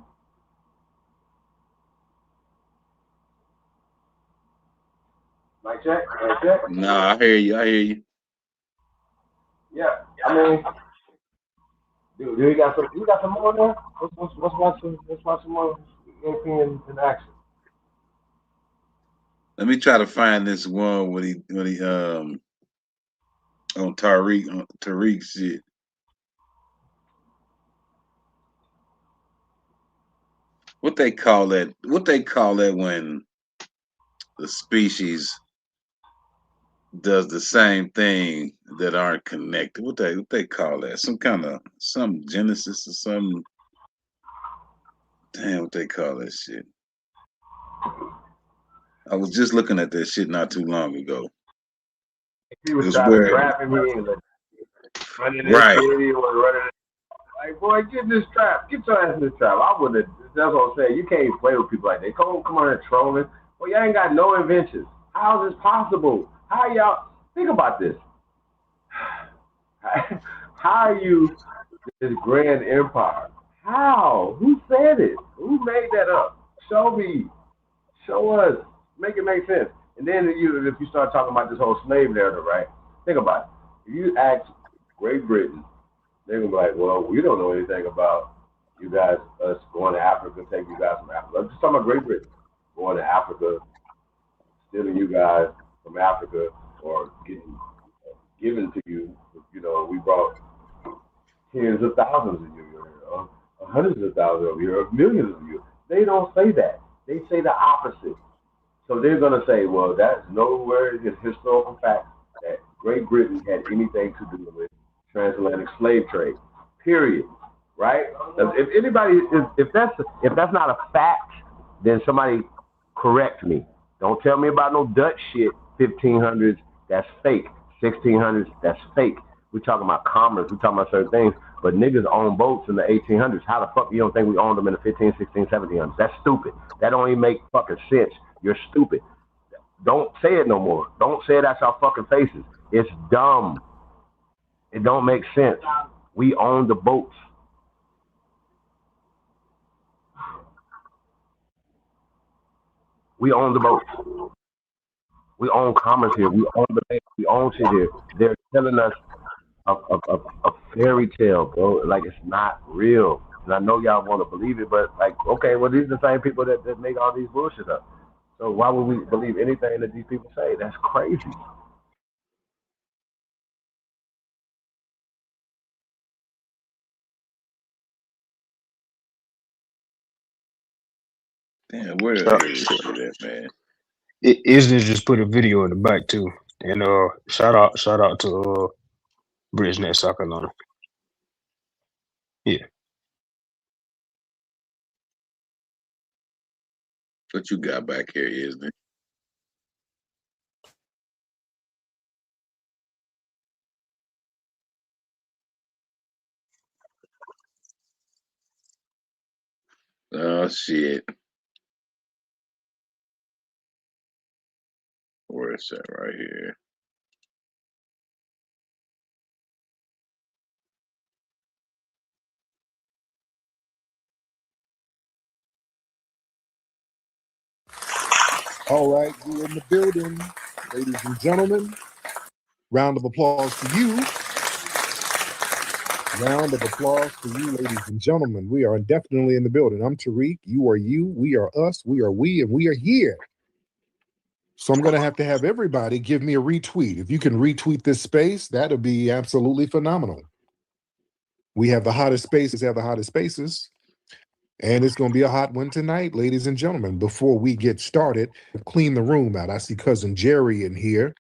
Mic check. Mic check. Nah, I hear you. Yeah, I mean, Do you got some? You got some more there? Let's watch some more European in action. Let me try to find this one when he on Tariq shit. What they call that? What they call that when the species does the same thing that aren't connected? What they call that? Some genesis or some. Damn, what they call that shit? I was just looking at that shit not too long ago. He was It's trying to where, trap me and running this right? city or running. Like, boy, get in this trap. Get your ass in this trap. I wouldn't. That's what I'm saying. You can't play with people like that. Come on here trolling. Well, y'all ain't got no inventions. How is this possible? How y'all think about this? How are you this grand empire? How? Who said it? Who made that up? Show me. Show us. Make it make sense. And then if you start talking about this whole slave narrative, right? Think about it. If you ask Great Britain, they're gonna be like, well, we don't know anything about you guys, us going to Africa, taking you guys from Africa. I'm just talking about Great Britain going to Africa, stealing you guys from Africa, or getting given to you. You know, we brought tens of thousands of you, hundreds of thousands of you, millions of you. They don't say that. They say the opposite. So they're gonna say, well, that's nowhere in historical fact that Great Britain had anything to do with transatlantic slave trade. Period. Right? If anybody, if that's not a fact, then somebody correct me. Don't tell me about no Dutch shit. 1500s, that's fake. 1600s, that's fake. We're talking about commerce. We're talking about certain things. But niggas own boats in the 1800s. How the fuck you don't think we owned them in the 15, 16, 1700s? That's stupid. That don't even make fucking sense. You're stupid. Don't say it no more. Don't say it at our fucking faces. It's dumb. It don't make sense. We own the boats. We own the boats. We own commerce here. We own the bank. We own shit here. They're telling us a fairy tale, bro. Like, it's not real. And I know y'all want to believe it, but like, okay, well, these are the same people that make all these bullshit up. So why would we believe anything that these people say? That's crazy. Damn, where the hell is this shit at, man? Isn't just put a video in the back too, and shout out to Bridgenet Soccer Lona. Yeah. What you got back here, isn't it? Oh shit. Where is that right here? All right, we're in the building, ladies and gentlemen. Round of applause to you. Round of applause to you, ladies and gentlemen. We are definitely in the building. I'm Tariq. You are you. We are us. We are we, and we are here. So I'm going to have everybody give me a retweet. If you can retweet this space, that'll be absolutely phenomenal. We have the hottest spaces, and it's going to be a hot one tonight, ladies and gentlemen. Before we get started, clean the room out. I see Cousin Jerry in here.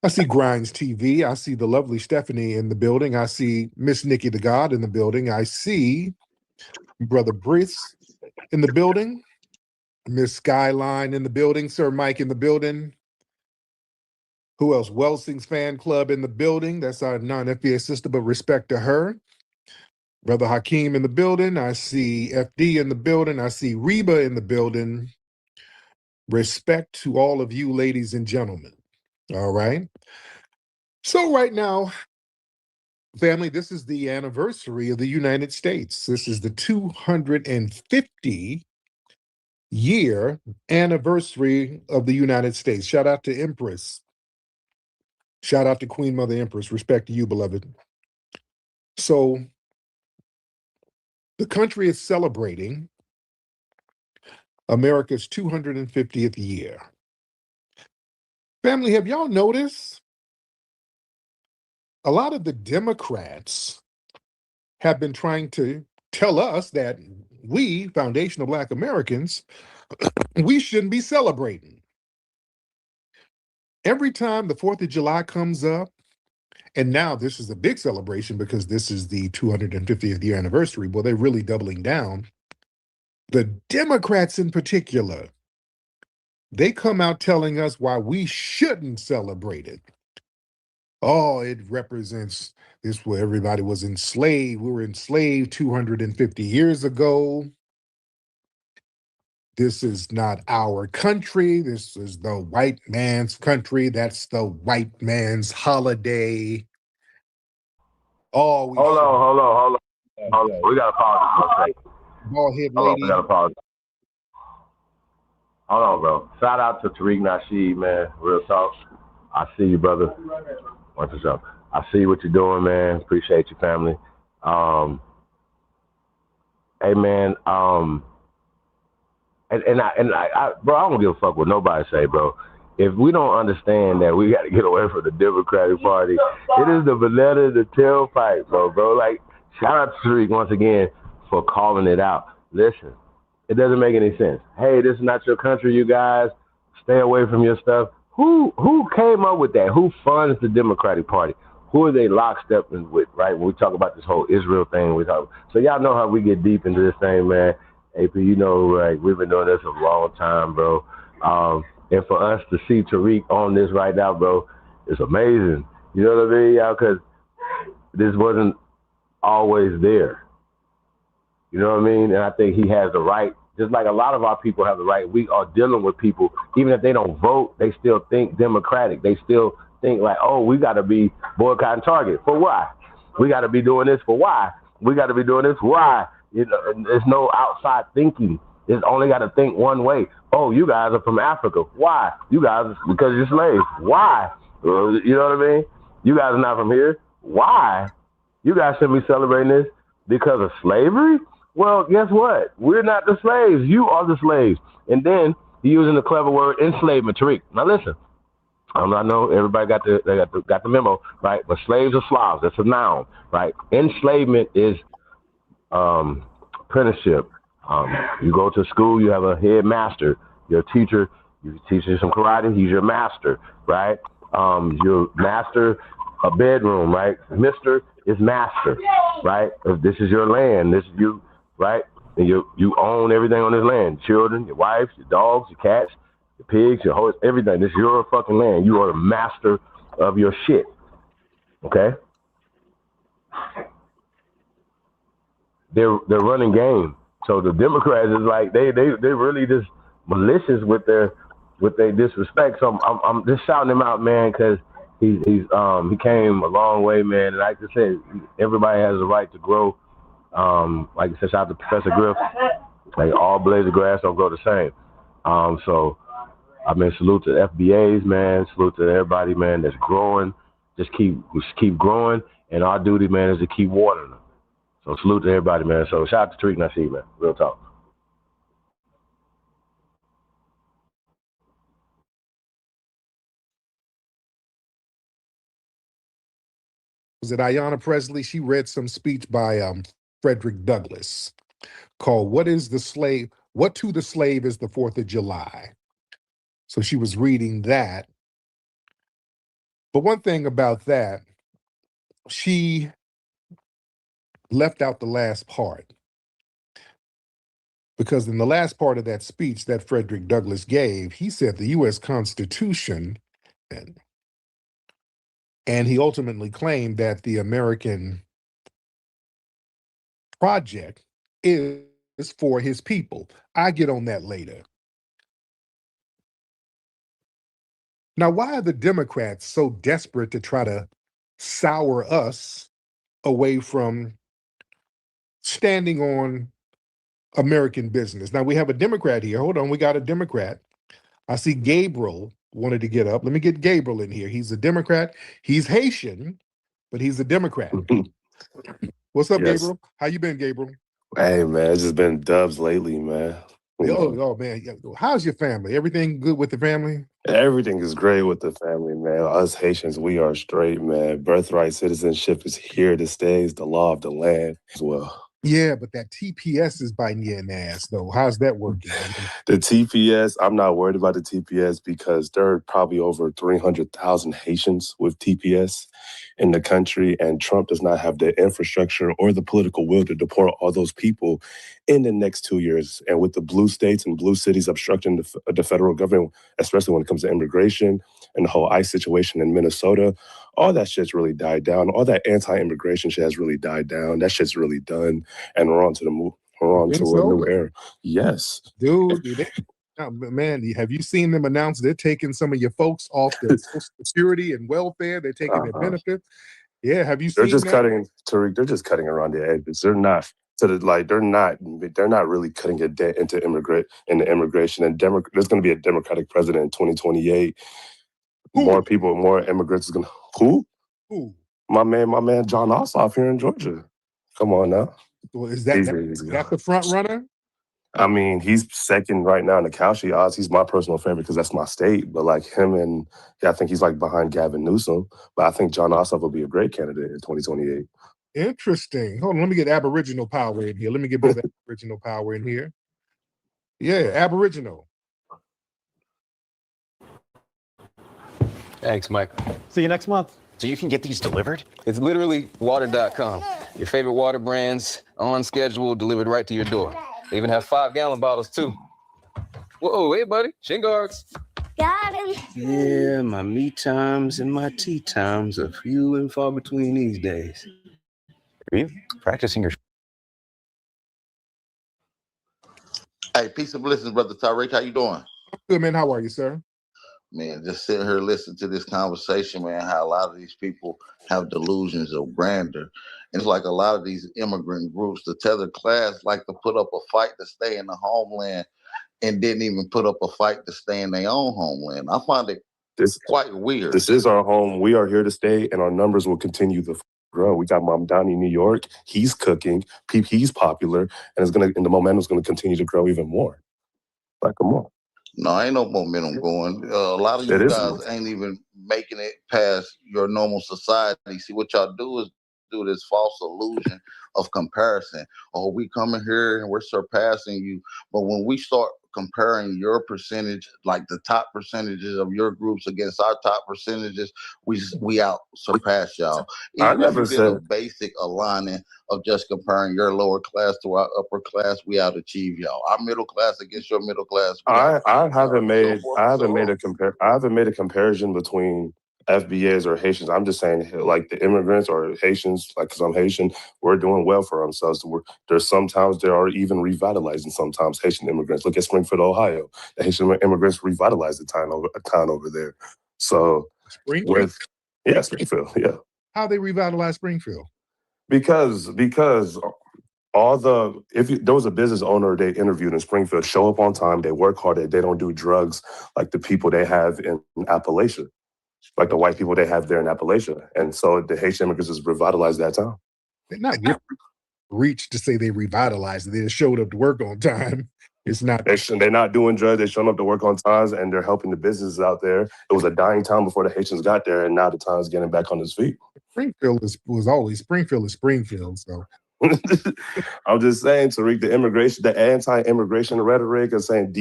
I see Grinds TV. I see the lovely Stephanie in the building. I see Miss Nikki the God in the building. I see Brother Brice in the building. Miss Skyline in the building. Sir Mike in the building. Who else? Welsing's Fan Club in the building. That's our non-FBA sister, but respect to her. Brother Hakeem in the building. I see FD in the building. I see Reba in the building. Respect to all of you, ladies and gentlemen. All right. So right now, family, this is the anniversary of the United States. This is the 250-year anniversary of the United States. Shout out to Empress. Shout out to Queen Mother Empress. Respect to you, beloved. So The country is celebrating America's 250th year. Family, have y'all noticed? A lot of the Democrats have been trying to tell us that we, foundational Black Americans, we shouldn't be celebrating. Every time the 4th of July comes up, and now this is a big celebration because this is the 250th year anniversary, well, they're really doubling down. The Democrats in particular, they come out telling us why we shouldn't celebrate it. Oh, it represents this where everybody was enslaved. We were enslaved 250 years ago. This is not our country. This is the white man's country. That's the white man's holiday. Oh, we Hold on. We gotta pause for a second. Bald head Hold on, lady. we gotta pause. Hold on, bro. Shout out to Tariq Nasheed, man. Real talk. I see you, brother. What's up? I see what you're doing, man. Appreciate you, family. Hey, man. Bro, I don't give a fuck what nobody say, bro. If we don't understand that we got to get away from the Democratic Party, it is the banana, the tailpipe, bro. Like, shout out to Tariq once again for calling it out. Listen, it doesn't make any sense. Hey, this is not your country, you guys. Stay away from your stuff. Who came up with that? Who funds the Democratic Party? Who are they lockstep with, right? When we talk about this whole Israel thing, so y'all know how we get deep into this thing, man. AP, you know, like, we've been doing this a long time, bro. And for us to see Tariq on this right now, bro, it's amazing. You know what I mean, y'all? Because this wasn't always there. You know what I mean? And I think he has the right, just like a lot of our people have the right. We are dealing with people, even if they don't vote, they still think Democratic. They still think like, oh, we got to be boycotting Target. For why? We got to be doing this for why? We got to be doing this why? You know, there's no outside thinking. It's only got to think one way. Oh, you guys are from Africa. Why? You guys, because you're slaves. Why? You know what I mean? You guys are not from here. Why? You guys shouldn't be celebrating this because of slavery? Well, guess what? We're not the slaves. You are the slaves. And then he's using the clever word enslavement. Tariq, now listen. I know everybody got the memo, right? But slaves are Slavs. That's a noun, right? Enslavement is apprenticeship. You go to school, you have a head master. Your teacher, you teach you some karate, he's your master, right? Your master, a bedroom, right? Mister is master, right? If this is your land, this is you, right? And you own everything on this land. Children, your wife, your dogs, your cats, your pigs, your horse, everything. This is your fucking land. You are the master of your shit. Okay? They're running game. So the Democrats is like they really just malicious with their disrespect. So I'm just shouting him out, man, because he came a long way, man. And like I said, everybody has a right to grow. Like I said, shout out to Professor Griff. Like, all blades of grass don't grow the same. So I mean, salute to the FBAs, man. Salute to everybody, man, that's growing. Just keep growing, and our duty, man, is to keep watering them. So salute to everybody, man. So shout out to Tariq Nasheed, man. Real talk. Was it Ayanna Presley? She read some speech by Frederick Douglass called What to the Slave is the 4th of July. So she was reading that. But one thing about that, she left out the last part. Because in the last part of that speech that Frederick Douglass gave, he said the U.S. Constitution, and he ultimately claimed that the American project is for his people. I get on that later. Now, why are the Democrats so desperate to try to sour us away from standing on American business? Now, we have a Democrat here. Hold on, we got a Democrat. I see Gabriel wanted to get up. Let me get Gabriel in here. He's a Democrat. He's Haitian, but he's a Democrat. What's up, Yes. Gabriel? How you been, Gabriel? Hey man, it's just been dubs lately, man. You know, Oh man, yeah. How's your family? Everything good with the family? everything is great with the family, man. Us Haitians, we are straight, man. Birthright citizenship is here to stay. It's the law of the land as well. Yeah, but that TPS is biting you in the ass, though. How's that working? The TPS, I'm not worried about the TPS because there are probably over 300,000 Haitians with TPS in the country, and Trump does not have the infrastructure or the political will to deport all those people in the next 2 years. And with the blue states and blue cities obstructing the federal government, especially when it comes to immigration and the whole ICE situation in Minnesota, all that shit's really died down. All that anti-immigration shit has really died down. That shit's really done, and we're on to the move. We're on to a new Minnesota? era. Yes. Dude, man, have you seen them announce they're taking some of your folks off their Social Security and welfare? They're taking their benefits. Yeah, have you They're seen just that? cutting, Tariq. They're just cutting around the edges. They're not to the like. They're not really cutting a dent into immigration. And there's going to be a Democratic president in 2028. More people, more immigrants is going to who? Who? My man, John Ossoff here in Georgia. Come on now. Well, is that the front runner? I mean, he's second right now in the Cauchy odds. He's my personal favorite because that's my state. But like him and I think he's like behind Gavin Newsom. But I think John Ossoff will be a great candidate in 2028. Interesting. Hold on, let me get Aboriginal power in here. Let me get better Aboriginal power in here. Yeah, Aboriginal. Thanks, Mike. See you next month. So you can get these delivered? It's literally water.com. Your favorite water brands, on schedule, delivered right to your door. They even have 5-gallon bottles, too. Whoa, hey, buddy. Shin guards. Got him. Yeah, my me times and my tea times are few and far between these days. Are you practicing your... Hey, peace and blessings, Brother Tariq. How you doing? Good, man. How are you, sir? Man, just sitting here listening to this conversation, man, how a lot of these people have delusions of grandeur. And it's like a lot of these immigrant groups, the tethered class, like to put up a fight to stay in the homeland and didn't even put up a fight to stay in their own homeland. I find it quite weird. This is our home. We are here to stay, and our numbers will continue to grow. We got Mom Donnie in New York. He's cooking. He's popular, and the momentum's gonna continue to grow even more. Like, come on. No, ain't no momentum going. A lot of you guys ain't even making it past your normal society. See, what y'all do this false illusion of comparison. Oh, we coming here and we're surpassing you. But when we start comparing your percentage, like the top percentages of your groups against our top percentages, we out surpass y'all. Even if you did a basic aligning of just comparing your lower class to our upper class, we out achieve y'all. Our middle class against your middle class. I haven't made a comparison between FBAs or Haitians. I'm just saying, like the immigrants or Haitians, like because I'm Haitian, we're doing well for ourselves. There's sometimes they are even revitalizing. Sometimes Haitian immigrants. Look at Springfield, Ohio. The Haitian immigrants revitalized the town over there. So Springfield? Springfield, yeah. How they revitalize Springfield? Because there was a business owner they interviewed in Springfield, show up on time, they work hard, they don't do drugs like the people they have in Appalachia, like the white people they have there in Appalachia. And so the Haitian immigrants has revitalized that town. They're not reach to say they revitalized it. They just showed up to work on time. It's not. They're not doing drugs. They're showing up to work on times, and they're helping the businesses out there. It was a dying town before the Haitians got there, and now the town is getting back on its feet. Springfield is Springfield. So I'm just saying, Tariq, the anti-immigration rhetoric and saying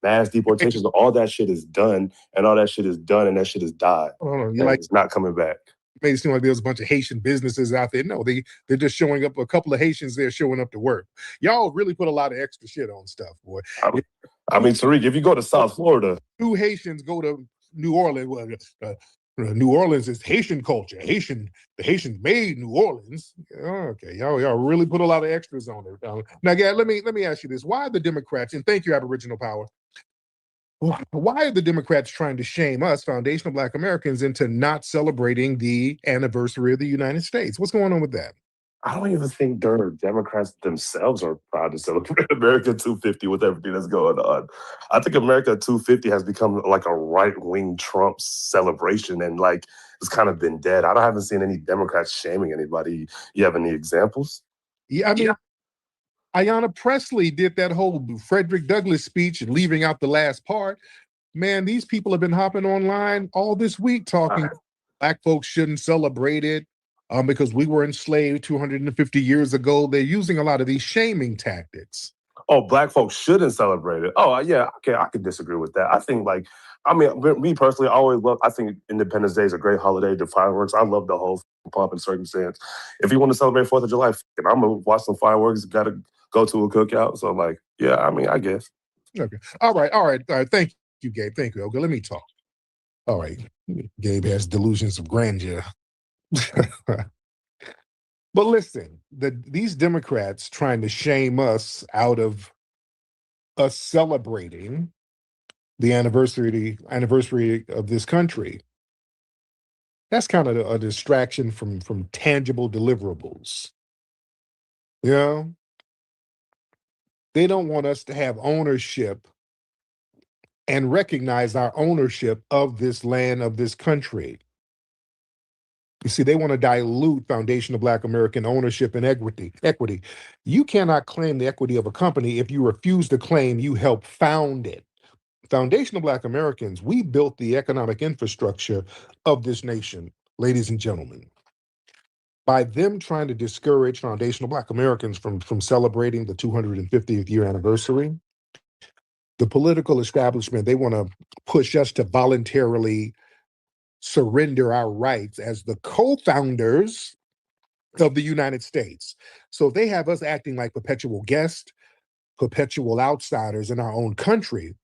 mass deportations, all that shit is done, and all that shit is done, and that shit has died. It's not coming back. Made it seem like there's a bunch of Haitian businesses out there. No, they're just showing up. A couple of Haitians there showing up to work. Y'all really put a lot of extra shit on stuff, boy. I mean, Tariq, if you go to South Florida, 2 Haitians go to New Orleans. New Orleans is Haitian culture. The Haitians made New Orleans. Okay, y'all really put a lot of extras on it. Now, Gad, let me ask you this: why are the Democrats? And thank you, Aboriginal Power. Why are the Democrats trying to shame us, foundational Black Americans, into not celebrating the anniversary of the United States? What's going on with that? I don't even think Democrats themselves are proud to celebrate America 250 with everything that's going on. I think America 250 has become like a right-wing Trump celebration, and like it's kind of been dead. Haven't seen any Democrats shaming anybody. You have any examples? Yeah, I mean, Ayanna Presley did that whole Frederick Douglass speech and leaving out the last part. Man, these people have been hopping online all this week talking Black folks shouldn't celebrate it because we were enslaved 250 years ago. They're using a lot of these shaming tactics. Oh, Black folks shouldn't celebrate it. Oh, yeah, okay, I could disagree with that. I think, like, I mean, me personally, I think Independence Day is a great holiday. The fireworks, I love the whole pomp and circumstance. If you want to celebrate 4th of July, I'm gonna watch some fireworks. Got to go to a cookout. So, like, yeah, I mean, I guess. Okay. All right. Thank you, Gabe. Thank you. Okay, let me talk. All right. Gabe has delusions of grandeur. But listen, these Democrats trying to shame us out of us celebrating the anniversary of this country. That's kind of a distraction from tangible deliverables. You know? They don't want us to have ownership and recognize our ownership of this land, of this country. You see, they want to dilute foundational Black American ownership and equity. You cannot claim the equity of a company if you refuse to claim you helped found it. Foundational Black Americans, we built the economic infrastructure of this nation, ladies and gentlemen. By them trying to discourage foundational Black Americans from celebrating the 250th year anniversary, the political establishment, they want to push us to voluntarily surrender our rights as the co-founders of the United States. So they have us acting like perpetual guests, perpetual outsiders in our own country.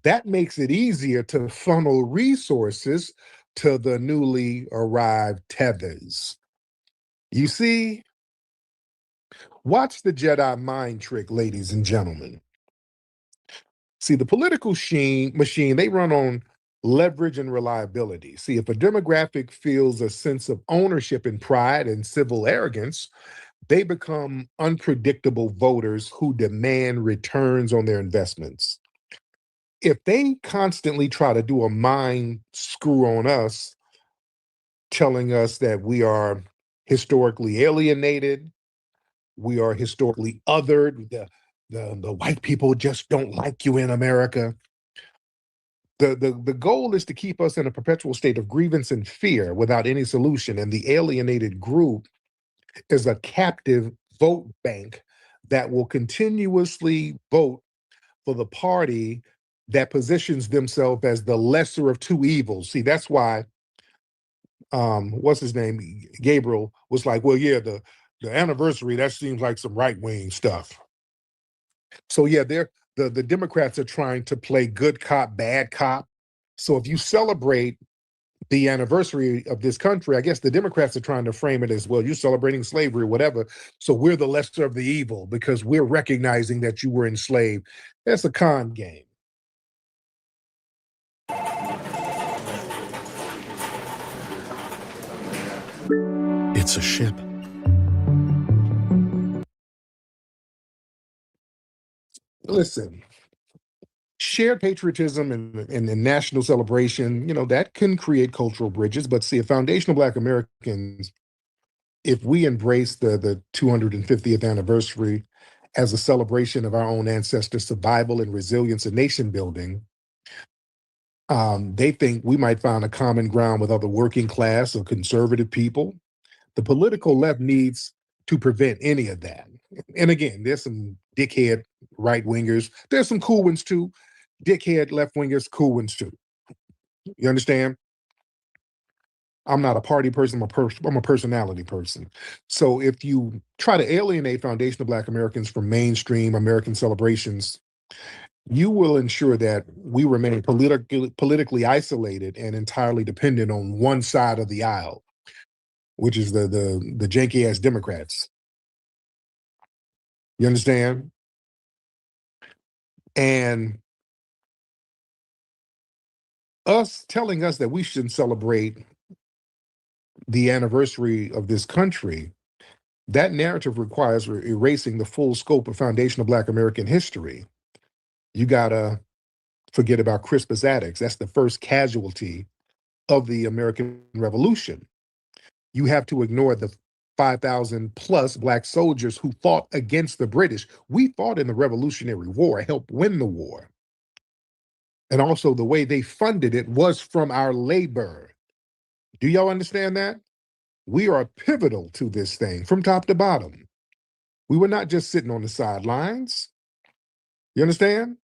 That makes it easier to funnel resources to the newly arrived tethers. You see, watch the Jedi mind trick, ladies and gentlemen. See, the political machine, they run on leverage and reliability. See, if a demographic feels a sense of ownership and pride and civil arrogance, they become unpredictable voters who demand returns on their investments. If they constantly try to do a mind screw on us, telling us that we are historically alienated, we are historically othered, the white people just don't like you in America. The goal is to keep us in a perpetual state of grievance and fear without any solution. And the alienated group is a captive vote bank that will continuously vote for the party that positions themselves as the lesser of two evils. See, that's why, what's his name? Gabriel was like, well, yeah, the anniversary, that seems like some right-wing stuff. So yeah, the Democrats are trying to play good cop, bad cop. So if you celebrate the anniversary of this country, I guess the Democrats are trying to frame it as, well, you're celebrating slavery, whatever. So we're the lesser of the evil because we're recognizing that you were enslaved. That's a con game. It's a ship. Listen, shared patriotism and national celebration, that can create cultural bridges. But see, foundational Black Americans, if we embrace the 250th anniversary as a celebration of our own ancestors' survival and resilience and nation building, they think we might find a common ground with other working class or conservative people. The political left needs to prevent any of that. And again, there's some dickhead right-wingers. There's some cool ones too. Dickhead left-wingers, cool ones too. You understand? I'm not a party person, I'm a personality person. So if you try to alienate foundational Black Americans from mainstream American celebrations, you will ensure that we remain politically isolated and entirely dependent on one side of the aisle, which is the janky ass Democrats. You understand? And us telling us that we shouldn't celebrate the anniversary of this country, that narrative requires erasing the full scope of foundational Black American history. You gotta forget about Crispus Attucks. That's the first casualty of the American Revolution. You have to ignore the 5,000 plus black soldiers who fought against the British. We fought in the Revolutionary War, helped win the war. And also the way they funded it was from our labor. Do y'all understand that? We are pivotal to this thing from top to bottom. We were not just sitting on the sidelines. You understand?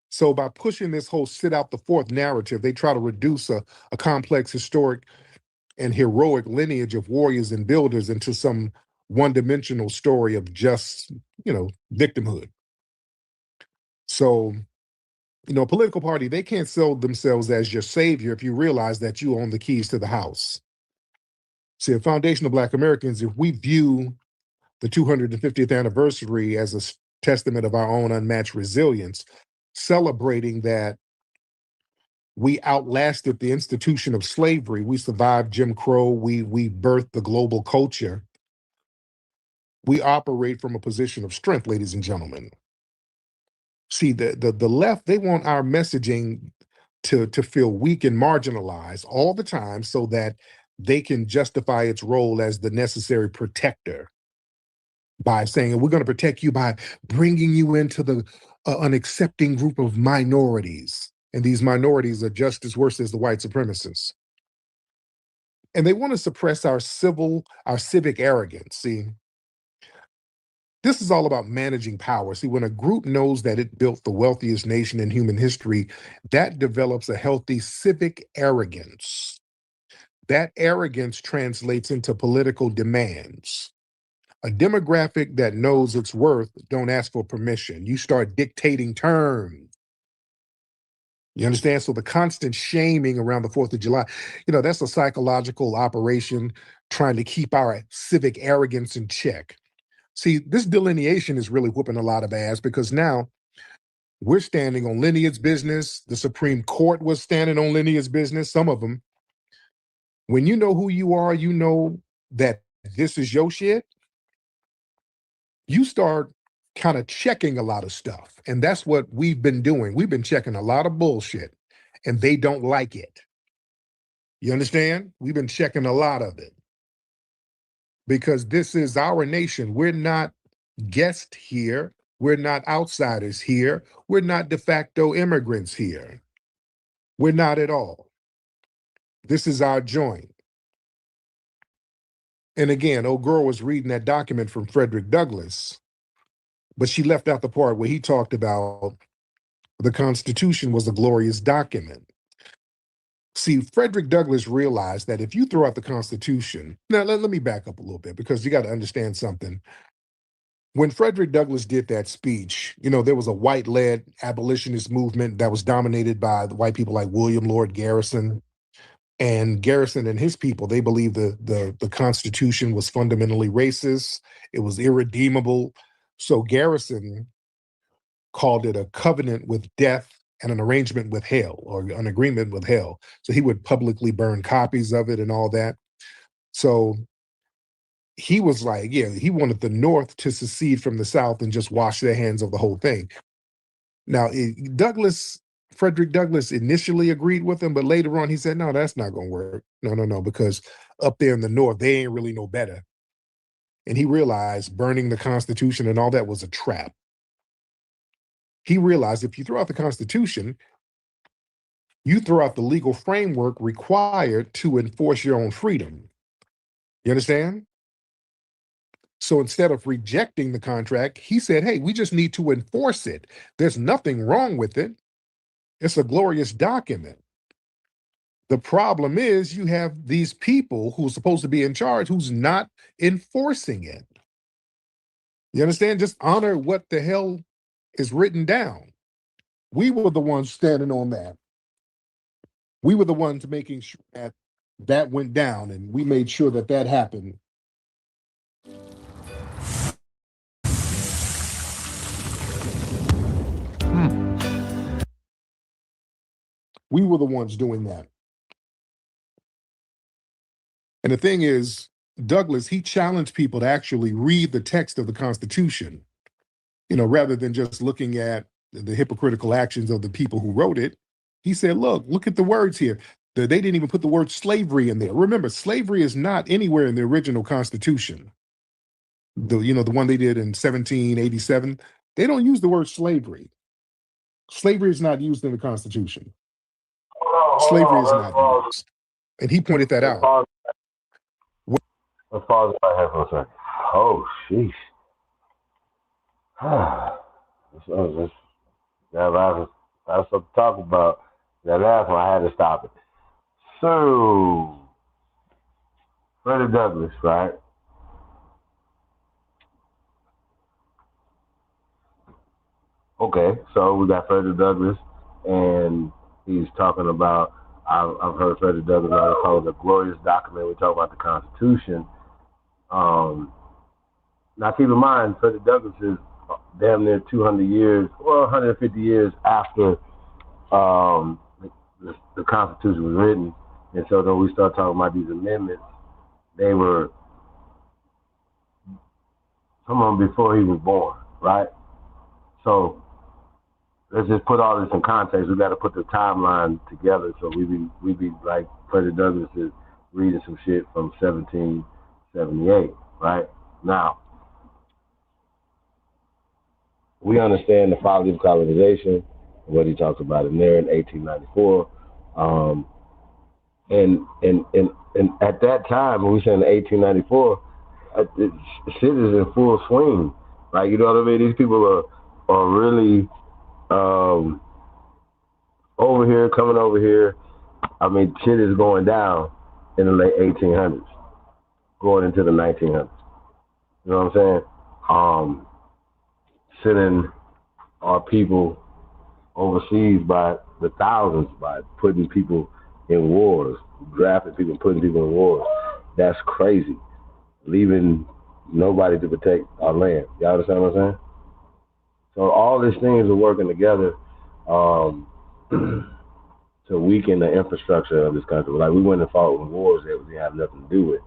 So by pushing this whole sit out the fourth narrative, they try to reduce a complex historic and heroic lineage of warriors and builders into some one-dimensional story of just, victimhood. So, a political party, they can't sell themselves as your savior if you realize that you own the keys to the house. See, at Foundation of Black Americans, if we view the 250th anniversary as a testament of our own unmatched resilience, celebrating that we outlasted the institution of slavery, we survived Jim Crow, we birthed the global culture. We operate from a position of strength, ladies and gentlemen. See, the left, they want our messaging to feel weak and marginalized all the time so that they can justify its role as the necessary protector by saying, we're going to protect you by bringing you into the an accepting group of minorities. And these minorities are just as worse as the white supremacists. And they want to suppress our civic arrogance. See, this is all about managing power. See, when a group knows that it built the wealthiest nation in human history, that develops a healthy civic arrogance. That arrogance translates into political demands. A demographic that knows its worth don't ask for permission. You start dictating terms. You understand? So the constant shaming around the 4th of July, that's a psychological operation trying to keep our civic arrogance in check. See, this delineation is really whooping a lot of ass because now we're standing on lineage business. The Supreme Court was standing on lineage business, some of them. When you know who you are, you know that this is your shit, you start kind of checking a lot of stuff. And that's what we've been doing. We've been checking a lot of bullshit, and they don't like it. You understand? We've been checking a lot of it because this is our nation. We're not guests here. We're not outsiders here. We're not de facto immigrants here. We're not at all. This is our joint. And again, old girl was reading that document from Frederick Douglass, but she left out the part where he talked about the Constitution was a glorious document. See, Frederick Douglass realized that if you throw out the Constitution, now let me back up a little bit because you got to understand something. When Frederick Douglass did that speech, there was a white-led abolitionist movement that was dominated by the white people like William Lord Garrison. And Garrison and his people, they believed the Constitution was fundamentally racist. It was irredeemable. So Garrison called it a covenant with death and an arrangement with hell, or an agreement with hell. So he would publicly burn copies of it and all that. So he was like, he wanted the North to secede from the South and just wash their hands of the whole thing. Now, Frederick Douglass initially agreed with him, but later on he said, no, that's not going to work. No, because up there in the North, they ain't really no better. And he realized burning the Constitution and all that was a trap. He realized if you throw out the Constitution, you throw out the legal framework required to enforce your own freedom. You understand? So instead of rejecting the contract, he said, hey, we just need to enforce it. There's nothing wrong with it. It's a glorious document. The problem is you have these people who are supposed to be in charge who's not enforcing it. You understand? Just honor what the hell is written down. We were the ones standing on that. We were the ones making sure that that went down, and we made sure that that happened. We were the ones doing that. And the thing is, Douglass, he challenged people to actually read the text of the Constitution, rather than just looking at the hypocritical actions of the people who wrote it. He said, look at the words here. They didn't even put the word slavery in there. Remember, slavery is not anywhere in the original Constitution. The one they did in 1787. They don't use the word slavery. Slavery is not used in the Constitution. Slavery is not used. And he pointed that out. Let's pause right here for a second. Oh, sheesh. That's what to talk about. That last one, I had to stop it. So, Freddie Douglass, right? Okay, so we got Freddie Douglass, and he's talking about, I've heard Freddie Douglass call the glorious document. We talk about the Constitution. Now, keep in mind, Freddie Douglass is damn near 200 years, or 150 years after the Constitution was written. And so then we start talking about these amendments. They were some of them before he was born, right? So let's just put all this in context. We got to put the timeline together. So we be like Freddie Douglass is reading some shit from 1778, right? Now, we understand the folly of colonization, what he talks about in there in 1894. And at that time, when we say in 1894, shit is in full swing. Like, you know what I mean? These people are really coming over here. I mean, shit is going down in the late 1800s, going into the 1900s. You know what I'm saying? Sending our people overseas by the thousands, by putting people in wars, drafting people, putting people in wars. That's crazy. Leaving nobody to protect our land. Y'all understand what I'm saying? So all these things are working together to weaken the infrastructure of this country. Like, we went and fought in wars that we have nothing to do with.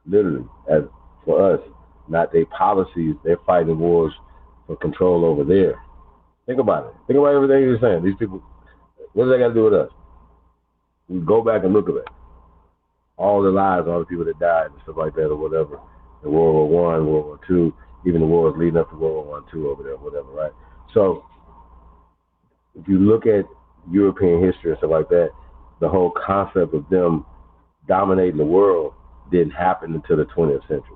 Literally, as for us, not their policies. They're fighting wars for control over there. Think about it. Think about everything you're saying. These people, what do they got to do with us? We go back and look at it. All the lives, all the people that died and stuff like that or whatever. In World War I, World War II, even the wars leading up to World War I, II over there, whatever, right? So if you look at European history and stuff like that, the whole concept of them dominating the world didn't happen until the 20th century.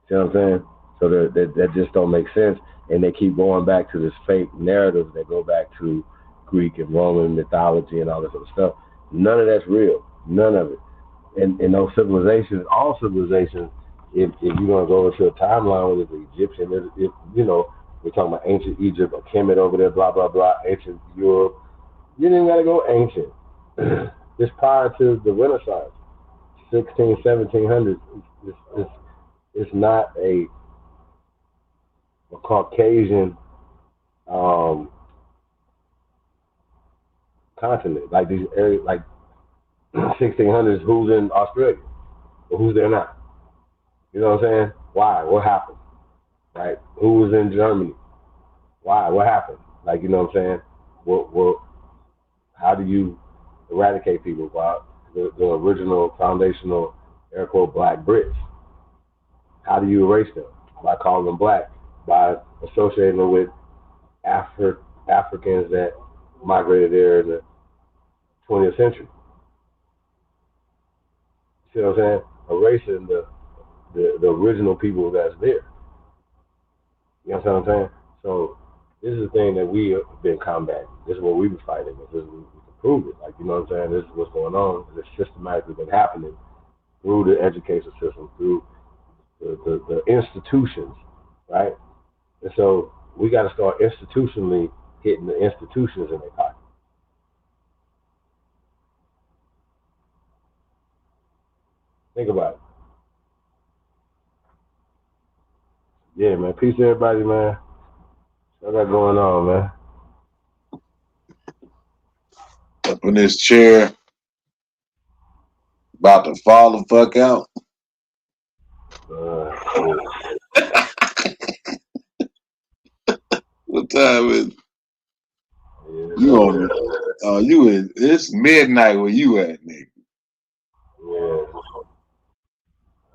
See what I'm saying? So that just don't make sense. And they keep going back to this fake narrative that go back to Greek and Roman mythology and all this other stuff. None of that's real. None of it. And those civilizations, all civilizations, if you're going to go into a timeline with the Egyptian, if you know, we're talking about ancient Egypt or Kemet over there, blah, blah, blah, ancient Europe, you didn't got to go ancient. It's prior to the Renaissance, 1700s. It's not a Caucasian continent. Like these areas, like 1600s, who's in Australia? Or who's there now? You know what I'm saying? Why? What happened? Right? Who was in Germany? Why? What happened? Like, you know what I'm saying? What how do you eradicate people? By the original foundational, air quote, black Brits. How do you erase them? By calling them black, by associating them with Africans that migrated there in the 20th century. See what I'm saying? Erasing the original people that's there. You know what I'm saying? So this is the thing that we have been combating. This is what we've been fighting. This is we can prove it. Like, you know what I'm saying? This is what's going on. It's systematically been happening through the education system, through the institutions, right? And so we got to start institutionally hitting the institutions in their pocket. Think about it. Yeah, man. Peace to everybody, man. What got going on, man? Up in this chair, about to fall the fuck out. What time is it? Yeah, You on? You in? It's midnight where you at, nigga. Yeah.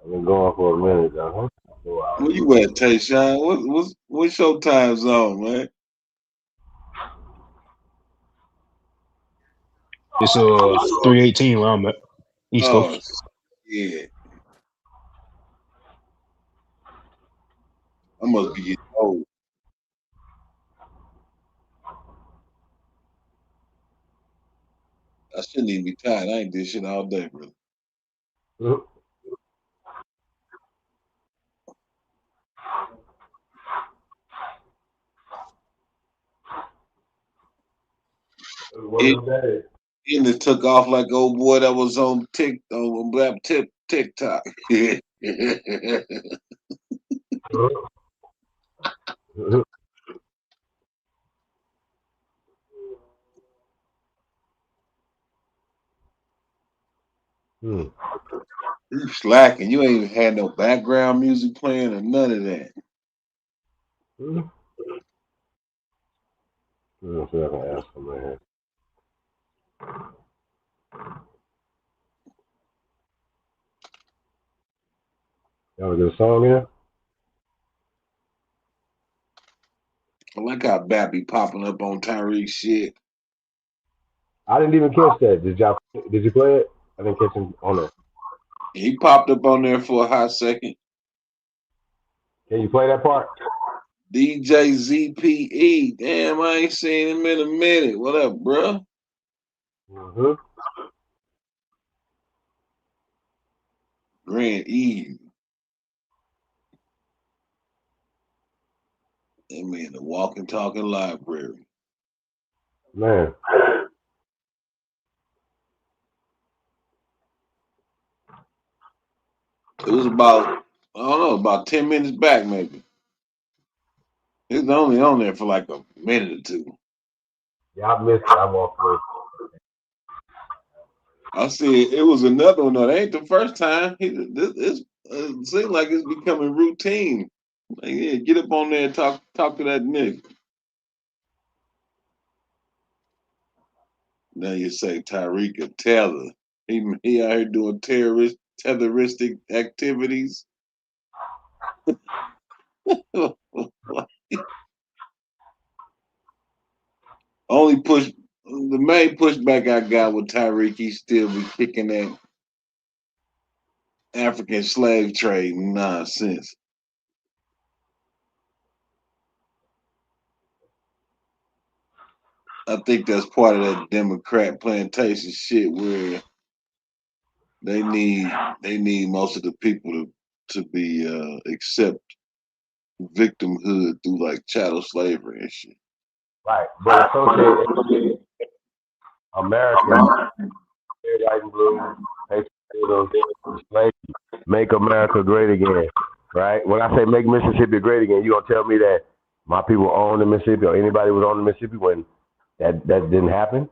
I've been going for a minute, though. Where you at, Tayshawn? What's your time zone, man? It's 3:18 where I'm at. East Coast. Yeah. I must be getting old. I shouldn't even be tired. I ain't did shit all day, brother. And it took off like old boy that was on TikTok. You slacking. You ain't even had no background music playing or none of that. Let's see if I can ask him right here. Y'all get a song in? I like how Bat be popping up on Tyreek shit. I didn't even catch that. Did you play it? I didn't catch him on there. He popped up on there for a hot second. Can you play that part? DJ ZPE. Damn, I ain't seen him in a minute. What up, bro? Mm-hmm. Grand Eve. That man, the walking, talking library. Man. It was about, I don't know, about 10 minutes back, maybe. It was only on there for like a minute or two. Yeah, I missed it. I walked away. I see it was another one. No, that ain't the first time. It seems like it's becoming routine. Like, yeah, get up on there and talk to that nigga. Now you say Tyreek a tether. He out here doing terroristic activities. The main pushback I got with Tyreek, he still be kicking that African slave trade nonsense. I think that's part of that Democrat plantation shit where they need most of the people to be accept victimhood through like chattel slavery and shit. Right, but associate American, red, white, and blue, slavery, make America great again. Right? When I say make Mississippi great again, you gonna tell me that my people own the Mississippi or anybody was on the Mississippi when that didn't happen?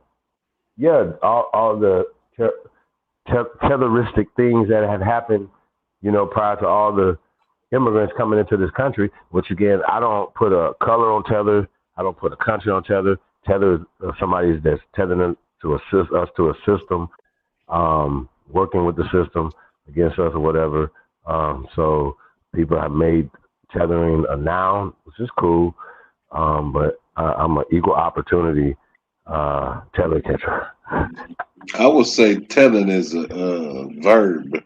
Yeah, all the terroristic things that have happened, prior to all the immigrants coming into this country, which again, I don't put a color on tether. I don't put a country on tether. Tether is somebody that's tethering to assist us to a system, working with the system against us or whatever. So people have made tethering a noun, which is cool, but I'm an equal opportunity tether catcher. I would say tethering is a verb.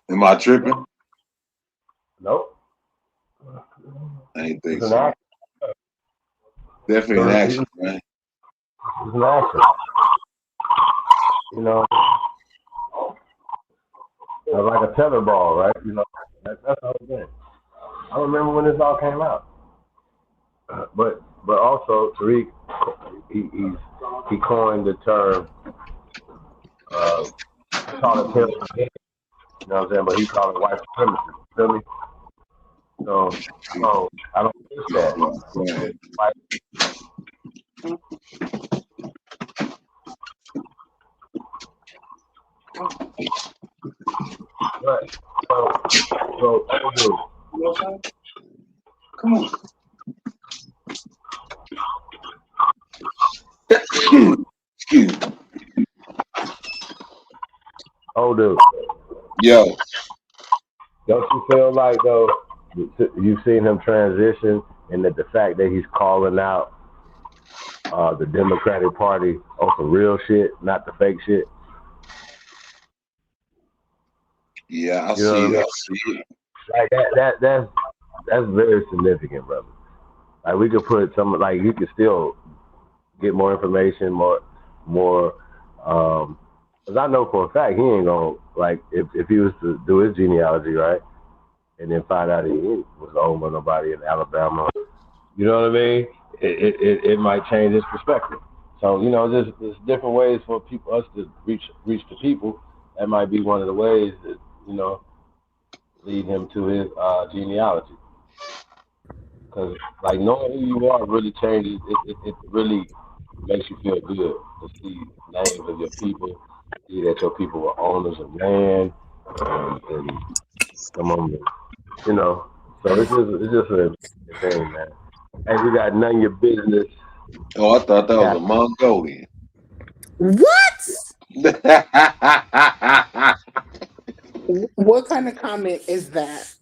Am I tripping? Nope. I ain't think so. Definitely an action, right? It's an action. It's like a tether ball, right? That's the whole thing. I remember when this all came out. But also Tariq, he coined the term totalitarian. You know what I'm saying? But he called it white supremacy. Feel me? So I don't think that. Excuse me. Oh, dude. Yo. Don't you feel like, though, you've seen him transition and that the fact that he's calling out the Democratic Party on some real shit, not the fake shit? Yeah, I You know what I see. mean? I see. Like that's very significant, brother. Like we could put some, like you could still get more information, more. Because I know for a fact he ain't gonna, like, if he was to do his genealogy right, and then find out he was owned by nobody in Alabama. You know what I mean? It might change his perspective. So, you know, there's different ways for us to reach the people. That might be one of the ways that, you know, lead him to his genealogy. Because, like, knowing who you are really changes. It really makes you feel good to see names of your people, see that your people were owners of land, and come on, you know. So it's just a thing, man. Hey, we got none of your business. Oh, I thought that was a Mongolian. What? What kind of comment is that?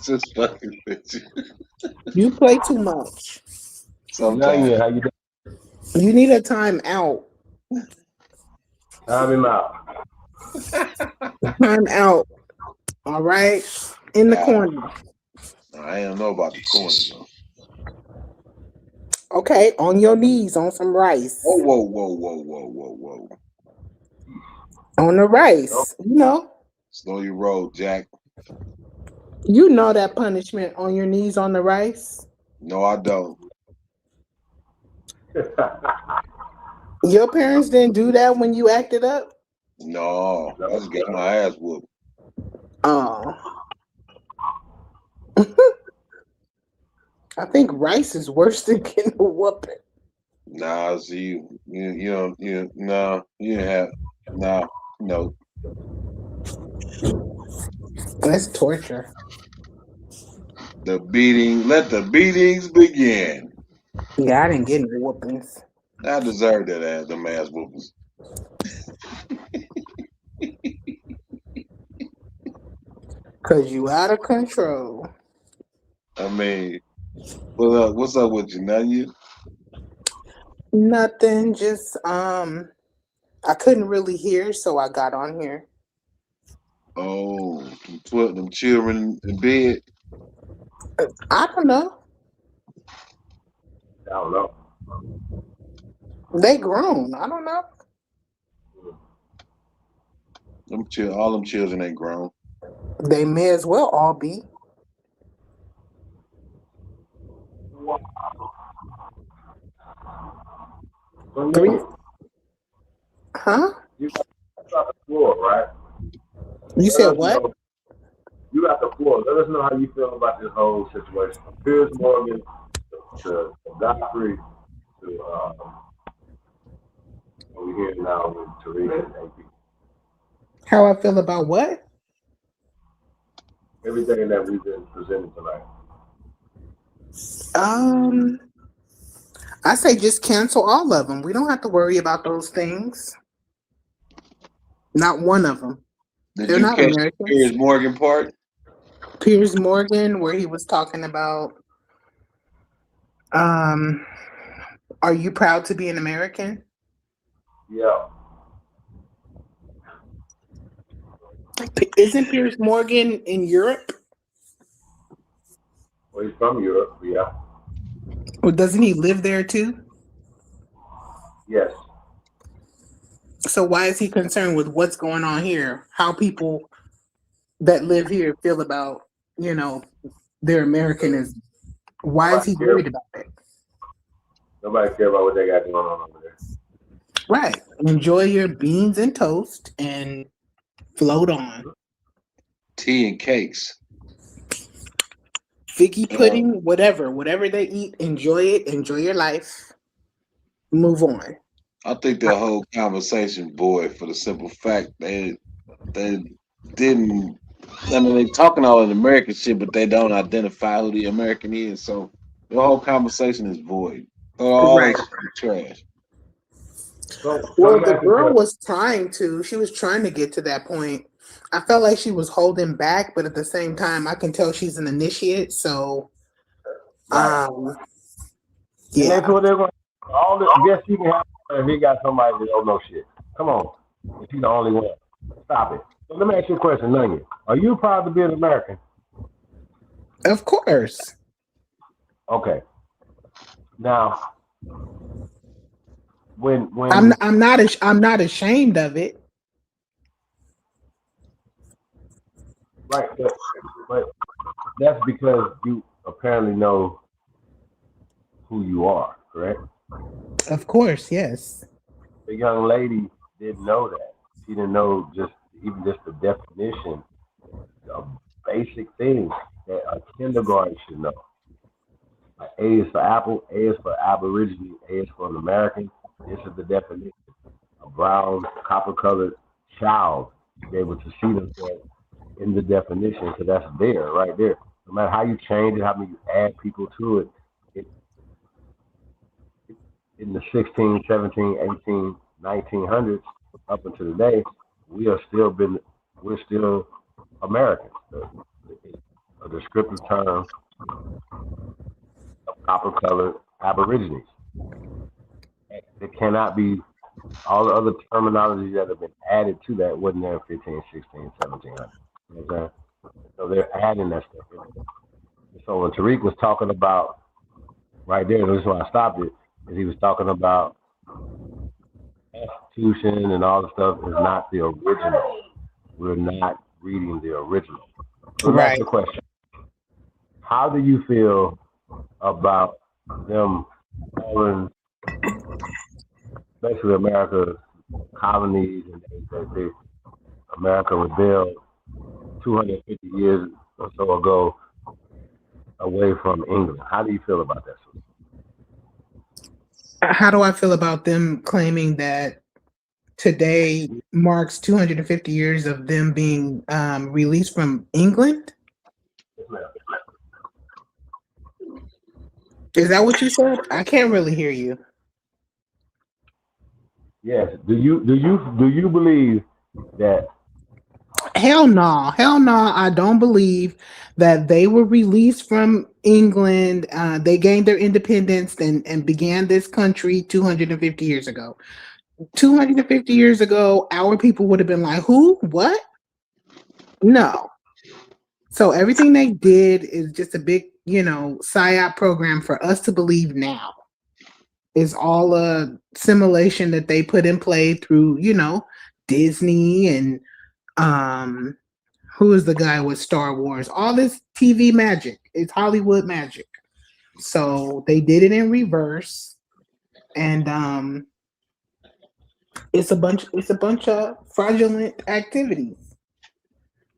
Just fucking with you. You play too much. Sometimes. How you doing? You need a time out. Time him out. Time out. All right. In the corner. I don't know about the corner though. Okay, on your knees on some rice. Whoa. On the rice. You know. Slow your roll, Jack. You know that punishment on your knees on the rice? No, I don't. Your parents didn't do that when you acted up? No, I just got my ass whooped. Oh. I think rice is worse than getting a whooping. Nah, see, you didn't have, no. That's torture. Let the beatings begin. Yeah, I didn't get any whoopings. I deserve that them ass whoopings. Cause you out of control. I mean, what's up with you? Now you? Nothing, just I couldn't really hear, so I got on here. Oh, putting them children in bed. I don't know. I don't know. They grown. I don't know. All them children ain't grown. They may as well all be. Three. Huh? You got the floor, right? You said what? You got the floor. Let us know how you feel about this whole situation. Piers Morgan to Godfrey to what we hear now with Tariq and AP. How I feel about what? Everything that we've been presenting tonight. I say just cancel all of them. We don't have to worry about those things. Not one of them. Did They're you not catch Americans. Piers Morgan part? Piers Morgan, where he was talking about, are you proud to be an American? Yeah. Isn't Piers Morgan in Europe? Well, he's from Europe, yeah. Or doesn't he live there too? Yes. So why is he concerned with what's going on here? How people that live here feel about, their Americanism. Why is he worried about it? Nobody cares about what they got going on over there. Right. Enjoy your beans and toast and float on. Tea and cakes. Figgy pudding, whatever they eat, enjoy it, enjoy your life. Move on. I think that whole conversation, boy, for the simple fact they didn't I mean, they talking all of the American shit, but they don't identify who the American is. So the whole conversation is void. Throw all Right. that shit in the trash. So Well, let me the ask you a girl question. was trying to. She was trying to get to that point. I felt like she was holding back, but at the same time, I can tell she's an initiate. So, Right. um, And yeah. that's what they're going to all the guess you can have if he got somebody that don't know shit. Come on. If he's the only one. Stop it. So let me ask you a question, Nunya. Are you proud to be an American? Of course. Okay. Now when I'm not ashamed of it. right, but that's because you apparently know who you are, correct? Of course, yes. The young lady didn't know that. She didn't know even just the definition of basic things that a kindergarten should know. Like A is for apple, A is for Aborigine, A is for an American. This is the definition. A brown, copper-colored child should be able to see themselves in the definition, because that's there, right there. No matter how you change it, how many you add people to it, in the 16, 17, 18, 1900s up until today, we're still Americans. A descriptive term of copper-colored Aborigines. It cannot be all the other terminology that have been added to that wasn't there in 15, 16, 1700. You know what I'm saying? So they're adding that stuff in. So when Tariq was talking about right there, this is why I stopped it, is he was talking about Constitution and all the stuff is not the original. We're not reading the original. So let me ask you a question. How do you feel about them calling basically America colonies, and they America rebelled 250 years or so ago away from England? How do you feel about that? How do I feel about them claiming that today marks 250 years of them being released from England? Is that what you said? I can't really hear you. Yes. Do you believe that? Hell no. I don't believe that they were released from England. They gained their independence and began this country 250 years ago. 250 years ago, our people would have been like, who? What? No. So everything they did is just a big, PSYOP program for us to believe now. Is all a simulation that they put in play through, Disney and who is the guy with Star Wars? All this TV magic. It's Hollywood magic. So they did it in reverse. And it's a bunch of fraudulent activities.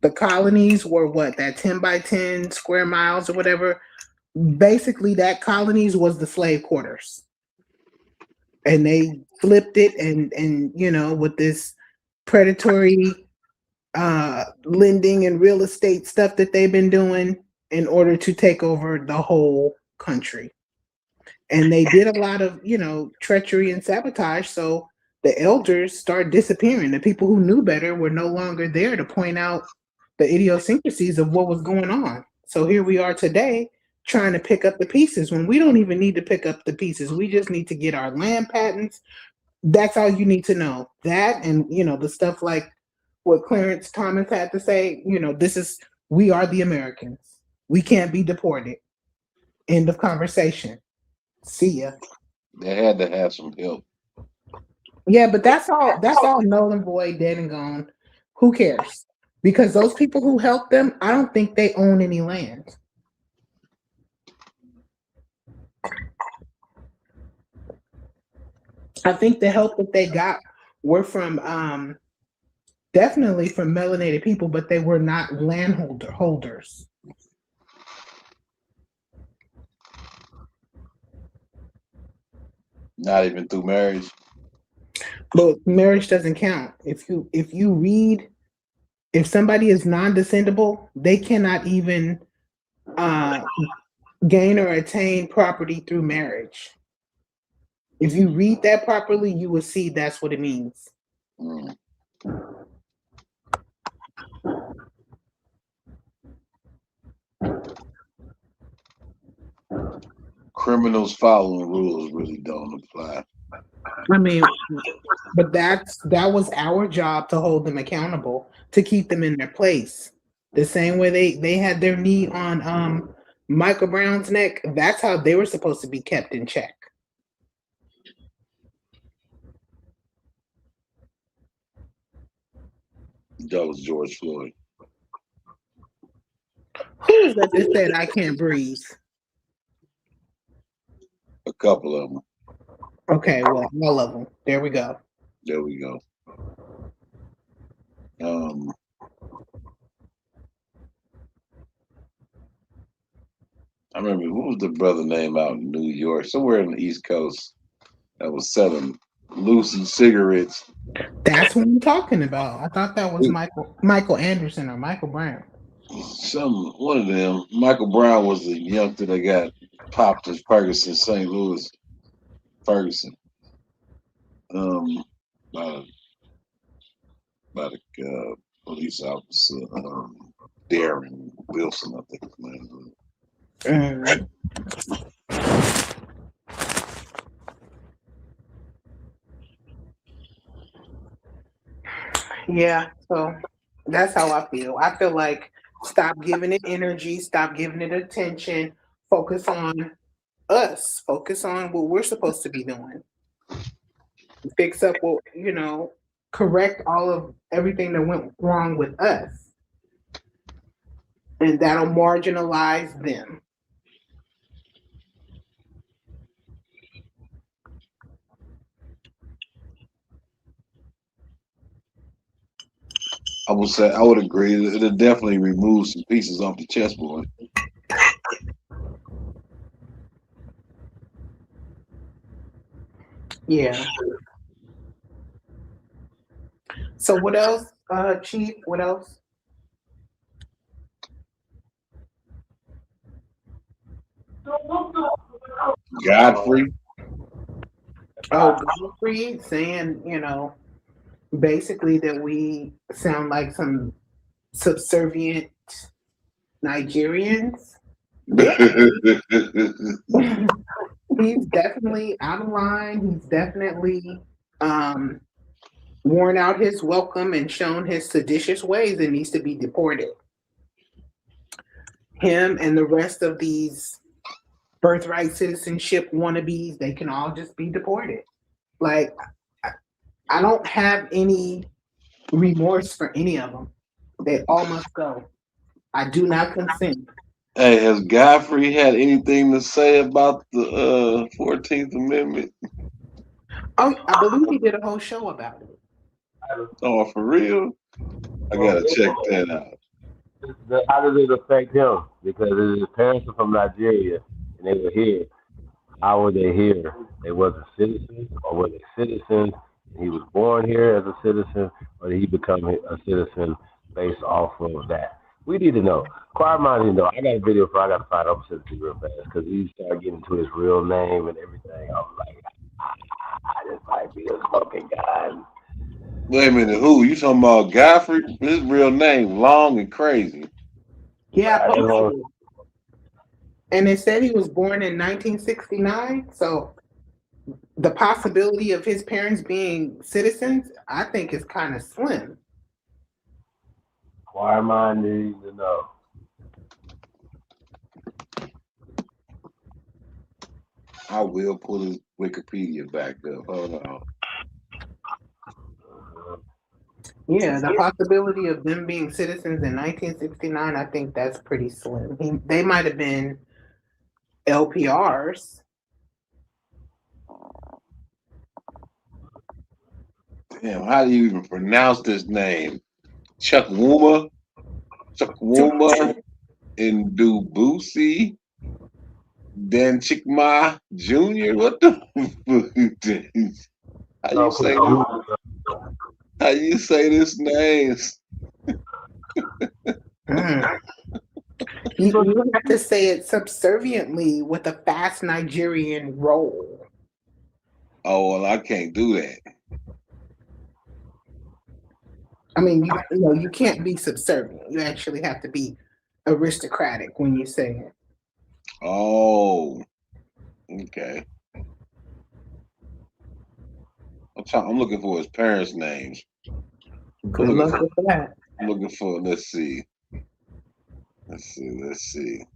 The colonies were what, that 10 by 10 square miles or whatever. Basically, that colonies was the slave quarters. And they flipped it and with this predatory lending and real estate stuff that they've been doing in order to take over the whole country. And they did a lot of, treachery and sabotage. So the elders started disappearing. The people who knew better were no longer there to point out the idiosyncrasies of what was going on. So here we are today trying to pick up the pieces when we don't even need to pick up the pieces. We just need to get our land patents. That's all you need to know. That and, the stuff like what Clarence Thomas had to say, we are the Americans. We can't be deported. End of conversation. See ya. They had to have some help. Yeah, but that's all null and void, dead and gone. Who cares? Because those people who helped them, I don't think they own any land. I think the help that they got were from definitely from melanated people, but they were not holders. Not even through marriage. But marriage doesn't count. If you read If somebody is non-descendable, they cannot even gain or attain property through marriage. If you read that properly, you will see that's what it means. Criminals following rules really don't apply. I mean, but that was our job to hold them accountable, to keep them in their place. The same way they had their knee on Michael Brown's neck, that's how they were supposed to be kept in check. That was George Floyd. Who is that that said I can't breathe? A couple of them. Okay, well, all of them. There we go. There we go. I remember, who was the brother name out in New York, somewhere in the East Coast, that was selling Lucy cigarettes. That's what I'm talking about. I thought that was Michael Anderson or Michael Brown. One of them. Michael Brown was the youngster that got popped in Ferguson, St. Louis. Ferguson. By the police officer, Darren Wilson, I think his name was. Yeah, so that's how I feel. I feel like stop giving it energy, stop giving it attention, focus on us, focus on what we're supposed to be doing. Fix up what, correct all of everything that went wrong with us. And that'll marginalize them. I would agree. It'll definitely remove some pieces off the chessboard. Yeah. So what else, Chief? What else? Godfrey. Oh, Godfrey saying, basically that we sound like some subservient Nigerians. He's definitely out of line. He's definitely worn out his welcome and shown his seditious ways and needs to be deported. Him and the rest of these birthright citizenship wannabes, they can all just be deported. Like, I don't have any remorse for any of them. They all must go. I do not consent. Hey, has Godfrey had anything to say about the 14th Amendment? Oh, I believe he did a whole show about it. Oh, for real? I gotta check that out. How does it affect him? Because his parents are from Nigeria and they were here. How were they here? They wasn't citizens, or were they citizens? He was born here as a citizen, or did he become a citizen based off of that? We need to know. Choir Mind, I got a video for I got to find out citizen real fast because he started getting to his real name and everything. I was like, this might be a smoking gun. Wait a minute, who? You talking about Godfrey? His real name, long and crazy. Yeah, and it said he was born in 1969. So the possibility of his parents being citizens, I think, is kind of slim. Choir Mind needs to know. I will pull his Wikipedia back up. Hold on. Yeah, the possibility of them being citizens in 1969, I think that's pretty slim. They might have been LPRs. Damn, how do you even pronounce this name? Chukwuma Ndubuisi Danchikma Jr. What the fuck? How you say this name? You have to say it subserviently with a fast Nigerian roll. Oh well, I can't do that. I mean, you can't be subservient. You actually have to be aristocratic when you say it. Oh, okay. I'm looking for his parents' names. Good luck with that. I'm looking for. Let's see.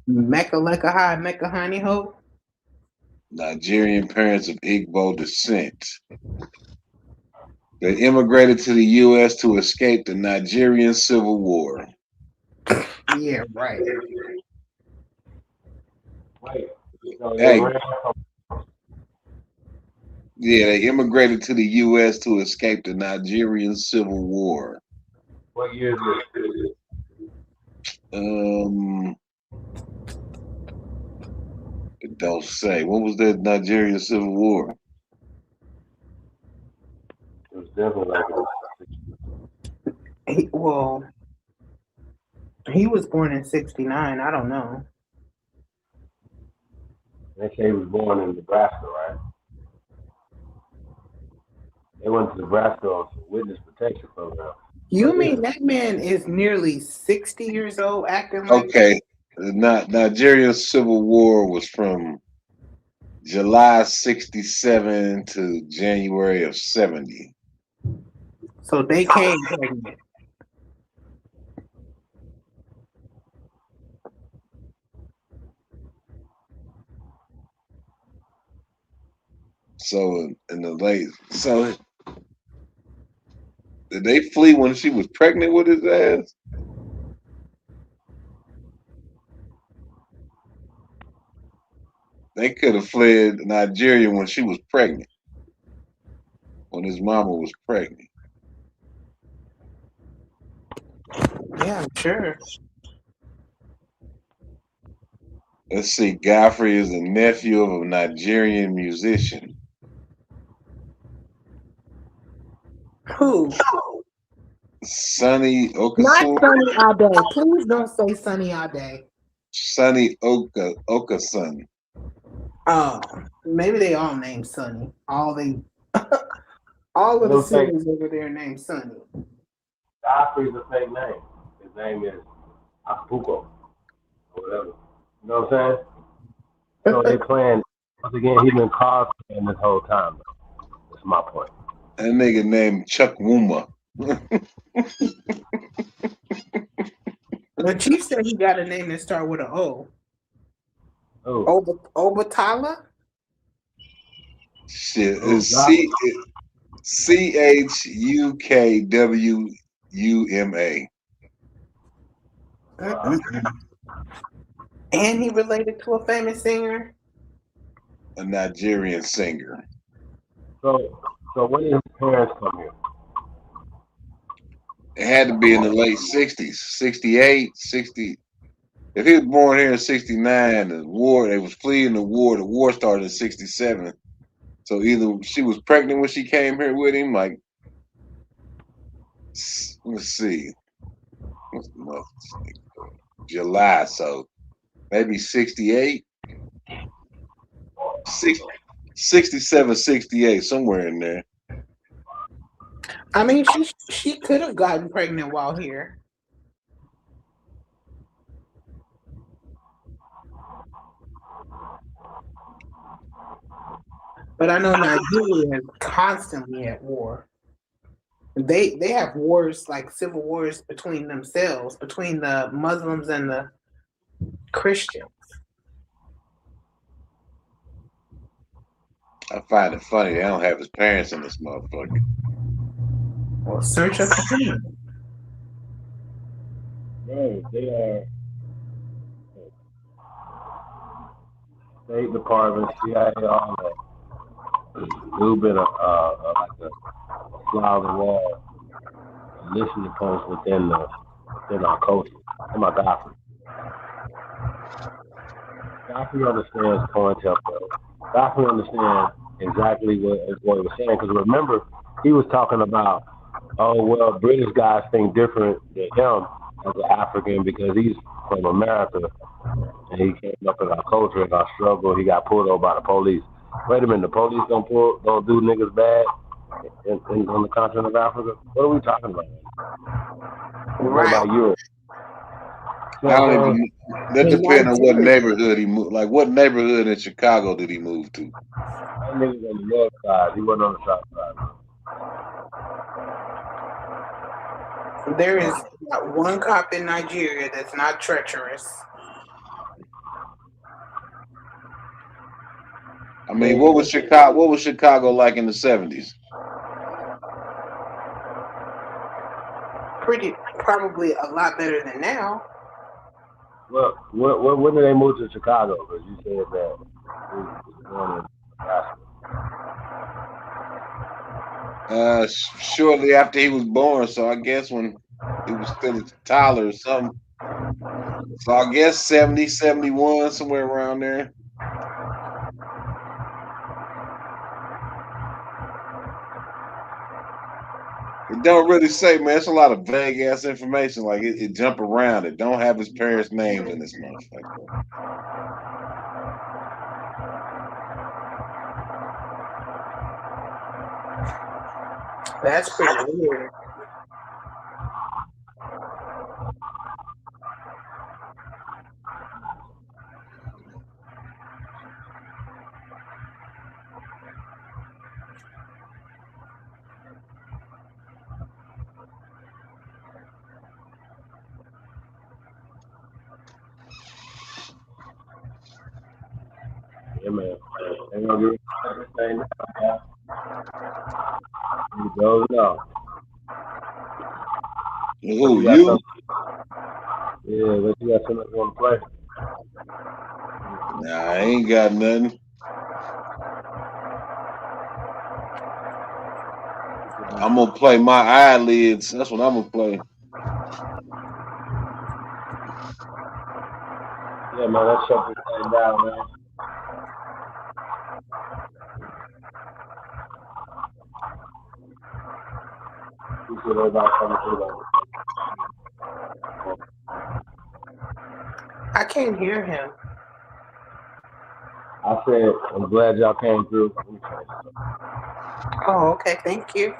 Mecca Lecca High, Mecca Honey Ho. Nigerian parents of Igbo descent. They immigrated to the U.S. to escape the Nigerian Civil War. Yeah, right. Hey. Yeah, they immigrated to the U.S. to escape the Nigerian Civil War. What year is it? It don't say. What was the Nigerian Civil War? It was definitely like he was born in '69. I don't know. They say he was born in Nebraska, right? They went to Nebraska on some witness protection program. You mean that man is nearly 60 years old acting like Okay. The Nigerian Civil War was from July 67 to January of 70. So they came pregnant. So in the late, did they flee when she was pregnant with his ass? They could have fled Nigeria when she was pregnant. When his mama was pregnant. Yeah, I'm sure. Let's see. Godfrey is the nephew of a Nigerian musician. Who? Sonny Okason. Not Sonny Ade. Please don't say Sonny Ade. Sonny Okason. Oh, maybe they all named Sonny. All of the cities over there named Sonny. Godfrey's a fake name. His name is Acapulco or whatever. You know what I'm saying? So they playing, once again, he's been cosplaying this whole time. That's my point. That nigga named Chuck Wuma. The chief said he got a name that start with an O. Oh. Obatala? Shit. It's CHUKWUMA. And he related to a famous singer? A Nigerian singer. So when did his parents come here? It had to be in the late 60s, 68, 60. If he was born here in 69, the war, they was fleeing the war. The war started in 67. So either she was pregnant when she came here with him, like, let's see. What's the month? July, so maybe 68, 67, 68, somewhere in there. I mean, she could have gotten pregnant while here. But I know Nigeria is constantly at war. They have wars, like civil wars between themselves, between the Muslims and the Christians. I find it funny they don't have his parents in this motherfucker. Well, search up the name. No, they are State Department, CIA, all that. We've been like a fly on the wall, listening post within our culture. Oh my Godfrey. Godfrey understands COINTELPRO. Godfrey understands exactly what he was saying. Because remember, he was talking about, oh well, British guys think different than him, as an African because he's from America and he came up in our culture and our struggle. He got pulled over by the police. Wait a minute, the police don't do niggas bad on the continent of Africa? What are we talking about? What about Europe? I don't even. That depends on what neighborhood he moved. Like, what neighborhood in Chicago did he move to? That nigga's on the north side. He wasn't on the south side. There is not one cop in Nigeria that's not treacherous. I mean, what was Chicago like in the 70s? Probably a lot better than now. Well, when did they move to Chicago? Because you said that. Shortly after he was born, so I guess when he was still a toddler or something. So I guess 70, 71, somewhere around there. It don't really say, man. It's a lot of vague ass information. Like it jump around. It don't have his parents' names in this motherfucker. That's pretty weird. Yeah, man. Ain't gonna get everything now, man. He goes now. Who, you? Yeah, but you got something you want to play. Nah, I ain't got nothing. I'm gonna play my eyelids. That's what I'm gonna play. Yeah, man, let's shut this thing down, man. Appreciate everybody coming through. I can't hear him. I said, I'm glad y'all came through. Oh, okay. Thank you.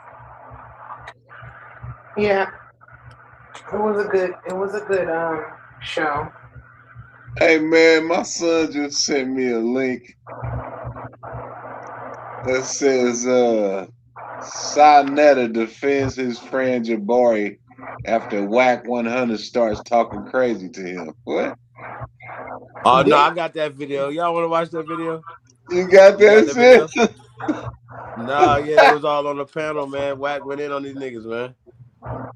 Yeah, it was a good show. Hey man, my son just sent me a link that says Sa defends his friend Jabari after Whack 100 starts talking crazy to him. What? Oh no, I got that video. Y'all want to watch that video? You got that shit? Nah, yeah, they was all on the panel, man. Whack went in on these niggas, man.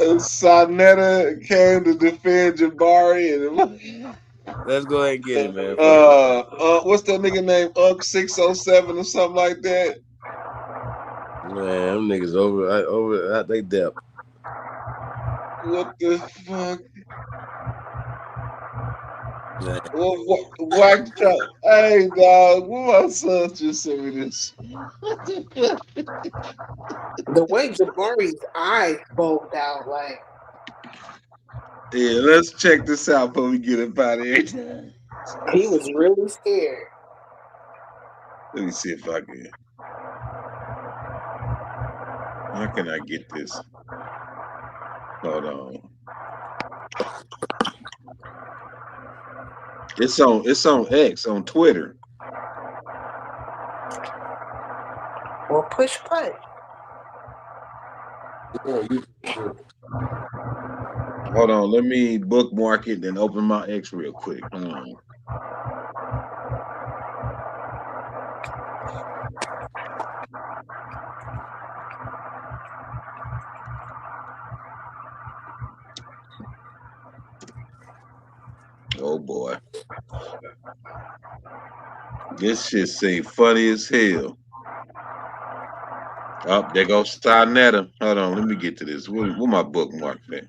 Sonetta came to defend Jabari and let's go ahead and get it, man. What's that nigga name? 607 or something like that. Man, them niggas over at they depth. What the fuck? Whack Chuck. Hey dog, my son just sent me this. The way Jabari's eyes bulged out, like. Yeah, let's check this out before we get up out of here. He was really scared. Let me see if I can. How can I get this? Hold on. It's on X, on Twitter. Well, push play. Hold on, let me bookmark it and open my X real quick. Hold on. Oh boy. This shit seem funny as hell. Oh, there goes Sonetta. Hold on, let me get to this. Where my bookmark at?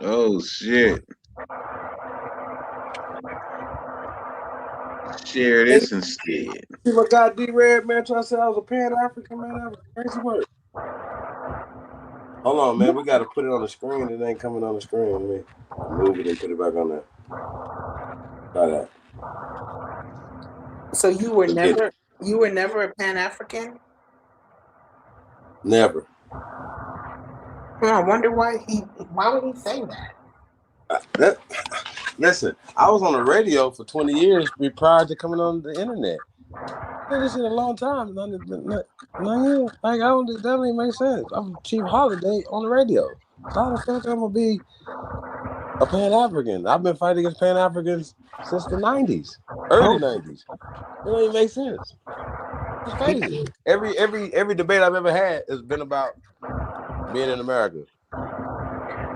Oh shit. share this instead. See my guy D-Red, man, trying to say I was a Pan-African, man. That was crazy work. Hold on, man. We got to put it on the screen. It ain't coming on the screen. Let me move it and put it back on there. Try that. So you were never a Pan-African? Never. Well, I wonder why would he say that? Listen, I was on the radio for 20 years prior to coming on the internet. I did this shit a long time. None years. Like, that don't even make sense. I'm Chief Holiday on the radio. So how the fuck I'm gonna be a Pan-African? I've been fighting against Pan-Africans since the 90s, early 90s. It don't even make sense. It's crazy. Every debate I've ever had has been about being in America.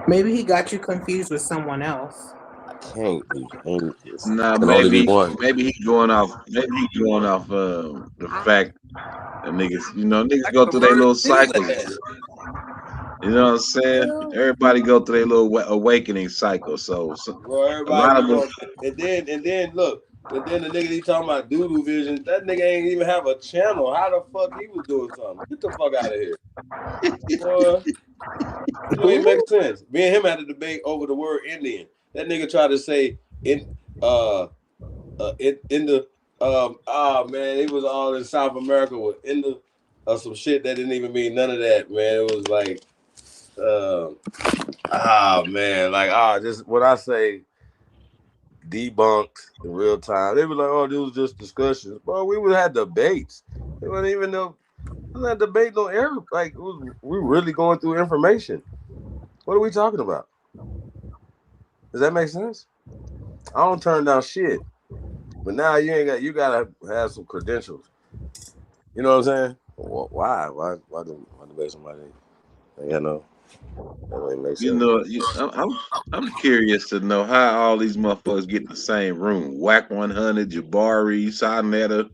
Maybe he got you confused with someone else. Can't be. Nah, maybe he's going off the fact that niggas go through their little cycles. You know what I'm saying? Everybody go through their little awakening cycle. So well, everybody and then look, and then the nigga he talking about Doodoo Vision, that nigga ain't even have a channel. How the fuck he was doing something? Get the fuck out of here. It ain't make sense. Me and him had a debate over the word Indian. That nigga tried to say man, it was all in South America with some shit that didn't even mean none of that, man. It was like just what I say debunked in real time. They were like, oh, this was just discussions. Bro, we would have debates. It wasn't even not debate no air. Like we really going through information. What are we talking about? Does that make sense? I don't turn down shit. But now you gotta have some credentials. You know what I'm saying? Why debate somebody? You know, that ain't make sense. I'm curious to know how all these motherfuckers get in the same room. Whack 100, Jabari, Sonetta.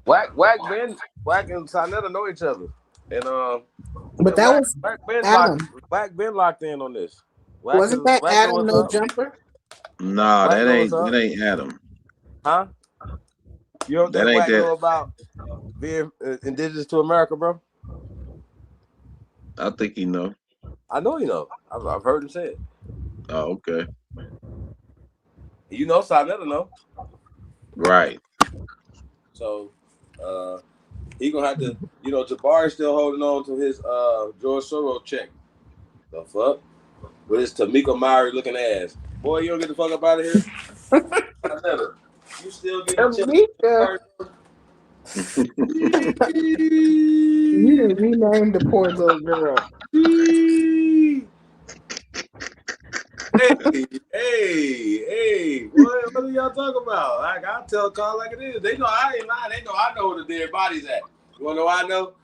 Whack and Sonetta know each other, and but that was Whack been locked in on this. Wasn't that Adam No Jumper? Nah, that ain't Adam. Huh? You don't think Whack know about being indigenous to America, bro? I think he know. I know he know. I've heard him say it. Oh, okay. You know, Sonetta know. Right. So, he gonna have to. You know, Jabari still holding on to his George Soros check. The fuck? With his Tamika Mowry looking ass. Boy, you don't get the fuck up out of here. Sonetta, you still get Tamika. You didn't rename the poor little girl. Hey, what are y'all talking about? Like, I'll tell Carl like it is. They know I ain't lying. They know I know where the dead body's at. You wanna know I know?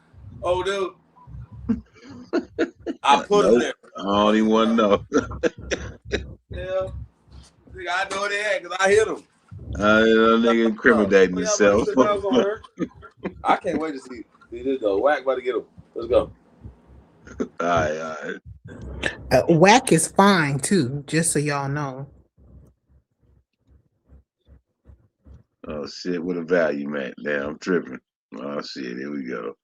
Oh, dude. I put them there. I don't even want to know. Yeah. I know they at because I hit them. Nigga incriminating himself. I can't wait to see this though. Whack about to get him. Let's go. All right. Whack is fine too, just so y'all know. Oh shit, what a value, man. Damn, I'm tripping. Oh shit, here we go.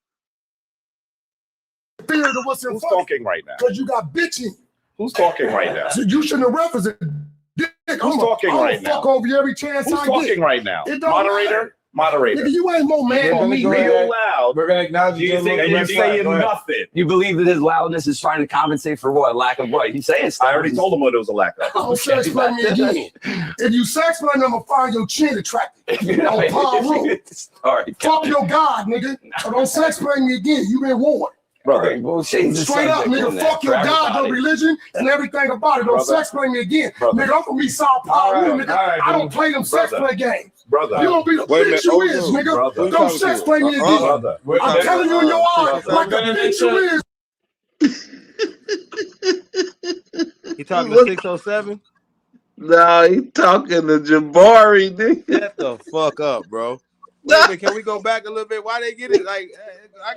Fear to what's in talking right now? Because you got bitching. Who's talking right now? So you shouldn't have represented. Who's talking right now? Fuck over you every chance Who's I talking get. right now? It don't Moderator? matter. Moderator. Nigga, you ain't more man than me. Real loud. We're gonna acknowledge you think, and you're saying nothing. You believe that his loudness is trying to compensate for what? Lack of what? He's saying stuff. I already told him what it was a lack of. Don't sex explain me again. If you sex explain, I'm gonna find your chin attractive. On Paul Road. Fuck your God, nigga. So don't sex explain me again. You been warned. Brother, well, straight up, nigga, fuck your God, your religion, and everything about it. Don't sex play me again. Nigga, I'm from East South Paulo, nigga. I don't play them sex play games. Brother. You don't be the bitch you is, nigga. Don't sex play me again. I'm telling you in your eyes, like the bitch you is. He talking to 607? No, he talking to Jabari, nigga. Shut the fuck up, bro. Wait a minute, can we go back a little bit? Why they get it? Like, I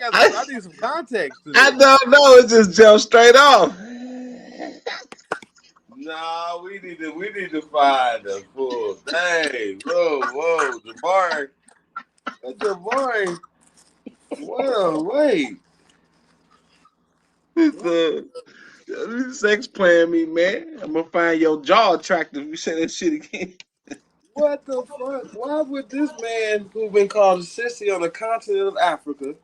need some context. I don't know. It just jumped straight off. No, we need to find the full thing. Whoa, Jabari. Jabari. Whoa, wait. This sex playing me, man. I'm gonna find your jaw attractive if you say that shit again. What the fuck? Why would this man who's been called a sissy on the continent of Africa,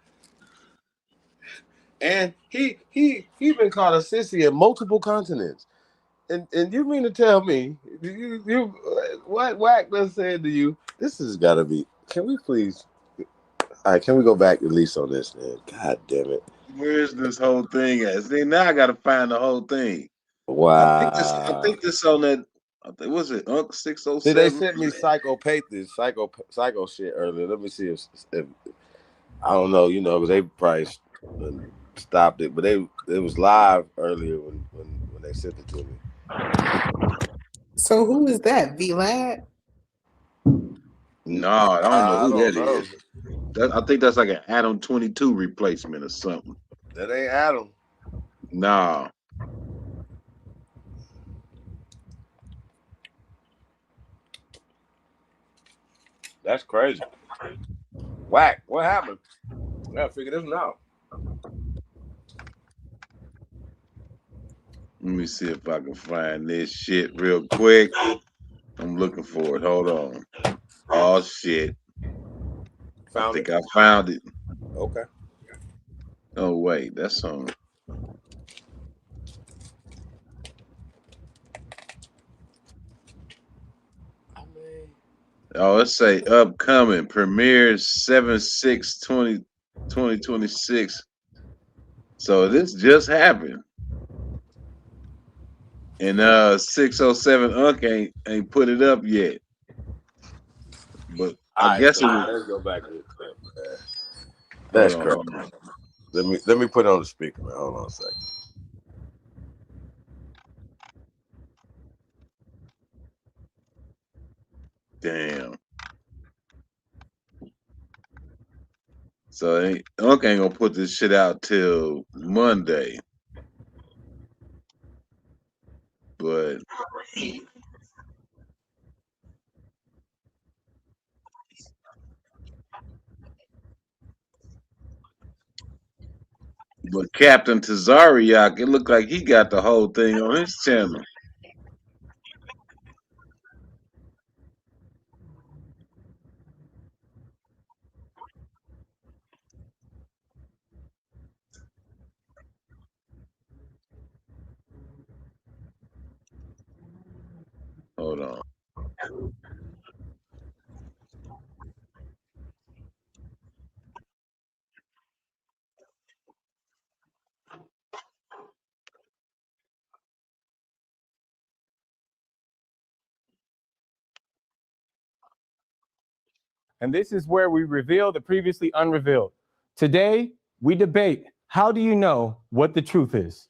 and he been called a sissy in multiple continents, and you mean to tell me you what Wack done said to you? This has got to be. Can we please? All right, can we go back at least on this, man? God damn it. Where's this whole thing at? See, now I gotta find the whole thing. Wow. I think this on that. Was it Unc 607? See, they sent me psycho shit earlier. Let me see if I don't know, because they probably stopped it, but it was live earlier when they sent it to me. So who is that? V-Lad? No, I don't know who that is. I think that's like an Adam 22 replacement or something. That ain't Adam. No. That's crazy. Wack, what happened? I gotta figure this one out. Let me see if I can find this shit real quick. I'm looking for it. Hold on. Oh shit. I think I found it. Okay. Oh wait, that's on. Oh, let's say upcoming premieres 7/6/2026. So this just happened. And 607 Unc ain't put it up yet. But I guess it was. Let's go back to the clip. That's crazy. Let me put it on the speaker, man. Hold on a second. Damn. So Unc ain't gonna put this shit out till Monday. But Captain Tazariak, it looked like he got the whole thing on his channel. Hold on. And this is where we reveal the previously unrevealed. Today, we debate, how do you know what the truth is?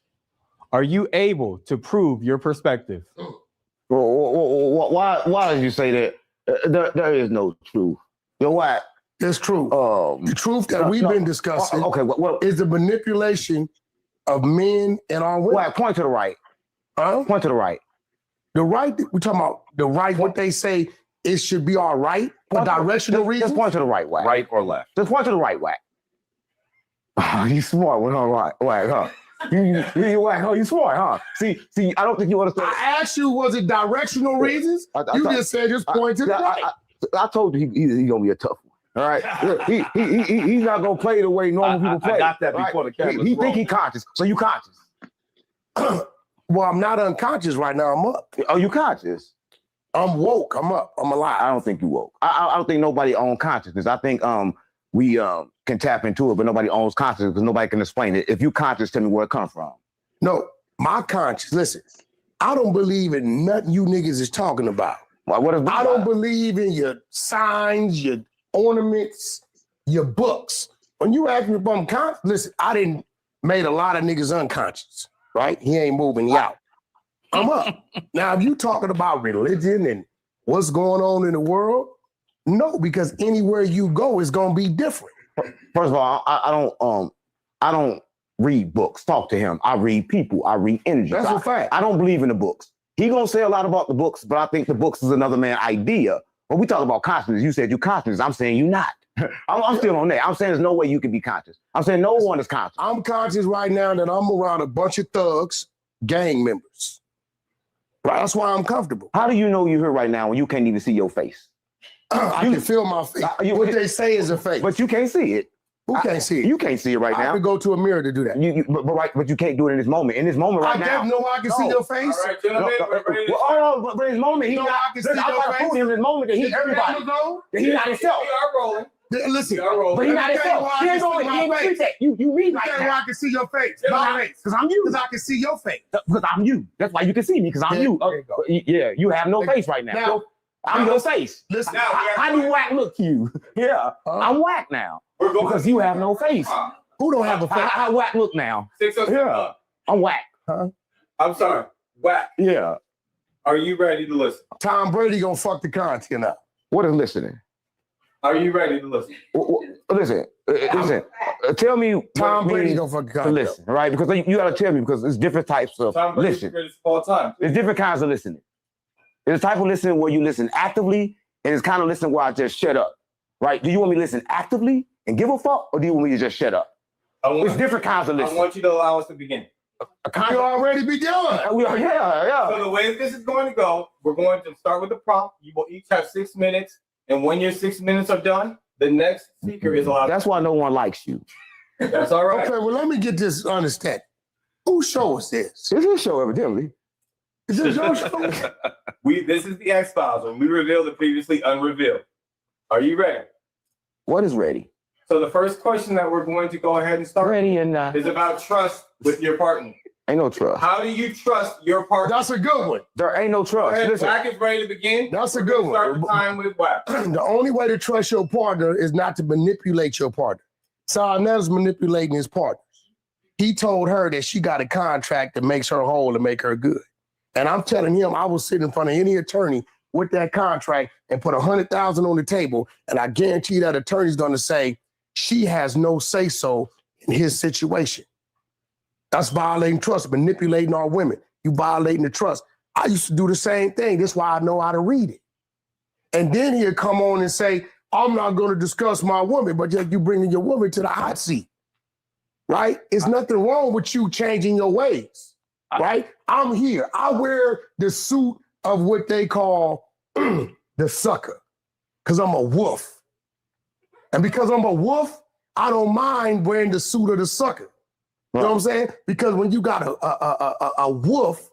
Are you able to prove your perspective? Why did you say that? There is no truth. You know what? It's true. The truth that we've been discussing is the manipulation of men and our women. Point to the right. Point to the right. The right, we're talking about the right, what they say it should be all right for directional reasons. Just point to the right, Wack. Right or left? Just point to the right, Wack. Oh, you smart with her, right, Wack, huh? You Wack, huh? You smart, huh? See, I don't think you understand. I asked you, was it directional reasons? You just said just point to the right. I told you he's gonna be a tough one. All right, he's not gonna play the way normal people play. I got that before the camera. He think he conscious, so you conscious. Well, I'm not unconscious right now. I'm up. Oh, you conscious? I'm woke. I'm up. I'm alive. I don't think you woke. I don't think nobody owns consciousness. I think we can tap into it, but nobody owns consciousness because nobody can explain it. If you conscious, tell me where it comes from. No, my conscience. Listen, I don't believe in nothing you niggas is talking about. I don't believe in your signs, your ornaments, your books. When you ask me if I'm conscious, listen, I didn't made a lot of niggas unconscious, right? He ain't moving, he out. I'm up. Now, if you talking about religion and what's going on in the world, no, because anywhere you go is gonna be different. First of all, I don't read books. Talk to him. I read people. I read energy. That's a fact. I don't believe in the books. He gonna say a lot about the books, but I think the books is another man's idea. When we talk about consciousness, you said you conscious. I'm saying you not. I'm still on that. I'm saying there's no way you can be conscious. I'm saying no one is conscious. I'm conscious right now that I'm around a bunch of thugs, gang members. Right, that's why I'm comfortable. How do you know you're here right now when you can't even see your face? I can feel my face. What they say is a face. But you can't see it. Who can't see it? You can't see it right now. I could go to a mirror to do that. But you can't do it in this moment. In this moment right now. I definitely know I can see your face. All right, gentlemen, but in this moment, he's not. I can see I'm your trying to face. prove him in this moment that he's everybody. That he's not himself. We are rolling. Listen, but he's not himself. He ain't going to read that. You read right now. I can see your face. Because I'm you. Because I can see your face. Because I'm you. That's why you can see me, because I'm you. Yeah, you have no face right now. I'm your face. Listen, how do whack look to you? Yeah, I'm whack now. Because you have no face. Who don't have a face? How whack look now? Yeah, I'm whack. I'm sorry. Whack. Yeah. Are you ready to listen? Tom Brady gonna fuck the content up. What is listening? Are you ready to listen? Listen. Tell me. Tom Brady gonna fuck the content up. Listen, right? Because you got to tell me, because there's different types of Tom Brady's listen. the greatest of all time. There's different kinds of listening. There's a type of listening where you listen actively, and it's kind of listening where I just shut up. Right? Do you want me to listen actively and give a fuck, or do you want me to just shut up? It's different kinds of listening. I want you to allow us to begin. You already be doing. Yeah. So the way this is going to go, we're going to start with the prompt. You will each have 6 minutes, and when your 6 minutes are done, the next speaker is allowed. That's why no one likes you. That's all right. Okay, well, let me get this understanding. Whose show is this? It's his show, evidently. Is this your show? This is the X-Files, when we reveal the previously unrevealed. Are you ready? What is ready? So the first question that we're going to go ahead and start is about trust with your partner. Ain't no trust. How do you trust your partner? That's a good one. There ain't no trust. Listen. Whack is ready to begin. That's a good one. Start the time with Whack. The only way to trust your partner is not to manipulate your partner. Sarnet's manipulating his partners. He told her that she got a contract that makes her whole and make her good. And I'm telling him, I will sit in front of any attorney with that contract and put $100,000 on the table, and I guarantee that attorney's going to say she has no say-so in his situation. That's violating trust, manipulating our women. You violating the trust. I used to do the same thing. That's why I know how to read it. And then he'll come on and say, I'm not going to discuss my woman, but yet you bringing your woman to the hot seat, right? It's nothing wrong with you changing your ways, right? I'm here. I wear the suit of what they call the sucker, because I'm a wolf. And because I'm a wolf, I don't mind wearing the suit of the sucker. You know what I'm saying? Because when you got a wolf,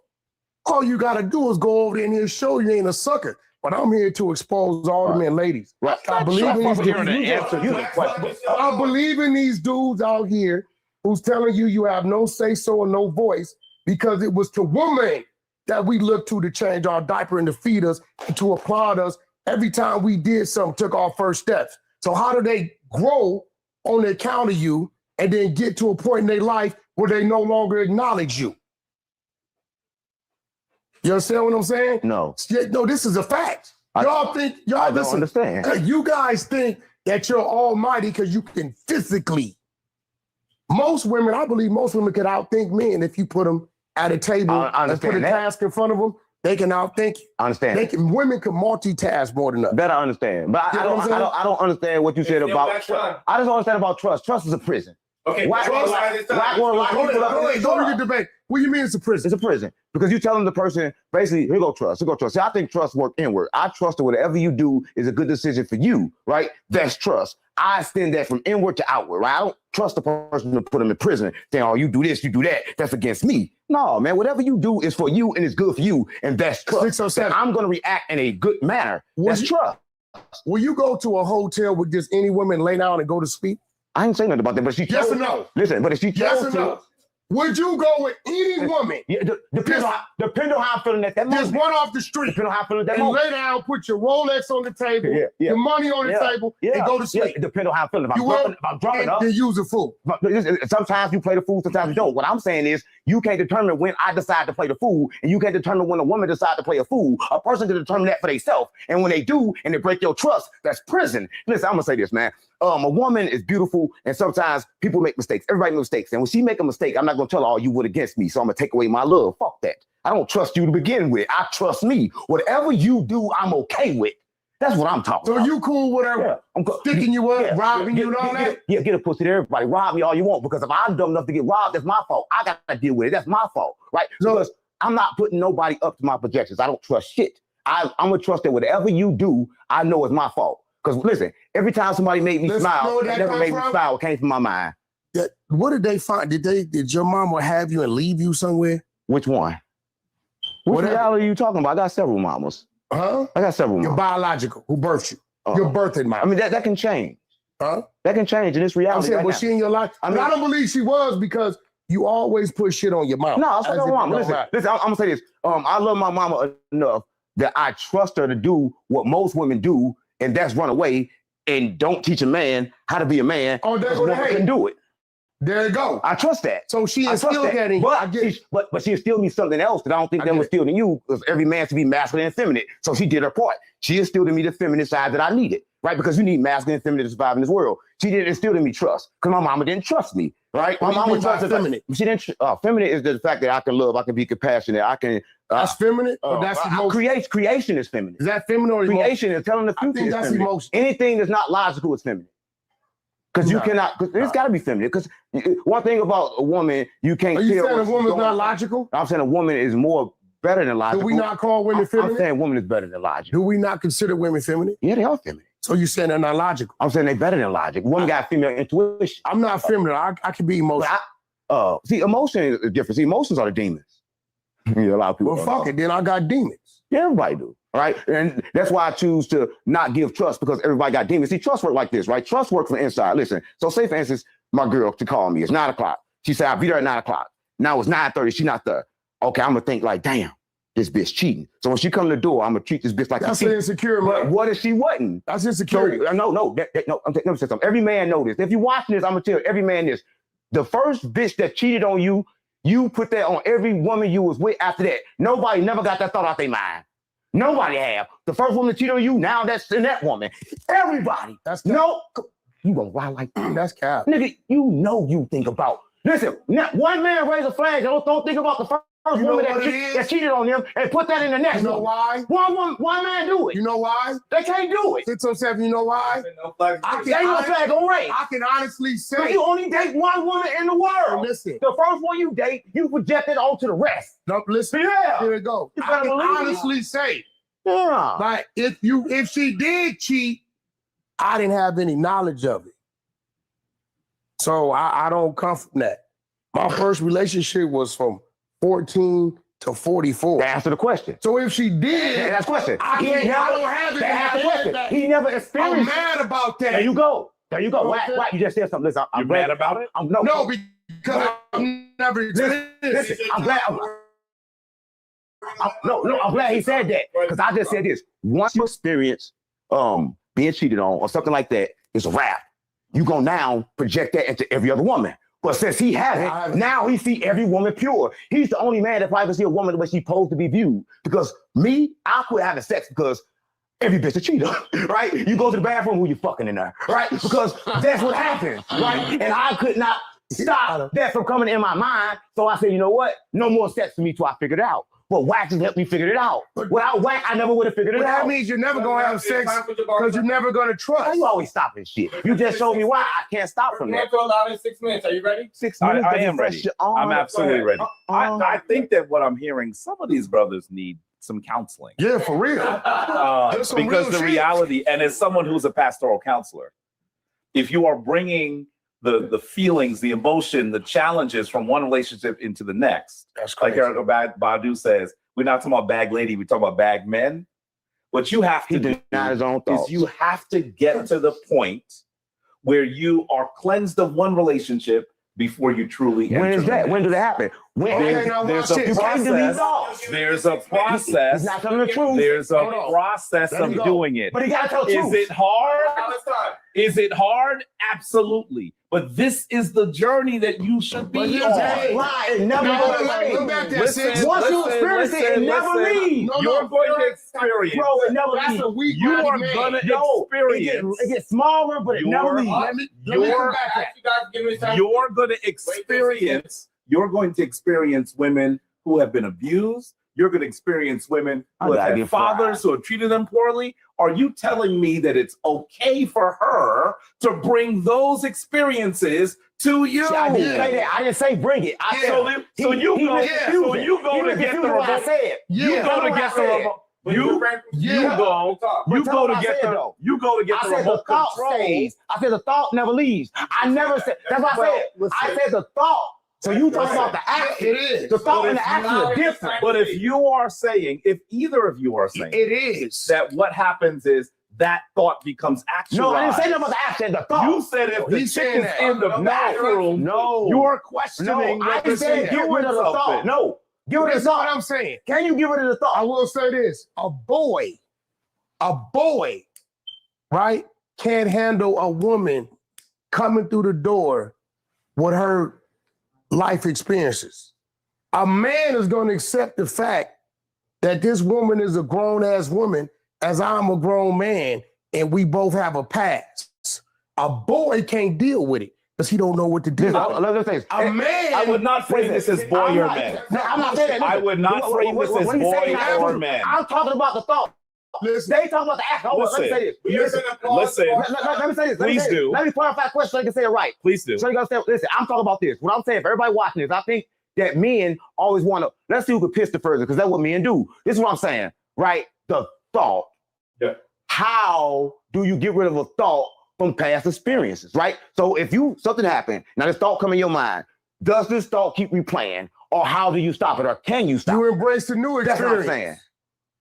all you got to do is go over there and he'll show you ain't a sucker. But I'm here to expose all the men, ladies. Right. I believe in these dudes. I believe in these dudes out here who's telling you have no say-so or no voice, because it was to women that we looked to change our diaper and to feed us and to applaud us every time we did something, took our first steps. So how do they grow on the account of you and then get to a point in their life where they no longer acknowledge you? You understand what I'm saying? No. No, this is a fact. Y'all don't understand. You guys think that you're almighty because you can physically. Most women, I believe most women could outthink men if you put them at a table and put a task in front of them. They can outthink you. I understand. Women can multitask more than us. That I understand. But I don't understand what you said about trust. I just don't understand about trust. Trust is a prison. Okay, Don't get debate. What do you mean it's a prison? It's a prison. Because you telling the person, basically, here go trust. See, I think trust work inward. I trust that whatever you do is a good decision for you, right? That's trust. I extend that from inward to outward, right? I don't trust the person to put them in prison, saying, oh, you do this, you do that. That's against me. No, man, whatever you do is for you and it's good for you, and that's trust. 607. I'm going to react in a good manner. That's trust. Will you go to a hotel with just any woman, lay down and go to sleep? I ain't saying nothing about that, but she Yes chose or no? Listen, but if she chose Yes or to, no? Would you go with any woman? Yeah, depends on how I'm feeling at that moment. Just one off the street. Depends on how I'm feeling at that and moment. lay down, put your Rolex on the table, your money on the table, and go to sleep. It depends on how I'm feeling. If I'm drunk enough, then use a fool. Sometimes you play the fool, sometimes you don't. What I'm saying is, You can't determine when I decide to play the fool, and you can't determine when a woman decides to play a fool. A person can determine that for themselves. And when they do, and they break your trust, that's prison. Listen, I'm gonna say this, man. A woman is beautiful, and sometimes people make mistakes. Everybody makes mistakes. And when she make a mistake, I'm not gonna tell her, oh, you would against me, so I'm gonna take away my love. Fuck that. I don't trust you to begin with. I trust me. Whatever you do, I'm okay with. That's what I'm talking about. So you cool with her sticking you up, robbing you and all that? Yeah, get a pussy to everybody. Rob me all you want, because if I'm dumb enough to get robbed, that's my fault. I got to deal with it. That's my fault, right? Because I'm not putting nobody up to my projections. I don't trust shit. I'm going to trust that whatever you do, I know it's my fault. Because listen, every time somebody made me smile, it never made me smile. It came from my mind. What did they find? Did your mama have you and leave you somewhere? Which one? Which reality are you talking about? I got several mamas. Huh? I got several. Your biological, who birthed you. Your birthing mom. I mean, that can change. Huh? That can change in this reality. I'm saying, was she in your life? I don't believe she was, because you always put shit on your mom. No, I'm saying mama. Listen, I'm gonna say this. I love my mama enough that I trust her to do what most women do, and that's run away and don't teach a man how to be a man. Oh, there go the hate. Can do it. There you go. I trust that. So she instilled that in you. But she instilled me something else that I don't think that was instilled in you, because every man should be masculine and feminine. So she did her part. She instilled in me the feminine side that I needed, right? Because you need masculine and feminine to survive in this world. She didn't instill in me trust, because my mama didn't trust me, right? My mama trusted feminine. She didn't. Feminine is the fact that I can love, I can be compassionate, I can. That's feminine. Or that's emotion. Creation is feminine. Is that feminine or creation is telling the future? I think that's feminine. emotion. Anything that's not logical is feminine. Because you cannot, it's got to be feminine. Because one thing about a woman, you can't tell. Are you saying a woman's not logical? I'm saying a woman is more better than logical. Do we not call women feminine? I'm saying woman is better than logic. Do we not consider women feminine? Yeah, they are feminine. So you're saying they're not logical? I'm saying they're better than logic. Woman got female intuition. I'm not feminine. I can be emotional. See, emotion is different. See, emotions are the demons. A lot of people. Well, fuck it. Then I got demons. Yeah, everybody do. All right. And that's why I choose to not give trust, because everybody got demons. See, trust work like this, right? Trust work from the inside. Listen. So say, for instance, my girl to call me. It's 9 o'clock. She said, I'll be there at 9 o'clock. Now it's 9:30. She's not there. Okay, I'm going to think like, damn, this bitch cheating. So when she come to the door, I'm going to treat this bitch like that's insecure, man. But what if she wasn't? That's insecure. So, no. Let me say something. Every man know this. If you're watching this, I'm going to tell every man this. The first bitch that cheated on you, you put that on every woman you was with after that. Nobody never got that thought out their mind. Nobody have. The first woman that cheated on you, now that's in that woman. Everybody. That's no. You gonna lie like that? That's cap. Nigga, you think about. Listen, now, one man raise a flag. Don't think about the first woman that cheated on them and put that in the next. You know why? One man do it. You know why? They can't do it. 607, you know why? I can honestly say. You only date one woman in the world. Listen. The first one you date, you project it onto the rest. No, listen. Yeah. Here we go. You I can believe honestly say. Yeah. Like, if she did cheat, I didn't have any knowledge of it. So I don't come from that. My first relationship was from 14 to 44. Answer the question. So if she did, that's the question. I don't have it. That's the question. He never experienced. I'm mad about that. There you go. There you go. Okay. Why? You just said something. Listen, I'm mad glad about it? No, because I've never listen, I'm glad. I'm glad he said that, because I just said this. Once you experience being cheated on or something like that, it's a wrap. You gonna now project that into every other woman. But since he hasn't, now he see every woman pure. He's the only man that probably see a woman the way she's supposed to be viewed. Because me, I quit having sex because every bitch a cheater, right? You go to the bathroom, who you fucking in there, right? Because that's what happens, right? And I could not stop that from coming in my mind. So I said, you know what? No more sex for me till I figure it out. But whack just helped me figure it out. Without whack, I never would have figured it out. That means you're never going to have sex because you're never going to trust. Why you always stopping shit? You just showed me why I can't stop from that. We're allowed in 6 minutes. Are you ready? 6 minutes. I am ready. I'm absolutely ready. I think that what I'm hearing, some of these brothers need some counseling. Yeah, for real. Because the reality, and as someone who's a pastoral counselor, if you are bringing the feelings, the emotion, the challenges from one relationship into the next. That's crazy. Like Badu says, we're not talking about bag lady, we're talking about bag men. What you have to do is you have to get to the point where you are cleansed of one relationship before you truly enter. When is that? When did it happen? When now There's watch a this. process. There's a process. He's not telling the truth. There's a Hold on. process Let of him go. doing it. But he gotta tell the Is truth. it hard? Is it hard? Absolutely. But this is the journey that you should But be here's on. the thing. Lie, it never No, goes no, no, away. look back there, Listen, Six. Once you experience it, it never leaves. No, You're no, going to experience. Bro, it never That's leaves. a weak You are man. gonna No, experience. it gets smaller, but it never leaves. Let me You're come back there. You're going to experience. You're going to experience women who have been abused. You're going to experience women who I have gotta had get fathers who have treated them poorly. Are you telling me that it's okay for her to bring those experiences to you? See, I didn't say that. I didn't say bring it. I Yeah. said So you go. So you go to get the what I remote. said. You Yeah. go to get the remote. You go. You go to get the. You go to get I the said the remote thought control. stays. I said the thought never leaves. I never said. That's what I said. Well, I said the thought. So you talking about the action? It is. The thought But and the if action are different. But if you are saying, if either of you are saying It is. that what happens is that thought becomes actualized. No, I didn't say nothing about the action. The thought. You said if the He's chick saying is that. in the bathroom, No. you're No, questioning I whether didn't say she's get rid doing of the thought. something. No, get rid of That's the what thought. I'm saying. Can you get rid of the thought? I will say this: a boy, right, can't handle a woman coming through the door with her life experiences. A man is going to accept the fact that this woman is a grown-ass woman, as I'm a grown man, and we both have a past. A boy can't deal with it because he don't know what to do. Let's say A man, I would not frame this as boy or I'm man. not- No, I'm not saying that. I would not frame this as What he boy saying now, or man. I'm talking about the thought. listen, They talking about the action. Hold on, let me say this. Listen, Let me say this. Let me Please say this. do. Let me clarify the question so you can say it right. Please do. So you gotta say, listen, I'm talking about this. What I'm saying for everybody watching this, I think that men always want to, let's see who can piss the further, because that's what men do. This is what I'm saying, right? The thought. Yeah. How do you get rid of a thought from past experiences, right? So if something happened, now this thought come in your mind, does this thought keep replaying, or how do you stop it, or can you stop you it? embrace the new That's what I'm experience. saying.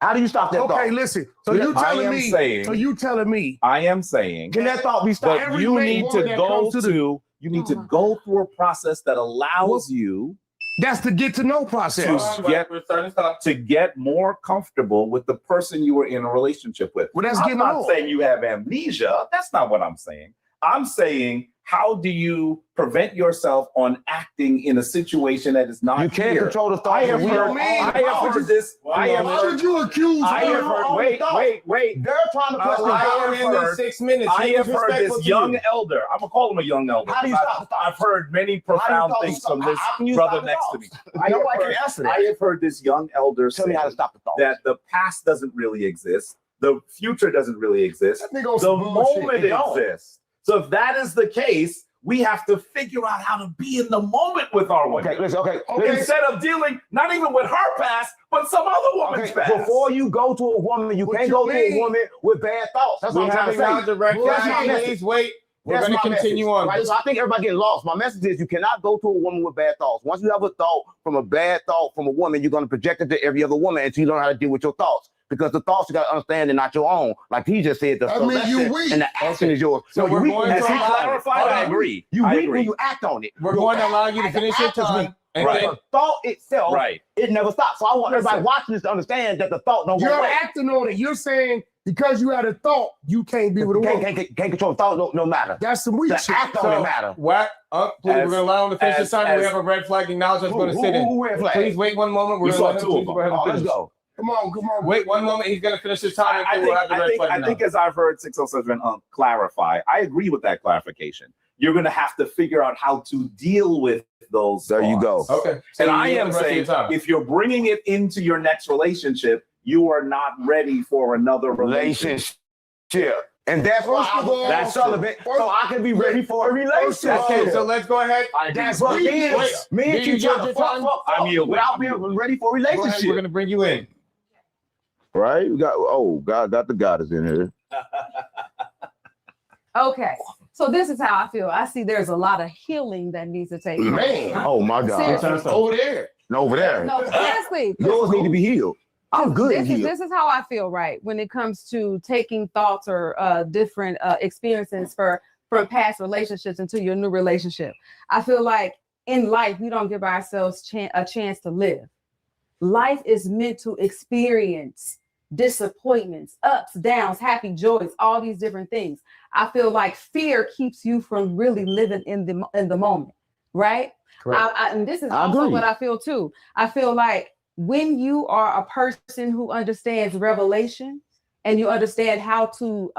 How do you stop that thought? Okay, listen. So Yeah, you I telling am me? saying- So you telling me? I am saying Can that thought be stopped? but every you man, need woman to that go comes to the- you need to go through a process that allows you That's the get to know process. to get more comfortable with the person you were in a relationship with. Well, that's I'm getting not old. saying you have amnesia. That's not what I'm saying. I'm saying, how do you prevent yourself on acting in a situation that is not You can't here? control the thought. I have We heard, don't mean- I have heard this. I have Why heard, would you accuse I her? have heard, wait. They're trying to question I God. have heard, 6 minutes. I He have was heard respectful this to young you. elder. I'm gonna call him a young elder. How do you because stop the thought? I've heard many How do you profound stop the things thought? from this How can you brother stop the next to thought? me. I have Nobody can heard- answer that. I have heard this young elder Tell say me how to stop the thought. that the past doesn't really exist. The future doesn't really exist. That nigga on The some bullshit. moment It don't. exists. So if that is the case, we have to figure out how to be in the moment with our women. Okay, listen, okay. Instead of dealing not even with her past, but some other woman's Okay, past. before you go to a woman, you What can't you go to a mean? woman with bad thoughts. That's We what I'm trying having to now say. direct That's my line. message. Please wait. We're That's going to my continue message, on. right? So I think everybody getting lost. My message is you cannot go to a woman with bad thoughts. Once you have a thought from a bad thought from a woman, you're going to project it to every other woman until you learn how to deal with your thoughts. Because the thoughts you got to understand are not your own. Like he just said, the That mean you selection weak. and the action is yours. So we're you weak going when to you act on it. clarified, I agree. You I weak agree. when you act on it. We're Your going to act- allow you to the finish your act is time. weak. And But then- the thought itself, Right. it never stops. So I want everybody Listen. watching this to understand that the thought don't go You're away. acting on it. You're saying because you had a thought, you can't be with a woman. Can't control the thought, no matter. That's some weak The shit. act on it matter. What? Please, we're going to allow him to finish his time. We as- have a red flag acknowledgement. He's going to sit in. Who red flag? Please wait one moment. We're We going to saw let him two of please them. go ahead and Oh, let's finish. go. Come on. Wait one moment. He's going to finish his time. I and we'll have the red flag think acknowledgement. as I've heard 607 clarify, I agree with that clarification. You're going to have to figure out how to deal with those. There you go. thoughts. Okay. So And you I have am the rest of your saying, time. if you're bringing it into your next relationship, you are not ready for another relationship. Relationship. And that's why First of all- that's relevant. So I can be ready for a relationship. Okay, so let's go ahead. That's But weak. men Did you keep trying judge to your fuck, time? fuck, I'm fuck yielding. without being ready for a Go ahead. We're relationship. going to bring you in. Right? We got God got the goddess in here. Okay, so this is how I feel. I see there's a lot of healing that needs to take place. Man, Oh my God. Seriously. over there. No, over there. No, seriously. Yours need to be healed. I'm good in here. This is how I feel, right? When it comes to taking thoughts or different experiences from past relationships into your new relationship. I feel like in life, we don't give ourselves a chance to live. Life is meant to experience disappointments, ups, downs, happy joys, all these different things. I feel like fear keeps you from really living in the moment, right? And this is also what I feel too. I feel like when you are a person who understands revelation and you understand how to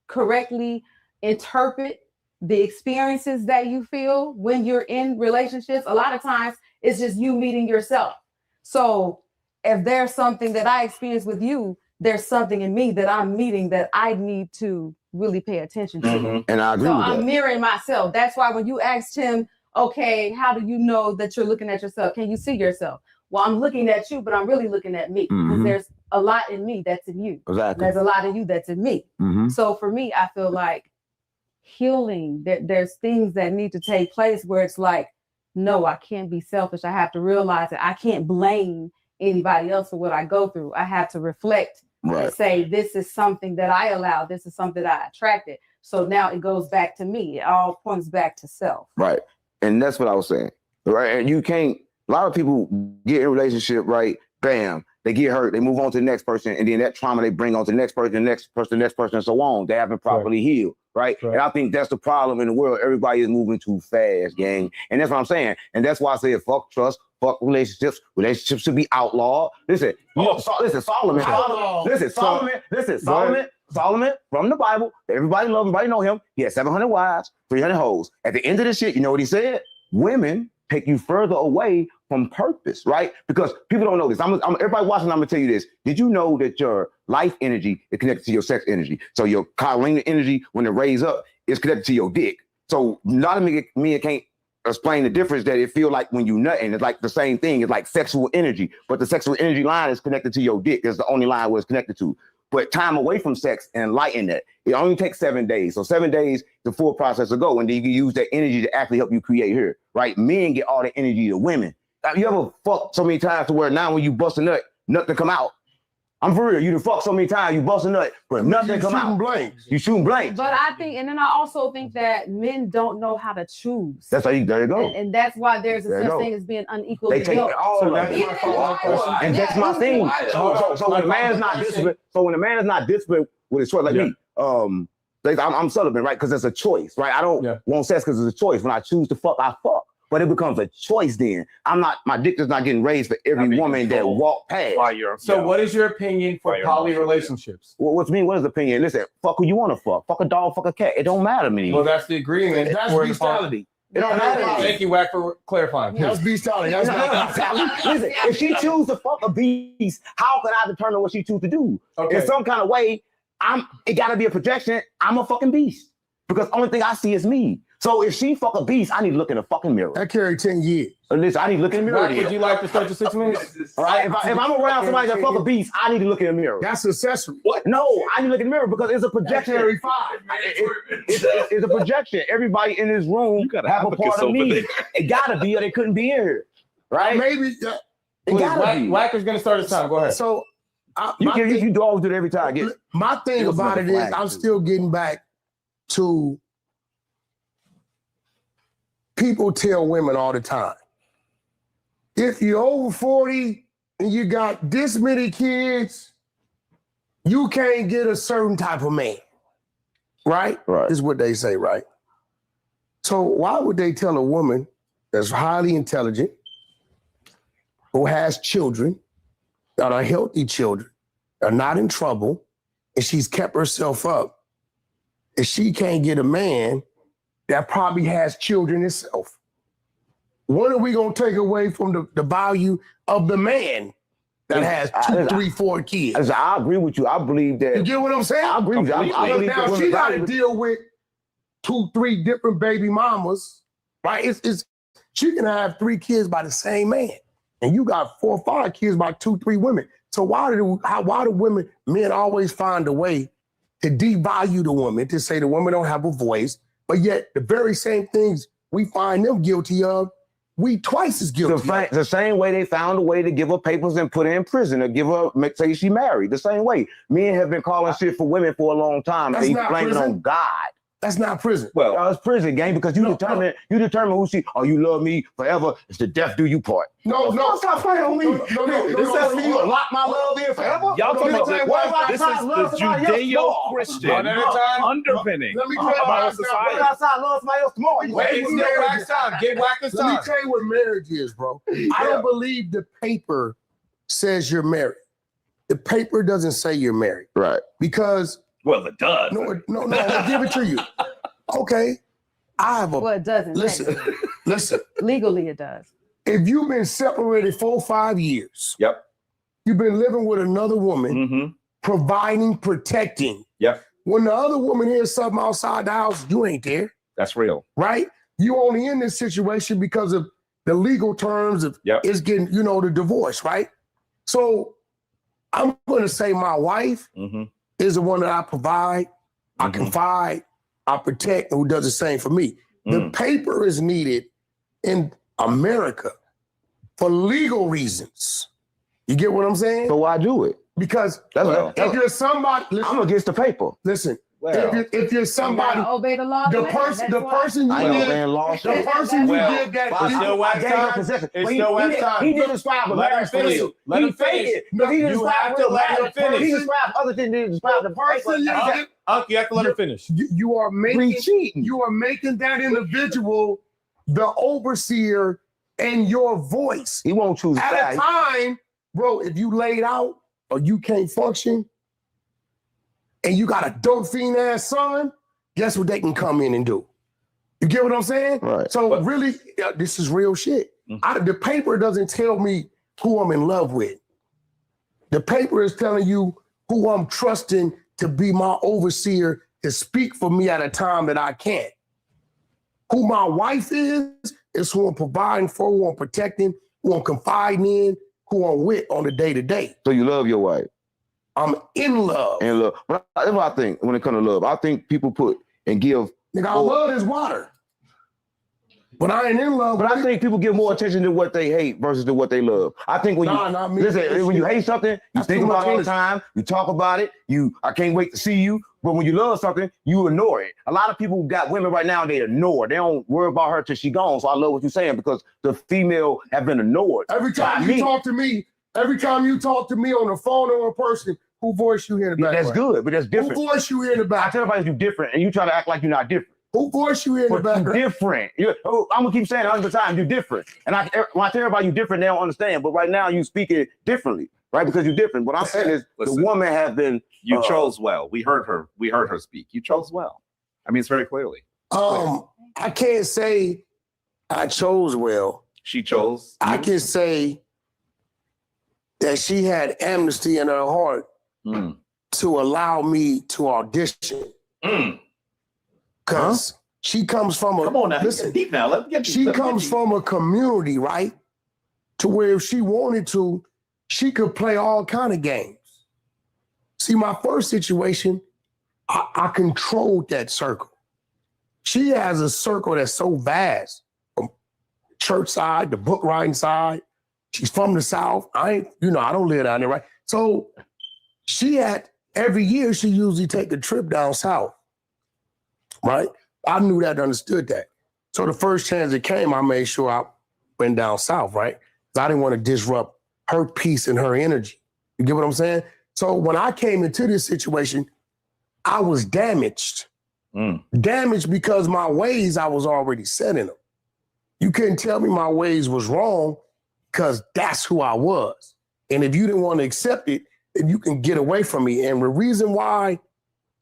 correctly interpret the experiences that you feel when you're in relationships, a lot of times it's just you meeting yourself. So if there's something that I experience with you, there's something in me that I'm meeting that I need to really pay attention to. And I agree So with I'm that. mirroring myself. That's why when you asked him, okay, how do you know that you're looking at yourself? Can you see yourself? Well, I'm looking at you, but I'm really looking at me because there's a lot in me that's in you. Exactly. There's a lot in you that's in me. So for me, I feel like healing, there's things that need to take place where it's like, no, I can't be selfish. I have to realize that I can't blame anybody else for what I go through. I have to reflect and say, this is something that I allowed. This is something that I attracted. So now it goes back to me. It all points back to self. Right. And that's what I was saying. Right. And you can't, a lot of people get in a relationship, right? Bam, they get hurt, they move on to the next person, and then that trauma they bring on to the next person, the next person, the next person, and so on. They haven't properly healed, right? And I think that's the problem in the world. Everybody is moving too fast, gang. And that's what I'm saying. And that's why I say fuck trust, fuck relationships. Relationships should be outlawed. Listen, Solomon. Solomon from the Bible. Everybody love him, everybody know him. He had 700 wives, 300 hoes. At the end of this shit, you know what he said? Women take you further away from purpose, right? Because people don't know this. Everybody watching, I'm gonna tell you this. Did you know that your life energy is connected to your sex energy? So your Kundalini energy, when it raise up, is connected to your dick. So not me can't explain the difference that it feel like when you nutting. It's like the same thing. It's like sexual energy, but the sexual energy line is connected to your dick. It's the only line where it's connected to. But time away from sex and enlighten that. It only takes 7 days. So 7 days, the full process will go. And then you can use that energy to actually help you create here, right? Men get all the energy to women. You ever fucked so many times to where now when you bust a nut, nothing come out? I'm for real. You done fucked so many times, you bust a nut, but nothing come out. You shooting blanks. But I think, and then I also think that men don't know how to choose. That's how there you go. And that's why there's There you such go. thing as being unequally They take yoked. all of it. And that's my thing. So when a man is not disciplined, with his choice, like me, I'm celibate, right? Because it's a choice, right? I don't want sex because it's a choice. When I choose to fuck, I fuck. But it becomes a choice then. My dick is not getting raised for every woman that walk past. So what is your opinion for poly relationships? Well, what's mean? What is the opinion? Listen, fuck who you want to fuck. Fuck a dog, fuck a cat. It don't matter to me. Well, that's the agreement. That's bestiality. It don't matter. Thank you, Wack, for clarifying. That's bestiality. That's Listen, if she choose to fuck a beast, how can I determine what she choose to do? Okay. In some kind of way, it gotta be a projection. I'm a fucking beast. Because only thing I see is me. So if she fuck a beast, I need to look in the fucking mirror. That carried 10 years. Listen, I need to look in the mirror. Wack, would you like to start your 6 minutes? All right, if I'm around somebody that fuck a beast, I need to look in the mirror. That's accessory. What? No, I need to look in the mirror because it's a projection. Carry 5. It's a projection. Everybody in this room have a part of me. It gotta be, or they couldn't be in here, right? Maybe. It gotta be. Wacker's gonna start his time. Go ahead. So You always do it every time. My thing about it is I'm still getting back to people tell women all the time, if you're over 40 and you got this many kids, you can't get a certain type of man. Right? Right. This is what they say, right? So why would they tell a woman that's highly intelligent, who has children, that are healthy children, are not in trouble, and she's kept herself up, if she can't get a man that probably has children itself? What are we going to take away from the value of the man that has 2, 3, 4 kids? I agree with you. I believe that. You get what I'm saying? I agree with you. I believe now that she got to women- deal with 2, 3 different baby mamas, right? She can have 3 kids by the same man, and you got 4 or 5 kids by 2, 3 women. So why do men always find a way to devalue the woman, to say the woman don't have a voice, but yet the very same things we find them guilty of, we twice as guilty. The same way they found a way to give her papers and put her in prison or give her, say she married. The same way. Men have been calling shit for women for a long time. That's They not blaming prison. on God. That's not prison. Well, it's prison, gang, because you determine who she. Oh, you love me forever. It's the death do you part. No, stop playing on me. This says you lock my love in forever. Y'all talking about this is the Judeo-Christian underpinning Let me of tell you our what society. outside love somebody else tomorrow. Let me tell you what marriage is, bro. I don't believe the paper says you're married. The paper doesn't say you're married. Right. it Because does. No, I'll give it to you. Okay. I have a Well, it doesn't. listen. Legally, it does. If you've been separated 4 or 5 years, Yep. you've been living with another woman, Mm-hmm. providing, protecting. Yep. When the other woman hears something outside the house, you ain't there, That's real. right? You only in this situation because of the legal terms of it's getting, the divorce, right? So I'm going to say my wife Mm-hmm. is the one that I provide, I confide, I protect, and who does the same for me. The paper is needed in America for legal reasons. You get what I'm saying? So why do it? Because That's if you're somebody, listen, I'm against the paper. Listen, Well, if you're somebody, obey the law. the person you I ain't did, obeying law. the person you did that, It's still wax time. It's still wax time. He didn't describe a marriage for you. Let him finish. You have to let him finish. He described other things. He described the person you did. You have to let her finish. You are making that individual the overseer and your voice. He won't choose at a time, bro. If you laid out or you can't function, and you got a dope fiend ass son, guess what they can come in and do? You get what I'm saying? Right. So really, this is real shit. The paper doesn't tell me who I'm in love with. The paper is telling you who I'm trusting to be my overseer, to speak for me at a time that I can't. Who my wife is who I'm providing for, who I'm protecting, who I'm confiding in, who I'm with on the day-to-day. So you love your wife? I'm in love. In love. But that's what I think when it comes to love. I think people put and give. Nigga, I love this water. But I ain't in love. But I think people give more attention to what they hate versus to what they love. I think when when you hate something, you think about it all the time, you talk about it, I can't wait to see you. But when you love something, you ignore it. A lot of people who got women right now, they ignore. They don't worry about her till she gone. So I love what you're saying because the female have been ignored. Every time you talk to me on the phone or in person, who voice you hear in the background? That's good, but that's different. Who voice you hear in the background? I tell everybody you're different, and you try to act like you're not different. Who voice you hear in the background? You're different. I'm gonna keep saying it 100 times. You're different, and when I tell everybody you're different, they don't understand. But right now, you speak it differently, right? Because you're different. What I'm saying is, the woman has been. You chose well. We heard her. We heard her speak. You chose well. I mean, it's very clearly. I can't say I chose well. She chose. I can say that she had amnesty in her heart to allow me to audition. Because she comes from a. Come on now, listen, deep now. Let me get she comes from a community, right? To where if she wanted to, she could play all kind of games. See, my first situation, I controlled that circle. She has a circle that's so vast, from church side, the book writing side. She's from the South. I don't live down there, right? So every year she usually take a trip down south, right? I knew that, understood that. So the first chance it came, I made sure I went down south, right? Because I didn't want to disrupt her peace and her energy. You get what I'm saying? So when I came into this situation, I was damaged. Damaged because my ways, I was already set in them. You couldn't tell me my ways was wrong because that's who I was. And if you didn't want to accept it, then you can get away from me. And the reason why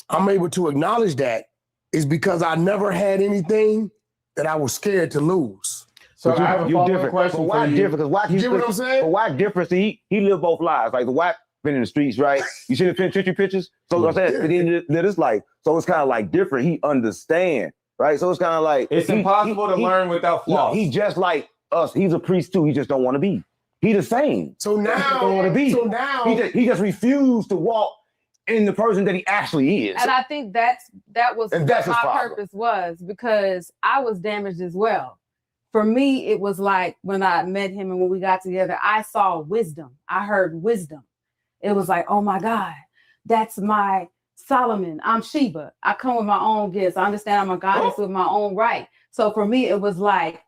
I'm able to acknowledge that is because I never had anything that I was scared to lose. So I have a follow-up question. But why different? Because why? You get what I'm saying? But why different? See, he lived both lives. Like the white been in the streets, right? You see the penitentiary pictures? So I said, it is like, so it's kind of like different. He understand, right? So it's kind of like it's impossible to learn without flaws. No, he just like us. He's a priest too. He just don't want to be. He the same. So now, don't want to be. So now, he just refused to walk in the person that he actually is. And I think that was And what that's his my problem. purpose was, because I was damaged as well. For me, it was like when I met him and when we got together, I saw wisdom. I heard wisdom. It was like, oh my God, that's my Solomon, I'm Sheba. I come with my own gifts. I understand I'm a goddess with my own right. So for me, it was like,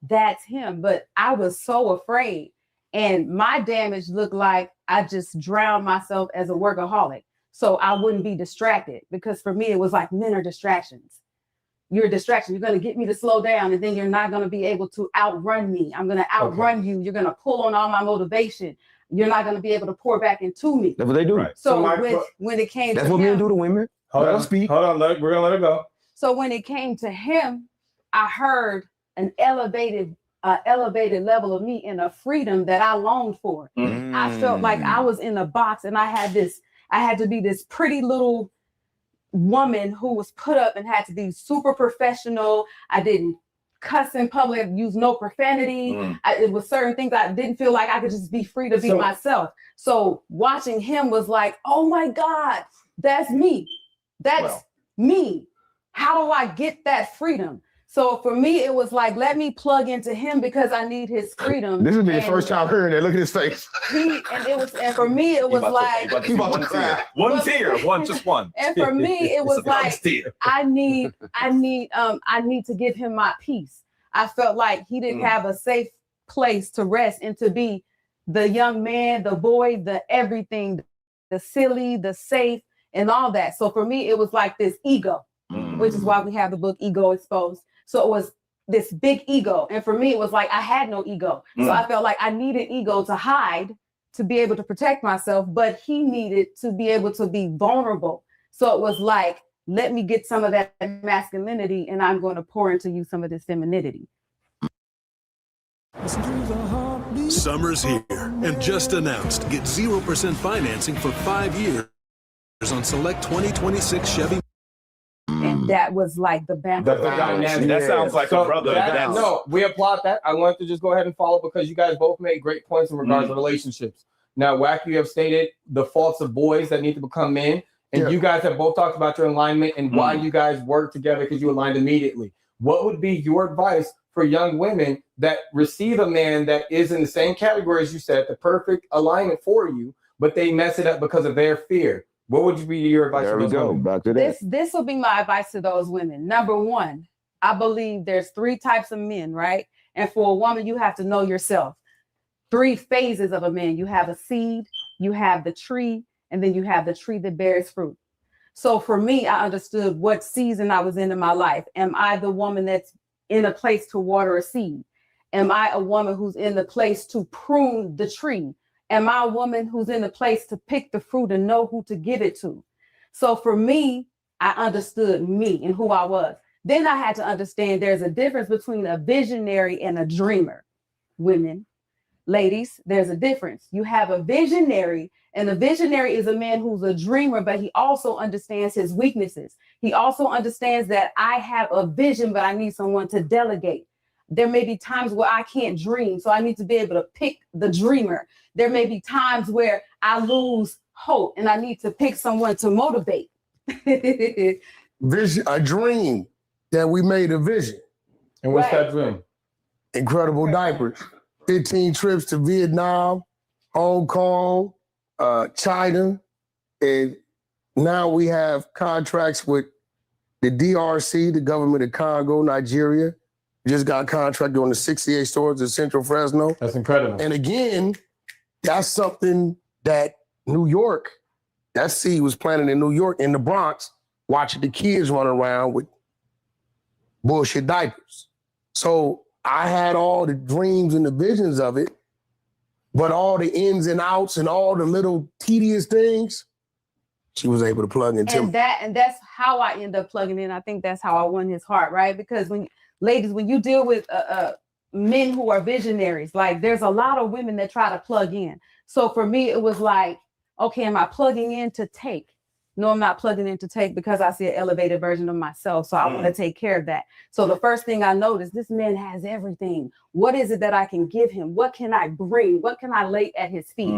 that's him. But I was so afraid. And my damage looked like I just drowned myself as a workaholic. So I wouldn't be distracted, because for me, it was like men are distractions. You're a distraction. You're going to get me to slow down, and then you're not going to be able to outrun me. I'm going to outrun you. You're going to pull on all my motivation. You're not going to be able to pour back into me. That's what they do. Right. So So when it came That's to what him, men do to women. Hold Let on, them speak. hold on. We're gonna let it go. so when it came to him, I heard an elevated level of me and a freedom that I longed for. I felt like I was in a box, and I had to be this pretty little woman who was put up and had to be super professional. I didn't cuss in public, use no profanity. It was certain things I didn't feel like I could just be free to be myself. So watching him was like, oh my God, that's me. That's me. How do I get that freedom? So for me, it was like, let me plug into him because I need his freedom. This is the And first time hearing that. Look at his face. and for me, it was like, He about to cry. One tear, just one. and for me, it was It's a like, tear. I need to give him my peace. I felt like he didn't have a safe place to rest and to be the young man, the boy, the everything, the silly, the safe, and all that. So for me, it was like this ego, which is why we have the book Ego Exposed. So it was this big ego. And for me, it was like I had no ego. So I felt like I needed ego to hide, to be able to protect myself, but he needed to be able to be vulnerable. So it was like, let me get some of that masculinity, and I'm going to pour into you some of this femininity. Summer's here, and just announced, get 0% financing for 5 years on select 2026 Chevy. And that was like the banter. The dynamic. That sounds like a brother. No, we applaud that. I wanted to just go ahead and follow because you guys both made great points in regards to relationships. Now, Wack, you have stated the faults of boys that need to become men. And you guys have both talked about your alignment and why you guys work together because you aligned immediately. What would be your advice for young women that receive a man that is in the same category as you said, the perfect alignment for you, but they mess it up because of their fear? What would be your advice There for we those go. women? Back to that. This will be my advice to those women. Number one, I believe there's 3 types of men, right? And for a woman, you have to know yourself. 3 phases of a man. You have a seed, you have the tree, and then you have the tree that bears fruit. So for me, I understood what season I was in my life. Am I the woman that's in a place to water a seed? Am I a woman who's in the place to prune the tree? Am I a woman who's in a place to pick the fruit and know who to give it to? So for me, I understood me and who I was. Then I had to understand there's a difference between a visionary and a dreamer. Women, ladies, there's a difference. You have a visionary, and a visionary is a man who's a dreamer, but he also understands his weaknesses. He also understands that I have a vision, but I need someone to delegate. There may be times where I can't dream, so I need to be able to pick the dreamer. There may be times where I lose hope, and I need to pick someone to motivate. Vision, a dream that we made a vision. And what's that dream? Incredible diapers. 15 trips to Vietnam, Hong Kong, China, and now we have contracts with the DRC, the government of Congo, Nigeria. Just got contracted on the 68 stores in Central Fresno. That's incredible. And again, that's something that New York, that seed was planted in New York, in the Bronx, watching the kids run around with bullshit diapers. So I had all the dreams and the visions of it, but all the ins and outs and all the little tedious things, she was able to plug into. And that's how I end up plugging in. I think that's how I won his heart, right? Because when you deal with men who are visionaries, like there's a lot of women that try to plug in. So for me, it was like, okay, am I plugging in to take? No, I'm not plugging in to take because I see an elevated version of myself. So I want to take care of that. So the first thing I noticed, this man has everything. What is it that I can give him? What can I bring? What can I lay at his feet?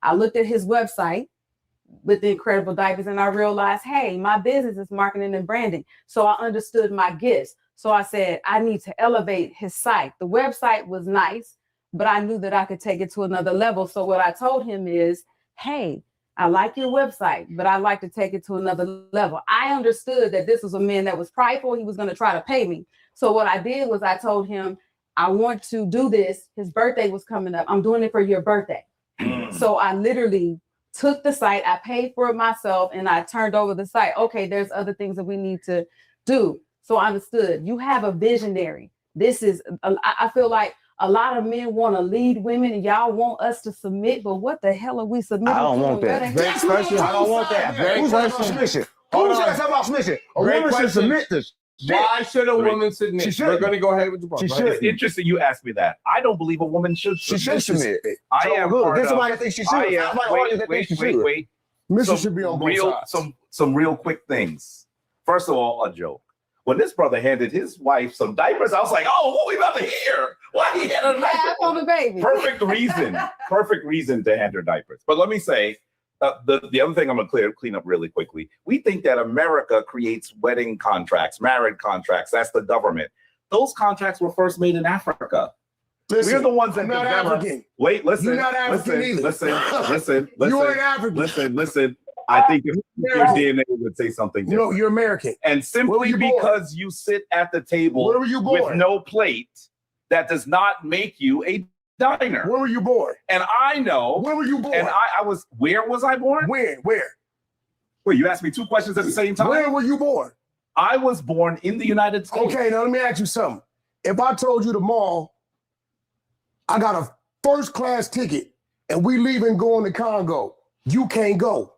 I looked at his website with the Incredible Diapers and I realized, hey, my business is marketing and branding. So I understood my gifts. So I said, I need to elevate his site. The website was nice, but I knew that I could take it to another level. So what I told him is, hey, I like your website, but I like to take it to another level. I understood that this was a man that was prideful. He was going to try to pay me. So what I did was I told him, I want to do this. His birthday was coming up. I'm doing it for your birthday. So I literally took the site, I paid for it myself, and I turned over the site. Okay, there's other things that we need to do. So I understood. You have a visionary. This is, I feel like a lot of men want to lead women and y'all want us to submit, but what the hell are we submitting I don't to? want that. And where the Great hell- question. I don't want that. Who's talking about submission? Who's talking about submission? A Great woman should question. submit this. Why should a Great. woman submit? She should. We're going to go ahead with the ball. She Go should. ahead. It's interesting you asked me that. I don't believe a woman should She submit. should submit. I So am good. part Get of- somebody that thinks she should. I am. Somebody Wait, that wait, thinks she wait, should. wait. Mr. should be on both real, sides. some real quick things. First of all, a joke. When this brother handed his wife some diapers, I was like, "Oh, what we about to hear? Why he had a diaper?" Half on the baby. Perfect reason to hand her diapers. But let me say, the other thing I'm gonna clean up really quickly. We think that America creates wedding contracts, marriage contracts. That's the government. Those contracts were first made in Africa. Listen, We're the ones that I'm not developed. African. Wait, listen. You're not African either. Listen. You ain't African. Listen. I think if your DNA would say something different. No, you're American. And Where were simply you born? because you sit at the table Where were you with born? no plate, that does not make you a diner. Where were you born? And I know. Where were you born? And I was. Where was I born? Where? Wait, you asked me two questions at the same time. Where were you born? I was born in the United States. Okay, now let me ask you something. If I told you tomorrow I got a first class ticket and we leaving going to Congo, you can't go.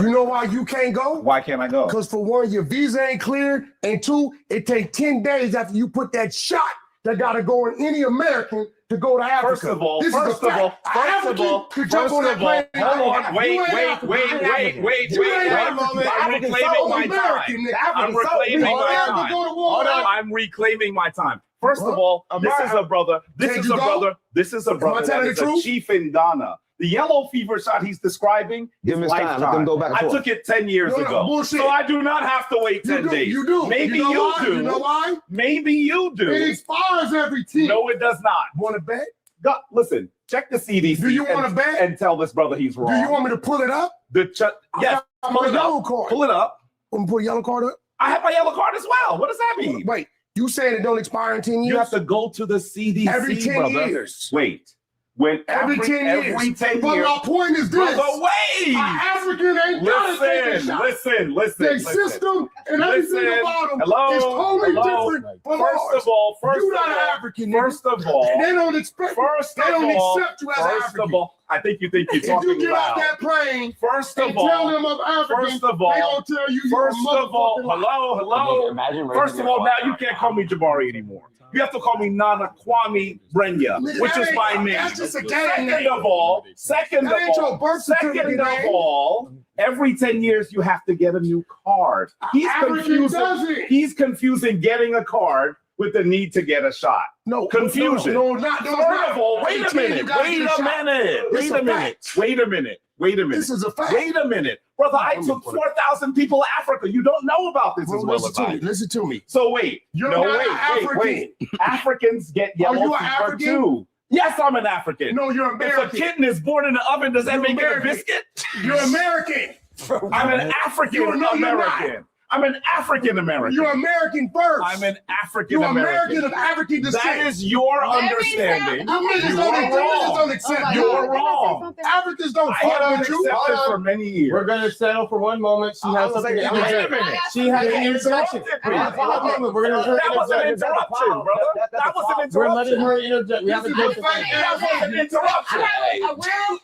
You know why you can't go? Why can't I go? Because for one, your visa ain't cleared, and two, it takes 10 days after you put that shot that gotta go in any American to go to Africa. First of all, This is a first of fact. all, An first of African all, could jump on that plane and hold go. on, You wait, ain't wait, African. wait, You ain't wait, African. wait, You wait, ain't wait. African. I'm African reclaiming so my American, time. nigga. I'm African so- reclaiming You my have to time. go to war. Hold on, I'm reclaiming my time. First of all, this is a brother. This Can't is you a go? brother. This is a brother that telling is the a truth? chief in Ghana. The yellow fever shot he's describing Give him is his time. Let lifetime. them go back and I forth. took it 10 years No, no, ago. bullshit. So I do not have to wait 10 days. You do. Maybe you know you why? do. You know why? Maybe you do. It expires every 10. No, it does not. Want to bet? God, listen, check the CDC. Do you wanna and- bet? And tell this brother he's wrong. Do you want me to pull it up? Yes, I pull got it my yellow up. card. Pull it up. Want me to pull a yellow card up? I have my yellow card as well. What does that mean? Wait, you saying it don't expire in 10 years? You have to go to the CDC, Every 10 brother. years. Wait. When Every 10 years. Every 10 But years. my point is this. Brother, wait. An African ain't gotta take a shot. Listen. Their system and everything about them Hello. is totally Hello. different from First ours. of all, You're not an African, nigga. First of all, And they don't expect First they of don't all, accept you as an first African. of all, I think you're If talking you get loud. off that plane First and of all, tell them I'm African, first of all, they gonna tell you you're a First of all, motherfucking hello. Imagine First of all, now you can't call me Jabari anymore. You have to call me Nana Kwame Brenya, Nigga, which that is ain't- my name. that's just a gang Second name. of all, That ain't your birth certificate name. every 10 years you have to get a new card. African does it. He's confusing getting a card with the need to get a shot. No, Confusion. No, not. No, First of all, wait a Every 10 minute. you gotta Wait get a shot. minute. It's Wait a a minute. fact. Wait a minute. Wait a minute. This is a fact. Wait a minute. Brother, I took 4,000 people to Africa. You don't know about this Well, as well listen as to I me. do. Listen to me. So wait. You're no, not wait, African. wait. Africans get Are yellow you an fever African? too. Yes, I'm an African. No, you're If a American. kitten is born in the oven, does that You're make American. it a biscuit? You're American. I'm an African You're not. American. I'm an African American. You're American first. I'm an African You're American. American of African descent. That is your understanding. You niggas You don't, are you niggas wrong. don't accept You're you. wrong. Africans don't I fuck haven't with you. accepted for many years. We're going to settle for one moment. She has something to interject. She has an interjection. We're going to That was an interruption, brother. That was an We're letting interruption. her interject. We have to go to That was an interruption.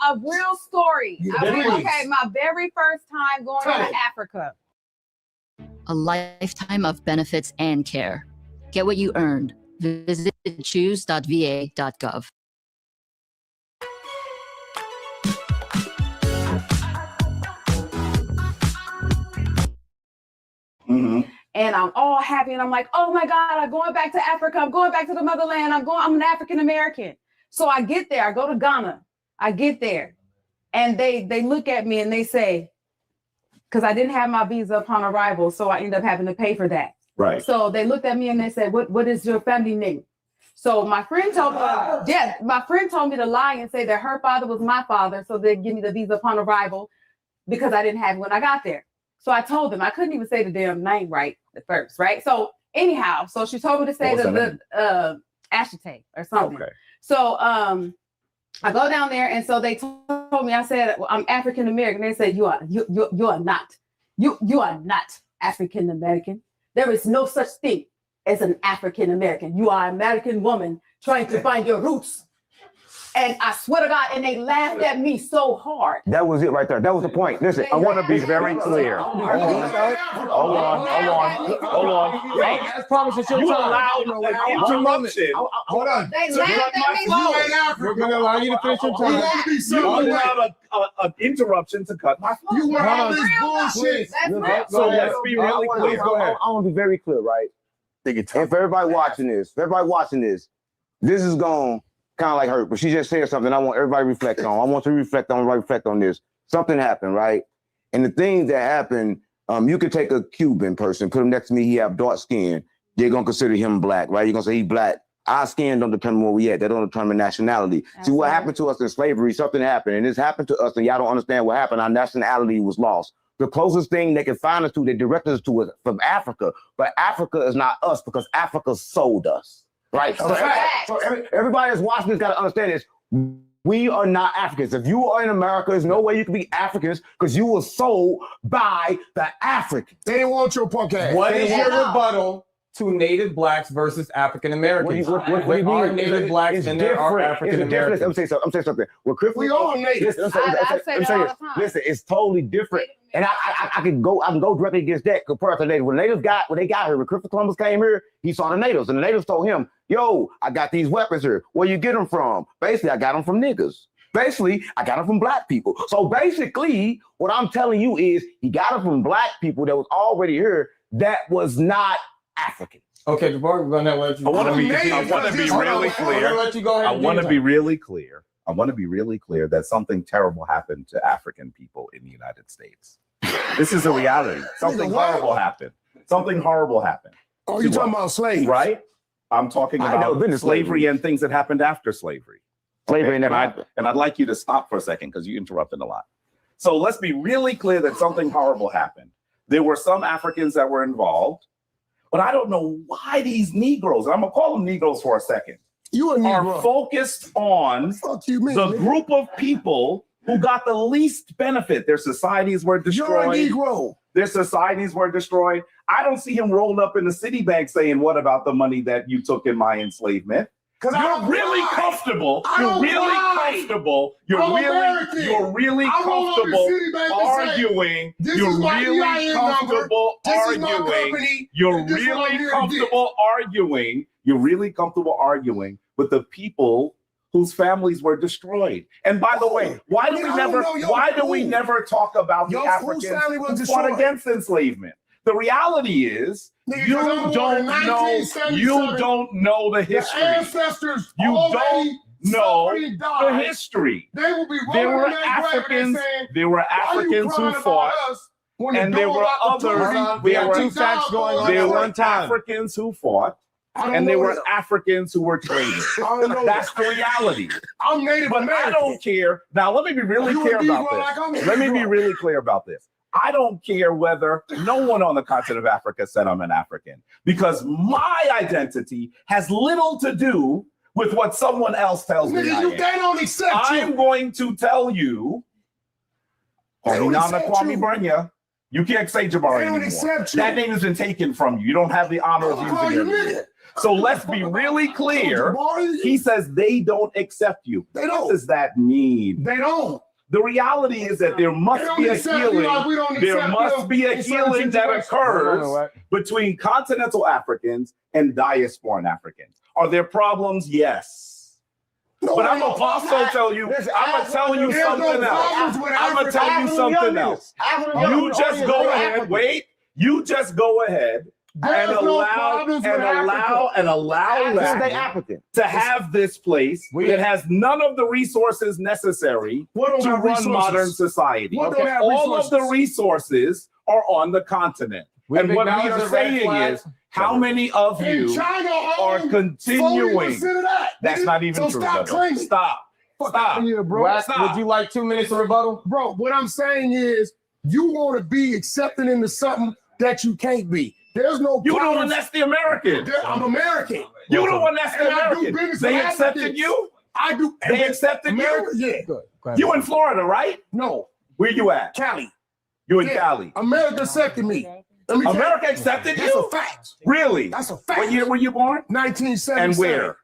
A real story. Please. Okay, my very first time going to Africa. A lifetime of benefits and care. Get what you earned. Visit choose.va.gov. And I'm all happy, and I'm like, oh my God, I'm going back to Africa. I'm going back to the motherland. I'm an African American. So I get there, I go to Ghana. I get there, and they look at me and they say, because I didn't have my visa upon arrival, so I end up having to pay for that. Right. So they looked at me and they said, what is your family name? So my friend told me to lie and say that her father was my father, so they'd give me the visa upon arrival because I didn't have it when I got there. So I told them I couldn't even say the damn name right at first, right? So anyhow, so she told me to say the Ashite or something. Okay. So I go down there, and so they told me, I said, well, I'm African American. They said, you are not. You are not African American. There is no such thing as an African American. You are an American woman trying to find your roots. And I swear to God, and they laughed at me so hard. That was it right there. That was the point. Listen, I want to be very clear. Hold on. As promised, it's your You time. allowed an interruption. Hold on. They laughed at me. You ain't African. We're gonna allow you to finish your time. You allowed an interruption to cut my flow. You went all this bullshit. So let's be really clear. Go ahead. I want to be very clear, right? And for everybody watching this, this is going kind of like hurt, but she just said something I want everybody to reflect on. I want to reflect on this. Something happened, right? And the things that happened, you could take a Cuban person, put him next to me, he have dark skin. They're going to consider him black, right? You're going to say he's black. Our skin don't determine where we at. That don't determine nationality. Absolutely. See, what happened to us in slavery, something happened, and this happened to us, and y'all don't understand what happened. Our nationality was lost. The closest thing they can find us to, they direct us to, is from Africa. But Africa is not us because Africa sold us, right? So everybody that's watching this got to understand this. We are not Africans. If you are in America, there's no way you can be Africans because you were sold by the Africans. They didn't want your punk ass. What is your rebuttal to Native blacks versus African Americans? What do you There are mean? Native blacks and there are African Americans. Let me say something. We all Native. Listen, it's totally different. And I can go directly against that compared to Natives. When they got here, when Christopher Columbus came here, he saw the natives, and the natives told him, "Yo, I got these weapons here. Where you get them from?" Basically, I got them from niggas. Basically, I got them from black people. So basically, what I'm telling you is he got them from black people that was already here that was not African. Okay, Jabbar, we're gonna let you. I want to be really clear. I want to be really clear. I want to be really clear that something terrible happened to African people in the United States. This is a reality. Something horrible happened. Something horrible happened. Oh, you talking about slaves? Right? I'm talking about slavery and things that happened after slavery. Slavery never happened. And I'd like you to stop for a second because you interrupted a lot. So let's be really clear that something horrible happened. There were some Africans that were involved, but I don't know why these Negroes, I'm going to call them Negroes for a second, are focused on the group of people who got the least benefit. Their societies were destroyed. You're a Negro. Their societies were destroyed. I don't see him rolled up in the Citibank saying, "What about the money that you took in my enslavement?" Because you're really comfortable. You're really comfortable. You're really comfortable arguing. You're really comfortable arguing. You're really comfortable arguing. You're really comfortable arguing with the people whose families were destroyed. And by the way, why do we never talk about the Africans who fought against enslavement? The reality is, you don't know the history. Your ancestors You don't know already the died. history. They will be There were rolling in their grave and Africans. saying, There were "Why are you Africans who crying about fought, us when the and there dole were opportunity others. we There got were two facts going on There at were one time?" Africans who fought, I don't and there know were that. Africans who were traded. I don't know That's that. the reality. I'm Native But American. I don't care. Now, let me be really You a clear about Negro like I'm a this. Let me be Negro. really clear about this. I don't care whether no one on the continent of Africa said I'm an African, because my identity has little to do with what someone else tells me. Nigga, I they am. don't accept you. I'm going to tell you, They don't accept Kwame you. Brenya, you can't say They Jabari don't anymore. accept you. That name has been taken from you. You don't have the honor of I'll call using you it. nigga. So let's be really clear. Jabari, He says they don't accept you. They What don't. does that mean? They don't. The reality is that there They must don't be a accept you healing. like we don't There accept must them be a in certain healing that situations. occurs between continental Africans and diasporan Africans. Are there problems? Yes. No, But I'm no, gonna also tell you, Listen, I'm gonna tell you there's no something else. problems with I'm gonna tell you African something young else. niggas. African young You niggas just only go know ahead. African. Wait. You just go ahead There's and no allow problems with allow Because they them African. to have this place that has none of the resources necessary What don't to have run resources? modern society. What don't have All of the resources? resources are on the continent. And what we are saying is, How many of In you China are own continuing? 40% of that. That's nigga. not even So true. stop Dodo. claiming. Stop. Fuck out here, bro. Wax, Stop. would you like 2 minutes of rebuttal? Bro, what I'm saying is you want to be accepted into something that you can't be. There's no You the problem. one that's the American. I'm American. You the one that's the And I do American. business They with accepted Africans. you? I do. They accepted America, you? Yeah. Go ahead. You in Florida, right? No. Where you at? Cali. You in Yeah. Cali. America accepted me. Let me tell you- America accepted That's you? a fact. Really? That's a fact. What year were you born? 1977. And where?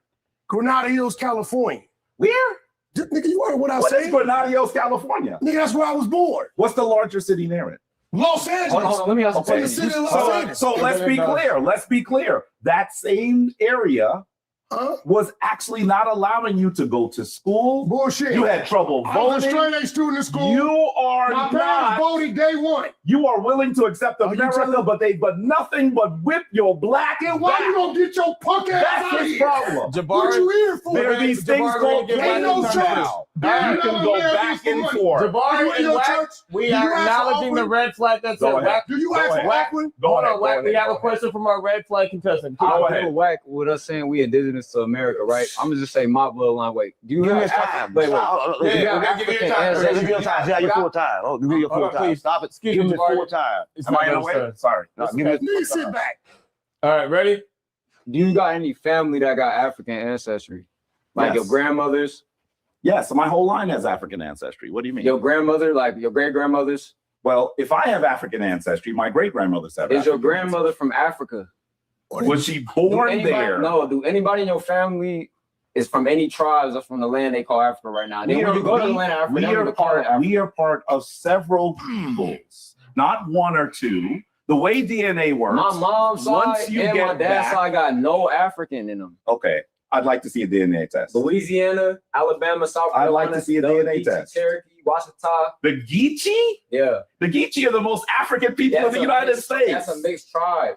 Granada Hills, California. Where? Nigga, you heard what I What said? is Granada Hills, California? Nigga, that's where I was born. What's the larger city near it? Los Angeles. Hold on, let me ask you a Okay. question. The city of Los So, Angeles. so let's be clear. Let's be clear. That same area was actually not allowing you to go to school. Bullshit. You had trouble I was a voting. straight A student in school. You are My parents not. voted day one. You are willing to accept you America, telling- but nothing but whip your black. Then why you don't get your punk ass That's out of his here? problem. What you here for? There are these things Jabari, called we're gonna get Ain't no back church. into now. There You ain't can no go Americans back for and money. forth. You Jabari in and your Wax, church? we Do you are ask for acknowledging the offering? red flag that's Go at ahead. Wax. Do you Go ask ahead. for offering? Go Hold ahead. on, Wax. Go We ahead. have a question from our red flag contestant. Go ahead. Whack with us saying we indigenous to America, right? I'm gonna just say my bloodline. Wait, do you Give me have his time. Wait, wait. Yeah, Do you we're have gonna give you African your time. ancestry? Give me your time. Yeah, your full time. Oh, give me your Hold full on, time. please. Stop it. Excuse Give me, me Jabari. full time. It's Am not I in the your way? turn. Sorry. No, It's give me okay. Nigga, sit back. All right, ready? Do you got any family that got African ancestry? Like your Yes. grandmothers, Yes, my whole line has African ancestry. What do you mean? your grandmother, like your great grandmothers? Well, if I have African ancestry, my great grandmothers have. Is your African grandmother from Africa? ancestry. Was she Do born anybody, there? No, do anybody in your family is from any tribes that's from the land they call Africa right now? Then when you go to the land of Africa, we they don't are even call it part. Africa. We are part of several peoples, not one or two. The way DNA works. My mom's once side you and my get dad's back, side got no African in them. okay, I'd like to see a DNA test. Louisiana, Alabama, South I'd Carolina. like to see a DNA Geechee, test. Cherokee, Washita. The Geechee? Yeah. The Geechee are the most African people in That's the a United mixed- States. That's a mixed tribe.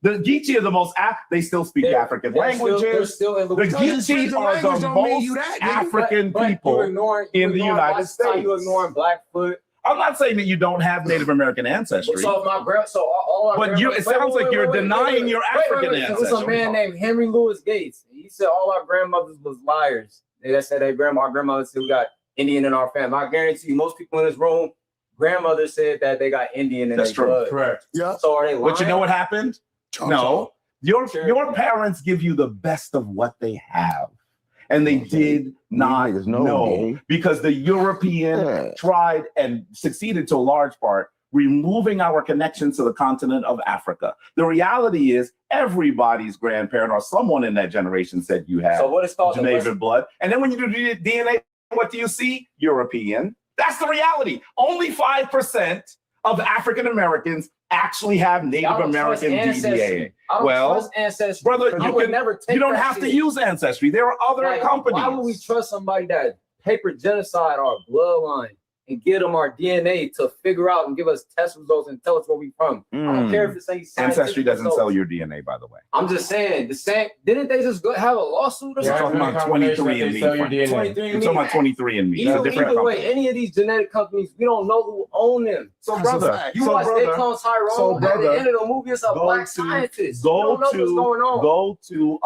The Geechee are the most they still speak African languages. They're still in The Louisiana. Geechee are the most African people in the United States. You ignoring Blackfoot. I'm not saying that you don't have Native American ancestry. So all our But it sounds like you're denying your African There was a ancestry. man named Henry Louis Gates. He said all our grandmothers was liars. They said our grandmothers said we got Indian in our family. I guarantee you, most people in this room, grandmothers said that they got Indian in That's their true. blood. Correct. Yeah. So are they lying? But you know what happened? No. Your parents give you the best of what they have. And they did not know because the European tried and succeeded to a large part, removing our connections to the continent of Africa. The reality is everybody's grandparent or someone in that generation said you have So what is called the Jamaican blood. And then when you do DNA, what do you see? European. That's the reality. Only 5% of African Americans actually have Native I don't trust American ancestry. DNA. I don't Well, trust ancestry. brother, I you would can never take you don't that have to shit. use ancestry. There are other Like, companies. Why would we trust somebody that paper genocide our bloodline and give them our DNA to figure out and give us test results and tell us where we from? I don't care if it's any Ancestry doesn't results. sell your DNA, by the way. I'm just saying the same. Didn't they just have a lawsuit or You're something? talking about 23andMe. You're 23andMe. talking about 23andMe. It's a Either, different either way, company. any of these genetic companies, we don't know who own them. So, brother, you watch They Clone Tyrone. At the end of the movie, it's a black scientist. You Go don't know what's going on. go to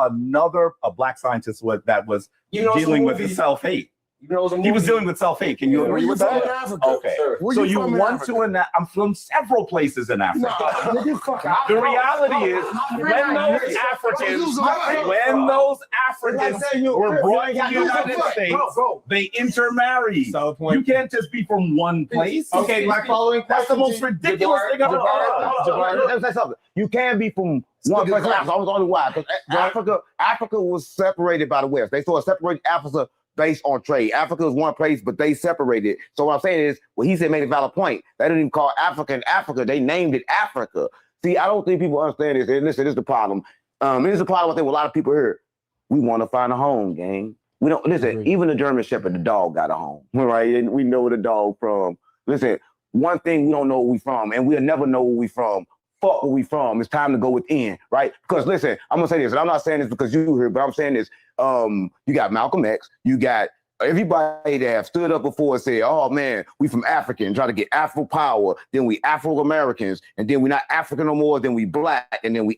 a black scientist that was You know, it's a dealing with the movie. self-hate. You know, He was dealing with self-hate. Can you Where agree you with from that? in Africa? Okay. Where So you you from in want Africa? to, and I'm from several places in Africa. Nah, nigga, fuck out. The reality is, when those Africans were brought to the United States, they intermarried. You can't just be from one place. Okay, my following That's the most question, ridiculous thing I've ever Let me say something. You can be from one place. I was only why because Africa was separated by the West. They sort of separated Africa based on trade. Africa was one place, but they separated. So what I'm saying is, what he said made a valid point. They didn't even call Africa. They named it Africa. See, I don't think people understand this. And listen, this is the problem. This is the problem I think with a lot of people here. We want to find a home, gang. We don't listen. Even the German Shepherd, the dog, got a home, right? And we know where the dog from. Listen, one thing we don't know where we from, and we'll never know where we from. Fuck where we from. It's time to go within, right? Because listen, I'm gonna say this, and I'm not saying this because you here, but I'm saying this. You got Malcolm X, you got everybody that have stood up before and said, "Oh man, we from Africa and try to get Afro power. Then we Afro Americans, and then we not African no more. Then we black, and then we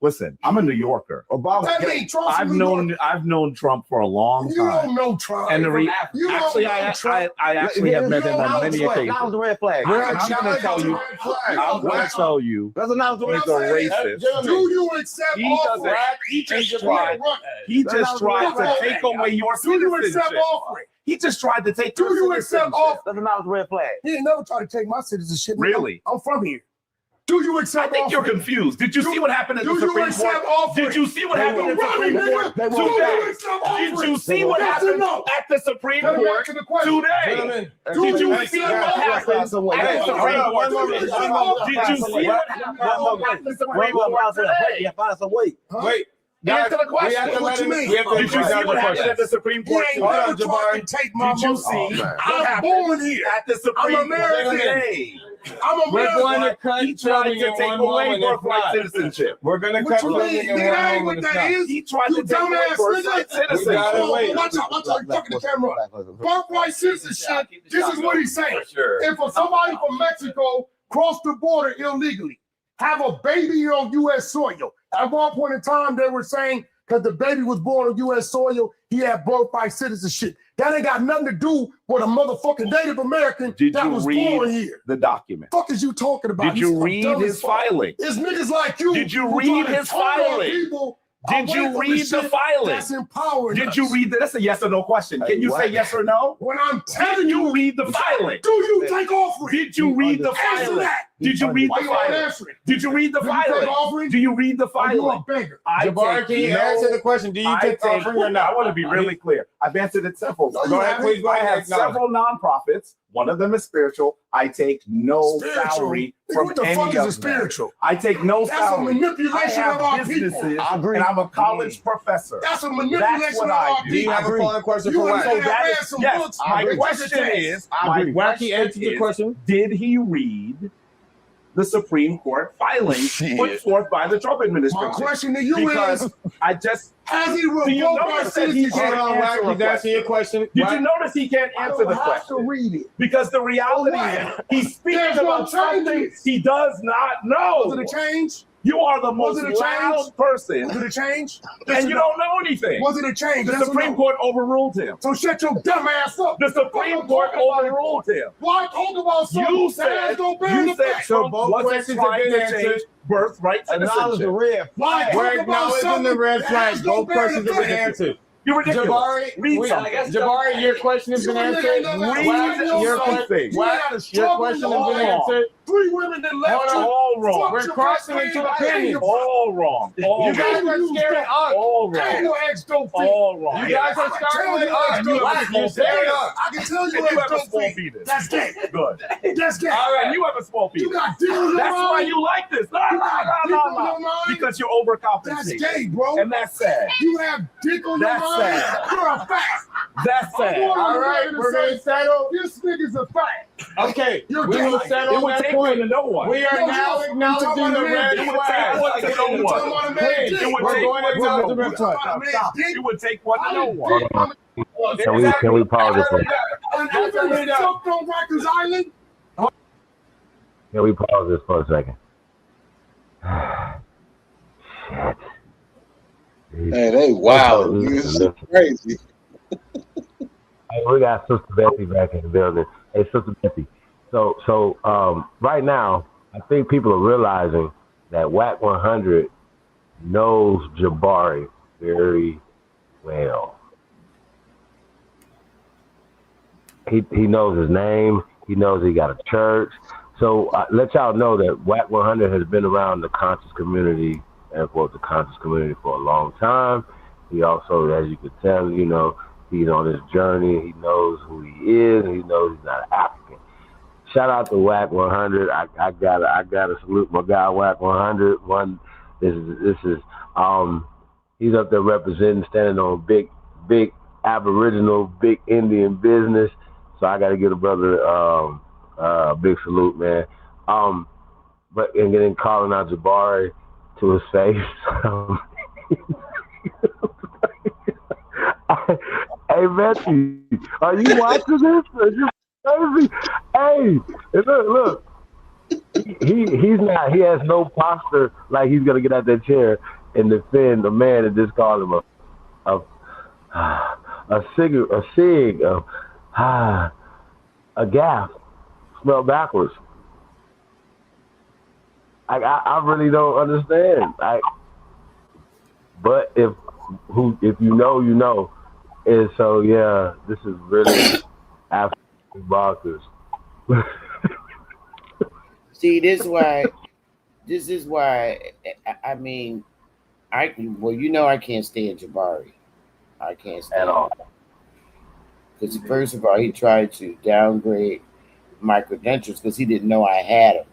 Listen, I'm a New Yorker. I've known Trump for a long time. You don't know Trump. And You I actually have met him on many occasions. That was the red flag. I'm going to tell you. I'm going to tell you. That's a racist. Do you accept offering? He just tried to take away your Do you accept citizenship. offering? He just tried to take. Do your you accept citizenship. off? Doesn't matter red flag. He ain't never tried to take my citizenship. Really? I'm from here. Do you accept? I think you're confused. Did you see what happened at the Supreme Court? Did you see what happened at the Supreme Court today? Did you see what happened at the Supreme Court today? Did you see what happened at the Supreme Court today? Did you see what happened at the Supreme Court today? Wait. Answer the question. What you mean? Did you see what happened at the Supreme Court He ain't today? never tried to take my Did you see what I'm happened born here. at the Supreme I'm Court American. today? I'm We're going to American. cut He tried Trilling to in take one away moment and birthright fly. citizenship. We're going to What cut you Trilling mean? in Nigga, that one ain't moment what and that fly. is. He tried You to take away dumbass birthright nigga. We gotta citizenship. wait. Watch out. Watch out. You're talking to the camera. Birthright citizenship. This is what he's saying. If somebody from Mexico crossed the border illegally, have a baby on U.S. soil, at one point in time they were saying because the baby was born on U.S. soil, he had birthright citizenship. That ain't got nothing to do with a motherfucking Native American Did that you was read born here. the document? Fuck is you talking about? Did you so read dumb his as fuck. filing? It's niggas like you. Did you who read try to his turn on filing? people Did away you from read the shit filing? That's empowering Did us. you read that? That's a yes or no question. Can you say yes or no? When I'm telling Did you, you read the filing? do you take offering? Did you read the Answer filing? that. Did you read Why the you not filing? answering? Did you read the Do you take filing? offering? Do you read the Are you a filing? beggar? Jabari, can you answer the question? Do you take offering or not? I want to be really clear. I've answered it several times. Go ahead, please. Go I ahead. have several nonprofits. One of them is spiritual. I take no Spiritual? salary Nigga, from what the any fuck is a of them. spiritual? I take no That's a salary. manipulation I have of our businesses, people. I agree. and I'm a college professor. That's a That's manipulation what of I our do. Do you have a people. follow-up question You for and Wack? So I that read is some yes. books. My It's question just a test. is, I my agree. Wacky, question answer the is, question. did he read the Supreme Court filing put forth by the Trump My administration? question to you Because is, I just has he do you revoked our notice that he citizenship? can't Hold on, answer Wack. a He's asking you a question? question. Did Wack. you notice he can't I answer don't the have to question? read it. Because the reality Why? is he's speaking There's no about something changes. he does not Was it know. a change? You are the Was most it a loud change? person, Was it a change? and you don't know anything. Was it a change? The Yes or Supreme no? Court overruled him. So shut your dumb ass up. The Supreme Court overruled him. Why talk about something You that said has no bearing you said effect? So Trump both wasn't questions have trying been to answered. change birthright Acknowledge the citizenship. red Why flag. talk We're about acknowledging something the red that flag. has no Both bearing questions have been effect? answered. You're ridiculous. Jabari, Read something. Jabari, your question has been You nigga answered. ain't never Read Wack, your You something. Wack, had a your struggle question in has your been life. answered. 3 women that left Hold you. on. All wrong. Fuck We're your crossing best into friend. opinions. All wrong. All You guys wrong. are scaring us. All And wrong. your ex don't fit. All wrong. You guys are starting with us. And you have a You're small scaring penis. us. I can tell you And you ex have a don't small fit. penis. That's gay. Good. That's gay. All right, you have a small penis. You got dick on your That's why mind. you like this. No, You no, got no, dick no, on no. your mind. Because you're That's overcompensating. gay, bro. And that's sad. You have dick on your That's mind. sad. You're a fat. That's sad. All right, we're going to settle. This nigga's a fat. Okay, You're we gay. will settle It would that take point. one to know one. We are No, now you're acknowledging talking about the a man red dick. It would take flag. one to know You're talking one. about a man Please, dick. It would we're take going one to to know acknowledge the one. red flag. Stop, Stop. dick. It would take one to know one. Dick on Can we pause this one? And even fucked on Rikers Island. Can we pause this for a second? Shit. Hey, they wild. This is crazy. Hey, we got Sister Bessie back in the building. Hey, Sister Bessie. So right now, I think people are realizing that Wack 100 knows Jabari very well. He knows his name. He knows he got a church. So let y'all know that Wack 100 has been around the conscious community and for the conscious community for a long time. He also, as you can tell, you know, he's on his journey. He knows who he is. And he knows he's not African. Shout out to Wack 100. I gotta salute my guy Wack 100. This is he's up there representing, standing on big Aboriginal, big Indian business. So I gotta give a brother a big salute, man. But and then calling out Jabari to his face. Hey Betsy, are you watching this? Crazy. Hey, look. He has no posture like he's gonna get out that chair and defend a man and just call him a gaff spelled backwards. I really don't understand. But if you know, you know. And so, yeah, this is really absolutely bonkers. See, this is why I mean, I can't stand Jabari. I can't stand at all. Because first of all, he tried to downgrade my credentials because he didn't know I had them.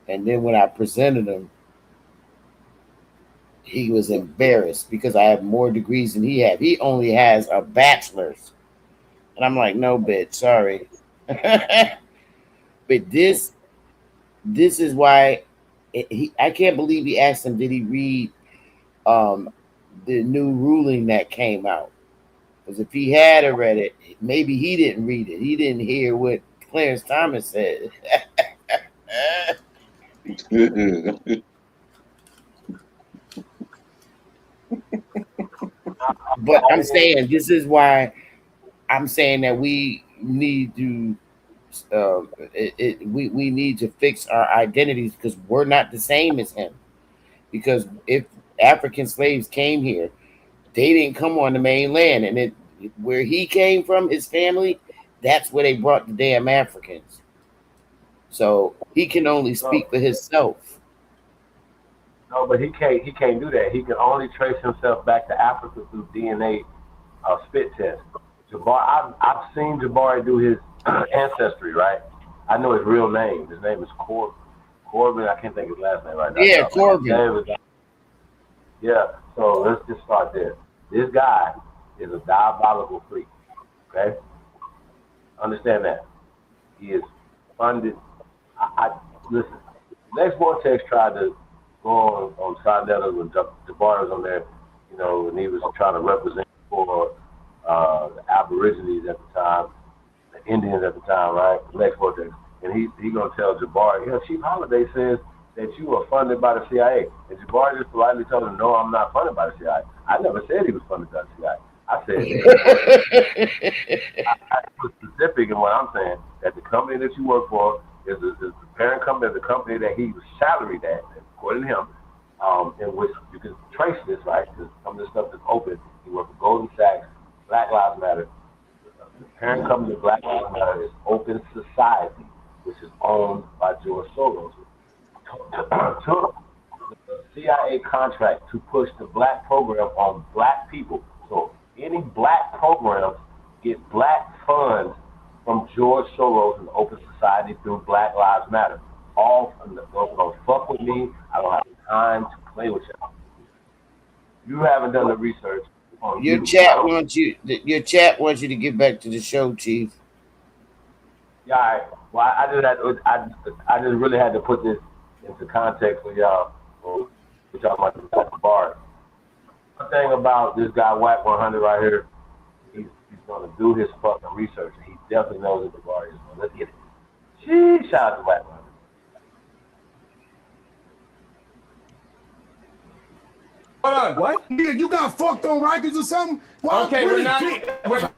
And then when I presented him, he was embarrassed because I have more degrees than he had. He only has a bachelor's. And I'm like, no, bitch, sorry. But this is why I can't believe he asked him, did he read the new ruling that came out? Because if he had read it, maybe he didn't read it. He didn't hear what Clarence Thomas said. But I'm saying this is why I'm saying that we need to we need to fix our identities because we're not the same as him. Because if African slaves came here, they didn't come on the mainland, and where he came from, his family, that's where they brought the damn Africans. So he can only speak for himself. No, but he can't do that. He can only trace himself back to Africa through DNA spit test. Jabari, I've seen Jabari do his ancestry, right? I know his real name. His name is Corbin. I can't think of his last name right now. Yeah, Corbin. Yeah, so let's just start there. This guy is a diabolical freak, okay? Understand that. He is funded. Listen, Lex Vortex tried to go on Sandella when Jabari was on there, and he was trying to represent for the Aborigines at the time, the Indians at the time, right? Lex Vortex. And he gonna tell Jabari, Chief Holiday says that you are funded by the CIA. And Jabari just politely told him, no, I'm not funded by the CIA. I never said he was funded by the CIA. I said, I was specific in what I'm saying, that the company that you work for is the parent company of the company that he was salaried at, according to him, in which you can trace this, right? Because some of this stuff is open. He worked for Goldman Sachs, Black Lives Matter. The parent company of Black Lives Matter is Open Society, which is owned by George Soros. Took the CIA contract to push the black program on black people. So any black programs get black funds from George Soros and Open Society through Black Lives Matter. All from the don't fuck with me. I don't have time to play with y'all. You haven't done the research. Your chat wants you to get back to the show, Chief. Yeah, all right. Well, I just really had to put this into context for y'all. We're talking about the bar. One thing about this guy, Wack 100 right here, he's going to do his fucking research, and he definitely knows what the bar is. Let's get it. Sheesh, shout out to Wack 100. Hold on, what? Nigga, you got fucked on Rikers or something? Why Okay, we're not going to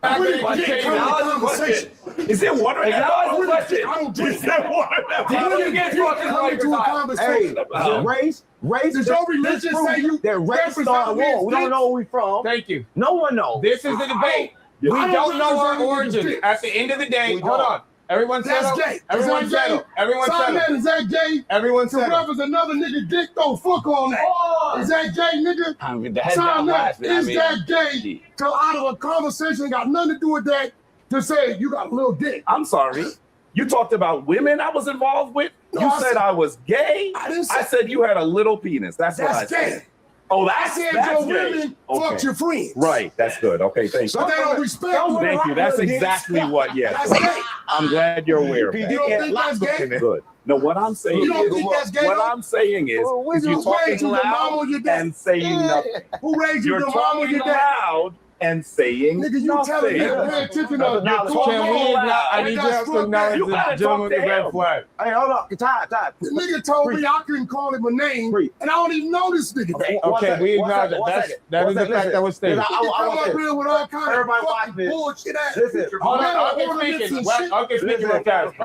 conversation. Is there water? I don't drink that. Did you get fucking to a conversation? Race Does your religion say you that race started war? We don't know where we from. Thank you. No one knows. This is the debate. We don't know our origin. At the end of the day, hold on. Everyone settle. That's gay. Everyone settle. Everyone settle. Is that gay? Everyone To settle. reference another nigga dick though, fuck on that. Is that gay, nigga? I mean, that's Sign not that. Is that gay? So out of a conversation got nothing to do with that to say you got a little dick. I'm sorry. You talked about women I was involved with. No, You I said said- I was gay. I didn't say- I said you had a little penis. That's what I That's said. gay. Oh, I said your women fucked your friends. Right. That's good. Okay. Thank you. But they don't respect you. Thank you. That's exactly what. Yes. That's gay. I'm glad you're aware of You that. don't think that's gay? Good. No, what I'm saying You don't is, think that's gay, what though? I'm saying is Who you're raised talking you, your mama or loud your dad? and saying nothing. Who raised you, You're your mama or talking your dad? loud and saying Nigga, you nothing. telling me to pay attention to Can we I need you to have to acknowledge You the gotta gentleman with talk the to red him. flag. Hey, hold up. Time. The nigga told me I couldn't call him a name, and I don't even know this nigga. Okay, we acknowledge that. That is the fact that was stated. I come up here with all kinds of Everybody watch fucking this. bullshit ass. Listen, Hold on, Man, okay, ornaments speaking. and Well, shit. okay, speaking real fast.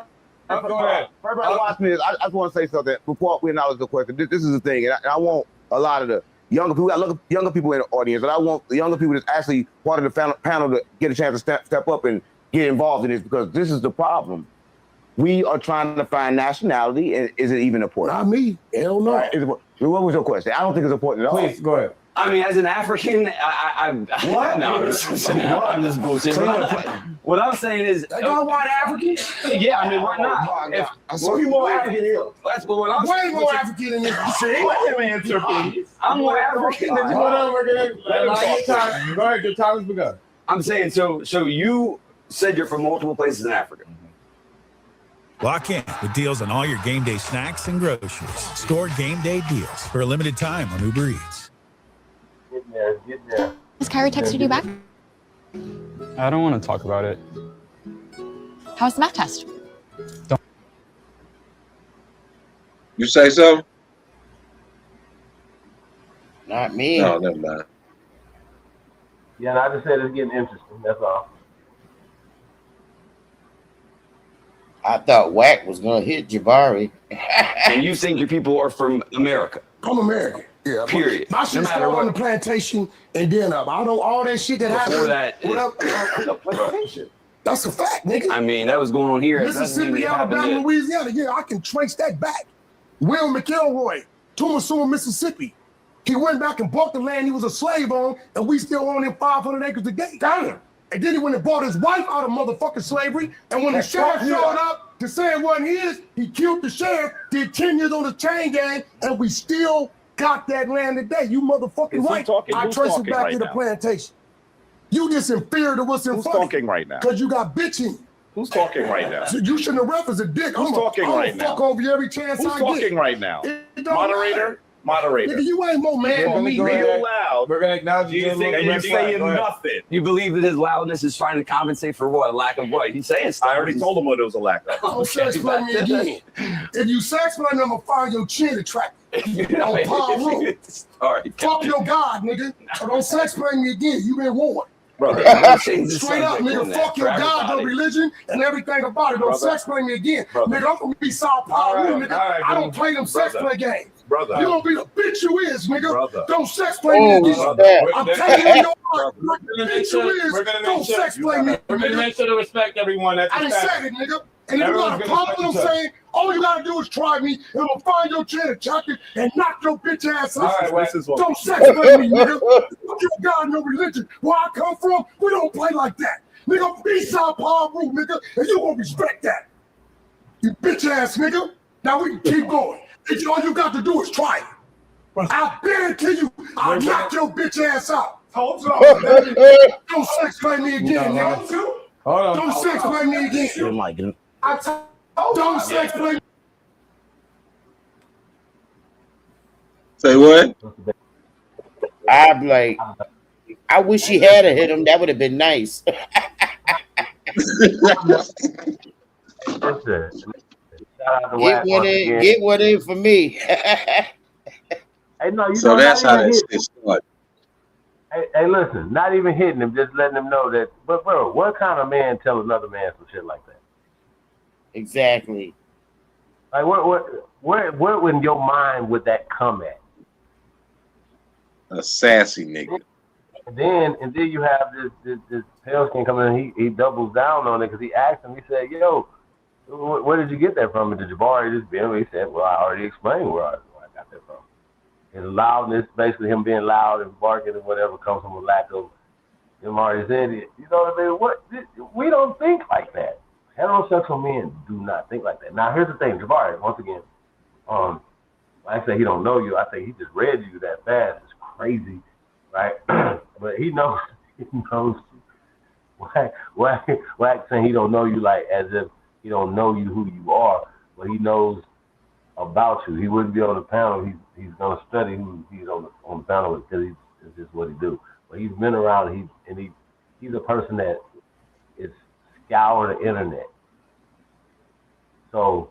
Go ahead. Everybody watch this. I just want to say something before we acknowledge the question. This is the thing, and I want a lot of younger people. We got younger people in the audience, and I want the younger people that's actually part of the panel to get a chance to step up and get involved in this, because this is the problem. We are trying to find nationality, and is it even important? Not me. Hell no. Right. What was your question? I don't think it's important at all. Please go ahead. I mean, as an African, what? No, I'm just bullshitting. What I'm saying is, they got white Africans? Yeah, I mean, why not? If more African here. That's what I'm saying. Way more African than this. See? Let him answer, please. I'm more African than you. Go ahead, your time has begun. I'm saying, so you said you're from multiple places in Africa. Lock in with deals on all your game day snacks and groceries. Store game day deals for a limited time on Uber Eats. Get there. Has Kyrie texted you back? I don't want to talk about it. How's the math test? You say so? Not me. No, never mind. Yeah, and I just said it's getting interesting. That's all. I thought Wack was gonna hit Jabari. And you think your people are from America? I'm American. Yeah. Period. My shit No matter started on what. the plantation and then up. I know all that shit that Before happened. that, Plantation. That's a fact, nigga. I mean, that was going on here. It doesn't mean Mississippi, it happened Alabama, yet. Louisiana. Yeah, I can trace that back. Will McElroy, Tumasua, Mississippi. He went back and bought the land he was a slave on, and we still own him 500 acres a day. Damn. And then he went and bought his wife out of motherfucking slavery. And when the sheriff showed up to say it wasn't his, he killed the sheriff, did 10 years on the chain gang, and we still got that land today. You motherfucking right. I trace it back to the plantation. You just inferior to what's in Who's front of you. talking right now? Because you got bitching. Who's talking right now? So you shouldn't have referenced a dick. Who's talking right now? Fuck over you every chance Who's I talking get. right now? It don't Moderator? matter. Moderator. Nigga, you ain't more man than me, nigga. Loud. We're gonna acknowledge you. And you're saying nothing. You believe that his loudness is trying to compensate for what? A lack of what? He's saying stuff. I already told him what it was a lack of. Don't sex play me again. If you sex play me, I'm gonna find your chin attractive. On Paul Road. Fuck your God, nigga. So don't sex play me again. You been warned. Brother, Straight up, nigga, fuck your God, your religion, and everything about it. Don't sex play me again. Nigga, I'm gonna be South Paul, nigga. I don't play them sex play games. Brother. You gonna be the bitch you is, nigga. Brother. Don't sex play me again. I'm telling you, your bitch you is. We're gonna Don't sex play me, We're gonna nigga. make sure to respect everyone. That's I done said it, nigga. And if you got a Everyone's problem gonna with what I'm saying, all you gotta do is try me, and I'm gonna find your chin and chocolate and knock your bitch ass All out. right, well, Don't sex play me, nigga. Fuck your God and your religion. Where I come from, we don't play like that. Nigga, be South Paul Root, nigga, and you gonna respect that. You bitch ass nigga. Now we can keep going. All you got to do is try it. I guarantee you, I'll knock your bitch ass out. Hold on, baby. Don't sex play me again, nigga. Hold on. Don't sex play me again. Don't sex play me. Say what? I'm like, I wish he had hit him. That would have been nice. Get one in for me. Hey, no, you So know, that's not how even that hitting- shit started. Hey, listen, not even hitting him, just letting him know that. But bro, what kind of man tell another man some shit like that? Exactly. Like, where in your mind would that come at? A sassy nigga. And then you have this pale skin coming in. He doubles down on it because he asked him. He said, "Yo, where did you get that from?" And the Jabari just been. He said, "Well, I already explained where I got that from." His loudness, basically him being loud and barking and whatever, comes from a lack of. Jabari said, "You know what I mean? What we don't think like that. Heterosexual men do not think like that." Now, here's the thing, Jabari. Once again, I say he don't know you. I say he just read you that fast. It's crazy, right? But he knows. He knows. Whack saying he don't know you like as if he don't know you who you are, but he knows about you. He wouldn't be on the panel. He's gonna study who he's on the panel with because it's just what he do. But he's been around. He's a person that is scour the internet. So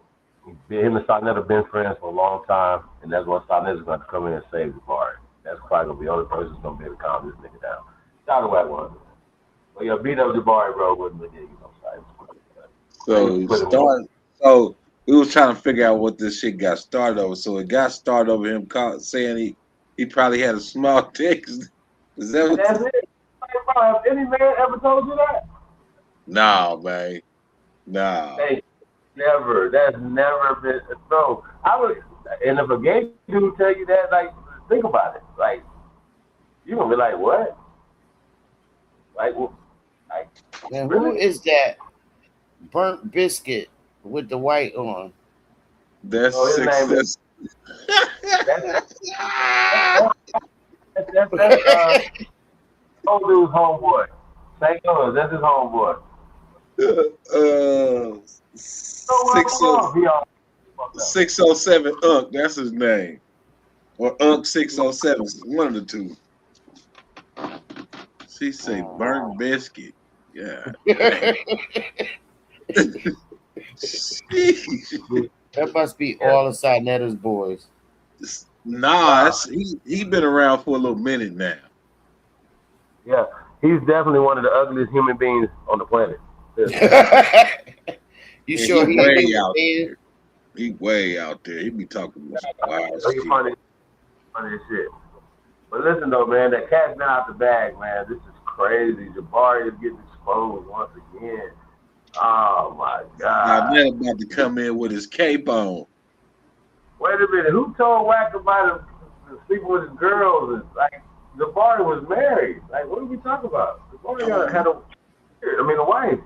him and Sarnett have been friends for a long time, and that's what Sarnett is going to come in and save the party. That's probably going to be the only person that's going to be able to calm this nigga down. Shout out to Wack one. But yeah, beat up Jabari, bro, wouldn't have you know. So we was trying to figure out what this shit got started over. So it got started over him saying He probably had a small text. Is that what? That's it. Hey, bro, have any man ever told you that? No, man. No. Hey, never. That's never been. No, I would. And if a gay dude tell you that, like, think about it. Like, you gonna be like, what? Like, well, like, Now, who is that burnt biscuit with the white on? That's Oh, his name success. That's old dude's homeboy. St. Louis, that's his homeboy. 607 Unk, that's his name. Or Unk 607, one of the two. She say burnt biscuit. Yeah. That must be all of Sinetta's boys. Nah, he been around for a little minute now. Yeah, he's definitely one of the ugliest human beings on the planet. You sure he he way ain't out dead? there? He way out there. He be talking about wild He's shit. funny as shit. But listen though, man, that cat's been out the bag, man. This is crazy. Jabari is getting exposed once again. Oh my Now God. man about to come in with his cape on. Wait a minute. Who told Wack about him sleeping with his girls? And, like, Jabari was married. Like, what are we talking about? Jabari had a wife.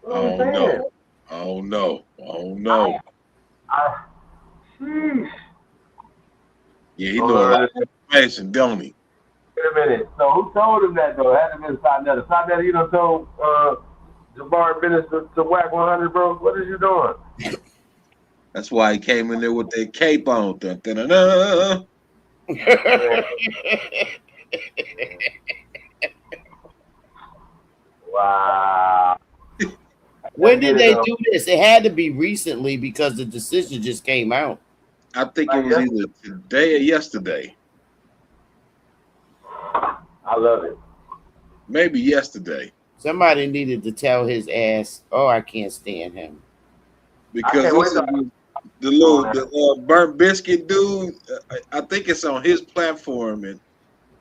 What are we saying? Oh no. Sheesh. Yeah, he know a lot of information, don't he? Wait a minute. So who told him that though? It had to be Sinetta. Sinetta, you done told Jabari Bennett to Wack 100, bro. What is you doing? That's why he came in there with that cape on. Dun, dun, dun, dun. Wow. When did they do this? It had to be recently because the decision just came out. I think it was either today or yesterday. I love it. Maybe yesterday. Somebody needed to tell his ass, "Oh, I can't stand him." Because the burnt biscuit dude, I think it's on his platform, and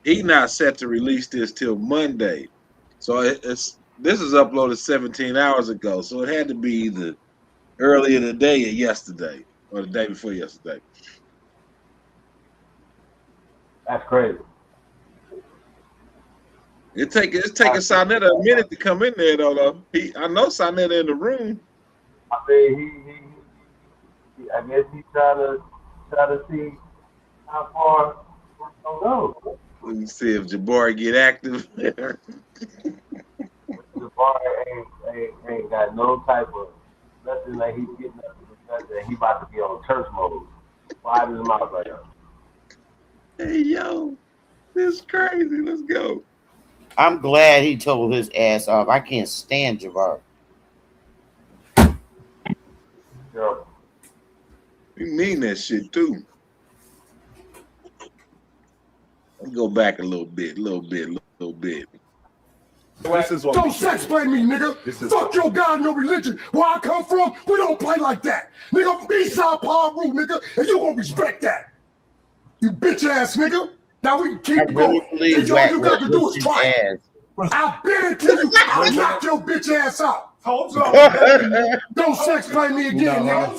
he not set to release this till Monday. So this is uploaded 17 hours ago, so it had to be either earlier today or yesterday, or the day before yesterday. That's crazy. It's taking Sinetta a minute to come in there though. I know Sinetta in the room. I mean, he I guess he's trying to see how far it's gonna go. Let me see if Jabari get active. Jabari ain't got no type of nothing that he's getting up to nothing. He about to be on church mode. Why his mouth right now? Hey yo, this is crazy. Let's go. I'm glad he told his ass off. I can't stand Jabari. Yeah. You mean that shit too. Let's go back a little bit. This is what Don't sex play me, nigga. Fuck your God and your religion. Where I come from, we don't play like that. Nigga, be South Paul rule, nigga, and you gonna respect that. You bitch ass nigga. Now we can keep going. And all you got to do is try it. I've been into you. I'll knock your bitch ass out. Hold on. Don't sex play me again, nigga.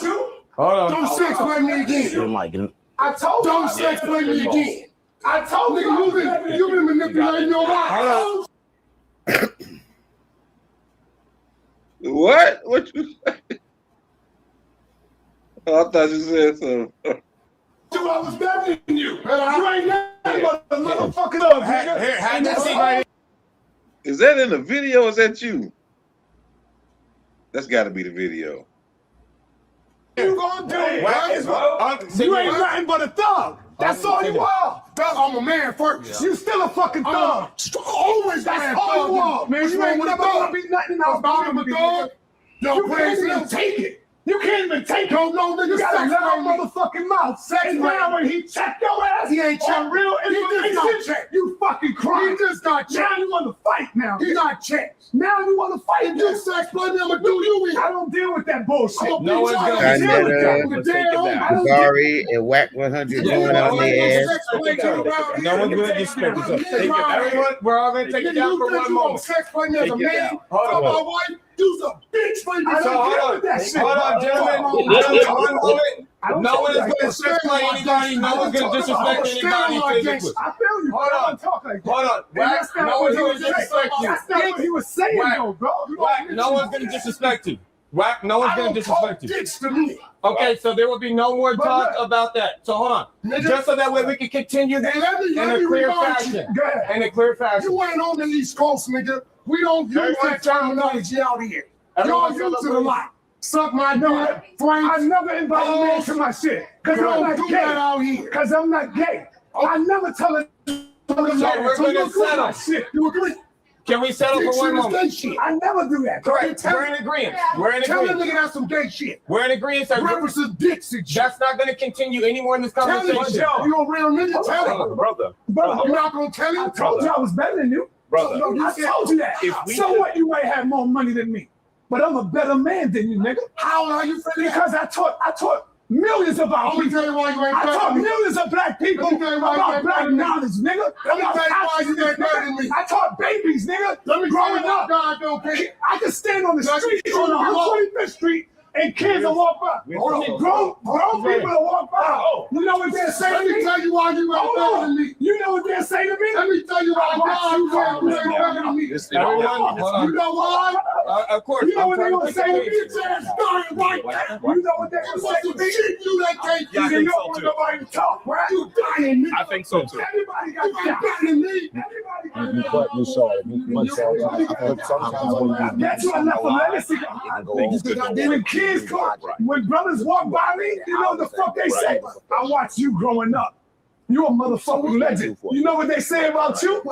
Hold on. Don't sex play me again. I told you. Don't sex play me again. I told nigga you been manipulating your life. What? What you say? Oh, I thought you said something. Dude, I was better than you. You ain't nothing but a motherfucking up, nigga. Is that in the video? Or is that you? That's got to be the video. You gonna do it, right? You ain't nothing but a thug. That's all you are. Thug, I'm a man first. You still a fucking thug. Always that's all you are. Man, you ain't never gonna be nothing else. I'm a thug. Yo, praise him. Take it. You can't even take home no nigga. You got a loud motherfucking mouth. And now when he checked your ass, he ain't checked. Real information. You fucking crying. He just got checked. Now you want to fight now. He got checked. Now you want to fight. You sex play me, I'm gonna do you in. I don't deal with that bullshit. No one's gonna deal with that. Zari and Whack 100 going on their ass. No one's gonna disrespect you. Everyone, we're all gonna take it down for 1 moment. Sex play me as a man. Hold My on. wife. You's a bitch for me. So hold on, gentlemen. 1 moment. No one is going to disrespect anybody. No one's going to disrespect anybody physically. I feel you. Hold on. Hold on. Wax, no one's going to disrespect you. That's not what he was saying, though, bro. Wax, no one's going to disrespect you. Wax, no one's going to disrespect you. Dicks to me. Okay, so there will be no more talk about that. So hold on. Just so that way we can continue this in a clear fashion. In a clear fashion. You ain't on the East Coast, nigga. We don't use that terminology out here. Y'all use it a lot. Suck my dick, Frank. I never invite a man to my shit. Because I'm not gay out here. Because I'm not gay. I never tell it. So we're going to settle. You agree? Can we settle for 1 moment? I never do that. Correct. We're in agreement. We're in Tell agreement. that nigga that's some gay shit. We're in agreement, sir. References dicks and shit. That's not going to continue anymore in this Tell conversation. him, you a real nigga? Tell him. Brother. You're not going to tell him? I told you I was better than you. Brother. I told you that. So what? You may have more money than me. But I'm a better man than you, nigga. How are you feeling? Because I taught millions of our people. I taught millions of black people about black knowledge, nigga. Let me tell you why you ain't better than me. I taught babies, nigga. Let me growing up. I can stand on the street on 125th Street and kids will walk by. Grown people will walk by. You know what they'll say to me? Let me tell you why you ain't better than me. You know what they'll say to me? Let me tell you why you ain't better than me. Everyone, hold on. You know why? Of course. You know what they gonna say to me? You know what they gonna say to me? You that can't. Yeah, I You think don't so, want too. nobody to talk, right? You dying me. I think so too. Everybody got better than me. You cut me short. You cut sometimes when That's why I left a legacy. When kids come, when brothers walk by me, you know what the fuck they say? I watched you growing up. You a motherfucking legend. You know what they say about you?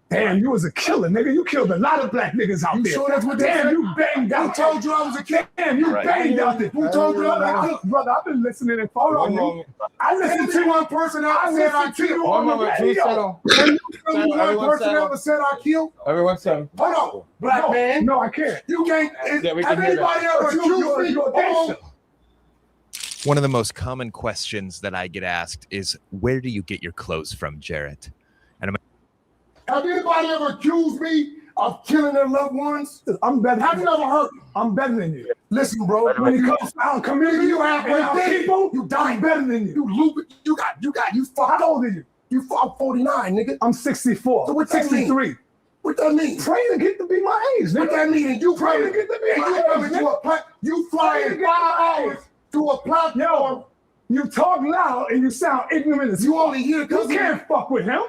Damn, you was a killer, nigga. You killed a lot of black niggas out there. Sure that's what damn, you banged out. Who told you I was a killer? Damn, you banged out there. Who told you I was a killer? Brother, I've been listening and following you. I listened to one person out said I killed. One moment, please settle. Can you tell me one person ever said I killed? Everyone settle. Hold on, black man. No, I can't. You can't. Yeah, we Has can hear anybody ever accused me? Oh, One of the most common questions that I get asked is, where do you get your clothes from, Jarrett? And have anybody ever accused me of killing their loved ones? I'm better. Have you ever heard? I'm better than you. Listen, bro. When it comes to community, you have people. You die better than you. You loop it. You fuck. How old are you? You fuck 49, nigga. I'm 64. So what that 63. Mean? What that mean? Pray to get to be my age. Nigga. What that mean? And you pray to get to be my age. You flying 5 hours to a platform. You talk loud and you sound ignorant. You only hear because you can't fuck with him.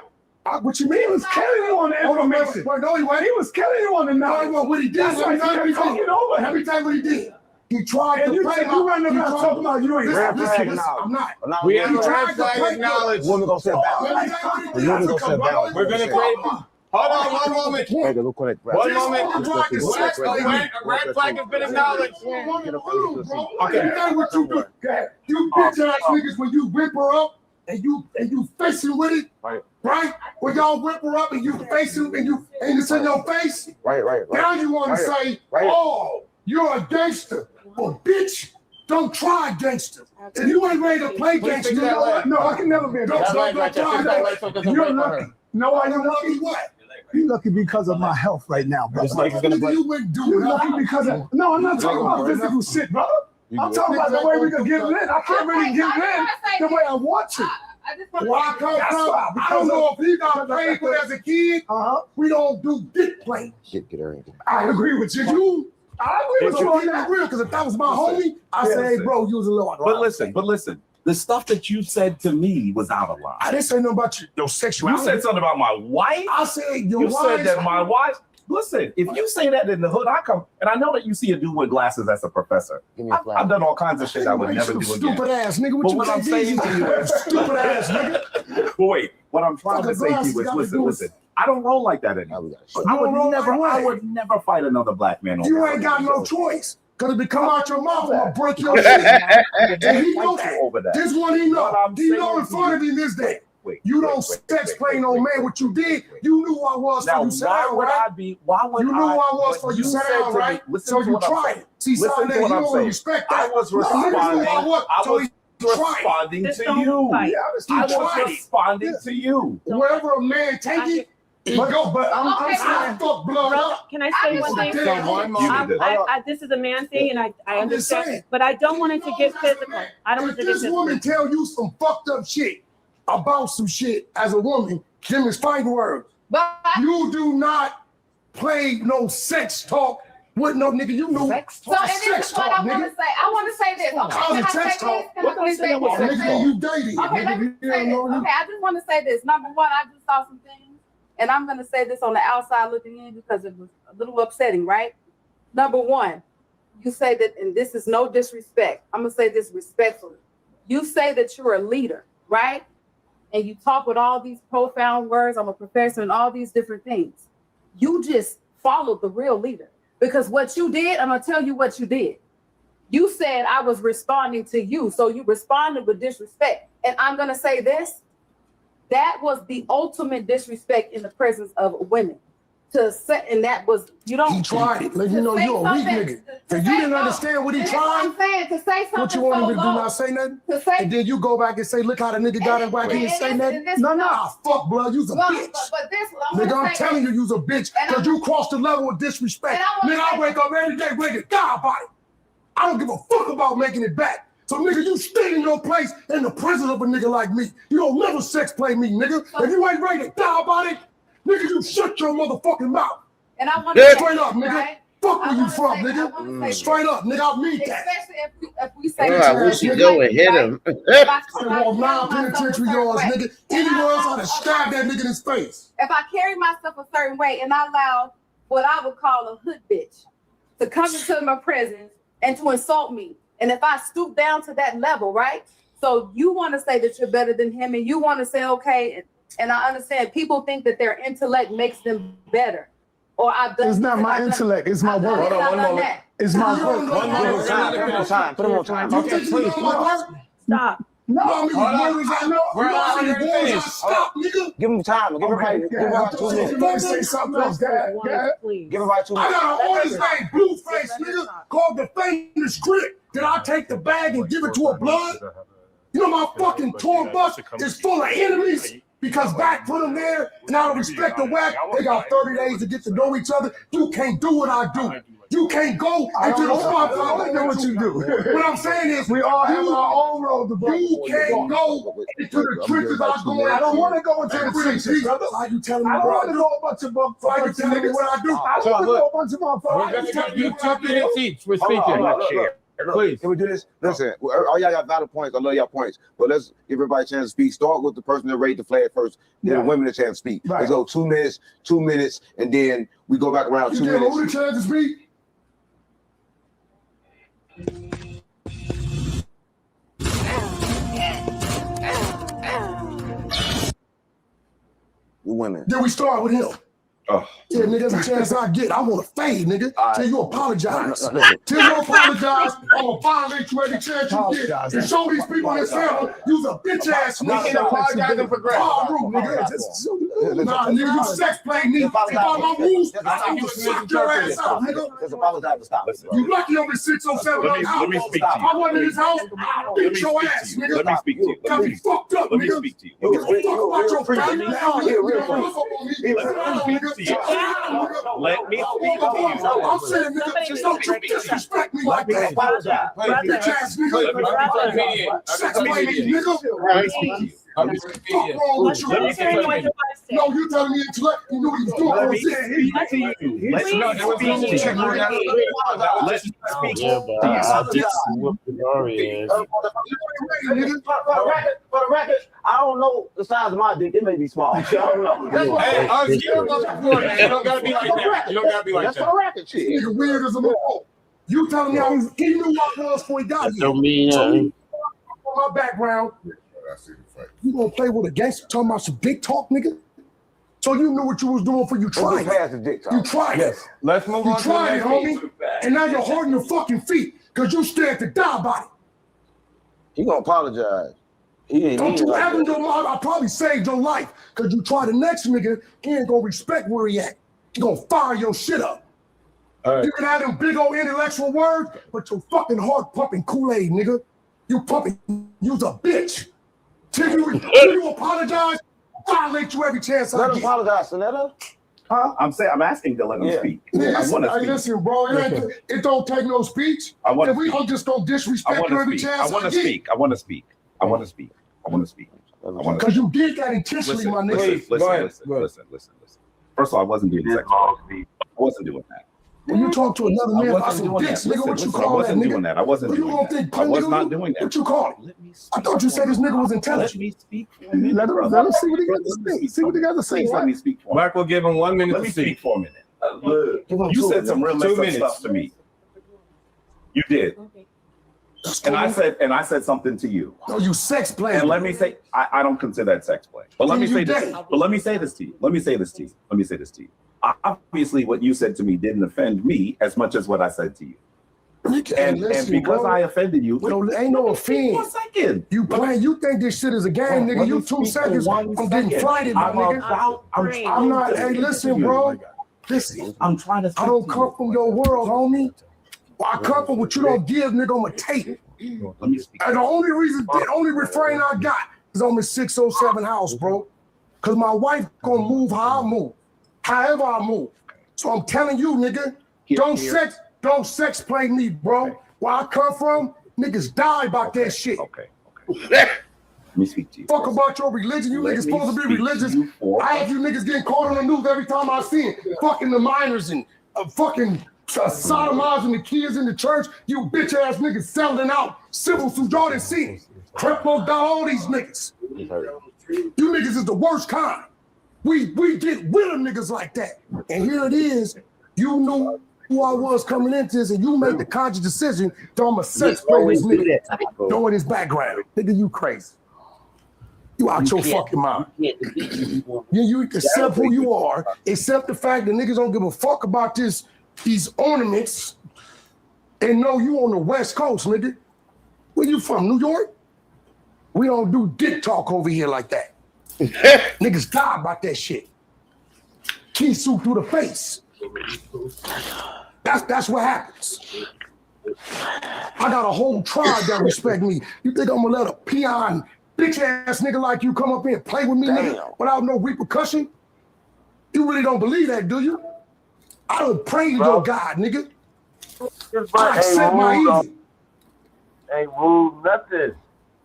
What you mean? He was killing you on the information. No, he was killing you on the knowledge. No, what he did. That's why he kept talking over every time what he did. He tried to play. You running around talking about you ain't listen, I'm not. We have a red flag acknowledge. Women gonna say balance. The women gonna say balance. We're gonna create. Hold on, one moment. One moment. A red flag has been acknowledged. Okay, that's what you do. You bitch ass niggas when you whip her up and you facing with it, right? When y'all whip her up and you facing and it's in your face, right. Now you want to say, oh, you're a gangster. Well, bitch, don't try gangster. If you ain't ready to play gangster, you know what? No, I can never be a gangster. Don't try. You're lucky. No, I am lucky. What? You lucky because of my health right now, bro. You wouldn't do it. Lucky because of no, I'm not talking about physical shit, brother. I'm talking about the way we can get in. I can't really get in the way I want to. Why come from? I don't know if he got played with as a kid. We don't do dick play. Get her in. I agree with you. I agree with you. I agree because if that was my homie, I say, hey, bro, you was a little. But listen. The stuff that you said to me was out of line. I didn't say nothing about your sexuality. You said something about my wife. I said your wife. You said that my wife. Listen, if you say that in the hood, I come and I know that you see a dude with glasses as a professor. I've done all kinds of shit I would never do again. Stupid ass nigga. But what I'm saying to you is, stupid ass nigga. But wait, what I'm trying to say to you is, listen. I don't roll like that anymore. I would never fight another black man. You ain't got no choice. Because if it come out your mouth, I'm going to break your shit. And he know that. This one he know. He know in front of him this day. You don't sex play no man what you did. You knew who I was for you sat down, right? You knew who I was for you sat down, right? So you tried it. See, something that you don't respect that. I was responding. I was responding to you. I was responding to you. Wherever a man take it, but I'm saying fuck blood up. Can I say one thing? This is a man thing, and I understand, but I don't want it to get physical. I don't want it to get This physical. woman tell you some fucked up shit about some shit as a woman, them is fighting words. You do not play no sex talk with no nigga. You know sex So, and this is what I want to say. I want to say this. Okay, Call it can I sex say talk. this? Can I say this? Nigga, you dating. Okay, let me say this. Okay, I just want to say this. Number one, I just saw some things, and I'm going to say this on the outside looking in because it was a little upsetting, right? Number one, you say that, and this is no disrespect. I'm going to say this respectfully. You say that you're a leader, right? And you talk with all these profound words. I'm a professor and all these different things. You just followed the real leader. Because what you did, I'm going to tell you what you did. You said I was responding to you. So you responded with disrespect. And I'm going to say this. That was the ultimate disrespect in the presence of women. And that was, you don't. He tried it. Let you know you're a weak nigga. If you didn't understand what he tried, I'm saying, to say something what you want him to do, so not say nothing? To say, and then you go back and say, look how the nigga got it wacky and say nothing? No, fuck, blood, you's a bitch. But this, Nigga, I'm telling you, you's a bitch because you crossed the level of disrespect. Nigga, I wake up every day ready to die about it. I don't give a fuck about making it back. So, nigga, you stay in your place in the presence of a nigga like me. You don't never sex play me, nigga. If you ain't ready to die about it, nigga, you shut your motherfucking mouth. And I want to straight up, nigga. Right? Fuck where you from, nigga. Straight up, nigga. I mean that. Especially if we say I wish you go and hit him. Non-penitentiary yards, nigga. Anywhere else, I'd have stabbed that nigga in his face. If I carry myself a certain way and I allow what I would call a hood bitch to come into my presence and to insult me, and if I stoop down to that level, right? So you want to say that you're better than him, and you want to say, okay, and I understand people think that their intellect makes them better. Or I've done. It's not my intellect. It's my work. Hold on, one moment. It's my work. Put him on time. Put him on time. You think you know my work? Stop. No, I know. Stop, nigga. Give him time. Give everybody 2 minutes. Say something else, Dad. Give everybody 2 minutes. I got an artist named Blueface, nigga, called the famous Script. Did I take the bag and give it to a blood? You know my fucking tour bus is full of enemies because back put them there, and out of respect to whack, they got 30 days to get to know each other. You can't do what I do. You can't go into the spot. I know what you do. What I'm saying is, we all have our own road to go. You can't go into the trenches I go in. I don't want to go into the trenches, brother. Why you telling me? I want to know a bunch of motherfuckers. Why you telling me what I do? I want to know a bunch of motherfuckers. You took it and teach. We're speaking. Please. Can we do this? Listen, all y'all got valid points. I love y'all points. But let's give everybody a chance to speak. Start with the person that raised the flag first. Give the women a chance to speak. Let's go 2 minutes, and then we go back around 2 minutes. Who the chance to speak? The women. Then we start with him. Yeah, nigga, every chance I get, I want to fade, nigga. Till you apologize. Till you apologize, I'm going to violate you every chance you get. And show these people in this family, you's a bitch ass nigga. We can apologize and progress. Nah, nigga, you sex play me. If I'm my rules, I'm going to suck your ass out, nigga. Just apologize and stop. You lucky I'm in 607 Let me speak to you. If I wasn't in his house, I'd beat your ass, nigga. Let me speak to you. Got me fucked up, Let me nigga. speak to you. You give a fuck about your family. Let me speak to you. I'm saying, nigga, just don't you disrespect me like that. Bitch ass nigga. Sex play me, nigga. Let me speak to you. Fuck wrong with you? No, you telling me intellect. You knew what he was doing. Let me speak to you. Let's speak to you. Let's speak to you. For the record, I don't know the size of my dick. It may be small. I don't know. Hey, you don't gotta be like that. You don't gotta be like that. That's for the record, shit. Nigga weird as a motherfucker. You telling me he knew what I was before he got here. Don't mean So my background. You gonna play with a gangster talking about some big talk, nigga? So you knew what you was doing for you tried it. You tried it. Let's move You on to the tried it, next homie. piece. And now you're holding your fucking feet because you scared to die about it. He gonna apologize. He ain't Don't mean you like ever that. know I probably saved your life because you try the next nigga, he ain't gonna respect where he at. He gonna fire your shit up. Right. You can have them big old intellectual words, but your fucking heart pumping Kool-Aid, nigga. You pumping, you's a bitch. Till you apologize, violate you every chance I Let him get. apologize, Sonetta. Huh? I'm asking to let him speak. I want to speak. Listen, bro, it don't take no speech. I want If to we speak. don't just don't disrespect you every chance I want to get. speak. I want to speak. I want to speak. I want to speak. Because you did that intentionally, my nigga. Listen. First of all, I wasn't doing sex. I wasn't doing that. When you talk to another man about some doing dicks, that. nigga, what you Listen, call that, I wasn't nigga? doing that. I wasn't You doing gonna that. think I was nigga, not doing that. What you call it? I thought you said this nigga was intelligent. Let me speak for a minute. Let him see what he got to say. See what he got to say. Please let me speak for a minute. Mark will give him 1 minute Let to me speak. speak for a minute. You said some real 2 messed up minutes. stuff to me. You did. And I said something to you. No, you sex play. And let me say, I don't consider that sex play. But let me say this. But let me say this to you. Let me say this to you. Obviously, what you said to me didn't offend me as much as what I said to you. And because I offended you, ain't no offense. 1 second. You playing? You think this shit is a game, nigga? You 2 seconds from getting flighted, my nigga. I'm not. Hey, listen, bro. Listen, I'm trying to. I don't come from your world, homie. I come from what you don't give, nigga. I'ma take it. Let me speak. And the only refrain I got is on the 607 house, bro. Cause my wife gonna move how I move, however I move. So I'm telling you, nigga, don't sex play me, bro. Where I come from, niggas die about that shit. Okay. Let me speak to you. Fuck about your religion. You niggas supposed to be religious. I have you niggas getting caught on the news every time I see it. Fucking the minors and fucking sodomizing the kids in the church. You bitch ass niggas selling out civil suit. Y'all didn't see it. Creplo got all these niggas. You niggas is the worst kind. We get rid of niggas like that. And here it is. You knew who I was coming into this, and you made the conscious decision that I'm a sex play this nigga. Knowing his background. Nigga, you crazy. You out your fucking mind. You accept who you are, accept the fact that niggas don't give a fuck about these ornaments, and know you on the West Coast, nigga. Where you from, New York? We don't do dick talk over here like that. Niggas die about that shit. Kisu through the face. That's what happens. I got a whole tribe that respect me. You think I'm gonna let a peon, bitch ass nigga like you come up here and play with me, nigga, without no repercussion? You really don't believe that, do you? I don't pray to your God, nigga. I accept my evil. Ain't ruled nothing.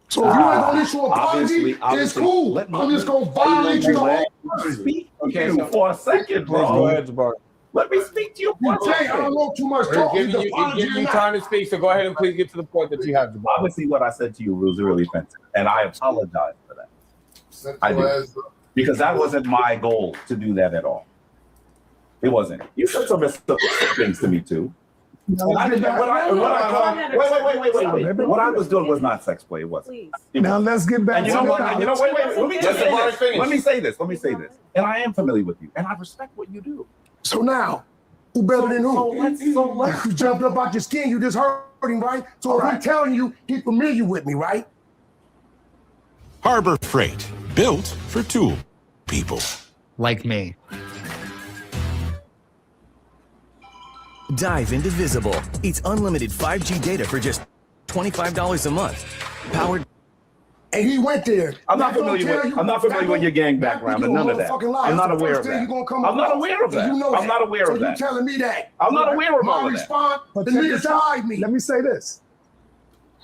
So if you ain't gonna issue an apology, it's cool. I'm just gonna violate you the whole speak. Okay, so for a second, bro. Go ahead, Jabari. Let me speak to you for a I second. don't know too much He's talking. giving you time to speak, so go ahead and please get to the point that you have, Jabari. Obviously, what I said to you was really offensive, and I apologize for that. I do. Because that wasn't my goal to do that at all. It wasn't. You said some things to me too. Wait. What I was doing was not sex play. It wasn't. Now let's get back And you to know the what? You know, wait. Let me say this. Finish. And I am familiar with you, and I respect what you do. So now, who better than who? So let's. You jumped up out your skin, you just hurt him, right? So if I'm telling you, he's familiar with me, right? Harbor Freight, built for tool people. Like me. Dive into Visible. It's unlimited 5G data for just $25 a month. Powered. And he went there. I'm not familiar with your gang background and none of that. I'm not aware of that. I'm not aware of that. I'm not aware of that. So you telling me that? I'm not aware of all my of that. response, the nigga tried me. Let me say this.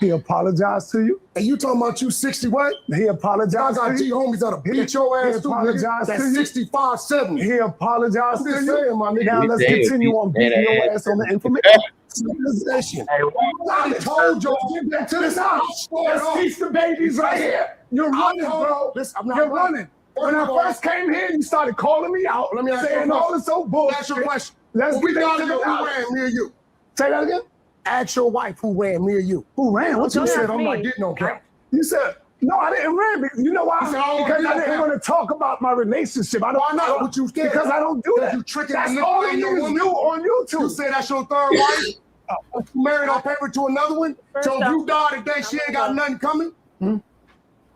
He apologized to you. And you talking about you 60 what? He apologized I got to G you. homies that'll beat your ass too, nigga. apologized That's to you. 65, 70. He apologized I'm to just you. saying, my nigga. Now let's continue on beating your ass on the information. Civilization. I told you, get back to this house. Let's teach the babies right here. You're running, bro. Listen, I'm not You're running. When I first came here, you started calling me out. Let me ask you a saying question. all this so bullshit. Ask your question. Let's we get got into to the who ran, me or you. Say that again. Ask your wife who ran, me or you. Who ran? What You you said said? I'm not getting no count. You said No, I didn't run because you know why? He said, I don't Because do I didn't that. want to talk about my relationship. I don't. Why not? What you scared? Because I don't do that. You tricking That's and all you manipulating niggas your do on YouTube. You say that's your third wife? You married on paper to another one? So if you die today, she ain't got nothing coming? Is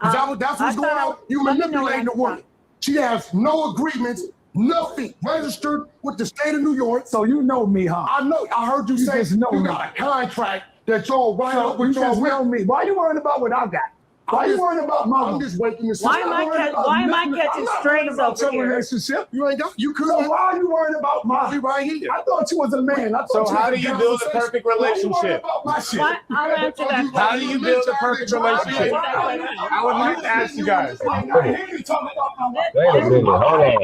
that's what's going on? You manipulating the woman. She has no agreements, nothing registered with the state of New York. So you know me, huh? I know. I heard you say just know you me. got a contract that y'all write So up with you y'all just know me. Why you worrying about what I got? Why you worrying about my? I'm just waking this Why up. am I catching strays about over your here? relationship? You ain't got. You could. So why are you worrying about mine? She right here. I thought you was a man. I thought So how do you build a perfect relationship? About my shit? Why? I'll answer that How question. do you build a perfect relationship? I would like to ask you guys. I'm not here to talk about my wife. Wait a minute. Hold on.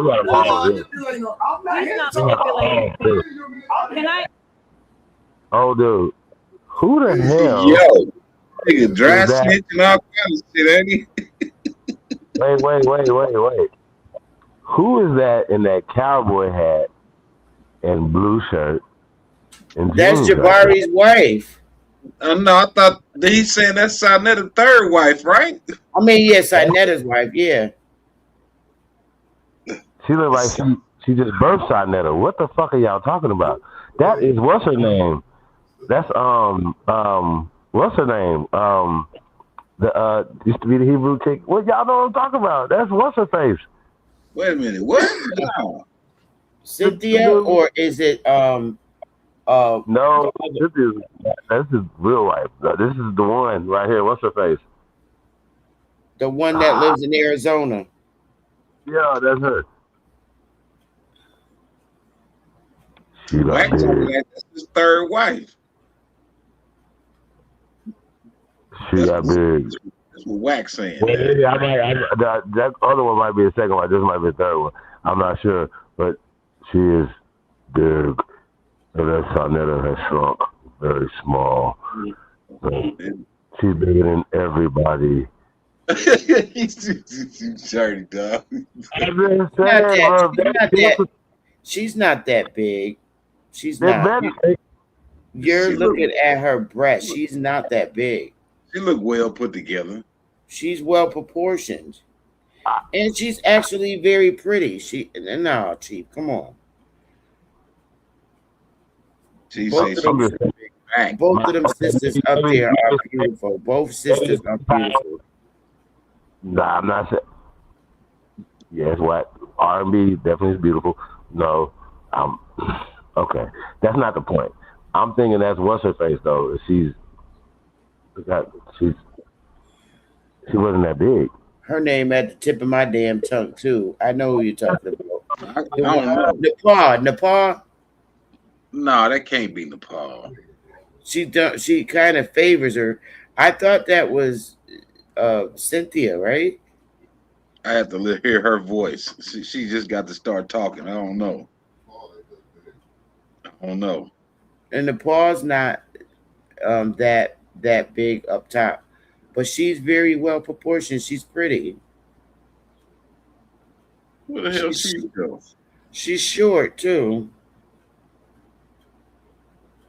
We gotta pause this. I'm not He's here to not talk about manipulating. Can I? Oh, dude. Who the hell? Yo, nigga, dry is that? snitch and all kinds of shit, ain't he? Wait. Who is that in that cowboy hat and blue shirt? And That's jeans Jabari's wife. No, I thought that he's saying that's Sarnetta's third wife, right? I mean, yes, Sarnetta's wife. Yeah. She look like she just birthed Sarnetta. What the fuck are y'all talking about? That is what's her name? That's what's her name? The used to be the Hebrew chick. What y'all know what I'm talking about? That's what's her face. Wait a minute, what? No. Cynthia, or is it No, this is real life. This is the one right here. What's her face? the one that lives in Arizona? Yeah, that's her. She got Wax told me big. that's his third wife. She got big. That's what Wax saying. Well, that other one might be a second one. This might be a third one. I'm not sure, but she is big. And that Sarnetta has shrunk, very small. But she's bigger than everybody. He's dirty, dog. She's not that big. She's not. You're She looking at her breast. She's not that big. She look well put together. She's well proportioned, and she's actually very pretty. No, Chief, come on. Both of them sisters up there are beautiful. Both sisters are beautiful. Nah, I'm not saying. Yes, what R&B definitely is beautiful. No, okay. That's not the point. I'm thinking that's what's her face though. She wasn't that big. Her name at the tip of my damn tongue too. I know who you're talking about. I don't know. Nepal. No, that can't be Nepal. She kind of favors her. I thought that was Cynthia, right? I have to hear her voice. She just got to start talking. I don't know. And Nepal's not that big up top, but she's very well proportioned. She's pretty. Where the hell she go? She's short too.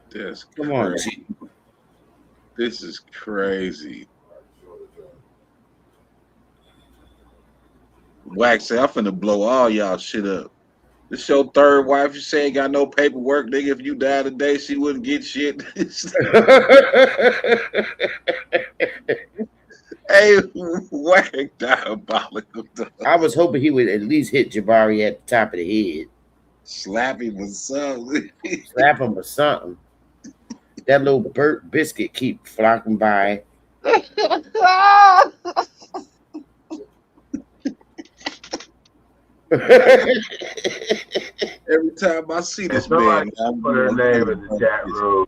That's Come on, crazy. This is crazy. Wax say, I'm finna blow all y'all shit up. This your third wife. You say ain't got no paperwork, nigga. If you die today, she wouldn't get shit. Hey, Wax diabolical. I was hoping he would at least hit Jabari at the top of the head. Slap him with something. Slap him with something. That little burnt biscuit keep flocking by. Every time I see this Somebody man, put her name in the chat room.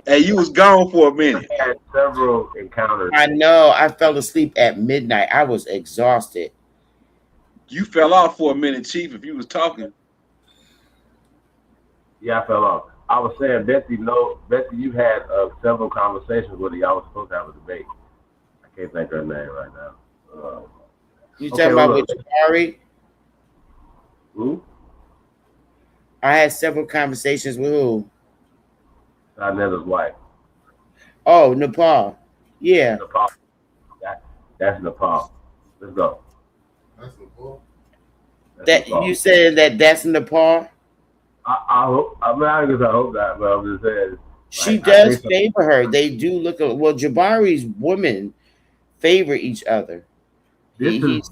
Hey, you was gone for a minute. Had several encounters. I know. I fell asleep at midnight. I was exhausted. You fell off for a minute, Chief, if you was talking. Yeah, I fell off. I was saying, Betsy, you had several conversations with her. Y'all was supposed to have a debate. I can't think of her name right now. You talking about with Jabari? Who? I had several conversations with who? Sarnetta's wife. Oh, Nepal. Yeah. Nepal. That's Nepal. Let's go. That you said that's Nepal. I hope. I mean, I guess I hope that, but I'm just saying. She Like, does favor her. They do look. Well, Jabari's women favor each other. He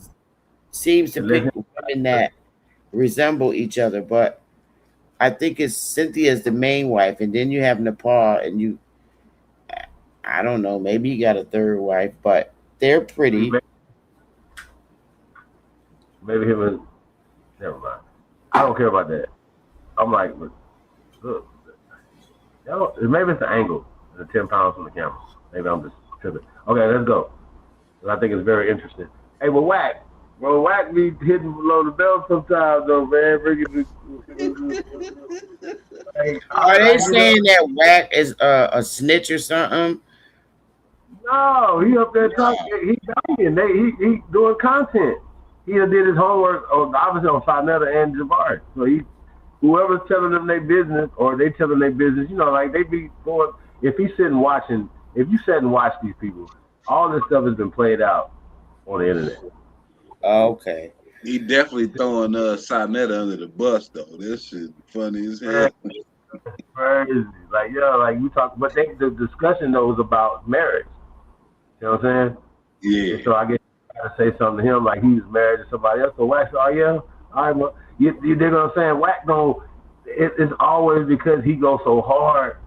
seems to pick women that resemble each other, but I think it's Cynthia's the main wife, and then you have Nepal, and I don't know, maybe you got a third wife, but they're pretty. Maybe him and never mind. I don't care about that. I'm like, look, maybe it's the angle, the 10 pounds from the camera. Maybe I'm just tripping. Okay, let's go. I think it's very interesting. Hey, but Wack be hitting below the belt sometimes, though, man. Are they saying that Wack is a snitch or something? No, he up there talking. He he doing content. He did his homework, obviously on Sarnetta and Jabari. So whoever's telling them their business or they telling their business, like they be going. If you sit and watch these people, all this stuff has been played out on the internet. Okay. He definitely throwing Sarnetta under the bus though. This shit funny as hell. Crazy. Like you talk, but the discussion though was about marriage. You know what I'm saying? Yeah. And so I guess I gotta say something to him like he was married to somebody else. So Wack said, "Oh yeah, all right, well, you dig what I'm saying?" Wack it's always because he goes so hard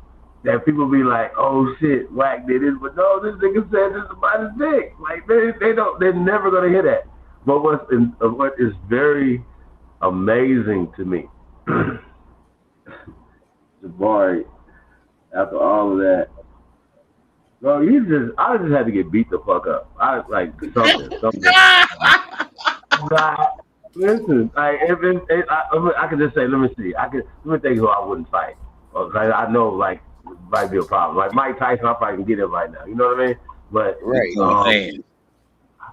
that people be like, "Oh shit, Wack did it," but no, this nigga said this about his dick. Like they're never gonna hear that. But what is very amazing to me, Jabari, after all of that, bro, I just had to get beat the fuck up. I like something. Listen, like I could just say, let me think who I wouldn't fight. Like, I know like it might be a problem. Like Mike Tyson, I probably can get him right now. You know what I mean? But right, I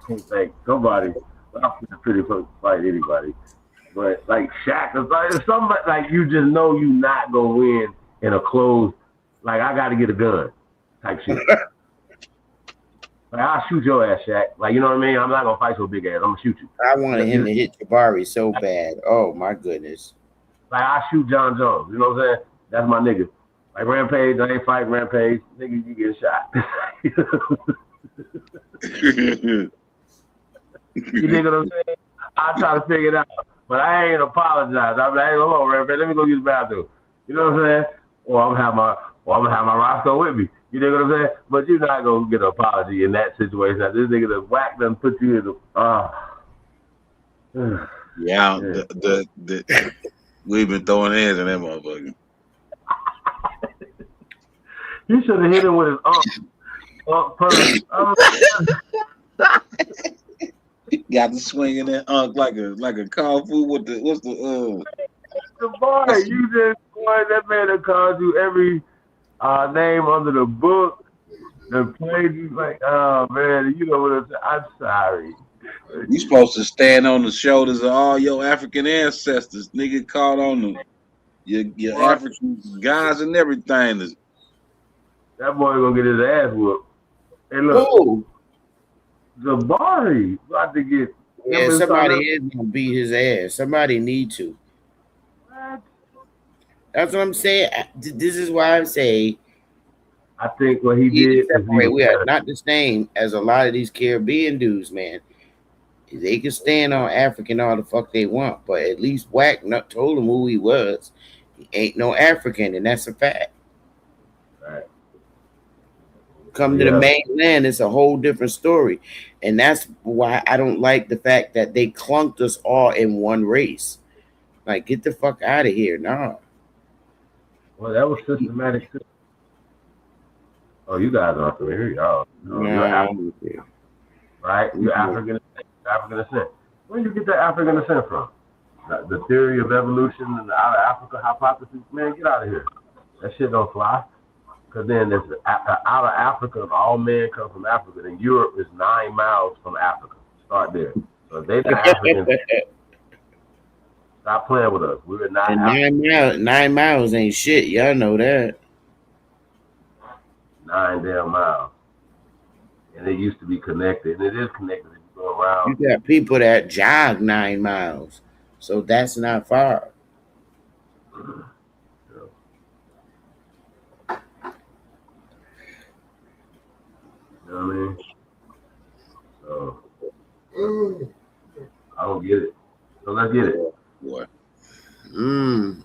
can't think somebody. I'm pretty close to fight anybody. But like Shaq, it's somebody like you just know you not gonna win in a close. Like I got to get a gun type shit. Like I'll shoot your ass, Shaq. Like you know what I mean? I'm not gonna fight your big ass. I'm gonna shoot you. I wanted him to hit Jabari so bad. Oh my goodness. Like I shoot John Jones. You know what I'm saying? That's my nigga. Like Rampage, I ain't fighting Rampage. Nigga, you get shot. You dig what I'm saying? I try to figure it out, but I ain't apologize. I'm like, hey, hold on, Rampage, let me go use the bathroom. You know what I'm saying? Or I'm gonna have my Roscoe with me. You know what I'm saying? But you're not gonna get an apology in that situation. Now, this nigga, the Wack done put you in the. Yeah, we've been throwing hands in that motherfucker. You should have hit him with his Got to swing in that like a kung fu with the Jabari, you just that man that called you every name under the book and played you like, oh man, you know what I'm saying? I'm sorry. You supposed to stand on the shoulders of all your African ancestors. Nigga called on them. Your African guys and everything. That boy gonna get his ass whooped. Hey look, Jabari about to get. Yeah, somebody is gonna beat his ass. Somebody need to. What? That's what I'm saying. This is why I say. I think what he did. We are not the same as a lot of these Caribbean dudes, man. They can stand on African all the fuck they want, but at least Wack told him who he was. He ain't no African, and that's a fact. Right. Come to the mainland, it's a whole different story. And that's why I don't like the fact that they clunked us all in one race. Like, get the fuck out of here. Nah. Well, that was systematic. Oh, you guys are from here, y'all. You're African, right? You're African descent. Where did you get that African descent from? The theory of evolution and the out of Africa hypothesis? Man, get out of here. That shit don't fly. Because then there's out of Africa, all men come from Africa. And Europe is 9 miles from Africa. Start there. So they not African. Stop playing with us. We're not African. 9 miles ain't shit. Y'all know that. 9 damn miles. and it used to be connected, and it is connected. If you go around, You got people that jog 9 miles, so that's not far. You know what I mean? So I don't get it. So let's get it. What? Mm.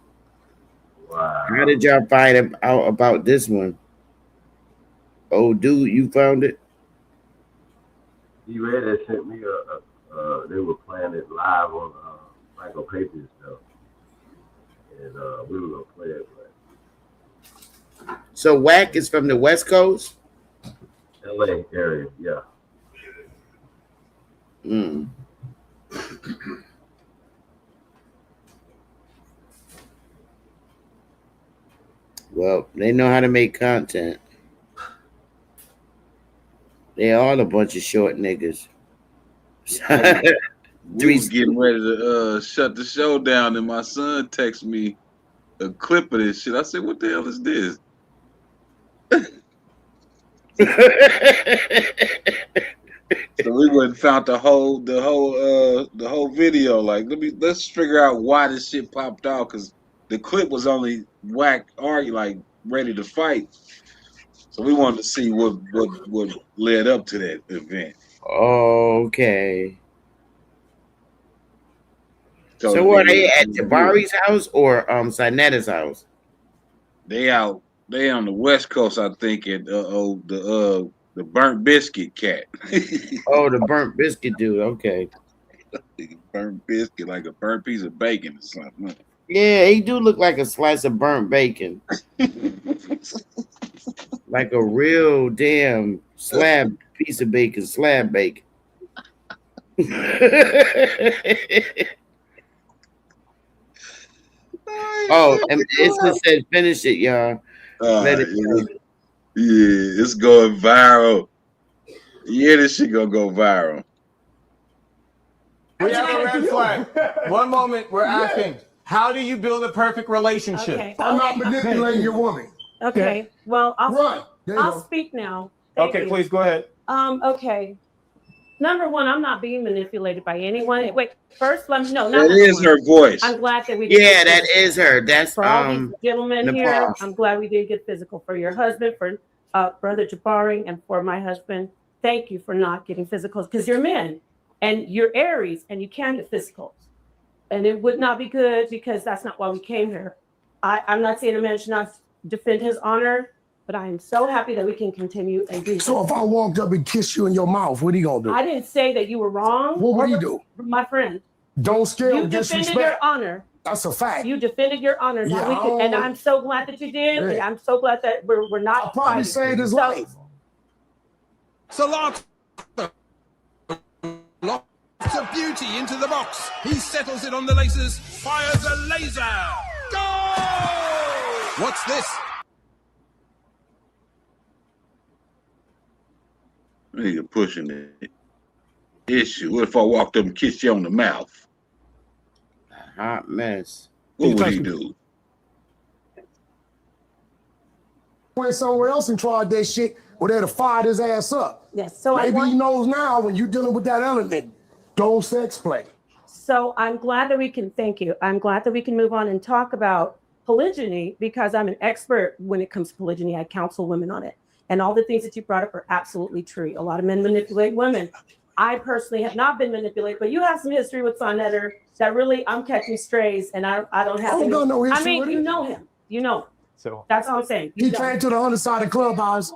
Wow. How did y'all find out about this one? Oh, dude, you found it? D-Red had sent me they were playing it live on Michael Patriot stuff. And we were gonna play it, but So Wack is from the West Coast? LA area, yeah. Mm. Well, they know how to make content. They all a bunch of short niggas. We was getting ready to shut the show down, and my son texted me a clip of this shit. I said, "What the hell is this?" So we went and found the whole video. Like, let's figure out why this shit popped off, because the clip was only Wack ready to fight. So we wanted to see what led up to that event. Okay. So were they at Jabari's house or Sinetta's house? They on the West Coast, I think, at the Burnt Biscuit cat. Oh, the Burnt Biscuit dude. Okay. Burnt biscuit, like a burnt piece of bacon or something. Yeah, he do look like a slice of burnt bacon. Like a real damn slab piece of bacon, slab bacon. Oh, and it said finish it, y'all. Let it go. Yeah, it's going viral. Yeah, this shit gonna go viral. We have a red flag. One moment, we're asking, how do you build a perfect relationship? Okay. I'm not manipulating your woman. Okay. Well, I'll go. speak now. Thank Okay, you. please go ahead. Okay. Number one, I'm not being manipulated by anyone. Wait, first, let me know. That is her voice. I'm glad that we. Yeah, that is her. That's for all these gentlemen Nepal. here. I'm glad we did get physical for your husband, for Brother Jabari, and for my husband. Thank you for not getting physicals, because you're men and you're Aries and you can get physicals, and it would not be good, because that's not why we came here. I'm not saying a man should not defend his honor, but I am so happy that we can continue and do. So if I walked up and kissed you in your mouth, what are you gonna do? I didn't say that you were wrong. What would you do? My friend, Don't scare you or defended disrespect. your honor. That's a fact. You defended your honor. Now Yeah, we I can, don't- and I'm so glad that you did. Yeah. And I'm so glad that we're not. I probably fighting. saved his So- life. Salata. Lots of beauty into the box. He settles it on the laces. Fires a laser. Goal! What's this? Nigga pushing the issue. What if I walked up and kissed you on the mouth? Hot mess. What would he do? Went somewhere else and tried that shit, or they'd have fired his ass up. Yes. So maybe he knows now when you're dealing with that element, don't sex play. So I'm glad that we can, thank you. I'm glad that we can move on and talk about polygyny, because I'm an expert when it comes to polygyny. I counsel women on it. And all the things that you brought up are absolutely true. A lot of men manipulate women. I personally have not been manipulated, but you have some history with Sonetter that really I'm catching strays, and I don't have I don't got no I history mean, with you it. know him. You know him. So that's all I'm saying. He came to the underside of Clubhouse.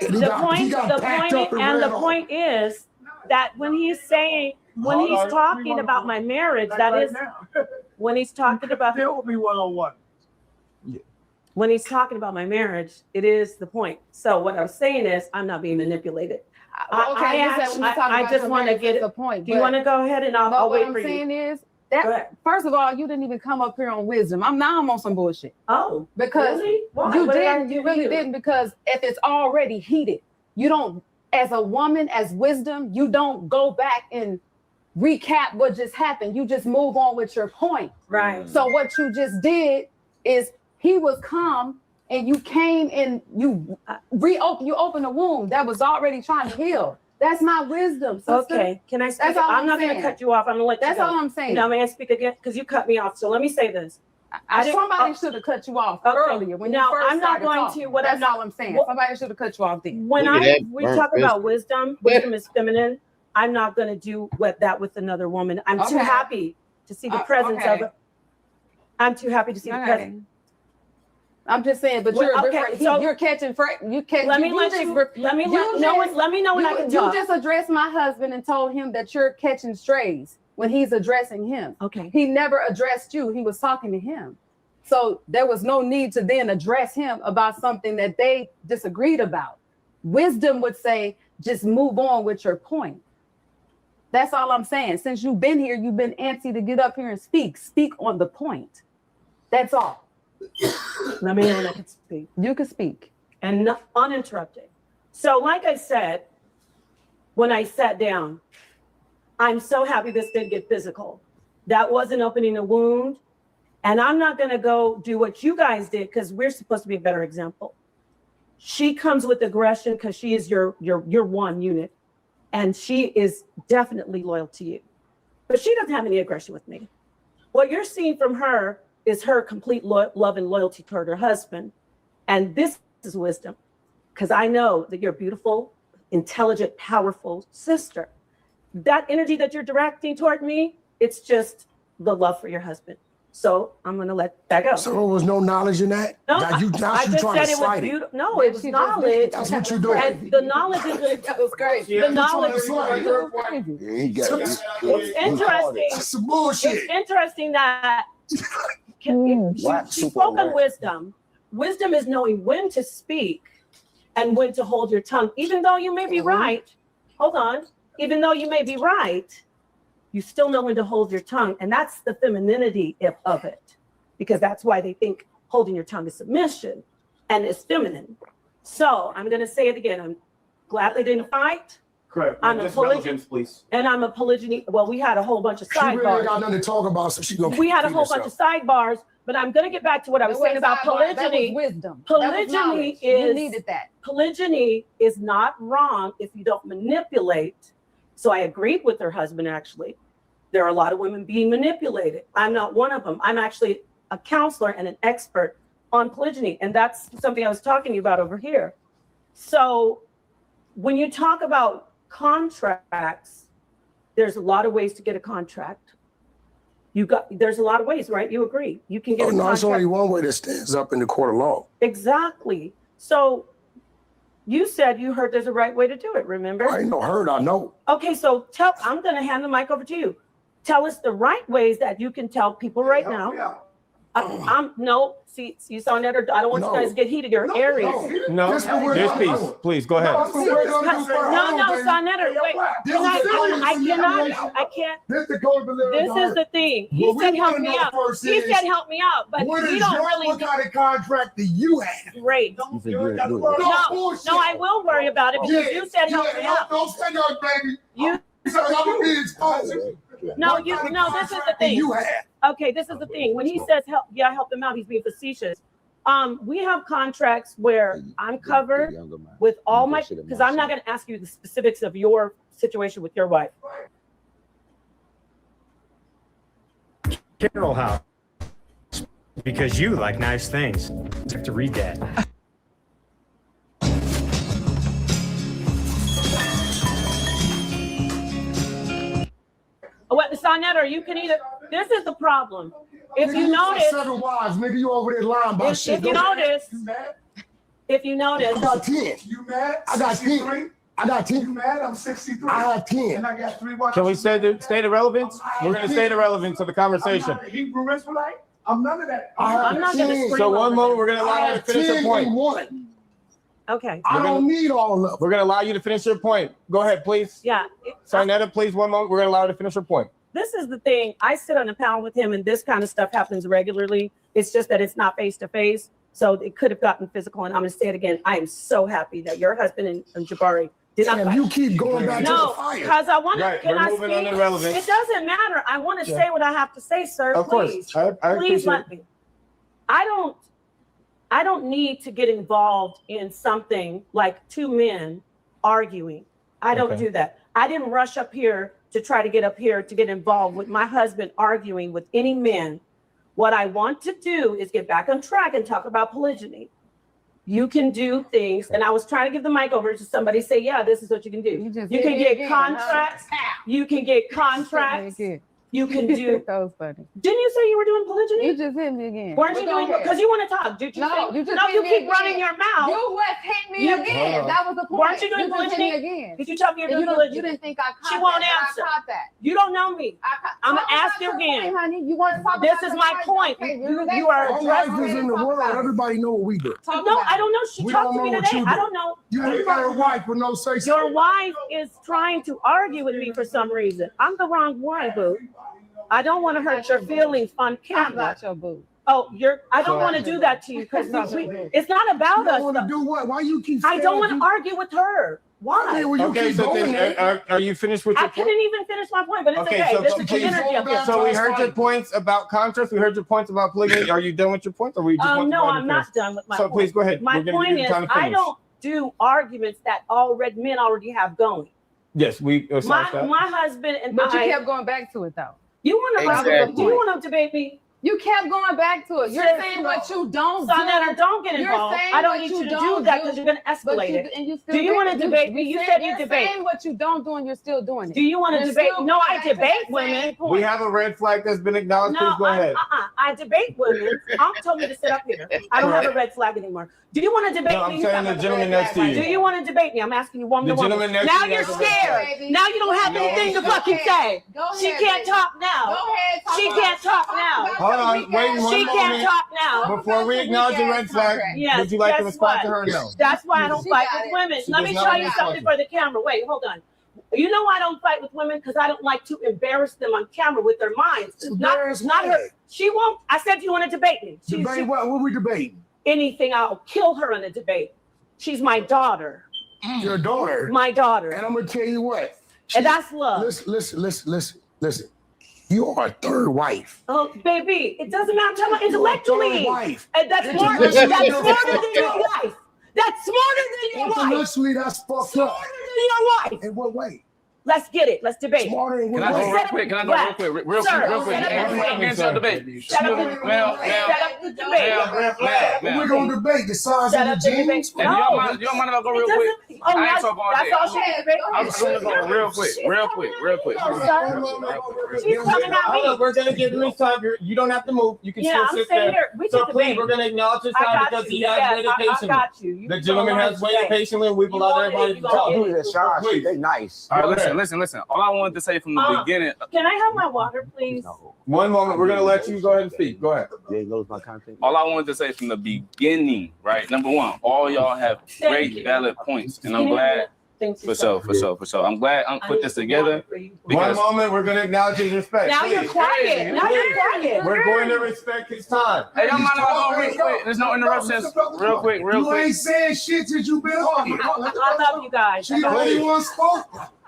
And he The got packed up and ran off. point is that when he's saying, when Hold he's on, talking about my marriage, that is when he's talking about There will be one-on-one. when he's talking about my marriage, it is the point. So what I'm saying is, I'm not being manipulated. I just want to get the point. Do you want to go ahead and I'll wait for you? What I'm saying is that first of all, you didn't even come up here on wisdom. I'm on some bullshit. Oh, because really? Why? you What did I didn't. do You to really you? didn't, because if it's already heated, you don't. As a woman, as wisdom, you don't go back and recap what just happened. You just move on with your point. Right. So what you just did is he was calm and you came and you opened a wound that was already trying to heal. That's not wisdom, sister. Okay, can I speak? That's all I'm not saying. going to cut you off. I'm going to let you That's go. all I'm saying. Now, may I speak again? Because you cut me off. So let me say this. Somebody should have cut you off earlier when you first I'm not started going talking. to. What That's I'm not, all I'm saying. Well, Somebody should have cut you off then. When we talk about wisdom is feminine. I'm not going to do that with another woman. I'm too Okay. happy to see the presence okay. of it. I'm too happy to see the Okay. presence. I'm just saying, but Well, you're okay, different. so- You're catching. You catch. Let me you let just you. re- Let me you let no one. just- Let me know when I can You talk. just addressed my husband and told him that you're catching strays when he's addressing him. Okay. He never addressed you. He was talking to him. So there was no need to then address him about something that they disagreed about. Wisdom would say, just move on with your point. That's all I'm saying. Since you've been here, you've been antsy to get up here and speak. Speak on the point. That's all. Let me know when I can speak. You can speak. And not uninterrupted. So, like I said, when I sat down, I'm so happy this didn't get physical. That wasn't opening a wound. And I'm not going to go do what you guys did because we're supposed to be a better example. She comes with aggression because she is your one unit. And she is definitely loyal to you. But she doesn't have any aggression with me. What you're seeing from her is her complete love and loyalty toward her husband. And this is wisdom. Because I know that you're a beautiful, intelligent, powerful sister. That energy that you're directing toward me, it's just the love for your husband. So I'm going to let that go. So there was no knowledge in that? No, Now you I just trying said to it was slight it. beautiful. No, it was knowledge. That's what you doing. And the knowledge is that was great. The knowledge is It's interesting. That's some bullshit. It's interesting that she spoke on wisdom. Wisdom is knowing when to speak and when to hold your tongue, even though you may be right. Hold on. Even though you may be right, you still know when to hold your tongue. And that's the femininity of it, because that's why they think holding your tongue is submission and it's feminine. So I'm going to say it again. I'm glad they didn't fight. Correct. I'm a Just polygyny, relevance, please. and I'm a polygyny. Well, we had a whole bunch of She really sidebars. ain't got nothing to talk about, so she gonna We had a keep whole herself. bunch of sidebars, but I'm going to get back to what I was That saying about wasn't sidebar, polygyny. That was wisdom. That was Polygyny knowledge. You is needed that. Polygyny is not wrong if you don't manipulate. So I agreed with her husband, actually. There are a lot of women being manipulated. I'm not one of them. I'm actually a counselor and an expert on polygyny. And that's something I was talking to you about over here. So when you talk about contracts, there's a lot of ways to get a contract. There's a lot of ways, right? You agree. You can get Oh, a no, contract. it's only one way that stands up in the court of law. Exactly. So you said you heard there's a right way to do it, remember? I ain't no heard, I know. Okay, so I'm going to hand the mic over to you. Tell us the right ways that you can tell people right now. You saw that, or I don't want you guys to get heated. You're Aries. No, just peace. Please go ahead. No, Sonetter, wait. I can't. This is the thing. He said help me out. He said help me out, but we don't really. What kind of contract do you have? Great. No, I will worry about it because you said help me out. Don't say no, baby. You. This is the thing. Okay, this is the thing. When he says help them out, he's being facetious. We have contracts where I'm covered with all my, because I'm not going to ask you the specifics of your situation with your wife. Carol House, because you like nice things. I have to read that. What, Sonetter, you can either, this is the problem. If you notice, 7 wives, nigga, you over there lying about shit. if you notice, I got 10. You mad? I got 10. I got 10. You mad? I'm 63. I have 10. And I got 3 wives. Can we stay the relevance? We're going to stay the relevance of the conversation. I'm not a Hebrew Israelite. I'm none of that. I'm not going to scream. So one moment, we're going to allow you to finish your point. Okay. I don't need all of them. We're going to allow you to finish your point. Go ahead, please. Yeah. Sarnetta, please, one moment. We're going to allow you to finish your point. This is the thing. I sit on a panel with him, and this kind of stuff happens regularly. It's just that it's not face to face. So it could have gotten physical. And I'm going to say it again. I am so happy that your husband and Jabari did not fight. You keep going back to the No, fire. because I want to. Right, Can we're I moving speak? on to relevance. It doesn't matter. I want to Yeah. say what I have to say, sir. Of Please. course. I Please appreciate let me. I I don't need to get involved in something like two men arguing. I don't Okay. do that. I didn't rush up here to try to get up here to get involved with my husband arguing with any men. What I want to do is get back on track and talk about polygyny. You can do things, and I was trying to give the mic over to somebody, say, yeah, this is what you can do. You can get contracts. You can get contracts. You can do. That was funny. Didn't you say you were doing polygyny? You just hit me again. Weren't you doing? Because you want to talk. Did you? No, say, you just no, hit you me keep again. running your mouth. You was hit me You- again. That was the point. Weren't you doing just hit polygyny? me again. Did you tell me you're And doing you polygyny? didn't think I caught She won't that, but answer. I caught that. You don't know me. I'm gonna ask you again. Honey, you want to talk This about is the my fight? point. Okay, You are All addressing life is in the world. Everybody know what we do. No, I don't know. She We talked don't to me know what today. you I do. don't know. You ain't got a wife with no say so. Your wife is trying to argue with me for some reason. I'm the wrong one, boo. I don't want to hurt your feelings on I'm camera. not your boo. Oh, I don't want to do that to you because it's not about You don't us. want to do what? Why you keep I saying don't want you- to argue with her. Why? Okay, well, you Okay, keep so going then, there. are you finished with I your point? couldn't even finish my point, but it's okay. so, This is please, energy up here. so we heard your points about contrast. We heard your points about polygamy. Are you done with your points, or we just want to No, go on I'm and not finish? done with my So point. please go ahead. My We're gonna point give you is, time to I finish. don't do arguments that men already have going. Yes, we My established that. husband and But you I. kept going back to it though. You want to? Exactly. Do you want to debate me? You kept going back to it. You're Sis, saying no. what you don't So do. now don't get You're involved. saying I don't what need you you to don't do that do, because you're going to but escalate you, it. and you still Do you do want it. to debate me? You said you you're debate. saying what you don't do and you're still doing it. Do you want to You're debate? still No, going I back to debate that same women. point. We have a red flag that's been acknowledged. No, Please go ahead. I debate women. Tom told me to sit up here. I don't have a red flag anymore. Do you want to debate No, me? I'm You saying have the a gentleman red next flag. to you. Do you want to debate me? I'm asking you one The to one. gentleman next Now to you you're has a red scared. flag. Now you don't have No, anything to go fucking ahead. say. Go She ahead, can't baby. talk now. Go ahead. Talk She about- can't talk talk now. about Hold your on, weak wait ass- one She moment. can't talk now. Before we acknowledge the red flag, Yes, would you like to guess respond what? to her or no? That's why I don't She fight got with it. women. She Let does me not show you respond. something for the camera. Wait, hold on. You know why I don't fight with women? Because I don't like to embarrass them on camera with their minds. Not her. She won't. I said you want to debate me. Debate what? What we debating? Anything, I'll kill her in a debate. She's my daughter. Your daughter. My daughter. And I'm gonna tell you what. And that's love. Listen. You are a third wife. Oh, baby, it doesn't matter. I'm talking about intellectually. Third wife. And that's smarter than your wife. That's smarter than your wife. Intellectually, that's fucked up. Smarter than your wife. In what way? Let's get it. Let's debate. Smarter in Can what I go way? real quick? Can I go real quick? Real Sir, quick, real quick. set up the Everybody debate. gets on debate. Set up the Ma'am, Set up the debate. We're gonna debate the size Set of up the the debate. jeans. If you don't mind if I go real quick, Oh, I ain't that's talking all all day. she can debate. I'm just gonna go real quick. She's coming at Hold on, me. we're gonna give Louis time. You don't have to move. You can Yeah, still I'm sit staying there. here. We So can please, debate. we're gonna acknowledge his I time got because you. he has Yes, waited I patiently. got you. You The can gentleman go has on waited today. patiently. We've You allowed want it, everybody you to gonna talk. get Dude, that's shy. Please. They nice. All right, listen. All I wanted to say from the beginning. Can I have my water, please? One moment, we're gonna let you go ahead and speak. Go ahead. They knows my content. All I wanted to say from the beginning, right? Number one, all y'all have great valid points, and I'm glad. For sure. I'm glad I put this together. One Because moment, we're gonna acknowledge his respect. Now you're Please. quiet. Now you're quiet. We're going to respect his time. hey, don't mind if I go real quick. There's no interruptions. Real quick. You ain't saying shit since you been on. I love you guys. She the only one spoke.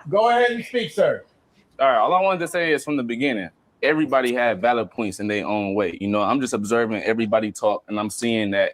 Go ahead and speak, sir. All right, all I wanted to say is from the beginning, everybody had valid points in their own way. You know, I'm just observing everybody talk, and I'm seeing that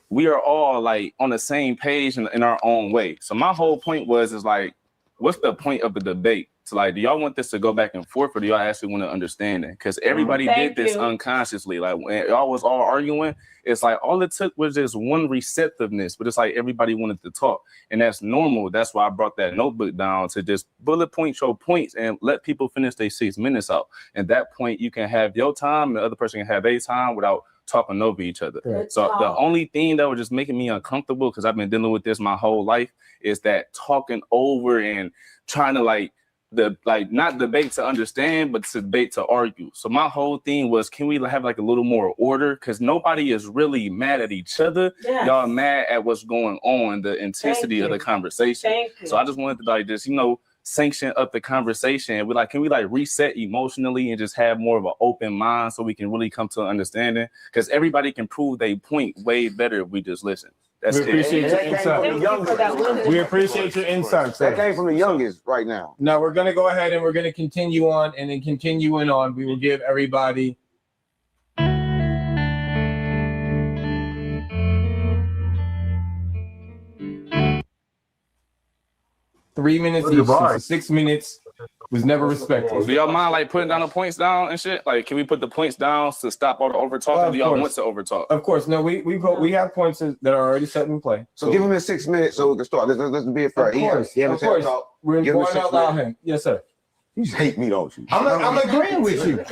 we are all like on the same page in our own way. So my whole point is like, what's the point of the debate? So like, do y'all want this to go back and forth, or do y'all actually want to understand it? Because everybody Thank did this you. unconsciously. Like when y'all was all arguing, it's like all it took was just one receptiveness, but it's like everybody wanted to talk, and that's normal. That's why I brought that notebook down to just bullet point your points and let people finish their 6 minutes out. And that point, you can have your time, and the other person can have their time without talking over each other. Good So the talk. only thing that was just making me uncomfortable, because I've been dealing with this my whole life, is that talking over and trying to not debate to understand, but to debate to argue. So my whole thing was, can we have like a little more order? Because nobody is really mad at each other. Yes. Y'all mad at what's going on, the intensity Thank of the you. conversation. Thank you. So I just wanted to like just, sanction up the conversation. We can we reset emotionally and just have more of an open mind so we can really come to an understanding? Because everybody can prove their point way better if we just listen. That's We appreciate it. your insight. We appreciate your insight, sir. That came from the youngest right now. Now we're gonna go ahead and we're gonna continue on, and then continuing on, we will give everybody 3 minutes Look at each. So Jabari. for 6 minutes was never respected. Do y'all mind like putting down the points down and shit? Like, can we put the points down to stop all the over talking? Of Do y'all course. want to over talk? Of course, no. We have points that are already set in play. So give him his 6 minutes so we can start. Let's be fair. Of course, He haven't of said course. talk. We're Give him going 6 out loud minutes. him. Yes, sir. You just hate me, don't you? I'm agreeing with you.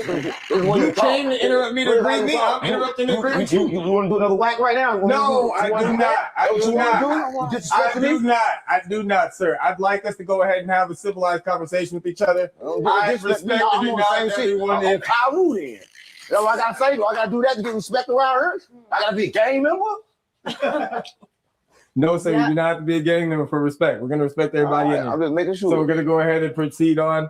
You came to interrupt me to agree me. I'm interrupting to agree with you. You want to do another whack right now? No, I do not. I do not, sir. I'd like us to go ahead and have a civilized conversation with each other. I respect I'm on the same shit. everyone. I'm Kyle Rue then. That's what I gotta say. Do I gotta do that to get respect around here? I gotta be a gang member? No, sir, you do not have to be a gang member for respect. We're going to respect everybody in here. I'm just making sure. So we're going to go ahead and proceed on.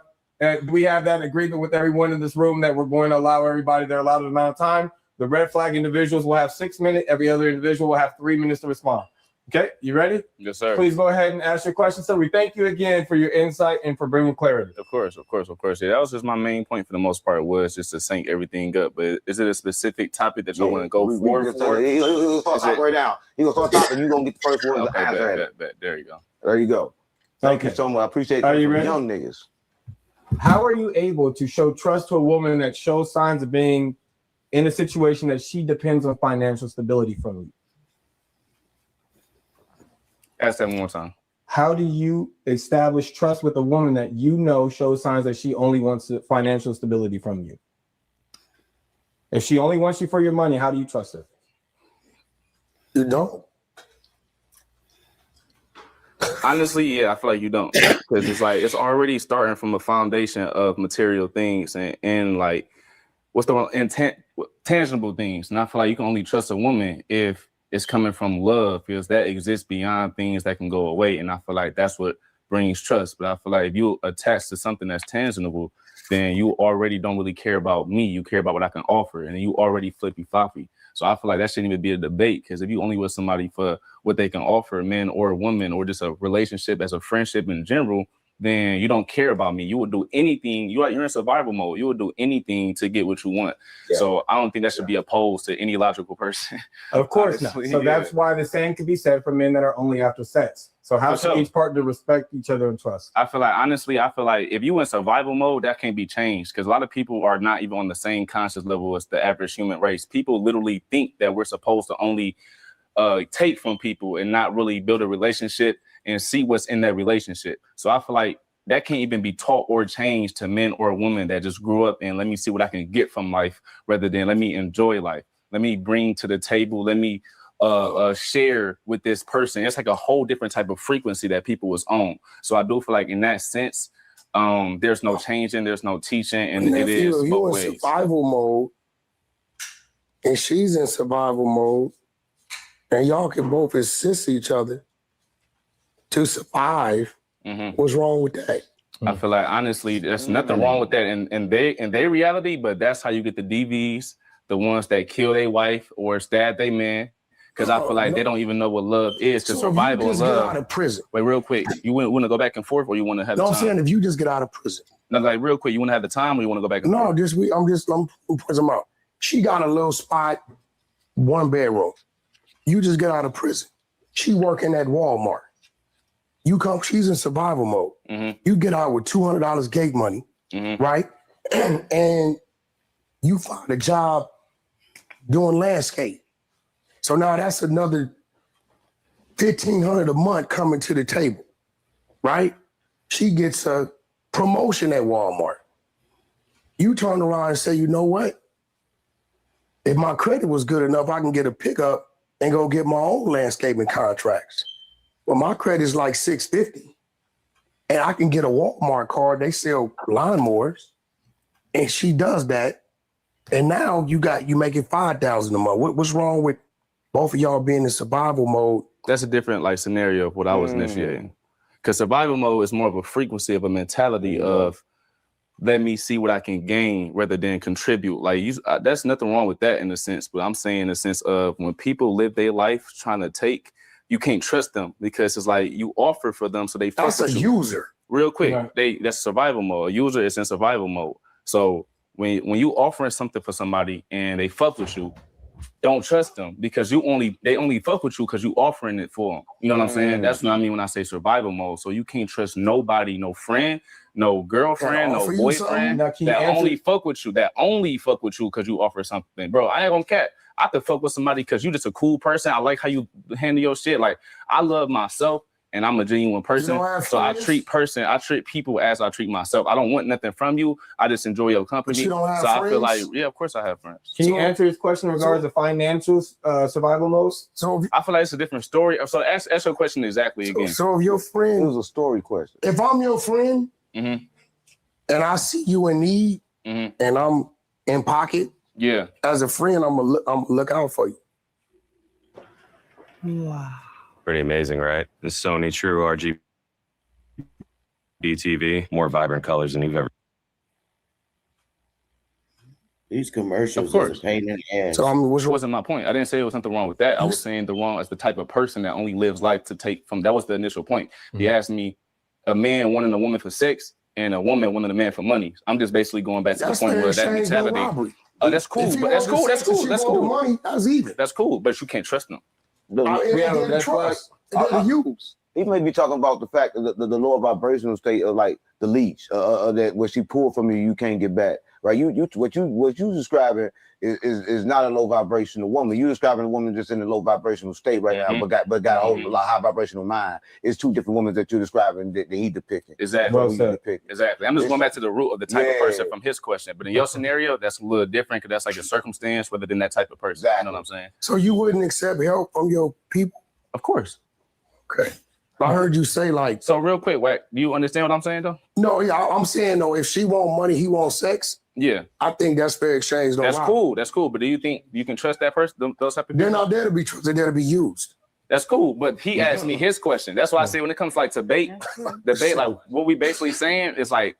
We have that agreement with everyone in this room that we're going to allow everybody their allotted amount of time. The red flag individuals will have 6 minutes. Every other individual will have 3 minutes to respond. Okay, you ready? Yes, sir. Please go ahead and ask your question, sir. We thank you again for your insight and for bringing clarity. Of course. Yeah, that was just my main point for the most part, was just to sync everything up. But is it a specific topic that y'all want to go for? He's gonna start talking right now. He's gonna start talking. You're gonna get the first one. Okay, bet. There you go. There you go. Thank you so much. I appreciate Are that you from ready? young niggas. How are you able to show trust to a woman that shows signs of being in a situation that she depends on financial stability from you? Ask that one more time. How do you establish trust with a woman that you know shows signs that she only wants financial stability from you? If she only wants you for your money, how do you trust her? You don't. Honestly, yeah, I feel like you don't, because it's like it's already starting from a foundation of material things and like what's the intent, tangible things. And I feel like you can only trust a woman if it's coming from love, because that exists beyond things that can go away. And I feel like that's what brings trust. But I feel like if you attach to something that's tangible, then you already don't really care about me. You care about what I can offer, and you already flippy floppy. So I feel like that shouldn't even be a debate, because if you only with somebody for what they can offer, men or women, or just a relationship as a friendship in general, then you don't care about me. You would do anything. You're in survival mode. You would do anything to get what you want. Yeah. So I don't think that should be opposed to any logical person. Of course not. Honestly, So yeah. that's why the same can be said for men that are only after sex. So how For should sure. each partner respect each other and trust? I feel like, honestly, if you in survival mode, that can't be changed, because a lot of people are not even on the same conscious level as the average human race. People literally think that we're supposed to only take from people and not really build a relationship and see what's in that relationship. So I feel like that can't even be taught or changed to men or women that just grew up and let me see what I can get from life, rather than let me enjoy life. Let me bring to the table. Let me share with this person. It's like a whole different type of frequency that people was on. So I do feel like in that sense, there's no changing, there's no teaching, and And it if is you both in ways. survival mode, and she's in survival mode, and y'all can both assist each other to survive, what's wrong with that? I feel like, honestly, there's nothing wrong with that in their reality, but that's how you get the DVs, the ones that kill their wife or stab their man. Because I feel like they don't even know what love is. Because So if you survival and just get love. out of prison. Wait, real quick. You want to go back and forth, or you want to have No, the I'm time? saying if you just get out of prison. No, like real quick. You want to have the time, or you want to go back and No, forth? I'm prison out. She got a little spot, 1 bedroom. You just get out of prison. She working at Walmart. She's in survival mode. You get out with $200 gate money, right? And you find a job doing landscape. So now that's another $1,500 a month coming to the table, right? She gets a promotion at Walmart. You turn around and say, you know what? If my credit was good enough, I can get a pickup and go get my own landscaping contracts. Well, my credit's like 650, and I can get a Walmart card. They sell lawnmowers, and she does that. And now you making $5,000 a month. What's wrong with both of y'all being in survival mode? That's a different like scenario of what I was initiating. Because survival mode is more of a frequency of a mentality of let me see what I can gain rather than contribute. Like that's nothing wrong with that in a sense, but I'm saying in the sense of when people live their life trying to take, you can't trust them because it's like you offer for them, so they fuck That's a with you. user. Real quick, that's survival mode. A user is in survival mode. So when you offering something for somebody and they fuck with you, don't trust them because they only fuck with you because you offering it for them. You know what I'm saying? That's what I mean when I say survival mode. So you can't trust nobody, no friend, no girlfriend, no boyfriend that only fuck with you because you offer something. Bro, I ain't gonna cap. I could fuck with somebody because you just a cool person. I like how you handle your shit. Like, I love myself and I'm a genuine person. So I treat people as I treat myself. I don't want nothing from you. I just enjoy your company. You don't have I feel friends? like, yeah, of course I have friends. Can you answer his question in regards to financial survival modes? So I feel like it's a different story. So ask your question exactly again. So if your friend, It was a story question. if I'm your friend Mhm. and I see you in need Mhm. and I'm in pocket, Yeah. as a friend, I'm gonna look out for you. Wow. Pretty amazing, right? The Sony True RGB TV, more vibrant colors than you've ever. These commercials Of course. is a pain in the ass. So I mean, Which wasn't my point. I didn't say there was something wrong with that. I was saying the wrong as the type of person that only lives life to take from. That was the initial point. He asked me, a man wanting a woman for sex and a woman wanting a man for money. I'm just basically going back to That's the point fair where that exchange, no mentality. robbery. That's cool. If you But that's want the cool. That's sex and cool. she That's want the cool. money, that's even. That's cool. But you can't trust them. That's trust. He may be talking about the fact that the lower vibrational state of like the leech, that what she pulled from you can't get back. Right? What you describing is not a low vibrational woman. You describing a woman just in a low vibrational state right now, but got a whole high vibrational mind. It's two different women that you're describing that he depicting. Exactly. Exactly. I'm just going back to the root of the type of person from his question. But in your scenario, that's a little different because that's like a circumstance rather than that type of person. You know what I'm saying? So you wouldn't accept help from your people? Of course. Okay. I heard you say like. So real quick, Wack, do you understand what I'm saying though? No, yeah, I'm saying though, if she want money, he want sex. Yeah. I think that's fair exchange. No That's lie. cool. That's cool. But do you think you can trust that person? Those type of people? They're not there to be trusted. They're there to be used. That's cool. But he asked me his question. That's why I say when it comes to like debate, like what we basically saying is like,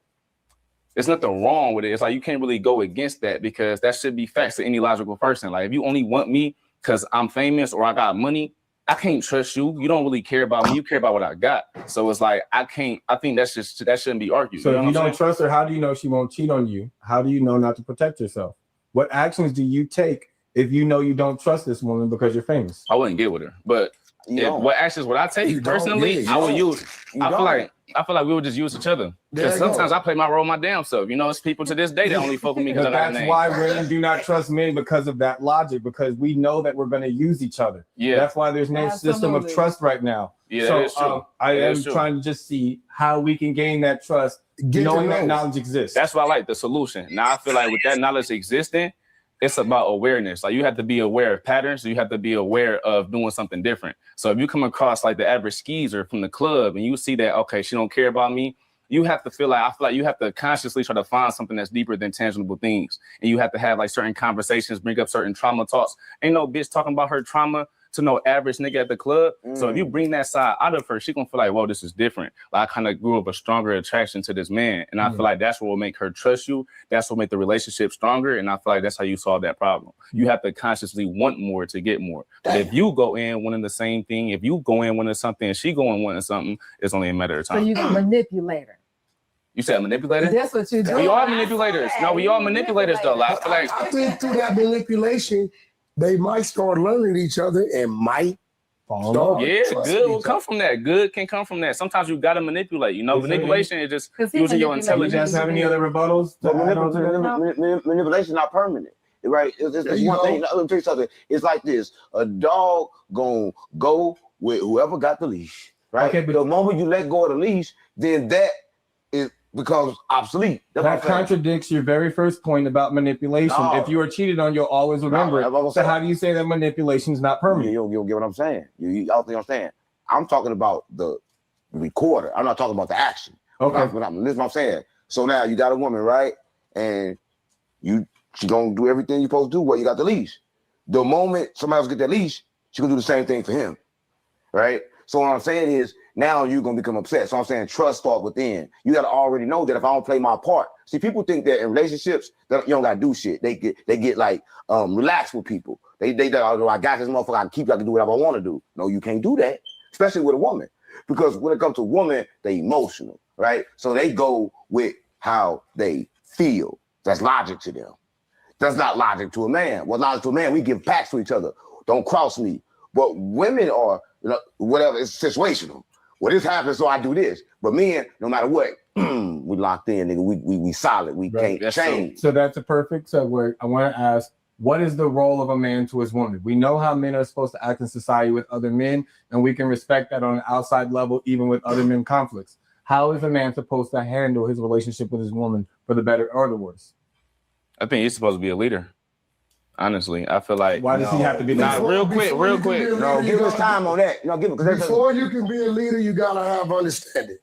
there's nothing wrong with it. It's like you can't really go against that because that should be facts to any logical person. Like if you only want me because I'm famous or I got money, I can't trust you. You don't really care about me. You care about what I got. So it's like I think that shouldn't be argued. So You know if what you I'm don't saying? trust her, how do you know she won't cheat on you? How do you know not to protect yourself? What actions do you take if you know you don't trust this woman because you're famous? I wouldn't get with her, but what actions would I take personally? I would use. I feel like we would just use each other because sometimes I play my role my damn self. You know, it's people to this day that only fuck with me because I But got a that's name. why women do not trust men because of that logic, because we know that we're going to use each other. Yeah. That's why there's no system of Absolutely. trust right now. Yeah, so that is true. I That am is true. trying to just see how we can gain that trust, knowing that knowledge exists. That's why I like the solution. Now I feel like with that knowledge existing, it's about awareness. Like you have to be aware of patterns. You have to be aware of doing something different. So if you come across like the average skeezer from the club and you see that, okay, she don't care about me, you have to feel like you have to consciously try to find something that's deeper than tangible things. And you have to have like certain conversations, bring up certain trauma talks. Ain't no bitch talking about her trauma to no average nigga at the club. So if you bring that side out of her, she gonna feel like, whoa, this is different. Like I kind of grew up a stronger attraction to this man. And I feel like that's what will make her trust you. That's what make the relationship stronger. And I feel like that's how you solve that problem. You have to consciously want more to get more. But if you go in wanting the same thing, if you go in wanting something and she go in wanting something, it's only a matter of So time. you can manipulate her. You said manipulator? That's what you do. We are manipulators. No, we are manipulators though. Like, I feel like I think through that manipulation, they might start learning each other and might start yeah, trusting good will each come from that. Good can come from that. Sometimes you gotta manipulate. You know, Is there manipulation is just 'Cause he using your manipulates. You guys intelligence. have any other rebuttals? But manipulation is not permanent, right? It's There you one go. thing. Let me tell you something. It's like this: a dog gonna go with whoever got the leash, right? Okay, but the moment you let go of the leash, then that is becomes obsolete. That's That what I'm saying. contradicts your very first point about manipulation. No. If you are cheated on, you'll always remember that's what I'm it. So saying. how do you say that manipulation is not You permanent? don't get what I'm saying. You don't think I'm saying. I'm talking about the recorder. I'm not talking about the action. Okay. Listen what I'm saying. So now you got a woman, right? And she gonna do everything you're supposed to do. Well, you got the leash. The moment somebody else get that leash, she gonna do the same thing for him, right? So what I'm saying is now you're gonna become upset. So I'm saying trust start within. You gotta already know that if I don't play my part. See, people think that in relationships that you don't gotta do shit. They get like relaxed with people. They oh, I got this motherfucker. I can do whatever I want to do. No, you can't do that, especially with a woman, because when it comes to women, they emotional, right? So they go with how they feel. That's logic to them. That's not logic to a man. Well, logic to a man, we give packs to each other. Don't cross me. But women are, whatever, it's situational. Well, this happens, so I do this. But men, no matter what, we locked in, nigga. We solid. We can't change. So that's a perfect segue. I want to ask, what is the role of a man to his woman? We know how men are supposed to act in society with other men, and we can respect that on an outside level, even with other men conflicts. How is a man supposed to handle his relationship with his woman for the better or the worse? I think he's supposed to be a leader. Honestly, I feel like why does he have to be? Real quick. No, give us time on that. Before you can be a leader, you gotta have understanding.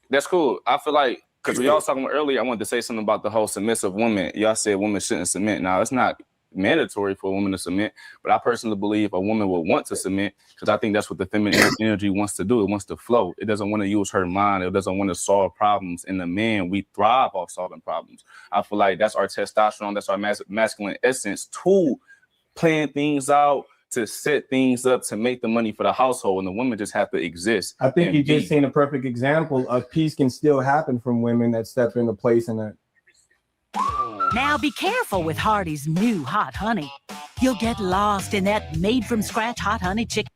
That's cool. I feel like because we all talking about earlier, I wanted to say something about the whole submissive woman. Y'all said women shouldn't submit. Now it's not mandatory for a woman to submit, but I personally believe a woman will want to submit because I think that's what the feminine energy wants to do. It wants to flow. It doesn't want to use her mind. It doesn't want to solve problems. And the man, we thrive off solving problems. I feel like that's our testosterone. That's our masculine essence to plan things out, to set things up, to make the money for the household. And the women just have to exist. I think you just seen a perfect example of peace can still happen from women that step into place and that. Now be careful with Hardy's new hot honey. You'll get lost in that made-from-scratch hot honey chicken.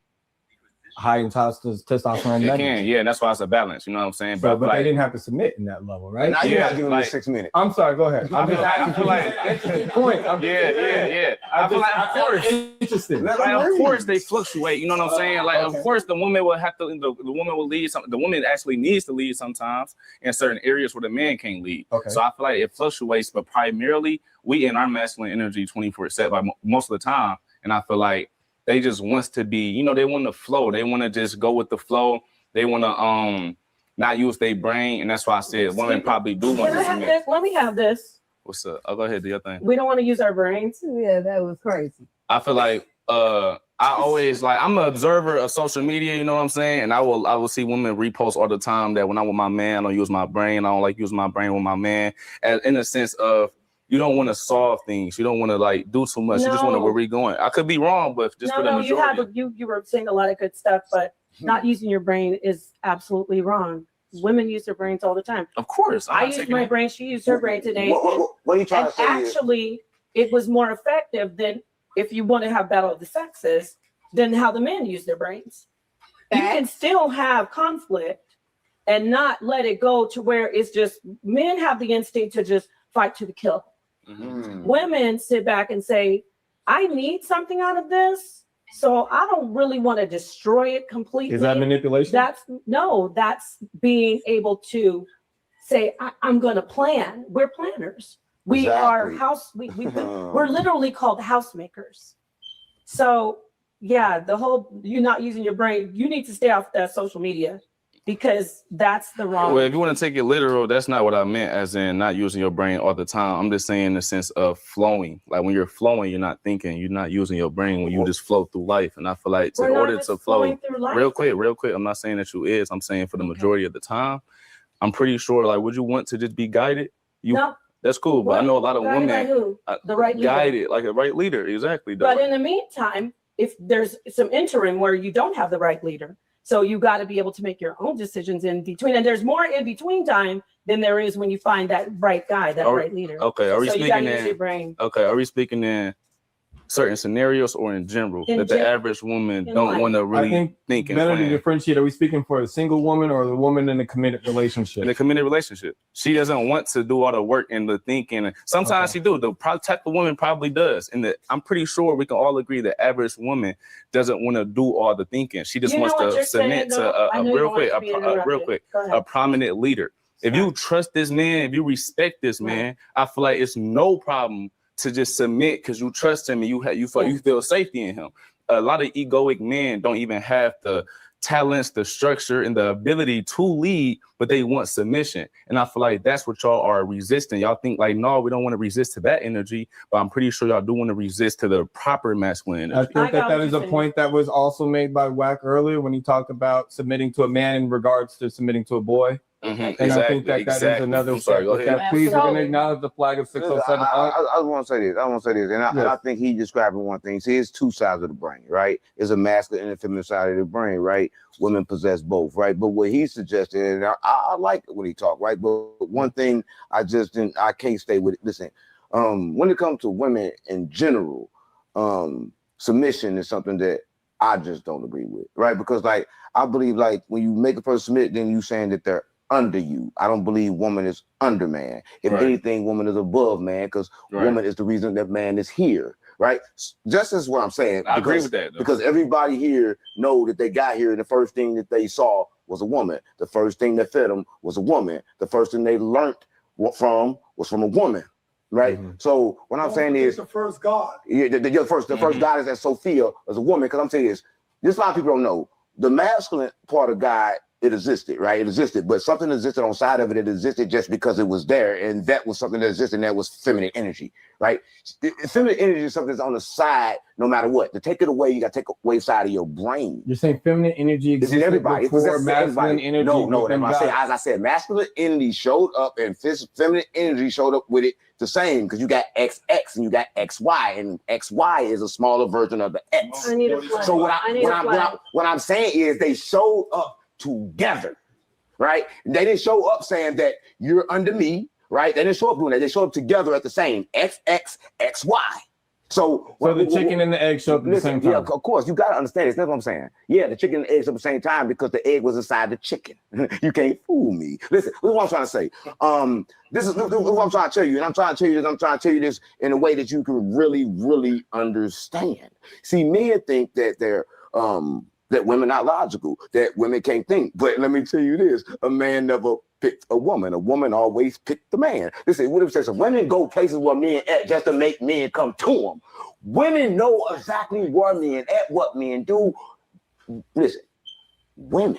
High in testosterone. It can, yeah, and that's why it's a balance. You know what I'm saying? But they didn't have to submit in that level, right? Now you gotta give them 6 minutes. I'm sorry, go ahead. I feel like that's the point. Yeah. I feel like, of course, interesting. Like, of course, they fluctuate. You know what I'm saying? Like, of course, the woman will have to. The woman will lead. The woman actually needs to lead sometimes in certain areas where the man can't lead. Okay. So I feel like it fluctuates, but primarily we in our masculine energy 24/7 most of the time, and I feel like they just wants to be, they want to flow. They want to just go with the flow. They want to not use their brain, and that's why I said women probably do want to submit. This? Let me have this. What's up? I'll go ahead, do your thing. We don't want to use our brains. Yeah, that was crazy. I feel like I always I'm an observer of social media, you know what I'm saying? And I will see women repost all the time that when I'm with my man, I don't use my brain. I don't like using my brain with my man. In the sense of you don't want to solve things. You don't want to do too much. You just want to where we're going. I could be wrong, but just for the majority. You were saying a lot of good stuff, but not using your brain is absolutely wrong. Women use their brains all the time. Of course. I used my brain. She used her brain today. What are you trying to say? Actually, it was more effective than if you want to have battle of the sexes than how the men use their brains. You can still have conflict and not let it go to where it's just men have the instinct to just fight to the kill. Mm-hmm. Women sit back and say, I need something out of this, so I don't really want to destroy it completely. Is that manipulation? That's being able to say, I'm going to plan. We're planners. We are we're literally called housemakers. So yeah, the whole you're not using your brain. You need to stay off that social media because that's the wrong. Well, if you want to take it literal, that's not what I meant, as in not using your brain all the time. I'm just saying in the sense of flowing. Like when you're flowing, you're not thinking, you're not using your brain when you just flow through life. And I feel like in order to flow, real quick, I'm not saying that you is. I'm saying for the majority of the time, I'm pretty sure. Like, would you want to just be guided? No. That's cool, but I know a lot of women the right leader. guided like a right leader, exactly. But in the meantime, if there's some interim where you don't have the right leader, so you got to be able to make your own decisions in between, and there's more in between time than there is when you find that right guy, that right leader. Okay, are we so speaking use your brain. Okay, are we speaking in certain scenarios or in general that the average woman don't life. want to I really think and better to plan? differentiate. Are we speaking for a single woman or the woman in a committed relationship? In a committed relationship, she doesn't want to do all the work and the thinking. Sometimes she do. The type of woman probably does, and I'm pretty sure we can all agree the average woman doesn't want to do all the thinking. She just wants to submit to a prominent leader. If you trust this man, if you respect this man, I feel like it's no problem to just submit because you trust him and you feel safety in him. A lot of egoic men don't even have the talents, the structure, and the ability to lead, but they want submission. And I feel like that's what y'all are resisting. Y'all think like, no, we don't want to resist to that energy, but I'm pretty sure y'all do want to resist to the proper masculine energy. I think that is a point that was also made by Wack earlier when he talked about submitting to a man in regards to submitting to a boy. Mm-hmm. And I think that is another. I'm sorry, go ahead. Please, we're going to acknowledge the flag of 607. I want to say this. And I think he describing one thing. See, it's two sides of the brain, right? There's a masculine and a feminine side of the brain, right? Women possess both, right? But what he suggested, and I like it when he talked, right? But one thing I can't stay with it. Listen, When it comes to women in general, submission is something that I just don't agree with, right? Because like I believe like when you make a person submit, then you saying that they're under you. I don't believe woman is under man. If anything, woman is above man, because woman is the reason that man is here, right? Just as what I'm saying. I agree with that, though. Because everybody here know that they got here and the first thing that they saw was a woman. The first thing that fed them was a woman. The first thing they learned from was from a woman, right? So what I'm saying is the first God. Yeah, the first God is that Sophia as a woman. Because I'm saying this a lot of people don't know. The masculine part of God, it existed, right? It existed, but something existed on side of it. It existed just because it was there, and that was something that existed, and that was feminine energy, right? Feminine energy is something that's on the side, no matter what. To take it away, you got to take away side of your brain. You're saying feminine energy It's in existed everybody. before masculine energy? No, within that's what I say. God? As I said, masculine energy showed up, and feminine energy showed up with it the same, because you got XX and you got XY, and XY is a smaller version of the X. I need a flag. So what I'm saying is they showed up together, right? They didn't show up saying that you're under me, right? They didn't show up doing that. They showed up together at the same XX, XY. So the chicken and the egg show up at the same time. Yeah, of course. You got to understand this. That's what I'm saying. Yeah, the chicken and the eggs at the same time because the egg was inside the chicken. You can't fool me. Listen, this is what I'm trying to say. This is what I'm trying to tell you. And I'm trying to tell you this in a way that you can really, really understand. See, men think that they're that women are logical, that women can't think. But let me tell you this, a man never picked a woman. A woman always picked the man. Listen, what if it says women go places where men at just to make men come to them. Women know exactly where men at, what men do. Listen, women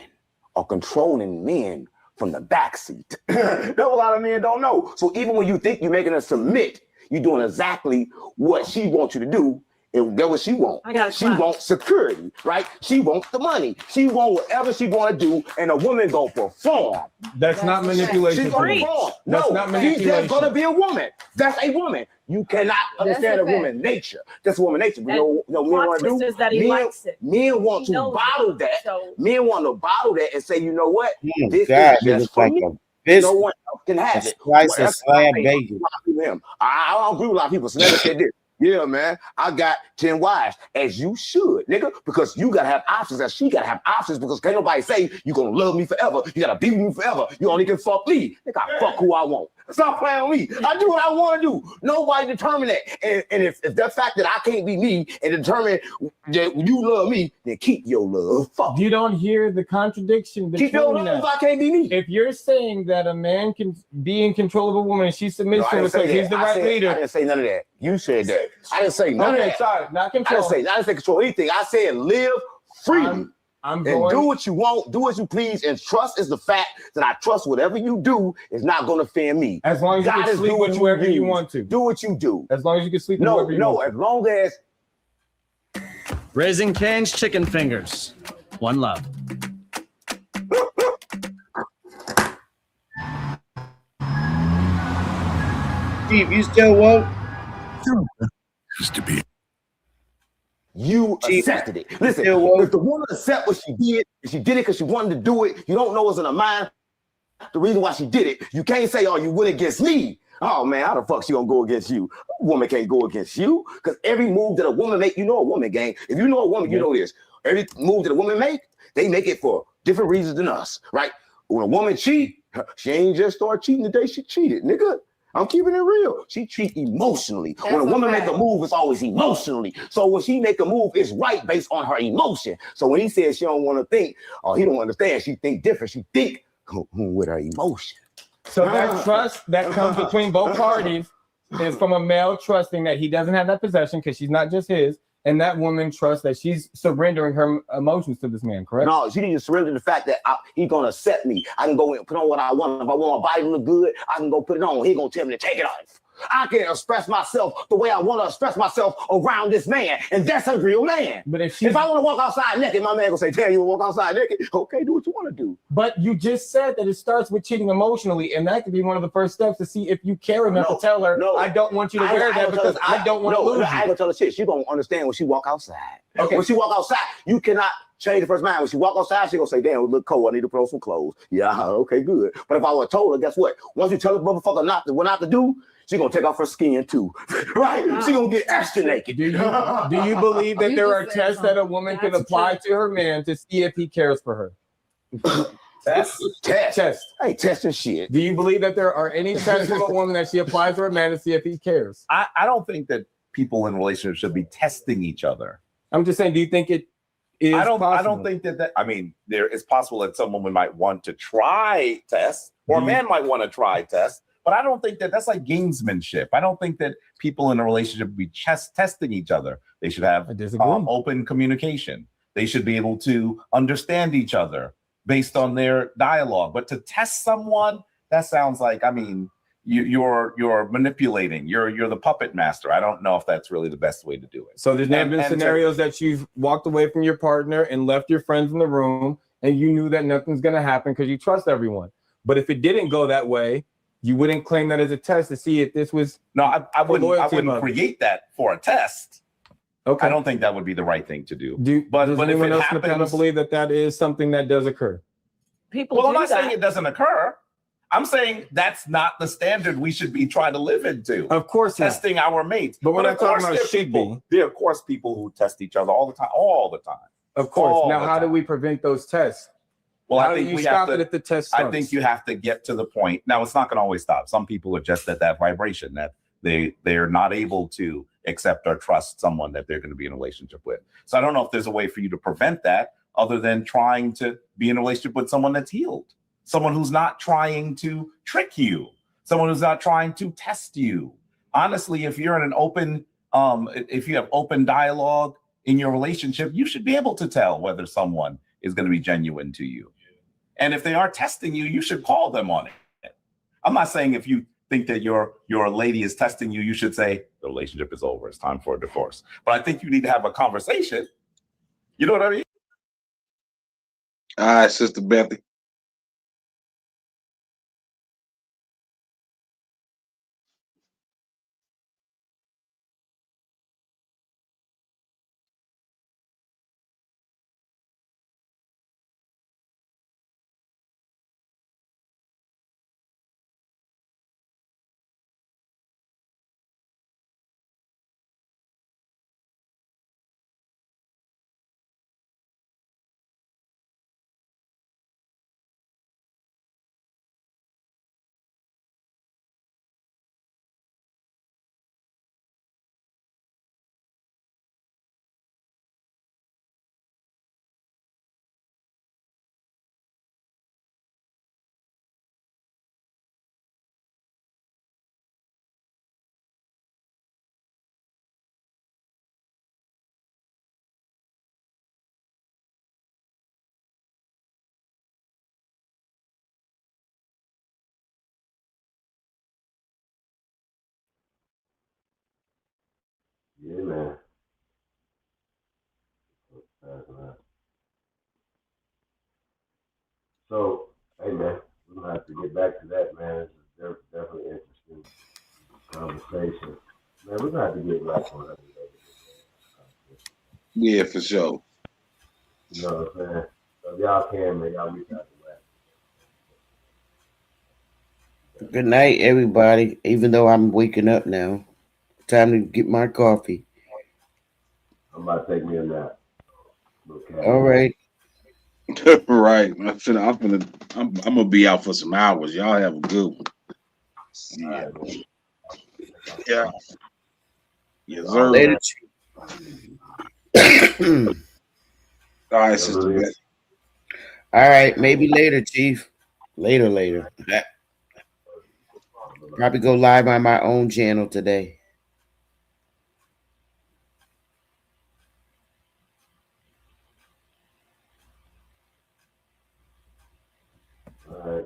are controlling men from the backseat. That's what a lot of men don't know. So even when you think you're making her submit, you're doing exactly what she wants you to do. And that's what she wants. She wants security, right? She wants the money. She wants whatever she want to do, and a woman gonna perform. That's not manipulation. She's gonna perform. That's No, not she's manipulation. just gonna be a woman. That's a woman. You cannot understand a woman's nature. That's a woman's nature. You know what men want to do? That he likes it. Men want to bottle that. Men want to bottle that and say, you know what? This God, is just for like me. a biscuit. No one else can have it. Slice of That's what I slab think. bacon. I don't agree with a lot of people. So never said this. Yeah, man, I got 10 wives, as you should, nigga, because you gotta have options, as she gotta have options, because can't nobody say you gonna love me forever, you gotta be with me forever, you only can fuck me. Nigga, I fuck who I want. Stop playing with me. I do what I want to do. Nobody determine that. And if the fact that I can't be me and determine that you love me, then keep your love. Fuck. You don't hear the contradiction between Keep your love that. if I can't be me. If you're saying that a man can be in control of a woman and she submits to him because he's the right leader. I didn't say none of that. You said that. I didn't say none of that. Sorry, not control. I didn't say control anything. I said live freely. I'm and going, do what you want, do as you please, and trust is the fact that I trust whatever you do is not going to offend me. As long as you can sleep with whoever you want to. Do what you do. As long as you can sleep with whoever you want to. As long as. Raising Cane's Chicken Fingers. One love. Steve, you still woke? Used to be. You accepted it. Listen, if the woman accept what she did it because she wanted to do it, you don't know what's in her mind. The reason why she did it, you can't say, oh, you went against me. Oh, man, how the fuck she gonna go against you? A woman can't go against you because every move that a woman make, you know a woman, gang. If you know a woman, you know this. Every move that a woman make, they make it for different reasons than us, right? When a woman cheat, she ain't just start cheating the day she cheated, nigga. I'm keeping it real. She treat emotionally. When a woman make a move, it's always emotionally. So when she make a move, it's right based on her emotion. So when he says she don't want to think, or he don't understand, she think different. She think with her emotion. So that trust that comes between both parties is from a male trusting that he doesn't have that possession because she's not just his, and that woman trusts that she's surrendering her emotions to this man, correct? No, she needs to surrender the fact that he's gonna accept me. I can go and put on what I want. If I want my body to look good, I can go put it on. He ain't gonna tell me to take it off. I can express myself the way I want to express myself around this man, and that's a real man. But if I want to walk outside naked, my man gonna say, "Damn, you want to walk outside naked? Okay, do what you want to do." But you just said that it starts with cheating emotionally, and that could be one of the first steps to see if you care enough to tell her, "I don't want you to wear that because I don't want to lose you." I ain't gonna tell her shit. She gonna understand when she walk outside. Okay. When she walk outside, you cannot change the first mind. When she walk outside, she gonna say, "Damn, it look cold. I need to put on some clothes." Yeah, okay, good. But if I would have told her, guess what? Once you tell the motherfucker what not to do, She gonna take off her skin too, right? She gonna get extra naked. Do you believe that there are tests that a woman can apply to her man to see if he cares for her? Test. Hey, testing shit. Do you believe that there are any tests of a woman that she applies to her man to see if he cares? I don't think that people in relationships should be testing each other. I'm just saying, do you think it is possible? I don't think that I mean, there is possible that some woman might want to try tests, or a man might want to try tests, but I don't think that that's like gamesmanship. I don't think that people in a relationship be testing each other. They should have open communication. They should be able to understand each other based on their dialogue. But to test someone, that sounds like, I mean, you're manipulating. You're the puppet master. I don't know if that's really the best way to do it. So there's never been scenarios that you've walked away from your partner and left your friends in the room and you knew that nothing's going to happen because you trust everyone. But if it didn't go that way, you wouldn't claim that as a test to see if this was I wouldn't create that for a test. Okay. I don't think that would be the right thing to do. But if anyone it else on the panel happens, believe that that is something that does occur? I'm not saying it doesn't occur. I'm saying that's not the standard we should be trying to live into. Of course, testing our mates. But we're not of course talking about should be. there are, of course, people who test each other all the time. Of course. Now, how do we prevent those tests? Well, How I do think you we stop have to. it if the test I starts? think you have to get to the point. Now, it's not going to always stop. Some people are just at that vibration that they're not able to accept or trust someone that they're going to be in a relationship with. So I don't know if there's a way for you to prevent that other than trying to be in a relationship with someone that's healed, someone who's not trying to trick you, someone who's not trying to test you. Honestly, if you're in an open, if you have open dialogue in your relationship, you should be able to tell whether someone is going to be genuine to you. And if they are testing you, you should call them on it. I'm not saying if you think that your lady is testing you, you should say the relationship is over. It's time for a divorce. But I think you need to have a conversation. You know what I mean? All right, Sister Bethy. Yeah, man. So, hey, man, we're going to have to get back to that, man. This is definitely interesting conversation. Man, we're going to have to get back on that. Yeah, for sure. You know what I'm saying? So if y'all can, man, y'all reach out to that. Good night, everybody. Even though I'm waking up now, time to get my coffee. I'm about to take me a nap. Okay. All right. Right. I'm gonna be out for some hours. Y'all have a good one. Yeah. Yeah. Yes, sir. Later. All right, Sister Bethy. All right, maybe later, Chief. Later. Probably go live on my own channel today. All right.